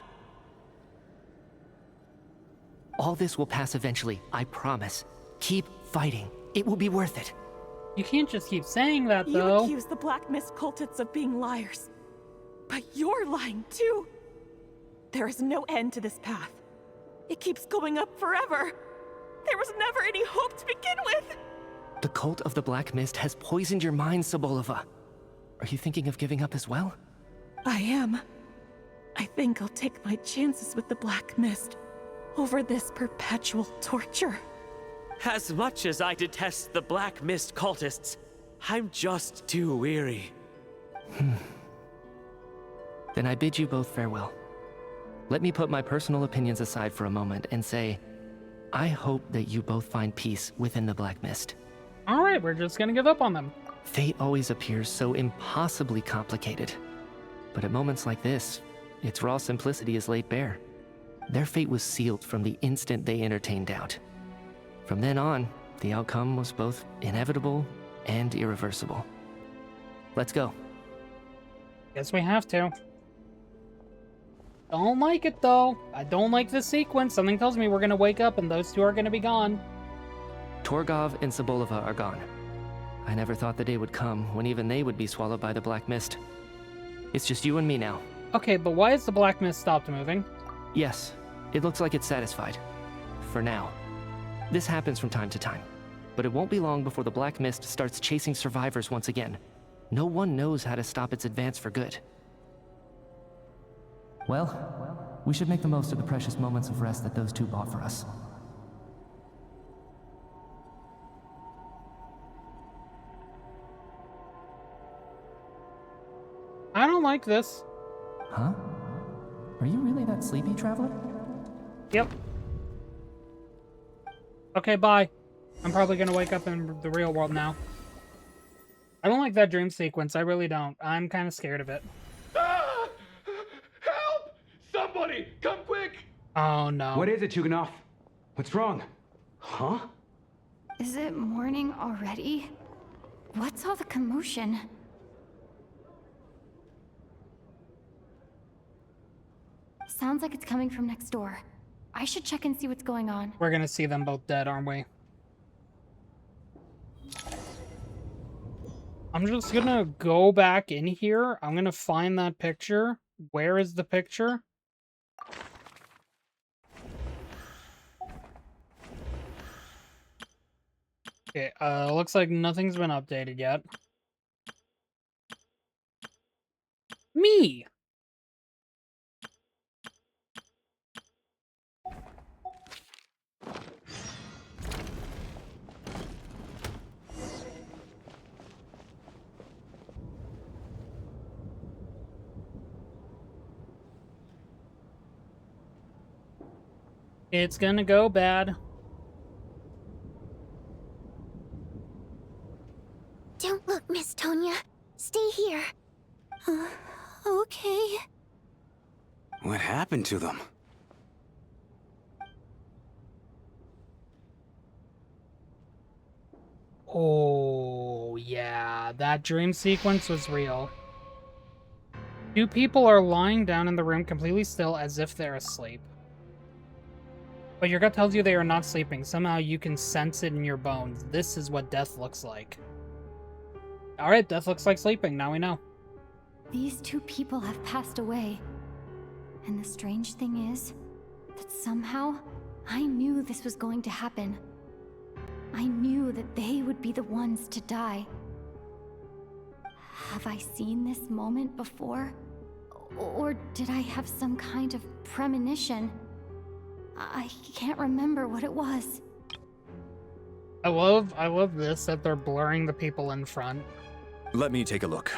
H: All this will pass eventually, I promise. Keep fighting. It will be worth it.
B: You can't just keep saying that, though.
I: You accuse the Black Mist cultists of being liars. But you're lying, too. There is no end to this path. It keeps going up forever. There was never any hope to begin with.
H: The cult of the Black Mist has poisoned your mind, Soboleva. Are you thinking of giving up as well?
I: I am. I think I'll take my chances with the Black Mist over this perpetual torture.
R: As much as I detest the Black Mist cultists, I'm just too weary.
H: Then I bid you both farewell. Let me put my personal opinions aside for a moment and say, I hope that you both find peace within the Black Mist.
B: All right, we're just gonna give up on them.
H: Fate always appears so impossibly complicated. But at moments like this, its raw simplicity is laid bare. Their fate was sealed from the instant they entertained doubt. From then on, the outcome was both inevitable and irreversible. Let's go.
B: Guess we have to. Don't like it, though. I don't like this sequence. Something tells me we're gonna wake up and those two are gonna be gone.
H: Torgov and Sobolova are gone. I never thought the day would come when even they would be swallowed by the Black Mist. It's just you and me now.
B: Okay, but why has the Black Mist stopped moving?
H: Yes, it looks like it's satisfied. For now. This happens from time to time. But it won't be long before the Black Mist starts chasing survivors once again. No one knows how to stop its advance for good. Well, we should make the most of the precious moments of rest that those two bought for us.
B: I don't like this.
H: Huh? Are you really that sleepy, Traveler?
B: Yep. Okay, bye. I'm probably gonna wake up in the real world now. I don't like that dream sequence. I really don't. I'm kind of scared of it.
E: Ah! Help! Somebody, come quick!
B: Oh, no.
F: What is it, Chuganov? What's wrong? Huh?
D: Is it morning already? What's all the commotion? Sounds like it's coming from next door. I should check and see what's going on.
B: We're gonna see them both dead, aren't we? I'm just gonna go back in here. I'm gonna find that picture. Where is the picture? Okay, looks like nothing's been updated yet. Me! It's gonna go bad.
C: Don't look, Miss Tonya. Stay here. Okay.
L: What happened to them?
B: Oh, yeah, that dream sequence was real. Two people are lying down in the room completely still as if they're asleep. But your gut tells you they are not sleeping. Somehow you can sense it in your bones. This is what death looks like. Alright, death looks like sleeping. Now we know.
D: These two people have passed away. And the strange thing is that somehow I knew this was going to happen. I knew that they would be the ones to die. Have I seen this moment before? Or did I have some kind of premonition? I can't remember what it was.
B: I love this, that they're blurring the people in front.
X: Let me take a look.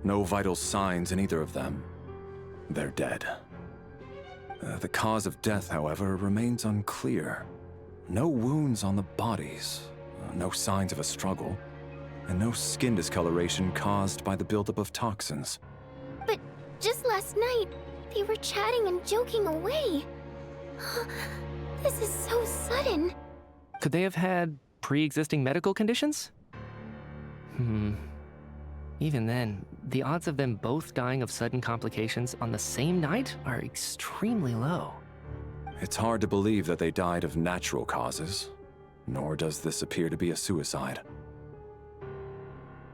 X: No vital signs in either of them. They're dead. The cause of death, however, remains unclear. No wounds on the bodies, no signs of a struggle, and no skin discoloration caused by the buildup of toxins.
C: But just last night, they were chatting and joking away. This is so sudden.
H: Could they have had pre-existing medical conditions? Even then, the odds of them both dying of sudden complications on the same night are extremely low.
X: It's hard to believe that they died of natural causes, nor does this appear to be a suicide.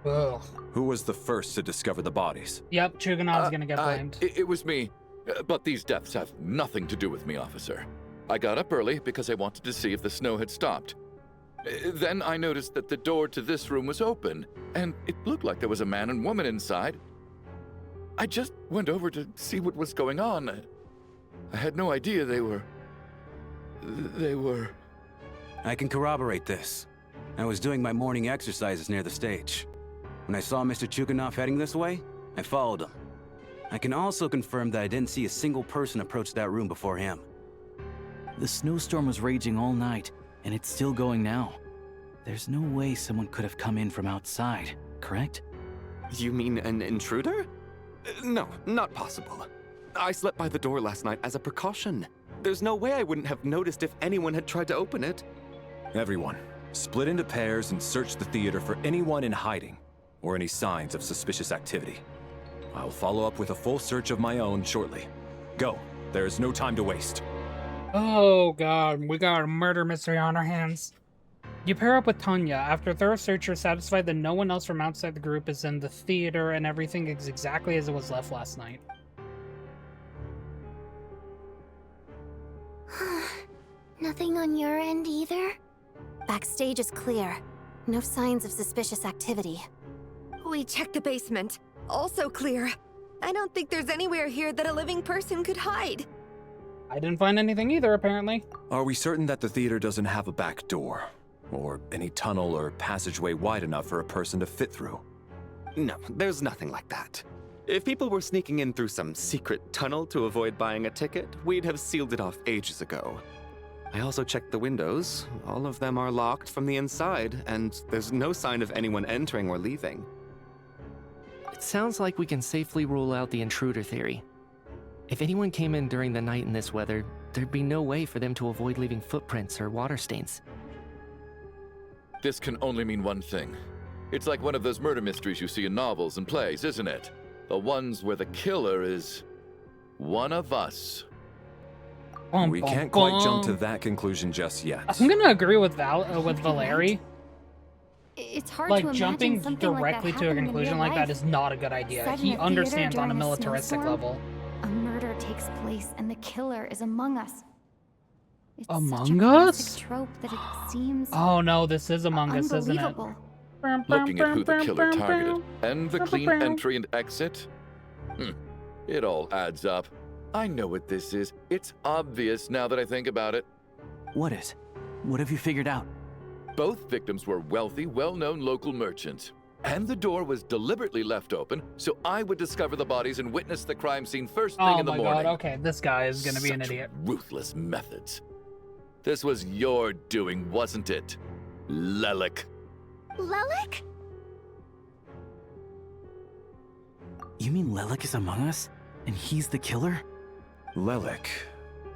B: Ugh.
X: Who was the first to discover the bodies?
B: Yep, Chuganov's gonna get blamed.
K: It was me. But these deaths have nothing to do with me, officer. I got up early because I wanted to see if the snow had stopped. Then I noticed that the door to this room was open, and it looked like there was a man and woman inside. I just went over to see what was going on. I had no idea they were...
L: I can corroborate this. I was doing my morning exercises near the stage. When I saw Mr. Chuganov heading this way, I followed him. I can also confirm that I didn't see a single person approach that room before him.
M: The snowstorm was raging all night, and it's still going now. There's no way someone could have come in from outside, correct?
Q: You mean an intruder? No, not possible. I slept by the door last night as a precaution. There's no way I wouldn't have noticed if anyone had tried to open it.
X: Everyone, split into pairs and search the theater for anyone in hiding, or any signs of suspicious activity. I'll follow up with a full search of my own shortly. Go, there is no time to waste.
B: Oh god, we got a murder mystery on our hands. You pair up with Tanya. After a thorough search, you're satisfied that no one else from outside the group is in the theater and everything is exactly as it was left last night.
C: Nothing on your end either? Backstage is clear. No signs of suspicious activity.
U: We checked the basement. Also clear. I don't think there's anywhere here that a living person could hide.
B: I didn't find anything either, apparently.
X: Are we certain that the theater doesn't have a back door? Or any tunnel or passageway wide enough for a person to fit through?
Q: No, there's nothing like that. If people were sneaking in through some secret tunnel to avoid buying a ticket, we'd have sealed it off ages ago. I also checked the windows. All of them are locked from the inside, and there's no sign of anyone entering or leaving.
H: It sounds like we can safely rule out the intruder theory. If anyone came in during the night in this weather, there'd be no way for them to avoid leaving footprints or water stains.
K: This can only mean one thing. It's like one of those murder mysteries you see in novels and plays, isn't it? The ones where the killer is one of us.
X: We can't quite jump to that conclusion just yet.
B: I'm gonna agree with Valeri.
D: It's hard
B: Like,
D: to
B: jumping
D: imagine something
B: directly
D: like
B: to a
D: that happening in
B: conclusion
D: real
B: like that
D: life.
B: is not a good idea.
D: Set in
B: He
D: a theater
B: understands on a
D: during a
B: militaristic
D: snowstorm?
B: level.
D: A murder takes place and the killer is among us. It's such a
B: Among
D: classic
B: Us?
D: trope that it seems
B: Oh no, this is Among Us, isn't it?
D: unbelievable.
K: Looking at who the killer targeted and the clean entry and exit, it all adds up. I know what this is. It's obvious now that I think about it.
M: What is? What have you figured out?
K: Both victims were wealthy, well-known local merchants. And the door was deliberately left open, so I would discover the bodies and witness the crime scene first thing
B: Oh
K: in the
B: my
K: morning.
B: god, okay, this guy is gonna be an
K: Such
B: idiot.
K: Ruthless methods. This was your doing, wasn't it, Lelik?
C: Lelik?
M: You mean Lelik is among us? And he's the killer?
X: Lelik.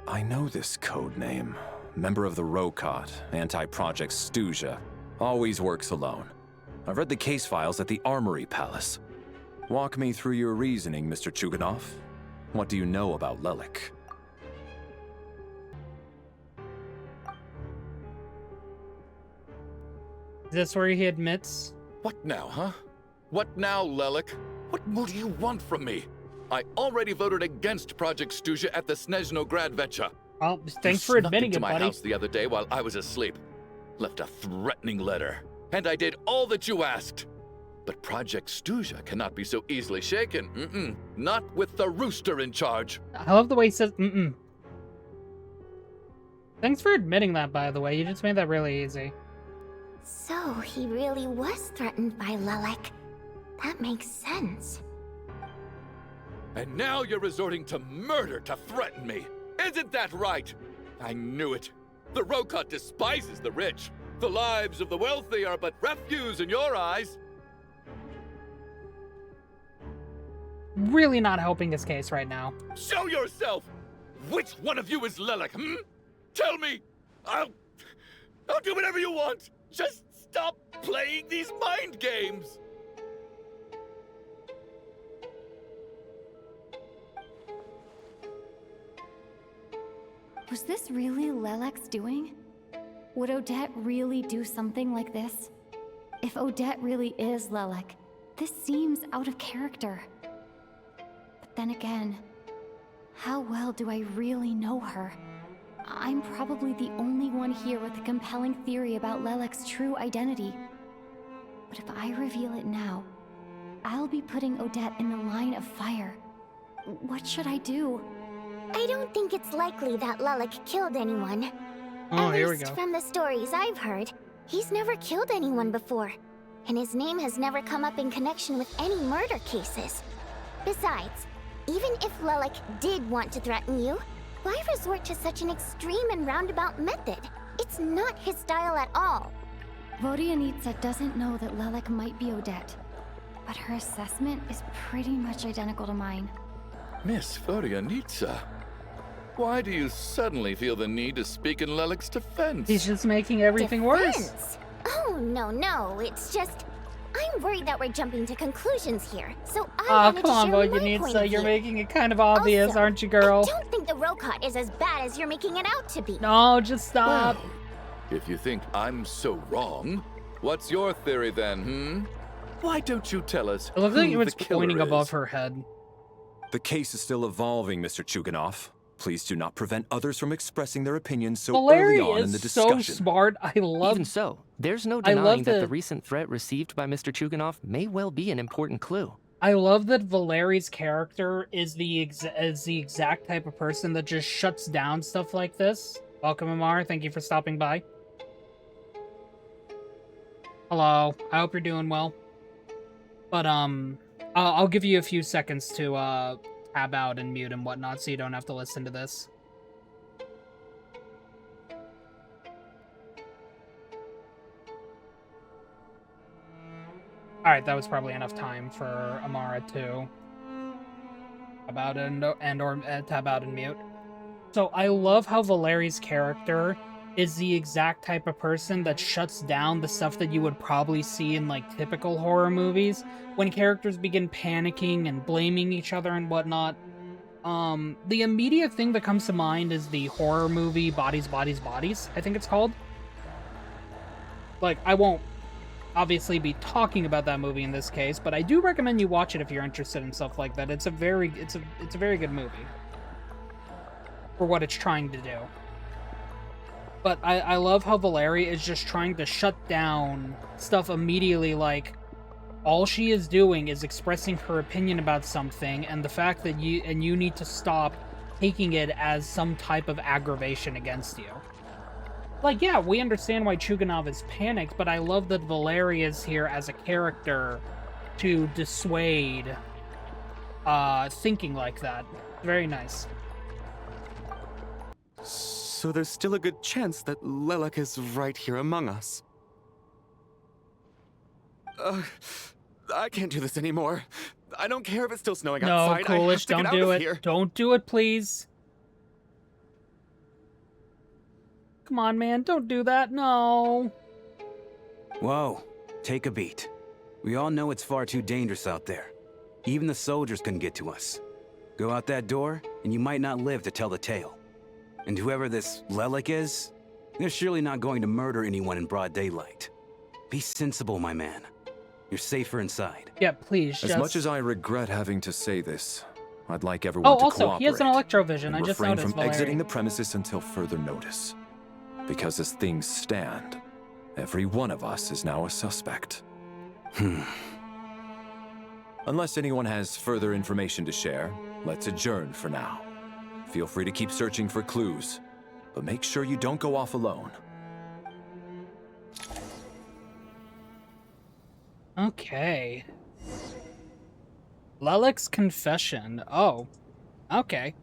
X: I know this code name. Member of the Rokot, anti-Project Stuja. Always works alone. I've read the case files at the Armory Palace. Walk me through your reasoning, Mr. Chuganov. What do you know about Lelik?
B: Is this where he admits?
K: What now, huh? What now, Lelik? What more do you want from me? I already voted against Project Stuja at the Snezhno Gradvecha.
B: Well, thanks
K: You
B: for
K: snuck
B: admitting
K: into
B: it,
K: my
B: buddy.
K: house the other day while I was asleep. Left a threatening letter. And I did all that you asked. But Project Stuja cannot be so easily shaken. Not with the rooster in charge.
B: I love the way he says Thanks for admitting that, by the way. You just made that really easy.
C: So he really was threatened by Lelik. That makes sense.
K: And now you're resorting to murder to threaten me. Isn't that right? I knew it. The Rokot despises the rich. The lives of the wealthy are but refuse in your eyes.
B: Really not helping his case right now.
K: Show yourself! Which one of you is Lelik, Tell me! I'll do whatever you want! Just stop playing these mind games!
D: Was this really Lelek's doing? Would Odette really do something like this? If Odette really is Lelek, this seems out of character. But then again, how well do I really know her? I'm probably the only one here with a compelling theory about Lelek's true identity. But if I reveal it now, I'll be putting Odette in the line of fire. What should I do?
C: I don't think it's likely that Lelek killed anyone.
B: Oh,
C: At
B: here we
C: least
B: go.
C: from the stories I've heard, he's never killed anyone before. And his name has never come up in connection with any murder cases. Besides, even if Lelek did want to threaten you, why resort to such an extreme and roundabout method? It's not his style at all.
D: Vodianitsa doesn't know that Lelek might be Odette, but her assessment is pretty much identical to mine.
K: Miss Vodianitsa, why do you suddenly feel the need to speak in Lelek's defense?
B: He's just making everything worse.
C: Defense? Oh, no, it's just... I'm worried that we're jumping to conclusions here, so I wanted
B: come on,
C: to share my point
B: Vodianitsa,
C: of
B: you're
C: view.
B: making it kind of obvious,
C: Also,
B: aren't you, girl?
C: I don't think the Rokot is as bad as you're making it out to be.
B: No, just stop.
K: Well, if you think I'm so wrong, what's your theory then, Why don't you tell us
B: It looks like
K: who
B: it was
K: the killer
B: pointing
K: is?
B: above her head.
X: The case is still evolving, Mr. Chuganov. Please do not prevent others from expressing their opinions so early
B: Valeri
X: on in the
B: is so
X: discussion.
B: smart. I love.
H: Even so, there's no
B: I love
H: denying that
B: the-
H: the recent threat received by Mr. Chuganov may well be an important clue.
B: I love that Valeri's character is the exact type of person that just shuts down stuff like this. Welcome, Amar. Thank you for stopping by. Hello. I hope you're doing well. But I'll give you a few seconds to tab out and mute and whatnot, so you don't have to listen to this. Alright, that was probably enough time for Amara to tab out tab out and mute. So I love how Valeri's character is the exact type of person that shuts down the stuff that you would probably see in like typical horror movies when characters begin panicking and blaming each other and whatnot. The immediate thing that comes to mind is the horror movie Bodies, Bodies, Bodies, I think it's called. Like, I won't obviously be talking about that movie in this case, but I do recommend you watch it if you're interested in stuff like that. It's a very good movie for what it's trying to do. But I love how Valeri is just trying to shut down stuff immediately, like all she is doing is expressing her opinion about something, and the fact that you need to stop taking it as some type of aggravation against you. Like, yeah, we understand why Chuganov is panicked, but I love that Valeri is here as a character to dissuade thinking like that. Very nice.
Q: So there's still a good chance that Lelek is right here among us. I can't do this anymore. I don't care if it's still snowing
B: No,
Q: outside. I have
B: Coolish,
Q: to get
B: don't
Q: out
B: do
Q: of
B: it.
Q: here.
B: Don't do it, please. Come on, man, don't do that. No.
L: Whoa, take a beat. We all know it's far too dangerous out there. Even the soldiers couldn't get to us. Go out that door, and you might not live to tell the tale. And whoever this Lelek is, they're surely not going to murder anyone in broad daylight. Be sensible, my man. You're safer inside.
B: Yeah, please,
X: As
B: just...
X: much as I regret having to say this, I'd like everyone to
B: also,
X: cooperate.
B: he has an electrovision.
X: And
B: I just
X: refrain
B: noticed,
X: from
B: Valeri.
X: exiting the premises until further notice. Because as things stand, every one of us is now a suspect. Unless anyone has further information to share, let's adjourn for now. Feel free to keep searching for clues, but make sure you don't go off alone.
B: Okay. Lelek's confession. Oh. Okay.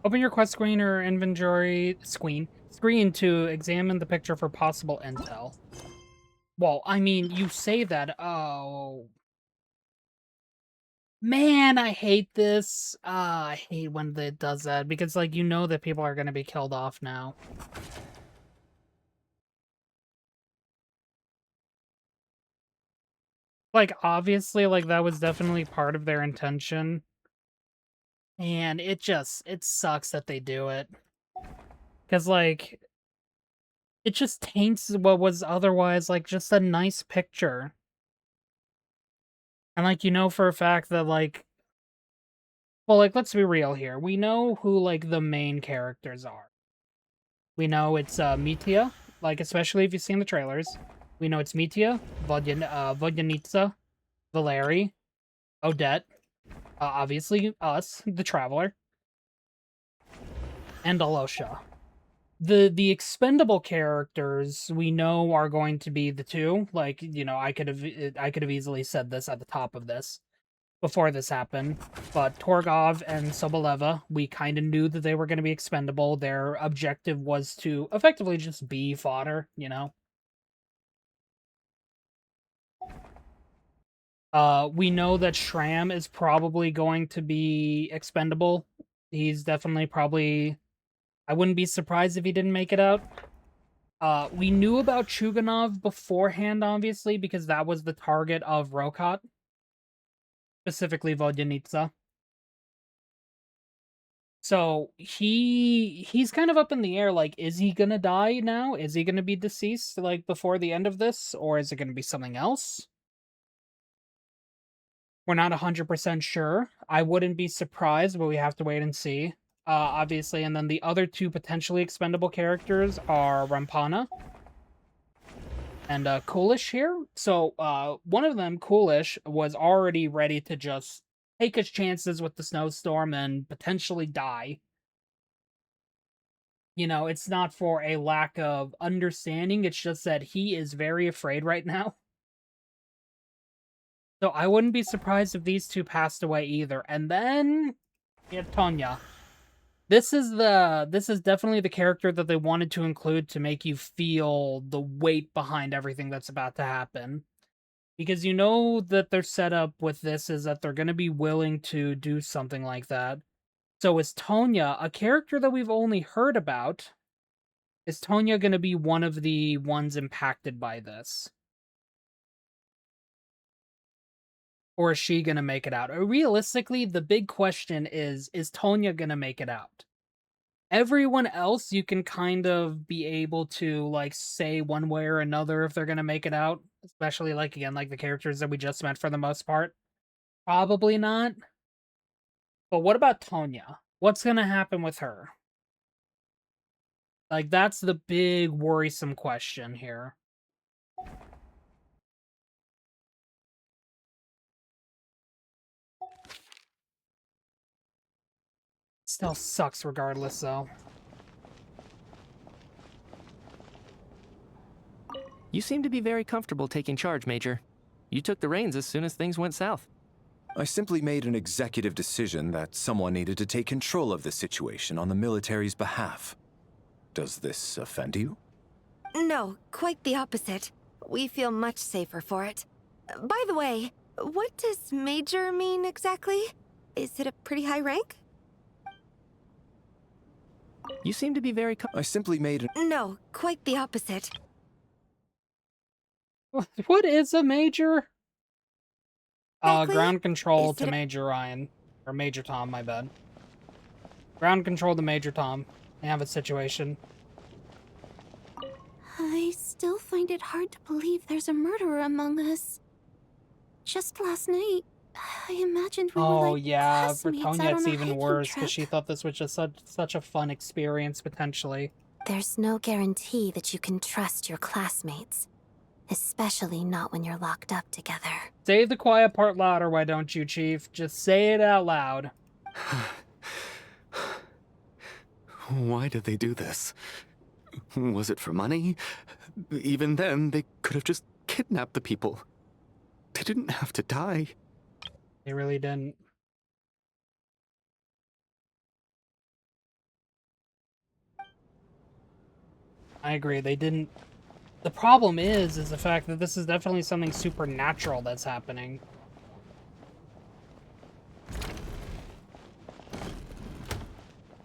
B: Open your quest screen or inventory screen to examine the picture for possible intel. Well, I mean, you say that. Oh. Man, I hate this. I hate when it does that because, like, you know that people are going to be killed off now. Like, obviously, like, that was definitely part of their intention. And it sucks that they do it. Because, like, it just taints what was otherwise, like, just a nice picture. And, like, you know for a fact that, like, Well, like, let's be real here. We know who, like, the main characters are. We know it's Mitya, like, especially if you've seen the trailers. We know it's Mitya, Vodyanitsa, Valeri, Odette, obviously us, the Traveler, and Alosha. The expendable characters we know are going to be the two. Like, you know, I could have easily said this at the top of this before this happened, but Torgov and Soboleva, we kind of knew that they were going to be expendable. Their objective was to effectively just be fodder, you know. We know that Shram is probably going to be expendable. He's definitely probably... I wouldn't be surprised if he didn't make it out. We knew about Chuganov beforehand, obviously, because that was the target of Rokat. Specifically Vodyanitsa. So, he's kind of up in the air, like, is he gonna die now? Is he gonna be deceased, like, before the end of this? Or is it gonna be something else? We're not 100% sure. I wouldn't be surprised, but we have to wait and see. Obviously, and then the other two potentially expendable characters are Rampana and Coolish here. So, one of them, Coolish, was already ready to just take his chances with the snowstorm and potentially die. You know, it's not for a lack of understanding, it's just that he is very afraid right now. So I wouldn't be surprised if these two passed away either. And then we have Tonya. This is definitely the character that they wanted to include to make you feel the weight behind everything that's about to happen. Because you know that their setup with this is that they're going to be willing to do something like that. So is Tonya, a character that we've only heard about, is Tonya going to be one of the ones impacted by this? Or is she going to make it out? Realistically, the big question is Tonya going to make it out? Everyone else, you can kind of be able to, like, say one way or another if they're going to make it out. Especially, like, again, like the characters that we just met for the most part. Probably not. But what about Tonya? What's going to happen with her? Like, that's the big worrisome question here. Still sucks regardless, though.
H: You seem to be very comfortable taking charge, Major. You took the reins as soon as things went south.
X: I simply made an executive decision that someone needed to take control of the situation on the military's behalf. Does this offend you?
U: No, quite the opposite. We feel much safer for it. By the way, what does Major mean exactly? Is it a pretty high rank?
H: You seem to be very
X: I simply made
U: No, quite the opposite.
B: What is a major?
U: Frankly,
B: Ground control
U: is
B: to
U: it
B: Major Ryan. Or Major Tom, my bad. Ground control to Major Tom. I have a situation.
N: I still find it hard to believe there's a murderer among us. Just last night, I imagined we were like
B: Yeah, for
N: classmates
B: Tonya
N: out
B: it's
N: on a
B: even
N: hiking
B: worse,
N: trip.
B: because she thought this was just such a fun experience, potentially.
N: There's no guarantee that you can trust your classmates. Especially not when you're locked up together.
B: Say the quiet part louder, why don't you, Chief? Just say it out loud.
Q: Why did they do this? Was it for money? Even then, they could have just kidnapped the people. They didn't have to die.
B: They really didn't. I agree, they didn't. The problem is the fact that this is definitely something supernatural that's happening.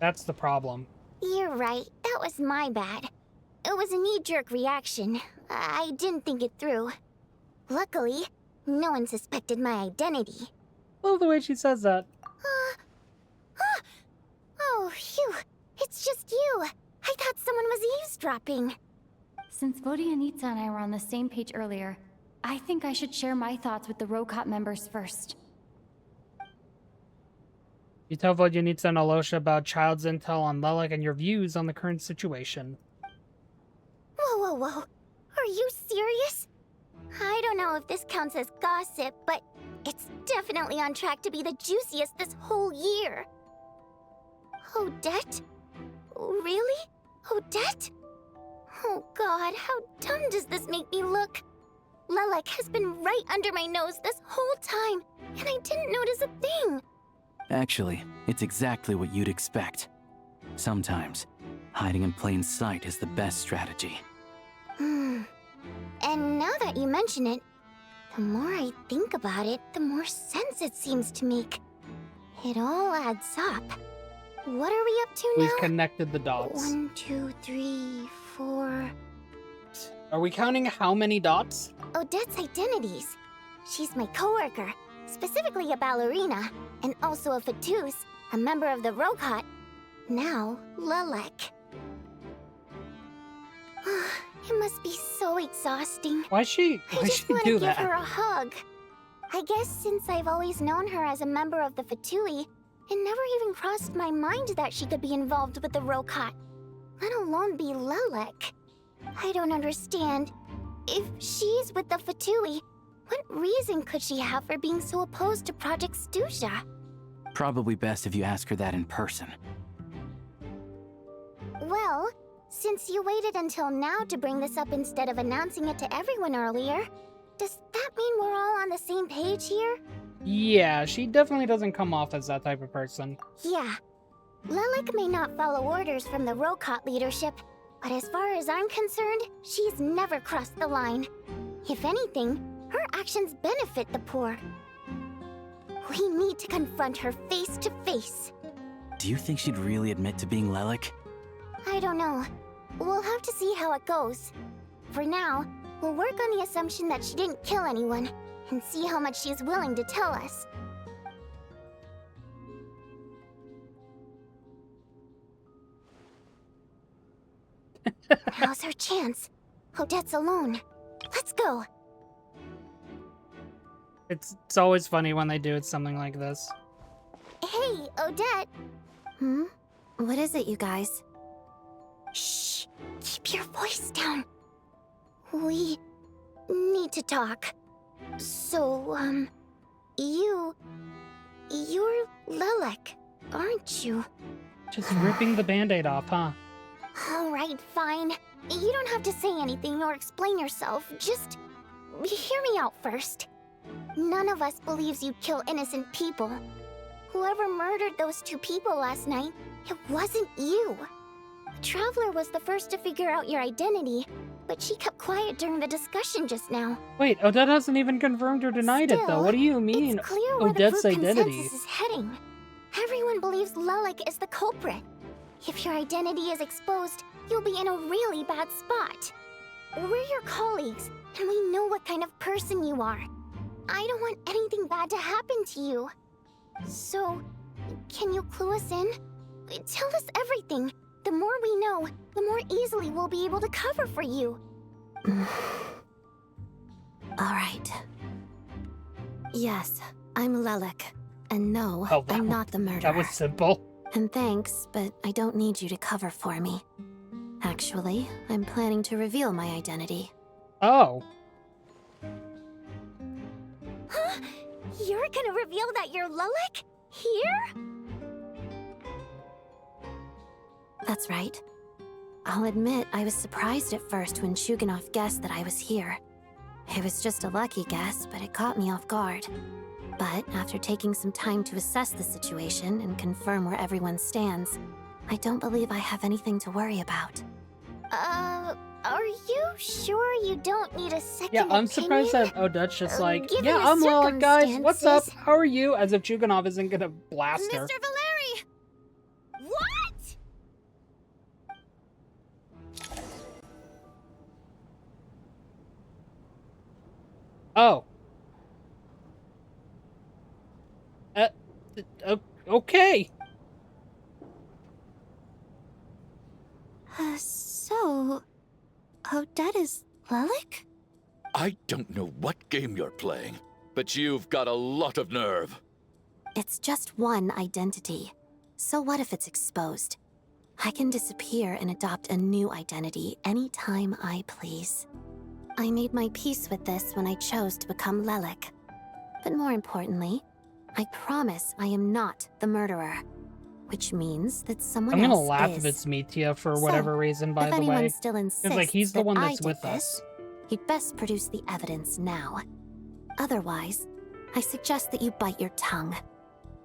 B: That's the problem.
C: You're right. That was my bad. It was a knee-jerk reaction. I didn't think it through. Luckily, no one suspected my identity.
B: I love the way she says that.
C: Oh, phew. It's just you. I thought someone was eavesdropping.
D: Since Vodyanitsa and I were on the same page earlier, I think I should share my thoughts with the Rokat members first.
B: You tell what you need to send Alosha about Child's intel on Lilac and your views on the current situation.
C: Whoa, whoa, whoa. Are you serious? I don't know if this counts as gossip, but it's definitely on track to be the juiciest this whole year. Odette? Really? Odette? Oh god, how dumb does this make me look? Lilac has been right under my nose this whole time, and I didn't notice a thing.
M: Actually, it's exactly what you'd expect. Sometimes, hiding in plain sight is the best strategy.
C: And now that you mention it, the more I think about it, the more sense it seems to make. It all adds up. What are we up to now?
B: We've connected the dots.
C: 1, 2, 3, 4...
B: Are we counting how many dots?
C: Odette's identities. She's my coworker, specifically a ballerina, and also a Fatus, a member of the Rokot. Now, Lilac. It must be so exhausting.
B: Why she
C: I just want
B: do
C: to give
B: that?
C: her a hug. I guess since I've always known her as a member of the Fatui, it never even crossed my mind that she could be involved with the Rokot, let alone be Lilac. I don't understand. If she's with the Fatui, what reason could she have for being so opposed to Project Stusha?
M: Probably best if you ask her that in person.
C: Well, since you waited until now to bring this up instead of announcing it to everyone earlier, does that mean we're all on the same page here?
B: Yeah, she definitely doesn't come off as that type of person.
C: Yeah. Lilac may not follow orders from the Rokot leadership, but as far as I'm concerned, she's never crossed the line. If anything, her actions benefit the poor. We need to confront her face to face.
M: Do you think she'd really admit to being Lilac?
C: I don't know. We'll have to see how it goes. For now, we'll work on the assumption that she didn't kill anyone, and see how much she's willing to tell us. Now's her chance. Odette's alone. Let's go.
B: It's always funny when they do something like this.
C: Hey, Odette.
N: What is it, you guys?
C: Shh. Keep your voice down. We need to talk. So, you're Lilac, aren't you?
B: Just ripping the band-aid off, huh?
C: Alright, fine. You don't have to say anything or explain yourself. Just hear me out first. None of us believes you kill innocent people. Whoever murdered those 2 people last night, it wasn't you. Traveler was the first to figure out your identity, but she kept quiet during the discussion just now.
B: Wait, Odette hasn't even confirmed or denied it, though. What do you mean,
C: it's clear where
B: Odette's
C: the group
B: identity?
C: consensus is heading. Everyone believes Lilac is the culprit. If your identity is exposed, you'll be in a really bad spot. We're your colleagues, and we know what kind of person you are. I don't want anything bad to happen to you. So, can you clue us in? Tell us everything. The more we know, the more easily we'll be able to cover for you.
N: Alright. Yes, I'm Lilac. And no, I'm not the murderer.
B: That was simple.
N: And thanks, but I don't need you to cover for me. Actually, I'm planning to reveal my identity.
B: Oh.
C: Huh? You're gonna reveal that you're Lilac? Here?
N: That's right. I'll admit I was surprised at first when Shuganov guessed that I was here. It was just a lucky guess, but it caught me off guard. But after taking some time to assess the situation and confirm where everyone stands, I don't believe I have anything to worry about.
C: Are you sure you don't need a second
B: Yeah, I'm surprised that Odette's just like, yeah, I'm Lilac, guys. What's up? How are you? As if Shuganov isn't gonna blast her.
C: Mr. Valeri! What?
B: Oh. Okay.
N: So... Odette is Lilac?
K: I don't know what game you're playing, but you've got a lot of nerve.
N: It's just one identity. So what if it's exposed? I can disappear and adopt a new identity anytime I please. I made my peace with this when I chose to become Lelik. But more importantly, I promise I am not the murderer. Which means that someone
B: I'm
N: else
B: gonna laugh
N: is.
B: if it's Mitya for whatever reason, by
N: if
B: the
N: anyone
B: way.
N: still
B: It's
N: insists
B: like he's the
N: that
B: one
N: I
B: that's
N: did
B: with
N: this,
B: us.
N: he'd best produce the evidence now. Otherwise, I suggest that you bite your tongue.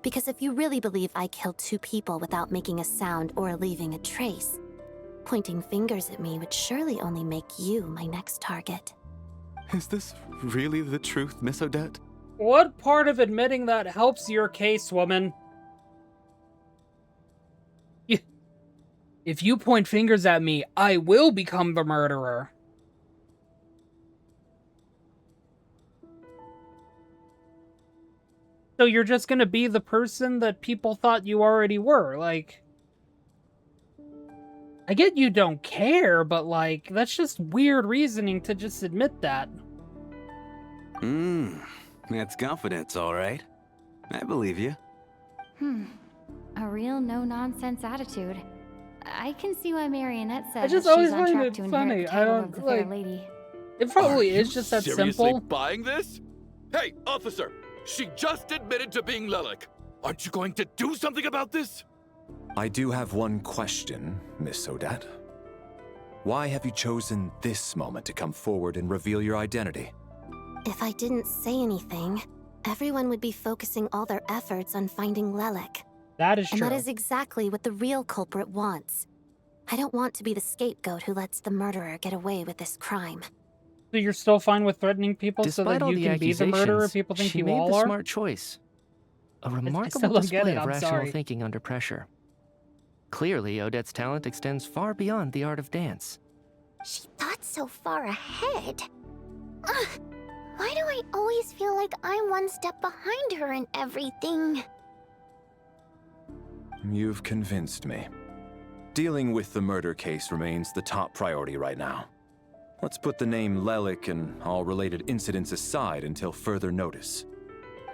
N: Because if you really believe I killed 2 people without making a sound or leaving a trace, pointing fingers at me would surely only make you my next target.
Q: Is this really the truth, Miss Odette?
B: What part of admitting that helps your case, woman? If you point fingers at me, I will become the murderer. So you're just gonna be the person that people thought you already were, like... I get you don't care, but like, that's just weird reasoning to just admit that.
L: That's confidence, all right. I believe you.
D: A real no-nonsense attitude. I can see why Marionette
B: I
D: said
B: just
D: that
B: always
D: she's on
B: find
D: track
B: it
D: to
B: funny.
D: inherit the
B: I
D: title
B: don't,
D: of the
B: like...
D: Fair Lady.
B: It probably
K: Are
B: is
K: you
B: just that
K: seriously
B: simple.
K: buying this? Hey, officer! She just admitted to being Lelik. Aren't you going to do something about this?
X: I do have one question, Miss Odette. Why have you chosen this moment to come forward and reveal your identity?
N: If I didn't say anything, everyone would be focusing all their efforts on finding Lelik.
B: That is
N: And
B: true.
N: that is exactly what the real culprit wants. I don't want to be the scapegoat who lets the murderer get away with this crime.
B: So you're still fine with threatening people so
H: Despite
B: that
H: all
B: you
H: the
B: can be the murderer
H: accusations,
B: people think
H: she
B: you
H: made
B: all
H: the
B: are?
H: smart choice. A
B: still
H: remarkable
B: don't get
H: display
B: it,
H: of
B: I'm
H: rational
B: sorry.
H: thinking under pressure. Clearly, Odette's talent extends far beyond the art of dance.
C: She thought so far ahead. Ugh, why do I always feel like I'm one step behind her in everything?
X: You've convinced me. Dealing with the murder case remains the top priority right now. Let's put the name Lelik and all related incidents aside until further notice.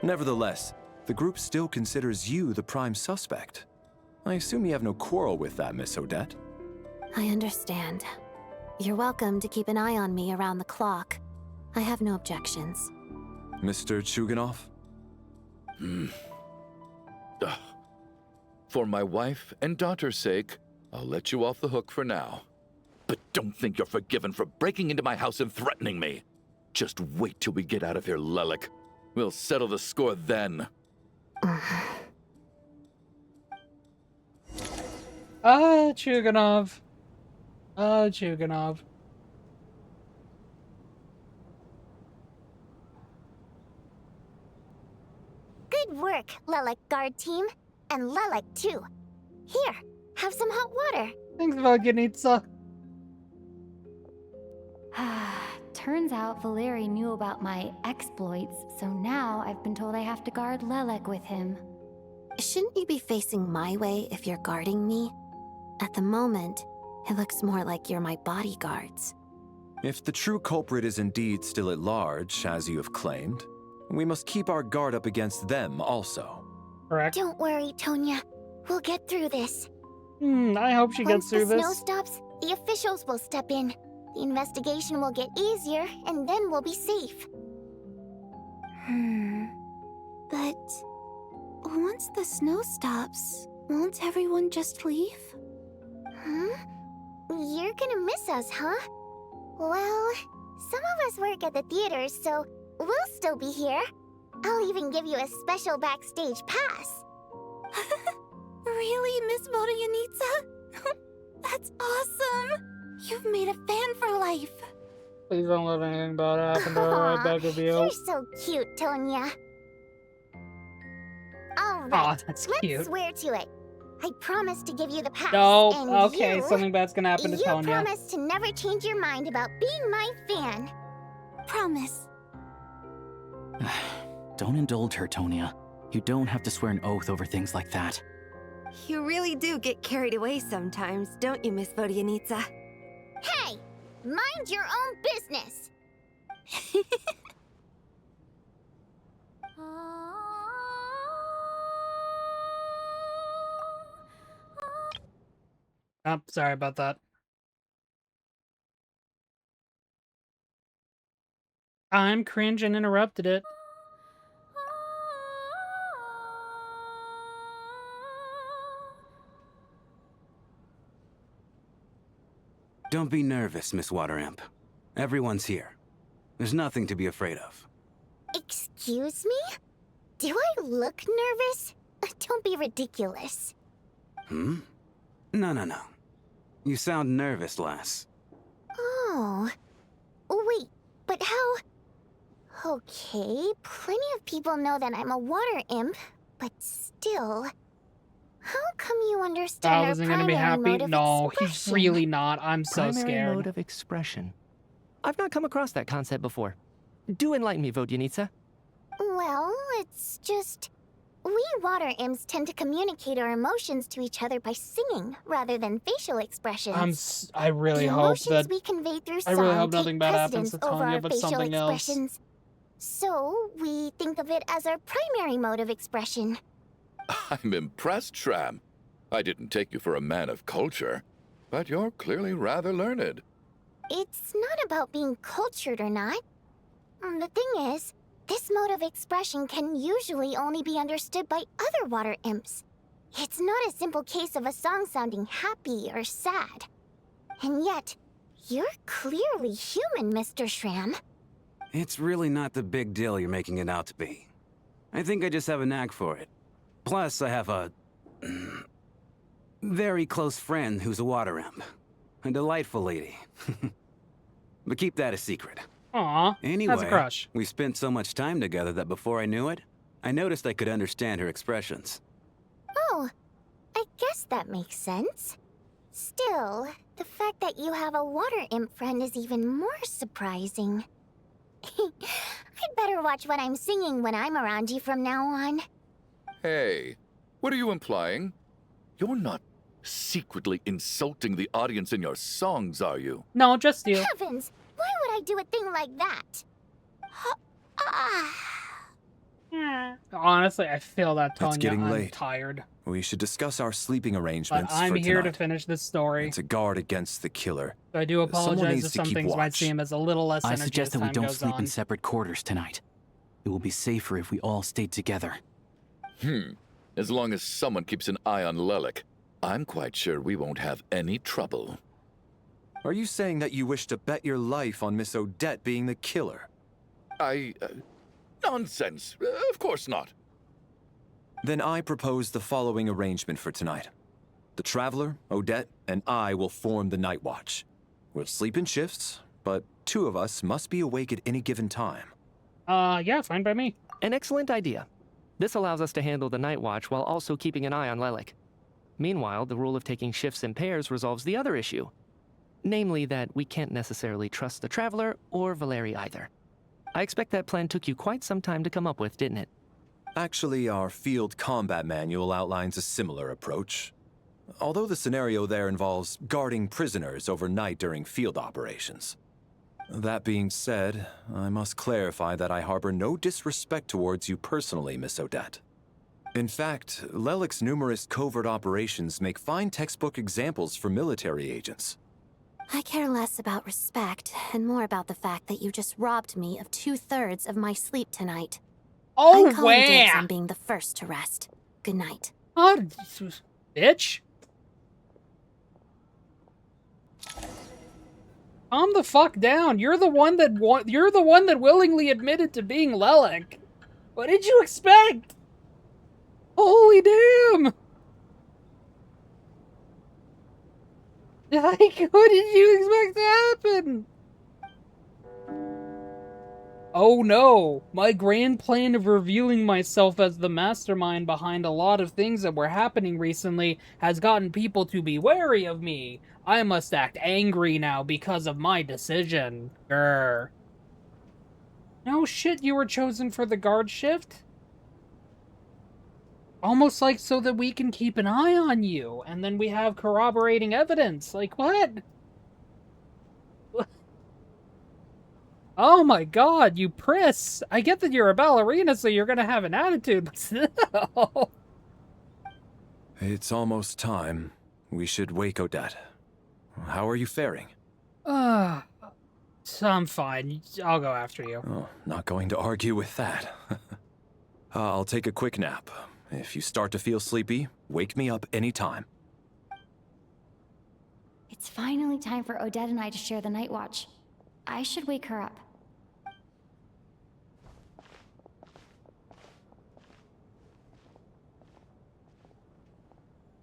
X: Nevertheless, the group still considers you the prime suspect. I assume you have no quarrel with that, Miss Odette?
N: I understand. You're welcome to keep an eye on me around the clock. I have no objections.
X: Mr. Chuganov?
K: For my wife and daughter's sake, I'll let you off the hook for now. But don't think you're forgiven for breaking into my house and threatening me. Just wait till we get out of here, Lelik. We'll settle the score then.
B: Chuganov. Chuganov.
C: Good work, Lelik Guard Team. And Lelik, too. Here, have some hot water.
B: Thanks, Vaganitsa.
D: Turns out Valeri knew about my exploits, so now I've been told I have to guard Lelik with him.
N: Shouldn't you be facing my way if you're guarding me? At the moment, it looks more like you're my bodyguards.
X: If the true culprit is indeed still at large, as you have claimed, we must keep our guard up against them also.
B: Correct.
C: Don't worry, Tonya. We'll get through this.
B: I hope she gets through
C: Once the
B: this.
C: snow stops, the officials will step in. The investigation will get easier, and then we'll be safe. But once the snow stops, won't everyone just leave? You're gonna miss us, huh? Well, some of us work at the theaters, so we'll still be here. I'll even give you a special backstage pass. Really, Miss Vodyanitsa? That's awesome! You've made a fan for life.
B: Please don't let anything bad happen to her. I beg of you.
C: You're so cute, Tonya. All right,
B: Aw, that's
C: let's
B: cute.
C: swear to it. I promise to give you the pass.
B: No,
C: and
B: okay, something bad's gonna happen to Tonya.
C: You promise to never change your mind about being my fan. Promise.
M: Don't indulge her, Tonya. You don't have to swear an oath over things like that.
U: You really do get carried away sometimes, don't you, Miss Vodyanitsa?
C: Hey, mind your own business.
B: Oh, sorry about that. I'm cringe and interrupted it.
L: Don't be nervous, Miss Water Imp. Everyone's here. There's nothing to be afraid of.
C: Excuse me? Do I look nervous? Don't be ridiculous.
L: Hmm? No. You sound nervous, lass.
C: Oh. Wait, but how... Okay, plenty of people know that I'm a water imp, but still... How come you understand our
B: Isn't gonna
C: primary
B: be happy?
C: mode of
B: No,
C: expression?
B: he's really not. I'm so
H: Primary
B: scared.
H: mode of expression. I've not come across that concept before. Do enlighten me, Vodyanitsa.
C: Well, it's just... We water imps tend to communicate our emotions to each other by singing, rather than facial expressions.
B: I really
C: the
B: hope
C: emotions
B: that...
C: we convey through
B: I
C: song
B: really hope
C: take
B: nothing bad happens
C: precedence
B: to
C: over
B: Tanya,
C: our
B: but
C: facial
B: something else.
C: expressions. So, we think of it as our primary mode of expression.
K: I'm impressed, Shram. I didn't take you for a man of culture, but you're clearly rather learned.
C: It's not about being cultured or not. The thing is, this mode of expression can usually only be understood by other water imps. It's not a simple case of a song sounding happy or sad. And yet, you're clearly human, Mr. Shram.
L: It's really not the big deal you're making it out to be. I think I just have a knack for it. Plus, I have a... very close friend who's a water imp. A delightful lady. But keep that a secret.
B: Aw,
L: anyway,
B: that's a crush.
L: We spent so much time together that before I knew it, I noticed I could understand her expressions.
C: Oh, I guess that makes sense. Still, the fact that you have a water imp friend is even more surprising. I'd better watch what I'm singing when I'm around you from now on.
K: Hey, what are you implying? You're not secretly insulting the audience in your songs, are you?
B: No, just you.
C: Heavens! Why would I do a thing like that?
B: Honestly, I feel that, Tanya.
X: It's getting
B: I'm
X: late.
B: tired.
X: We should discuss our sleeping arrangements
B: But I'm
X: for
B: here
X: tonight.
B: to finish this story.
X: And to guard against the killer.
B: So I do
X: Someone
B: apologize
X: needs
B: if
X: to
B: some
X: keep
B: things might
X: watch.
B: seem as a little less
M: I
B: energy
M: suggest
B: as
M: that we
B: time
M: don't
B: goes
M: sleep
B: on.
M: in separate quarters tonight. It will be safer if we all stayed together.
K: As long as someone keeps an eye on Lelik, I'm quite sure we won't have any trouble.
X: Are you saying that you wish to bet your life on Miss Odette being the killer?
K: Nonsense. Of course not.
X: Then I propose the following arrangement for tonight. The Traveler, Odette, and I will form the Night Watch. We'll sleep in shifts, but two of us must be awake at any given time.
B: Yeah, fine by me.
H: An excellent idea. This allows us to handle the Night Watch while also keeping an eye on Lelik. Meanwhile, the rule of taking shifts in pairs resolves the other issue. Namely that we can't necessarily trust the Traveler or Valeri either. I expect that plan took you quite some time to come up with, didn't it?
X: Actually, our field combat manual outlines a similar approach. Although the scenario there involves guarding prisoners overnight during field operations. That being said, I must clarify that I harbor no disrespect towards you personally, Miss Odette. In fact, Lelik's numerous covert operations make fine textbook examples for military agents.
N: I care less about respect and more about the fact that you just robbed me of 2/3 of my sleep tonight.
B: Oh,
N: I'm calling dibs
B: wow.
N: on being the first to rest. Good night.
B: Oh, bitch. Calm the fuck down. You're the one that willingly admitted to being Lelik. What did you expect? Holy damn. Like, what did you expect to happen? Oh no, my grand plan of revealing myself as the mastermind behind a lot of things that were happening recently has gotten people to be wary of me. I must act angry now because of my decision. Grr. No shit, you were chosen for the guard shift? Almost like so that we can keep an eye on you, and then we have corroborating evidence. Like, what? Oh my god, you priss! I get that you're a ballerina, so you're gonna have an attitude, but still.
X: It's almost time. We should wake Odette. How are you faring?
B: So I'm fine. I'll go after you.
X: Oh, not going to argue with that. I'll take a quick nap. If you start to feel sleepy, wake me up anytime.
D: It's finally time for Odette and I to share the night watch. I should wake her up.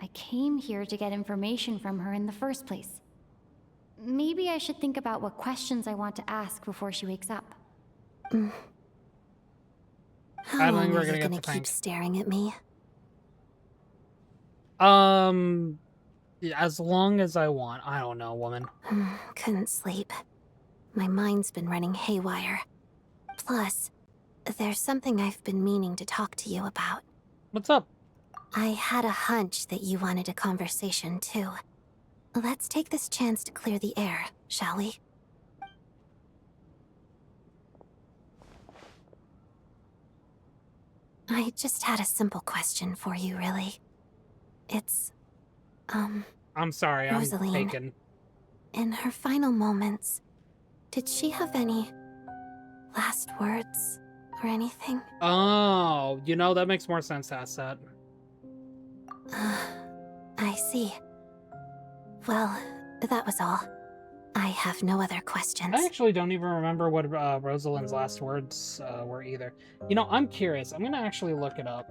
D: I came here to get information from her in the first place. Maybe I should think about what questions I want to ask before she wakes up.
N: How long are you gonna keep staring at me?
B: As long as I want. I don't know, woman.
N: Couldn't sleep. My mind's been running haywire. Plus, there's something I've been meaning to talk to you about.
B: What's up?
N: I had a hunch that you wanted a conversation, too. Let's take this chance to clear the air, shall we? I just had a simple question for you, really. It's,
B: I'm sorry,
N: Rosaline,
B: I'm taken.
N: in her final moments, did she have any last words or anything?
B: Oh, you know, that makes more sense to ask that.
N: I see. Well, that was all. I have no other questions.
B: I actually don't even remember what Rosalind's last words were either. You know, I'm curious. I'm gonna actually look it up.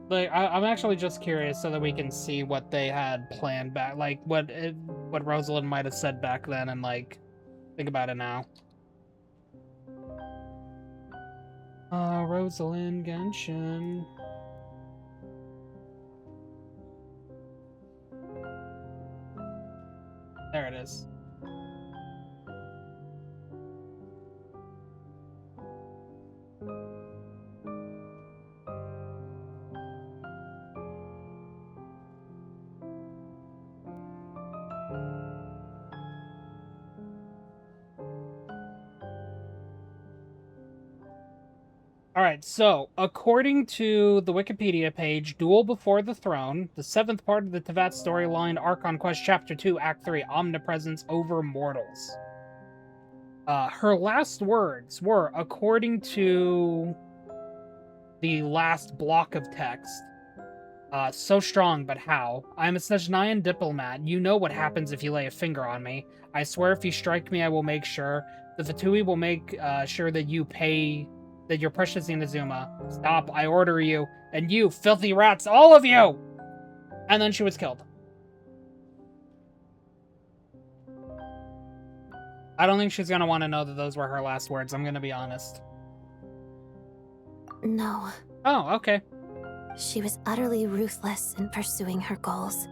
B: Like, I'm actually just curious so that we can see what they had planned back, like what Rosalind might have said back then, and like think about it now. Rosalind Genshin. There it is. Alright, so, according to the Wikipedia page, Duel Before the Throne, the 7th part of the Tevat storyline, Archon Quest Chapter 2, Act 3, Omnipresence Over Mortals. Her last words were, according to the last block of text, so strong, but how? I'm a Snezhnayan diplomat. You know what happens if you lay a finger on me. I swear if you strike me, I will make sure. The Fatui will make sure that you pay... that you're precious Inazuma. Stop, I order you. And you, filthy rats, all of you! And then she was killed. I don't think she's gonna want to know that those were her last words, I'm gonna be honest.
N: No.
B: Oh, okay.
N: She was utterly ruthless in pursuing her goals.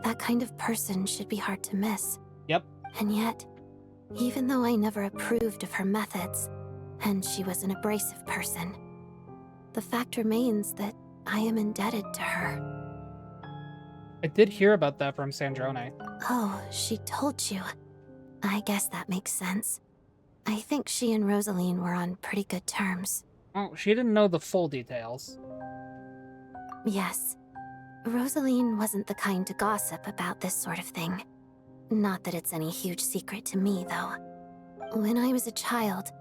N: That kind of person should be hard to miss.
B: Yep.
N: And yet, even though I never approved of her methods, and she was an abrasive person, the fact remains that I am indebted to her.
B: I did hear about that from Sandrone.
N: Oh, she told you. I guess that makes sense. I think she and Rosaline were on pretty good terms.
B: Oh, she didn't know the full details.
N: Yes. Rosaline wasn't the kind to gossip about this sort of thing. Not that it's any huge secret to me, though. When I was a child,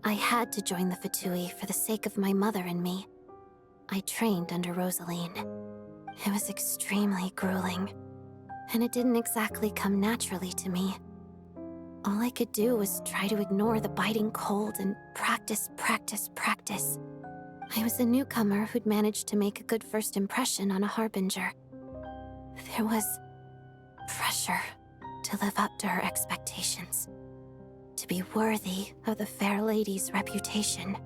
N: I had to join the Fatui for the sake of my mother and me. I trained under Rosaline. It was extremely grueling, and it didn't exactly come naturally to me. All I could do was try to ignore the biting cold and practice, practice, practice. I was a newcomer who'd managed to make a good first impression on a harbinger. There was pressure to live up to her expectations, to be worthy of the fair lady's reputation.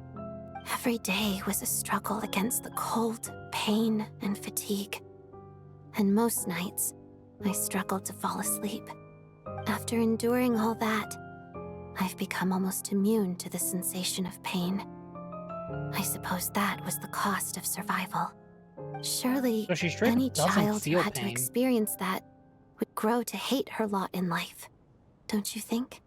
N: Every day was a struggle against the cold, pain, and fatigue. And most nights, I struggled to fall asleep. After enduring all that, I've become almost immune to the sensation of pain. I suppose that was the cost of survival. Surely, any child who had to experience that would grow to hate her lot in life. Don't you think?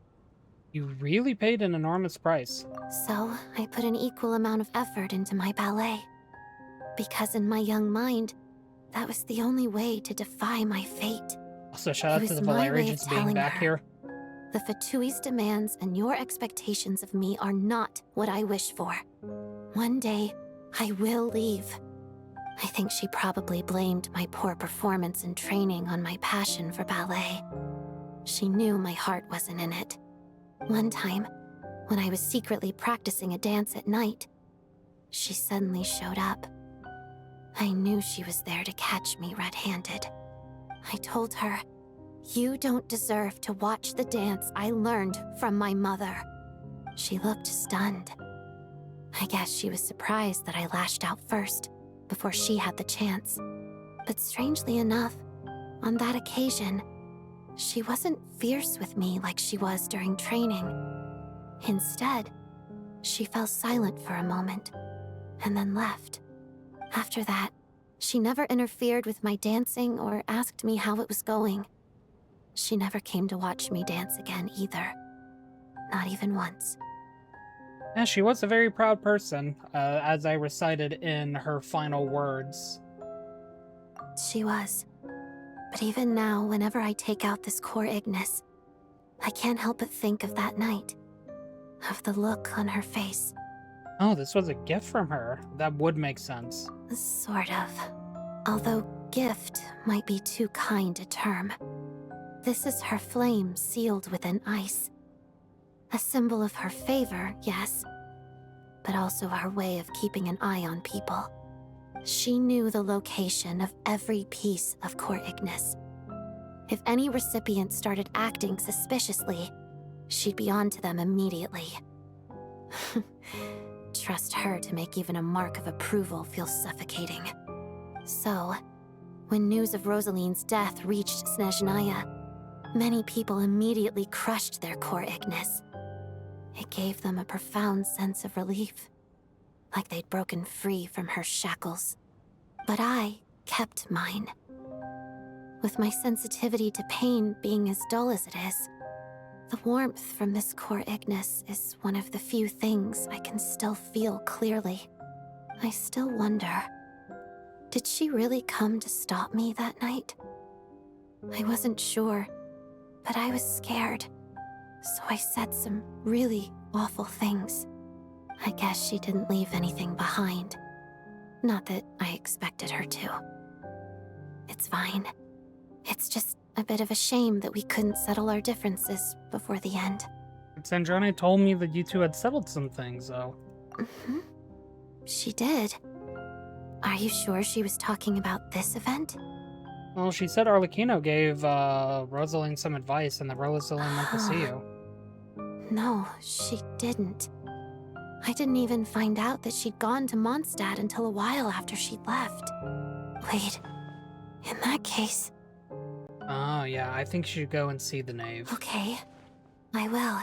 B: You really paid an enormous price.
N: So, I put an equal amount of effort into my ballet. Because in my young mind, that was the only way to defy my fate.
B: Also, shout out
N: It
B: to
N: was
B: the
N: my
B: Valeri
N: way of
B: just being
N: telling
B: back
N: her,
B: here.
N: The Fatui's demands and your expectations of me are not what I wish for. One day, I will leave. I think she probably blamed my poor performance in training on my passion for ballet. She knew my heart wasn't in it. One time, when I was secretly practicing a dance at night, she suddenly showed up. I knew she was there to catch me red-handed. I told her, "You don't deserve to watch the dance I learned from my mother." She looked stunned. I guess she was surprised that I lashed out first, before she had the chance. But strangely enough, on that occasion, she wasn't fierce with me like she was during training. Instead, she fell silent for a moment, and then left. After that, she never interfered with my dancing or asked me how it was going. She never came to watch me dance again either. Not even once.
B: Yeah, she was a very proud person, as I recited in her final words.
N: She was. But even now, whenever I take out this core Ignis, I can't help but think of that night. Of the look on her face.
B: Oh, this was a gift from her. That would make sense.
N: Sort of. Although gift might be too kind a term. This is her flame sealed within ice. A symbol of her favor, yes, but also her way of keeping an eye on people. She knew the location of every piece of core Ignis. If any recipient started acting suspiciously, she'd be on to them immediately. Trust her to make even a mark of approval feel suffocating. So, when news of Rosaline's death reached Snezhnaya, many people immediately crushed their core Ignis. It gave them a profound sense of relief, like they'd broken free from her shackles. But I kept mine. With my sensitivity to pain being as dull as it is, the warmth from this core Ignis is one of the few things I can still feel clearly. I still wonder, did she really come to stop me that night? I wasn't sure, but I was scared. So I said some really awful things. I guess she didn't leave anything behind. Not that I expected her to. It's fine. It's just a bit of a shame that we couldn't settle our differences before the end.
B: Sandrone told me that you two had settled some things, though.
N: Mm-hmm. She did. Are you sure she was talking about this event?
B: Well, she said Arlecchino gave Rosaline some advice and that Rosaline went to see you.
N: No, she didn't. I didn't even find out that she'd gone to Mondstadt until a while after she'd left. Wait, in that case...
B: Oh, yeah, I think you should go and see the knave.
N: Okay, I will.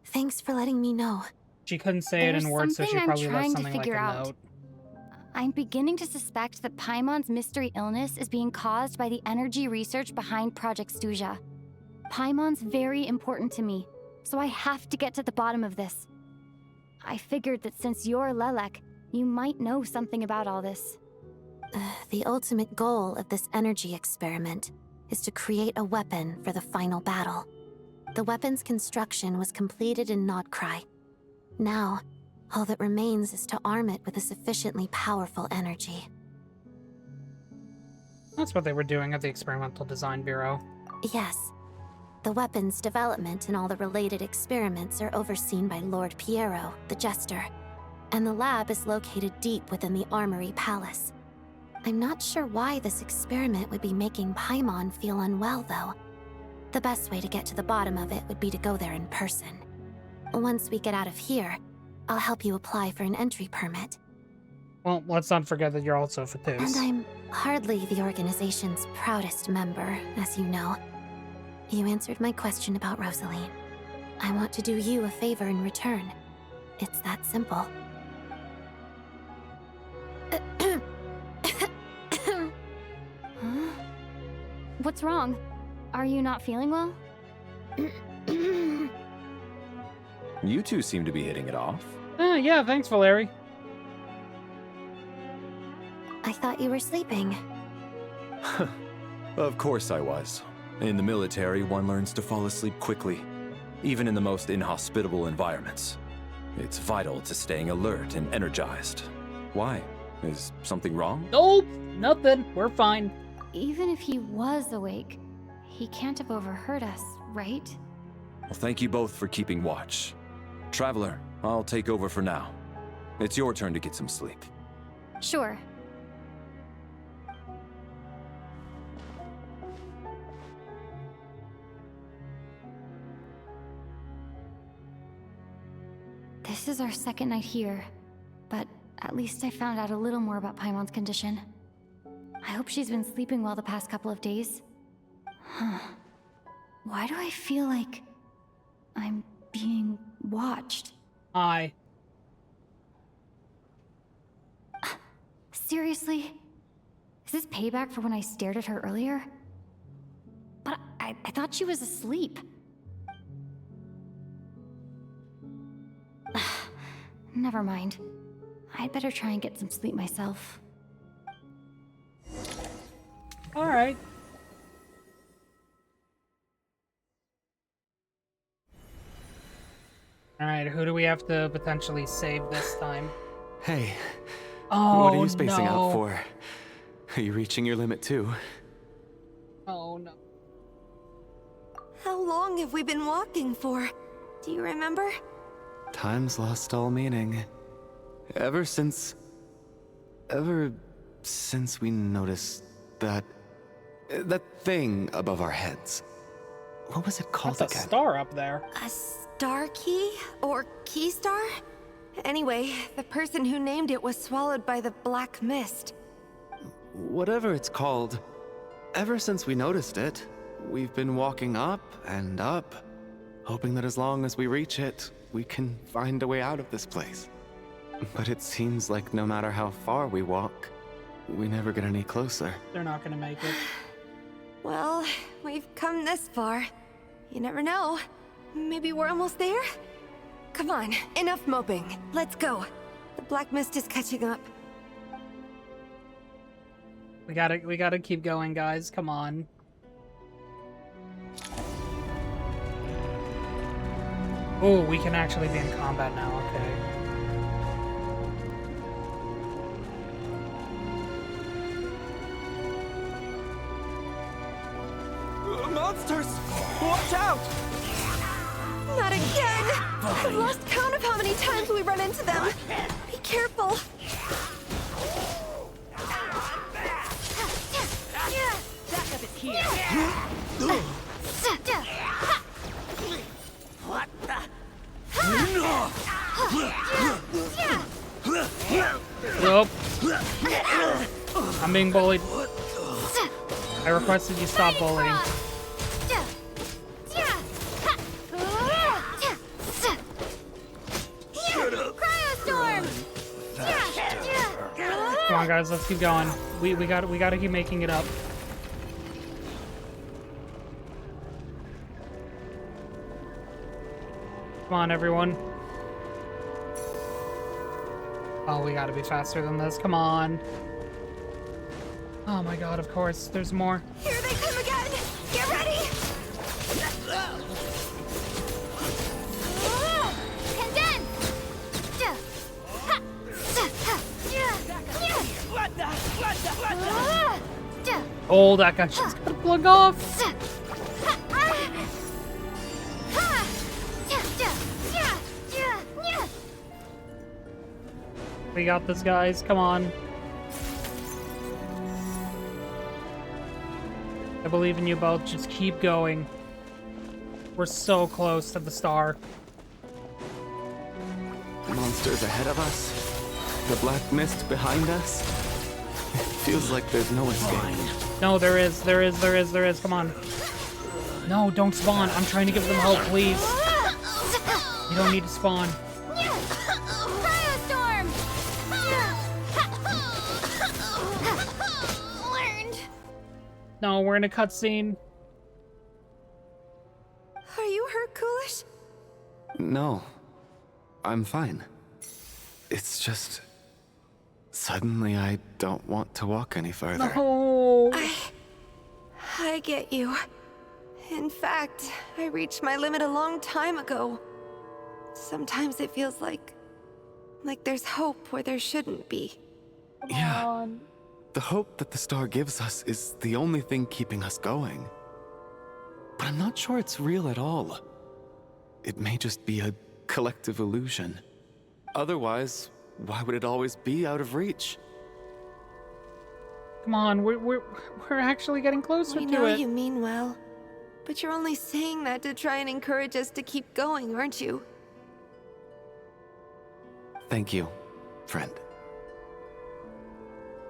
N: Thanks for letting me know.
B: She couldn't say it in words, so she probably left something like a note.
D: I'm beginning to suspect that Paimon's mystery illness is being caused by the energy research behind Project Stuja. Paimon's very important to me, so I have to get to the bottom of this. I figured that since you're Lelek, you might know something about all this.
N: The ultimate goal of this energy experiment is to create a weapon for the final battle. The weapon's construction was completed in Nocturne. Now, all that remains is to arm it with a sufficiently powerful energy.
B: That's what they were doing at the Experimental Design Bureau.
N: Yes. The weapon's development and all the related experiments are overseen by Lord Piero, the Jester, and the lab is located deep within the Armory Palace. I'm not sure why this experiment would be making Paimon feel unwell, though. The best way to get to the bottom of it would be to go there in person. Once we get out of here, I'll help you apply for an entry permit.
B: Well, let's not forget that you're also Fatus.
N: And I'm hardly the organization's proudest member, as you know. You answered my question about Rosaline. I want to do you a favor in return. It's that simple.
D: What's wrong? Are you not feeling well?
X: You two seem to be hitting it off.
B: Yeah, thanks, Valeri.
N: I thought you were sleeping.
X: Of course I was. In the military, one learns to fall asleep quickly, even in the most inhospitable environments. It's vital to staying alert and energized. Why? Is something wrong?
B: Nope, nothing. We're fine.
D: Even if he was awake, he can't have overheard us, right?
X: Well, thank you both for keeping watch. Traveler, I'll take over for now. It's your turn to get some sleep.
D: Sure. This is our second night here, but at least I found out a little more about Paimon's condition. I hope she's been sleeping well the past couple of days. Huh. Why do I feel like I'm being watched?
B: Hi.
D: Seriously? Is this payback for when I stared at her earlier? But I thought she was asleep. Never mind. I'd better try and get some sleep myself.
B: Alright. Alright, who do we have to potentially save this time?
Q: Hey.
B: Oh,
Q: what are you spacing
B: no.
Q: out for? Are you reaching your limit too?
B: Oh no.
U: How long have we been walking for? Do you remember?
Q: Time's lost all meaning. Ever since we noticed that thing above our heads. What was it called
B: That's a
Q: again?
B: star up there.
U: A star key? Or key star? Anyway, the person who named it was swallowed by the black mist.
Q: Whatever it's called, ever since we noticed it, we've been walking up and up, hoping that as long as we reach it, we can find a way out of this place. But it seems like no matter how far we walk, we never get any closer.
B: They're not gonna make it.
U: Well, we've come this far. You never know. Maybe we're almost there? Come on, enough moping. Let's go. The black mist is catching up.
B: We gotta keep going, guys. Come on. Oh, we can actually be in combat now, okay.
Q: Monsters! Watch out!
U: Not again! I've lost count of how many times we run into them. Be careful.
A: Backup is here. What the?
B: Nope. I'm being bullied. I requested you stop bullying. Come on, guys, let's keep going. We gotta keep making it up. Come on, everyone. Oh, we gotta be faster than this. Come on. Oh my god, of course. There's more.
U: Here they come again! Get ready!
B: Oh, that guy just got plugged off. We got this, guys. Come on. I believe in you both. Just keep going. We're so close to the star.
Q: Monsters ahead of us. The black mist behind us. It feels like there's no escape.
B: No, there is. There is. Come on. No, don't spawn. I'm trying to give them help, please. You don't need to spawn. No, we're in a cutscene.
U: Are you hurt, Coolish?
Q: No. I'm fine. It's just... Suddenly I don't want to walk any further.
B: No.
U: I get you. In fact, I reached my limit a long time ago. Sometimes it feels like there's hope where there shouldn't be.
O: Yeah. The hope that the star gives us is the only thing keeping us going. But I'm not sure it's real at all. It may just be a collective illusion. Otherwise, why would it always be out of reach?
B: Come on, we're actually getting closer to it.
U: We know you mean well, but you're only saying that to try and encourage us to keep going, aren't you?
O: Thank you, friend.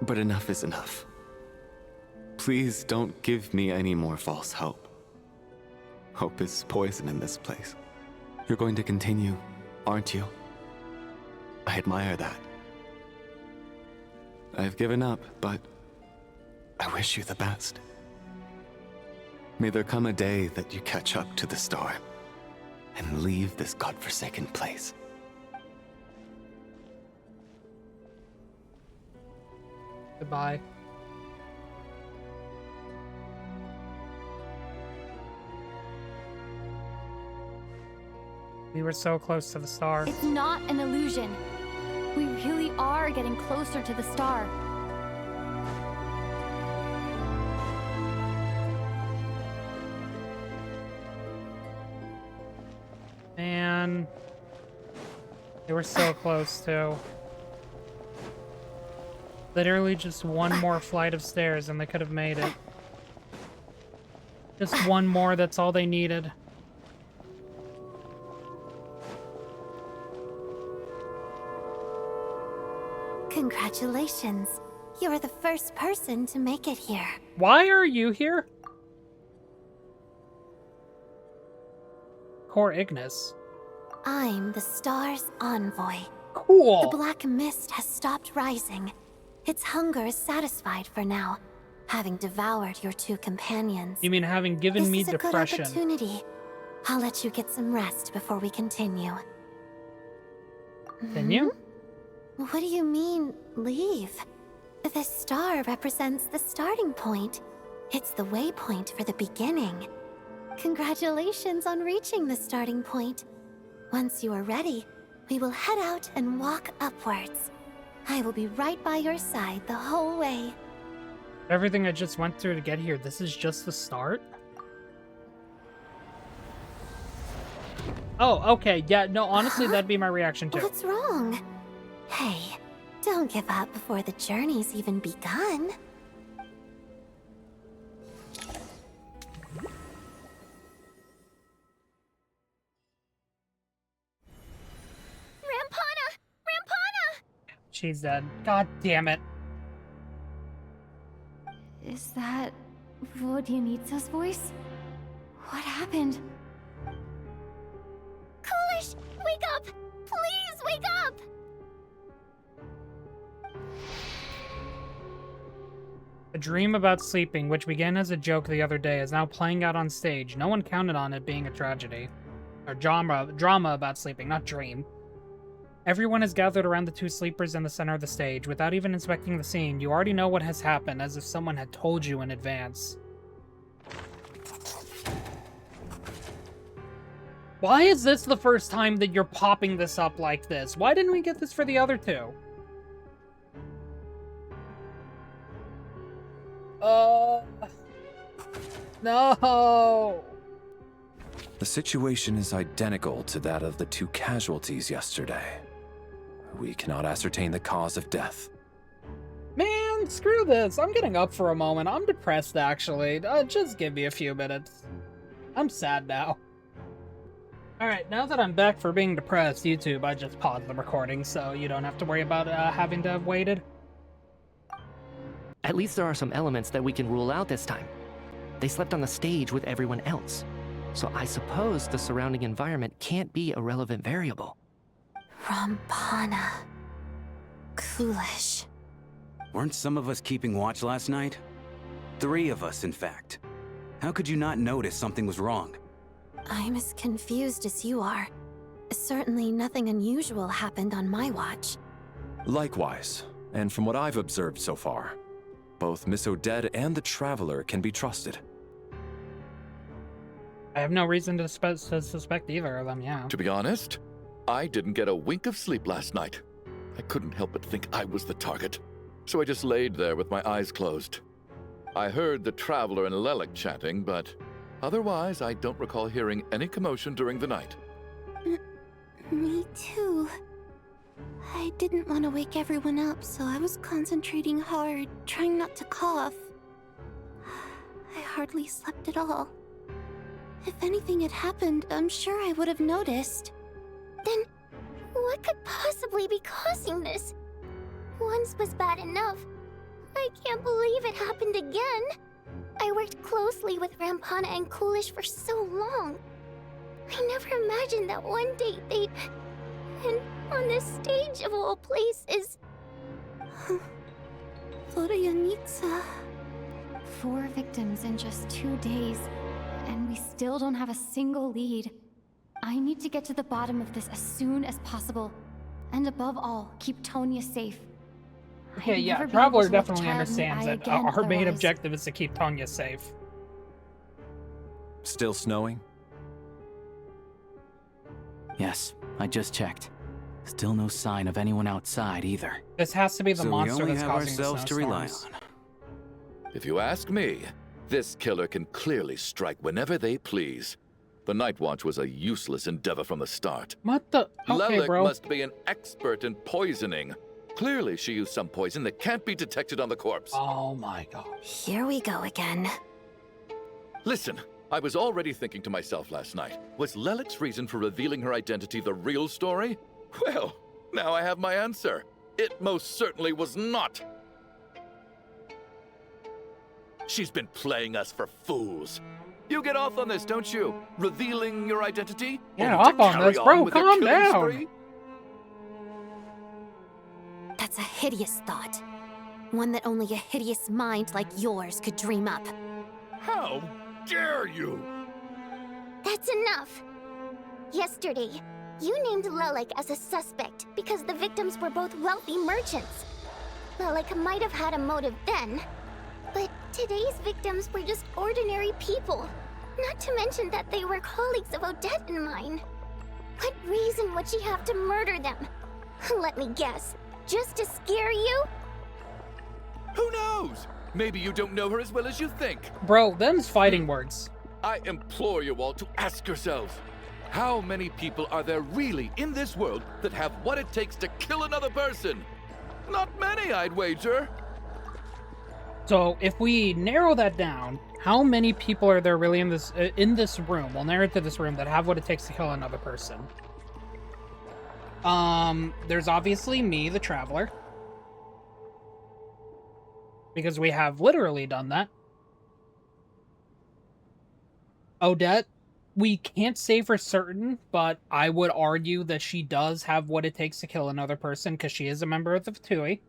O: But enough is enough. Please don't give me any more false hope. Hope is poison in this place. You're going to continue, aren't you? I admire that. I've given up, but I wish you the best. May there come a day that you catch up to the star and leave this godforsaken place.
B: Goodbye. We were so close to the star.
D: It's not an illusion. We really are getting closer to the star.
B: Man. They were so close, too. Literally just one more flight of stairs and they could have made it. Just one more, that's all they needed.
N: Congratulations. You're the first person to make it here.
B: Why are you here? Core Ignis.
N: I'm the star's envoy.
B: Cool.
N: The black mist has stopped rising. Its hunger is satisfied for now, having devoured your two companions.
B: You mean having given me
N: This is a
B: depression?
N: good opportunity. I'll let you get some rest before we continue.
B: Continue?
N: What do you mean, leave? The star represents the starting point. It's the waypoint for the beginning. Congratulations on reaching the starting point. Once you are ready, we will head out and walk upwards. I will be right by your side the whole way.
B: Everything I just went through to get here, this is just the start? Oh, okay, yeah, no, honestly, that'd be my reaction too.
N: What's wrong? Hey, don't give up before the journey's even begun.
C: Rampana! Rampana!
B: She's dead. God damn it.
D: Is that Vodyanitsa's voice? What happened?
C: Coolish, wake up! Please wake up!
B: A dream about sleeping, which began as a joke the other day, is now playing out on stage. No one counted on it being a tragedy. Or drama about sleeping, not dream. Everyone is gathered around the two sleepers in the center of the stage. Without even inspecting the scene, you already know what has happened, as if someone had told you in advance. Why is this the first time that you're popping this up like this? Why didn't we get this for the other two? No!
X: The situation is identical to that of the two casualties yesterday. We cannot ascertain the cause of death.
B: Man, screw this. I'm getting up for a moment. I'm depressed, actually. Just give me a few minutes. I'm sad now. Alright, now that I'm back for being depressed, YouTube, I just paused the recording, so you don't have to worry about having to have waited.
H: At least there are some elements that we can rule out this time. They slept on the stage with everyone else. So I suppose the surrounding environment can't be a relevant variable.
N: Rampana. Coolish.
L: Weren't some of us keeping watch last night? 3 of us, in fact. How could you not notice something was wrong?
N: I'm as confused as you are. Certainly nothing unusual happened on my watch.
X: Likewise, and from what I've observed so far, both Miss Odette and the Traveler can be trusted.
B: I have no reason to suspect either of them, yeah.
K: To be honest, I didn't get a wink of sleep last night. I couldn't help but think I was the target, so I just laid there with my eyes closed. I heard the Traveler and Lelik chatting, but otherwise I don't recall hearing any commotion during the night.
N: Me too. I didn't want to wake everyone up, so I was concentrating hard, trying not to cough. I hardly slept at all. If anything had happened, I'm sure I would have noticed.
C: Then, what could possibly be causing this? Once was bad enough. I can't believe it happened again. I worked closely with Rampana and Coolish for so long. I never imagined that one day they'd... And on this stage of all places...
N: Florianitsa...
D: 4 victims in just 2 days, and we still don't have a single lead. I need to get to the bottom of this as soon as possible. And above all, keep Tonya safe.
B: Okay, yeah, Traveler definitely understands that our main objective is to keep Tonya safe.
X: Still snowing?
M: Yes, I just checked. Still no sign of anyone outside either.
B: This has to be the
L: So
B: monster
L: we only
B: that's
L: have
B: causing
L: ourselves
B: the
L: to rely
B: snowstorms.
K: If you ask me, this killer can clearly strike whenever they please. The Night Watch was a useless endeavor from the start.
B: What the? Okay,
K: Lelik
B: bro.
K: must be an expert in poisoning. Clearly she used some poison that can't be detected on the corpse.
B: Oh my god.
N: Here we go again.
K: Listen, I was already thinking to myself last night, was Lelik's reason for revealing her identity the real story? Well, now I have my answer. It most certainly was not. She's been playing us for fools. You get off on this, don't you? Revealing your identity?
B: Get
K: Only to
B: off on
K: carry
B: this, bro.
K: with your
B: Calm
K: killing
B: down.
K: spree?
N: That's a hideous thought. One that only a hideous mind like yours could dream up.
K: How dare you?
C: That's enough. Yesterday, you named Lelik as a suspect because the victims were both wealthy merchants. Lelik might have had a motive then, but today's victims were just ordinary people. Not to mention that they were colleagues of Odette and mine. What reason would she have to murder them? Let me guess. Just to scare you?
K: Who knows? Maybe you don't know her as well as you think.
B: Bro, them's fighting words.
K: I implore you all to ask yourselves, how many people are there really in this world that have what it takes to kill another person? Not many, I'd wager.
B: So if we narrow that down, how many people are there really in this room? We'll narrow it to this room that have what it takes to kill another person. There's obviously me, the Traveler. Because we have literally done that. Odette, we can't say for certain, but I would argue that she does have what it takes to kill another person because she is a member of the Fatui.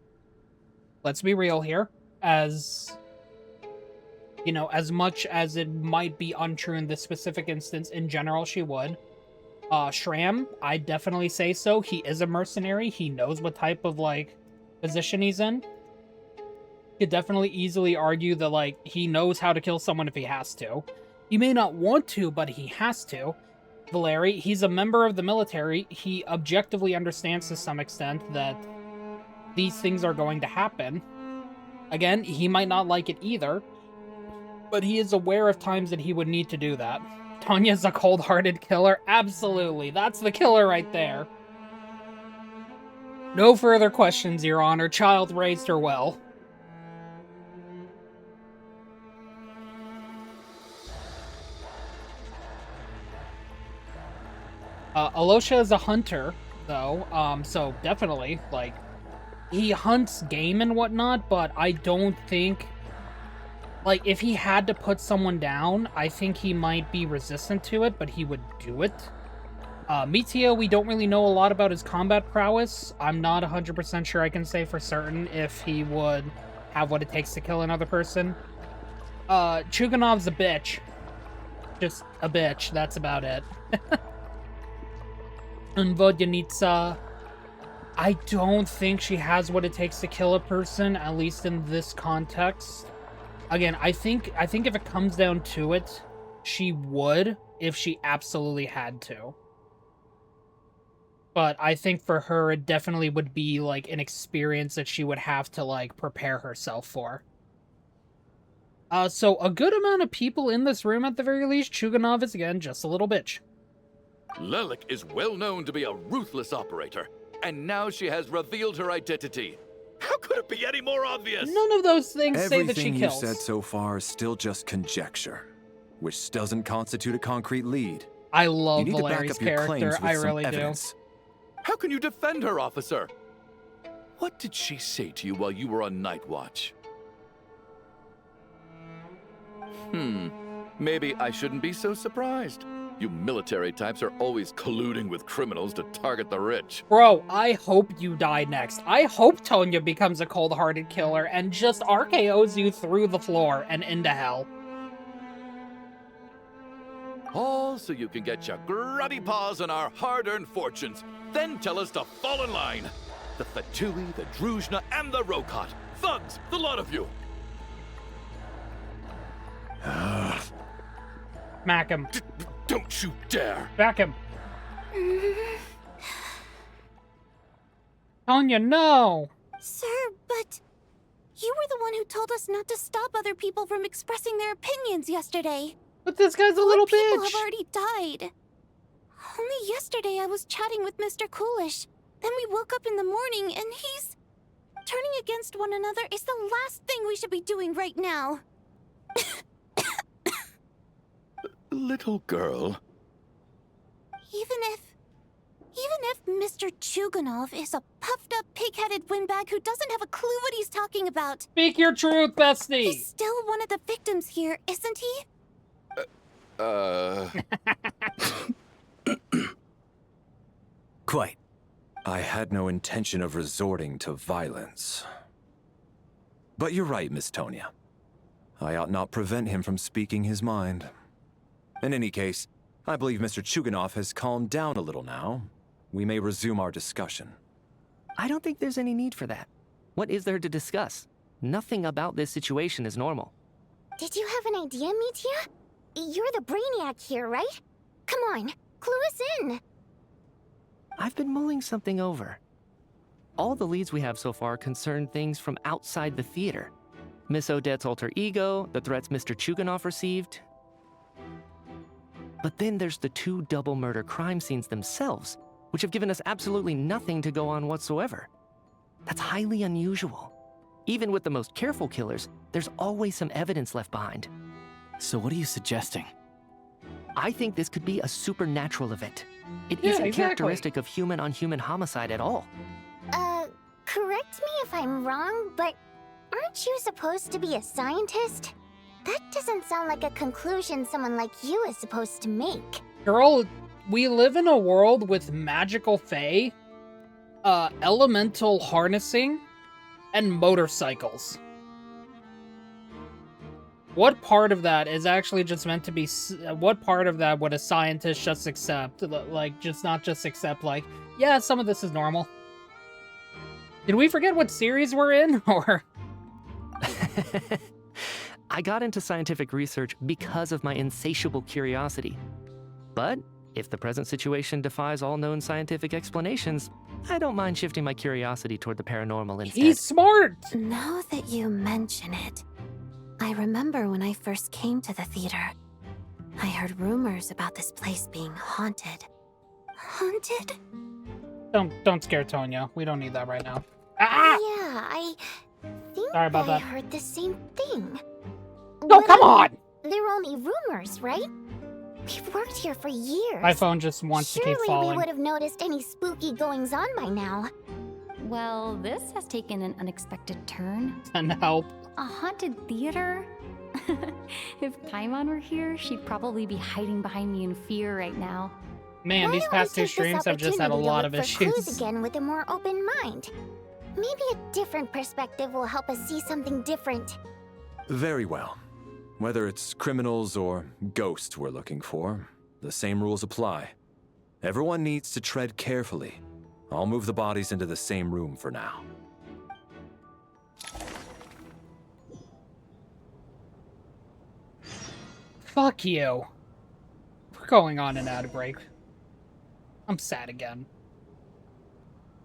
B: Let's be real here. As, you know, as much as it might be untrue in this specific instance, in general, she would. Shram, I definitely say so. He is a mercenary. He knows what type of, like, position he's in. Could definitely easily argue that, like, he knows how to kill someone if he has to. He may not want to, but he has to. Valeri, he's a member of the military. He objectively understands to some extent that these things are going to happen. Again, he might not like it either, but he is aware of times that he would need to do that. Tanya's a cold-hearted killer? Absolutely. That's the killer right there. No further questions, Your Honor. Child raised her well. Alosha is a hunter, though, so definitely, like, he hunts game and whatnot, but I don't think, like, if he had to put someone down, I think he might be resistant to it, but he would do it. Mitio, we don't really know a lot about his combat prowess. I'm not 100% sure I can say for certain if he would have what it takes to kill another person. Chuganov's a bitch. Just a bitch, that's about it. And Vodyanitsa, I don't think she has what it takes to kill a person, at least in this context. Again, I think if it comes down to it, she would if she absolutely had to. But I think for her, it definitely would be, like, an experience that she would have to, like, prepare herself for. So a good amount of people in this room at the very least. Chuganov is, again, just a little bitch.
K: Lelik is well known to be a ruthless operator, and now she has revealed her identity. How could it be any more obvious?
B: None of those things say that she
X: Everything
B: kills.
X: you've said so far is still just conjecture, which doesn't constitute a concrete lead.
B: I love
X: you need to back
B: Valeri's
X: up your claims
B: character.
X: with
B: I
X: some
B: really
X: evidence.
K: How can you defend her, officer? What did she say to you while you were on night watch? Maybe I shouldn't be so surprised. You military types are always colluding with criminals to target the rich.
B: Bro, I hope you die next. I hope Tonya becomes a cold-hearted killer and just RKOs you through the floor and into hell.
K: All so you can get your grubby paws on our hard-earned fortunes. Then tell us to fall in line. The Fatui, the Druzhna, and the Rokot. Thugs, the lot of you.
B: Smack him.
K: Don't you dare.
B: Back him. Tonya, no.
C: Sir, but you were the one who told us not to stop other people from expressing their opinions yesterday.
B: But this guy's a little
C: people
B: bitch.
C: have already died. Only yesterday I was chatting with Mr. Coolish. Then we woke up in the morning and he's... Turning against one another is the last thing we should be doing right now.
K: Little girl.
C: Even if Mr. Chuganov is a puffed-up, pig-headed windbag who doesn't have a clue what he's talking about.
B: Speak your truth, bestie.
C: He's still one of the victims here, isn't he?
X: Quite. I had no intention of resorting to violence. But you're right, Miss Tonya. I ought not prevent him from speaking his mind. In any case, I believe Mr. Chuganov has calmed down a little now. We may resume our discussion.
H: I don't think there's any need for that. What is there to discuss? Nothing about this situation is normal.
C: Did you have an idea, Mitya? You're the brainiac here, right? Come on, clue us in.
H: I've been mulling something over. All the leads we have so far concern things from outside the theater. Miss Odette's alter ego, the threats Mr. Chuganov received. But then there's the two double murder crime scenes themselves, which have given us absolutely nothing to go on whatsoever. That's highly unusual. Even with the most careful killers, there's always some evidence left behind.
M: So what are you suggesting?
H: I think this could be a supernatural event. It
B: Yeah,
H: isn't
B: exactly.
H: characteristic of human-on-human homicide at all.
C: Correct me if I'm wrong, but aren't you supposed to be a scientist? That doesn't sound like a conclusion someone like you is supposed to make.
B: Girl, we live in a world with magical fae, elemental harnessing, and motorcycles. What part of that is actually just meant to be... What part of that would a scientist just accept? Like, just not just accept, like, yeah, some of this is normal. Did we forget what series we're in, or...?
H: I got into scientific research because of my insatiable curiosity. But if the present situation defies all known scientific explanations, I don't mind shifting my curiosity toward the paranormal instead.
B: He's smart!
N: Now that you mention it, I remember when I first came to the theater. I heard rumors about this place being haunted.
C: Haunted?
B: Don't scare Tonya. We don't need that right now.
C: Yeah, I think
B: Sorry about
C: I
B: that.
C: heard the same thing.
B: No, come on!
C: They're only rumors, right? We've worked here for years.
B: My phone just wants to keep
C: Surely we
B: falling.
C: would have noticed any spooky goings-on by now.
D: Well, this has taken an unexpected turn.
B: And help.
D: A haunted theater? If Paimon were here, she'd probably be hiding behind me in fear right now.
B: Man, these past two streams have just had a lot of
C: Clues
B: issues.
C: again with a more open mind. Maybe a different perspective will help us see something different.
X: Very well. Whether it's criminals or ghosts we're looking for, the same rules apply. Everyone needs to tread carefully. I'll move the bodies into the same room for now.
B: Fuck you. we're going on an ad break. I'm sad again.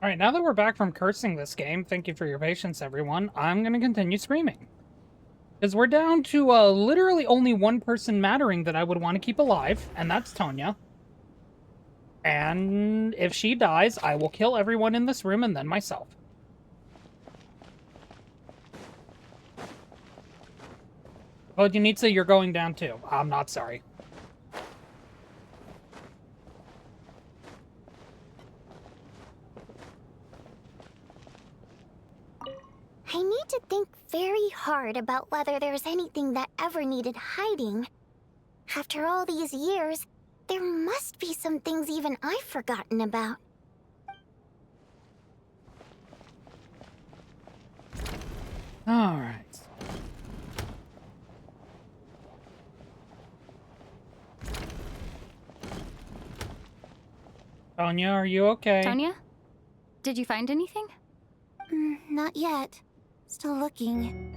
B: Alright, now that we're back from cursing this game, thank you for your patience, everyone, I'm gonna continue streaming. Because we're down to literally only one person mattering that I would want to keep alive, and that's Tonya. And if she dies, I will kill everyone in this room and then myself. Oh, Yanitsa, you're going down too. I'm not sorry.
C: I need to think very hard about whether there's anything that ever needed hiding. After all these years, there must be some things even I've forgotten about.
B: Alright. Tonya, are you okay?
D: Tonya? Did you find anything?
C: Not yet. Still looking.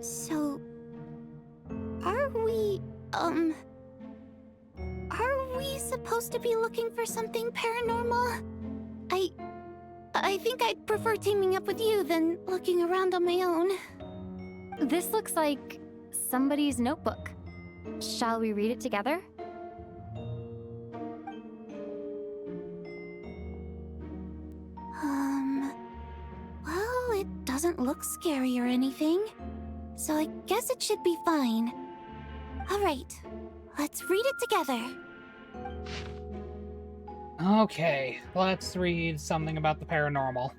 C: So... Are we supposed to be looking for something paranormal? I think I'd prefer teaming up with you than looking around on my own.
D: This looks like somebody's notebook. Shall we read it together?
C: Well, it doesn't look scary or anything, so I guess it should be fine. Alright, let's read it together.
B: Okay, let's read something about the paranormal.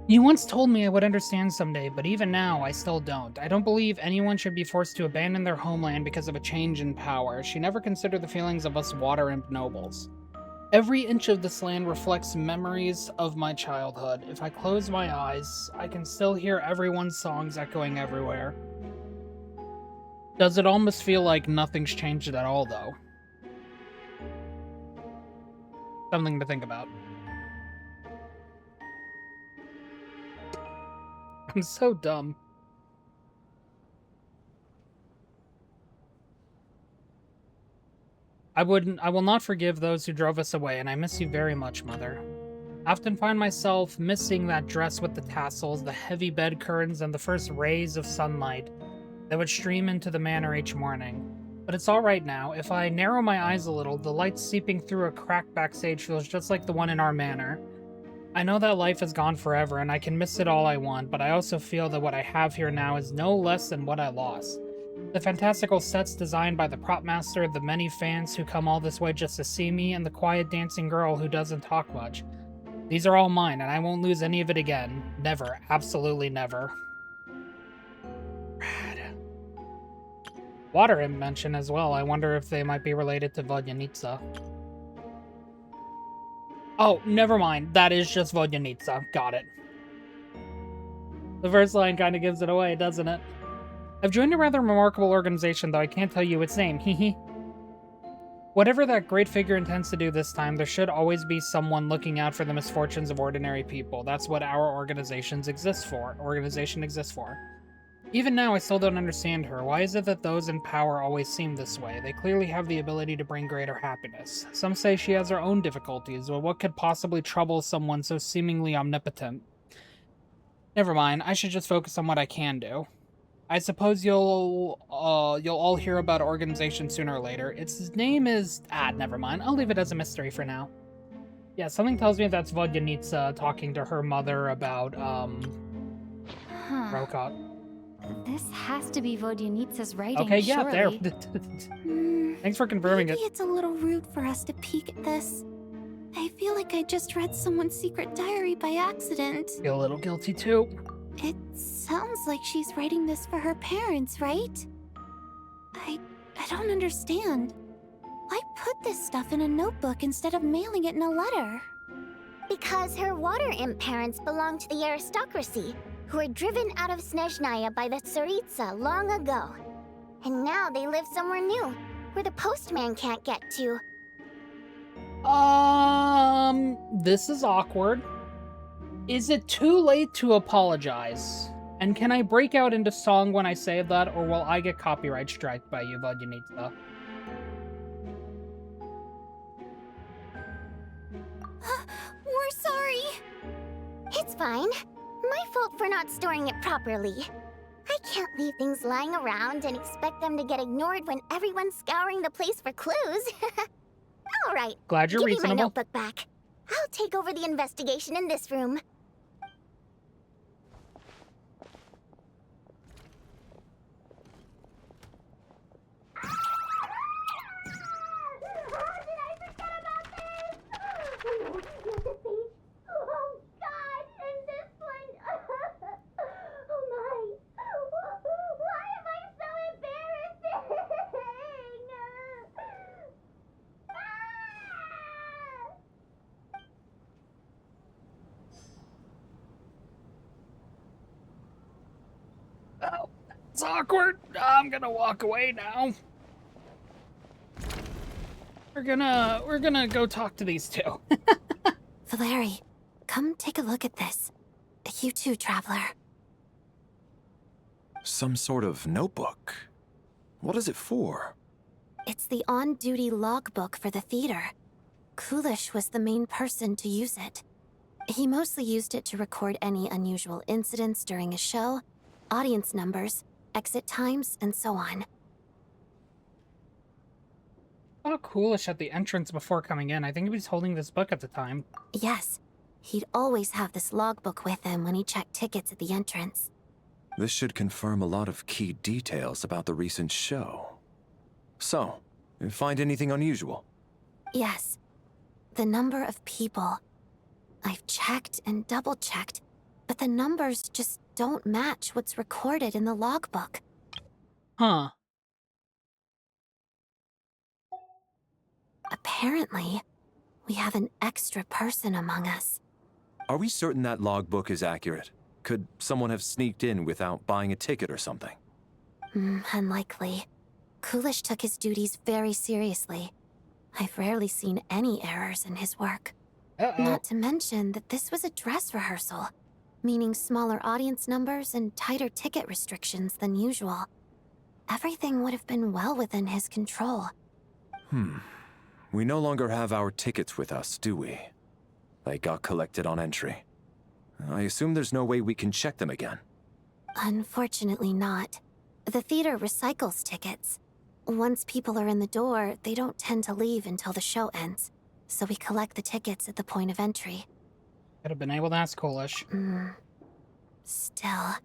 B: You once told me I would understand someday, but even now, I still don't. I don't believe anyone should be forced to abandon their homeland because of a change in power. She never considered the feelings of us water imp nobles. Every inch of this land reflects memories of my childhood. If I close my eyes, I can still hear everyone's songs echoing everywhere. Does it almost feel like nothing's changed at all, though? Something to think about. I'm so dumb. I will not forgive those who drove us away, and I miss you very much, Mother. I often find myself missing that dress with the tassels, the heavy bed curtains, and the first rays of sunlight that would stream into the manor each morning. But it's all right now. If I narrow my eyes a little, the light seeping through a crack backstage feels just like the one in our manor. I know that life is gone forever, and I can miss it all I want, but I also feel that what I have here now is no less than what I lost. The fantastical sets designed by the prop master, the many fans who come all this way just to see me, and the quiet dancing girl who doesn't talk much. These are all mine, and I won't lose any of it again. Never. Absolutely never. Rad. Water imp mention as well. I wonder if they might be related to Vodyanitsa. Oh, never mind. That is just Vodyanitsa. Got it. The first line kind of gives it away, doesn't it? I've joined a rather remarkable organization, though I can't tell you its name, hehe. Whatever that great figure intends to do this time, there should always be someone looking out for the misfortunes of ordinary people. That's what our organization exists for. Even now, I still don't understand her. Why is it that those in power always seem this way? They clearly have the ability to bring greater happiness. Some say she has her own difficulties, but what could possibly trouble someone so seemingly omnipotent? Never mind, I should just focus on what I can do. I suppose you'll all hear about our organization sooner or later. Its name is... never mind. I'll leave it as a mystery for now. Yeah, something tells me that's Vodyanitsa talking to her mother about, Rokot.
D: This has to be Vodyanitsa's writing,
B: okay, yeah,
D: surely.
B: there. Thanks for confirming
C: Maybe
B: it.
C: it's a little rude for us to peek at this. I feel like I just read someone's secret diary by accident.
B: Feel a little guilty, too.
C: It sounds like she's writing this for her parents, right? I don't understand. Why put this stuff in a notebook instead of mailing it in a letter? Because her water imp parents belong to the aristocracy, who were driven out of Snezhnaya by the Tsaritsa long ago. And now they live somewhere new, where the postman can't get to.
B: This is awkward. Is it too late to apologize? And can I break out into song when I say that, or will I get copyright striked by you, Vodyanitsa?
C: fine. My fault for not storing it properly. I can't leave things lying around and expect them to get ignored when everyone's scouring the place for clues. All right.
B: Glad you're
C: Give
B: reasonable.
C: me my notebook back. I'll take over the investigation in this room.
B: Oh, it's awkward. I'm gonna walk away now. We're gonna go talk to these two.
N: Valeri, come take a look at this. You too, Traveler.
X: Some sort of notebook. What is it for?
N: It's the on-duty logbook for the theater. Coolish was the main person to use it. He mostly used it to record any unusual incidents during a show, audience numbers, exit times, and so on.
B: Oh, Coolish at the entrance before coming in. I think he was holding this book at the time.
N: Yes, he'd always have this logbook with him when he checked tickets at the entrance.
X: This should confirm a lot of key details about the recent show. So, you find anything unusual?
N: Yes. The number of people. I've checked and double-checked, but the numbers just don't match what's recorded in the logbook.
B: Huh.
N: Apparently, we have an extra person among us.
X: Are we certain that logbook is accurate? Could someone have sneaked in without buying a ticket or something?
N: Unlikely. Coolish took his duties very seriously. I've rarely seen any errors in his work. Not to mention that this was a dress rehearsal, meaning smaller audience numbers and tighter ticket restrictions than usual. Everything would have been well within his control.
X: We no longer have our tickets with us, do we? They got collected on entry. I assume there's no way we can check them again.
N: Unfortunately not. The theater recycles tickets. Once people are in the door, they don't tend to leave until the show ends. So we collect the tickets at the point of entry.
B: Could have been able to ask Coolish.
N: Still,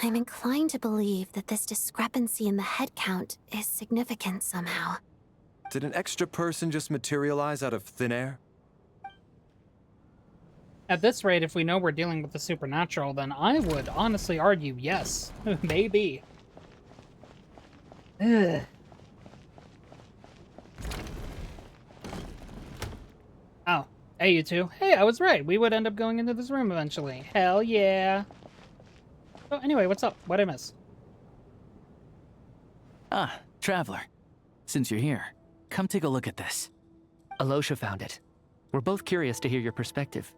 N: I'm inclined to believe that this discrepancy in the head count is significant somehow.
X: Did an extra person just materialize out of thin air?
B: At this rate, if we know we're dealing with the supernatural, then I would honestly argue yes. Maybe. Ugh. Oh, hey you two. Hey, I was right. We would end up going into this room eventually. Hell yeah. Oh, anyway, what's up? What'd I miss?
M: Ah, Traveler. Since you're here, come take a look at this.
H: Alosha found it. We're both curious to hear your perspective.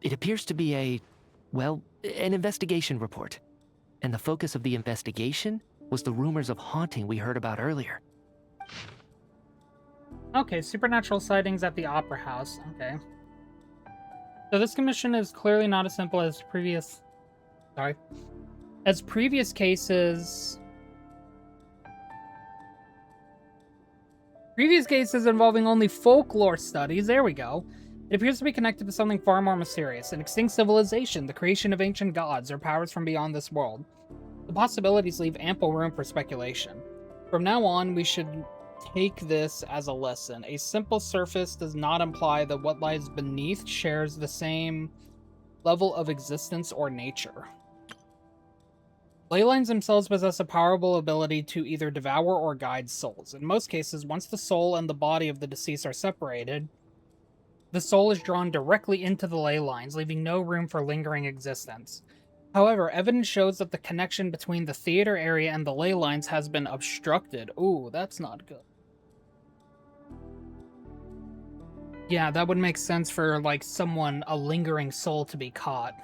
H: It appears to be an investigation report. And the focus of the investigation was the rumors of haunting we heard about earlier.
B: Okay, supernatural sightings at the Opera House. Okay. So this commission is clearly not as simple as previous... Sorry. As previous cases... Previous cases involving only folklore studies. There we go. It appears to be connected to something far more mysterious. An extinct civilization, the creation of ancient gods, or powers from beyond this world. The possibilities leave ample room for speculation. From now on, we should take this as a lesson. A simple surface does not imply that what lies beneath shares the same level of existence or nature. Leylines themselves possess a powerful ability to either devour or guide souls. In most cases, once the soul and the body of the deceased are separated, the soul is drawn directly into the ley lines, leaving no room for lingering existence. However, evidence shows that the connection between the theater area and the ley lines has been obstructed. Ooh, that's not good. Yeah, that would make sense for, like, a lingering soul to be caught.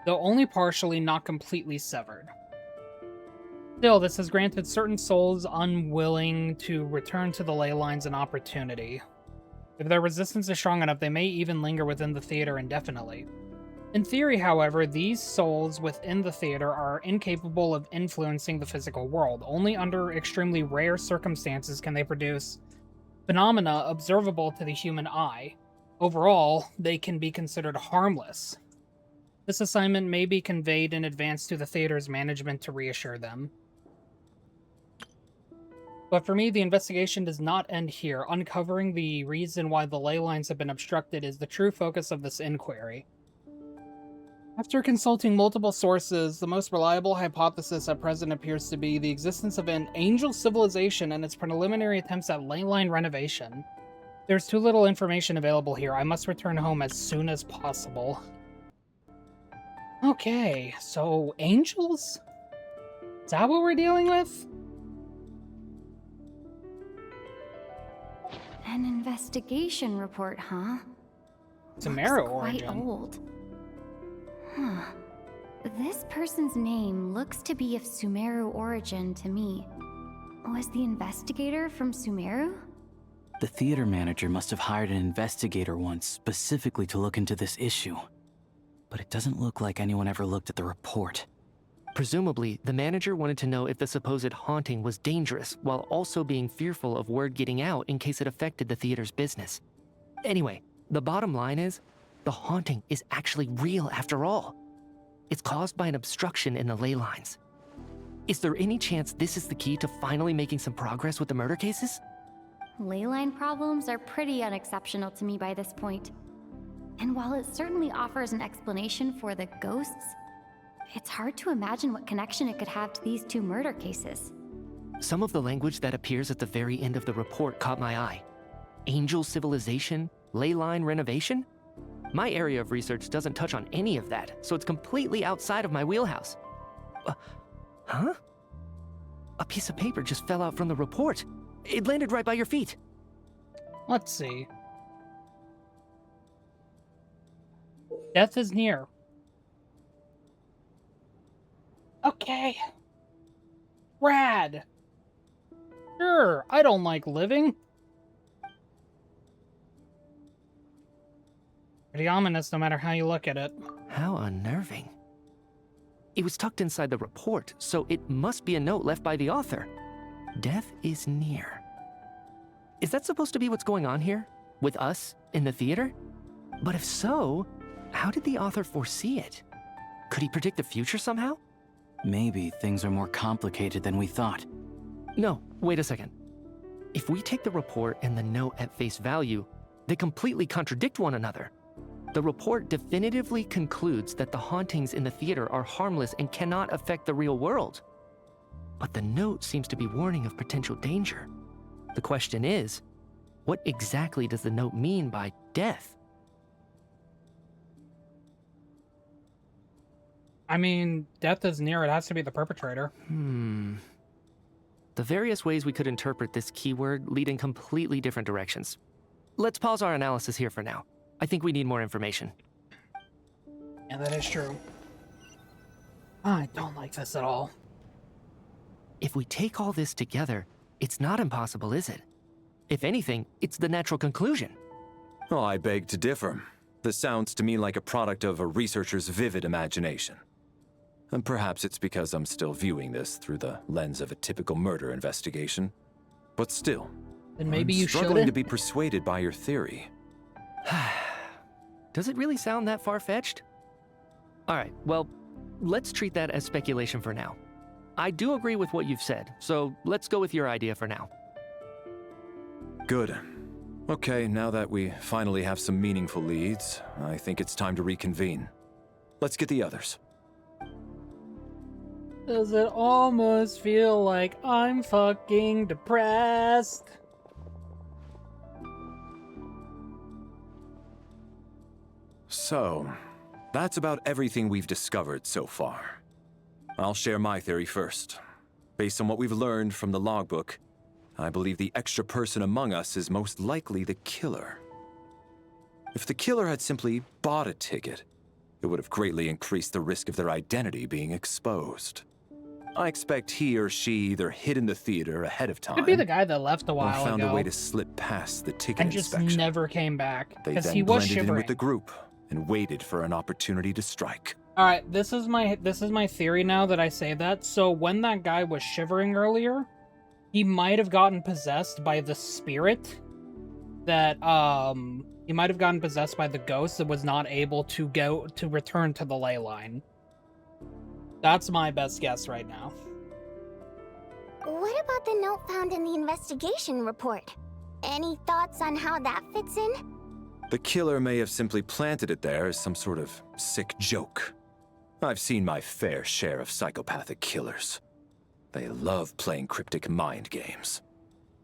B: Though only partially, not completely severed. Still, this has granted certain souls unwilling to return to the ley lines an opportunity. If their resistance is strong enough, they may even linger within the theater indefinitely. In theory, however, these souls within the theater are incapable of influencing the physical world. Only under extremely rare circumstances can they produce phenomena observable to the human eye. Overall, they can be considered harmless. This assignment may be conveyed in advance to the theater's management to reassure them. But for me, the investigation does not end here. Uncovering the reason why the ley lines have been obstructed is the true focus of this inquiry. After consulting multiple sources, the most reliable hypothesis at present appears to be the existence of an angel civilization and its preliminary attempts at ley line renovation. There's too little information available here. I must return home as soon as possible. Okay, so angels? Is that what we're dealing with?
D: An investigation report, huh?
B: Sumeru
D: Quite
B: origin.
D: old. Huh. This person's name looks to be of Sumeru origin to me. Was the investigator from Sumeru?
M: The theater manager must have hired an investigator once specifically to look into this issue. But it doesn't look like anyone ever looked at the report.
H: Presumably, the manager wanted to know if the supposed haunting was dangerous, while also being fearful of word getting out in case it affected the theater's business. Anyway, the bottom line is, the haunting is actually real after all. It's caused by an obstruction in the ley lines. Is there any chance this is the key to finally making some progress with the murder cases?
D: Ley line problems are pretty unexceptional to me by this point. And while it certainly offers an explanation for the ghosts, it's hard to imagine what connection it could have to these two murder cases.
H: Some of the language that appears at the very end of the report caught my eye. Angel civilization, ley line renovation? My area of research doesn't touch on any of that, so it's completely outside of my wheelhouse. Huh? A piece of paper just fell out from the report. It landed right by your feet.
B: Let's see. Death is near. Okay. Rad. Sure, I don't like living. Pretty ominous no matter how you look at it.
H: How unnerving. It was tucked inside the report, so it must be a note left by the author. Death is near. Is that supposed to be what's going on here? With us, in the theater? But if so, how did the author foresee it? Could he predict the future somehow?
M: Maybe things are more complicated than we thought.
H: No, wait a second. If we take the report and the note at face value, they completely contradict one another. The report definitively concludes that the hauntings in the theater are harmless and cannot affect the real world. But the note seems to be warning of potential danger. The question is, what exactly does the note mean by death?
B: I mean, death is near. It has to be the perpetrator.
H: The various ways we could interpret this keyword lead in completely different directions. Let's pause our analysis here for now. I think we need more information.
B: Yeah, that is true. I don't like this at all.
H: If we take all this together, it's not impossible, is it? If anything, it's the natural conclusion.
X: Oh, I beg to differ. This sounds to me like a product of a researcher's vivid imagination. And perhaps it's because I'm still viewing this through the lens of a typical murder investigation. But still,
B: then maybe
X: I'm
B: you
X: struggling
B: should
X: to be persuaded by your theory.
H: Does it really sound that far-fetched? All right, well, let's treat that as speculation for now. I do agree with what you've said, so let's go with your idea for now.
X: Good. Okay, now that we finally have some meaningful leads, I think it's time to reconvene. Let's get the others.
B: Does it almost feel like I'm fucking depressed?
X: So, that's about everything we've discovered so far. I'll share my theory first. Based on what we've learned from the logbook, I believe the extra person among us is most likely the killer. If the killer had simply bought a ticket, it would have greatly increased the risk of their identity being exposed. I expect he or she either hid in the theater ahead of time,
B: Could be the guy that left a
X: or
B: while
X: found
B: ago
X: a way to slip past the ticket
B: and just
X: inspection.
B: never came back
X: They
B: because
X: then
B: he was
X: blended in
B: shivering.
X: with the group and waited for an opportunity to strike.
B: All right, this is my theory now that I say that. So when that guy was shivering earlier, he might have gotten possessed by the spirit that he might have gotten possessed by the ghost that was not able to return to the ley line. That's my best guess right now.
C: What about the note found in the investigation report? Any thoughts on how that fits in?
X: The killer may have simply planted it there as some sort of sick joke. I've seen my fair share of psychopathic killers. They love playing cryptic mind games.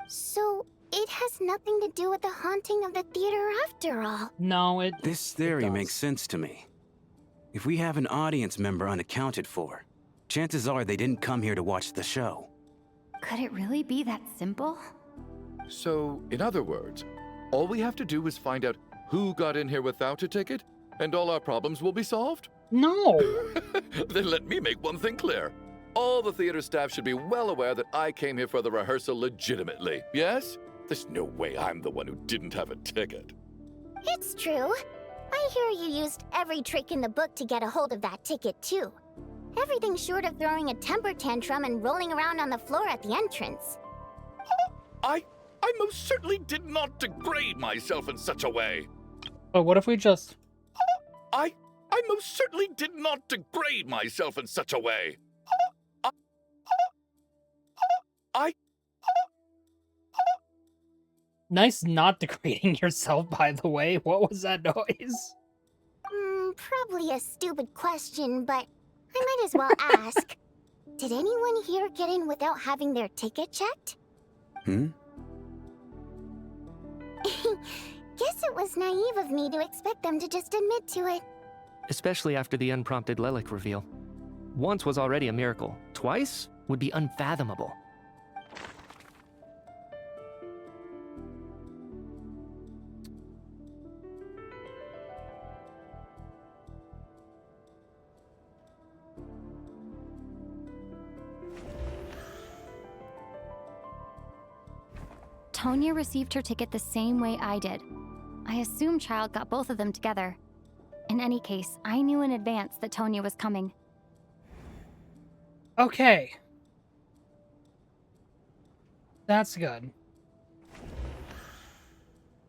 C: So, it has nothing to do with the haunting of the theater after all.
B: No,
L: This theory makes sense to me. If we have an audience member unaccounted for, chances are they didn't come here to watch the show.
D: Could it really be that simple?
K: So, in other words, all we have to do is find out who got in here without a ticket, and all our problems will be solved?
B: No!
K: Then let me make one thing clear. All the theater staff should be well aware that I came here for the rehearsal legitimately, yes? There's no way I'm the one who didn't have a ticket.
C: It's true. I hear you used every trick in the book to get a hold of that ticket, too. Everything short of throwing a temper tantrum and rolling around on the floor at the entrance.
K: I most certainly did not degrade myself in such a way.
B: But what if we just...
K: I most certainly did not degrade myself in such a way.
B: Nice not degrading yourself, by the way. What was that noise?
C: Probably a stupid question, but I might as well ask. Did anyone here get in without having their ticket checked?
L: Hmm?
C: Guess it was naive of me to expect them to just admit to it.
H: Especially after the unprompted Lelik reveal. Once was already a miracle. Twice would be unfathomable.
D: Tonya received her ticket the same way I did. I assume Child got both of them together. In any case, I knew in advance that Tonya was coming.
B: Okay. That's good.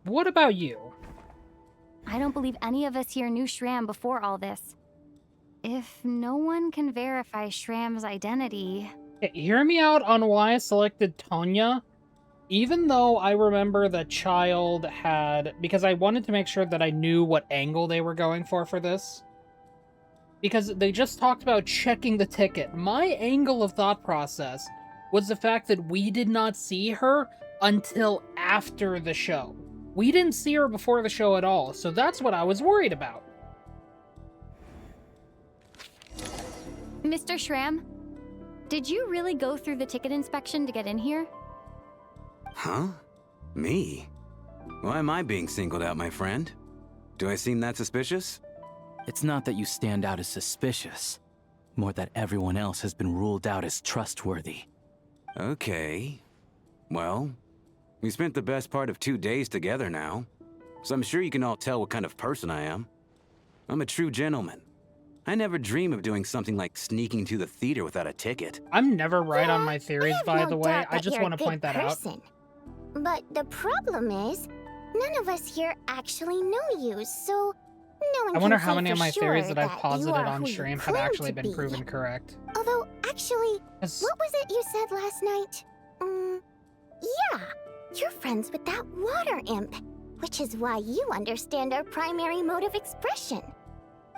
B: What about you?
D: I don't believe any of us here knew Shram before all this. If no one can verify Shram's identity...
B: Okay, hear me out on why I selected Tonya. Even though I remember that Child had... Because I wanted to make sure that I knew what angle they were going for this. Because they just talked about checking the ticket. My angle of thought process was the fact that we did not see her until after the show. We didn't see her before the show at all, so that's what I was worried about.
D: Mr. Shram, did you really go through the ticket inspection to get in here?
L: Huh? Me? Why am I being singled out, my friend? Do I seem that suspicious?
M: It's not that you stand out as suspicious, more that everyone else has been ruled out as trustworthy.
L: Okay. Well, we spent the best part of 2 days together now, so I'm sure you can all tell what kind of person I am. I'm a true gentleman. I never dream of doing something like sneaking to the theater without a ticket.
B: I'm never right on my theories, by the way. I just want to
C: you're a
B: point
C: good
B: that out.
C: person. But the problem is, none of us here actually know you, so no one
B: I wonder
C: can
B: how
C: say
B: many
C: for
B: of my
C: sure
B: theories that I've
C: you
B: posited
C: are
B: on
C: who you
B: stream have
C: claim
B: actually
C: to
B: been
C: be.
B: proven correct.
C: Although, actually, what was it you said last night? Yeah, you're friends with that water imp, which is why you understand our primary mode of expression.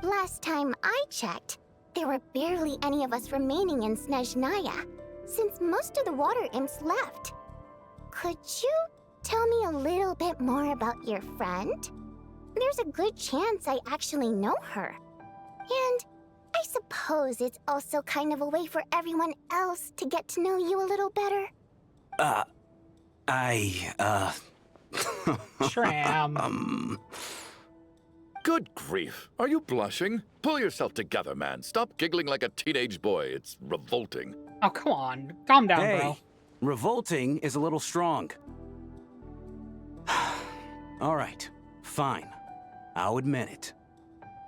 C: Last time I checked, there were barely any of us remaining in Snezhnaya, since most of the water imps left. Could you tell me a little bit more about your friend? There's a good chance I actually know her. And I suppose it's also kind of a way for everyone else to get to know you a little better.
B: Shram.
K: Good grief. Are you blushing? Pull yourself together, man. Stop giggling like a teenage boy. It's revolting.
B: Oh, come on. Calm down,
L: Hey,
B: bro.
L: revolting is a little strong. All right, fine. I'll admit it.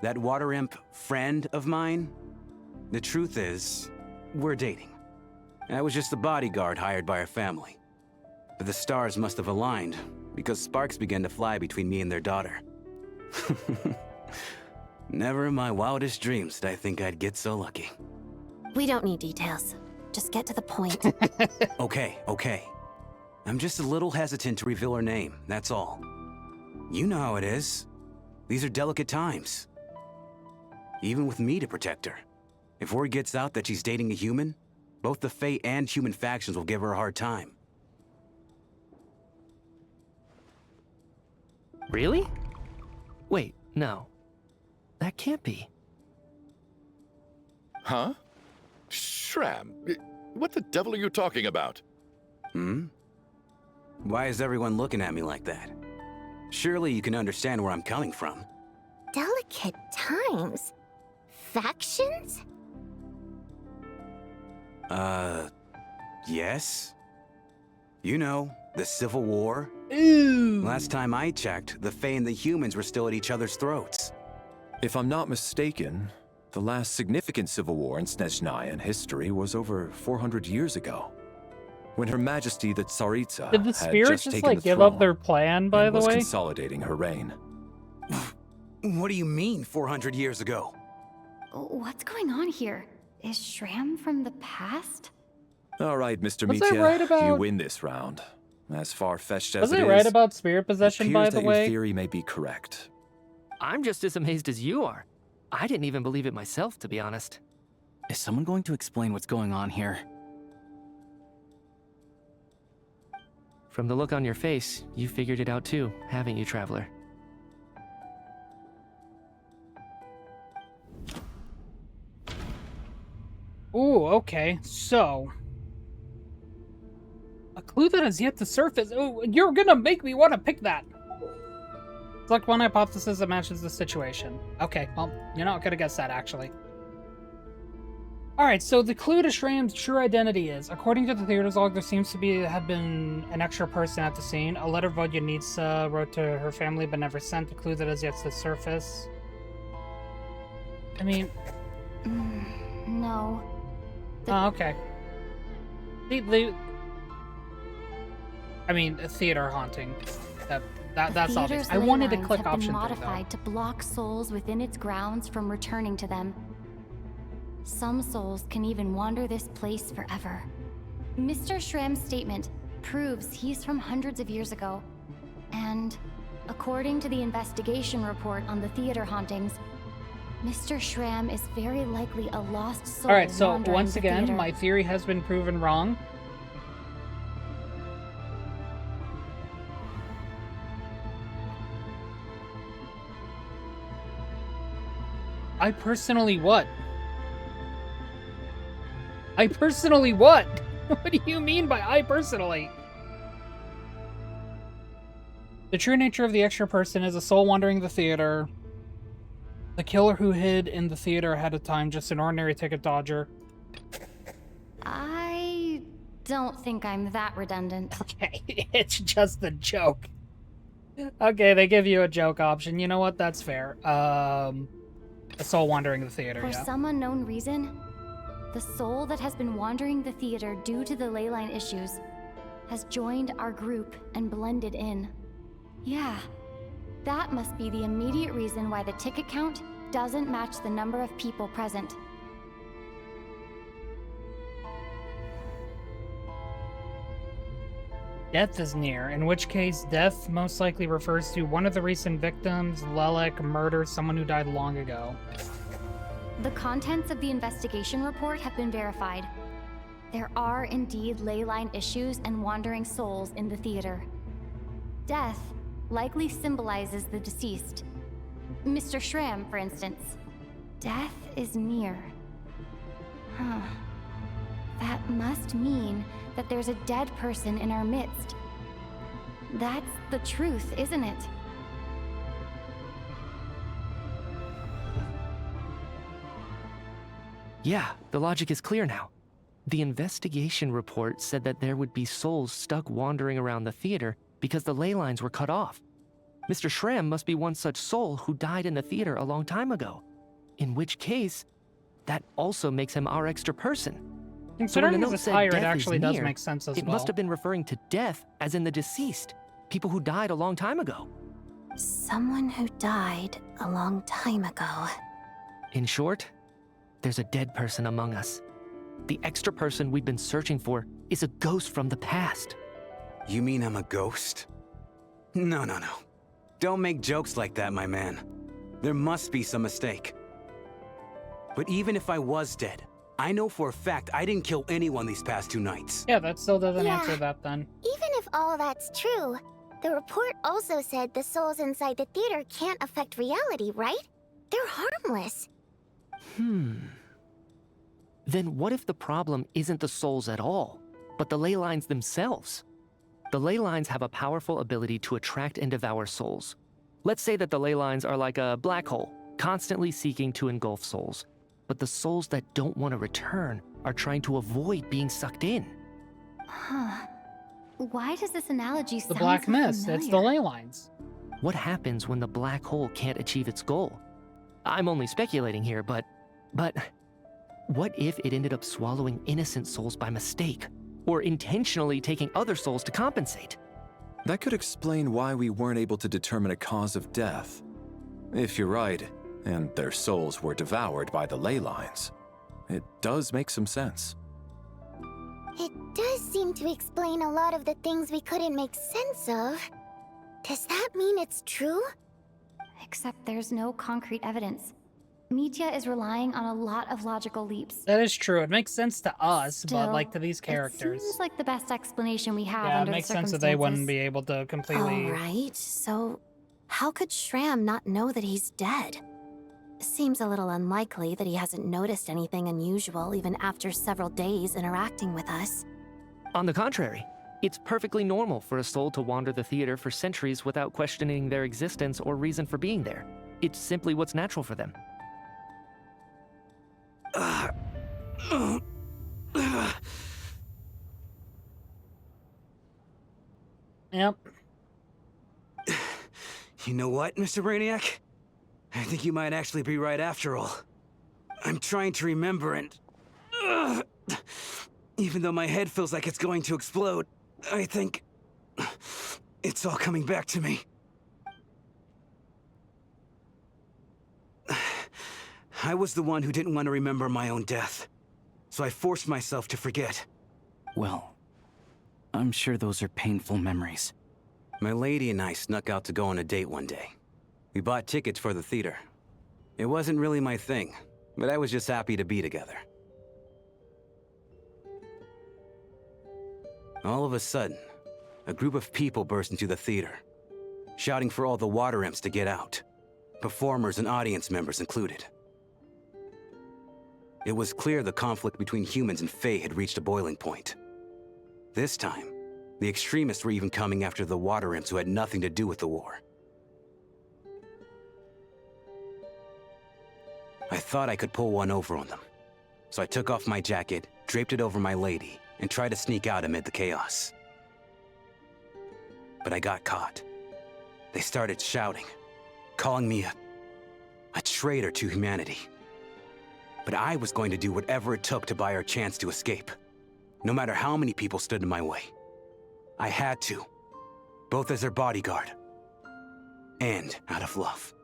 L: That water imp friend of mine, the truth is, we're dating. I was just a bodyguard hired by our family. But the stars must have aligned, because sparks began to fly between me and their daughter. Never in my wildest dreams did I think I'd get so lucky.
N: We don't need details. Just get to the point.
L: Okay. I'm just a little hesitant to reveal her name, that's all. You know how it is. These are delicate times. Even with me to protect her. If word gets out that she's dating a human, both the Fae and human factions will give her a hard time.
H: Really? Wait, no. That can't be.
K: Huh? Shram, what the devil are you talking about?
L: Hmm? Why is everyone looking at me like that? Surely you can understand where I'm coming from.
C: Delicate times? Factions?
L: Yes? You know, the Civil War?
B: Ooh.
L: Last time I checked, the Fae and the humans were still at each other's throats.
X: If I'm not mistaken, the last significant civil war in Snezhnayan history was over 400 years ago, when Her Majesty the Tsaritsa
B: Did the
X: had
B: spirits just
X: taken
B: like
X: the
B: give
X: throne
B: up their plan, by
X: and
B: the
X: was
B: way?
X: consolidating her reign.
L: What do you mean, 400 years ago?
D: What's going on here? Is Shram from the past?
X: All right, Mr.
B: Was I
X: Mitya,
B: right about-
X: you win this round. As far-fetched as
B: Was
X: it
B: I
X: is,
B: right about spirit possession,
X: it
B: by
X: appears
B: the
X: that
B: way?
X: your theory may be correct.
H: I'm just as amazed as you are. I didn't even believe it myself, to be honest.
M: Is someone going to explain what's going on here?
H: From the look on your face, you figured it out too, haven't you, Traveler?
B: Ooh, okay. So, a clue that has yet to surface. Oh, you're gonna make me want to pick that. Select one hypothesis that matches the situation. Okay, well, you're not gonna guess that, actually. Alright, so the clue to Shram's true identity is, according to the theater's log, there seems to have been an extra person at the scene. A letter Vodyanitsa wrote to her family but never sent. A clue that has yet to surface. I mean...
D: No.
B: Oh, okay. I mean, a theater haunting. That's obvious. I wanted to click option 3,
D: modified to block souls within its grounds from returning to them. Some souls can even wander this place forever. Mr. Shram's statement proves he's from hundreds of years ago. And according to the investigation report on the theater hauntings, Mr. Shram is very likely a lost soul.
B: Alright, so
D: wandering
B: once
D: the
B: again,
D: theater.
B: my theory has been proven wrong. I personally what? I personally what? What do you mean by I personally? The true nature of the extra person is a soul wandering the theater. The killer who hid in the theater ahead of time, just an ordinary ticket dodger.
D: I don't think I'm that redundant.
B: Okay, it's just a joke. Okay, they give you a joke option. You know what? That's fair. A soul wandering the theater,
D: For
B: yeah.
D: some unknown reason, the soul that has been wandering the theater due to the ley line issues has joined our group and blended in. Yeah, that must be the immediate reason why the ticket count doesn't match the number of people present.
B: Death is near, in which case death most likely refers to one of the recent victims, Lelek, murder, someone who died long ago.
D: The contents of the investigation report have been verified. There are indeed ley line issues and wandering souls in the theater. Death likely symbolizes the deceased. Mr. Shram, for instance. Death is near. Huh. That must mean that there's a dead person in our midst. That's the truth, isn't it?
H: Yeah, the logic is clear now. The investigation report said that there would be souls stuck wandering around the theater because the ley lines were cut off. Mr. Schramm must be one such soul who died in the theater a long time ago. In which case, that also makes him our extra person.
B: Considering
H: so when the
B: he's
H: note
B: a
H: said
B: tyrant, it
H: death
B: actually
H: is
B: does
H: near,
B: make sense as
H: it
B: well.
H: must have been referring to death as in the deceased, people who died a long time ago.
N: Someone who died a long time ago.
H: In short, there's a dead person among us. The extra person we've been searching for is a ghost from the past.
L: You mean I'm a ghost? No. Don't make jokes like that, my man. There must be some mistake. But even if I was dead, I know for a fact I didn't kill anyone these past 2 nights.
B: Yeah, that still doesn't
C: Yeah.
B: answer that then.
C: Even if all that's true, the report also said the souls inside the theater can't affect reality, right? They're harmless.
H: Then what if the problem isn't the souls at all, but the ley lines themselves? The ley lines have a powerful ability to attract and devour souls. Let's say that the ley lines are like a black hole, constantly seeking to engulf souls. But the souls that don't want to return are trying to avoid being sucked in.
D: Huh. Why does this analogy sound
B: The black
D: so
B: mist, it's the
D: familiar?
B: ley lines.
H: What happens when the black hole can't achieve its goal? I'm only speculating here, but what if it ended up swallowing innocent souls by mistake, or intentionally taking other souls to compensate?
X: That could explain why we weren't able to determine a cause of death. If you're right, and their souls were devoured by the ley lines, it does make some sense.
C: It does seem to explain a lot of the things we couldn't make sense of. Does that mean it's true?
D: Except there's no concrete evidence. Mitya is relying on a lot of logical leaps.
B: That is true. It makes sense to us,
D: Still,
B: but like to these characters.
D: It seems like the best explanation we have
B: Yeah, it
D: under
B: makes
D: the
B: sense
D: circumstances.
B: that they wouldn't be able to completely...
N: Alright, so how could Schramm not know that he's dead? Seems a little unlikely that he hasn't noticed anything unusual even after several days interacting with us.
H: On the contrary, it's perfectly normal for a soul to wander the theater for centuries without questioning their existence or reason for being there. It's simply what's natural for them.
B: Yep.
L: You know what, Mr. Brainiac? I think you might actually be right after all. I'm trying to remember and... even though my head feels like it's going to explode, I think... it's all coming back to me. I was the one who didn't want to remember my own death, so I forced myself to forget.
M: Well, I'm sure those are painful memories.
L: My lady and I snuck out to go on a date one day. We bought tickets for the theater. It wasn't really my thing, but I was just happy to be together. All of a sudden, a group of people burst into the theater, shouting for all the water imps to get out, performers and audience members included. It was clear the conflict between humans and Fae had reached a boiling point. This time, the extremists were even coming after the water imps who had nothing to do with the war. I thought I could pull one over on them, so I took off my jacket, draped it over my lady, and tried to sneak out amid the chaos. But I got caught. They started shouting, calling me a traitor to humanity. But I was going to do whatever it took to buy our chance to escape, no matter how many people stood in my way. I had to, both as their bodyguard and out of love.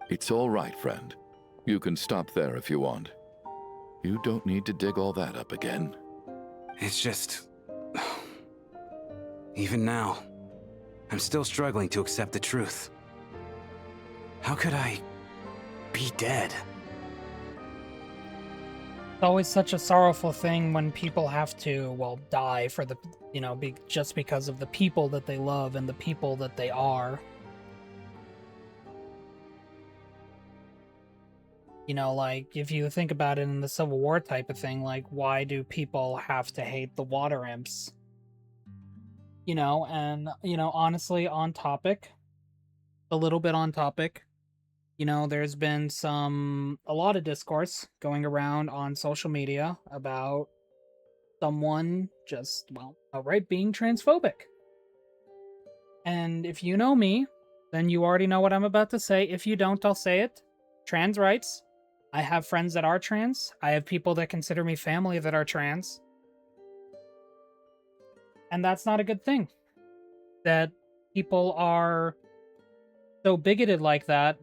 K: It's all right, friend. You can stop there if you want. You don't need to dig all that up again.
L: It's just... even now, I'm still struggling to accept the truth. How could I be dead?
B: It's always such a sorrowful thing when people have to, well, die for the, just because of the people that they love and the people that they are. Like, if you think about it in the Civil War type of thing, like, why do people have to hate the water imps? And, honestly, on topic, a little bit on topic, you know, there's been a lot of discourse going around on social media about someone just, well, outright being transphobic. And if you know me, then you already know what I'm about to say. If you don't, I'll say it. Trans rights. I have friends that are trans. I have people that consider me family that are trans. And that's not a good thing. That people are so bigoted like that,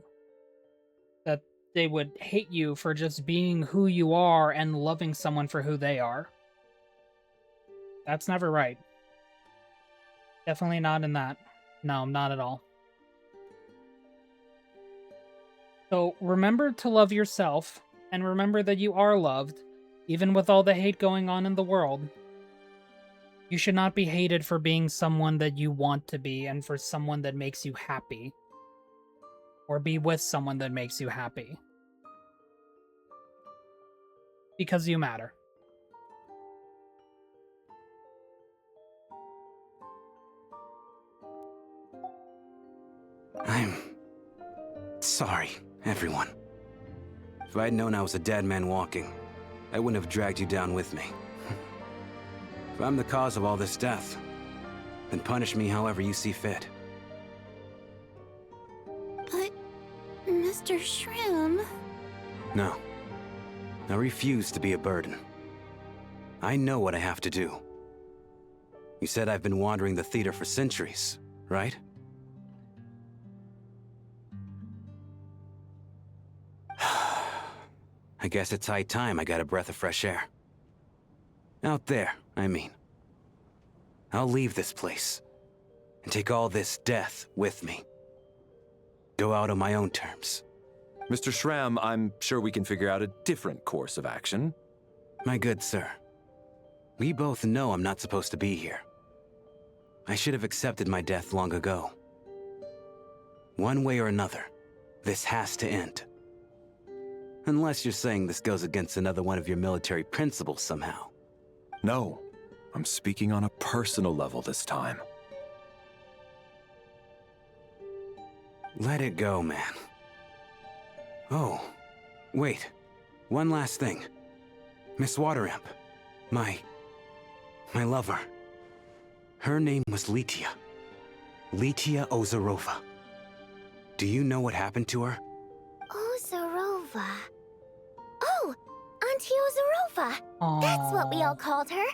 B: that they would hate you for just being who you are and loving someone for who they are. That's never right. Definitely not in that. No, not at all. So remember to love yourself, and remember that you are loved, even with all the hate going on in the world. You should not be hated for being someone that you want to be and for someone that makes you happy. Or be with someone that makes you happy. Because you matter.
L: I'm sorry, everyone. If I'd known I was a dead man walking, I wouldn't have dragged you down with me. If I'm the cause of all this death, then punish me however you see fit.
N: But, Mr. Shram...
L: No. I refuse to be a burden. I know what I have to do. You said I've been wandering the theater for centuries, right? I guess it's high time I got a breath of fresh air. Out there, I mean. I'll leave this place and take all this death with me. Go out on my own terms.
X: Mr. Shram, I'm sure we can figure out a different course of action.
L: My good sir, we both know I'm not supposed to be here. I should have accepted my death long ago. One way or another, this has to end. Unless you're saying this goes against another one of your military principles somehow.
X: No, I'm speaking on a personal level this time.
L: Let it go, man. Oh, wait. One last thing. Miss Wateramp. My lover. Her name was Litia. Litia Ozarova. Do you know what happened to her?
C: Ozarova. Oh, Auntie Ozarova. That's what we all called her.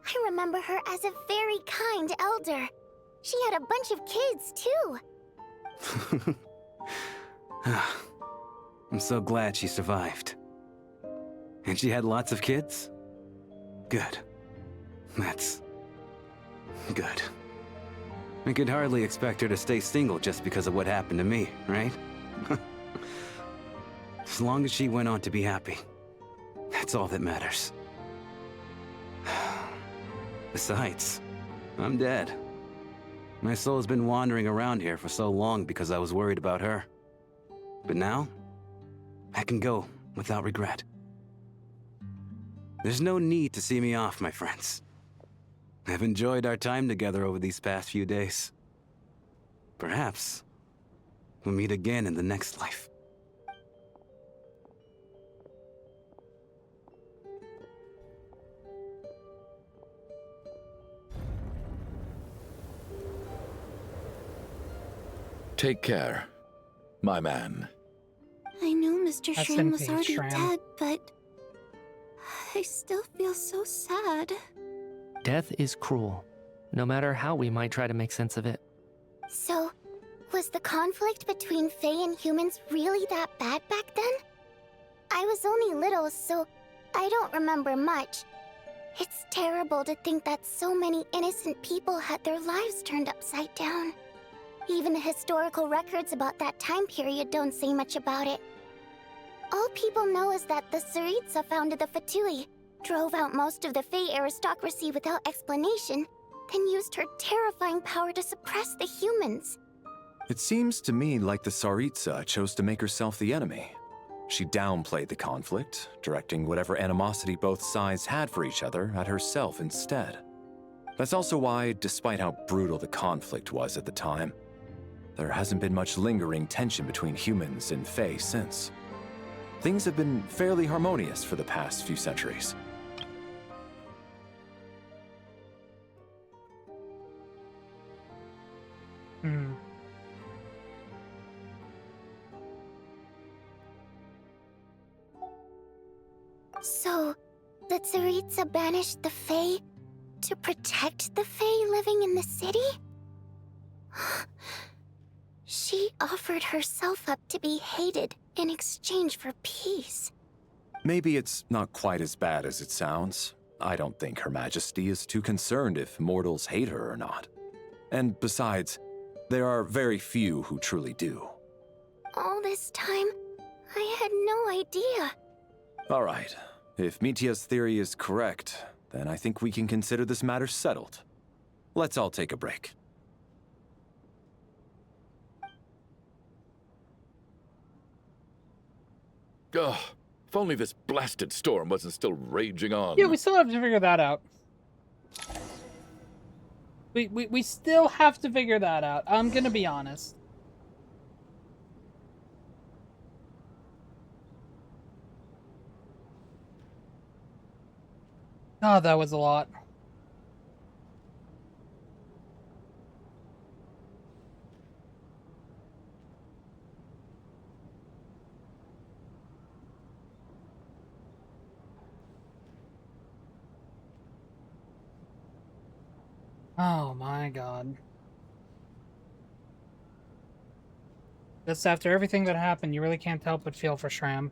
C: I remember her as a very kind elder. She had a bunch of kids, too.
L: I'm so glad she survived. And she had lots of kids? Good. That's... good. I could hardly expect her to stay single just because of what happened to me, right? As long as she went on to be happy, that's all that matters. Besides, I'm dead. My soul's been wandering around here for so long because I was worried about her. But now, I can go without regret. There's no need to see me off, my friends. I've enjoyed our time together over these past few days. Perhaps we'll meet again in the next life.
K: Take care, my man.
N: I know Mr.
B: Rest
N: Shram
B: in
N: was
B: peace,
N: already
B: Shram.
N: dead, but... I still feel so sad.
H: Death is cruel, no matter how we might try to make sense of it.
C: So, was the conflict between Fae and humans really that bad back then? I was only little, so I don't remember much. It's terrible to think that so many innocent people had their lives turned upside down. Even the historical records about that time period don't say much about it. All people know is that the Tsaritsa founded the Fatui, drove out most of the Fae aristocracy without explanation, then used her terrifying power to suppress the humans.
X: It seems to me like the Tsaritsa chose to make herself the enemy. She downplayed the conflict, directing whatever animosity both sides had for each other at herself instead. That's also why, despite how brutal the conflict was at the time, there hasn't been much lingering tension between humans and Fae since. Things have been fairly harmonious for the past few centuries.
C: So, the Tsaritsa banished the Fae to protect the Fae living in the city? She offered herself up to be hated in exchange for peace.
X: Maybe it's not quite as bad as it sounds. I don't think Her Majesty is too concerned if mortals hate her or not. And besides, there are very few who truly do.
C: All this time, I had no idea.
X: All right. If Mitia's theory is correct, then I think we can consider this matter settled. Let's all take a break.
K: Ugh, if only this blasted storm wasn't still raging on.
B: Yeah, we still have to figure that out. We still have to figure that out. I'm gonna be honest. Oh, that was a lot. Oh my god. Just after everything that happened, you really can't help but feel for Shram.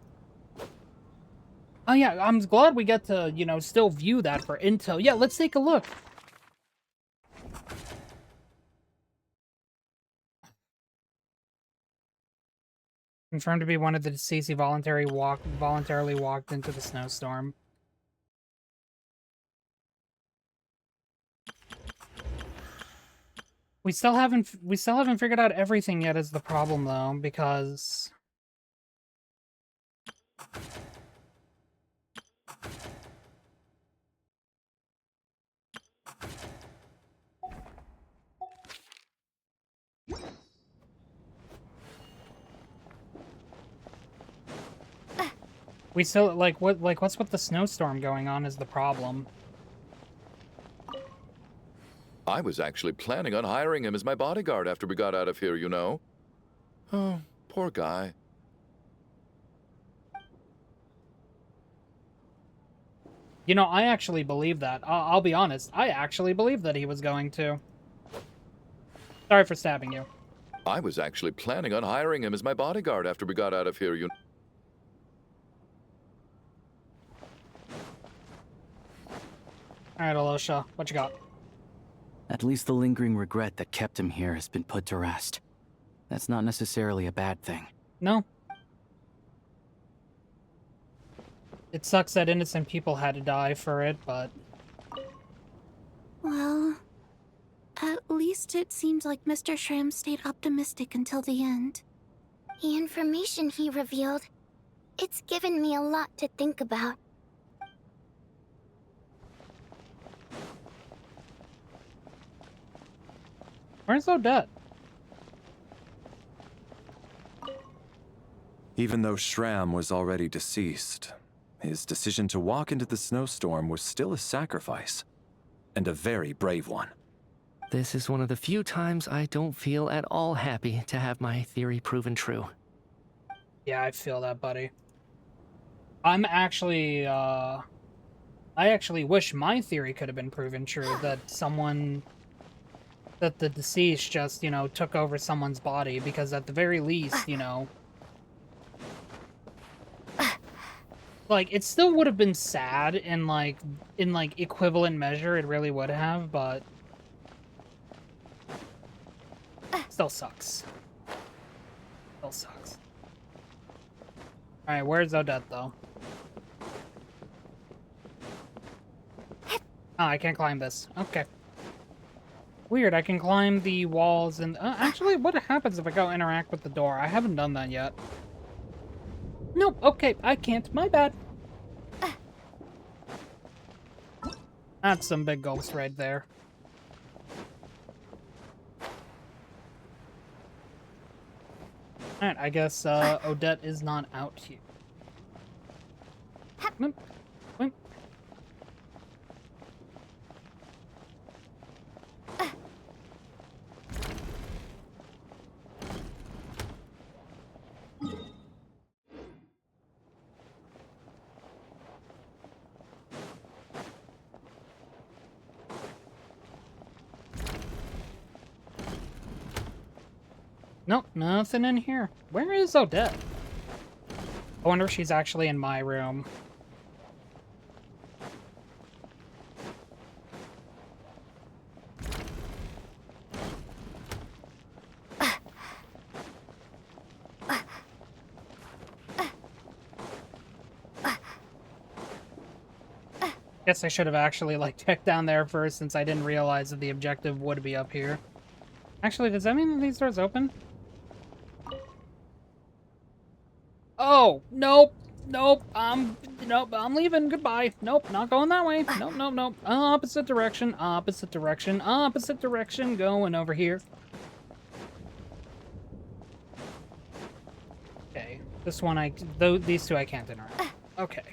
B: Oh yeah, I'm glad we get to, you know, still view that for intel. Yeah, let's take a look. Confirmed to be one of the deceased who voluntarily walked into the snowstorm. We still haven't figured out everything yet is the problem though, because we still what's with the snowstorm going on is the problem.
K: I was actually planning on hiring him as my bodyguard after we got out of here, you know. Oh, poor guy.
B: You know, I actually believe that. I'll be honest. I actually believe that he was going to. Sorry for stabbing you.
K: I was actually planning on hiring him as my bodyguard after we got out of here, you know.
B: Alright, Alosha, what you got?
M: At least the lingering regret that kept him here has been put to rest. That's not necessarily a bad thing.
B: No. It sucks that innocent people had to die for it, but...
C: Well, at least it seems like Mr. Shram stayed optimistic until the end. The information he revealed, it's given me a lot to think about.
B: Where's Odette?
X: Even though Shram was already deceased, his decision to walk into the snowstorm was still a sacrifice, and a very brave one.
H: This is one of the few times I don't feel at all happy to have my theory proven true.
B: Yeah, I feel that, buddy. I actually wish my theory could have been proven true, that the deceased just, you know, took over someone's body, because at the very least, you know... Like, it still would have been sad in equivalent measure, it really would have, but... Still sucks. Still sucks. Alright, where's Odette, though? Oh, I can't climb this. Okay. Weird, I can climb the walls and... actually, what happens if I go interact with the door? I haven't done that yet. Nope, okay, I can't. My bad. That's some big gulps right there. Alright, I guess Odette is not out here. Wimp. Wimp. Nope, nothing in here. Where is Odette? I wonder if she's actually in my room. Guess I should have actually, like, checked down there first since I didn't realize that the objective would be up here. Actually, does that mean that these doors open? Oh, nope, nope, nope, I'm leaving, goodbye. Nope, not going that way. Nope, nope, nope. Opposite direction, opposite direction, opposite direction, going over here. Okay, this one these two I can't interact. Okay.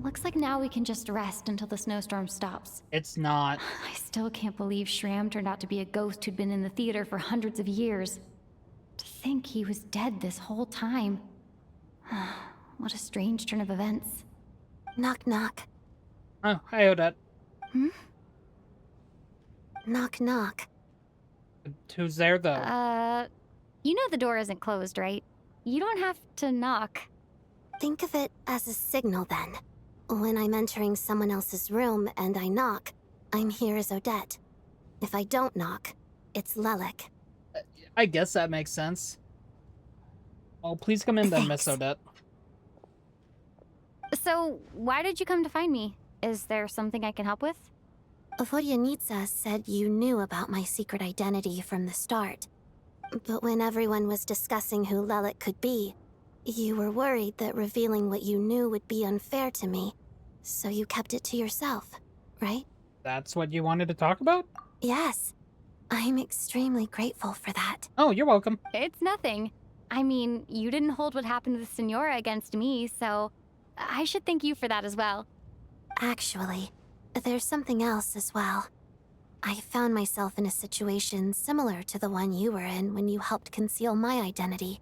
D: Looks like now we can just rest until the snowstorm stops.
B: It's not.
D: I still can't believe Shram turned out to be a ghost who'd been in the theater for hundreds of years. To think he was dead this whole time. What a strange turn of events.
N: Knock, knock.
B: Oh, hi, Odette.
N: Hmm? Knock, knock.
B: Who's there, though?
D: You know the door isn't closed, right? You don't have to knock.
N: Think of it as a signal, then. When I'm entering someone else's room and I knock, I'm here as Odette. If I don't knock, it's Lelik.
B: I guess that makes sense. Oh, please come in then, Miss Odette.
D: So, why did you come to find me? Is there something I can help with?
N: Vodyanitsa said you knew about my secret identity from the start. But when everyone was discussing who Lelik could be, you were worried that revealing what you knew would be unfair to me, so you kept it to yourself, right?
B: That's what you wanted to talk about?
N: Yes. I'm extremely grateful for that.
B: Oh, you're welcome.
D: It's nothing. I mean, you didn't hold what happened to the Senora against me, so I should thank you for that as well.
N: Actually, there's something else as well. I found myself in a situation similar to the one you were in when you helped conceal my identity.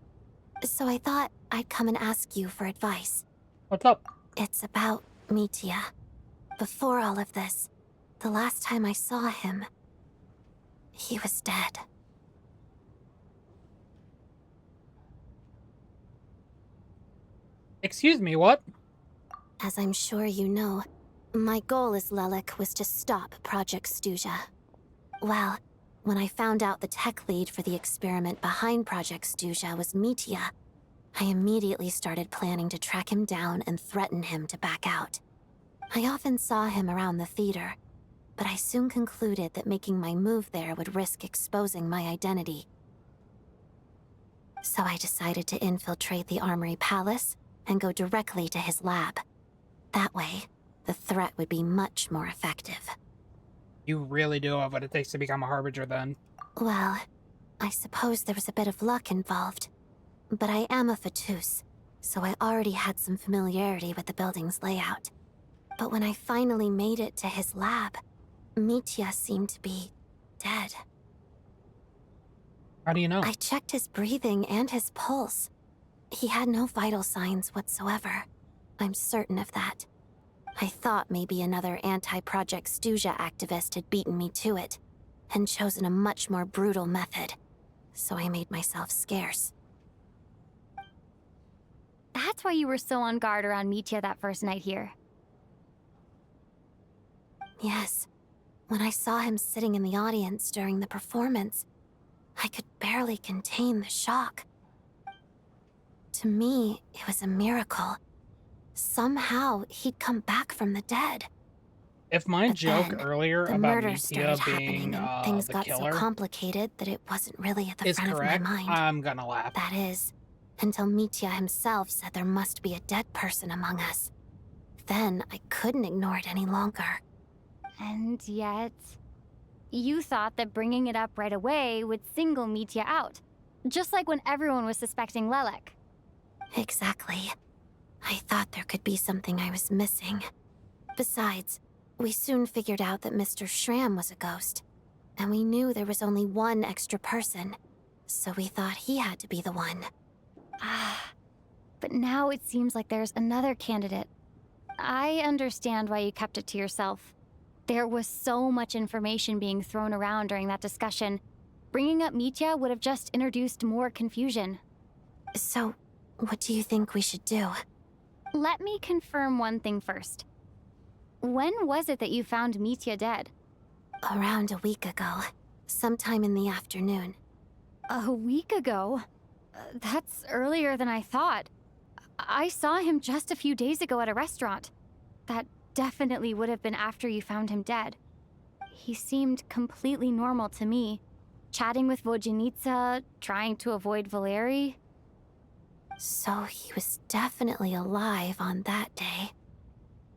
N: So I thought I'd come and ask you for advice.
B: What's up?
N: It's about Mitya. Before all of this, the last time I saw him, he was dead.
B: Excuse me, what?
N: As I'm sure you know, my goal as Lelik was to stop Project Stuja. Well, when I found out the tech lead for the experiment behind Project Stuja was Mitya, I immediately started planning to track him down and threaten him to back out. I often saw him around the theater, but I soon concluded that making my move there would risk exposing my identity. So I decided to infiltrate the Armory Palace and go directly to his lab. That way, the threat would be much more effective.
B: You really do have what it takes to become a Harbinger, then.
N: Well, I suppose there was a bit of luck involved. But I am a Fatus, so I already had some familiarity with the building's layout. But when I finally made it to his lab, Mitya seemed to be dead.
B: How do you know?
N: I checked his breathing and his pulse. He had no vital signs whatsoever. I'm certain of that. I thought maybe another anti-Project Stuja activist had beaten me to it, and chosen a much more brutal method. So I made myself scarce.
D: That's why you were so on guard around Mitya that first night here.
N: Yes. When I saw him sitting in the audience during the performance, I could barely contain the shock. To me, it was a miracle. Somehow, he'd come back from the dead.
B: If my joke earlier
N: The
B: about
N: murder
B: Mitya
N: started
B: being
N: happening and things
B: the
N: got
B: killer
N: so complicated that it wasn't really at the
B: is
N: front
B: correct,
N: of my mind.
B: I'm gonna laugh.
N: That is, until Mitya himself said there must be a dead person among us. Then I couldn't ignore it any longer.
D: And yet, you thought that bringing it up right away would single Mitya out, just like when everyone was suspecting Lelek.
N: Exactly. I thought there could be something I was missing. Besides, we soon figured out that Mr. Schramm was a ghost, and we knew there was only one extra person, so we thought he had to be the one.
D: But now it seems like there's another candidate. I understand why you kept it to yourself. There was so much information being thrown around during that discussion. Bringing up Mitya would have just introduced more confusion.
N: So, what do you think we should do?
D: Let me confirm one thing first. When was it that you found Mitya dead?
N: Around a week ago. Sometime in the afternoon.
D: A week ago? That's earlier than I thought. I saw him just a few days ago at a restaurant. That definitely would have been after you found him dead. He seemed completely normal to me. Chatting with Vodyanitsa, trying to avoid Valeri.
N: So he was definitely alive on that day.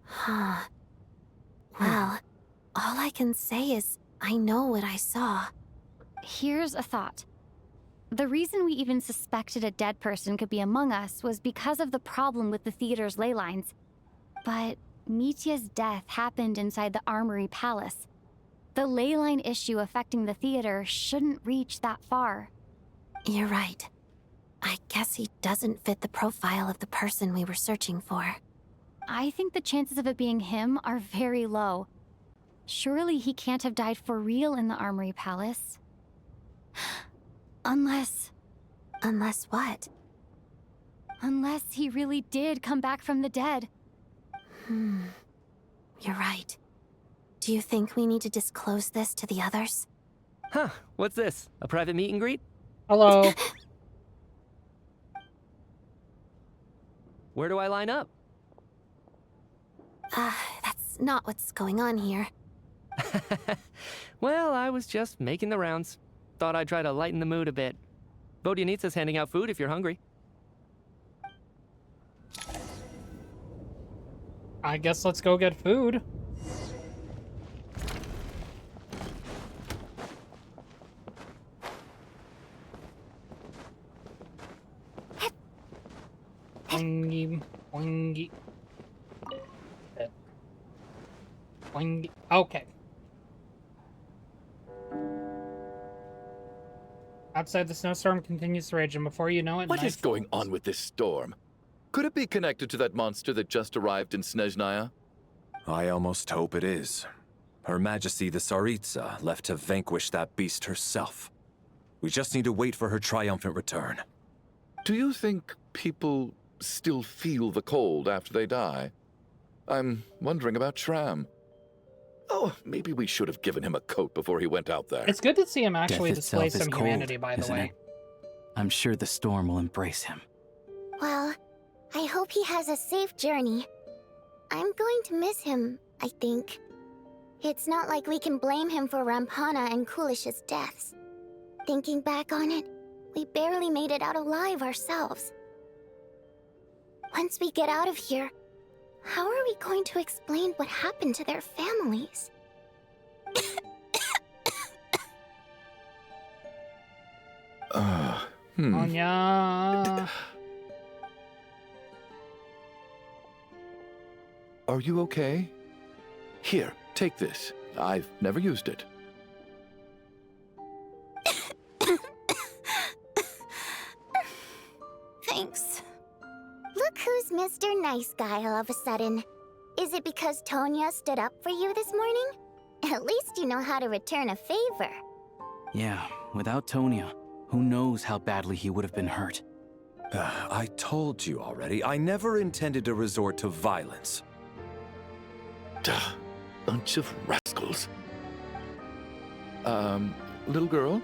N: Huh. Well, all I can say is I know what I saw.
D: Here's a thought. The reason we even suspected a dead person could be among us was because of the problem with the theater's ley lines. But Mitya's death happened inside the Armory Palace. The ley line issue affecting the theater shouldn't reach that far.
N: You're right. I guess he doesn't fit the profile of the person we were searching for.
D: I think the chances of it being him are very low. Surely he can't have died for real in the Armory Palace. Unless
N: what?
D: Unless he really did come back from the dead.
N: You're right. Do you think we need to disclose this to the others?
H: Huh, what's this? A private meet and greet?
B: Hello.
H: Where do I line up?
N: That's not what's going on here.
H: Well, I was just making the rounds. Thought I'd try to lighten the mood a bit. Vodyanitsa's handing out food if you're hungry.
B: I guess let's go get food. Boingy, boingy. Boingy. Okay. Outside, the snowstorm continues to rage, and before you know it,
K: What is going on with this storm? Could it be connected to that monster that just arrived in Snezhnaya?
X: I almost hope it is. Her Majesty the Tsaritsa left to vanquish that beast herself. We just need to wait for her triumphant return.
K: Do you think people still feel the cold after they die? I'm wondering about Schramm. Oh, maybe we should have given him a coat before he went out there.
B: It's good to see him actually
M: Death
B: display
M: itself is
B: some
M: cold,
B: humanity, by the
M: isn't
B: way.
M: it? I'm sure the storm will embrace him.
C: Well, I hope he has a safe journey. I'm going to miss him, I think. It's not like we can blame him for Rampana and Kulish's deaths. Thinking back on it, we barely made it out alive ourselves. Once we get out of here, how are we going to explain what happened to their families?
B: Anya.
K: Are you okay? Here, take this. I've never used it.
C: Thanks. Look who's Mr. Nice Guy all of a sudden. Is it because Tonya stood up for you this morning? At least you know how to return a favor.
M: Yeah, without Tonya, who knows how badly he would have been hurt.
X: I told you already, I never intended to resort to violence.
K: Duh, bunch of rascals. Little girl?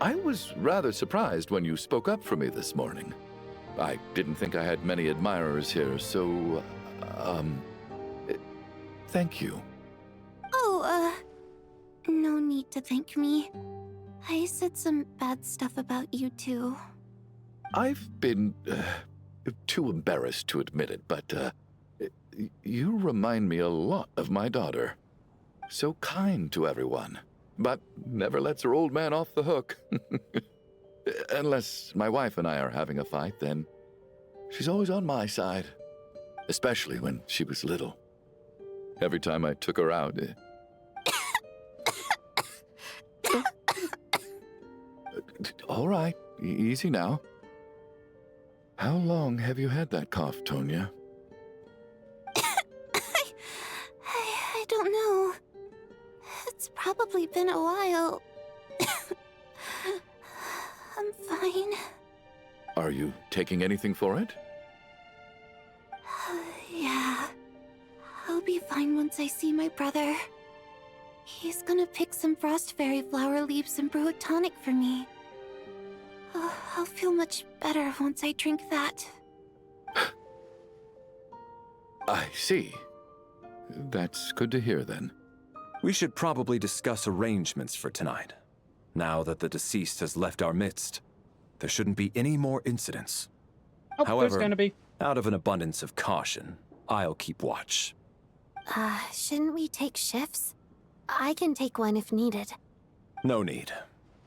K: I was rather surprised when you spoke up for me this morning. I didn't think I had many admirers here, so, thank you.
C: Oh, no need to thank me. I said some bad stuff about you too.
K: I've been too embarrassed to admit it, but you remind me a lot of my daughter. So kind to everyone, but never lets her old man off the hook. Unless my wife and I are having a fight, then she's always on my side. Especially when she was little. Every time I took her out... All right, easy now. How long have you had that cough, Tonya?
N: I don't know. It's probably been a while. I'm fine.
K: Are you taking anything for it?
N: Yeah. I'll be fine once I see my brother. He's gonna pick some frost fairy flower leaves and brew a tonic for me. I'll feel much better once I drink that.
K: I see. That's good to hear, then.
X: We should probably discuss arrangements for tonight. Now that the deceased has left our midst, there shouldn't be any more incidents.
B: Oh,
X: However,
B: there's gonna be.
X: Out of an abundance of caution, I'll keep watch.
N: Shouldn't we take shifts? I can take one if needed.
X: No need.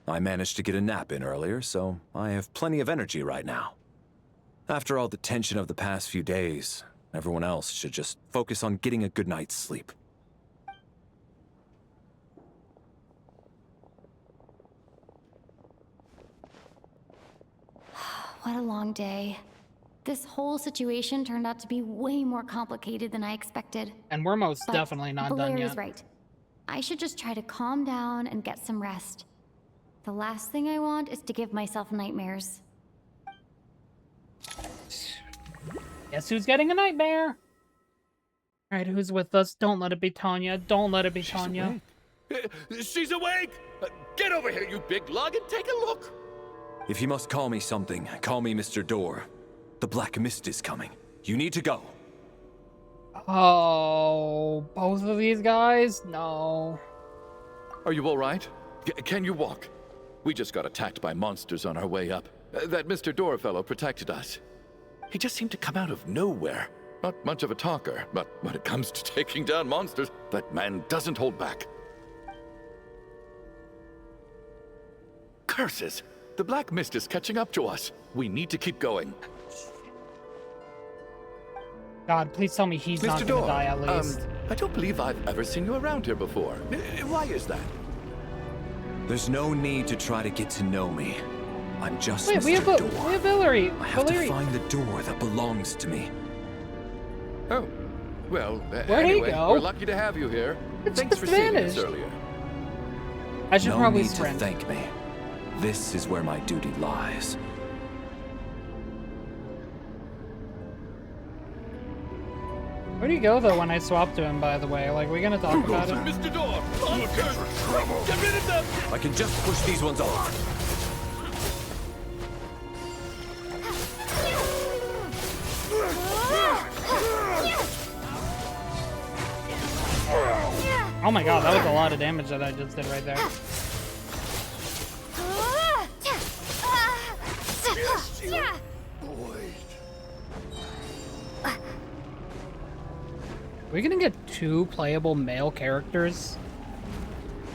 X: I managed to get a nap in earlier, so I have plenty of energy right now. After all the tension of the past few days, everyone else should just focus on getting a good night's sleep.
D: What a long day. This whole situation turned out to be way more complicated than I expected.
B: And we're most
D: But
B: definitely not done
D: Valeria's
B: yet.
D: right. I should just try to calm down and get some rest. The last thing I want is to give myself nightmares.
B: Guess who's getting a nightmare? Alright, who's with us? Don't let it be Tanya. Don't let it be Tanya.
K: She's awake! Get over here, you big lug, and take a look!
X: If you must call me something, call me Mr. Door. The Black Mist is coming. You need to go.
B: Oh, both of these guys? No.
K: Are you all right? Can you walk? We just got attacked by monsters on our way up. That Mr. Door fellow protected us. He just seemed to come out of nowhere. Not much of a talker, but when it comes to taking down monsters, that man doesn't hold back. Curses! The Black Mist is catching up to us. We need to keep going.
B: God, please tell me he's not
K: Mr.
B: gonna
K: Door,
B: die at least.
K: I don't believe I've ever seen you around here before. Why is that?
X: There's no need to try to get to know me. I'm just
B: Wait,
X: Mr.
B: we have
X: Door.
B: Valerie.
X: I have
B: Valerie.
X: to find the door that belongs to me.
K: Oh, well,
B: Where'd he
K: anyway,
B: go?
K: we're lucky to have you here.
B: It
K: Thanks
B: just
K: for seeing us
B: vanished.
K: earlier.
B: I should
X: no
B: probably
X: need
B: sprint.
X: to thank me. This is where my duty lies.
B: Where'd he go though when I swapped to him, by the way? Like, we gonna talk about it?
K: Mr. Door! Monsters! Get rid of them!
X: I can just push these ones off.
B: Oh my god, that was a lot of damage that I just did right there. Are we gonna get 2 playable male characters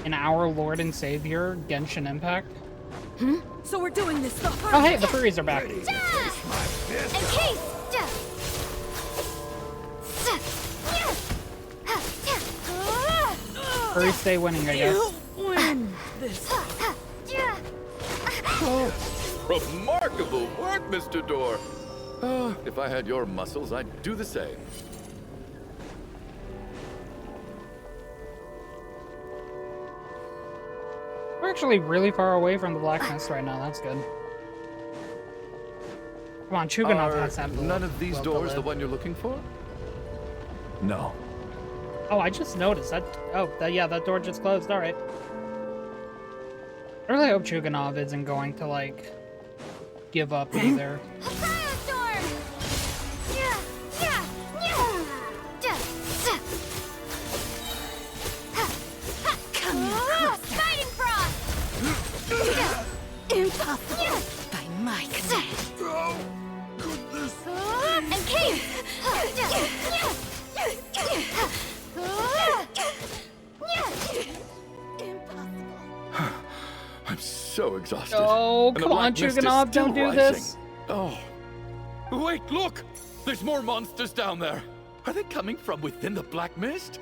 B: in our Lord and Savior, Genshin Impact?
A: So we're doing this the hard
B: Oh hey, the furries are back. Furries stay winning, I guess.
A: win this.
K: Remarkable work, Mr. Door. If I had your muscles, I'd do the same.
B: We're actually really far away from the Black Mist right now. That's good. Come on, Chuganov has to have the
K: None of these
B: will to
K: doors the
B: live.
K: one you're looking for?
X: No.
B: Oh, I just noticed that. Oh, yeah, that door just closed. All right. I really hope Chuganov isn't going to like give up either.
A: Fighting frost! Impossible! By my command.
E: Oh, goodness.
A: And Kate!
K: I'm so exhausted.
B: Oh,
K: And the
B: come on,
K: black mist is
B: Juganov, don't
K: still
B: do
K: rising.
B: this.
K: Oh. Wait, look! There's more monsters down there. Are they coming from within the black mist?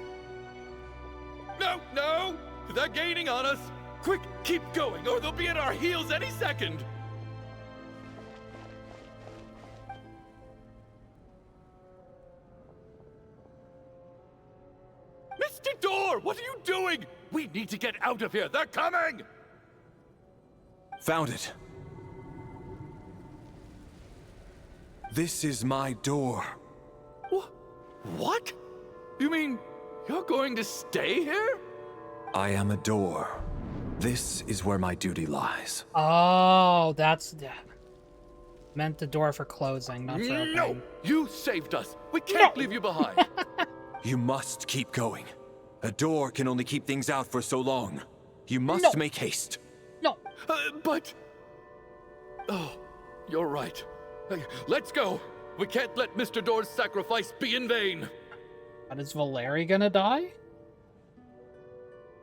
K: No, no! They're gaining on us! Quick, keep going, or they'll be at our heels any second! Mr. Door, what are you doing? We need to get out of here. They're coming!
X: Found it. This is my door.
K: What? You mean you're going to stay here?
X: I am a door. This is where my duty lies.
B: Oh, that's meant the door for closing, not for opening.
K: No! You saved us! We can't leave you behind!
X: You must keep going. A door can only keep things out for so long. You must make haste.
B: No!
K: But... Oh, you're right. Let's go! We can't let Mr. Door's sacrifice be in vain!
B: But is Valeri gonna die?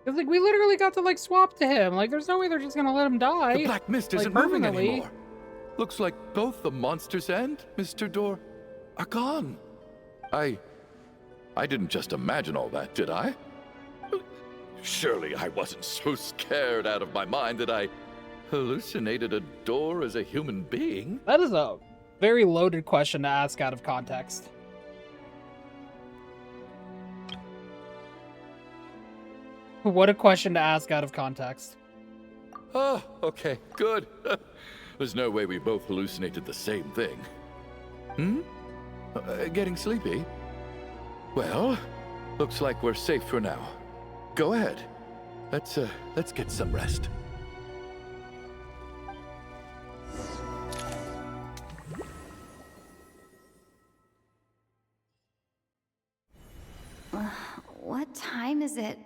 B: Cause like we literally got to like swap to him. Like there's no way they're just gonna let him die.
K: The black mist
B: like,
K: isn't moving
B: permanently.
K: anymore. Looks like both the monsters and Mr. Door are gone. I didn't just imagine all that, did I? Surely I wasn't so scared out of my mind that I hallucinated a door as a human being.
B: That is a very loaded question to ask out of context. What a question to ask out of context.
K: Oh, okay, good. There's no way we both hallucinated the same thing. Hmm? Getting sleepy? Well, looks like we're safe for now. Go ahead. Let's get some rest.
D: What time is it?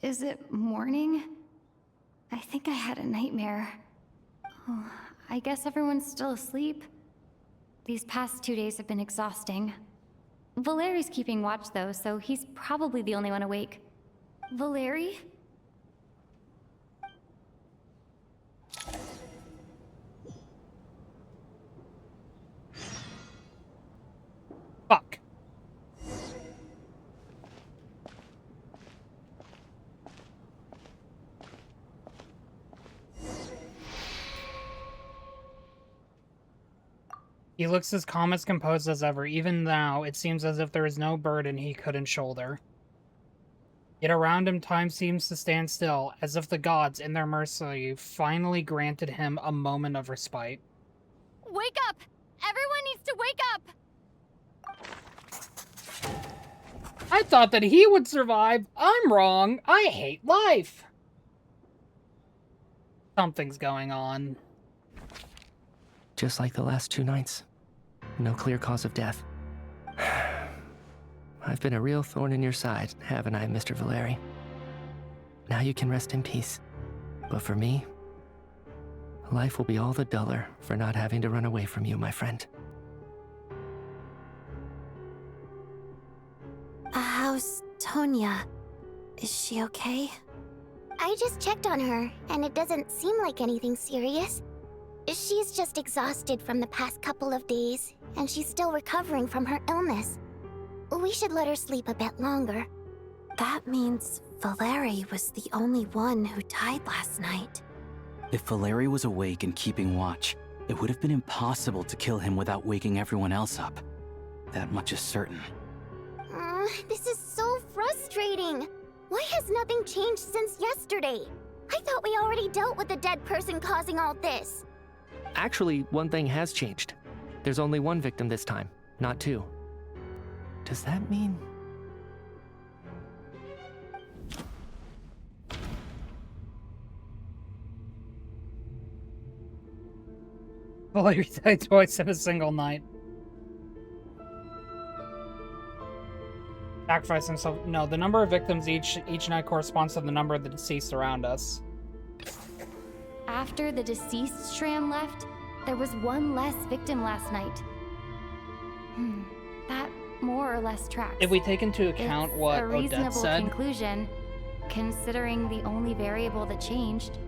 D: Is it morning? I think I had a nightmare. Oh, I guess everyone's still asleep. These past 2 days have been exhausting. Valeri's keeping watch though, so he's probably the only one awake. Valeri?
B: Fuck. He looks as calm as composed as ever. Even now, it seems as if there is no burden he couldn't shoulder. Yet around him, time seems to stand still, as if the gods, in their mercy, finally granted him a moment of respite.
D: Wake up! Everyone needs to wake up!
B: I thought that he would survive. I'm wrong. I hate life. Something's going on.
H: Just like the last 2 nights. No clear cause of death. I've been a real thorn in your side, haven't I, Mr. Valeri? Now you can rest in peace. But for me, life will be all the duller for not having to run away from you, my friend.
N: How's Tonya? Is she okay?
C: I just checked on her, and it doesn't seem like anything serious. She's just exhausted from the past couple of days, and she's still recovering from her illness. We should let her sleep a bit longer.
N: That means Valeri was the only one who died last night.
M: If Valeri was awake and keeping watch, it would have been impossible to kill him without waking everyone else up. That much is certain.
C: This is so frustrating. Why has nothing changed since yesterday? I thought we already dealt with the dead person causing all this.
H: Actually, one thing has changed. There's only 1 victim this time, not 2. Does that mean...
B: Valeri died twice in a single night. Sacrifice himself. No, the number of victims each night corresponds to the number of the deceased around us.
D: After the deceased Shram left, there was one less victim last night. That more or less tracks.
B: If we take into account
D: It's
B: what
D: a
B: Odette
D: reasonable
B: said,
D: conclusion, considering the only variable that changed.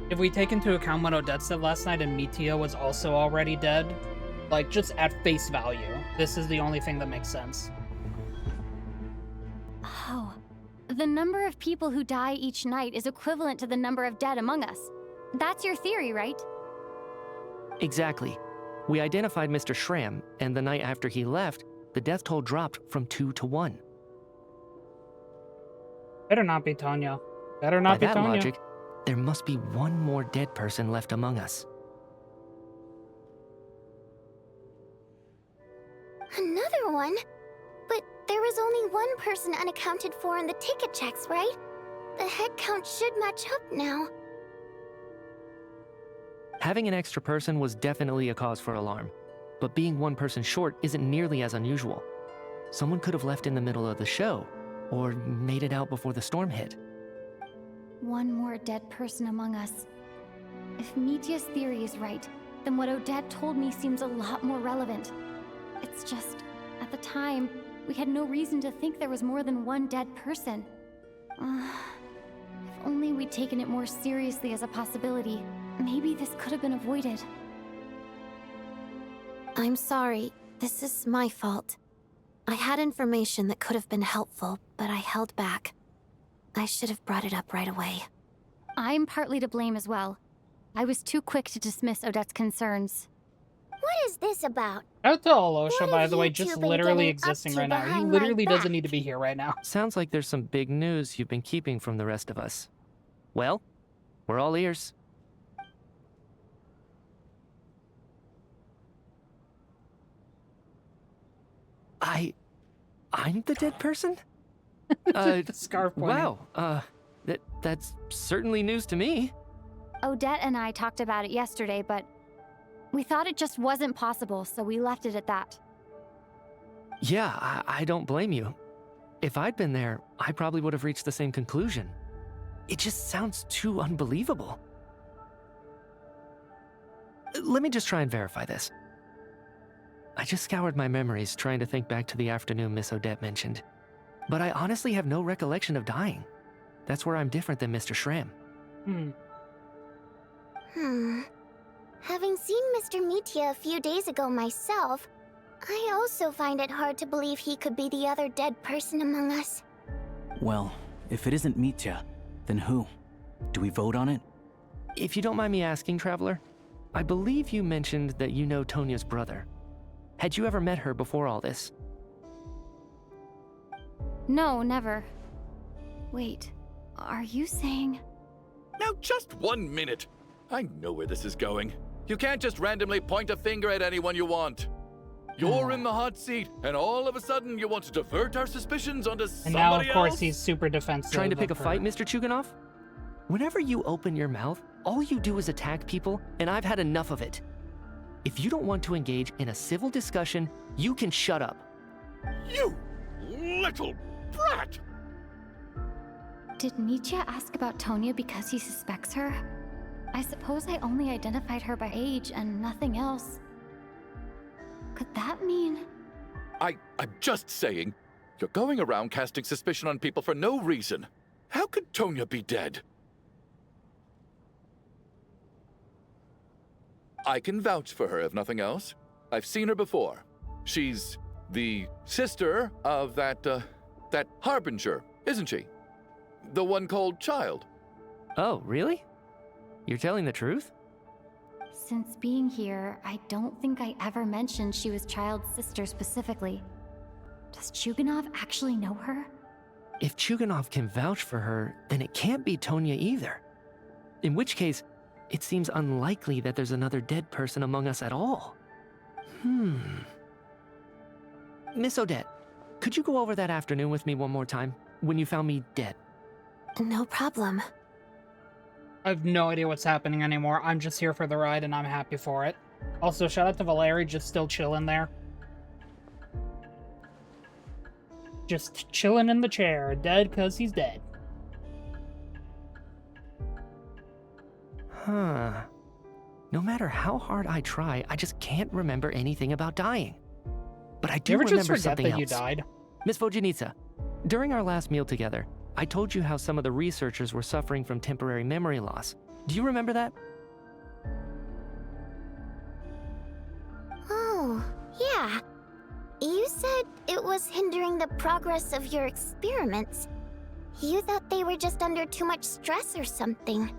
B: if we take into account what Odette said last night and Mitya was also already dead, like, just at face value, this is the only thing that makes sense.
D: Oh, the number of people who die each night is equivalent to the number of dead among us. That's your theory, right?
H: Exactly. We identified Mr. Schramm, and the night after he left, the death toll dropped from 2 to 1.
B: Better not be Tonya. Better not be
H: By that
B: Tonya.
H: logic, there must be one more dead person left among us.
C: Another one? But there was only one person unaccounted for in the ticket checks, right? The head count should match up now.
H: Having an extra person was definitely a cause for alarm, but being one person short isn't nearly as unusual. Someone could have left in the middle of the show, or made it out before the storm hit.
D: One more dead person among us. If Mitya's theory is right, then what Odette told me seems a lot more relevant. It's just, at the time, we had no reason to think there was more than one dead person. If only we'd taken it more seriously as a possibility, maybe this could have been avoided.
N: I'm sorry. This is my fault. I had information that could have been helpful, but I held back. I should have brought it up right away.
D: I'm partly to blame as well. I was too quick to dismiss Odette's concerns.
C: What is this about?
B: Shout out to Alosha, by the way,
C: you two
B: just
C: been
B: literally
C: getting up
B: existing
C: to
B: right now. He
C: behind my
B: literally doesn't
C: back?
B: need to be here right now.
H: Sounds like there's some big news you've been keeping from the rest of us. Well, we're all ears. I'm the dead person?
B: The scarf pointing.
H: Wow, that's certainly news to me.
D: Odette and I talked about it yesterday, but we thought it just wasn't possible, so we left it at that.
H: Yeah, I don't blame you. If I'd been there, I probably would have reached the same conclusion. It just sounds too unbelievable. Let me just try and verify this. I just scoured my memories trying to think back to the afternoon Miss Odette mentioned. But I honestly have no recollection of dying. That's where I'm different than Mr. Schramm.
C: Having seen Mr. Mitya a few days ago myself, I also find it hard to believe he could be the other dead person among us.
M: Well, if it isn't Mitya, then who? Do we vote on it?
H: If you don't mind me asking, Traveler, I believe you mentioned that you know Tonya's brother. Had you ever met her before all this?
D: No, never. Wait, are you saying...
K: Now just 1 minute. I know where this is going. You can't just randomly point a finger at anyone you want. You're in the hot seat, and all of a sudden you want to divert our suspicions onto
B: And
K: somebody
B: now, of course,
K: else?
B: he's super defensive.
H: Trying to pick a
B: of her.
H: fight, Mr. Chuganov? Whenever you open your mouth, all you do is attack people, and I've had enough of it. If you don't want to engage in a civil discussion, you can shut up.
K: You little brat!
D: Did Mitya ask about Tonya because he suspects her? I suppose I only identified her by age and nothing else. Could that mean...
K: I'm just saying. You're going around casting suspicion on people for no reason. How could Tonya be dead? I can vouch for her, if nothing else. I've seen her before. She's the sister of that Harbinger, isn't she? The one called Child.
H: Oh, really? You're telling the truth?
D: Since being here, I don't think I ever mentioned she was Child's sister specifically. Does Chuganov actually know her?
H: If Chuganov can vouch for her, then it can't be Tonya either. In which case, it seems unlikely that there's another dead person among us at all. Miss Odette, could you go over that afternoon with me one more time, when you found me dead?
N: No problem.
B: I have no idea what's happening anymore. I'm just here for the ride, and I'm happy for it. Also, shout out to Valeri, just still chilling there. Just chilling in the chair, dead because he's dead.
H: No matter how hard I try, I just can't remember anything about dying. But I do
B: You ever
H: remember
B: just forget
H: something
B: that
H: else.
B: you died?
H: Miss Vojanitsa, during our last meal together, I told you how some of the researchers were suffering from temporary memory loss. Do you remember that?
C: Oh, yeah. You said it was hindering the progress of your experiments. You thought they were just under too much stress or something.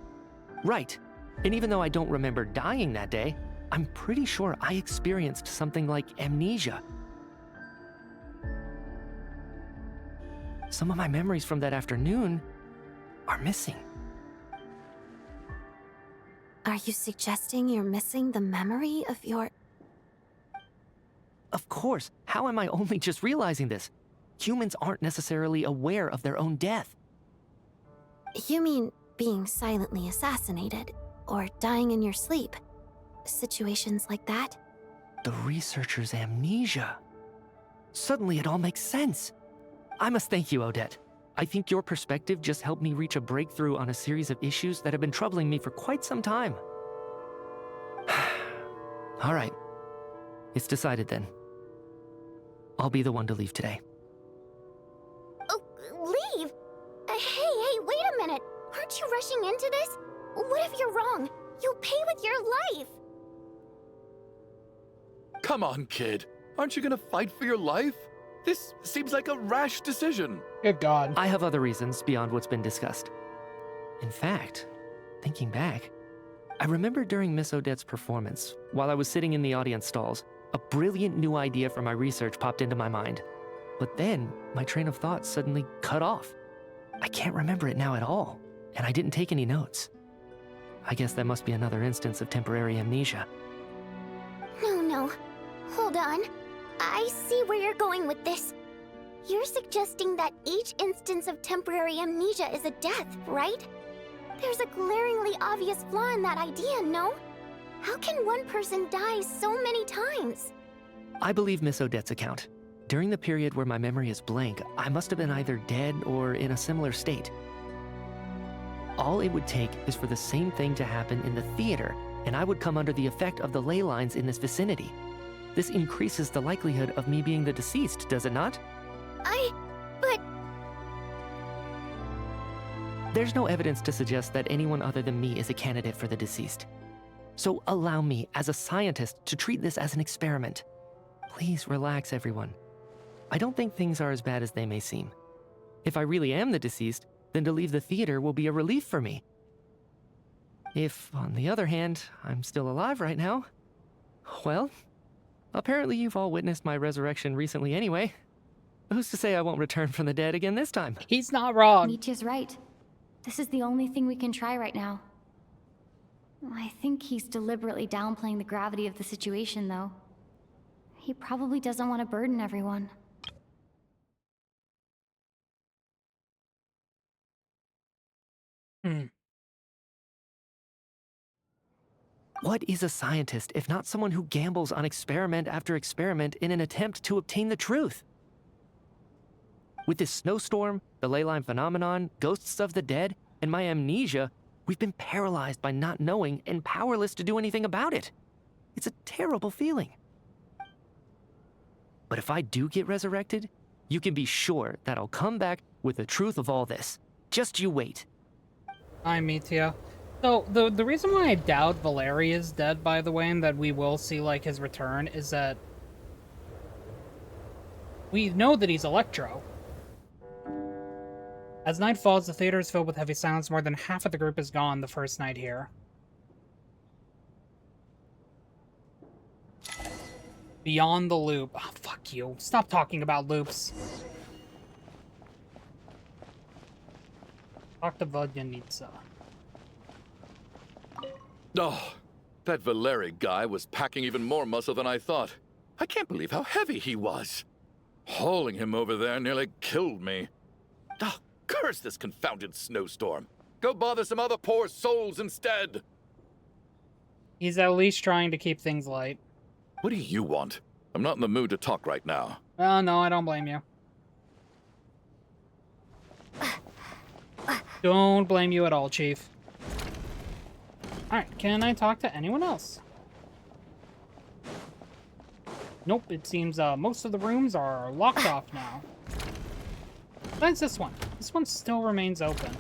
H: Right. And even though I don't remember dying that day, I'm pretty sure I experienced something like amnesia. Some of my memories from that afternoon are missing.
N: Are you suggesting you're missing the memory of your...
H: Of course. How am I only just realizing this? Humans aren't necessarily aware of their own death.
N: You mean being silently assassinated, or dying in your sleep? Situations like that?
H: The researcher's amnesia. Suddenly it all makes sense. I must thank you, Odette. I think your perspective just helped me reach a breakthrough on a series of issues that have been troubling me for quite some time. All right. It's decided then. I'll be the one to leave today.
C: Oh, leave? Hey, wait a minute. Aren't you rushing into this? What if you're wrong? You'll pay with your life.
K: Come on, kid. Aren't you gonna fight for your life? This seems like a rash decision.
B: Good God.
H: I have other reasons beyond what's been discussed. In fact, thinking back, I remember during Miss Odette's performance, while I was sitting in the audience stalls, a brilliant new idea for my research popped into my mind. But then, my train of thought suddenly cut off. I can't remember it now at all, and I didn't take any notes. I guess that must be another instance of temporary amnesia.
C: No. Hold on. I see where you're going with this. You're suggesting that each instance of temporary amnesia is a death, right? There's a glaringly obvious flaw in that idea, no? How can one person die so many times?
H: I believe Miss Odette's account. During the period where my memory is blank, I must have been either dead or in a similar state. All it would take is for the same thing to happen in the theater, and I would come under the effect of the ley lines in this vicinity. This increases the likelihood of me being the deceased, does it not?
C: But...
H: There's no evidence to suggest that anyone other than me is a candidate for the deceased. So allow me, as a scientist, to treat this as an experiment. Please relax, everyone. I don't think things are as bad as they may seem. If I really am the deceased, then to leave the theater will be a relief for me. If, on the other hand, I'm still alive right now, well, apparently you've all witnessed my resurrection recently anyway. Who's to say I won't return from the dead again this time?
B: He's not wrong.
D: Nietzsche's right. This is the only thing we can try right now. I think he's deliberately downplaying the gravity of the situation, though. He probably doesn't want to burden everyone.
H: What is a scientist if not someone who gambles on experiment after experiment in an attempt to obtain the truth? With this snowstorm, the ley line phenomenon, ghosts of the dead, and my amnesia, we've been paralyzed by not knowing and powerless to do anything about it. It's a terrible feeling. But if I do get resurrected, you can be sure that I'll come back with the truth of all this. Just you wait.
B: I'm Mitya. So, the reason why I doubt Valeri is dead, by the way, and that we will see, like, his return, is that we know that he's Electro. As night falls, the theater is filled with heavy sounds. More than half of the group is gone the first night here. Beyond the loop. Oh, fuck you. Stop talking about loops. Talk to Vodyanitsa.
K: Oh, that Valeri guy was packing even more muscle than I thought. I can't believe how heavy he was. Hauling him over there nearly killed me. Oh, curse this confounded snowstorm. Go bother some other poor souls instead.
B: He's at least trying to keep things light.
K: What do you want? I'm not in the mood to talk right now.
B: Oh, no, I don't blame you. Don't blame you at all, Chief. Alright, can I talk to anyone else? Nope, it seems most of the rooms are locked off now. Besides this one. This one still remains open.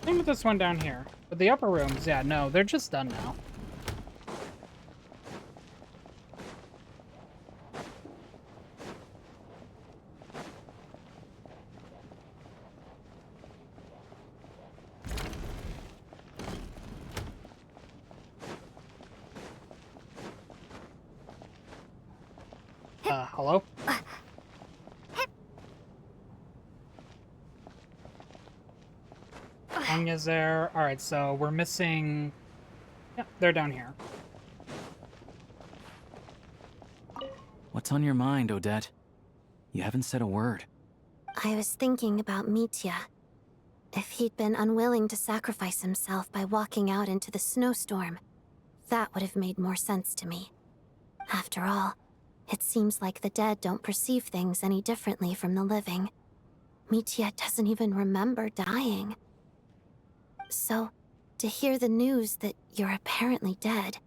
B: Same with this one down here. But the upper rooms, yeah, no, they're just done now. Hello? Anya's there. Alright, so we're missing... Yeah, they're down here.
M: What's on your mind, Odette? You haven't said a word.
N: I was thinking about Mitya. If he'd been unwilling to sacrifice himself by walking out into the snowstorm, that would have made more sense to me. After all, it seems like the dead don't perceive things any differently from the living. Mitya doesn't even remember dying. So, to hear the news that you're apparently dead,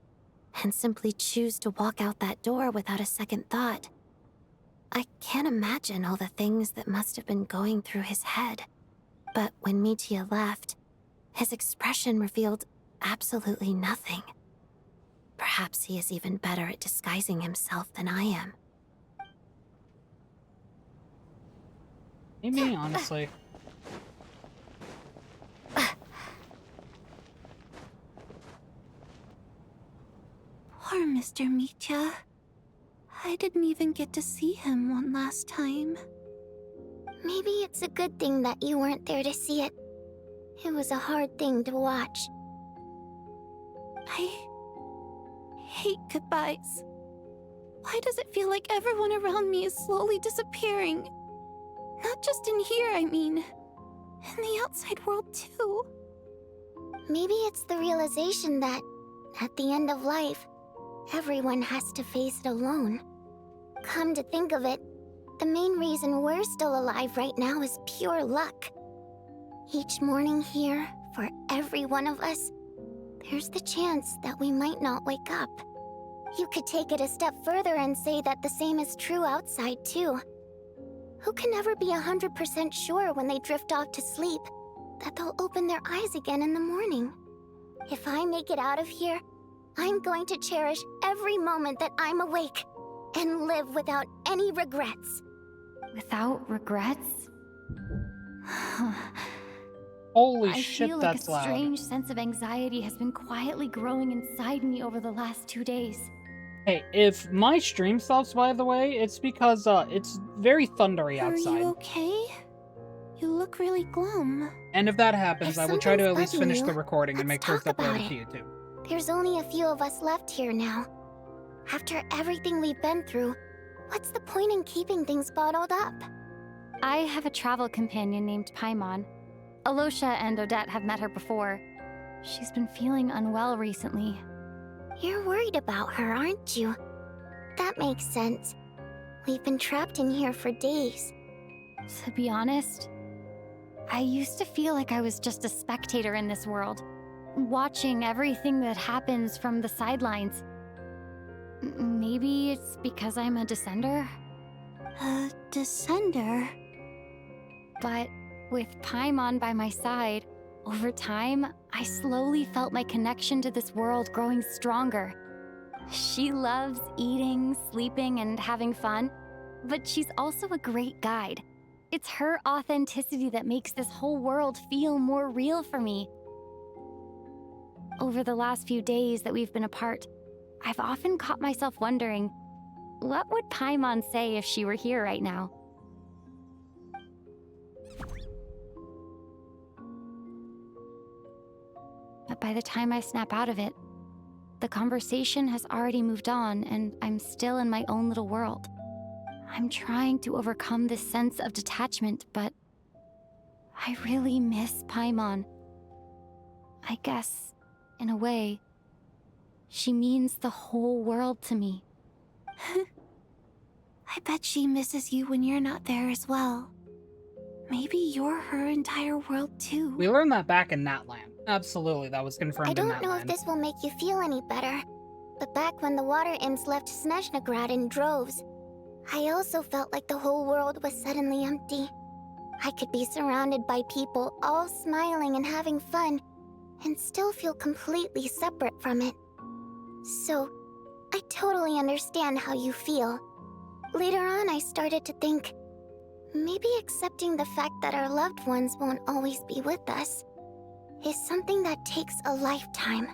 N: and simply choose to walk out that door without a second thought, I can't imagine all the things that must have been going through his head. But when Mitya left, his expression revealed absolutely nothing. Perhaps he is even better at disguising himself than I am.
B: Maybe, honestly.
G: Poor Mr. Mitya. I didn't even get to see him one last time.
C: Maybe it's a good thing that you weren't there to see it. It was a hard thing to watch.
G: I hate goodbyes. Why does it feel like everyone around me is slowly disappearing? Not just in here, I mean. In the outside world, too.
C: Maybe it's the realization that, at the end of life, everyone has to face it alone. Come to think of it, the main reason we're still alive right now is pure luck. Each morning here, for every one of us, there's the chance that we might not wake up. You could take it a step further and say that the same is true outside, too. Who can never be 100% sure when they drift off to sleep that they'll open their eyes again in the morning? If I make it out of here, I'm going to cherish every moment that I'm awake and live without any regrets.
D: Without regrets?
B: Holy
D: I
B: shit,
D: feel like
B: that's
D: a
B: loud.
D: strange sense of anxiety has been quietly growing inside me over the last 2 days.
B: Hey, if my stream stops, by the way, it's because it's very thundery outside.
G: Are you okay? You look really glum.
B: And if that happens,
C: If
B: I will try to at
C: something's
B: least
C: bugging
B: finish
C: you,
B: the recording and make sure it's
C: talk about
B: uploaded to
C: it.
B: YouTube.
C: There's only a few of us left here now. After everything we've been through, what's the point in keeping things bottled up?
D: I have a travel companion named Paimon. Alosha and Odette have met her before. She's been feeling unwell recently.
C: You're worried about her, aren't you? That makes sense. We've been trapped in here for days.
D: To be honest, I used to feel like I was just a spectator in this world, watching everything that happens from the sidelines. Maybe it's because I'm a descender?
G: A descender?
D: But with Paimon by my side, over time, I slowly felt my connection to this world growing stronger. She loves eating, sleeping, and having fun, but she's also a great guide. It's her authenticity that makes this whole world feel more real for me. Over the last few days that we've been apart, I've often caught myself wondering, what would Paimon say if she were here right now? But by the time I snap out of it, the conversation has already moved on and I'm still in my own little world. I'm trying to overcome this sense of detachment, but I really miss Paimon. I guess, in a way, she means the whole world to me.
G: I bet she misses you when you're not there as well. Maybe you're her entire world too.
B: We learned that back in Natland. Absolutely, that was confirmed
C: I
B: in
C: don't know
B: Natland.
C: if this will make you feel any better, but back when the water imps left Snezhnograd in droves, I also felt like the whole world was suddenly empty. I could be surrounded by people all smiling and having fun, and still feel completely separate from it. So, I totally understand how you feel. Later on, I started to think, maybe accepting the fact that our loved ones won't always be with us is something that takes a lifetime.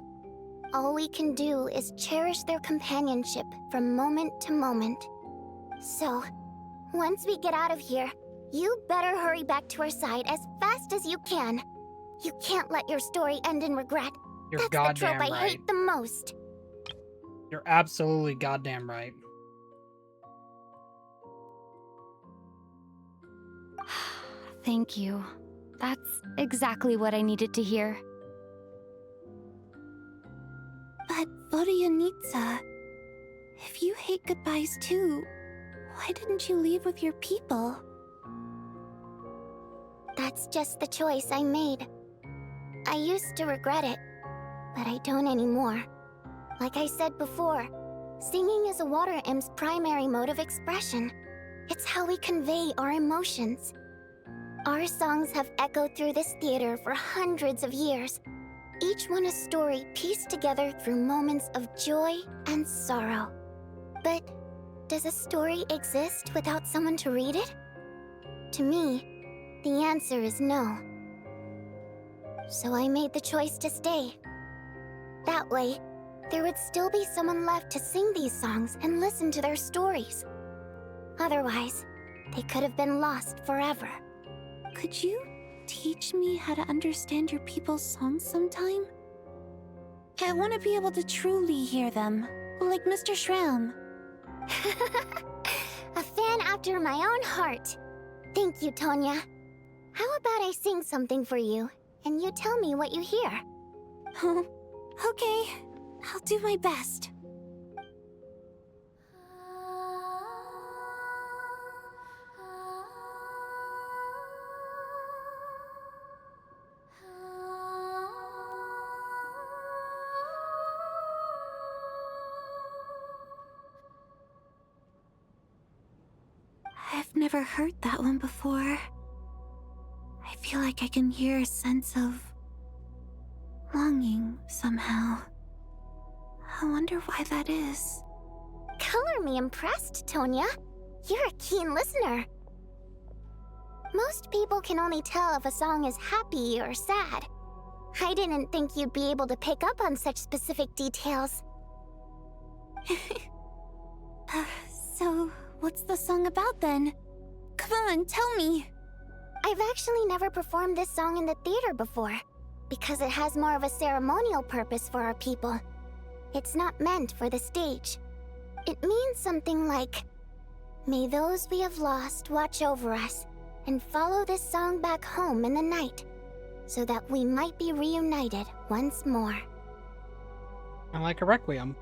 C: All we can do is cherish their companionship from moment to moment. So, once we get out of here, you better hurry back to our side as fast as you can. You can't let your story end in regret.
B: You're
C: That's
B: goddamn
C: the trope I
B: right.
C: hate the most.
B: You're absolutely goddamn right.
D: Thank you. That's exactly what I needed to hear.
G: But Vodyanitsa, if you hate goodbyes too, why didn't you leave with your people?
C: That's just the choice I made. I used to regret it, but I don't anymore. Like I said before, singing is a water imp's primary mode of expression. It's how we convey our emotions. Our songs have echoed through this theater for hundreds of years, each one a story pieced together through moments of joy and sorrow. But does a story exist without someone to read it? To me, the answer is no. So I made the choice to stay. That way, there would still be someone left to sing these songs and listen to their stories. Otherwise, they could have been lost forever.
G: Could you teach me how to understand your people's songs sometime? I want to be able to truly hear them, like Mr. Shram.
C: A fan after my own heart. Thank you, Tonya. How about I sing something for you, and you tell me what you hear?
G: Okay, I'll do my best. I've never heard that one before. I feel like I can hear a sense of longing somehow. I wonder why that is.
C: Color me impressed, Tonya. You're a keen listener. Most people can only tell if a song is happy or sad. I didn't think you'd be able to pick up on such specific details.
G: So, what's the song about then? Come on, tell me!
C: I've actually never performed this song in the theater before, because it has more of a ceremonial purpose for our people. It's not meant for the stage. It means something like, may those we have lost watch over us, and follow this song back home in the night, so that we might be reunited once more.
B: I like a requiem.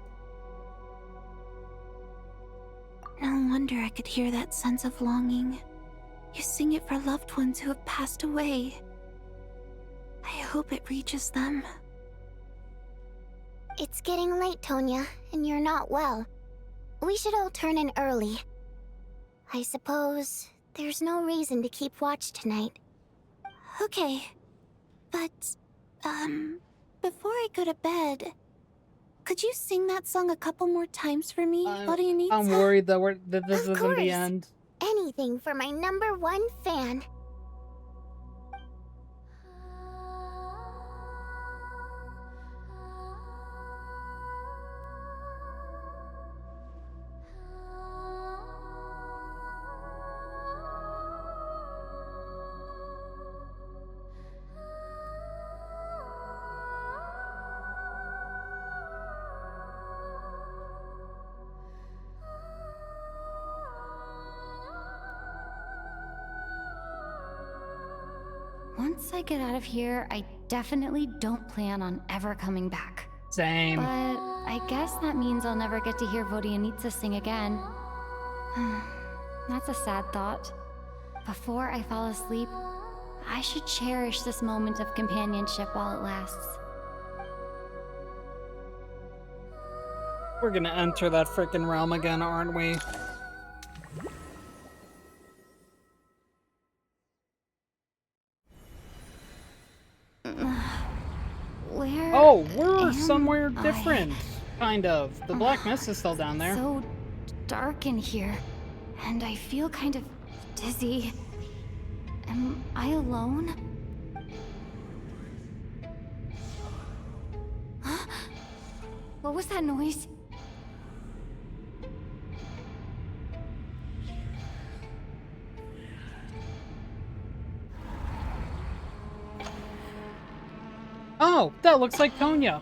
G: No wonder I could hear that sense of longing. You sing it for loved ones who have passed away. I hope it reaches them.
C: It's getting late, Tonya, and you're not well. We should all turn in early. I suppose there's no reason to keep watch tonight.
G: Okay. But, before I go to bed, could you sing that song a couple more times for me, Vodyanitsa?
B: I'm worried that this
C: Of
B: isn't the
C: course.
B: end.
C: Anything for my #1 fan.
D: Once I get out of here, I definitely don't plan on ever coming back.
B: Same.
D: But I guess that means I'll never get to hear Vodyanitsa sing again. That's a sad thought. Before I fall asleep, I should cherish this moment of companionship while it lasts.
B: We're gonna enter that frickin' realm again, aren't we?
D: Where?
B: Oh, we're somewhere different, kind of. The Black Mist is still down there.
D: So dark in here, and I feel kind of dizzy. Am I alone? Huh? What was that noise?
B: Oh, that looks like Konya.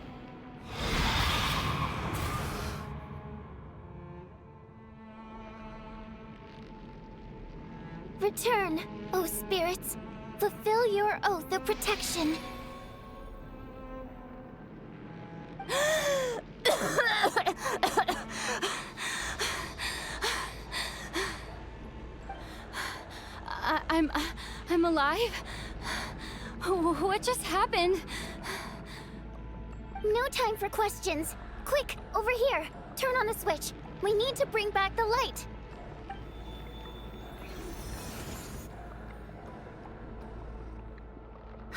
C: Return, O spirits. Fulfill your oath of protection.
D: I'm alive? What just happened?
C: No time for questions. Quick, over here. Turn on the switch. We need to bring back the light.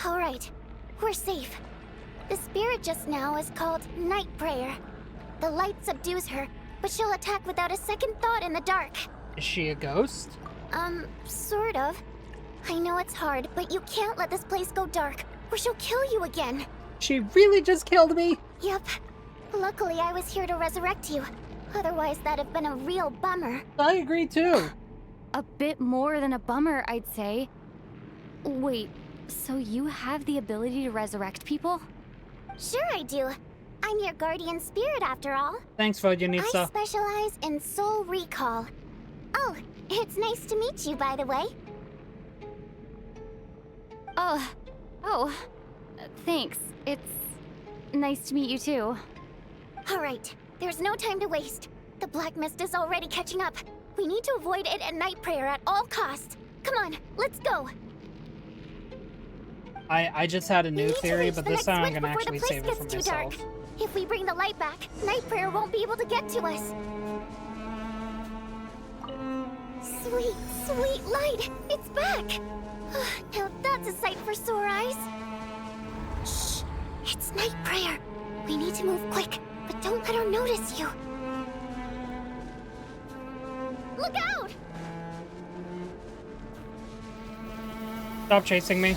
C: All right, we're safe. The spirit just now is called Night Prayer. The light subdues her, but she'll attack without a second thought in the dark.
B: Is she a ghost?
C: Sort of. I know it's hard, but you can't let this place go dark, or she'll kill you again.
B: She really just killed me?
C: Yep. Luckily, I was here to resurrect you. Otherwise, that'd have been a real bummer.
B: I agree too.
D: A bit more than a bummer, I'd say. Wait, so you have the ability to resurrect people?
C: Sure I do. I'm your guardian spirit after all.
B: Thanks, Vodyanitsa.
C: I specialize in soul recall. Oh, it's nice to meet you, by the way.
D: Thanks. It's nice to meet you too.
C: All right, there's no time to waste. The Black Mist is already catching up. We need to avoid it at Night Prayer at all costs. Come on, let's go.
B: I just had a new theory, but this time I'm gonna actually save it for myself.
C: If we bring the light back, Night Prayer won't be able to get to us. Sweet, sweet light! It's back! Now that's a sight for sore eyes. Shh! It's Night Prayer. We need to move quick, but don't let her notice you. Look out!
B: Stop chasing me.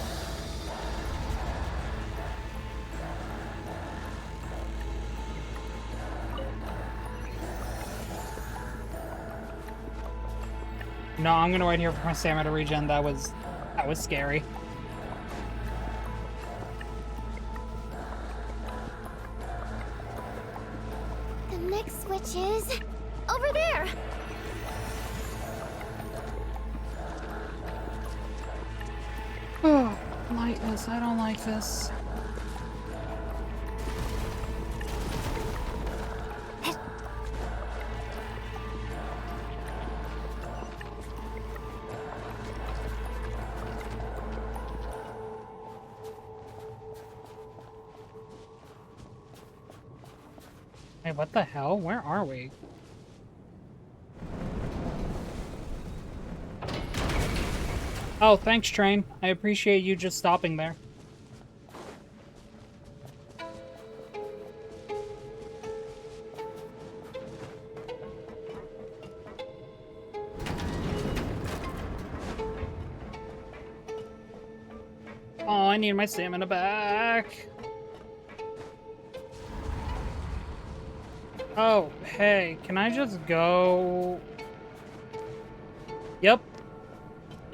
B: No, I'm gonna wait here for my stamina to regen. That was scary.
C: The next switch is over there.
B: Oh, lightness. I don't like this. Hey, what the hell? Where are we? Oh, thanks, train. I appreciate you just stopping there. Oh, I need my stamina back. Oh, hey, can I just go? Yep.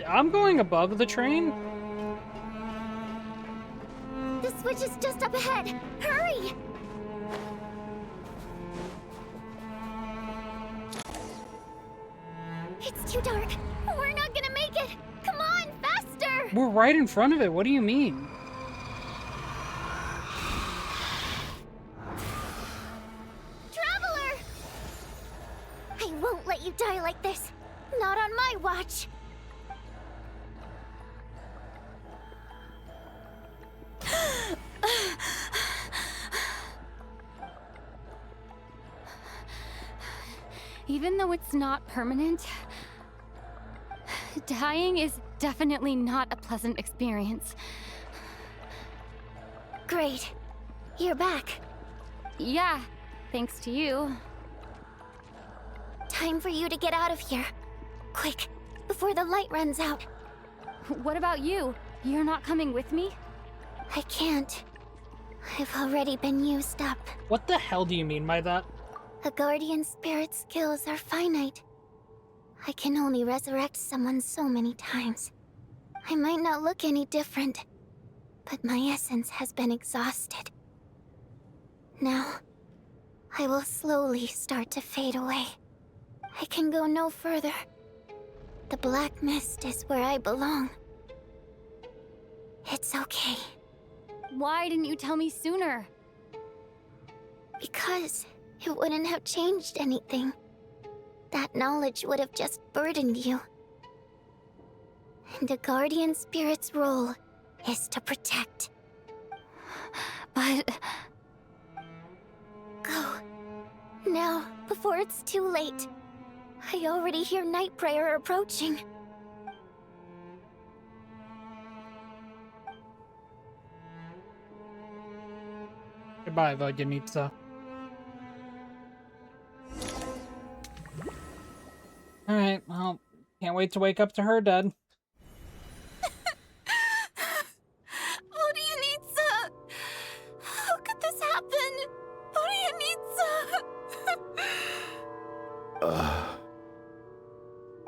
B: I'm going above the train.
C: The switch is just up ahead. Hurry! It's too dark. We're not gonna make it. Come on, faster!
B: We're right in front of it. What do you mean?
C: Traveler! I won't let you die like this. Not on my
D: Even though it's not permanent, dying is definitely not a pleasant experience.
C: Great. You're back.
D: Yeah, thanks to you.
C: Time for you to get out of here. Quick, before the light runs out.
D: What about you? You're not coming with me?
C: I can't. I've already been used up.
B: What the hell do you mean by that?
C: A guardian spirit's skills are finite. I can only resurrect someone so many times. I might not look any different, but my essence has been exhausted. Now, I will slowly start to fade away. I can go no further. The black mist is where I belong. It's okay.
D: Why didn't you tell me sooner?
C: Because it wouldn't have changed anything. That knowledge would have just burdened you. And a guardian spirit's role is to protect.
D: But...
C: Go. Now, before it's too late. I already hear night prayer approaching.
B: Goodbye, Vodyanitsa. Alright, well, can't wait to wake up to her dead.
G: Vodyanitsa! How could this happen? Vodyanitsa!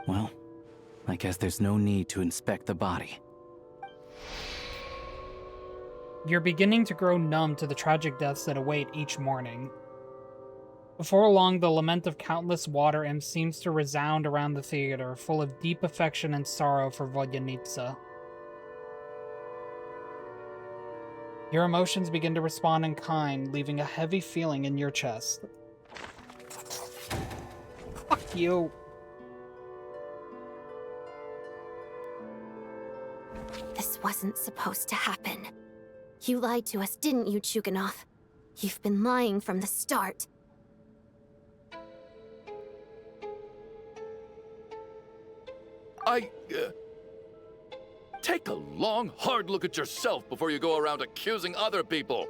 M: Well, I guess there's no need to inspect the body.
B: You're beginning to grow numb to the tragic deaths that await each morning. Before long, the lament of countless water imps seems to resound around the theater, full of deep affection and sorrow for Vodyanitsa. Your emotions begin to respond in kind, leaving a heavy feeling in your chest. Fuck you.
N: This wasn't supposed to happen. You lied to us, didn't you, Chuganov? You've been lying from the start.
K: Take a long, hard look at yourself before you go around accusing other people.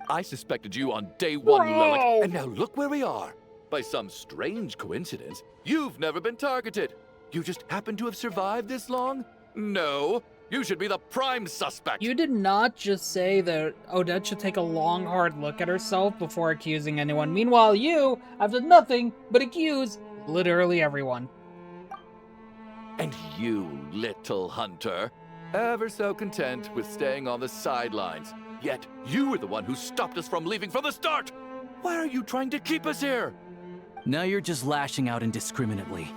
K: I suspected you on day one, Lilith, and now look where we are. By some strange coincidence, you've never been targeted. You just happen to have survived this long? No, you should be the prime suspect.
B: You did not just say that Odette should take a long, hard look at herself before accusing anyone. Meanwhile, you have done nothing but accuse literally everyone.
K: And you, little hunter, ever so content with staying on the sidelines. Yet you were the one who stopped us from leaving from the start. Why are you trying to keep us here?
M: Now you're just lashing out indiscriminately.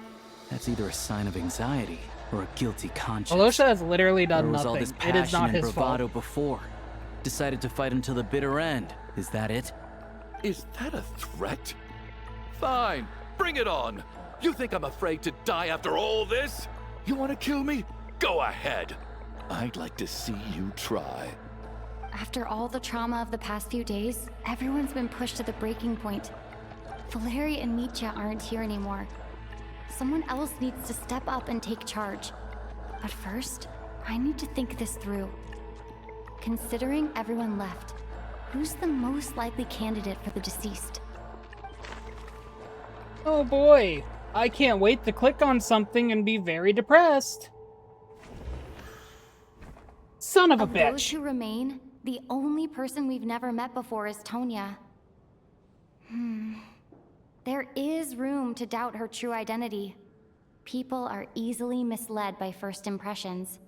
M: That's either a sign of anxiety or a guilty conscience.
B: Alosha has literally done
M: Where was
B: nothing.
M: all this
B: It is
M: passion
B: not
M: and
B: his
M: bravado
B: fault.
M: before? Decided to fight until the bitter end. Is that it?
K: Is that a threat? Fine, bring it on. You think I'm afraid to die after all this? You want to kill me? Go ahead. I'd like to see you try.
D: After all the trauma of the past few days, everyone's been pushed to the breaking point. Valeri and Mitya aren't here anymore. Someone else needs to step up and take charge. But first, I need to think this through. Considering everyone left, who's the most likely candidate for the deceased?
B: Oh boy, I can't wait to click on something and be very depressed. Son of a bitch.
D: Those who remain, the only person we've never met before is Tonya. There is room to doubt her true identity. People are easily misled by first impressions.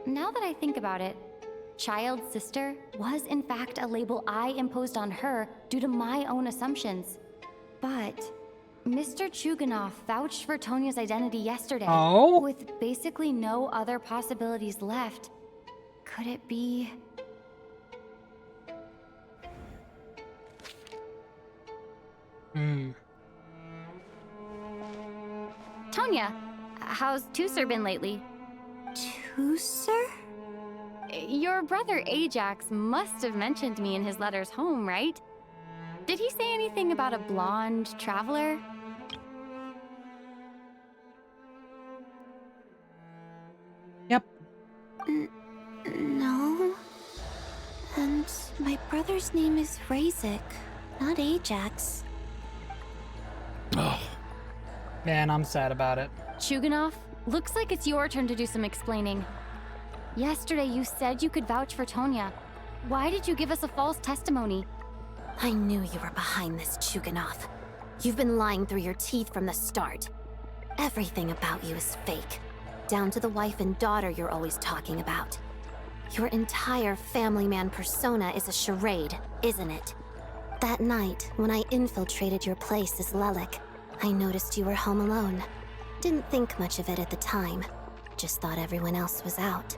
D: Now that I think about it, child sister was in fact a label I imposed on her due to my own assumptions. But Mr. Chuganov vouched for Tonya's identity yesterday.
B: Oh?
D: With basically no other possibilities left. Could it be... Tonya, how's Tusser been lately?
N: Tusser?
D: Your brother Ajax must have mentioned me in his letters home, right? Did he say anything about a blonde traveler?
N: No. And my brother's name is Razik, not Ajax.
K: Oh.
B: Man, I'm sad about it.
D: Chuganov, looks like it's your turn to do some explaining. Yesterday you said you could vouch for Tonya. Why did you give us a false testimony?
N: I knew you were behind this, Chuganov. You've been lying through your teeth from the start. Everything about you is fake, down to the wife and daughter you're always talking about. Your entire family man persona is a charade, isn't it? That night, when I infiltrated your place as Lelik, I noticed you were home alone. Didn't think much of it at the time. Just thought everyone else was out.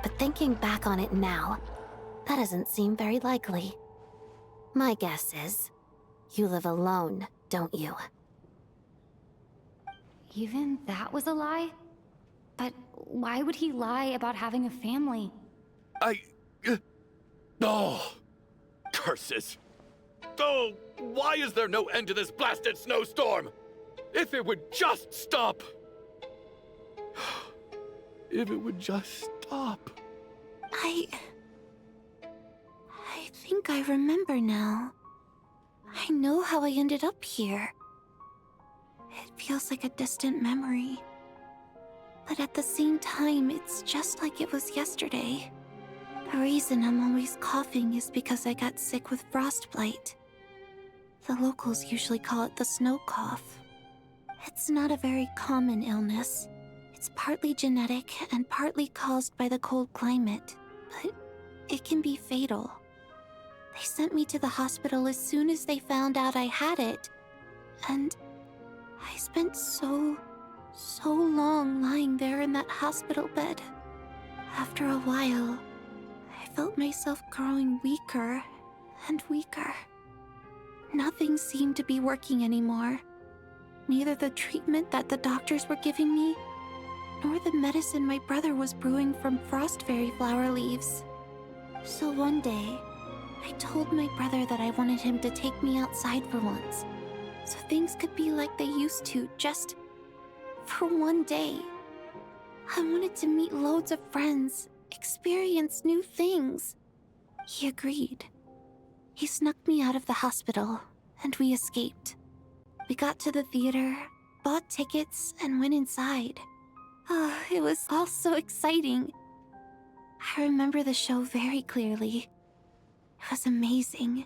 N: But thinking back on it now, that doesn't seem very likely. My guess is, you live alone, don't you?
D: Even that was a lie? But why would he lie about having a family?
K: Oh! Curses! Oh, why is there no end to this blasted snowstorm? If it would just stop! If it would just stop.
N: I think I remember now. I know how I ended up here. It feels like a distant memory. But at the same time, it's just like it was yesterday. The reason I'm always coughing is because I got sick with frostbite. The locals usually call it the snow cough. It's not a very common illness. It's partly genetic and partly caused by the cold climate, but it can be fatal. They sent me to the hospital as soon as they found out I had it, and I spent so long lying there in that hospital bed. After a while, I felt myself growing weaker and weaker. Nothing seemed to be working anymore. Neither the treatment that the doctors were giving me, nor the medicine my brother was brewing from frost fairy flower leaves. So one day, I told my brother that I wanted him to take me outside for once, so things could be like they used to, just for one day. I wanted to meet loads of friends, experience new things. He agreed. He snuck me out of the hospital, and we escaped. We got to the theater, bought tickets, and went inside. Oh, it was all so exciting. I remember the show very clearly. It was amazing.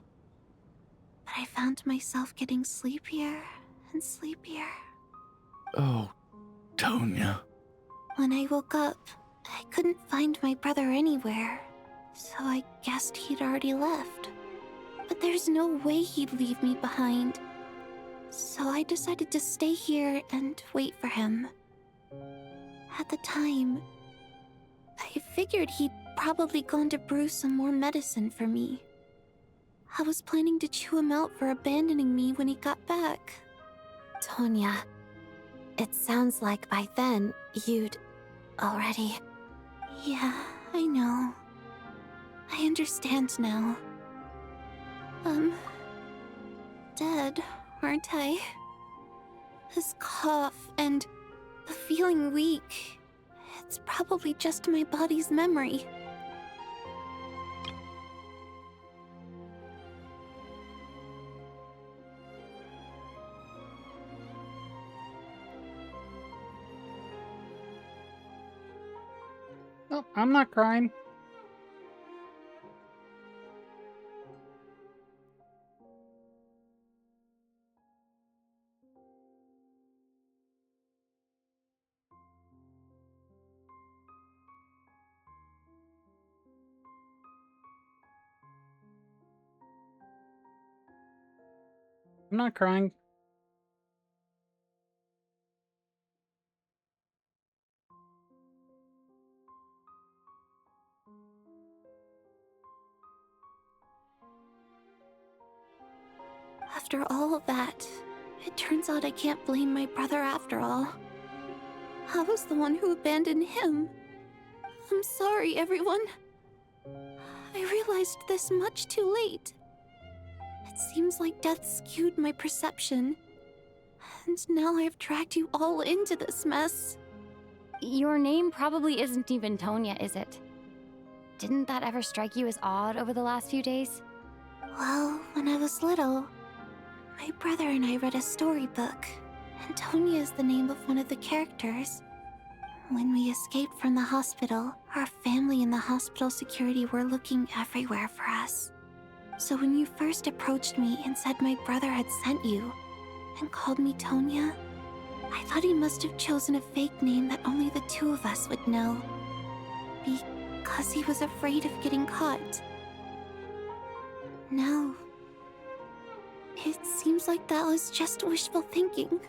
N: But I found myself getting sleepier and sleepier.
K: Oh, Tonya.
N: When I woke up, I couldn't find my brother anywhere, so I guessed he'd already left. But there's no way he'd leave me behind. So I decided to stay here and wait for him. At the time, I figured he'd probably gone to brew some more medicine for me. I was planning to chew him out for abandoning me when he got back. Tonya, it sounds like by then you'd already... Yeah, I know. I understand now. Dead, aren't I? This cough and the feeling weak, it's probably just my body's memory.
B: Oh, I'm not crying. I'm not crying.
N: After all of that, it turns out I can't blame my brother after all. I was the one who abandoned him. I'm sorry, everyone. I realized this much too late. It seems like death skewed my perception. And now I've dragged you all into this mess.
D: Your name probably isn't even Tonya, is it? Didn't that ever strike you as odd over the last few days?
N: Well, when I was little, my brother and I read a storybook, and Tonya is the name of one of the characters. When we escaped from the hospital, our family and the hospital security were looking everywhere for us. So when you first approached me and said my brother had sent you, and called me Tonya, I thought he must have chosen a fake name that only the two of us would know. Because he was afraid of getting caught. No. It seems like that was just wishful thinking.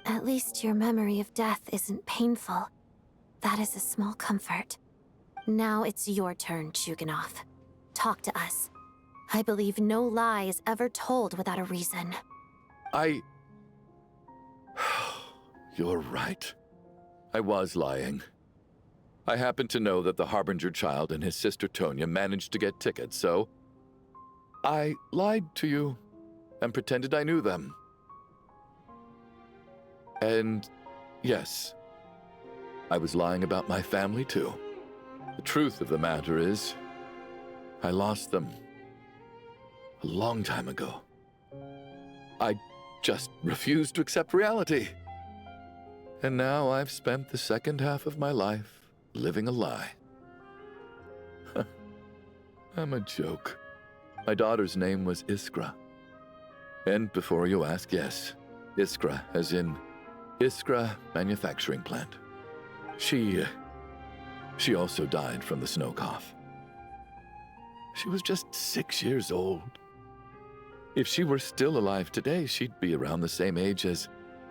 N: At least your memory of death isn't painful. That is a small comfort.
D: Now it's your turn, Chuganov. Talk to us. I believe no lie is ever told without a reason.
K: You're right. I was lying. I happen to know that the Harbinger child and his sister Tonya managed to get tickets, so I lied to you and pretended I knew them. And yes, I was lying about my family too. The truth of the matter is, I lost them a long time ago. I just refused to accept reality. And now I've spent the second half of my life living a lie. I'm a joke. My daughter's name was Iskra. And before you ask, yes, Iskra, as in Iskra Manufacturing Plant. She also died from the snow cough. She was just 6 years old. If she were still alive today, she'd be around the same age as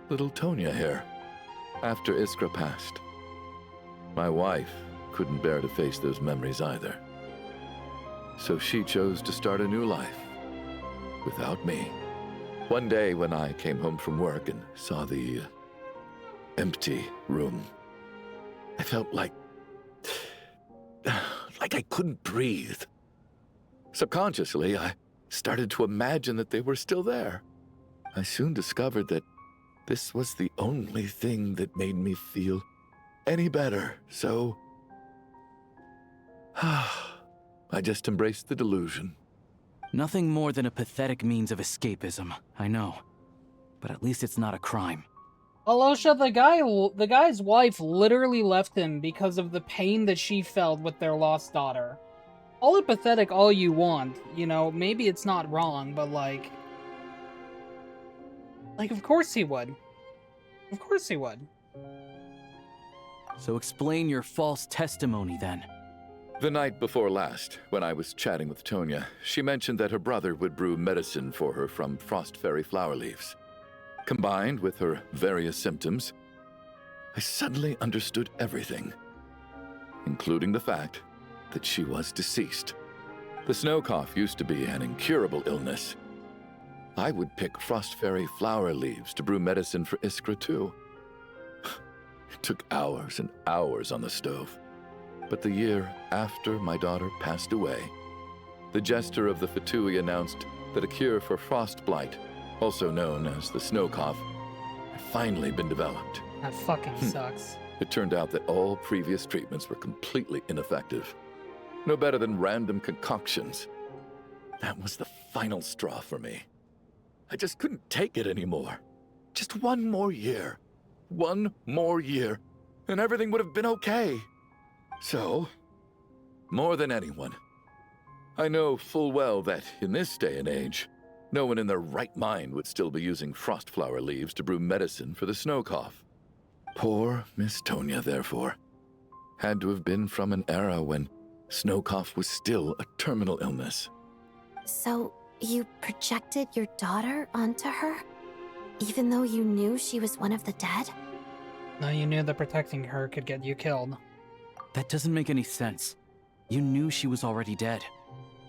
K: little Tonya here. After Iskra passed, my wife couldn't bear to face those memories either. So she chose to start a new life without me. One day when I came home from work and saw the empty room, I felt like I couldn't breathe. Subconsciously, I started to imagine that they were still there. I soon discovered that this was the only thing that made me feel any better, so I just embraced the delusion.
M: Nothing more than a pathetic means of escapism, I know. But at least it's not a crime.
B: Alosha, the guy's wife literally left him because of the pain that she felt with their lost daughter. Call it pathetic all you want, you know, maybe it's not wrong, but like, of course he would. Of course he would.
M: So explain your false testimony, then.
K: The night before last, when I was chatting with Tonya, she mentioned that her brother would brew medicine for her from frost fairy flower leaves. Combined with her various symptoms, I suddenly understood everything, including the fact that she was deceased. The snow cough used to be an incurable illness. I would pick frost fairy flower leaves to brew medicine for Iskra too. It took hours and hours on the stove. But the year after my daughter passed away, the Jester of the Fatui announced that a cure for frost blight, also known as the snow cough, had finally been developed.
B: That fucking sucks.
K: It turned out that all previous treatments were completely ineffective. No better than random concoctions. That was the final straw for me. I just couldn't take it anymore. Just one more year. One more year, and everything would have been okay. So, more than anyone, I know full well that in this day and age, no one in their right mind would still be using frost flower leaves to brew medicine for the snow cough. Poor Miss Tonya, therefore, had to have been from an era when snow cough was still a terminal illness.
N: So, you projected your daughter onto her? Even though you knew she was one of the dead?
B: No, you knew that protecting her could get you killed.
M: That doesn't make any sense. You knew she was already dead.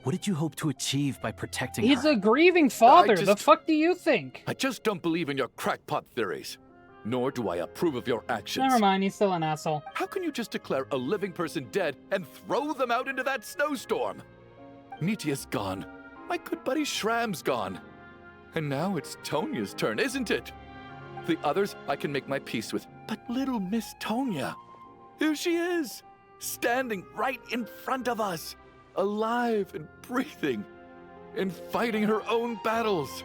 M: What did you hope to achieve by protecting her?
B: He's a grieving father. The fuck do you think?
K: I just don't believe in your crackpot theories. Nor do I approve of your actions.
B: Never mind, he's still an asshole.
K: How can you just declare a living person dead and throw them out into that snowstorm? Nitia's gone. My good buddy Shram's gone. And now it's Tonya's turn, isn't it? The others I can make my peace with. But little Miss Tonya, here she is, standing right in front of us, alive and breathing, and fighting her own battles.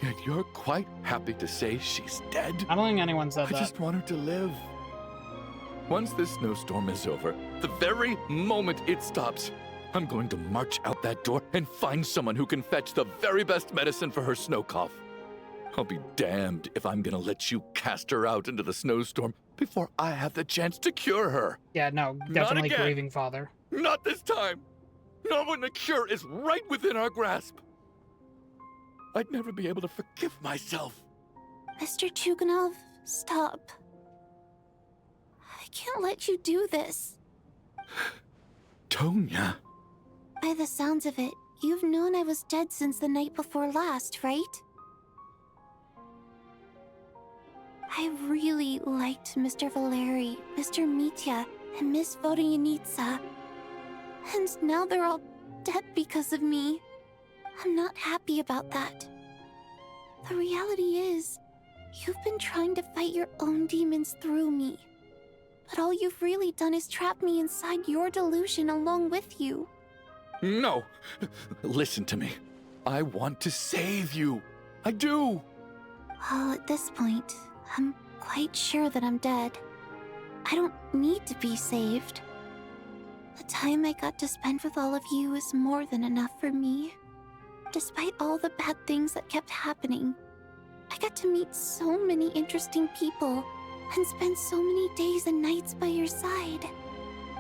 K: Yet you're quite happy to say she's dead?
B: I don't think anyone said that.
K: I just want her to live. Once this snowstorm is over, the very moment it stops, I'm going to march out that door and find someone who can fetch the very best medicine for her snow cough. I'll be damned if I'm gonna let you cast her out into the snowstorm before I have the chance to cure her.
B: Yeah, no, definitely grieving father.
K: Not this time. Not when the cure is right within our grasp. I'd never be able to forgive myself.
G: Mr. Chuganov, stop. I can't let you do this.
K: Tonya.
G: By the sounds of it, you've known I was dead since the night before last, right? I really liked Mr. Valeri, Mr. Mitya, and Miss Vodoyanitsa. And now they're all dead because of me. I'm not happy about that. The reality is, you've been trying to fight your own demons through me. But all you've really done is trap me inside your delusion along with you.
K: No! Listen to me. I want to save you. I do.
G: Well, at this point, I'm quite sure that I'm dead. I don't need to be saved. The time I got to spend with all of you is more than enough for me. Despite all the bad things that kept happening, I got to meet so many interesting people and spend so many days and nights by your side.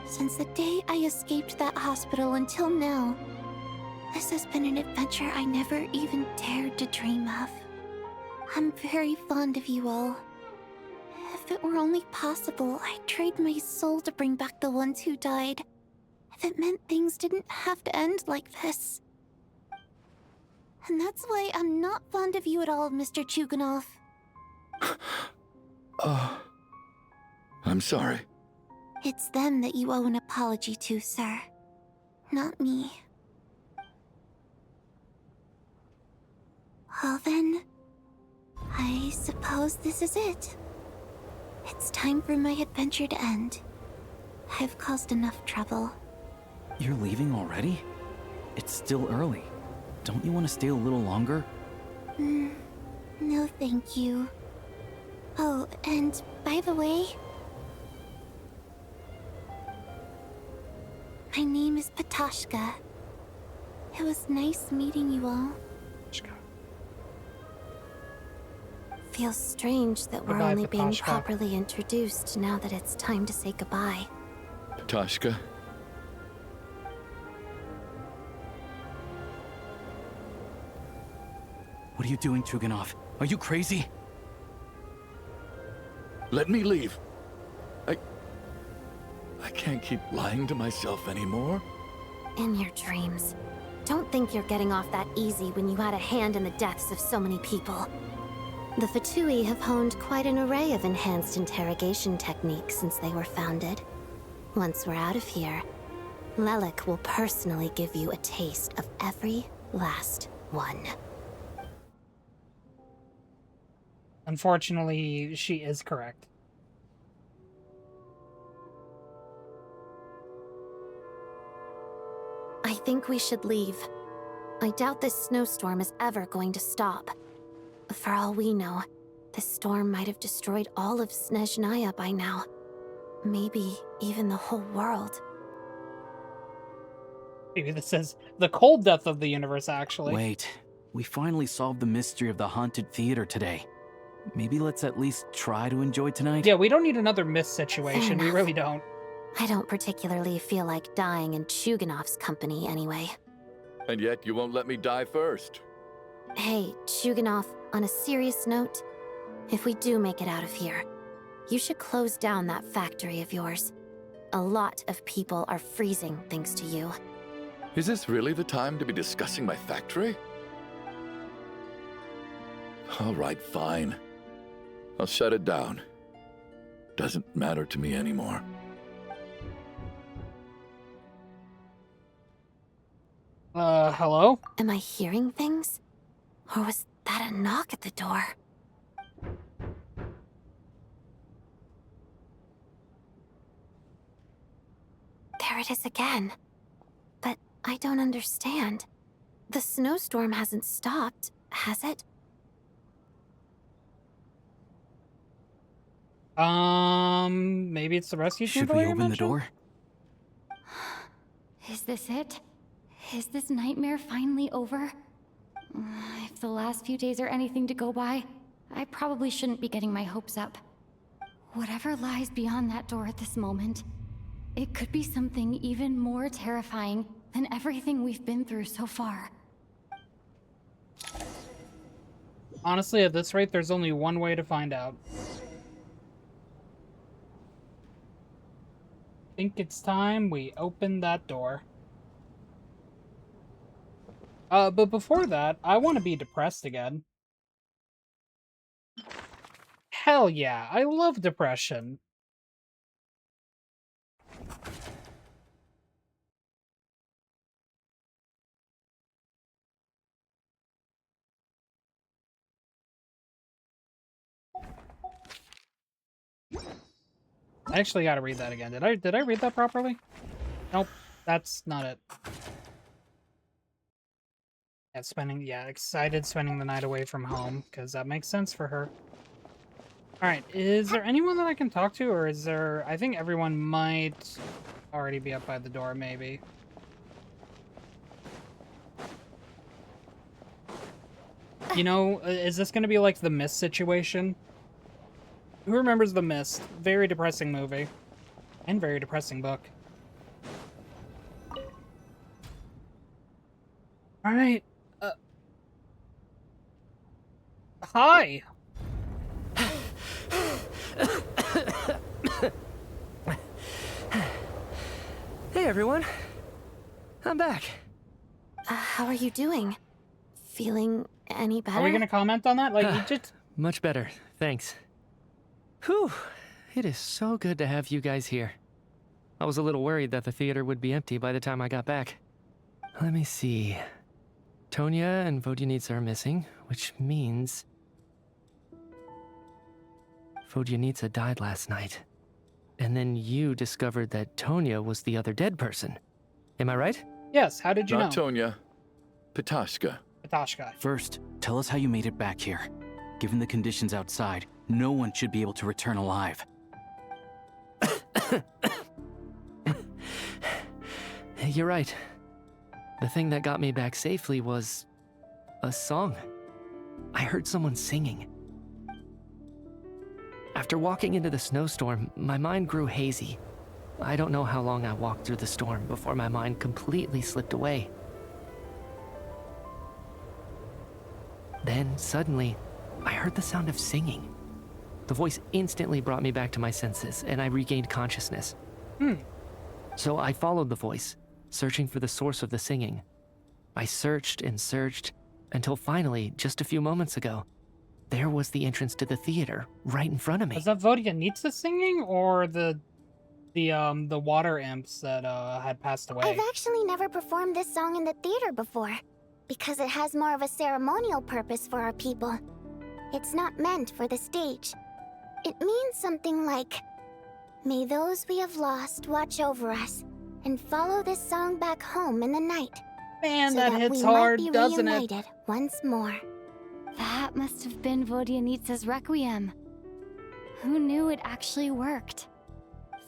G: Since the day I escaped that hospital until now, this has been an adventure I never even dared to dream of. I'm very fond of you all. If it were only possible, I'd trade my soul to bring back the ones who died. If it meant things didn't have to end like this. And that's why I'm not fond of you at all, Mr. Chuganov.
K: I'm sorry.
G: It's them that you owe an apology to, sir. Not me. Well then, I suppose this is it. It's time for my adventure to end. I've caused enough trouble.
M: You're leaving already? It's still early. Don't you want to stay a little longer?
G: No thank you. Oh, and by the way, my name is Patashka. It was nice meeting you all. Feels strange that we're
K: Goodbye,
G: only being
K: Patashka.
G: properly introduced now that it's time to say goodbye.
K: Patashka.
M: What are you doing, Chuganov? Are you crazy?
K: Let me leave. I can't keep lying to myself anymore.
N: In your dreams. Don't think you're getting off that easy when you had a hand in the deaths of so many people. The Fatui have honed quite an array of enhanced interrogation techniques since they were founded. Once we're out of here, Lelik will personally give you a taste of every last one.
B: Unfortunately, she is correct.
N: I think we should leave. I doubt this snowstorm is ever going to stop. For all we know, this storm might have destroyed all of Snezhnaya by now. Maybe even the whole world.
B: Maybe this is the cold death of the universe, actually.
M: Wait, we finally solved the mystery of the haunted theater today. Maybe let's at least try to enjoy tonight?
B: Yeah, we don't need another miss situation. We really don't.
N: I don't particularly feel like dying in Chuganov's company anyway.
K: And yet you won't let me die first.
N: Hey, Chuganov, on a serious note, if we do make it out of here, you should close down that factory of yours. A lot of people are freezing thanks to you.
K: Is this really the time to be discussing my factory? All right, fine. I'll shut it down. Doesn't matter to me anymore.
B: Hello?
N: Am I hearing things? Or was that a knock at the door? There it is again. But I don't understand. The snowstorm hasn't stopped, has it?
B: Maybe it's the rescue team.
M: Should we open the door?
D: Is this it? Is this nightmare finally over? If the last few days are anything to go by, I probably shouldn't be getting my hopes up. Whatever lies beyond that door at this moment, it could be something even more terrifying than everything we've been through so far.
B: Honestly, at this rate, there's only one way to find out. I think it's time we open that door. But before that, I want to be depressed again. Hell yeah, I love depression. I actually gotta read that again. Did I read that properly? Nope, that's not it. Yeah, excited spending the night away from home, because that makes sense for her. Alright, is there anyone that I can talk to, or is there... I think everyone might already be up by the door, maybe. You know, is this gonna be like the Mist situation? Who remembers The Mist? Very depressing movie. And very depressing book. Alright. Hi!
H: Hey everyone, I'm back.
N: How are you doing? Feeling any better?
B: Are we gonna comment on that? Like, you just...
H: Much better, thanks. Whew, it is so good to have you guys here. I was a little worried that the theater would be empty by the time I got back. Let me see. Tonya and Vodyanitsa are missing, which means... Vodyanitsa died last night. And then you discovered that Tonya was the other dead person. Am I right?
B: Yes, how did you
K: Not
B: know?
K: Tonya. Petashka.
B: Petashka.
M: First, tell us how you made it back here. Given the conditions outside, no one should be able to return alive.
H: You're right. The thing that got me back safely was... a song. I heard someone singing. After walking into the snowstorm, my mind grew hazy. I don't know how long I walked through the storm before my mind completely slipped away. Then, suddenly, I heard the sound of singing. The voice instantly brought me back to my senses, and I regained consciousness. So I followed the voice, searching for the source of the singing. I searched and searched, until finally, just a few moments ago, there was the entrance to the theater, right in front of me.
B: Was that Vodyanitsa singing, or the water imps that had passed away?
C: I've actually never performed this song in the theater before, because it has more of a ceremonial purpose for our people. It's not meant for the stage. It means something like, "May those we have lost watch over us, and follow this song back home in the night."
B: Man,
C: so
B: that
C: that
B: hits
C: we
B: hard,
C: might be
B: doesn't it?
C: reunited once more.
D: That must have been Vodyanitsa's requiem. Who knew it actually worked?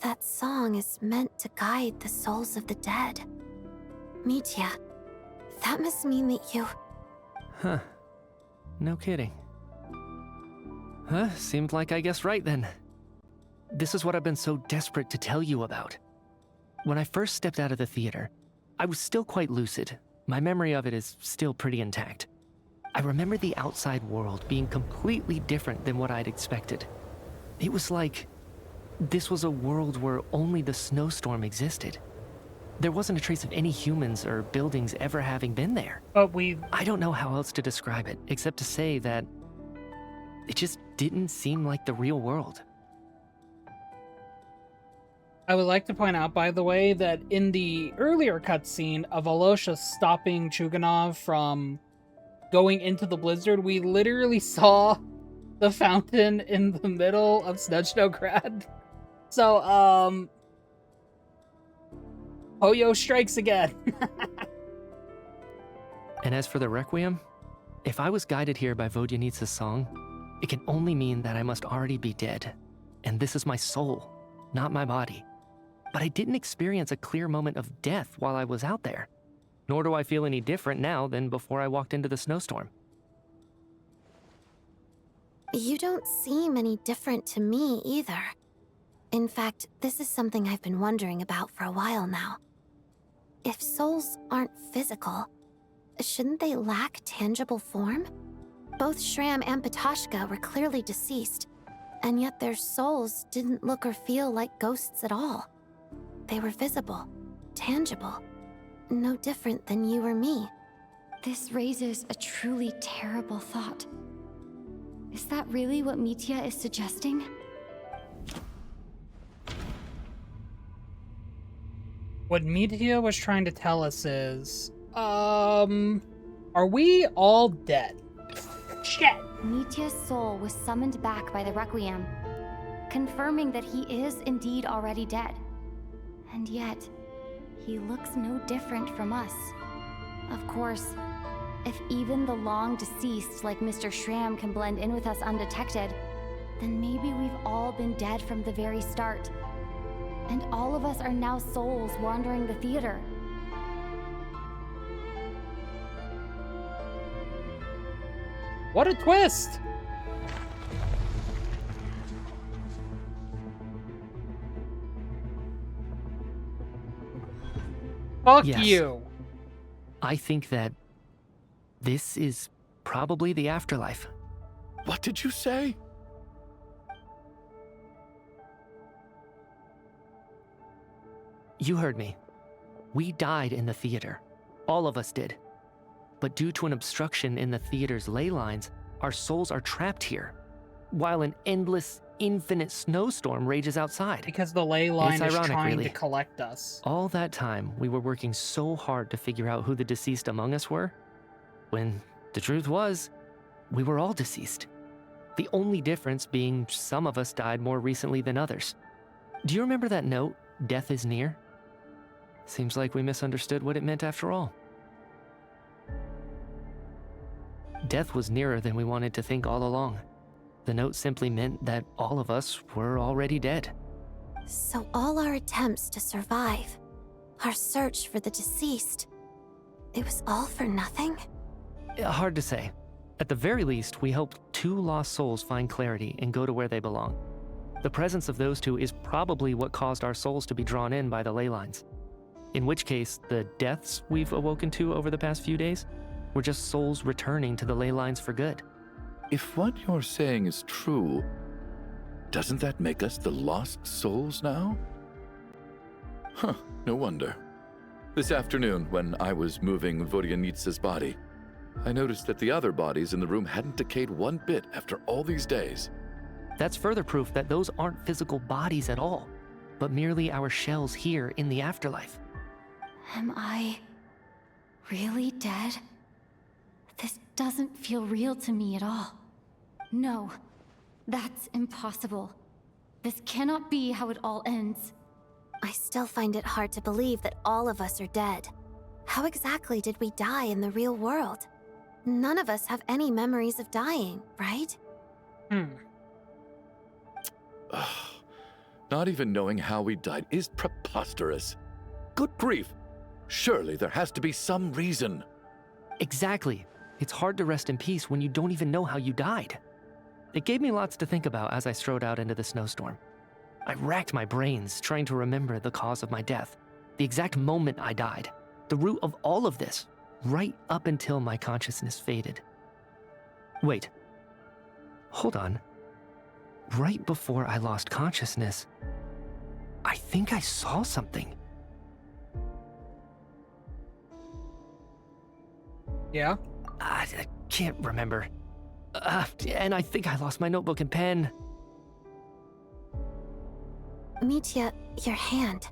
N: That song is meant to guide the souls of the dead. Mitya, that must mean that you...
H: Huh. No kidding. Huh, seemed like I guessed right then. This is what I've been so desperate to tell you about. When I first stepped out of the theater, I was still quite lucid. My memory of it is still pretty intact. I remember the outside world being completely different than what I'd expected. It was like this was a world where only the snowstorm existed. There wasn't a trace of any humans or buildings ever having been there.
B: But
H: I don't know how else to describe it, except to say that it just didn't seem like the real world.
B: I would like to point out, by the way, that in the earlier cutscene of Alosha stopping Chuganov from going into the blizzard, we literally saw the fountain in the middle of Snezhnograd. So, Hoyo strikes again.
H: And as for the Requiem, if I was guided here by Vodyanitsa's song, it can only mean that I must already be dead. And this is my soul, not my body. But I didn't experience a clear moment of death while I was out there. Nor do I feel any different now than before I walked into the snowstorm.
N: You don't seem any different to me either. In fact, this is something I've been wondering about for a while now. If souls aren't physical, shouldn't they lack tangible form? Both Shram and Patoshka were clearly deceased, and yet their souls didn't look or feel like ghosts at all. They were visible, tangible, no different than you or me.
D: This raises a truly terrible thought. Is that really what Mitya is suggesting?
B: What Mitya was trying to tell us is, are we all dead? Shit!
D: Mitya's soul was summoned back by the Requiem, confirming that he is indeed already dead. And yet, he looks no different from us. Of course, if even the long deceased like Mr. Shram can blend in with us undetected, then maybe we've all been dead from the very start. And all of us are now souls wandering the theater.
B: What a twist! Fuck
H: Yes.
B: you!
H: I think that this is probably the afterlife.
K: What did you say?
H: You heard me. We died in the theater. All of us did. But due to an obstruction in the theater's ley lines, our souls are trapped here, while an endless, infinite snowstorm rages outside.
B: Because the ley line
H: It's
B: is
H: ironic,
B: trying
H: really.
B: to collect us.
H: All that time, we were working so hard to figure out who the deceased among us were, when the truth was, we were all deceased. The only difference being some of us died more recently than others. Do you remember that note, "Death is near"? Seems like we misunderstood what it meant after all. Death was nearer than we wanted to think all along. The note simply meant that all of us were already dead.
N: So all our attempts to survive, our search for the deceased, it was all for nothing?
H: Hard to say. At the very least, we helped 2 lost souls find clarity and go to where they belong. The presence of those 2 is probably what caused our souls to be drawn in by the ley lines. In which case, the deaths we've awoken to over the past few days were just souls returning to the ley lines for good.
K: If what you're saying is true, doesn't that make us the lost souls now? Huh, no wonder. This afternoon, when I was moving Vodyanitsa's body, I noticed that the other bodies in the room hadn't decayed one bit after all these days.
H: That's further proof that those aren't physical bodies at all, but merely our shells here in the afterlife.
D: Am I really dead? This doesn't feel real to me at all. No, that's impossible. This cannot be how it all ends.
N: I still find it hard to believe that all of us are dead. How exactly did we die in the real world? None of us have any memories of dying, right?
K: Not even knowing how we died is preposterous. Good grief. Surely there has to be some reason.
H: Exactly. It's hard to rest in peace when you don't even know how you died. It gave me lots to think about as I strode out into the snowstorm. I racked my brains trying to remember the cause of my death, the exact moment I died, the root of all of this, right up until my consciousness faded. Wait. Hold on. Right before I lost consciousness, I think I saw something.
B: Yeah?
H: I can't remember. And I think I lost my notebook and pen.
N: Mitya, your hand.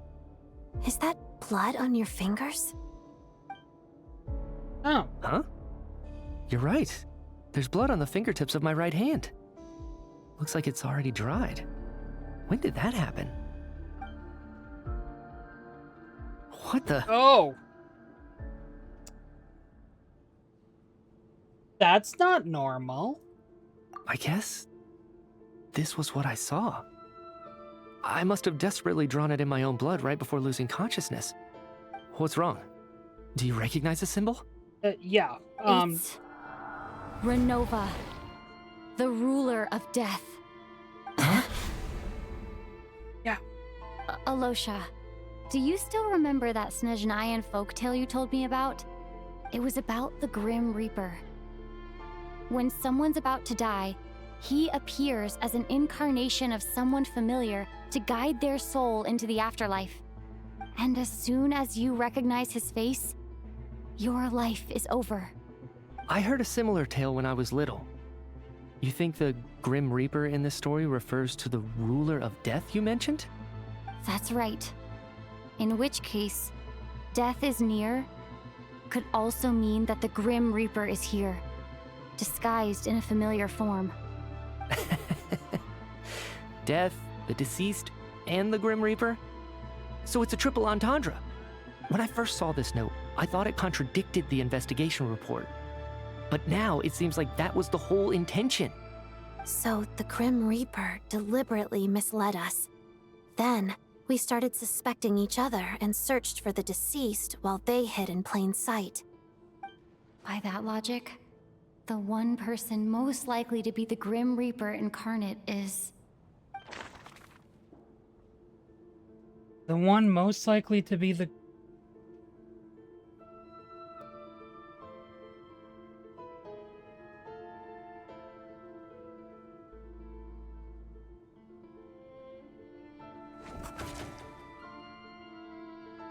N: Is that blood on your fingers?
B: Oh.
H: Huh? You're right. There's blood on the fingertips of my right hand. Looks like it's already dried. When did that happen? What the?
B: Oh! That's not normal.
H: I guess this was what I saw. I must have desperately drawn it in my own blood right before losing consciousness. What's wrong? Do you recognize the symbol?
B: Yeah.
D: It's Renova, the ruler of death.
B: Yeah.
D: Alosha, do you still remember that Snezhnayan folktale you told me about? It was about the Grim Reaper. When someone's about to die, he appears as an incarnation of someone familiar to guide their soul into the afterlife. And as soon as you recognize his face, your life is over.
H: I heard a similar tale when I was little. You think the Grim Reaper in this story refers to the ruler of death you mentioned?
D: That's right. In which case, death is near could also mean that the Grim Reaper is here, disguised in a familiar form.
H: Death, the deceased, and the Grim Reaper? So it's a triple entendre. When I first saw this note, I thought it contradicted the investigation report. But now it seems like that was the whole intention.
N: So the Grim Reaper deliberately misled us. Then, we started suspecting each other and searched for the deceased while they hid in plain sight.
D: By that logic, the one person most likely to be the Grim Reaper incarnate is...
B: The one most likely to be the...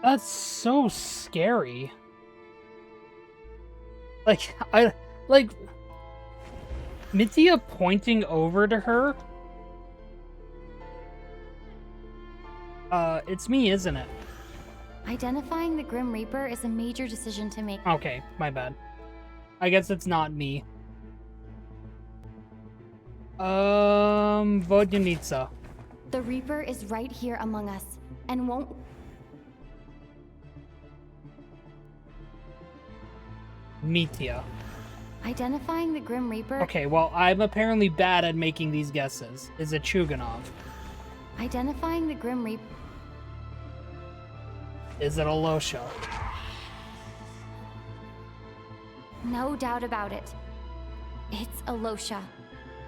B: That's so scary. Like, Mitya pointing over to her? It's me, isn't it?
D: Identifying the Grim Reaper is a major decision to make.
B: Okay, my bad. it's not me. Vodyanica.
D: The Reaper is right here among us, and won't...
B: Mitya.
D: Identifying the Grim Reaper...
B: Okay, well, I'm apparently bad at making these guesses. Is it Chuganov?
D: Identifying the Grim Reaper...
B: Is it Alosha?
D: No doubt about it. It's Alosha.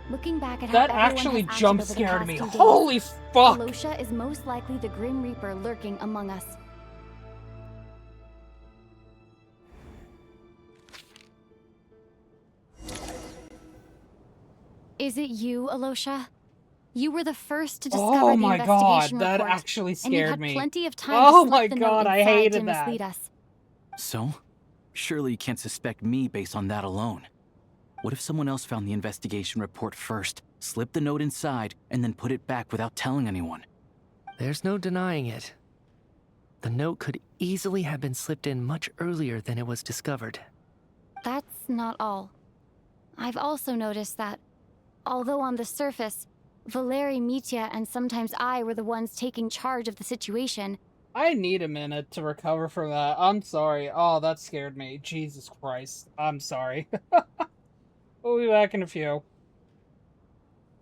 D: Looking back at how
B: that
D: everyone
B: actually
D: has acted
B: jump
D: over the
B: scared
D: past
B: me.
D: 2 days,
B: Holy fuck!
D: Alosha is most likely the Grim Reaper lurking among us. Is it you, Alosha? You were the first to discover the investigation
B: that
D: report,
B: actually
D: and you
B: scared
D: had
B: me.
D: plenty of time
B: Oh
D: to
B: my
D: slip the note
B: god, I
D: inside
B: hated
D: to
B: that.
D: mislead us.
M: So? Surely you can't suspect me based on that alone. What if someone else found the investigation report first, slipped the note inside, and then put it back without telling anyone?
H: There's no denying it. The note could easily have been slipped in much earlier than it was discovered.
D: That's not all. I've also noticed that, although on the surface, Valeri, Mitya, and sometimes I were the ones taking charge of the situation.
B: I need a minute to recover from that. I'm sorry. Oh, that scared me. Jesus Christ. I'm sorry. We'll be back in a few.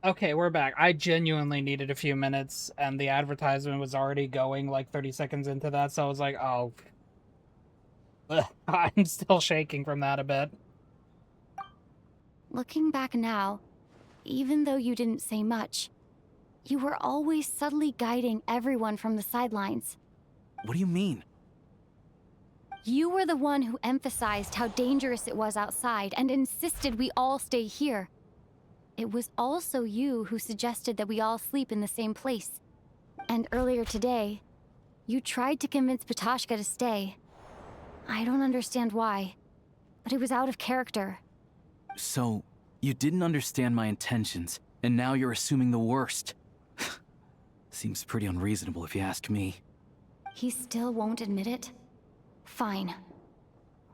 B: Okay, we're back. I genuinely needed a few minutes, and the advertisement was already going like 30 seconds into that, so I was like, oh. I'm still shaking from that a bit.
D: Looking back now, even though you didn't say much, you were always subtly guiding everyone from the sidelines.
M: What do you mean?
D: You were the one who emphasized how dangerous it was outside and insisted we all stay here. It was also you who suggested that we all sleep in the same place. And earlier today, you tried to convince Patoshka to stay. I don't understand why, but it was out of character.
M: So, you didn't understand my intentions, and now you're assuming the worst. Seems pretty unreasonable if you ask me.
D: He still won't admit it? Fine.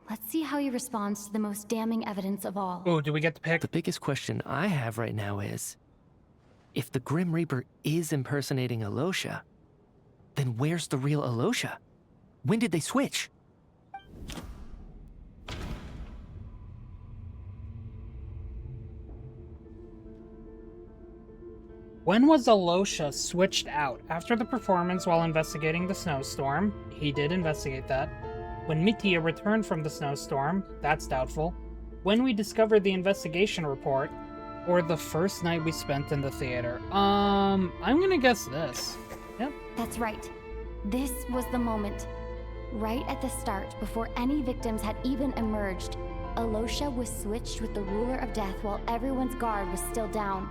D: Let's see how he responds to the most damning evidence of all.
B: Oh, do we get to pick?
H: The biggest question I have right now is, if the Grim Reaper is impersonating Alosha, then where's the real Alosha? When did they switch?
B: When was Alosha switched out? After the performance while investigating the snowstorm. He did investigate that. When Mitya returned from the snowstorm. That's doubtful. When we discovered the investigation report. Or the first night we spent in the theater. I'm gonna guess this. Yep.
D: That's right. This was the moment. Right at the start, before any victims had even emerged, Alosha was switched with the Ruler of Death while everyone's guard was still down.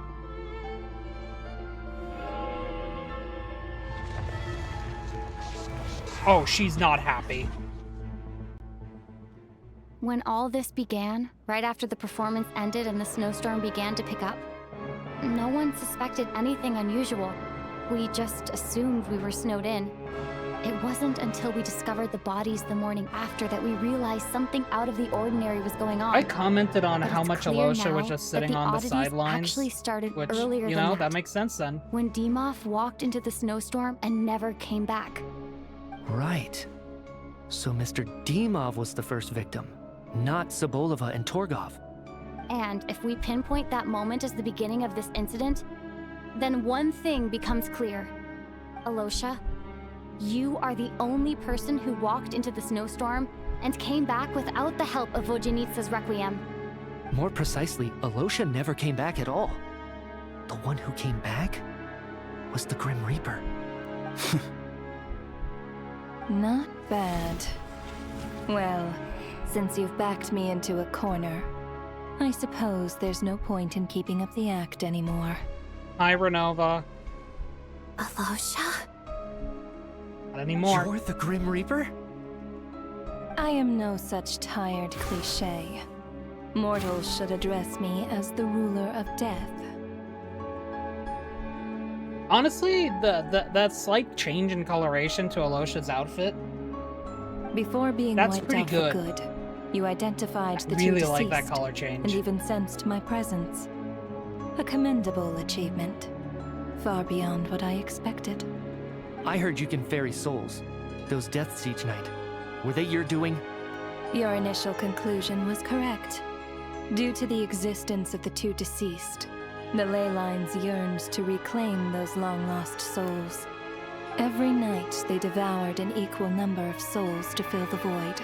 B: Oh, she's not happy.
D: When all this began, right after the performance ended and the snowstorm began to pick up, no one suspected anything unusual. We just assumed we were snowed in. It wasn't until we discovered the bodies the morning after that we realized something out of the ordinary was going on.
B: I commented on
D: But
B: how
D: it's
B: much
D: clear
B: Alosha
D: now
B: was just
D: that
B: sitting on the
D: oddities
B: sidelines.
D: actually started
B: Which,
D: earlier
B: you
D: than
B: know, that makes sense then.
D: when Dimov walked into the snowstorm and never came back.
H: Right. So Mr. Dimov was the first victim, not Sobolova and Torgov.
D: And if we pinpoint that moment as the beginning of this incident, then one thing becomes clear. Alosha, you are the only person who walked into the snowstorm and came back without the help of Vojanitsa's Requiem.
H: More precisely, Alosha never came back at all. The one who came back was the Grim Reaper.
J: Not bad. Well, since you've backed me into a corner, I suppose there's no point in keeping up the act anymore.
B: Hi, Renova.
N: Alosha?
B: Not anymore.
H: You're the Grim Reaper?
J: I am no such tired cliché. Mortals should address me as the ruler of death.
B: Honestly, that slight change in coloration to Alosha's outfit,
J: Before being
B: that's
J: wiped
B: pretty
J: out
B: good.
J: for good, you identified the
B: I
J: two
B: really
J: deceased
B: like that color change.
J: and even sensed my presence. A commendable achievement. Far beyond what I expected.
H: I heard you can ferry souls. Those deaths each night. Were they your doing?
J: Your initial conclusion was correct. Due to the existence of the two deceased, the ley lines yearns to reclaim those long-lost souls. Every night they devoured an equal number of souls to fill the void.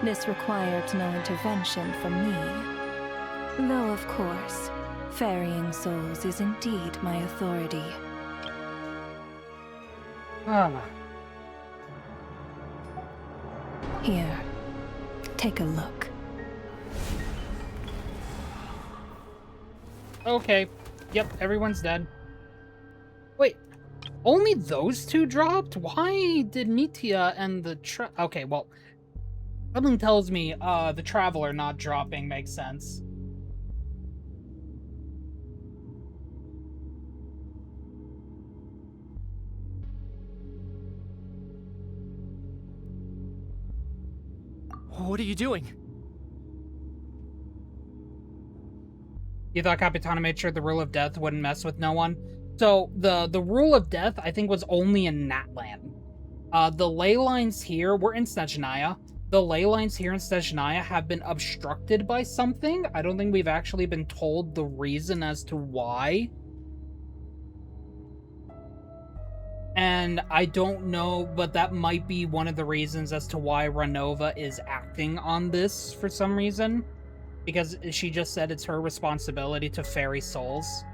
J: This required no intervention from me. Though, of course, ferrying souls is indeed my authority. Here, take a look.
B: Okay. Yep, everyone's dead. Wait, only those two dropped? Why did Mitya and the okay, well, something tells me the Traveler not dropping makes sense.
H: What are you doing?
B: You thought Capitana made sure the Rule of Death wouldn't mess with no one? So, the Rule of Death, I think, was only in Natlan. The ley lines here, we're in Snezhnaya. The ley lines here in Snezhnaya have been obstructed by something. I don't think we've actually been told the reason as to why. And I don't know, but that might be one of the reasons as to why Renova is acting on this for some reason. Because she just said it's her responsibility to ferry souls.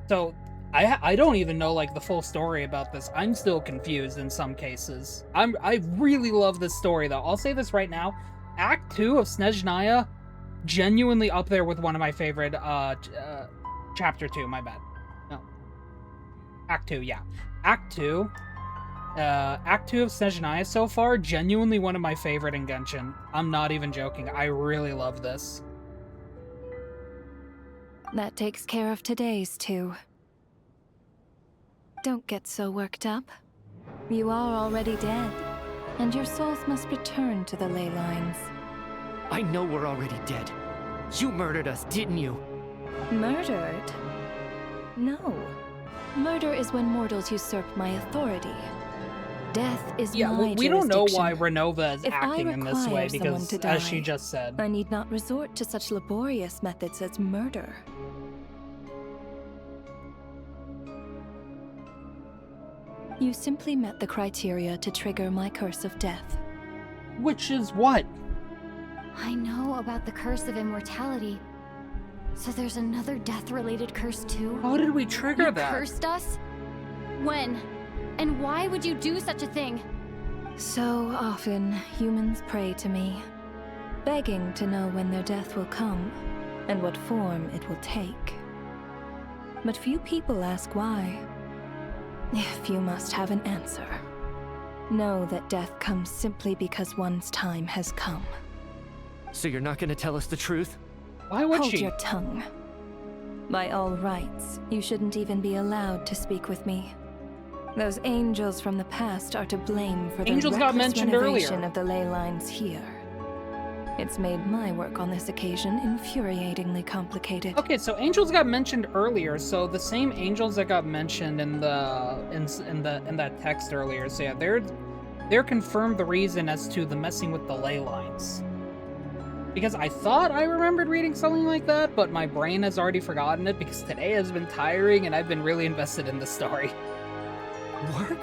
B: So, I don't even know, like, the full story about this. I'm still confused in some cases. I really love this story, though. I'll say this right now. Act 2 of Snezhnaya, genuinely up there with one of my favorite, Chapter 2, my bad. No. Act 2, yeah. Act 2 of Snezhnaya so far, genuinely one of my favorite in Genshin. I'm not even joking. I really love this.
J: That takes care of today's too. Don't get so worked up. You are already dead, and your souls must return to the ley lines.
H: I know we're already dead. You murdered us, didn't you?
J: Murdered? No. Murder is when mortals usurp my authority. Death is
B: Yeah,
J: my
B: we don't know
J: jurisdiction.
B: why Renova is
J: If
B: acting
J: I
B: in this way
J: require someone
B: because,
J: to die,
B: as she just said,
J: I need not resort to such laborious methods as murder. You simply met the criteria to trigger my curse of death.
B: Which is what?
D: I know about the curse of immortality. So there's another death-related curse too?
B: How did we trigger
D: You
B: that?
D: cursed us? When? And why would you do such a thing?
J: So often, humans pray to me, begging to know when their death will come and what form it will take. But few people ask why. If you must have an answer, know that death comes simply because one's time has come.
H: So you're not gonna tell us the truth?
B: Why would
J: Hold
B: she?
J: your tongue. By all rights, you shouldn't even be allowed to speak with me. Those angels from the past are to blame for the
B: Angels got
J: reckless
B: mentioned
J: renovation
B: earlier.
J: of the ley lines here. It's made my work on this occasion infuriatingly complicated.
B: Okay, so angels got mentioned earlier, so the same angels that got mentioned in that text earlier. So yeah, they're confirmed the reason as to the messing with the ley lines. Because I thought I remembered reading something like that, but my brain has already forgotten it because today has been tiring and I've been really invested in the story.
H: Work?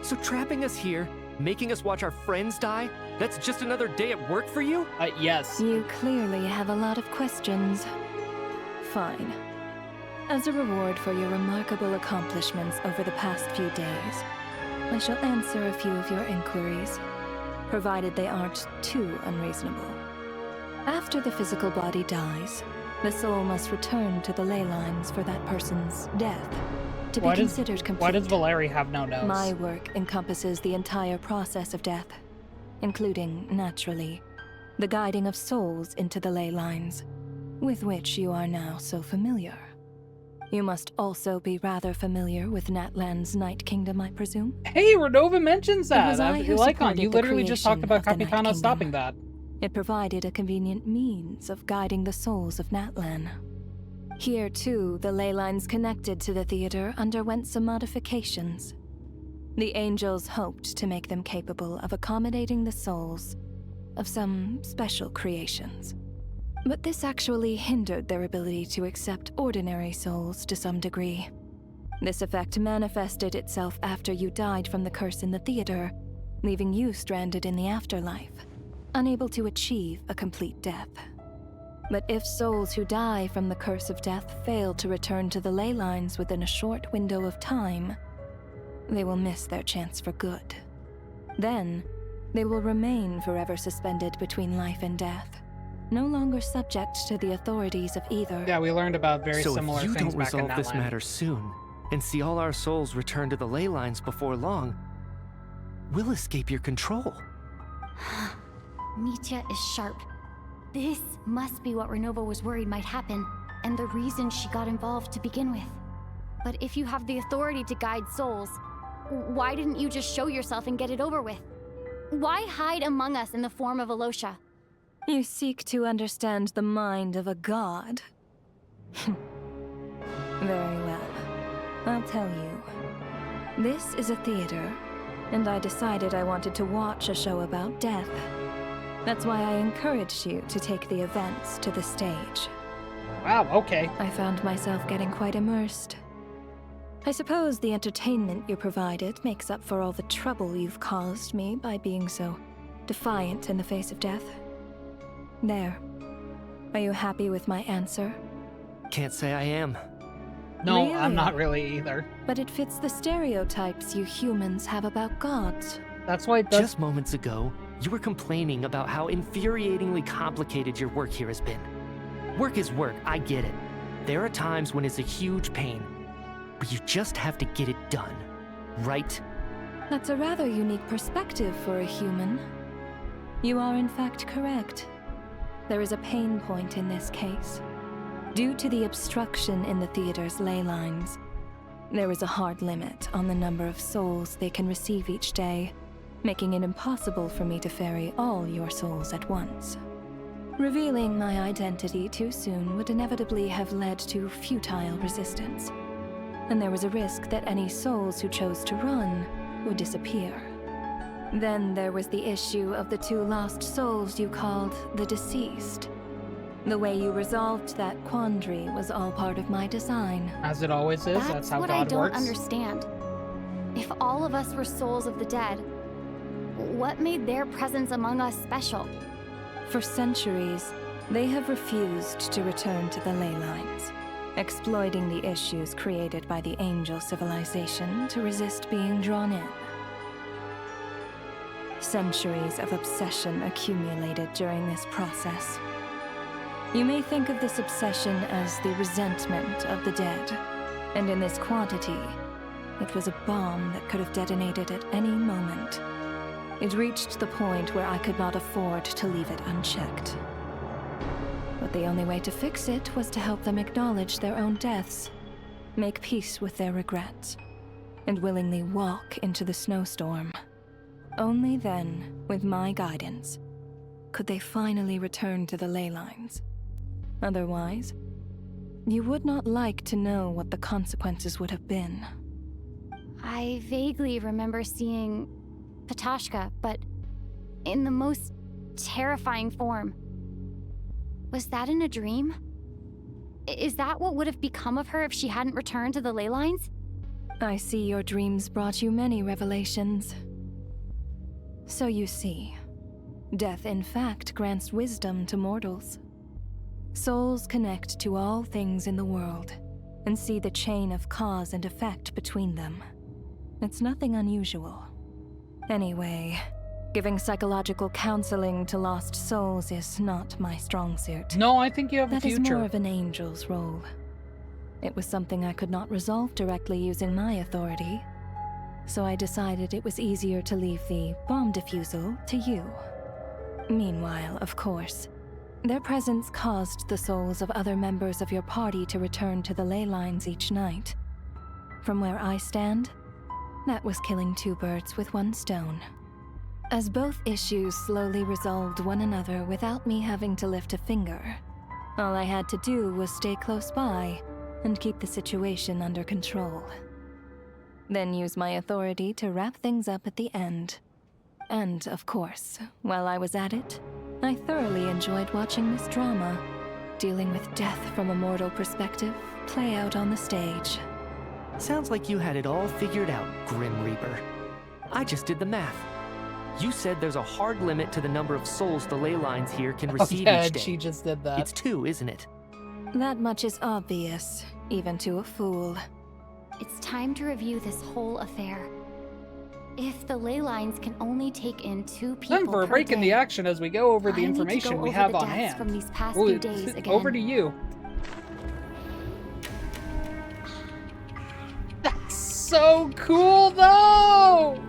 H: So trapping us here, making us watch our friends die, that's just another day at work for you?
B: Yes.
J: You clearly have a lot of questions. Fine. As a reward for your remarkable accomplishments over the past few days, I shall answer a few of your inquiries, provided they aren't too unreasonable. After the physical body dies, the soul must return to the ley lines for that person's death to be considered complete.
B: Why does Valeri have no nose?
J: My work encompasses the entire process of death, including, naturally, the guiding of souls into the ley lines, with which you are now so familiar. You must also be rather familiar with Natlan's Night Kingdom, I presume?
B: Hey, Renova mentions that!
J: It was I who
B: Lycon,
J: supported
B: you
J: the
B: literally just talked
J: creation
B: about
J: of the Night
B: Capitana
J: Kingdom.
B: stopping that.
J: It provided a convenient means of guiding the souls of Natlan. Here, too, the ley lines connected to the theater underwent some modifications. The angels hoped to make them capable of accommodating the souls of some special creations. But this actually hindered their ability to accept ordinary souls to some degree. This effect manifested itself after you died from the curse in the theater, leaving you stranded in the afterlife, unable to achieve a complete death. But if souls who die from the curse of death fail to return to the ley lines within a short window of time, they will miss their chance for good. Then, they will remain forever suspended between life and death, no longer subject to the authorities of either.
B: Yeah, we learned about very similar
H: So if you
B: things
H: don't
B: back in
H: resolve this
B: Natlan.
H: matter soon, and see all our souls return to the ley lines before long, we'll escape your control.
D: Mitya is sharp. This must be what Renova was worried might happen, and the reason she got involved to begin with. But if you have the authority to guide souls, why didn't you just show yourself and get it over with? Why hide among us in the form of Alosha?
J: You seek to understand the mind of a god. Very well. I'll tell you. This is a theater, and I decided I wanted to watch a show about death. That's why I encouraged you to take the events to the stage.
B: Wow, okay.
J: I found myself getting quite immersed. I suppose the entertainment you provided makes up for all the trouble you've caused me by being so defiant in the face of death. There. Are you happy with my answer?
H: Can't say I am.
B: No,
J: Really?
B: I'm not really either.
J: But it fits the stereotypes you humans have about gods.
B: That's why it does.
H: Just moments ago, you were complaining about how infuriatingly complicated your work here has been. Work is work, I get it. There are times when it's a huge pain, but you just have to get it done, right?
J: That's a rather unique perspective for a human. You are in fact correct. There is a pain point in this case. Due to the obstruction in the theater's ley lines, there is a hard limit on the number of souls they can receive each day, making it impossible for me to ferry all your souls at once. Revealing my identity too soon would inevitably have led to futile resistance. And there was a risk that any souls who chose to run would disappear. Then there was the issue of the 2 lost souls you called the deceased. The way you resolved that quandary was all part of my design.
B: As it always is, that's how
D: what
B: God
D: I don't
B: works.
D: understand. If all of us were souls of the dead, what made their presence among us special?
J: For centuries, they have refused to return to the ley lines, exploiting the issues created by the angel civilization to resist being drawn in. Centuries of obsession accumulated during this process. You may think of this obsession as the resentment of the dead, and in this quantity, it was a bomb that could have detonated at any moment. It reached the point where I could not afford to leave it unchecked. But the only way to fix it was to help them acknowledge their own deaths, make peace with their regrets, and willingly walk into the snowstorm. Only then, with my guidance, could they finally return to the ley lines. Otherwise, you would not like to know what the consequences would have been.
D: I vaguely remember seeing Patoshka, but in the most terrifying form. Was that in a dream? Is that what would have become of her if she hadn't returned to the ley lines?
J: I see your dreams brought you many revelations. So you see, death in fact grants wisdom to mortals. Souls connect to all things in the world and see the chain of cause and effect between them. It's nothing unusual. Anyway, giving psychological counseling to lost souls is not my strong suit.
B: No, I think you have a
J: That
B: future.
J: is more of an angel's role. It was something I could not resolve directly using my authority, so I decided it was easier to leave the bomb defusal to you. Meanwhile, of course, their presence caused the souls of other members of your party to return to the ley lines each night. From where I stand, that was killing 2 birds with 1 stone. As both issues slowly resolved one another without me having to lift a finger, all I had to do was stay close by and keep the situation under control. Then use my authority to wrap things up at the end. And, of course, while I was at it, I thoroughly enjoyed watching this drama, dealing with death from a mortal perspective, play out on the stage.
H: Sounds like you had it all figured out, Grim Reaper. I just did the math. You said there's a hard limit to the number of souls the ley lines here can receive each day.
B: She just did that.
H: It's 2, isn't it?
J: That much is obvious, even to a fool.
D: It's time to review this whole affair. If the ley lines can only take in 2 people
B: Time for a break in the action as we go over the information we have on hand.
D: From these past few days again.
B: Over to you. That's so cool, though!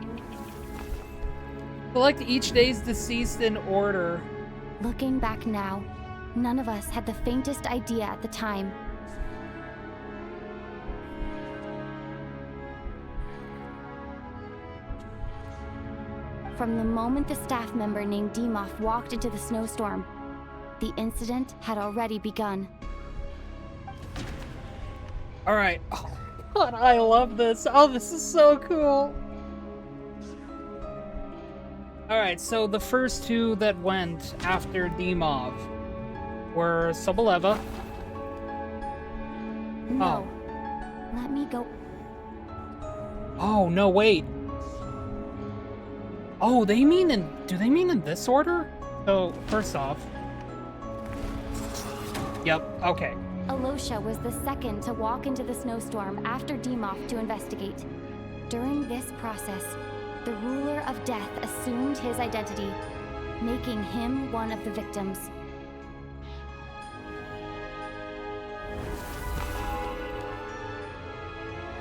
B: Select each day's deceased in order.
D: Looking back now, none of us had the faintest idea at the time. From the moment the staff member named Demoff walked into the snowstorm, the incident had already begun.
B: Alright. Oh, God, I love this. Oh, this is so cool. Alright, so the first 2 that went after Demoff were Soboleva.
D: No. Let me go.
B: Oh, no, wait. Oh, do they mean in this order? So, first off. Yep, okay.
D: Alosha was the second to walk into the snowstorm after Demoff to investigate. During this process, the ruler of death assumed his identity, making him one of the victims.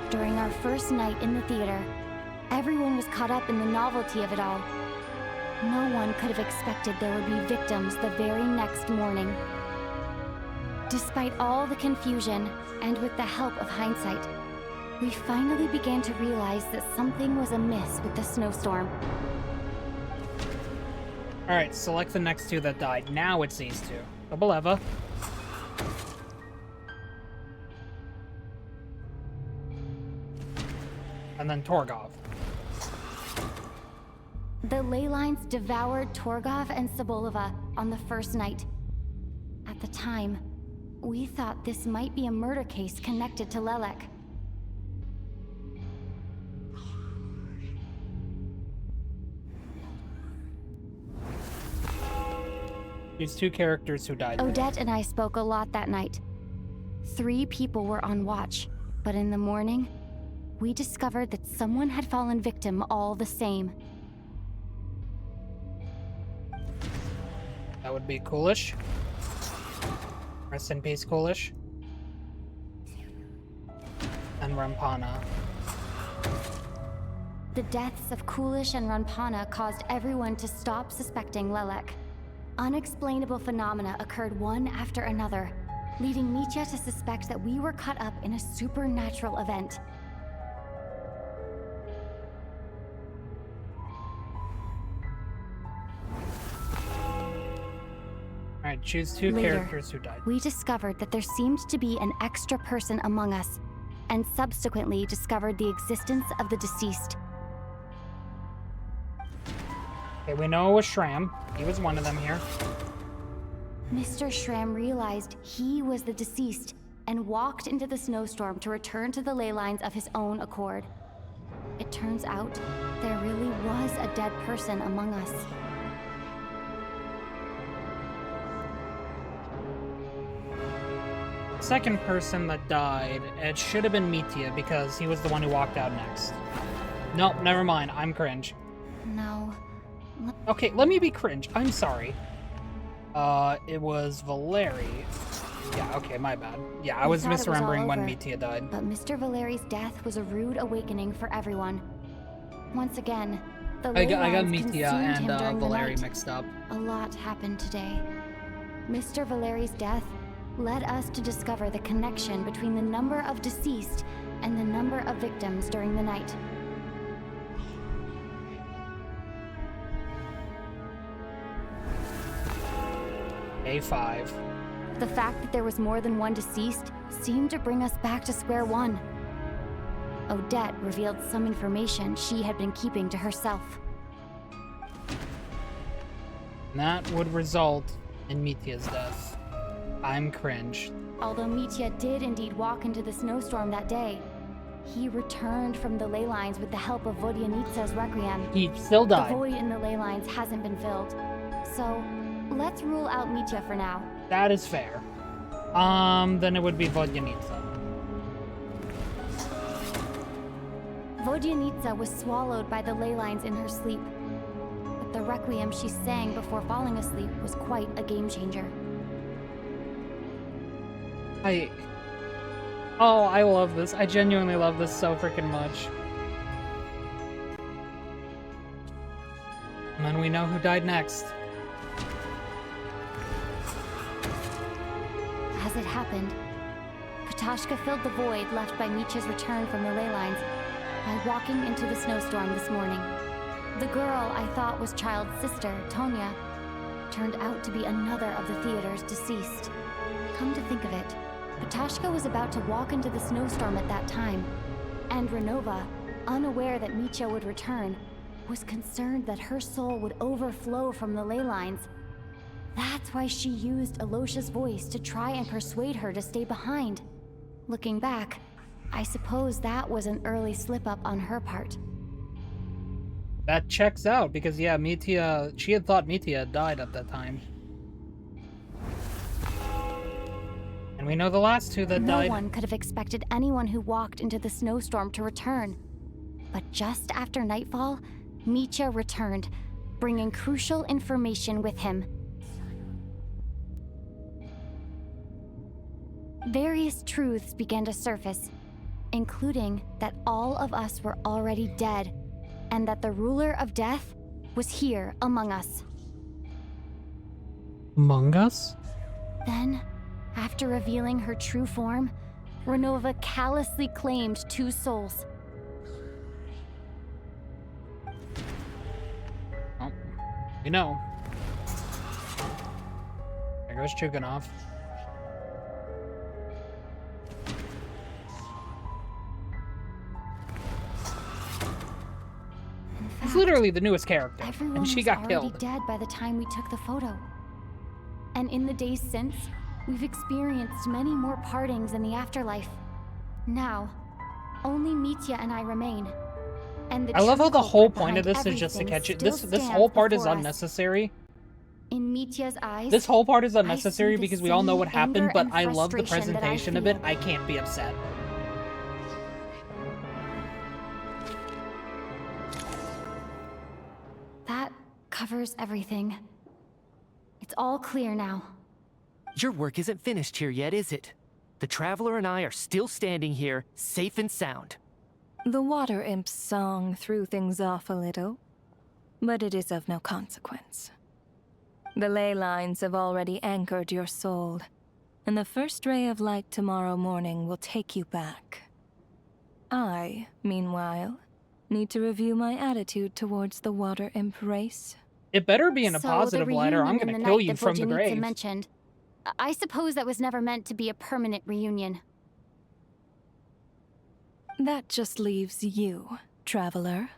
D: During our first night in the theater, everyone was caught up in the novelty of it all. No one could have expected there would be victims the very next morning. Despite all the confusion, and with the help of hindsight, we finally began to realize that something was amiss with the snowstorm.
B: Alright, select the next 2 that died. Now it's these 2. Soboleva. And then Torgov.
D: The ley lines devoured Torgov and Sobolova on the first night. At the time, we thought this might be a murder case connected to Lelek.
B: These two characters who died.
D: Odette and I spoke a lot that night. 3 people were on watch, but in the morning, we discovered that someone had fallen victim all the same.
B: That would be Coolish. Rest in peace, Coolish. And Rampana.
D: The deaths of Coolish and Rampana caused everyone to stop suspecting Lelek. Unexplainable phenomena occurred one after another, leading Mitya to suspect that we were caught up in a supernatural event.
B: Alright, choose 2
D: Later,
B: characters who died.
D: We discovered that there seemed to be an extra person among us, and subsequently discovered the existence of the deceased.
B: Okay, we know it was Shram. He was one of them here.
D: Mr. Shram realized he was the deceased and walked into the snowstorm to return to the ley lines of his own accord. It turns out there really was a dead person among us.
B: Second person that died, it should have been Mitya because he was the one who walked out next. Nope, never mind. I'm cringe.
D: No.
B: Okay, let me be cringe. I'm sorry. It was Valeri. Yeah, okay, my bad. Yeah, I was misremembering when Mitya died.
D: But Mr. Valeri's death was a rude awakening for everyone. Once again, the
B: I got
D: ley lines
B: Mitya
D: consumed
B: and
D: him during the
B: Valeri
D: night.
B: mixed up.
D: A lot happened today. Mr. Valeri's death led us to discover the connection between the number of deceased and the number of victims during the night.
B: A5.
D: The fact that there was more than one deceased seemed to bring us back to square one. Odette revealed some information she had been keeping to herself.
B: And that would result in Mitya's death. I'm cringe.
D: Although Mitya did indeed walk into the snowstorm that day, he returned from the ley lines with the help of Vodyanitsa's requiem.
B: He still died.
D: The void in the ley lines hasn't been filled. So, let's rule out Mitya for now.
B: That is fair. Then it would be Vodyanitsa.
D: Vodyanitsa was swallowed by the ley lines in her sleep. But the requiem she sang before falling asleep was quite a game changer.
B: Oh, I love this. I genuinely love this so freaking much. And then we know who died next.
D: As it happened, Patashka filled the void left by Mitya's return from the ley lines by walking into the snowstorm this morning. The girl I thought was Child's sister, Tonya, turned out to be another of the theater's deceased. Come to think of it, Patashka was about to walk into the snowstorm at that time, and Renova, unaware that Mitya would return, was concerned that her soul would overflow from the ley lines. That's why she used Alosha's voice to try and persuade her to stay behind. Looking back, I suppose that was an early slip-up on her part.
B: That checks out, because yeah, Mitya, she had thought Mitya had died at that time. And we know the last 2 that died.
D: No one could have expected anyone who walked into the snowstorm to return. But just after nightfall, Mitya returned, bringing crucial information with him. Various truths began to surface, including that all of us were already dead, and that the ruler of death was here among us.
B: Among us?
D: Then, after revealing her true form, Renova callously claimed 2 souls.
B: Oh, you know. There goes Chuganov. This literally the newest character,
D: Everyone
B: and she
D: was
B: got
D: already
B: killed.
D: dead by the time we took the photo. And in the days since, we've experienced many more partings in the afterlife. Now, only Mitya and I remain. And the
B: I love
D: true
B: how the whole
D: culprit
B: point of
D: behind
B: this is just to
D: everything
B: catch it.
D: still
B: This whole
D: stands
B: part is
D: before us.
B: unnecessary.
D: In Mitya's eyes,
B: This whole part is
D: I
B: unnecessary
D: see the
B: because we all know what
D: same
B: happened,
D: anger
B: but
D: and
B: I love the
D: frustration that I
B: presentation of it.
D: feel.
B: I can't be upset.
D: That covers everything. It's all clear now.
H: Your work isn't finished here yet, is it? The Traveler and I are still standing here, safe and sound.
J: The Water Imp's song threw things off a little, but it is of no consequence. The ley lines have already anchored your soul, and the first ray of light tomorrow morning will take you back. I, meanwhile, need to review my attitude towards the Water Imp race.
B: It better be in a
D: So
B: positive
D: the
B: light, or I'm
D: reunion
B: gonna
D: in the
B: kill
D: night
B: you
D: that
B: from the
D: Vojanitsa
B: grave.
D: mentioned. I suppose that was never meant to be a permanent reunion.
J: That just leaves you, Traveler.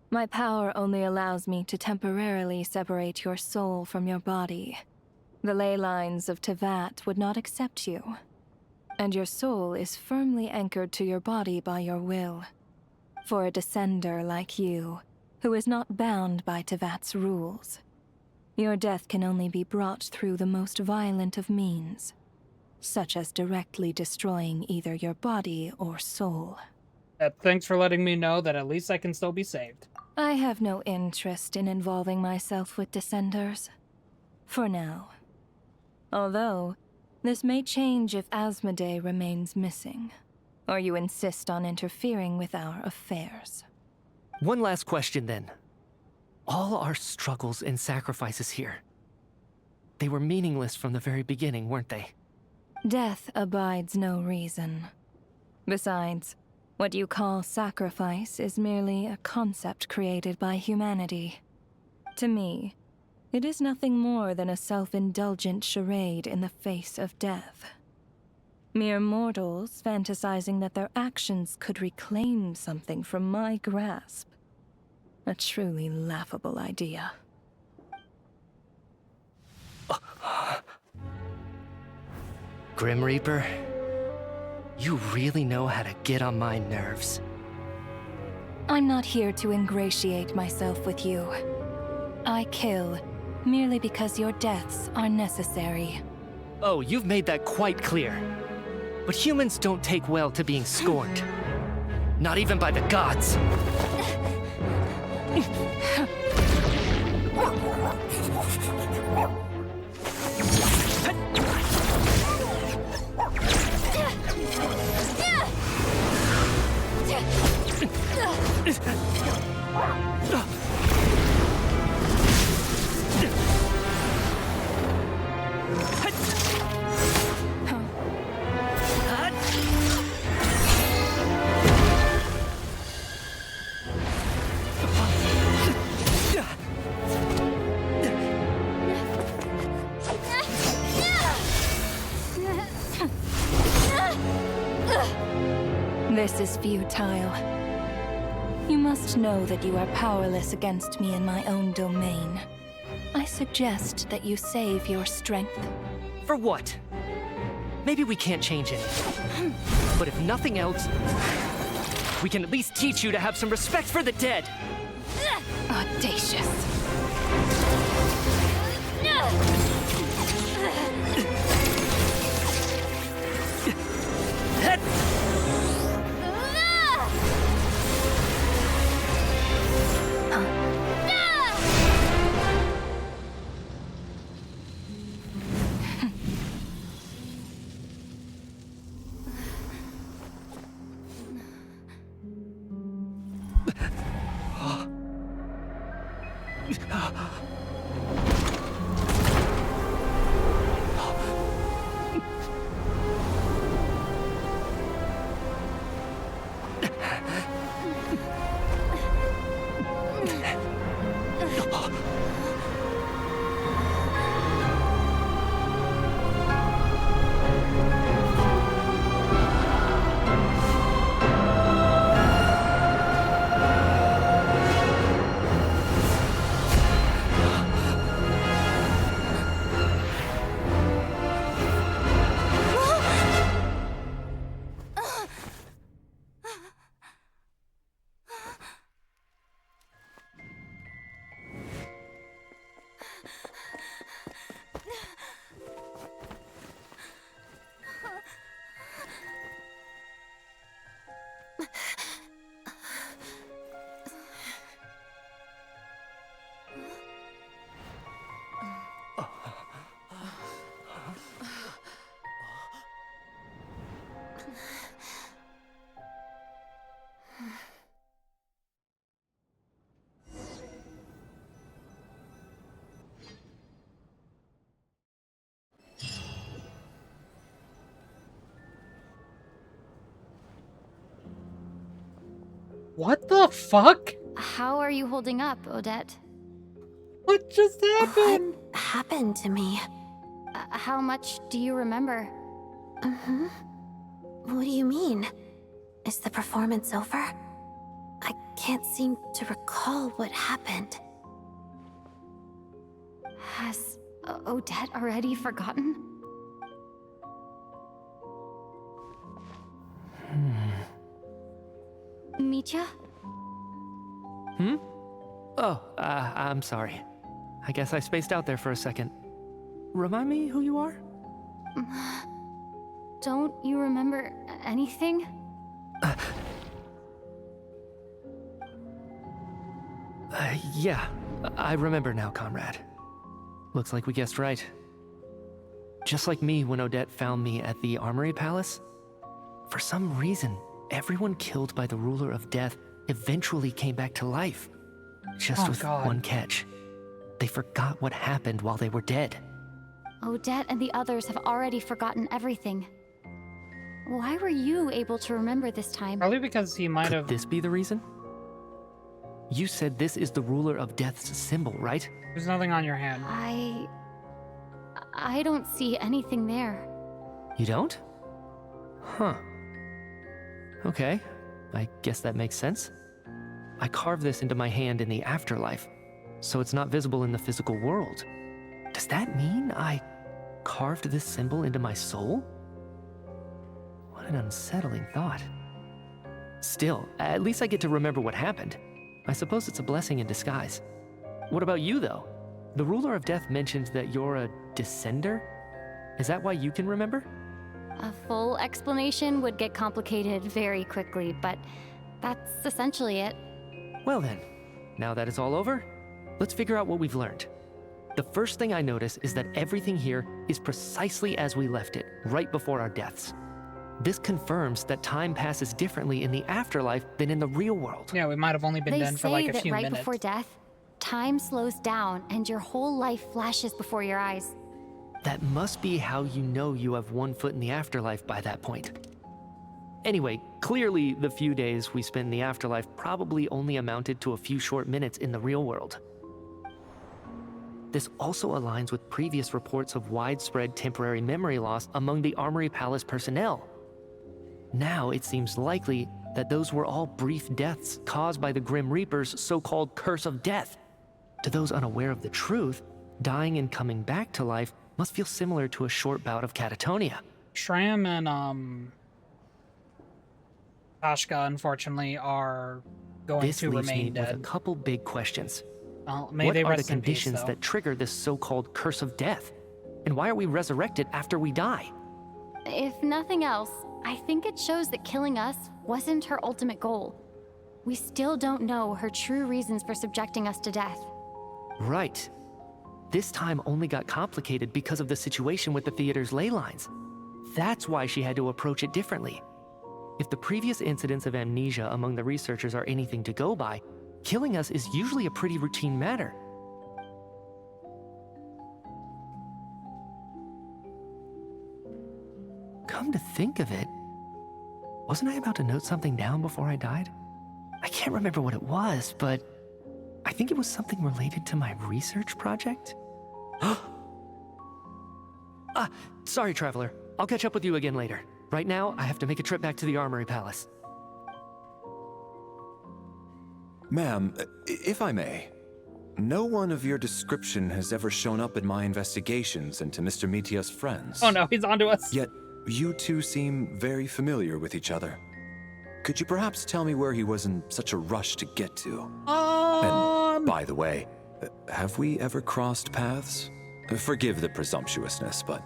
J: My power only allows me to temporarily separate your soul from your body. The ley lines of Tevat would not accept you, and your soul is firmly anchored to your body by your will. For a descender like you, who is not bound by Tevat's rules, your death can only be brought through the most violent of means, such as directly destroying either your body or soul.
B: Thanks for letting me know that at least I can still be saved.
J: I have no interest in involving myself with Descenders. For now. Although, this may change if Asmodee remains missing, or you insist on interfering with our affairs.
H: One last question then. All our struggles and sacrifices here, they were meaningless from the very beginning, weren't they?
J: Death abides no reason. Besides, what you call sacrifice is merely a concept created by humanity. To me, it is nothing more than a self-indulgent charade in the face of death. Mere mortals fantasizing that their actions could reclaim something from my grasp. A truly laughable idea.
H: Grim Reaper, you really know how to get on my nerves.
J: I'm not here to ingratiate myself with you. I kill merely because your deaths are necessary.
H: Oh, you've made that quite clear. But humans don't take well to being scorned. Not even by the gods.
J: This is futile. You must know that you are powerless against me in my own domain. I suggest that you save your strength.
H: For what? Maybe we can't change it. But if nothing else, we can at least teach you to have some respect for the dead.
J: Audacious.
B: What the fuck?
D: How are you holding up, Odette?
B: What just happened?
N: What happened to me?
D: How much do you remember?
N: What do you mean? Is the performance over? I can't seem to recall what happened.
D: Has Odette already forgotten? Mitya?
H: Oh, I'm sorry. I guess I spaced out there for a second. Remind me who you are?
D: Don't you remember anything?
H: Yeah, I remember now, comrade. Looks like we guessed right. Just like me when Odette found me at the Armory Palace, for some reason, everyone killed by the Ruler of Death eventually came back to life. Just with one catch. They forgot what happened while they were dead.
D: Odette and the others have already forgotten everything. Why were you able to remember this time?
B: Probably because he might have...
H: Could this be the reason? You said this is the Ruler of Death's symbol, right?
B: There's nothing on your hand.
D: I don't see anything there.
H: You don't? Huh. Okay, I guess that makes sense. I carved this into my hand in the afterlife, so it's not visible in the physical world. Does that mean I carved this symbol into my soul? What an unsettling thought. Still, at least I get to remember what happened. I suppose it's a blessing in disguise. What about you, though? The Ruler of Death mentioned that you're a descender? Is that why you can remember?
D: A full explanation would get complicated very quickly, but that's essentially it.
H: Well then, now that it's all over, let's figure out what we've learned. The first thing I notice is that everything here is precisely as we left it, right before our deaths. This confirms that time passes differently in the afterlife than in the real world.
B: Yeah, we might have only been dead for like a few minutes.
D: They say that right before death, time slows down and your whole life flashes before your eyes.
H: That must be how you know you have one foot in the afterlife by that point. Anyway, clearly the few days we spent in the afterlife probably only amounted to a few short minutes in the real world. This also aligns with previous reports of widespread temporary memory loss among the Armory Palace personnel. Now it seems likely that those were all brief deaths caused by the Grim Reaper's so-called curse of death. To those unaware of the truth, dying and coming back to life must feel similar to a short bout of catatonia.
B: Shram and Ashka, unfortunately, are going to remain dead.
H: With a couple big questions.
B: Well, may
H: what
B: they
H: are
B: rest
H: the conditions
B: in peace,
H: that trigger this so-called curse of death? And why are we resurrected after we die?
D: If nothing else, I think it shows that killing us wasn't her ultimate goal. We still don't know her true reasons for subjecting us to death.
H: Right. This time only got complicated because of the situation with the theater's ley lines. That's why she had to approach it differently. If the previous incidents of amnesia among the researchers are anything to go by, killing us is usually a pretty routine matter. Come to think of it, wasn't I about to note something down before I died? I can't remember what it was, but I think it was something related to my research project. Sorry, Traveler. I'll catch up with you again later. Right now, I have to make a trip back to the Armory Palace.
X: Ma'am, if I may, no one of your description has ever shown up in my investigations into Mr. Mitya's friends.
B: Oh no, he's onto us.
X: Yet, you two seem very familiar with each other. Could you perhaps tell me where he was in such a rush to get to? And, by the way, have we ever crossed paths? Forgive the presumptuousness, but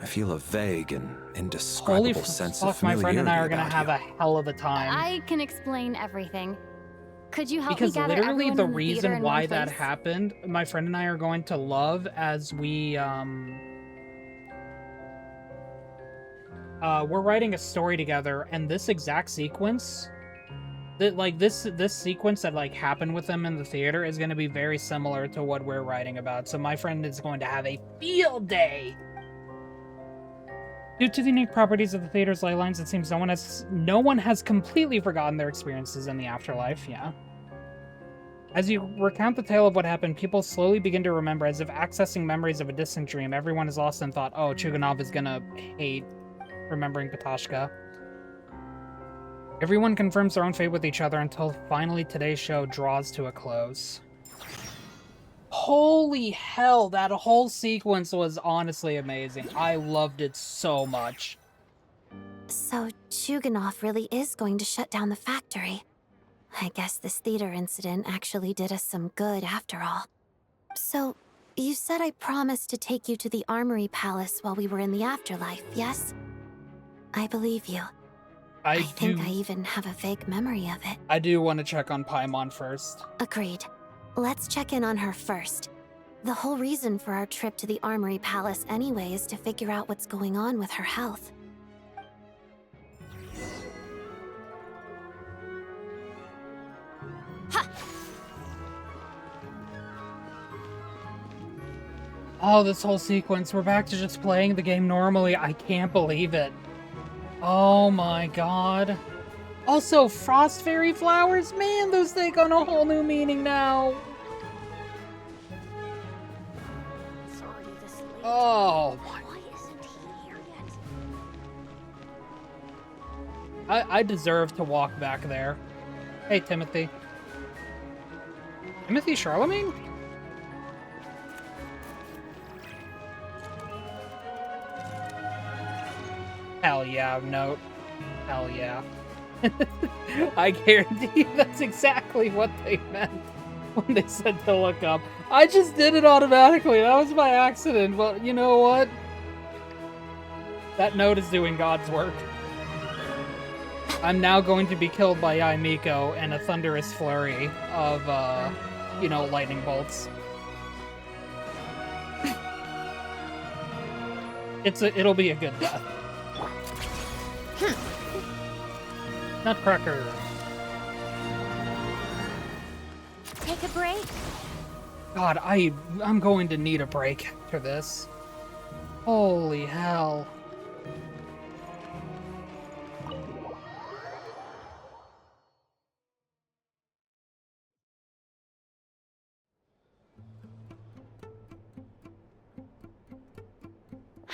X: I feel a vague and indescribable sense of
B: my
X: familiarity
B: friend and I are gonna
X: about
B: have
X: you.
B: a hell of a time.
D: I can explain everything. Could you help
B: Because
D: me gather
B: literally
D: everyone
B: the
D: in the theater
B: reason
D: in
B: why
D: one
B: that
D: place?
B: happened, my friend and I are going to love as we we're writing a story together, and this exact sequence, that like this sequence that like happened with them in the theater is going to be very similar to what we're writing about. So my friend is going to have a field day. Due to the unique properties of the theater's ley lines, it seems no one has completely forgotten their experiences in the afterlife, yeah. As you recount the tale of what happened, people slowly begin to remember, as if accessing memories of a distant dream. Everyone is lost in thought, oh, Chuganov is gonna hate remembering Patoshka. Everyone confirms their own fate with each other until finally today's show draws to a close. Holy hell, that whole sequence was honestly amazing. I loved it so much.
N: So, Chuganov really is going to shut down the factory. I guess this theater incident actually did us some good after all. So, you said I promised to take you to the Armory Palace while we were in the afterlife, yes? I believe you. I think I even have a vague memory of it.
B: I do want to check on Paimon first.
N: Agreed. Let's check in on her first. The whole reason for our trip to the Armory Palace anyway is to figure out what's going on with her health.
B: Oh, this whole sequence. We're back to just playing the game normally. I can't believe it. Oh my god. Also, frost fairy flowers? Man, those take on a whole new meaning now. Oh my. I deserve to walk back there. Hey, Timothy. Timothy Charlemagne? Hell yeah, note. Hell yeah. I guarantee that's exactly what they meant when they said to look up. I just did it automatically. That was by accident, but you know what? That note is doing God's work. I'm now going to be killed by Yaimiko and a thunderous flurry of, you know, lightning bolts. It'll be a good death. Nutcracker.
C: Take a break?
B: God, I'm going to need a break after this. Holy hell.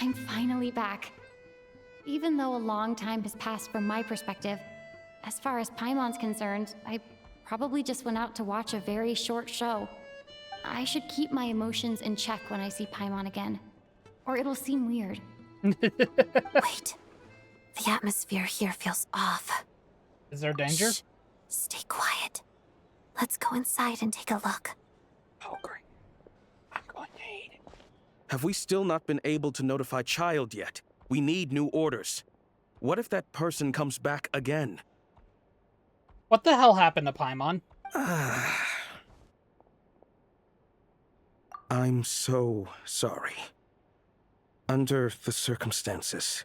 D: I'm finally back. Even though a long time has passed from my perspective, as far as Paimon's concerned, I probably just went out to watch a very short show. I should keep my emotions in check when I see Paimon again, or it'll seem weird.
N: Wait. The atmosphere here feels off.
B: Is there danger?
N: Shh. Stay quiet. Let's go inside and take a look.
B: Oh, great. I'm going to hate it.
S: Have we still not been able to notify Child yet? We need new orders. What if that person comes back again?
B: What the hell happened to Paimon?
S: I'm so sorry. Under the circumstances,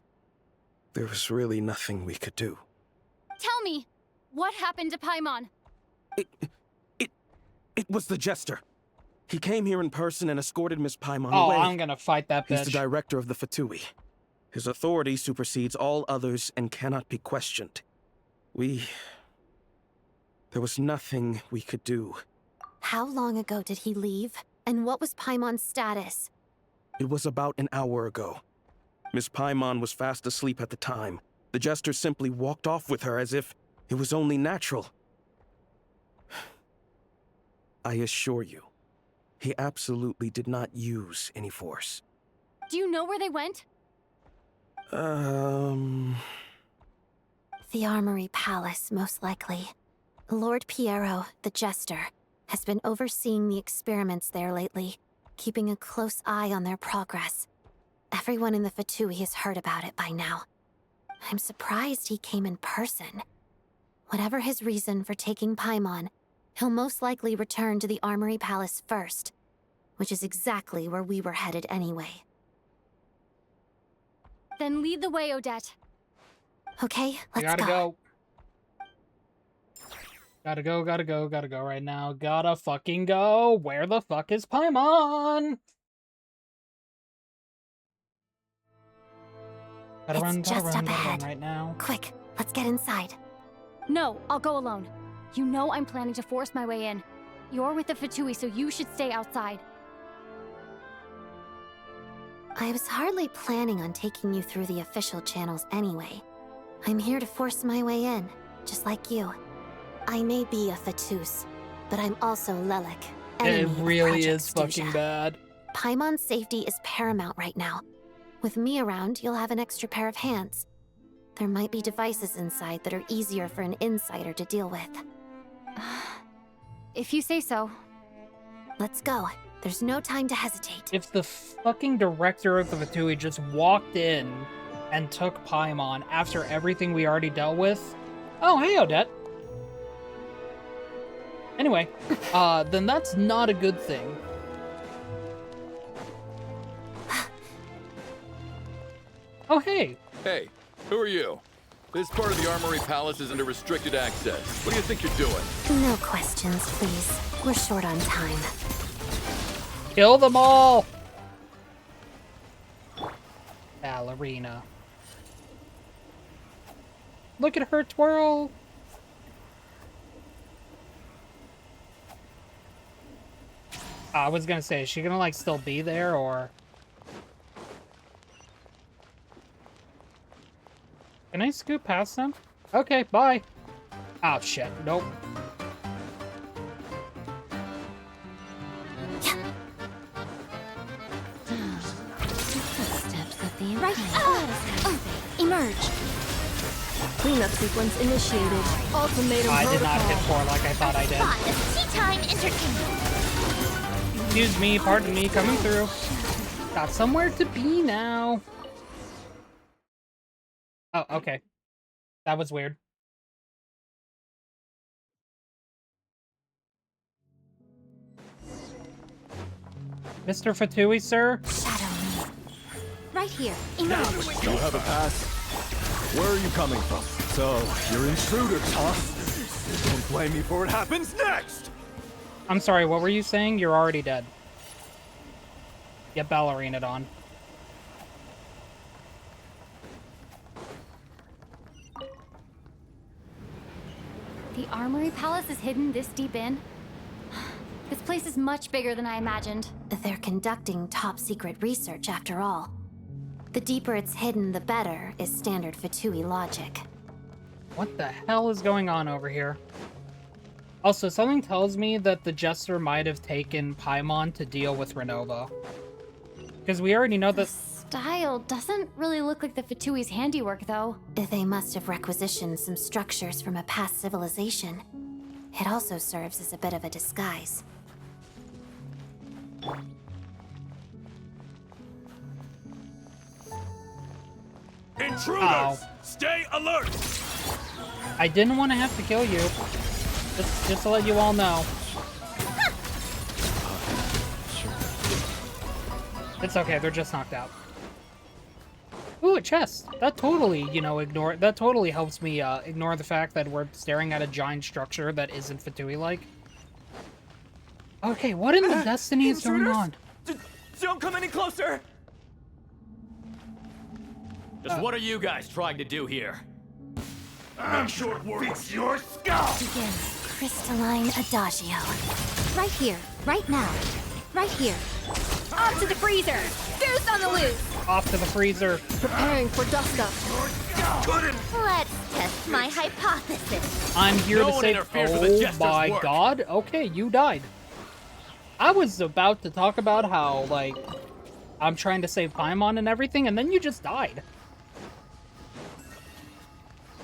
S: there was really nothing we could do.
D: Tell me, what happened to Paimon?
S: It was the Jester. He came here in person and escorted Miss Paimon
B: Oh,
S: away.
B: I'm gonna fight that bitch.
S: He's the director of the Fatui. His authority supersedes all others and cannot be questioned. There was nothing we could do.
N: How long ago did he leave? And what was Paimon's status?
S: It was about an hour ago. Miss Paimon was fast asleep at the time. The Jester simply walked off with her as if it was only natural. I assure you, he absolutely did not use any force.
D: Do you know where they went?
N: The Armory Palace, most likely. Lord Piero, the Jester, has been overseeing the experiments there lately, keeping a close eye on their progress. Everyone in the Fatui has heard about it by now. I'm surprised he came in person. Whatever his reason for taking Paimon, he'll most likely return to the Armory Palace first, which is exactly where we were headed anyway.
D: Then lead the way, Odette.
N: Okay, let's
B: Gotta go. Gotta go right now. Gotta fucking go. Where the fuck is Paimon?
N: It's just up
B: gotta run
N: ahead.
B: right now.
N: Quick, let's get inside.
D: No, I'll go alone. You know I'm planning to force my way in. You're with the Fatui, so you should stay outside.
N: I was hardly planning on taking you through the official channels anyway. I'm here to force my way in, just like you. I may be a Fatus, but I'm also Lelik.
B: It really is
N: Project
B: fucking
N: Stuja.
B: bad.
N: Paimon's safety is paramount right now. With me around, you'll have an extra pair of hands. There might be devices inside that are easier for an insider to deal with.
D: If you say so.
N: Let's go. There's no time to hesitate.
B: If the fucking director of the Fatui just walked in and took Paimon after everything we already dealt with... Oh, hey, Odette. Anyway, then that's not a good thing. Oh, hey.
K: Hey, who are you? This part of the Armory Palace is under restricted access. What do you think you're doing?
N: No questions, please. We're short on time.
B: Kill them all! Ballerina. Look at her twirl! I was gonna say, is she gonna, like, still be there, or... Can I scoot past them? Okay, bye. Oh, shit. Nope.
D: Right. Emerge.
J: Cleanup sequence initiated. Ultimatum
B: I did not hit
J: protocol.
B: 4 like I thought I did.
C: Tea time entertainment.
B: Excuse me, pardon me, coming through. Got somewhere to be now. Oh, okay. That was weird. Mr. Fatui, sir?
D: Right here.
E: Now,
D: Emerge.
E: you have a pass? Where are you coming from? So, you're intruders, huh? Don't blame me for what happens next!
B: I'm sorry, what were you saying? You're already dead. Get ballerinaed on.
D: The Armory Palace is hidden this deep in? This place is much bigger than I imagined.
N: They're conducting top-secret research, after all. The deeper it's hidden, the better, is standard Fatui logic.
B: What the hell is going on over here? Also, something tells me that the Jester might have taken Paimon to deal with Renova. Because we already know that...
D: Style doesn't really look like the Fatui's handiwork, though.
N: They must have requisitioned some structures from a past civilization. It also serves as a bit of a disguise.
E: Intruders!
B: Ow.
E: Stay alert!
B: I didn't want to have to kill you. Just to let you all know. It's okay, they're just knocked out. Ooh, a chest. That totally, you know, that totally helps me ignore the fact that we're staring at a giant structure that isn't Fatui-like. Okay, what in the destiny is going on?
P: Don't come any closer! Just what are you guys trying to do here?
E: I'm sure it fits your skull!
N: Begin. Crystalline Adagio.
D: Right here. Right now. Right here. Off to the freezer! Goose on the loose!
B: Off to the freezer.
J: Preparing for dust up.
C: Let's test my hypothesis.
B: I'm here
P: No
B: to
P: one
B: say,
P: interferes with the
B: oh
P: Jester's
B: my
P: work.
B: god, okay, you died. I was about to talk about how, like, I'm trying to save Paimon and everything, and then you just died.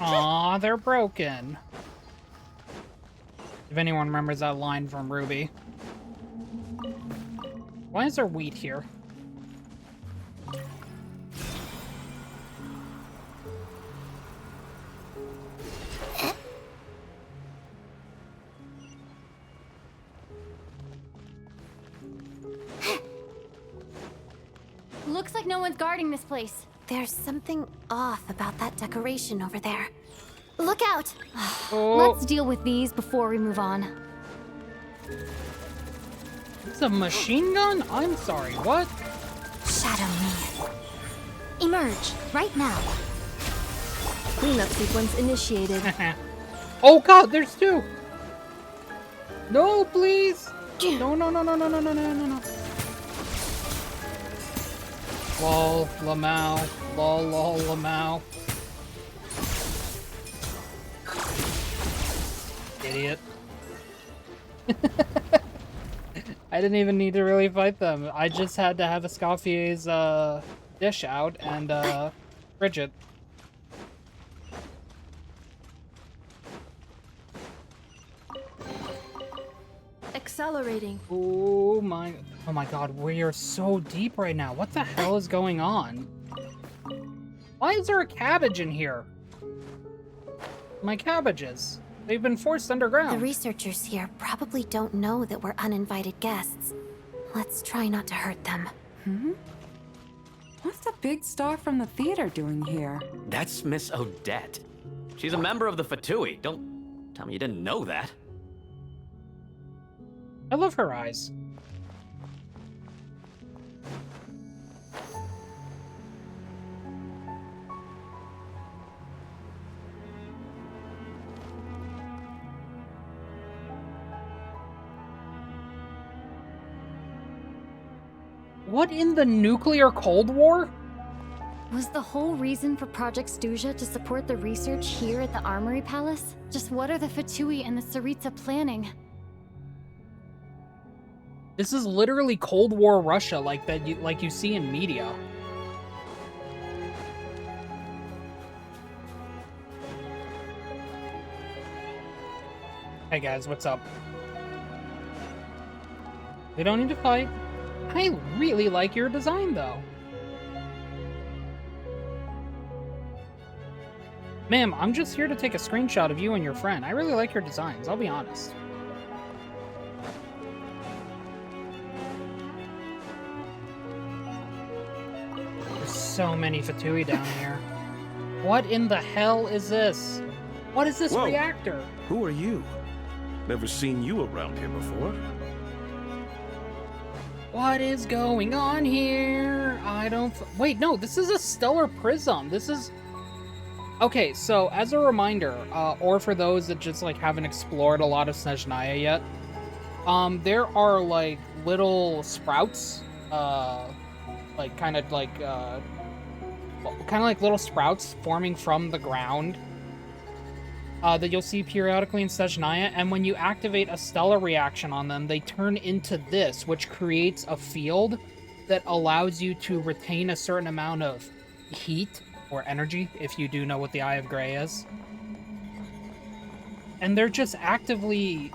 B: Aw, they're broken. If anyone remembers that line from Ruby. Why is there wheat here?
D: Looks like no one's guarding this place.
N: There's something off about that decoration over there. Look out!
D: Let's deal with these before we move on.
B: It's a machine gun? I'm sorry, what?
N: Shadow me. emerge, right now.
J: Cleanup sequence initiated.
B: Oh god, there's two! No, please! No, no, no, no, no, no, no, no, no, no. Lol, Lamau. Lol, lol, Lamau. Idiot. I didn't even need to really fight them. I just had to have Escoffier's dish out and fridge it.
J: Accelerating.
B: Oh my god, we are so deep right now. What the hell is going on? Why is there a cabbage in here? My cabbages. They've been forced underground.
N: The researchers here probably don't know that we're uninvited guests. Let's try not to hurt them.
I: Hmm? What's the big star from the theater doing here?
P: That's Miss Odette. She's a member of the Fatui. Don't tell me you didn't know that.
B: I love her eyes. What in the nuclear Cold War?
D: Was the whole reason for Project Stuja to support the research here at the Armory Palace? Just what are the Fatui and the Tsaritsa planning?
B: This is literally Cold War Russia, like you see in media. Hey guys, what's up? We don't need to fight. I really like your design, though. Ma'am, I'm just here to take a screenshot of you and your friend. I really like your designs, I'll be honest. There's so many Fatui down here. What in the hell is this? What is this reactor?
S: Who are you? Never seen you around here before.
B: What is going on here? I don't... Wait, no, this is a stellar prism. This is... Okay, so as a reminder, or for those that just like haven't explored a lot of Snezhnaya yet, there are like little sprouts, kind of like little sprouts forming from the ground that you'll see periodically in Snezhnaya, and when you activate a stellar reaction on them, they turn into this, which creates a field that allows you to retain a certain amount of heat or energy, if you do know what the Eye of Grey is. And they're just actively...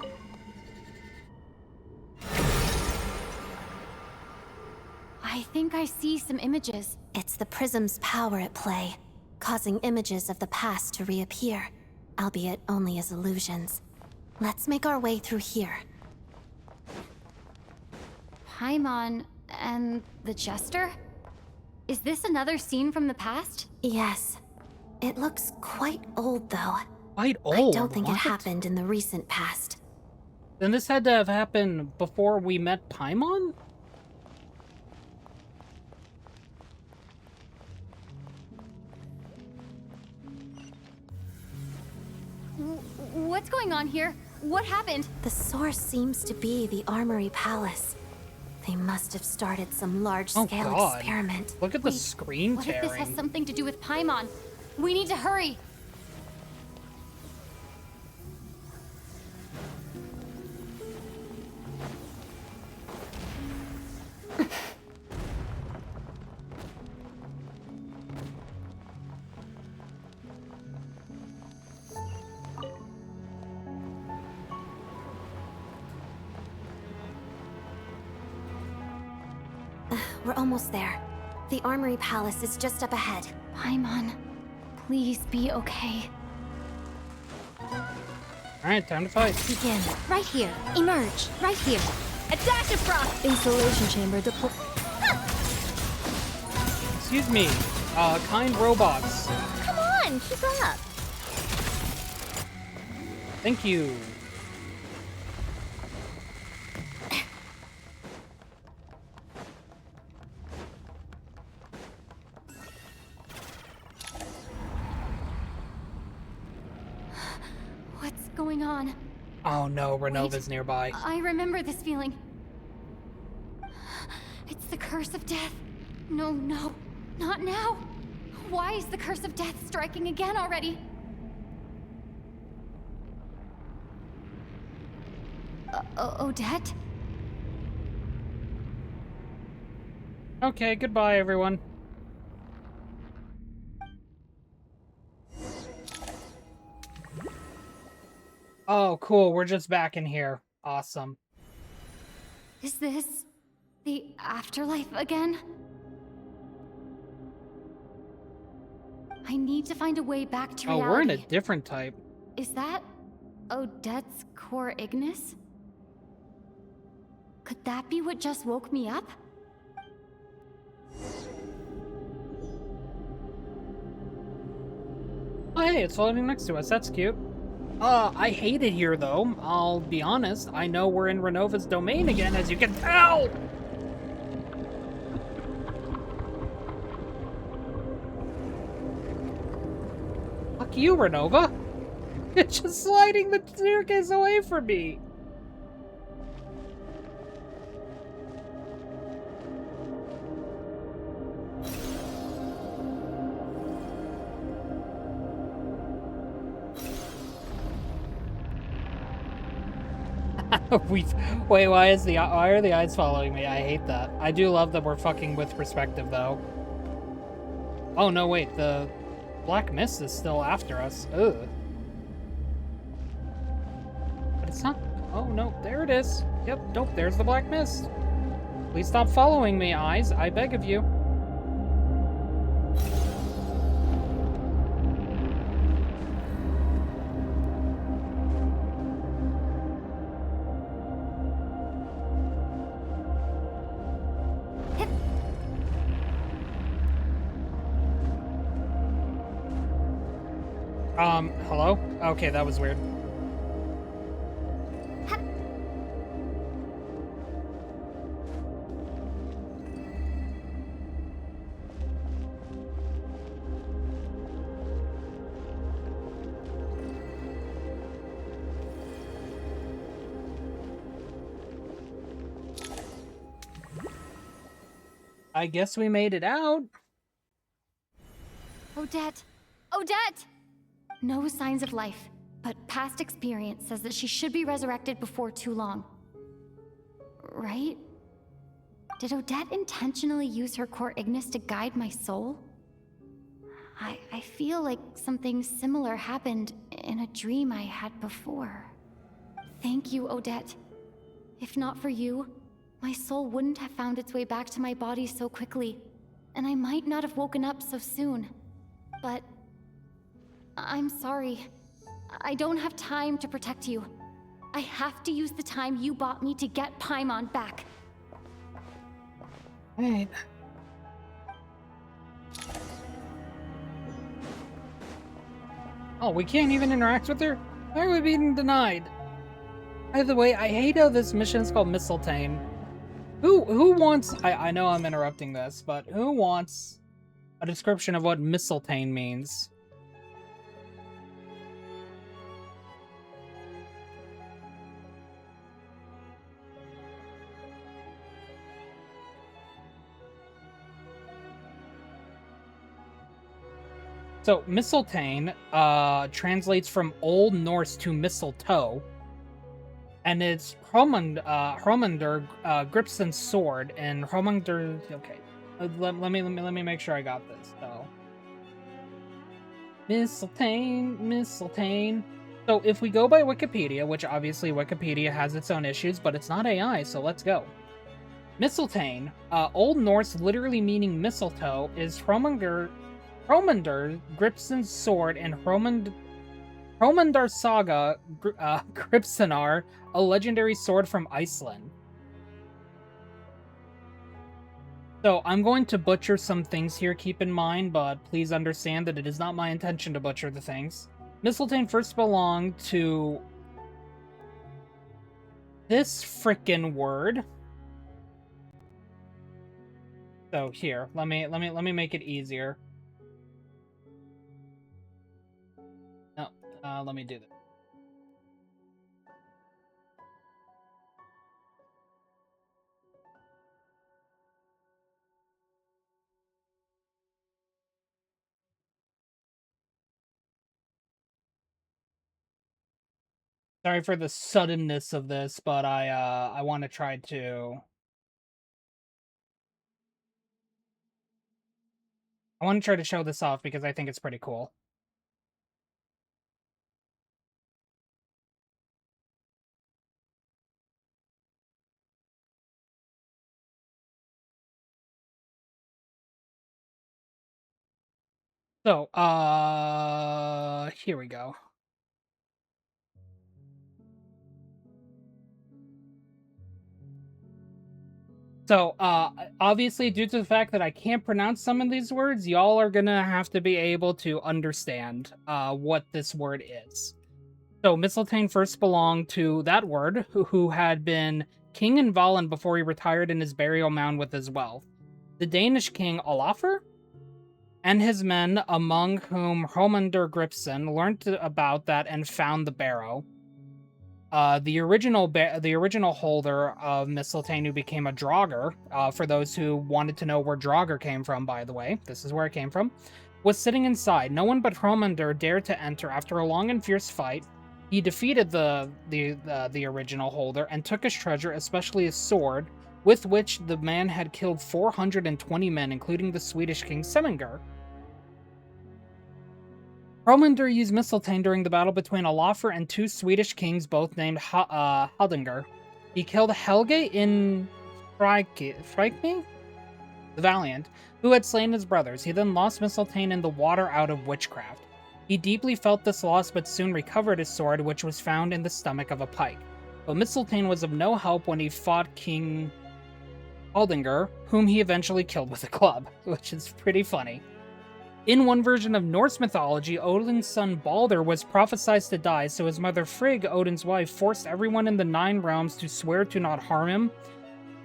D: I think I see some images.
N: It's the prism's power at play, causing images of the past to reappear, albeit only as illusions. Let's make our way through here.
D: Paimon and the Jester? Is this another scene from the past?
N: Yes. It looks quite old, though.
B: Quite old?
N: I don't think
B: What?
N: it happened in the recent past.
B: Then this had to have happened before we met Paimon?
D: What's going on here? What happened?
N: The source seems to be the Armory Palace. They must have started some large-scale experiment.
B: Look at the screen
D: What if
B: tearing.
D: this has something to do with Paimon? We need to hurry!
N: We're almost there. The Armory Palace is just up ahead.
D: Paimon, please be okay.
B: Alright, time to fight.
N: Begin. Right here. Emerge. Right here.
J: A dash of frost! Insulation chamber deploy.
B: Excuse me, kind robots.
C: Come on, keep up.
B: Thank you.
D: going on?
B: Oh no, Renova's nearby.
D: I remember this feeling. It's the curse of death. No, no, not now. Why is the curse of death striking again already? Odette?
B: Okay, goodbye, everyone. Oh, cool. We're just back in here. Awesome.
D: Is this the afterlife again? I need to find a way back to reality.
B: Oh, we're in a different type.
D: Is that Odette's core Ignis? Could that be what just woke me up?
B: Oh, hey, it's floating next to us. That's cute. I hate it here, though. I'll be honest. I know we're in Renova's domain again, as you can tell! Fuck you, Renova! It's just sliding the staircase away from me! Wait, why are the eyes following me? I hate that. I do love that we're fucking with perspective, though. Oh no, wait, the black mist is still after us. Ugh. But it's not. Oh no, there it is. Yep, nope, there's the black mist. Please stop following me, eyes. I beg of you. Hello? Okay, that was weird. I guess we made it out.
D: Odette! Odette! No signs of life, but past experience says that she should be resurrected before too long. Right? Did Odette intentionally use her core Ignis to guide my soul? I feel like something similar happened in a dream I had before. Thank you, Odette. If not for you, my soul wouldn't have found its way back to my body so quickly, and I might not have woken up so soon. But I'm sorry. I don't have time to protect you. I have to use the time you bought me to get Paimon back.
B: Right. Oh, we can't even interact with her? Why are we being denied? By the way, I hate how this mission is called Mistletoe. Who wants... I know I'm interrupting this, but who wants a description of what Mistletoe means? So, Mistletoe translates from Old Norse to mistletoe, and it's Hromundur Gripson's sword, and Hromundur. Okay, let me make sure I got this. So, Mistletoe. So, if we go by Wikipedia, which obviously Wikipedia has its own issues, but it's not AI, so let's go. Mistletoe, Old Norse literally meaning mistletoe, is Hromundur Gripson's sword and Hromundur Saga Gripsonar, a legendary sword from Iceland. So I'm going to butcher some things here, keep in mind, but please understand that it is not my intention to butcher the things. Mistletoe first belonged to this frickin' word. So here, let me make it easier. No, let me do that. Sorry for the suddenness of this, but I want to try to... I want to try to show this off because I think it's pretty cool. So, here we go. So, obviously, due to the fact that I can't pronounce some of these words, y'all are gonna have to be able to understand, what this word is. So, Mistletoe first belonged to that word, who had been king in Valen before he retired in his burial mound with his wealth. The Danish king Olafur and his men, among whom Hromundur Gripson, learned about that and found the barrow. The original holder of Mistletoe, who became a Draugr, for those who wanted to know where Draugr came from, by the way, this is where it came from, was sitting inside. No one but Hromundur dared to enter. After a long and fierce fight, he defeated the original holder and took his treasure, especially his sword, with which the man had killed 420 men, including the Swedish king Semingr. Hromundur used Mistletoe during the battle between Olafur and two Swedish kings, both named Haldingar. He killed Helge in Freyke, the Valiant, who had slain his brothers. He then lost Mistletoe in the water out of witchcraft. He deeply felt this loss, but soon recovered his sword, which was found in the stomach of a pike. But Mistletoe was of no help when he fought King Haldingar, whom he eventually killed with a club, which is pretty funny. In one version of Norse mythology, Odin's son Balder was prophesied to die, so his mother Frigg, Odin's wife, forced everyone in the 9 realms to swear to not harm him,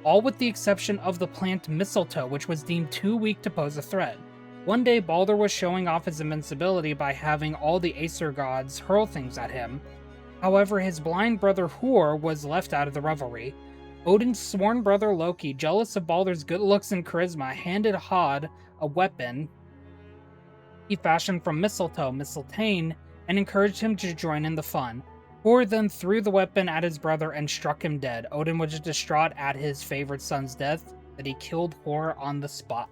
B: all with the exception of the plant mistletoe, which was deemed too weak to pose a threat. One day, Balder was showing off his invincibility by having all the Aesir gods hurl things at him. However, his blind brother Hor was left out of the revelry. Odin's sworn brother Loki, jealous of Balder's good looks and charisma, handed Hod a weapon he fashioned from mistletoe, Mistletoe, and encouraged him to join in the fun. Hor then threw the weapon at his brother and struck him dead. Odin was distraught at his favorite son's death, that he killed Hor on the spot.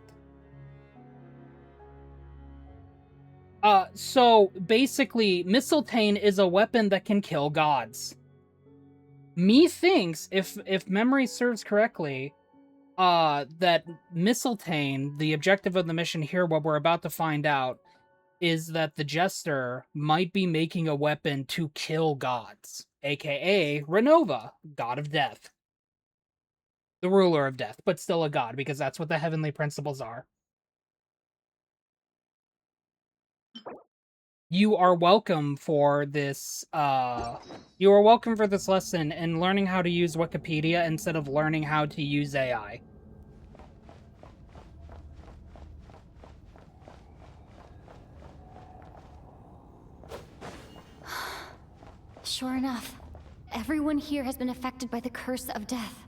B: So basically, Mistletoe is a weapon that can kill gods. Methinks, if memory serves correctly, that Mistletoe, the objective of the mission here, what we're about to find out, is that the Jester might be making a weapon to kill gods, aka Renova, god of death. The ruler of death, but still a god, because that's what the heavenly principles are. You are welcome for this, lesson in learning how to use Wikipedia instead of learning how to use AI.
D: Sure enough, everyone here has been affected by the curse of death.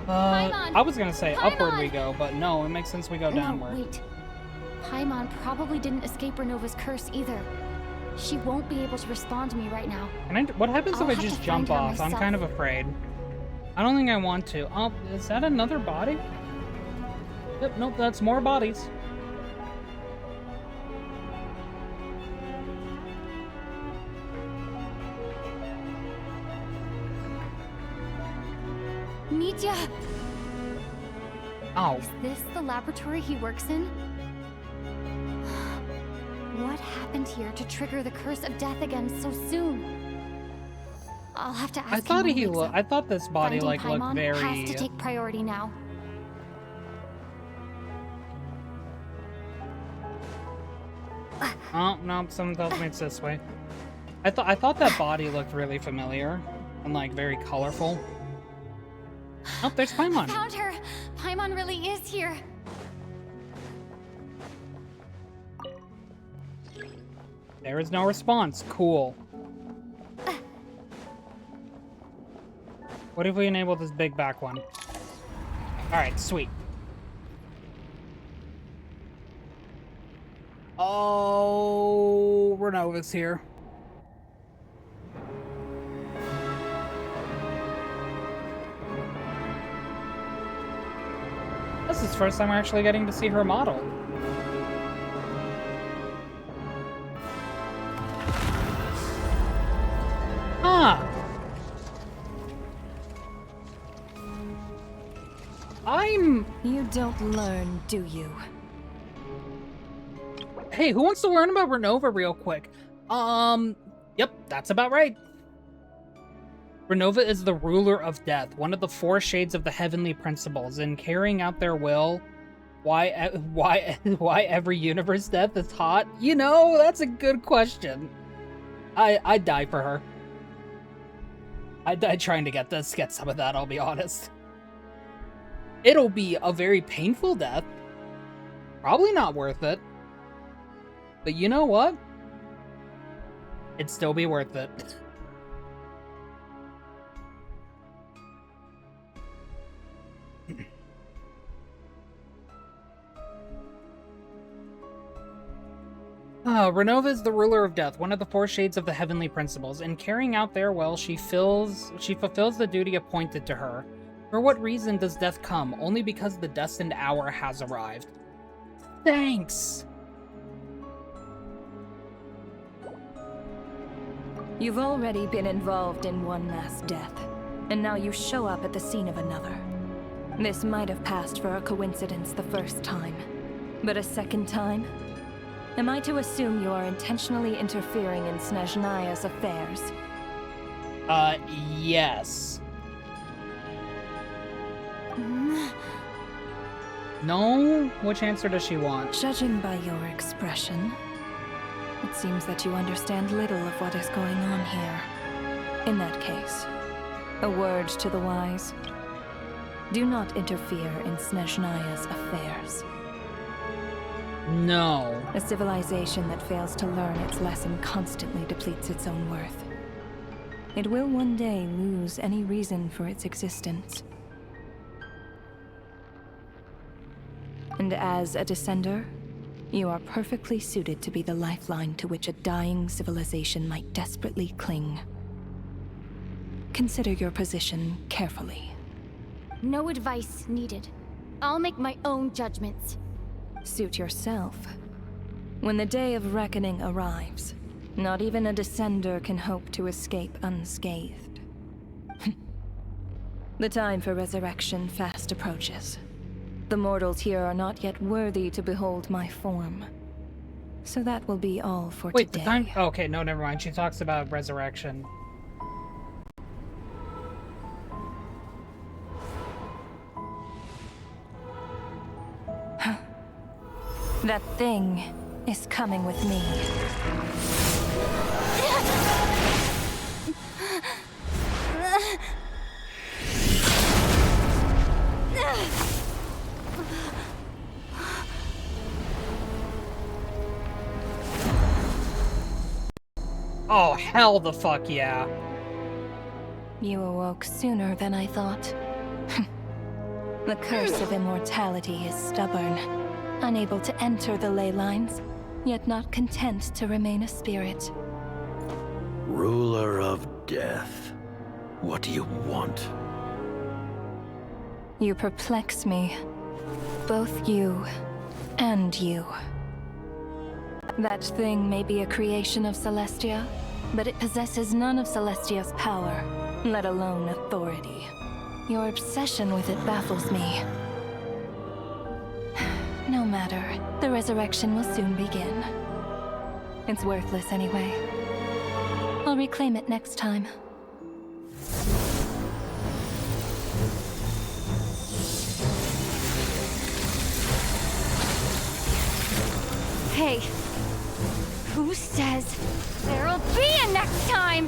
B: I was gonna say upward we go, but no, it makes sense we go downward.
D: No, wait. Paimon probably didn't escape Renova's curse either. She won't be able to respond to me right now.
B: What happens if I just jump off? I'm kind of afraid. I don't think I want to. Oh, is that another body? Yep, nope, that's more bodies.
D: Mitya!
B: Oh.
D: Is this the laboratory he works in? What happened here to trigger the curse of death again so soon? I'll have to ask
B: I thought
D: him.
B: I thought this body
D: Finding
B: looked
D: Paimon
B: very.
D: has to take priority now.
B: Oh no, something tells me it's this way. I thought that body looked really familiar and like very colorful. Oh, there's Paimon.
D: Found her. Paimon really is here.
B: There is no response. Cool. What if we enable this big back one? Alright, sweet. Oh, Renova's here. This is the first time we're actually getting to see her model. Huh.
J: You don't learn, do you?
B: Hey, who wants to learn about Renova real quick? Yep, that's about right. Renova is the ruler of death, one of the 4 shades of the heavenly principles. In carrying out their will, why every universe death is hot? You know, that's a good question. I'd die for her. I'd die trying to get some of that, I'll be honest. It'll be a very painful death. Probably not worth it. But you know what? It'd still be worth it. Renova is the ruler of death, one of the 4 shades of the heavenly principles. In carrying out their will, she fulfills the duty appointed to her. For what reason does death come? Only because the destined hour has arrived. Thanks!
J: You've already been involved in one mass death, and now you show up at the scene of another. This might have passed for a coincidence the first time, but a second time? Am I to assume you are intentionally interfering in Snezhnaya's affairs?
B: Yes. No? Which answer does she want?
J: Judging by your expression, it seems that you understand little of what is going on here. In that case, a word to the wise. Do not interfere in Snezhnaya's affairs.
B: No.
J: A civilization that fails to learn its lesson constantly depletes its own worth. It will one day lose any reason for its existence. And as a descender, you are perfectly suited to be the lifeline to which a dying civilization might desperately cling. Consider your position carefully.
D: No advice needed. I'll make my own judgments.
J: Suit yourself. When the day of reckoning arrives, not even a descender can hope to escape unscathed. The time for resurrection fast approaches. The mortals here are not yet worthy to behold my form. So that will be all for
B: today. Wait, the time... Okay, no, never mind. She talks about resurrection.
J: That thing is coming with me.
B: Oh, hell the fuck yeah.
J: You awoke sooner than I thought. The curse of immortality is stubborn, unable to enter the ley lines, yet not content to remain a spirit.
R: Ruler of death, what do you want?
J: You perplex me. Both you and you. That thing may be a creation of Celestia, but it possesses none of Celestia's power, let alone authority. Your obsession with it baffles me. No matter, the resurrection will soon begin. It's worthless anyway. I'll reclaim it next time.
D: Hey, who says there'll be a next time?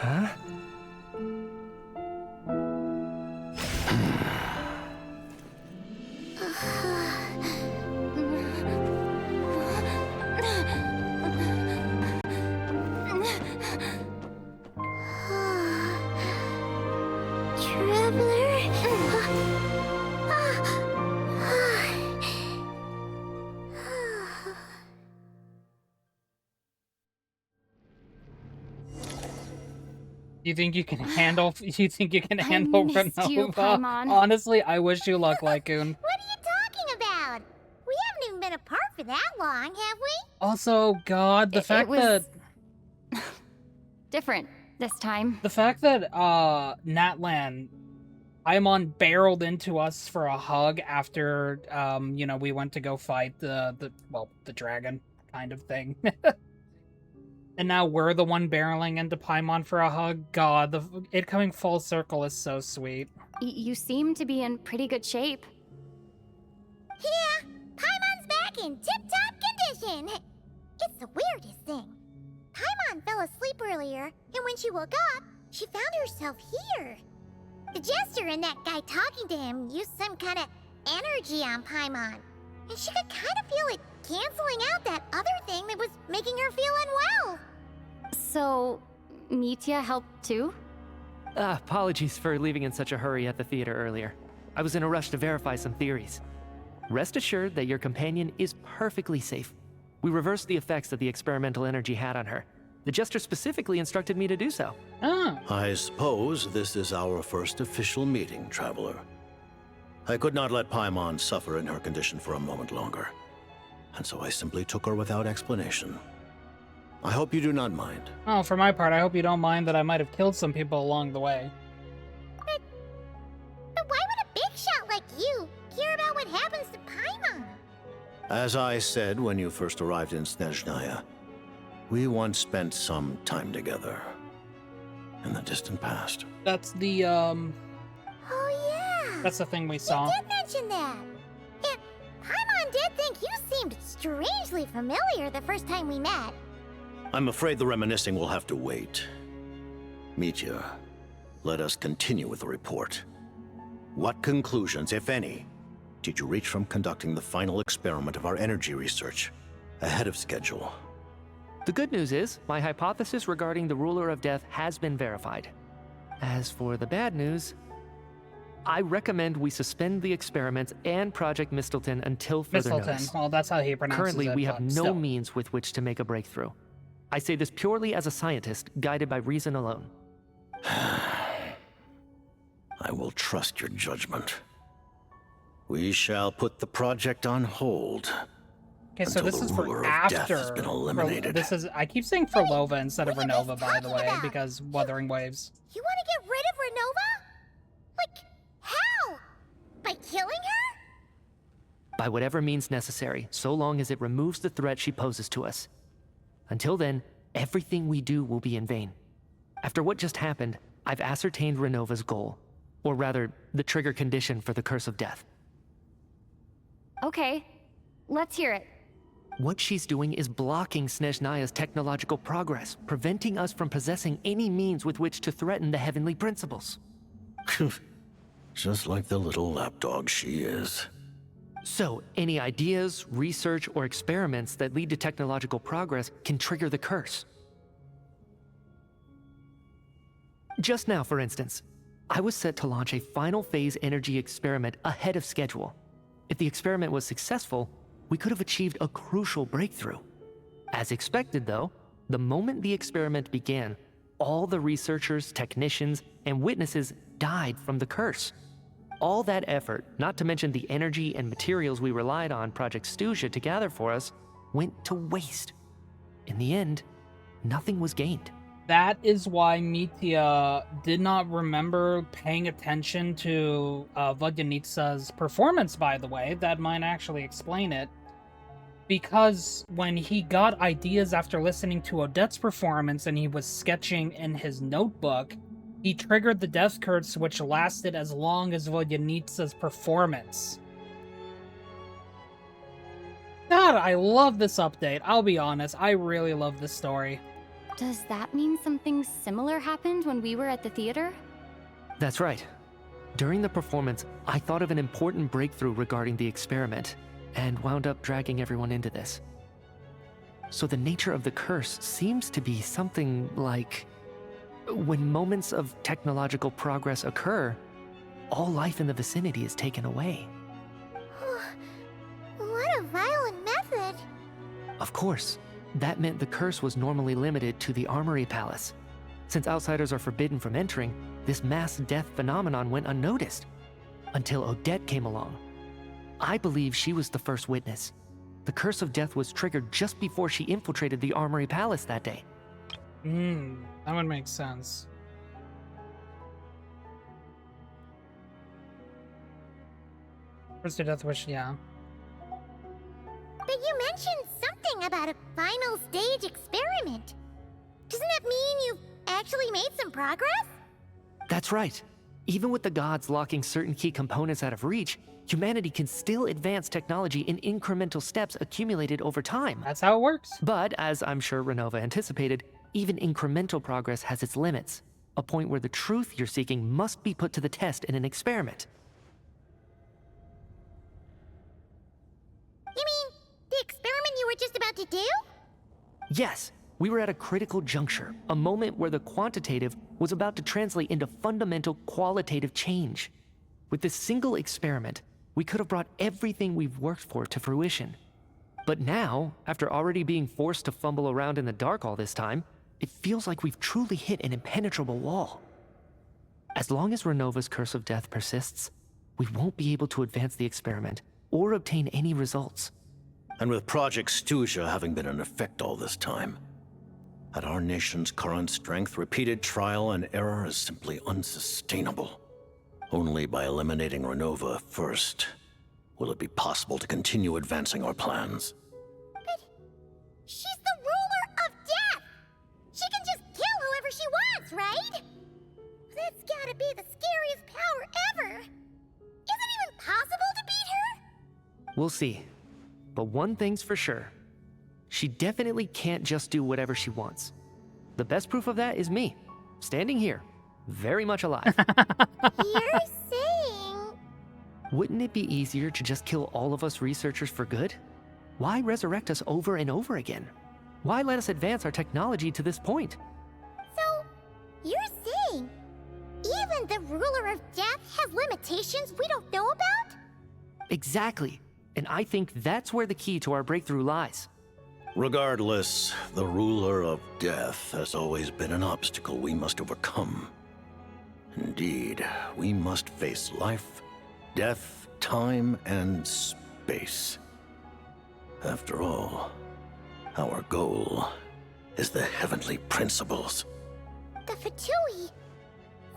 H: Huh?
B: You think you can handle? You think you can handle
D: missed you,
B: Renova?
D: Paimon.
B: Honestly, I wish you luck, Lycoon.
C: What are you talking about? We haven't even been apart for that long, have we?
B: Also, God, the fact
D: was
B: that
D: different this time.
B: the fact that Natlan Paimon barreled into us for a hug after you know, we went to go fight the dragon kind of thing. And now we're the one barreling into Paimon for a hug. God, it coming full circle is so sweet.
D: You seem to be in pretty good shape.
C: Yeah, Paimon's back in tip-top condition. It's the weirdest thing. Paimon fell asleep earlier, and when she woke up, she found herself here. The Jester and that guy talking to him used some kind of energy on Paimon, and she could kind of feel it canceling out that other thing that was making her feel unwell.
D: So, Mitya helped too?
H: Apologies for leaving in such a hurry at the theater earlier. I was in a rush to verify some theories. Rest assured that your companion is perfectly safe. We reversed the effects that the experimental energy had on her. The Jester specifically instructed me to do so.
R: I suppose this is our first official meeting, Traveler. I could not let Paimon suffer in her condition for a moment longer, and so I simply took her without explanation. I hope you do not mind.
B: Oh, for my part, I hope you don't mind that I might have killed some people along the way.
C: But why would a big shot like you care about what happens to Paimon?
R: As I said when you first arrived in Snezhnaya, we once spent some time together in the distant past.
B: That's the
C: Oh yeah.
B: that's the thing we saw.
C: You did mention that. Yeah, Paimon did think you seemed strangely familiar the first time we met.
R: I'm afraid the reminiscing will have to wait. Mitya, let us continue with the report. What conclusions, if any, did you reach from conducting the final experiment of our energy research ahead of schedule?
H: The good news is, my hypothesis regarding the Ruler of Death has been verified. As for the bad news, I recommend we suspend the experiments and Project Mistleton until further notice.
B: Well, that's how he pronounces
H: Currently,
B: it.
H: we have
B: but
H: no
B: still.
H: means with which to make a breakthrough. I say this purely as a scientist, guided by reason alone.
R: I will trust your judgment. We shall put the project on hold.
B: Okay, so
R: until
B: this
R: the
B: is for
R: ruler of
B: after.
R: death has been eliminated.
B: This is. I keep saying Frolova instead of Renova, by the way, because Wuthering Waves.
C: You want to get rid of Renova? Like, how? By killing her?
H: By whatever means necessary, so long as it removes the threat she poses to us. Until then, everything we do will be in vain. After what just happened, I've ascertained Renova's goal. Or rather, the trigger condition for the Curse of Death.
D: Okay, let's hear it.
H: What she's doing is blocking Snezhnaya's technological progress, preventing us from possessing any means with which to threaten the heavenly principles.
R: Just like the little lapdog she is.
H: So, any ideas, research, or experiments that lead to technological progress can trigger the curse. Just now, for instance, I was set to launch a final phase energy experiment ahead of schedule. If the experiment was successful, we could have achieved a crucial breakthrough. As expected, though, the moment the experiment began, all the researchers, technicians, and witnesses died from the curse. All that effort, not to mention the energy and materials we relied on Project Stuja to gather for us, went to waste. In the end, nothing was gained.
B: That is why Mitya did not remember paying attention to Vodyanitsa's performance, by the way. That might actually explain it. Because when he got ideas after listening to Odette's performance and he was sketching in his notebook, he triggered the death curse, which lasted as long as Vodyanitsa's performance. God, I love this update. I'll be honest, I really love this story.
D: Does that mean something similar happened when we were at the theater?
H: That's right. During the performance, I thought of an important breakthrough regarding the experiment, and wound up dragging everyone into this. So the nature of the curse seems to be something like, when moments of technological progress occur, all life in the vicinity is taken away.
C: What a violent method.
H: Of course, that meant the curse was normally limited to the Armory Palace. Since outsiders are forbidden from entering, this mass death phenomenon went unnoticed, until Odette came along. I believe she was the first witness. The curse of death was triggered just before she infiltrated the Armory Palace that day.
B: That would make sense. First to death wish, yeah.
C: But you mentioned something about a final stage experiment. Doesn't that mean you've actually made some progress?
H: That's right. Even with the gods locking certain key components out of reach, humanity can still advance technology in incremental steps accumulated over time.
B: That's how it works.
H: But, as I'm sure Renova anticipated, even incremental progress has its limits. A point where the truth you're seeking must be put to the test in an experiment.
C: You mean the experiment you were just about to do?
H: Yes, we were at a critical juncture, a moment where the quantitative was about to translate into fundamental qualitative change. With this single experiment, we could have brought everything we've worked for to fruition. But now, after already being forced to fumble around in the dark all this time, it feels like we've truly hit an impenetrable wall. As long as Renova's curse of death persists, we won't be able to advance the experiment or obtain any results.
R: And with Project Stuja having been in effect all this time, at our nation's current strength, repeated trial and error is simply unsustainable. Only by eliminating Renova first will it be possible to continue advancing our plans.
C: But she's the ruler of death! She can just kill whoever she wants, right? That's gotta be the scariest power ever! Is it even possible to beat her?
H: We'll see. But one thing's for sure. She definitely can't just do whatever she wants. The best proof of that is me, standing here, very much alive.
C: You're saying...
H: Wouldn't it be easier to just kill all of us researchers for good? Why resurrect us over and over again? Why let us advance our technology to this point?
C: So, you're saying even the ruler of death has limitations we don't know about?
H: Exactly. And I think that's where the key to our breakthrough lies.
R: Regardless, the ruler of death has always been an obstacle we must overcome. Indeed, we must face life, death, time, and space. After all, our goal is the heavenly principles.
C: The Fatui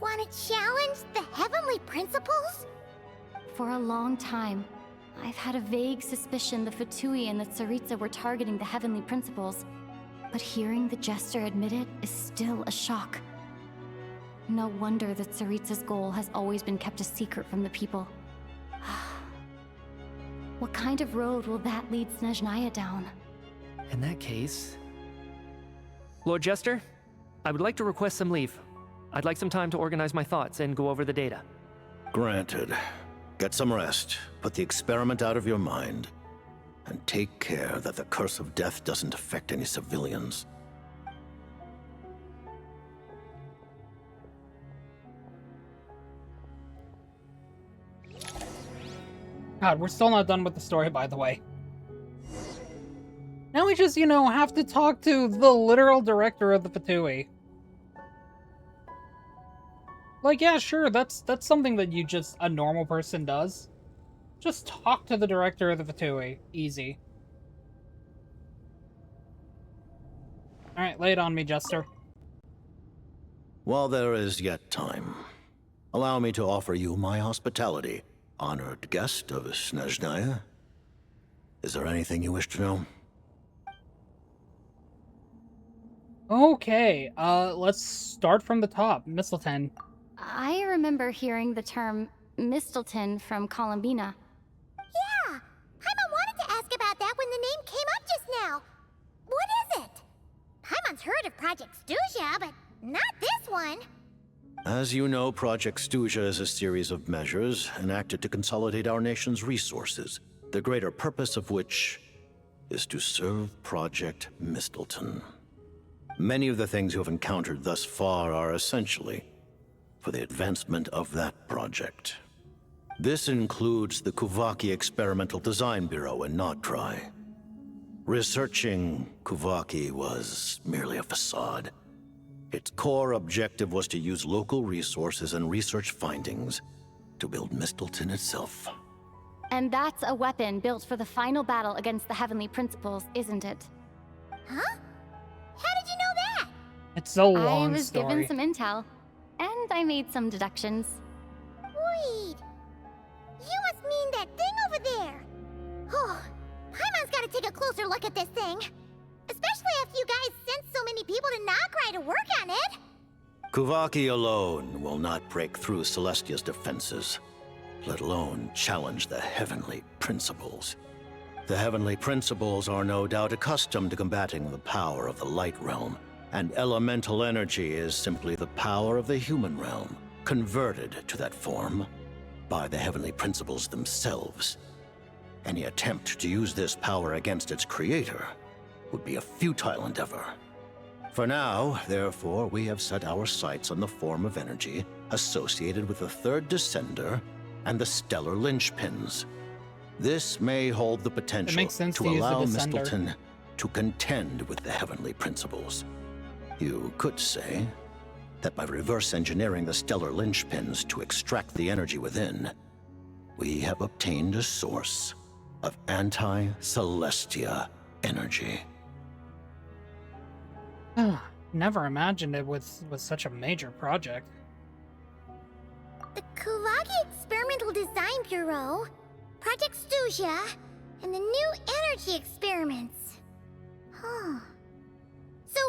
C: want to challenge the heavenly principles?
D: For a long time, I've had a vague suspicion the Fatui and the Tsaritsa were targeting the heavenly principles, but hearing the Jester admit it is still a shock. No wonder the Tsaritsa's goal has always been kept a secret from the people. What kind of road will that lead Snezhnaya down?
H: In that case... Lord Jester, I would like to request some leave. I'd like some time to organize my thoughts and go over the data.
R: Granted. Get some rest, put the experiment out of your mind, and take care that the curse of death doesn't affect any civilians.
B: God, we're still not done with the story, by the way. Now we just, have to talk to the literal director of the Fatui. Like, yeah, sure, that's something that a normal person does. Just talk to the director of the Fatui. Easy. Alright, lay it on me, Jester.
R: While there is yet time, allow me to offer you my hospitality, honored guest of Snezhnaya. Is there anything you wish to know?
B: Okay, let's start from the top. Mistletoe.
D: I remember hearing the term Mistelton from Columbina.
C: Yeah! Paimon wanted to ask about that when the Project Stuja, but not this one.
R: As you know, Project Stuja is a series of measures enacted to consolidate our nation's resources, the greater purpose of which is to serve Project Mistleton. Many of the things you have encountered thus far are essentially for the advancement of that project. This includes the Kuvaki Experimental Design Bureau in Nocturne. Researching Kuvaki was merely a facade. Its core objective was to use local resources and research findings to build Mistleton itself.
D: And that's a weapon built for the final battle against the Heavenly Principles, isn't it?
C: Huh? How did you know that?
B: It's a long
D: I was
B: story.
D: given some intel, and I made some deductions.
C: Wait. You must mean that thing over there. Oh, Paimon's gotta take a closer look at this thing. Especially after you guys sent so many people to Nocturne to work on it.
R: Kuvaki alone will not break through Celestia's defenses, let alone challenge the Heavenly Principles. The Heavenly Principles are no doubt accustomed to combating the power of the Light Realm, and elemental energy is simply the power of the human realm, converted to that form by the Heavenly Principles themselves. Any attempt to use this power against its creator would be a futile endeavor. For now, therefore, we have set our sights on the form of energy associated with the Third Descender and the Stellar Linchpins. This may hold the potential to allow Mistleton to contend with the Heavenly Principles. You could say that by reverse engineering the Stellar Linchpins to extract the energy within, we have obtained a source of anti-Celestia energy.
B: Never imagined it was such a major project.
C: The Kuvaki Experimental Design Bureau, Project Stuja, and the new energy experiments. Huh. So,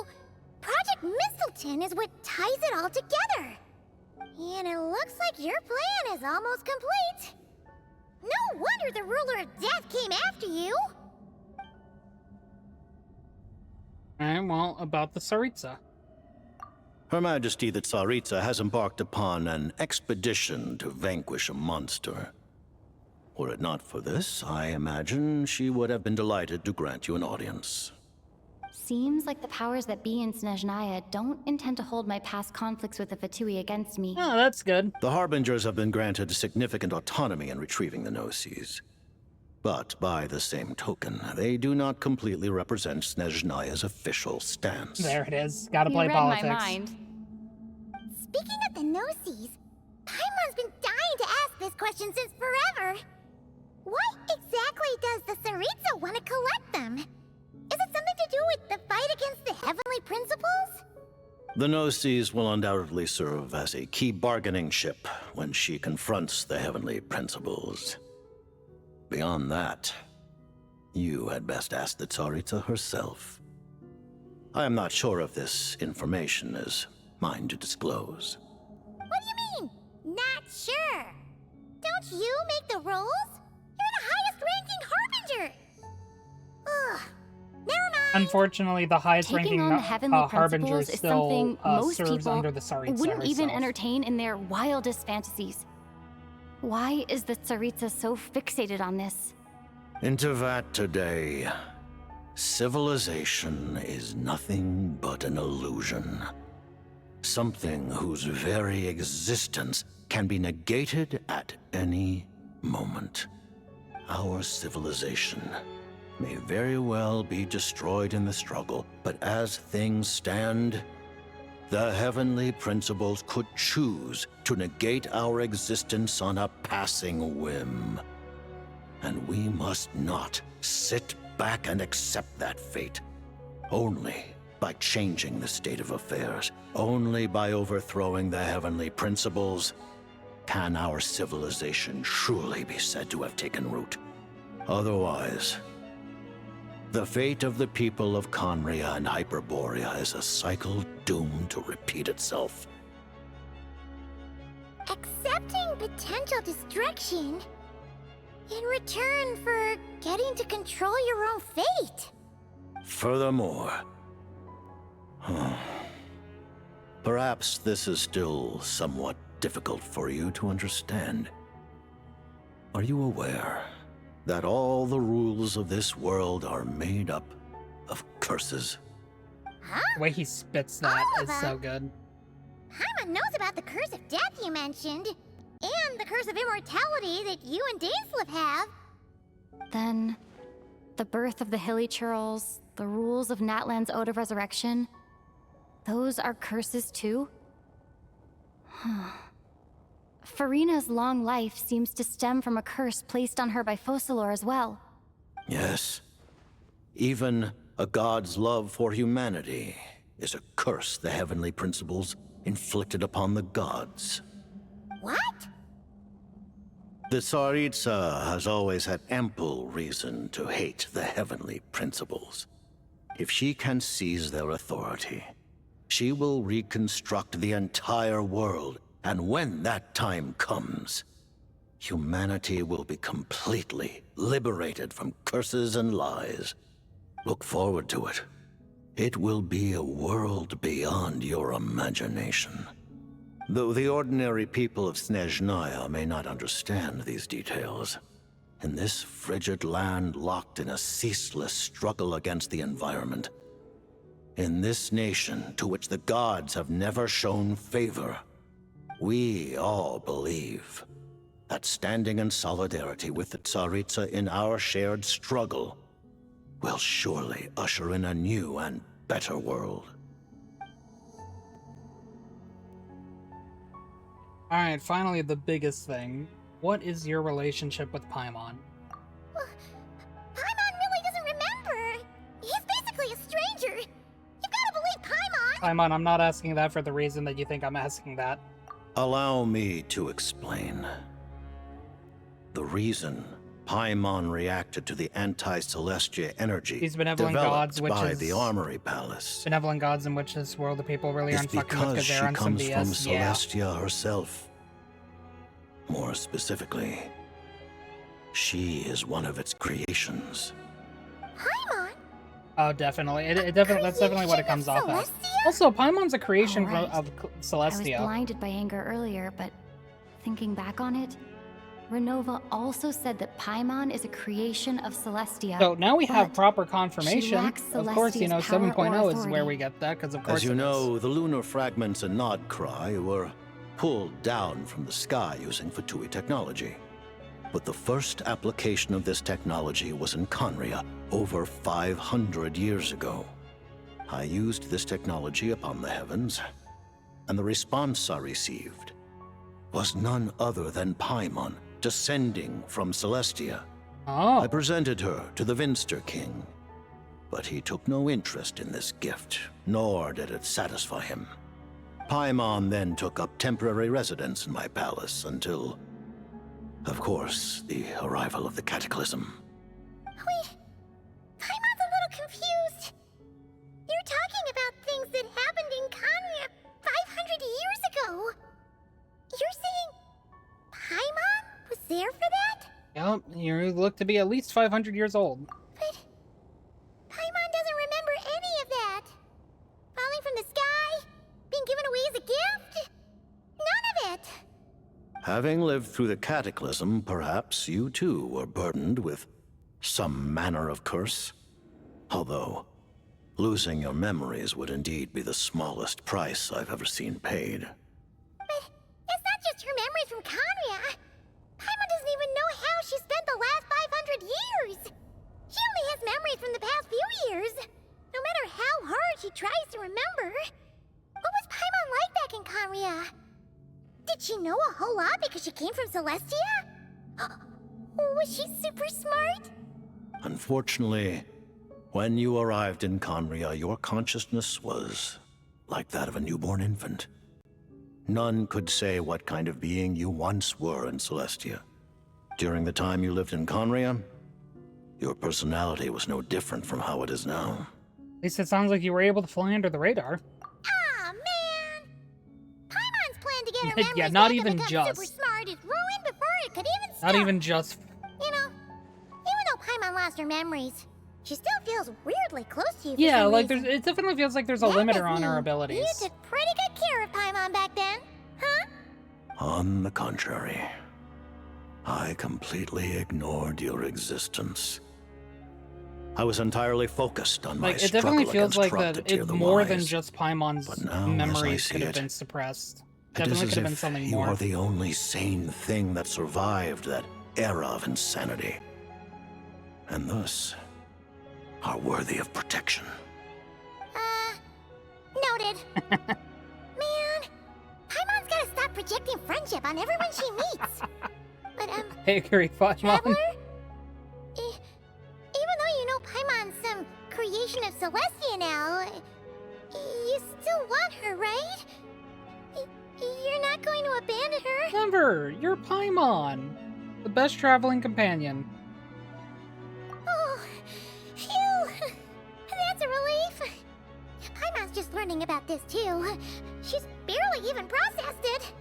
C: Project Mistleton is what ties it all together. And it looks like your plan is almost complete. No wonder the Ruler of Death came after you.
B: Alright, well, about the Tsaritsa.
R: Her Majesty the Tsaritsa has embarked upon an expedition to vanquish a monster. Were it not for this, I imagine she would have been delighted to grant you an audience.
D: Seems like the powers that be in Snezhnaya don't intend to hold my past conflicts with the Fatui against me.
B: Oh, that's good.
R: The Harbingers have been granted significant autonomy in retrieving the Gnosis. But by the same token, they do not completely represent Snezhnaya's official stance.
B: There it is. Gotta play
D: you read
B: politics.
D: my mind.
C: Speaking of the Gnosis, Paimon's been dying to ask this question since forever. Why exactly does the Tsaritsa want to collect them? Is it something to do with the fight against the Heavenly Principles?
R: The Gnosis will undoubtedly serve as a key bargaining chip when she confronts the Heavenly Principles. Beyond that, you had best ask the Tsaritsa herself. I am not sure if this information is mine to disclose.
C: What do you mean, not sure? Don't you make the rules? You're the highest-ranking Harbinger! Ugh, never mind.
B: Unfortunately, the highest
D: Taking
B: ranking
D: on the Heavenly
B: Harbinger
D: Principles is
B: still
D: something most
B: serves
D: people
B: under the Tsaritsa
D: wouldn't even
B: herself.
D: entertain in their wildest fantasies. Why is the Tsaritsa so fixated on this?
R: Intervat today, civilization is nothing but an illusion. Something whose very existence can be negated at any moment. Our civilization may very well be destroyed in the struggle, but as things stand, the Heavenly Principles could choose to negate our existence on a passing whim. And we must not sit back and accept that fate. Only by changing the state of affairs, only by overthrowing the Heavenly Principles, can our civilization truly be said to have taken root. Otherwise, the fate of the people of Conria and Hyperborea is a cycle doomed to repeat itself.
C: Accepting potential destruction in return for getting to control your own fate.
R: Furthermore, perhaps this is still somewhat difficult for you to understand. Are you aware that all the rules of this world are made up of curses?
B: The way he spits that is so good.
C: Paimon knows about the curse of death you mentioned, and the curse of immortality that you and Dainsleif have.
D: Then, the birth of the Hilly Churls, the rules of Natlan's Ode of Resurrection, those are curses too? Farina's long life seems to stem from a curse placed on her by Focalor as well.
R: Yes. Even a god's love for humanity is a curse the heavenly principles inflicted upon the gods.
C: What?
R: The Tsaritsa has always had ample reason to hate the heavenly principles. If she can seize their authority, she will reconstruct the entire world, and when that time comes, humanity will be completely liberated from curses and lies. Look forward to it. It will be a world beyond your imagination. Though the ordinary people of Snezhnaya may not understand these details, in this frigid land locked in a ceaseless struggle against the environment, in this nation to which the gods have never shown favor, we all believe that standing in solidarity with the Tsaritsa in our shared struggle will surely usher in a new and better world.
B: Alright, finally the biggest thing. What is your relationship with Paimon?
C: Paimon really doesn't remember. He's basically a stranger. You've got to believe Paimon.
B: Paimon, I'm not asking that for the reason that you think I'm asking that.
R: Allow me to explain. The reason Paimon reacted to the anti-Celestia energy
B: These benevolent
R: developed
B: gods, which
R: by
B: is
R: the Armory Palace
B: benevolent gods in which this world the people really
R: is
B: aren't fucking with
R: because
B: because
R: she
B: they're on some
R: comes from
B: BS. Yeah.
R: Celestia herself. More specifically, she is one of its creations.
C: Paimon?
B: Oh, definitely. That's definitely what it comes off as. Also, Paimon's a creation
D: Right.
B: of
D: I was
B: Celestia.
D: blinded by anger earlier, but thinking back on it, Renova also said that Paimon is a creation of Celestia.
B: So now we have
D: but
B: proper
D: she
B: confirmation.
D: lacks
B: Of course, you know,
D: Celestia's power or
B: 7.0 is where
D: authority.
B: we get that, because of course
R: As you
B: it is.
R: know, the lunar fragments in Nodcry were pulled down from the sky using Fatui technology. But the first application of this technology was in Conria over 500 years ago. I used this technology upon the heavens, and the response I received was none other than Paimon descending from Celestia.
B: Oh.
R: I presented her to the Vinster King, but he took no interest in this gift, nor did it satisfy him. Paimon then took up temporary residence in my palace until, of course, the arrival of the Cataclysm.
C: Wait, Paimon's a little confused. You're talking about things that happened in Conria 500 years ago. You're saying Paimon was there for that?
B: Yep, you look to be at least 500 years old.
C: But Paimon doesn't remember any of that. Falling from the sky? Being given away as a gift? None of it.
R: Having lived through the Cataclysm, perhaps you too were burdened with some manner of curse. Although, losing your memories would indeed be the smallest price I've ever seen paid.
C: But it's not just her memories from Conria. Paimon doesn't even know how she spent the last 500 years. She only has memories from the past few years. No matter how hard she tries to remember. What was Paimon like back in Conria? Did she know a whole lot because she came from Celestia? Was she super smart?
R: Unfortunately, when you arrived in Conria, your consciousness was like that of a newborn infant. None could say what kind of being you once were in Celestia. During the time you lived in Conria, your personality was no different from how it is now.
B: At least it sounds like you were able to fly under the radar.
C: Aw, man! Paimon's plan to get her memories
B: Yeah, not
C: back
B: even
C: and become
B: just.
C: super smart is ruined before it could even start.
B: Not even just.
C: You know, even though Paimon lost her memories, she still feels weirdly close to you for
B: Yeah,
C: some
B: like
C: reason.
B: it definitely feels like there's a
C: That
B: limiter
C: must
B: on her
C: mean
B: abilities.
C: You took pretty good care of Paimon back then? Huh?
R: On the contrary, I completely ignored your existence. I was entirely focused on my
B: Like, it definitely
R: struggle
B: feels
R: against
B: like
R: Trump to
B: that
R: tear
B: it's
R: the
B: more
R: wise.
B: than just Paimon's
R: But now, as I
B: memories
R: see
B: could have
R: it,
B: been suppressed.
R: It is
B: Definitely
R: as
B: could have been
R: if
B: something
R: you
B: more.
R: are the only sane thing that survived that era of insanity. And thus, are worthy of protection.
C: Noted. Man, Paimon's gotta stop projecting friendship on everyone she meets. But,
B: Hey, agree, Paimon.
C: Traveler? Even though you know Paimon's some creation of Celestia now, you still want her, right? You're not going to abandon her?
B: Never! You're Paimon! The best traveling companion.
C: Oh, phew! That's a relief. Paimon's just learning about this too. She's barely even processed it.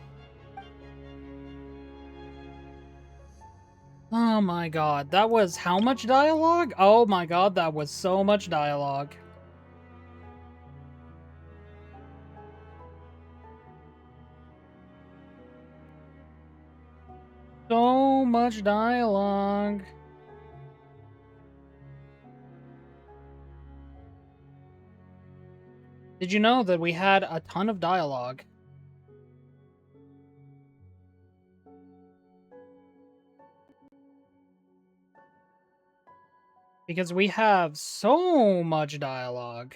B: Oh my god, that was how much dialogue? Oh my god, that was so much dialogue. So much dialogue. Did you know that we had a ton of dialogue? Because we have so much dialogue.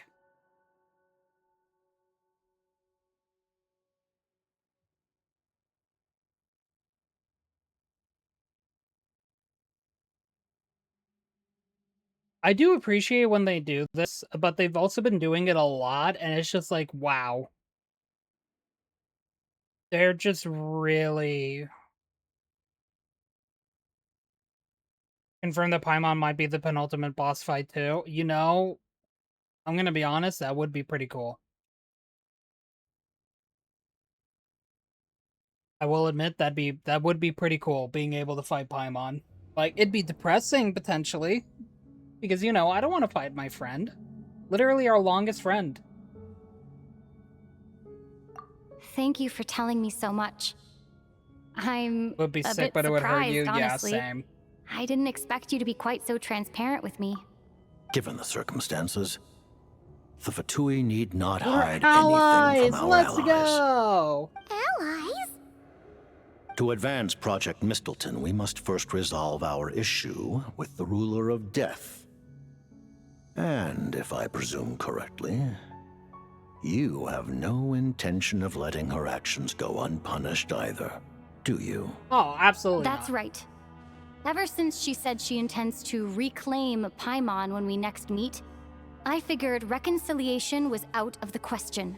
B: I do appreciate when they do this, but they've also been doing it a lot, and it's just like, wow. They're just really... Confirm that Paimon might be the penultimate boss fight too. You know, I'm gonna be honest, that would be pretty cool. I will admit that would be pretty cool, being able to fight Paimon. Like, it'd be depressing, potentially. Because, you know, I don't want to fight my friend. Literally our longest friend.
D: Thank you for telling me so much. I'm
B: Would be
D: a
B: sick,
D: bit
B: but it would hurt you.
D: honestly.
B: Yeah, same.
D: I didn't expect you to be quite so transparent with me.
R: Given the circumstances, the Fatui need not
B: We're
R: hide
B: allies!
R: anything from our
B: Let's
R: allies.
B: go!
C: Allies?
R: To advance Project Mistleton, we must first resolve our issue with the Ruler of Death. And, if I presume correctly, you have no intention of letting her actions go unpunished either, do you?
B: Oh, absolutely
D: That's
B: not.
D: right. Ever since she said she intends to reclaim Paimon when we next meet, I figured reconciliation was out of the question.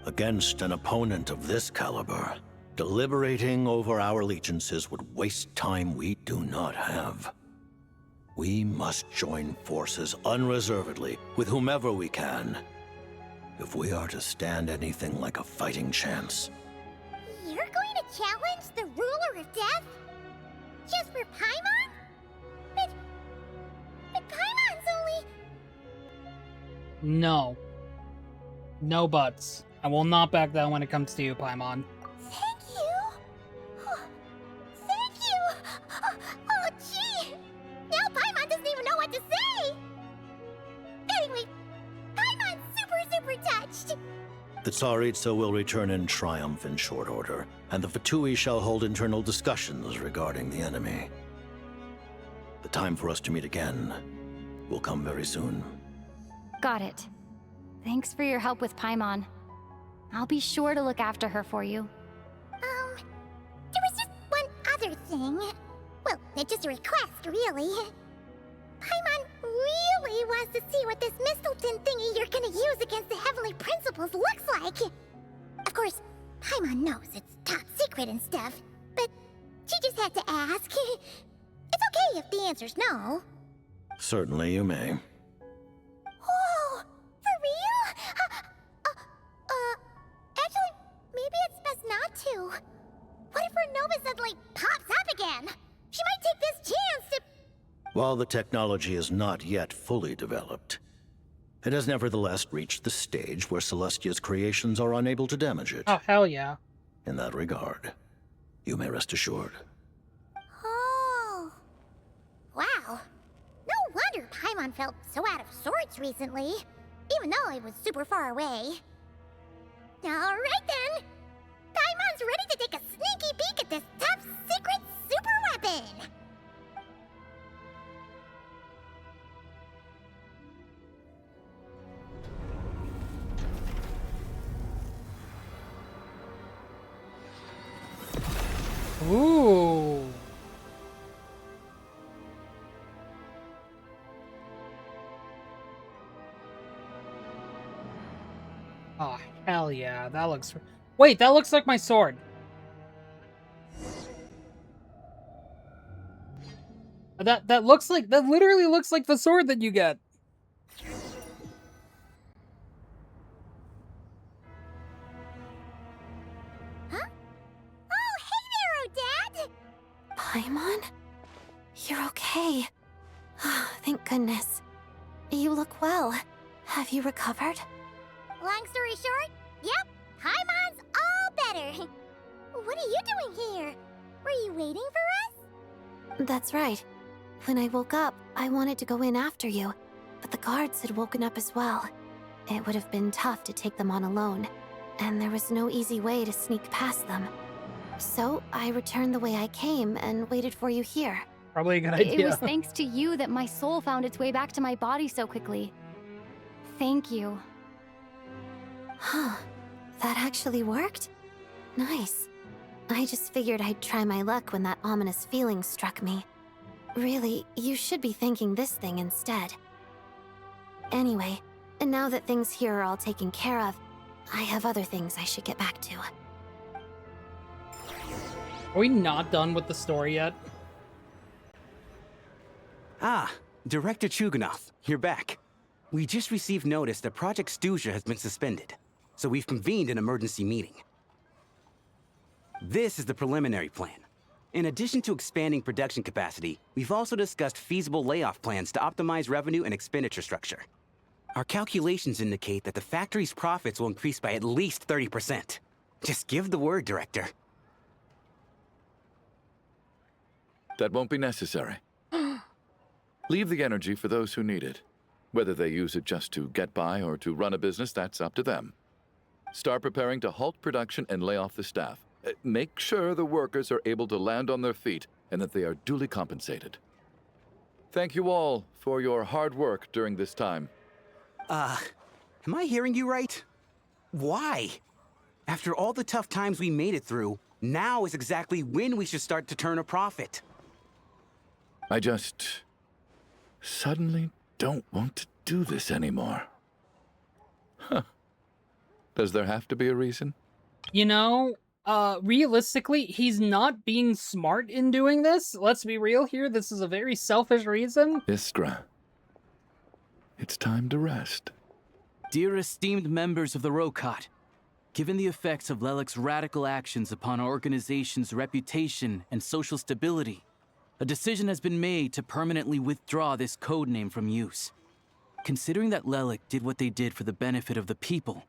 R: Against an opponent of this caliber, deliberating over our allegiances would waste time we do not have. We must join forces unreservedly with whomever we can, if we are to stand anything like a fighting chance.
C: You're going to challenge the Ruler of Death? Just for Paimon? But Paimon's only...
B: No. No buts. I will not back down when it comes to you, Paimon.
C: Thank you. Thank you. Oh, gee. Now Paimon doesn't even know what to say. Anyway, Paimon's super touched.
R: The Tsaritsa will return in triumph in short order, and the Fatui shall hold internal discussions regarding the enemy. The time for us to meet again will come very soon.
D: Got it. Thanks for your help with Paimon. I'll be sure to look after her for you.
C: There was just one other thing. Well, it's just a request, really. Paimon really wants to see what this Mistleton thingy you're gonna use against the Heavenly Principles looks like. Of course, Paimon knows it's top secret and stuff, but she just had to ask. It's okay if the answer's no.
R: Certainly you may.
C: Oh, for real? Actually, maybe it's best not to. What if her Nova suddenly pops up again? She might take this chance to...
R: While the technology is not yet fully developed, It has nevertheless reached the stage where Celestia's creations are unable to damage it.
B: Oh, hell yeah.
R: In that regard, you may rest assured.
C: Oh. Wow. No wonder Paimon felt so out of sorts recently, even though I was super far away. Alright then! Paimon's ready to take a sneaky peek at this top secret super weapon!
B: Ooh. Oh, hell yeah. That looks... Wait, that looks like my sword. That looks like... That literally looks like the sword that you get.
C: Huh? Oh, hey there, Odette!
N: Paimon? You're okay. Thank goodness. You look well. Have you recovered?
C: Long story short, yep, Paimon's all better. What are you doing here? Were you waiting for us?
N: That's right. When I woke up, I wanted to go in after you, but the guards had woken up as well. It would have been tough to take them on alone, and there was no easy way to sneak past them. So I returned the way I came and waited for you here.
B: Probably a good idea.
D: It was thanks to you that my soul found its way back to my body so quickly. Thank you.
N: Huh. That actually worked? Nice. I just figured I'd try my luck when that ominous feeling struck me. Really, you should be thanking this thing instead. Anyway, and now that things here are all taken care of, I have other things I should get back to.
B: Are we not done with the story yet?
L: Ah, Director Chuganov, you're back. We just received notice that Project Stuja has been suspended, so we've convened an emergency meeting. This is the preliminary plan. In addition to expanding production capacity, we've also discussed feasible layoff plans to optimize revenue and expenditure structure. Our calculations indicate that the factory's profits will increase by at least 30%. Just give the word, Director.
K: That won't be necessary. Leave the energy for those who need it. Whether they use it just to get by or to run a business, that's up to them. Start preparing to halt production and lay off the staff. Make sure the workers are able to land on their feet and that they are duly compensated. Thank you all for your hard work during this time.
L: Am I hearing you right? Why? After all the tough times we made it through, now is exactly when we should start to turn a profit.
K: I just suddenly don't want to do this anymore. Huh. Does there have to be a reason?
B: You know, realistically, he's not being smart in doing this. Let's be real here. This is a very selfish reason.
K: Iskra, it's time to rest.
M: Dear esteemed members of the Rokat, given the effects of Lelic's radical actions upon our organization's reputation and social stability, a decision has been made to permanently withdraw this codename from use. Considering that Lelic did what they did for the benefit of the people,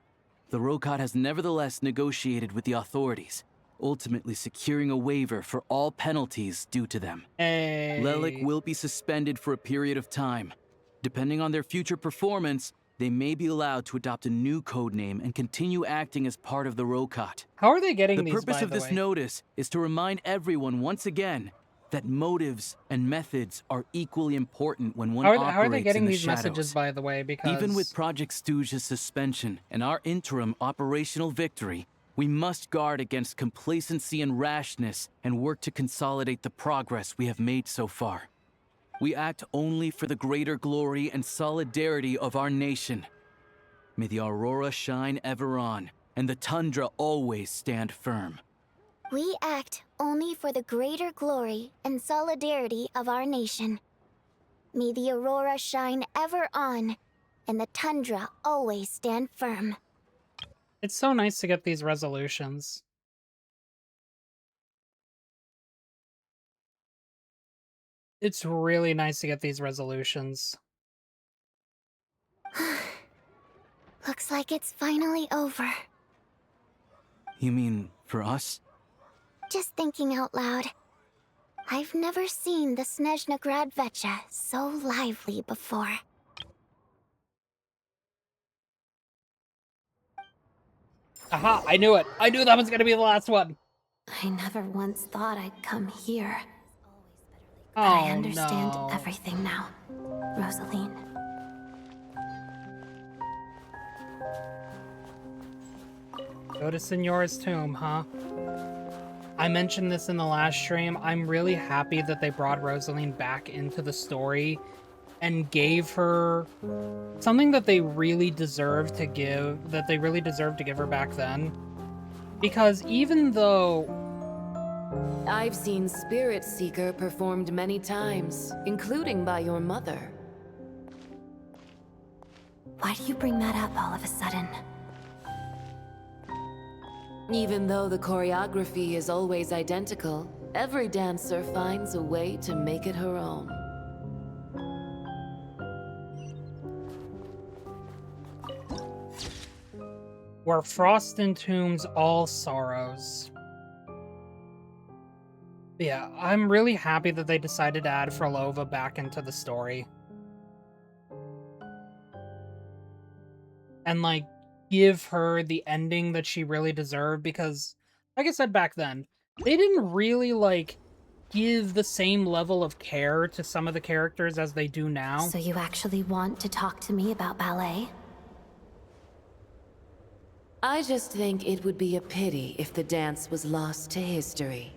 M: the Rokat has nevertheless negotiated with the authorities, ultimately securing a waiver for all penalties due to them.
B: Hey.
M: Lelic will be suspended for a period of time. Depending on their future performance, they may be allowed to adopt a new codename and continue acting as part of the Rokat.
B: How are they getting these,
M: The purpose
B: by
M: of
B: the
M: this
B: way?
M: notice is to remind everyone once again that motives and methods are equally important when one operates
B: How are they getting
M: in the
B: these
M: shadows.
B: messages, by the way? Because
M: Even with Project Stuja's suspension and our interim operational victory, we must guard against complacency and rashness and work to consolidate the progress we have made so far. We act only for the greater glory and solidarity of our nation. May the aurora shine ever on, and the tundra always stand firm.
C: We act only for the greater glory and solidarity of our nation. May the aurora shine ever on, and the tundra always stand firm.
B: it's so nice to get these resolutions. It's really nice to get these resolutions.
C: Looks like it's finally over.
M: You mean for us?
C: Just thinking out loud. I've never seen the Snezhna Gradvecha so lively before.
B: Aha, I knew it. I knew that was gonna be the last one.
N: I never once thought I'd come here.
B: Oh,
N: But I understand
B: no.
N: everything now, Rosaline.
B: Go to Signora's tomb, huh? I mentioned this in the last stream. I'm really happy that they brought Rosaline back into the story and gave her something that they really deserved to give, her back then. Because even though
F: I've seen Spirit Seeker performed many times, including by your mother.
N: Why do you bring that up all of a sudden?
F: Even though the choreography is always identical, every dancer finds a way to make it her own.
B: where frost entombs all sorrows. Yeah, I'm really happy that they decided to add Frolova back into the story. And, like, give her the ending that she really deserved, because, like I said back then, they didn't really, like, give the same level of care to some of the characters as they do now.
N: So you actually want to talk to me about ballet?
F: I just think it would be a pity if the dance was lost to history.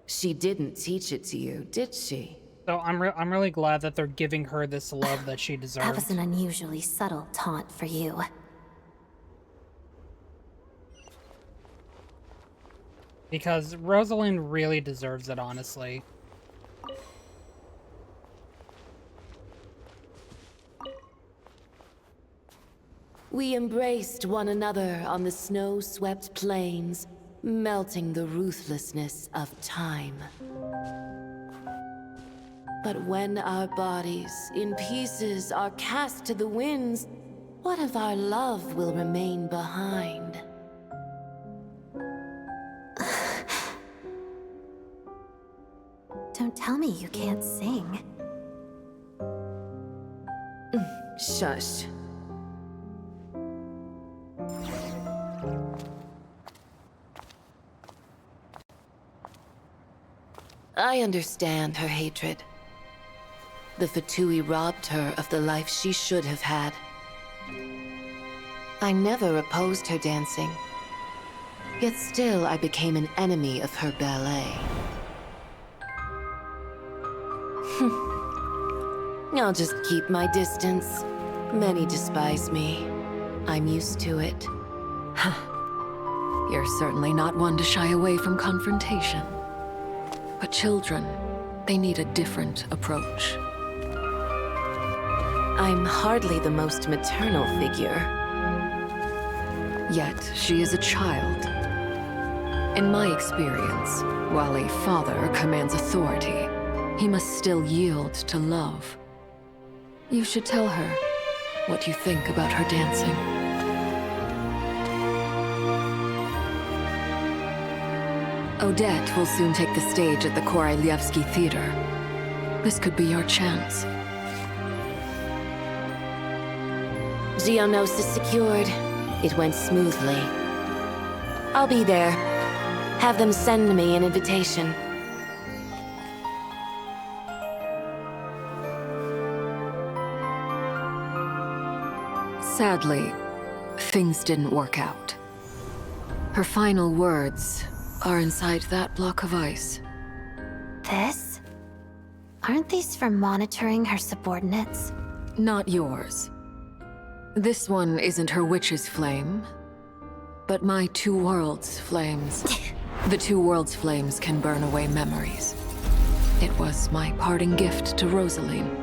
F: She didn't teach it to you, did she?
B: So I'm really glad that they're giving her this love that she deserves.
N: That was an unusually subtle taunt for you.
B: Because Rosalind really deserves it, honestly.
F: We embraced one another on the snow-swept plains, melting the ruthlessness of time. But when our bodies, in pieces, are cast to the winds, what of our love will remain behind?
N: Don't tell me you can't sing.
F: Shush. I understand her hatred. The Fatui robbed her of the life she should have had. I never opposed her dancing. Yet still I became an enemy of her ballet. I'll just keep my distance. Many despise me. I'm used to it.
T: You're certainly not one to shy away from confrontation. But children, they need a different approach.
F: I'm hardly the most maternal figure.
T: Yet, she is a child. In my experience, while a father commands authority, he must still yield to love. You should tell her what you think about her dancing. Odette will soon take the stage at the Korylievsky Theater. This could be your chance.
F: Geonosis secured. It went smoothly. I'll be there. Have them send me an invitation.
T: Sadly, things didn't work out. Her final words are inside that block of ice.
N: This? Aren't these for monitoring her subordinates?
T: Not yours. This one isn't her witch's flame, but my two worlds' flames. The two worlds' flames can burn away memories. It was my parting gift to Rosaline.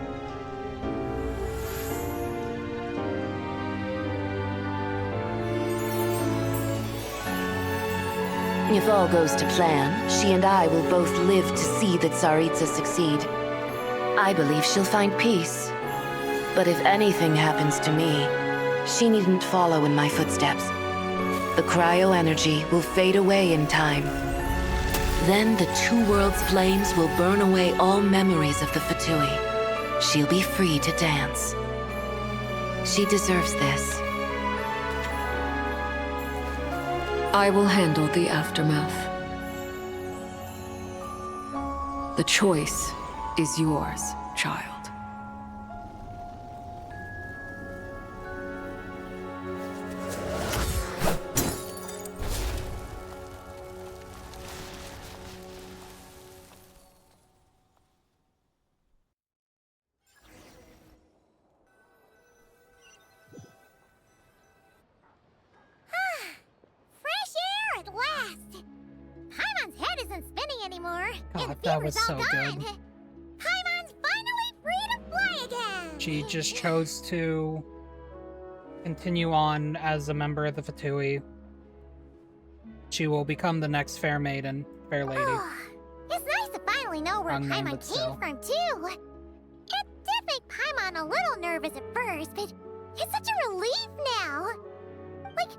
F: If all goes to plan, she and I will both live to see the Tsaritsa succeed. I believe she'll find peace. But if anything happens to me, She needn't follow in my footsteps. The cryo energy will fade away in time. Then the Two Worlds flames will burn away all memories of the Fatui. She'll be free to dance. She deserves this.
T: I will handle the aftermath. The choice is yours, child.
C: Fresh air at last! Paimon's head isn't spinning anymore.
B: God,
C: and
B: that was
C: fever's
B: so
C: all gone.
B: good.
C: Paimon's finally free to fly again!
B: She just chose to continue on as a member of the Fatui. She will become the next fair maiden, fair lady.
C: It's nice to finally know where
B: Wrong name,
C: Paimon
B: but
C: came
B: still.
C: from, too. It did make Paimon a little nervous at first, but it's such a relief now. Like,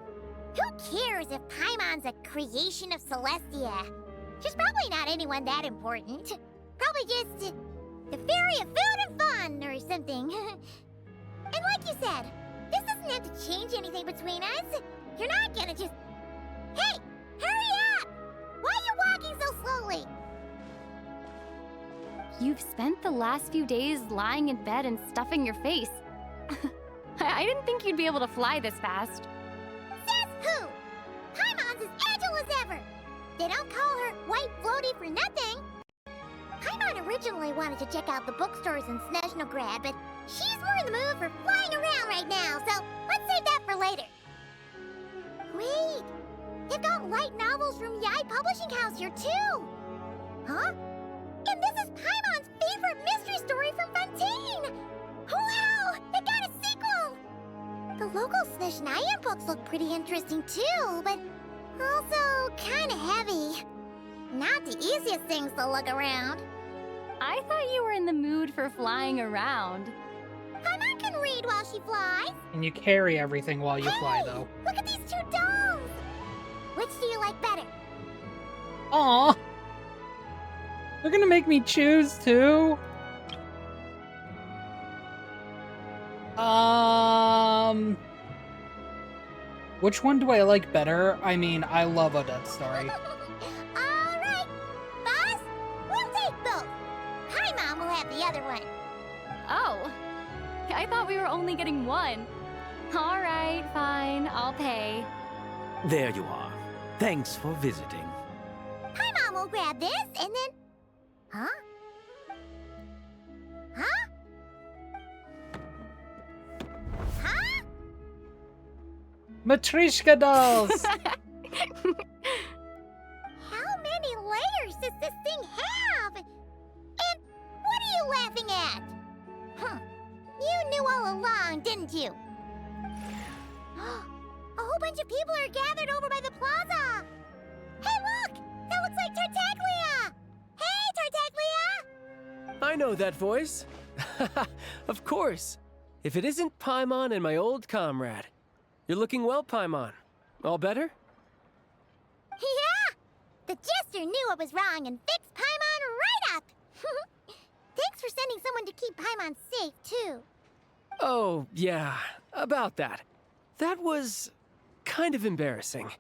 C: who cares if Paimon's a creation of Celestia? She's probably not anyone that important. Probably just the fairy of food and fun or something. And like you said, this doesn't have to change anything between us. You're not gonna just... Hey! Hurry up! Why are you walking so slowly?
D: You've spent the last few days lying in bed and stuffing your face. I didn't think you'd be able to fly this fast.
C: Says who? Paimon's as agile as ever. They don't call her White Floaty for nothing. Paimon originally wanted to check out the bookstores in Snezhnograd, but she's more in the mood for flying around right now, so let's save that for later. Wait, they've got light novels from Yai Publishing House here too. Huh? And this is Paimon's favorite mystery story from Fontaine! Wow! It got a sequel! The local Snezhnaya books look pretty interesting too, but also kinda heavy. Not the easiest things to look around.
D: I thought you were in the mood for flying around.
C: Paimon can read while she flies.
B: And you carry everything while you fly, though.
C: Look at these two domes! Which do you like better?
B: Aw! They're gonna make me choose, too? Which one do I like better? I mean, I love Odette's story.
C: Alright, boss, we'll take both. Paimon will have the other one.
D: Oh, I thought we were only getting one. All right, fine, I'll pay.
Q: There you are. Thanks for visiting.
C: Paimon will grab this and then... Huh? Huh? Huh?
B: Matryoshka dolls!
C: How many layers does this thing have? And what are you laughing at? Huh. You knew all along, didn't you? A whole bunch of people are gathered over by the plaza. Hey, look! That looks like Tartaglia! Hey, Tartaglia!
U: I know that voice. Of course. If it isn't Paimon and my old comrade. You're looking well, Paimon. All better?
C: Yeah! The jester knew I was wrong and fixed Paimon right up! Thanks for sending someone to keep Paimon safe, too.
U: Oh, yeah. About that. That was kind of embarrassing.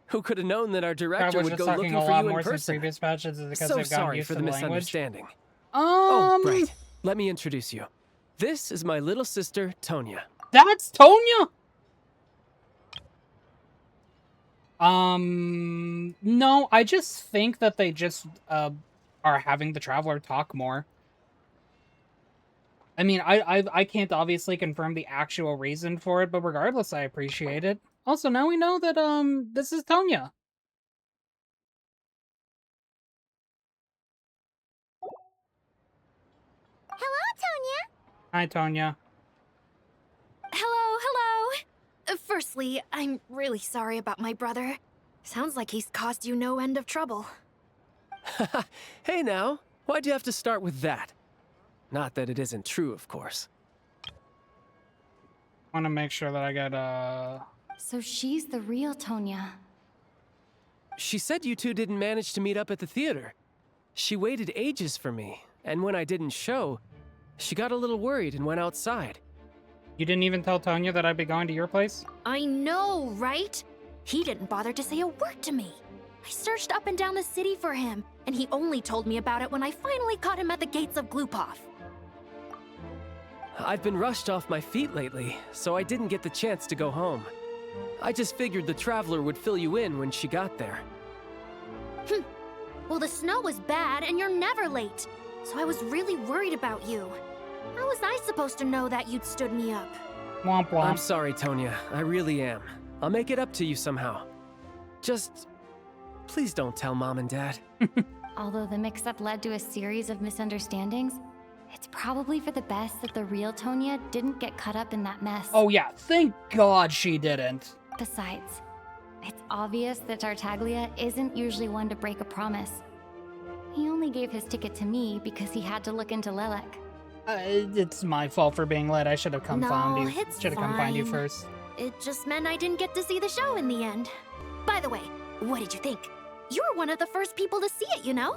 U: Who could have known that our director would go looking for you in person?
B: Previous patches is because
U: So
B: they've gotten
U: sorry
B: used
U: for
B: to
U: the
B: the language.
U: misunderstanding. Oh, right. Let me introduce you. This is my little sister, Tonya.
B: That's Tonya? No, I just think that they just, are having the Traveler talk more. I mean, I can't obviously confirm the actual reason for it, but regardless, I appreciate it. Also, now we know that, this is Tonya.
C: Hello, Tonya.
B: Hi, Tonya.
V: Hello, hello. Firstly, I'm really sorry about my brother. Sounds like he's caused you no end of trouble.
U: Hey now, why'd you have to start with that? Not that it isn't true, of course.
B: want to make sure that I get
D: So she's the real Tonya.
U: She said you two didn't manage to meet up at the theater. She waited ages for me, and when I didn't show, she got a little worried and went outside.
B: You didn't even tell Tonya that I'd be going to your place?
V: I know, right? He didn't bother to say a word to me. I searched up and down the city for him, and he only told me about it when I finally caught him at the gates of Glupov.
U: I've been rushed off my feet lately, so I didn't get the chance to go home. I just figured the Traveler would fill you in when she got there.
V: Well, the snow was bad, and you're never late. So I was really worried about you. How was I supposed to know that you'd stood me up?
B: Womp womp.
U: I'm sorry, Tonya. I really am. I'll make it up to you somehow. Just... please don't tell Mom and Dad.
D: Although the mix-up led to a series of misunderstandings, it's probably for the best that the real Tonya didn't get caught up in that mess.
B: Oh yeah, thank God she didn't.
D: Besides, it's obvious that Tartaglia isn't usually one to break a promise. He only gave his ticket to me because he had to look into Lelek.
B: It's my fault for being late. I should have come find you.
V: It's
B: Should have come find you
V: fine.
B: first.
V: It just meant I didn't get to see the show in the end. By the way, what did you think? You were one of the first people to see it, you know?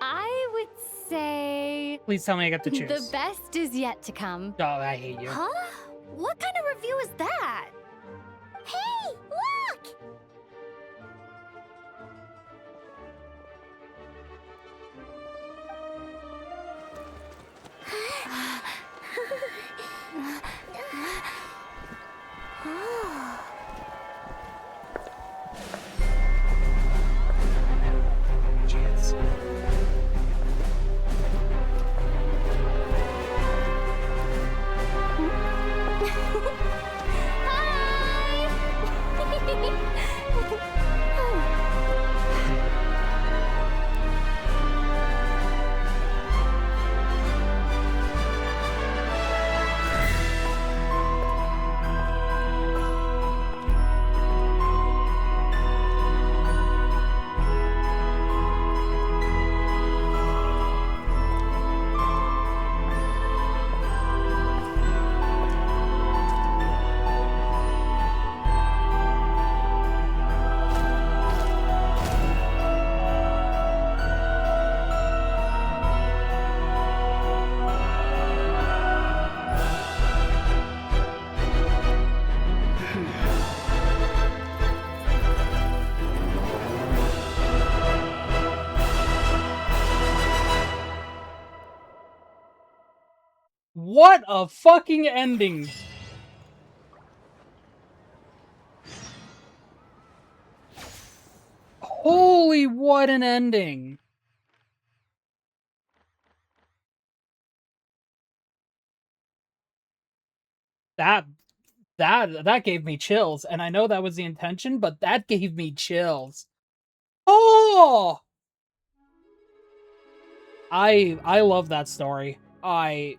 D: I would say...
B: Please tell me I get to choose.
D: The best is yet to come.
B: Oh, I hate you.
V: Huh? What kind of review is that?
C: Hey, look!
B: Jeez. What a fucking ending! Holy, what an ending! That gave me chills, and I know that was the intention, but that gave me chills. Oh! I love that story. I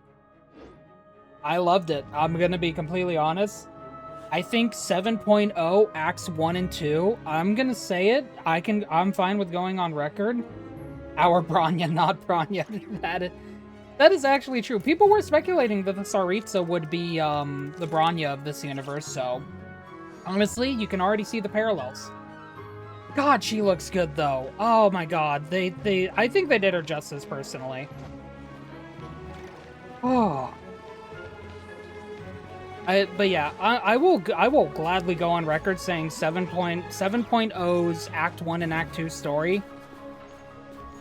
B: loved it. I'm gonna be completely honest. I think 7.0 Acts 1 and 2, I'm gonna say it. I'm fine with going on record. Our Bronya, not Bronya. That is actually true. People were speculating that the Tsaritsa would be the Bronya of this universe, so honestly, you can already see the parallels. God, she looks good though. Oh my god. I think they did her justice personally. Oh. But yeah, I will gladly go on record saying 7.0's Act 1 and Act 2 story.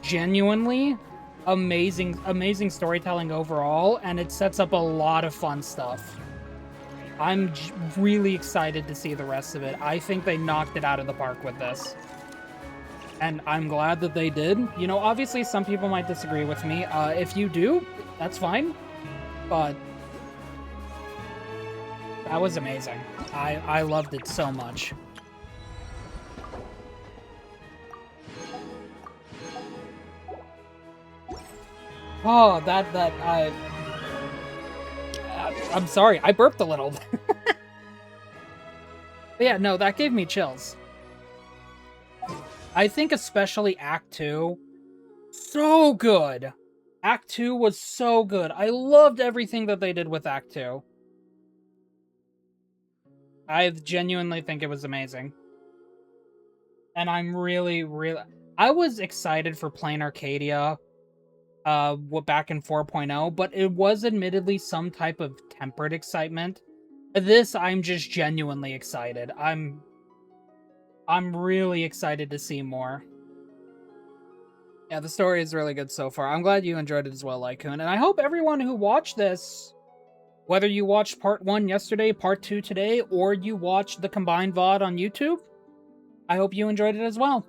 B: Genuinely amazing storytelling overall, and it sets up a lot of fun stuff. I'm really excited to see the rest of it. I think they knocked it out of the park with this. And I'm glad that they did. You know, obviously some people might disagree with me. If you do, that's fine. But that was amazing. I loved it so much. Oh, I'm sorry, I burped a little. But yeah, no, that gave me chills. I think especially Act 2, so good. Act 2 was so good. I loved everything that they did with Act 2. I genuinely think it was amazing. And I'm really... I was excited for playing Arcadia back in 4.0, but it was admittedly some type of tempered excitement. This, I'm just genuinely excited. I'm really excited to see more. Yeah, the story is really good so far. I'm glad you enjoyed it as well, Lycoon. And I hope everyone who watched this, whether you watched part 1 yesterday, part 2 today, or you watched the combined VOD on YouTube, I hope you enjoyed it as well.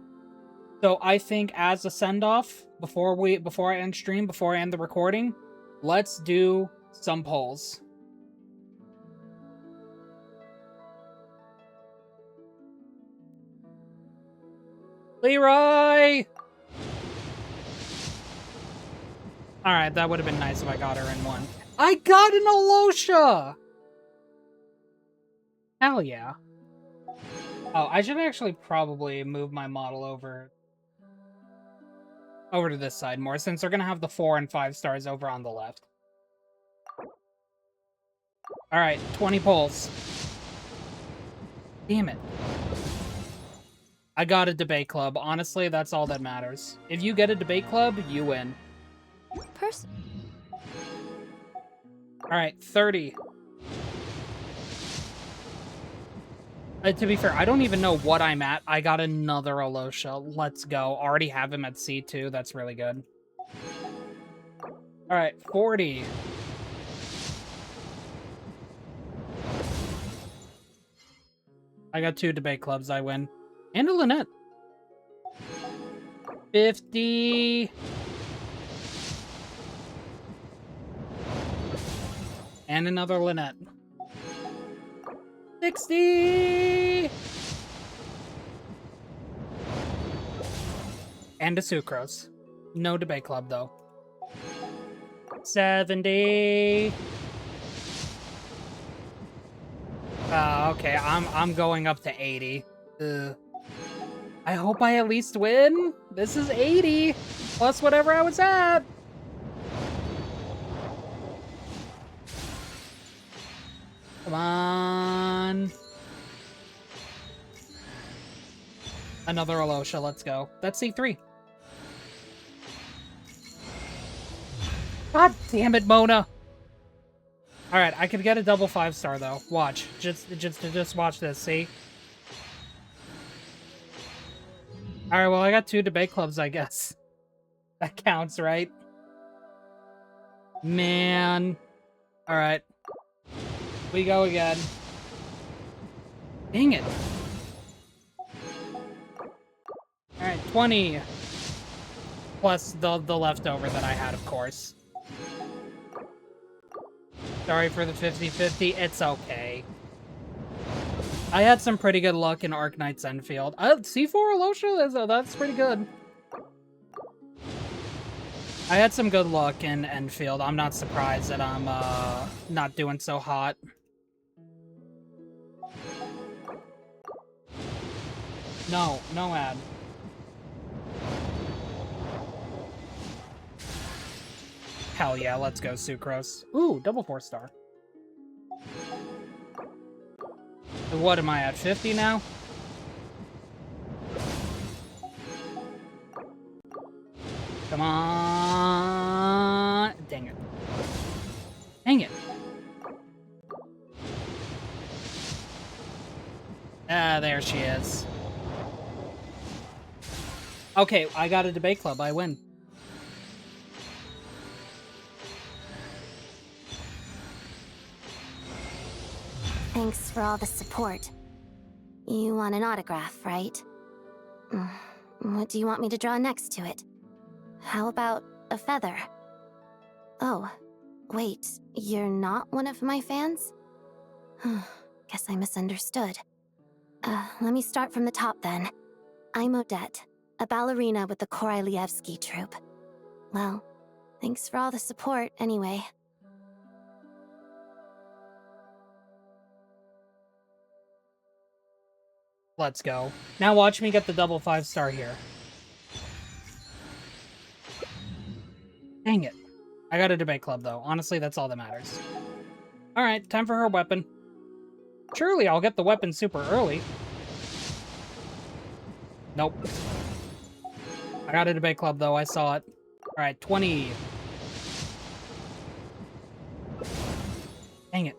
B: So I think as a send-off, before I end stream, before I end the recording, let's do some polls. Leroy! Alright, that would have been nice if I got her in one. I got an Alosha! Hell yeah. Oh, I should actually probably move my model over to this side more, since they're gonna have the 4 and 5 stars over on the left. Alright, 20 polls. Damn it. I got a debate club. Honestly, that's all that matters. If you get a debate club, you win. Alright, 30. To be fair, I don't even know what I'm at. I got another Alosha. Let's go. Already have him at C2. That's really good. Alright, 40. I got 2 debate clubs. I win. And a Lynette. 50. And another Lynette. 60! And a Sucrose. No debate club, though. 70. Okay, I'm going up to 80. I hope I at least win. This is 80 plus whatever I was at. Come on. Another Alosha, let's go. That's C3. God damn it, Mona. Alright, I could get a double 5-star though. Watch. Just watch this, see? Alright, well I got 2 debate clubs, I guess. That counts, right? Man. Alright. We go again. Dang it. Alright, 20. Plus the leftover that I had, of course. Sorry for the 50-50. It's okay. I had some pretty good luck in Arknight's Enfield. C4 Alosha? That's pretty good. I had some good luck in Enfield. I'm not surprised that I'm not doing so hot. No ad. Hell yeah, let's go, Sucrose. Ooh, double 4-star. So what am I at, 50 now? Come on! Dang it. Dang it. Ah, there she is. Okay, I got a debate club. I win.
N: Thanks for all the support. You want an autograph, right? What do you want me to draw next to it? How about a feather? Oh, wait, you're not one of my fans? Guess I misunderstood. Let me start from the top then. I'm Odette, a ballerina with the Korylevsky troupe. Well, thanks for all the support anyway.
B: Let's go. Now watch me get the double 5-star here. Dang it. I got a debate club, though. Honestly, that's all that matters. Alright, time for her weapon. Surely I'll get the weapon super early. Nope. I got a debate club, though. I saw it. Alright, 20. Dang it.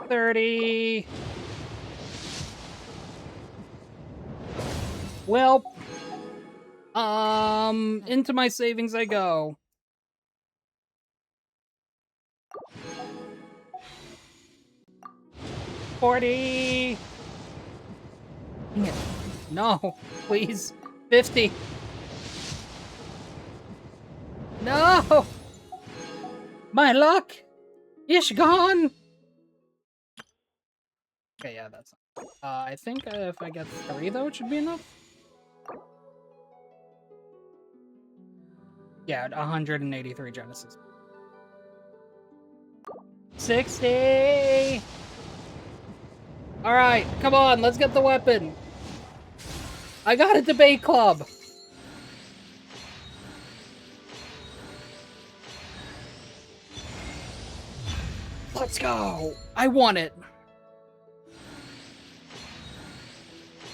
B: 30. Well, into my savings I go. $40. Dang it. No, please. 50. No! My luck is gone! Okay, yeah, that's... I think if I get 3, though, it should be enough. Yeah, 183 Genesis. 60! Alright, come on, let's get the weapon! I got a debate club! Let's go! I won it!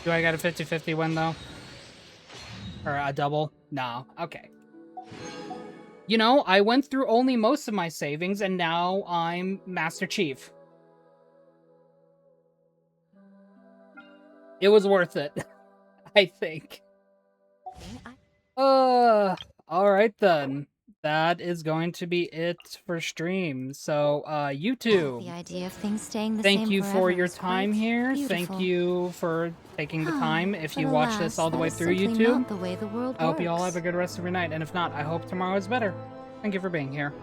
B: Do I got a 50-50 win, though? Or a double? No. Okay. You know, I went through only most of my savings, and now I'm Master Chief. It was worth it. I think. Alright then. That is going to be it for stream. So, YouTube.
D: The idea of things staying the
B: thank
D: same
B: you for
D: forever
B: your
D: is
B: time
D: quite
B: here.
D: beautiful.
B: Thank you for taking the time. If
D: But
B: you watch this
D: alas,
B: all the
D: that
B: way
D: is
B: through
D: simply
B: YouTube,
D: not the way the world
B: I hope you all
D: works.
B: have a good rest of your night. And if not, I hope tomorrow is better. Thank you for being here.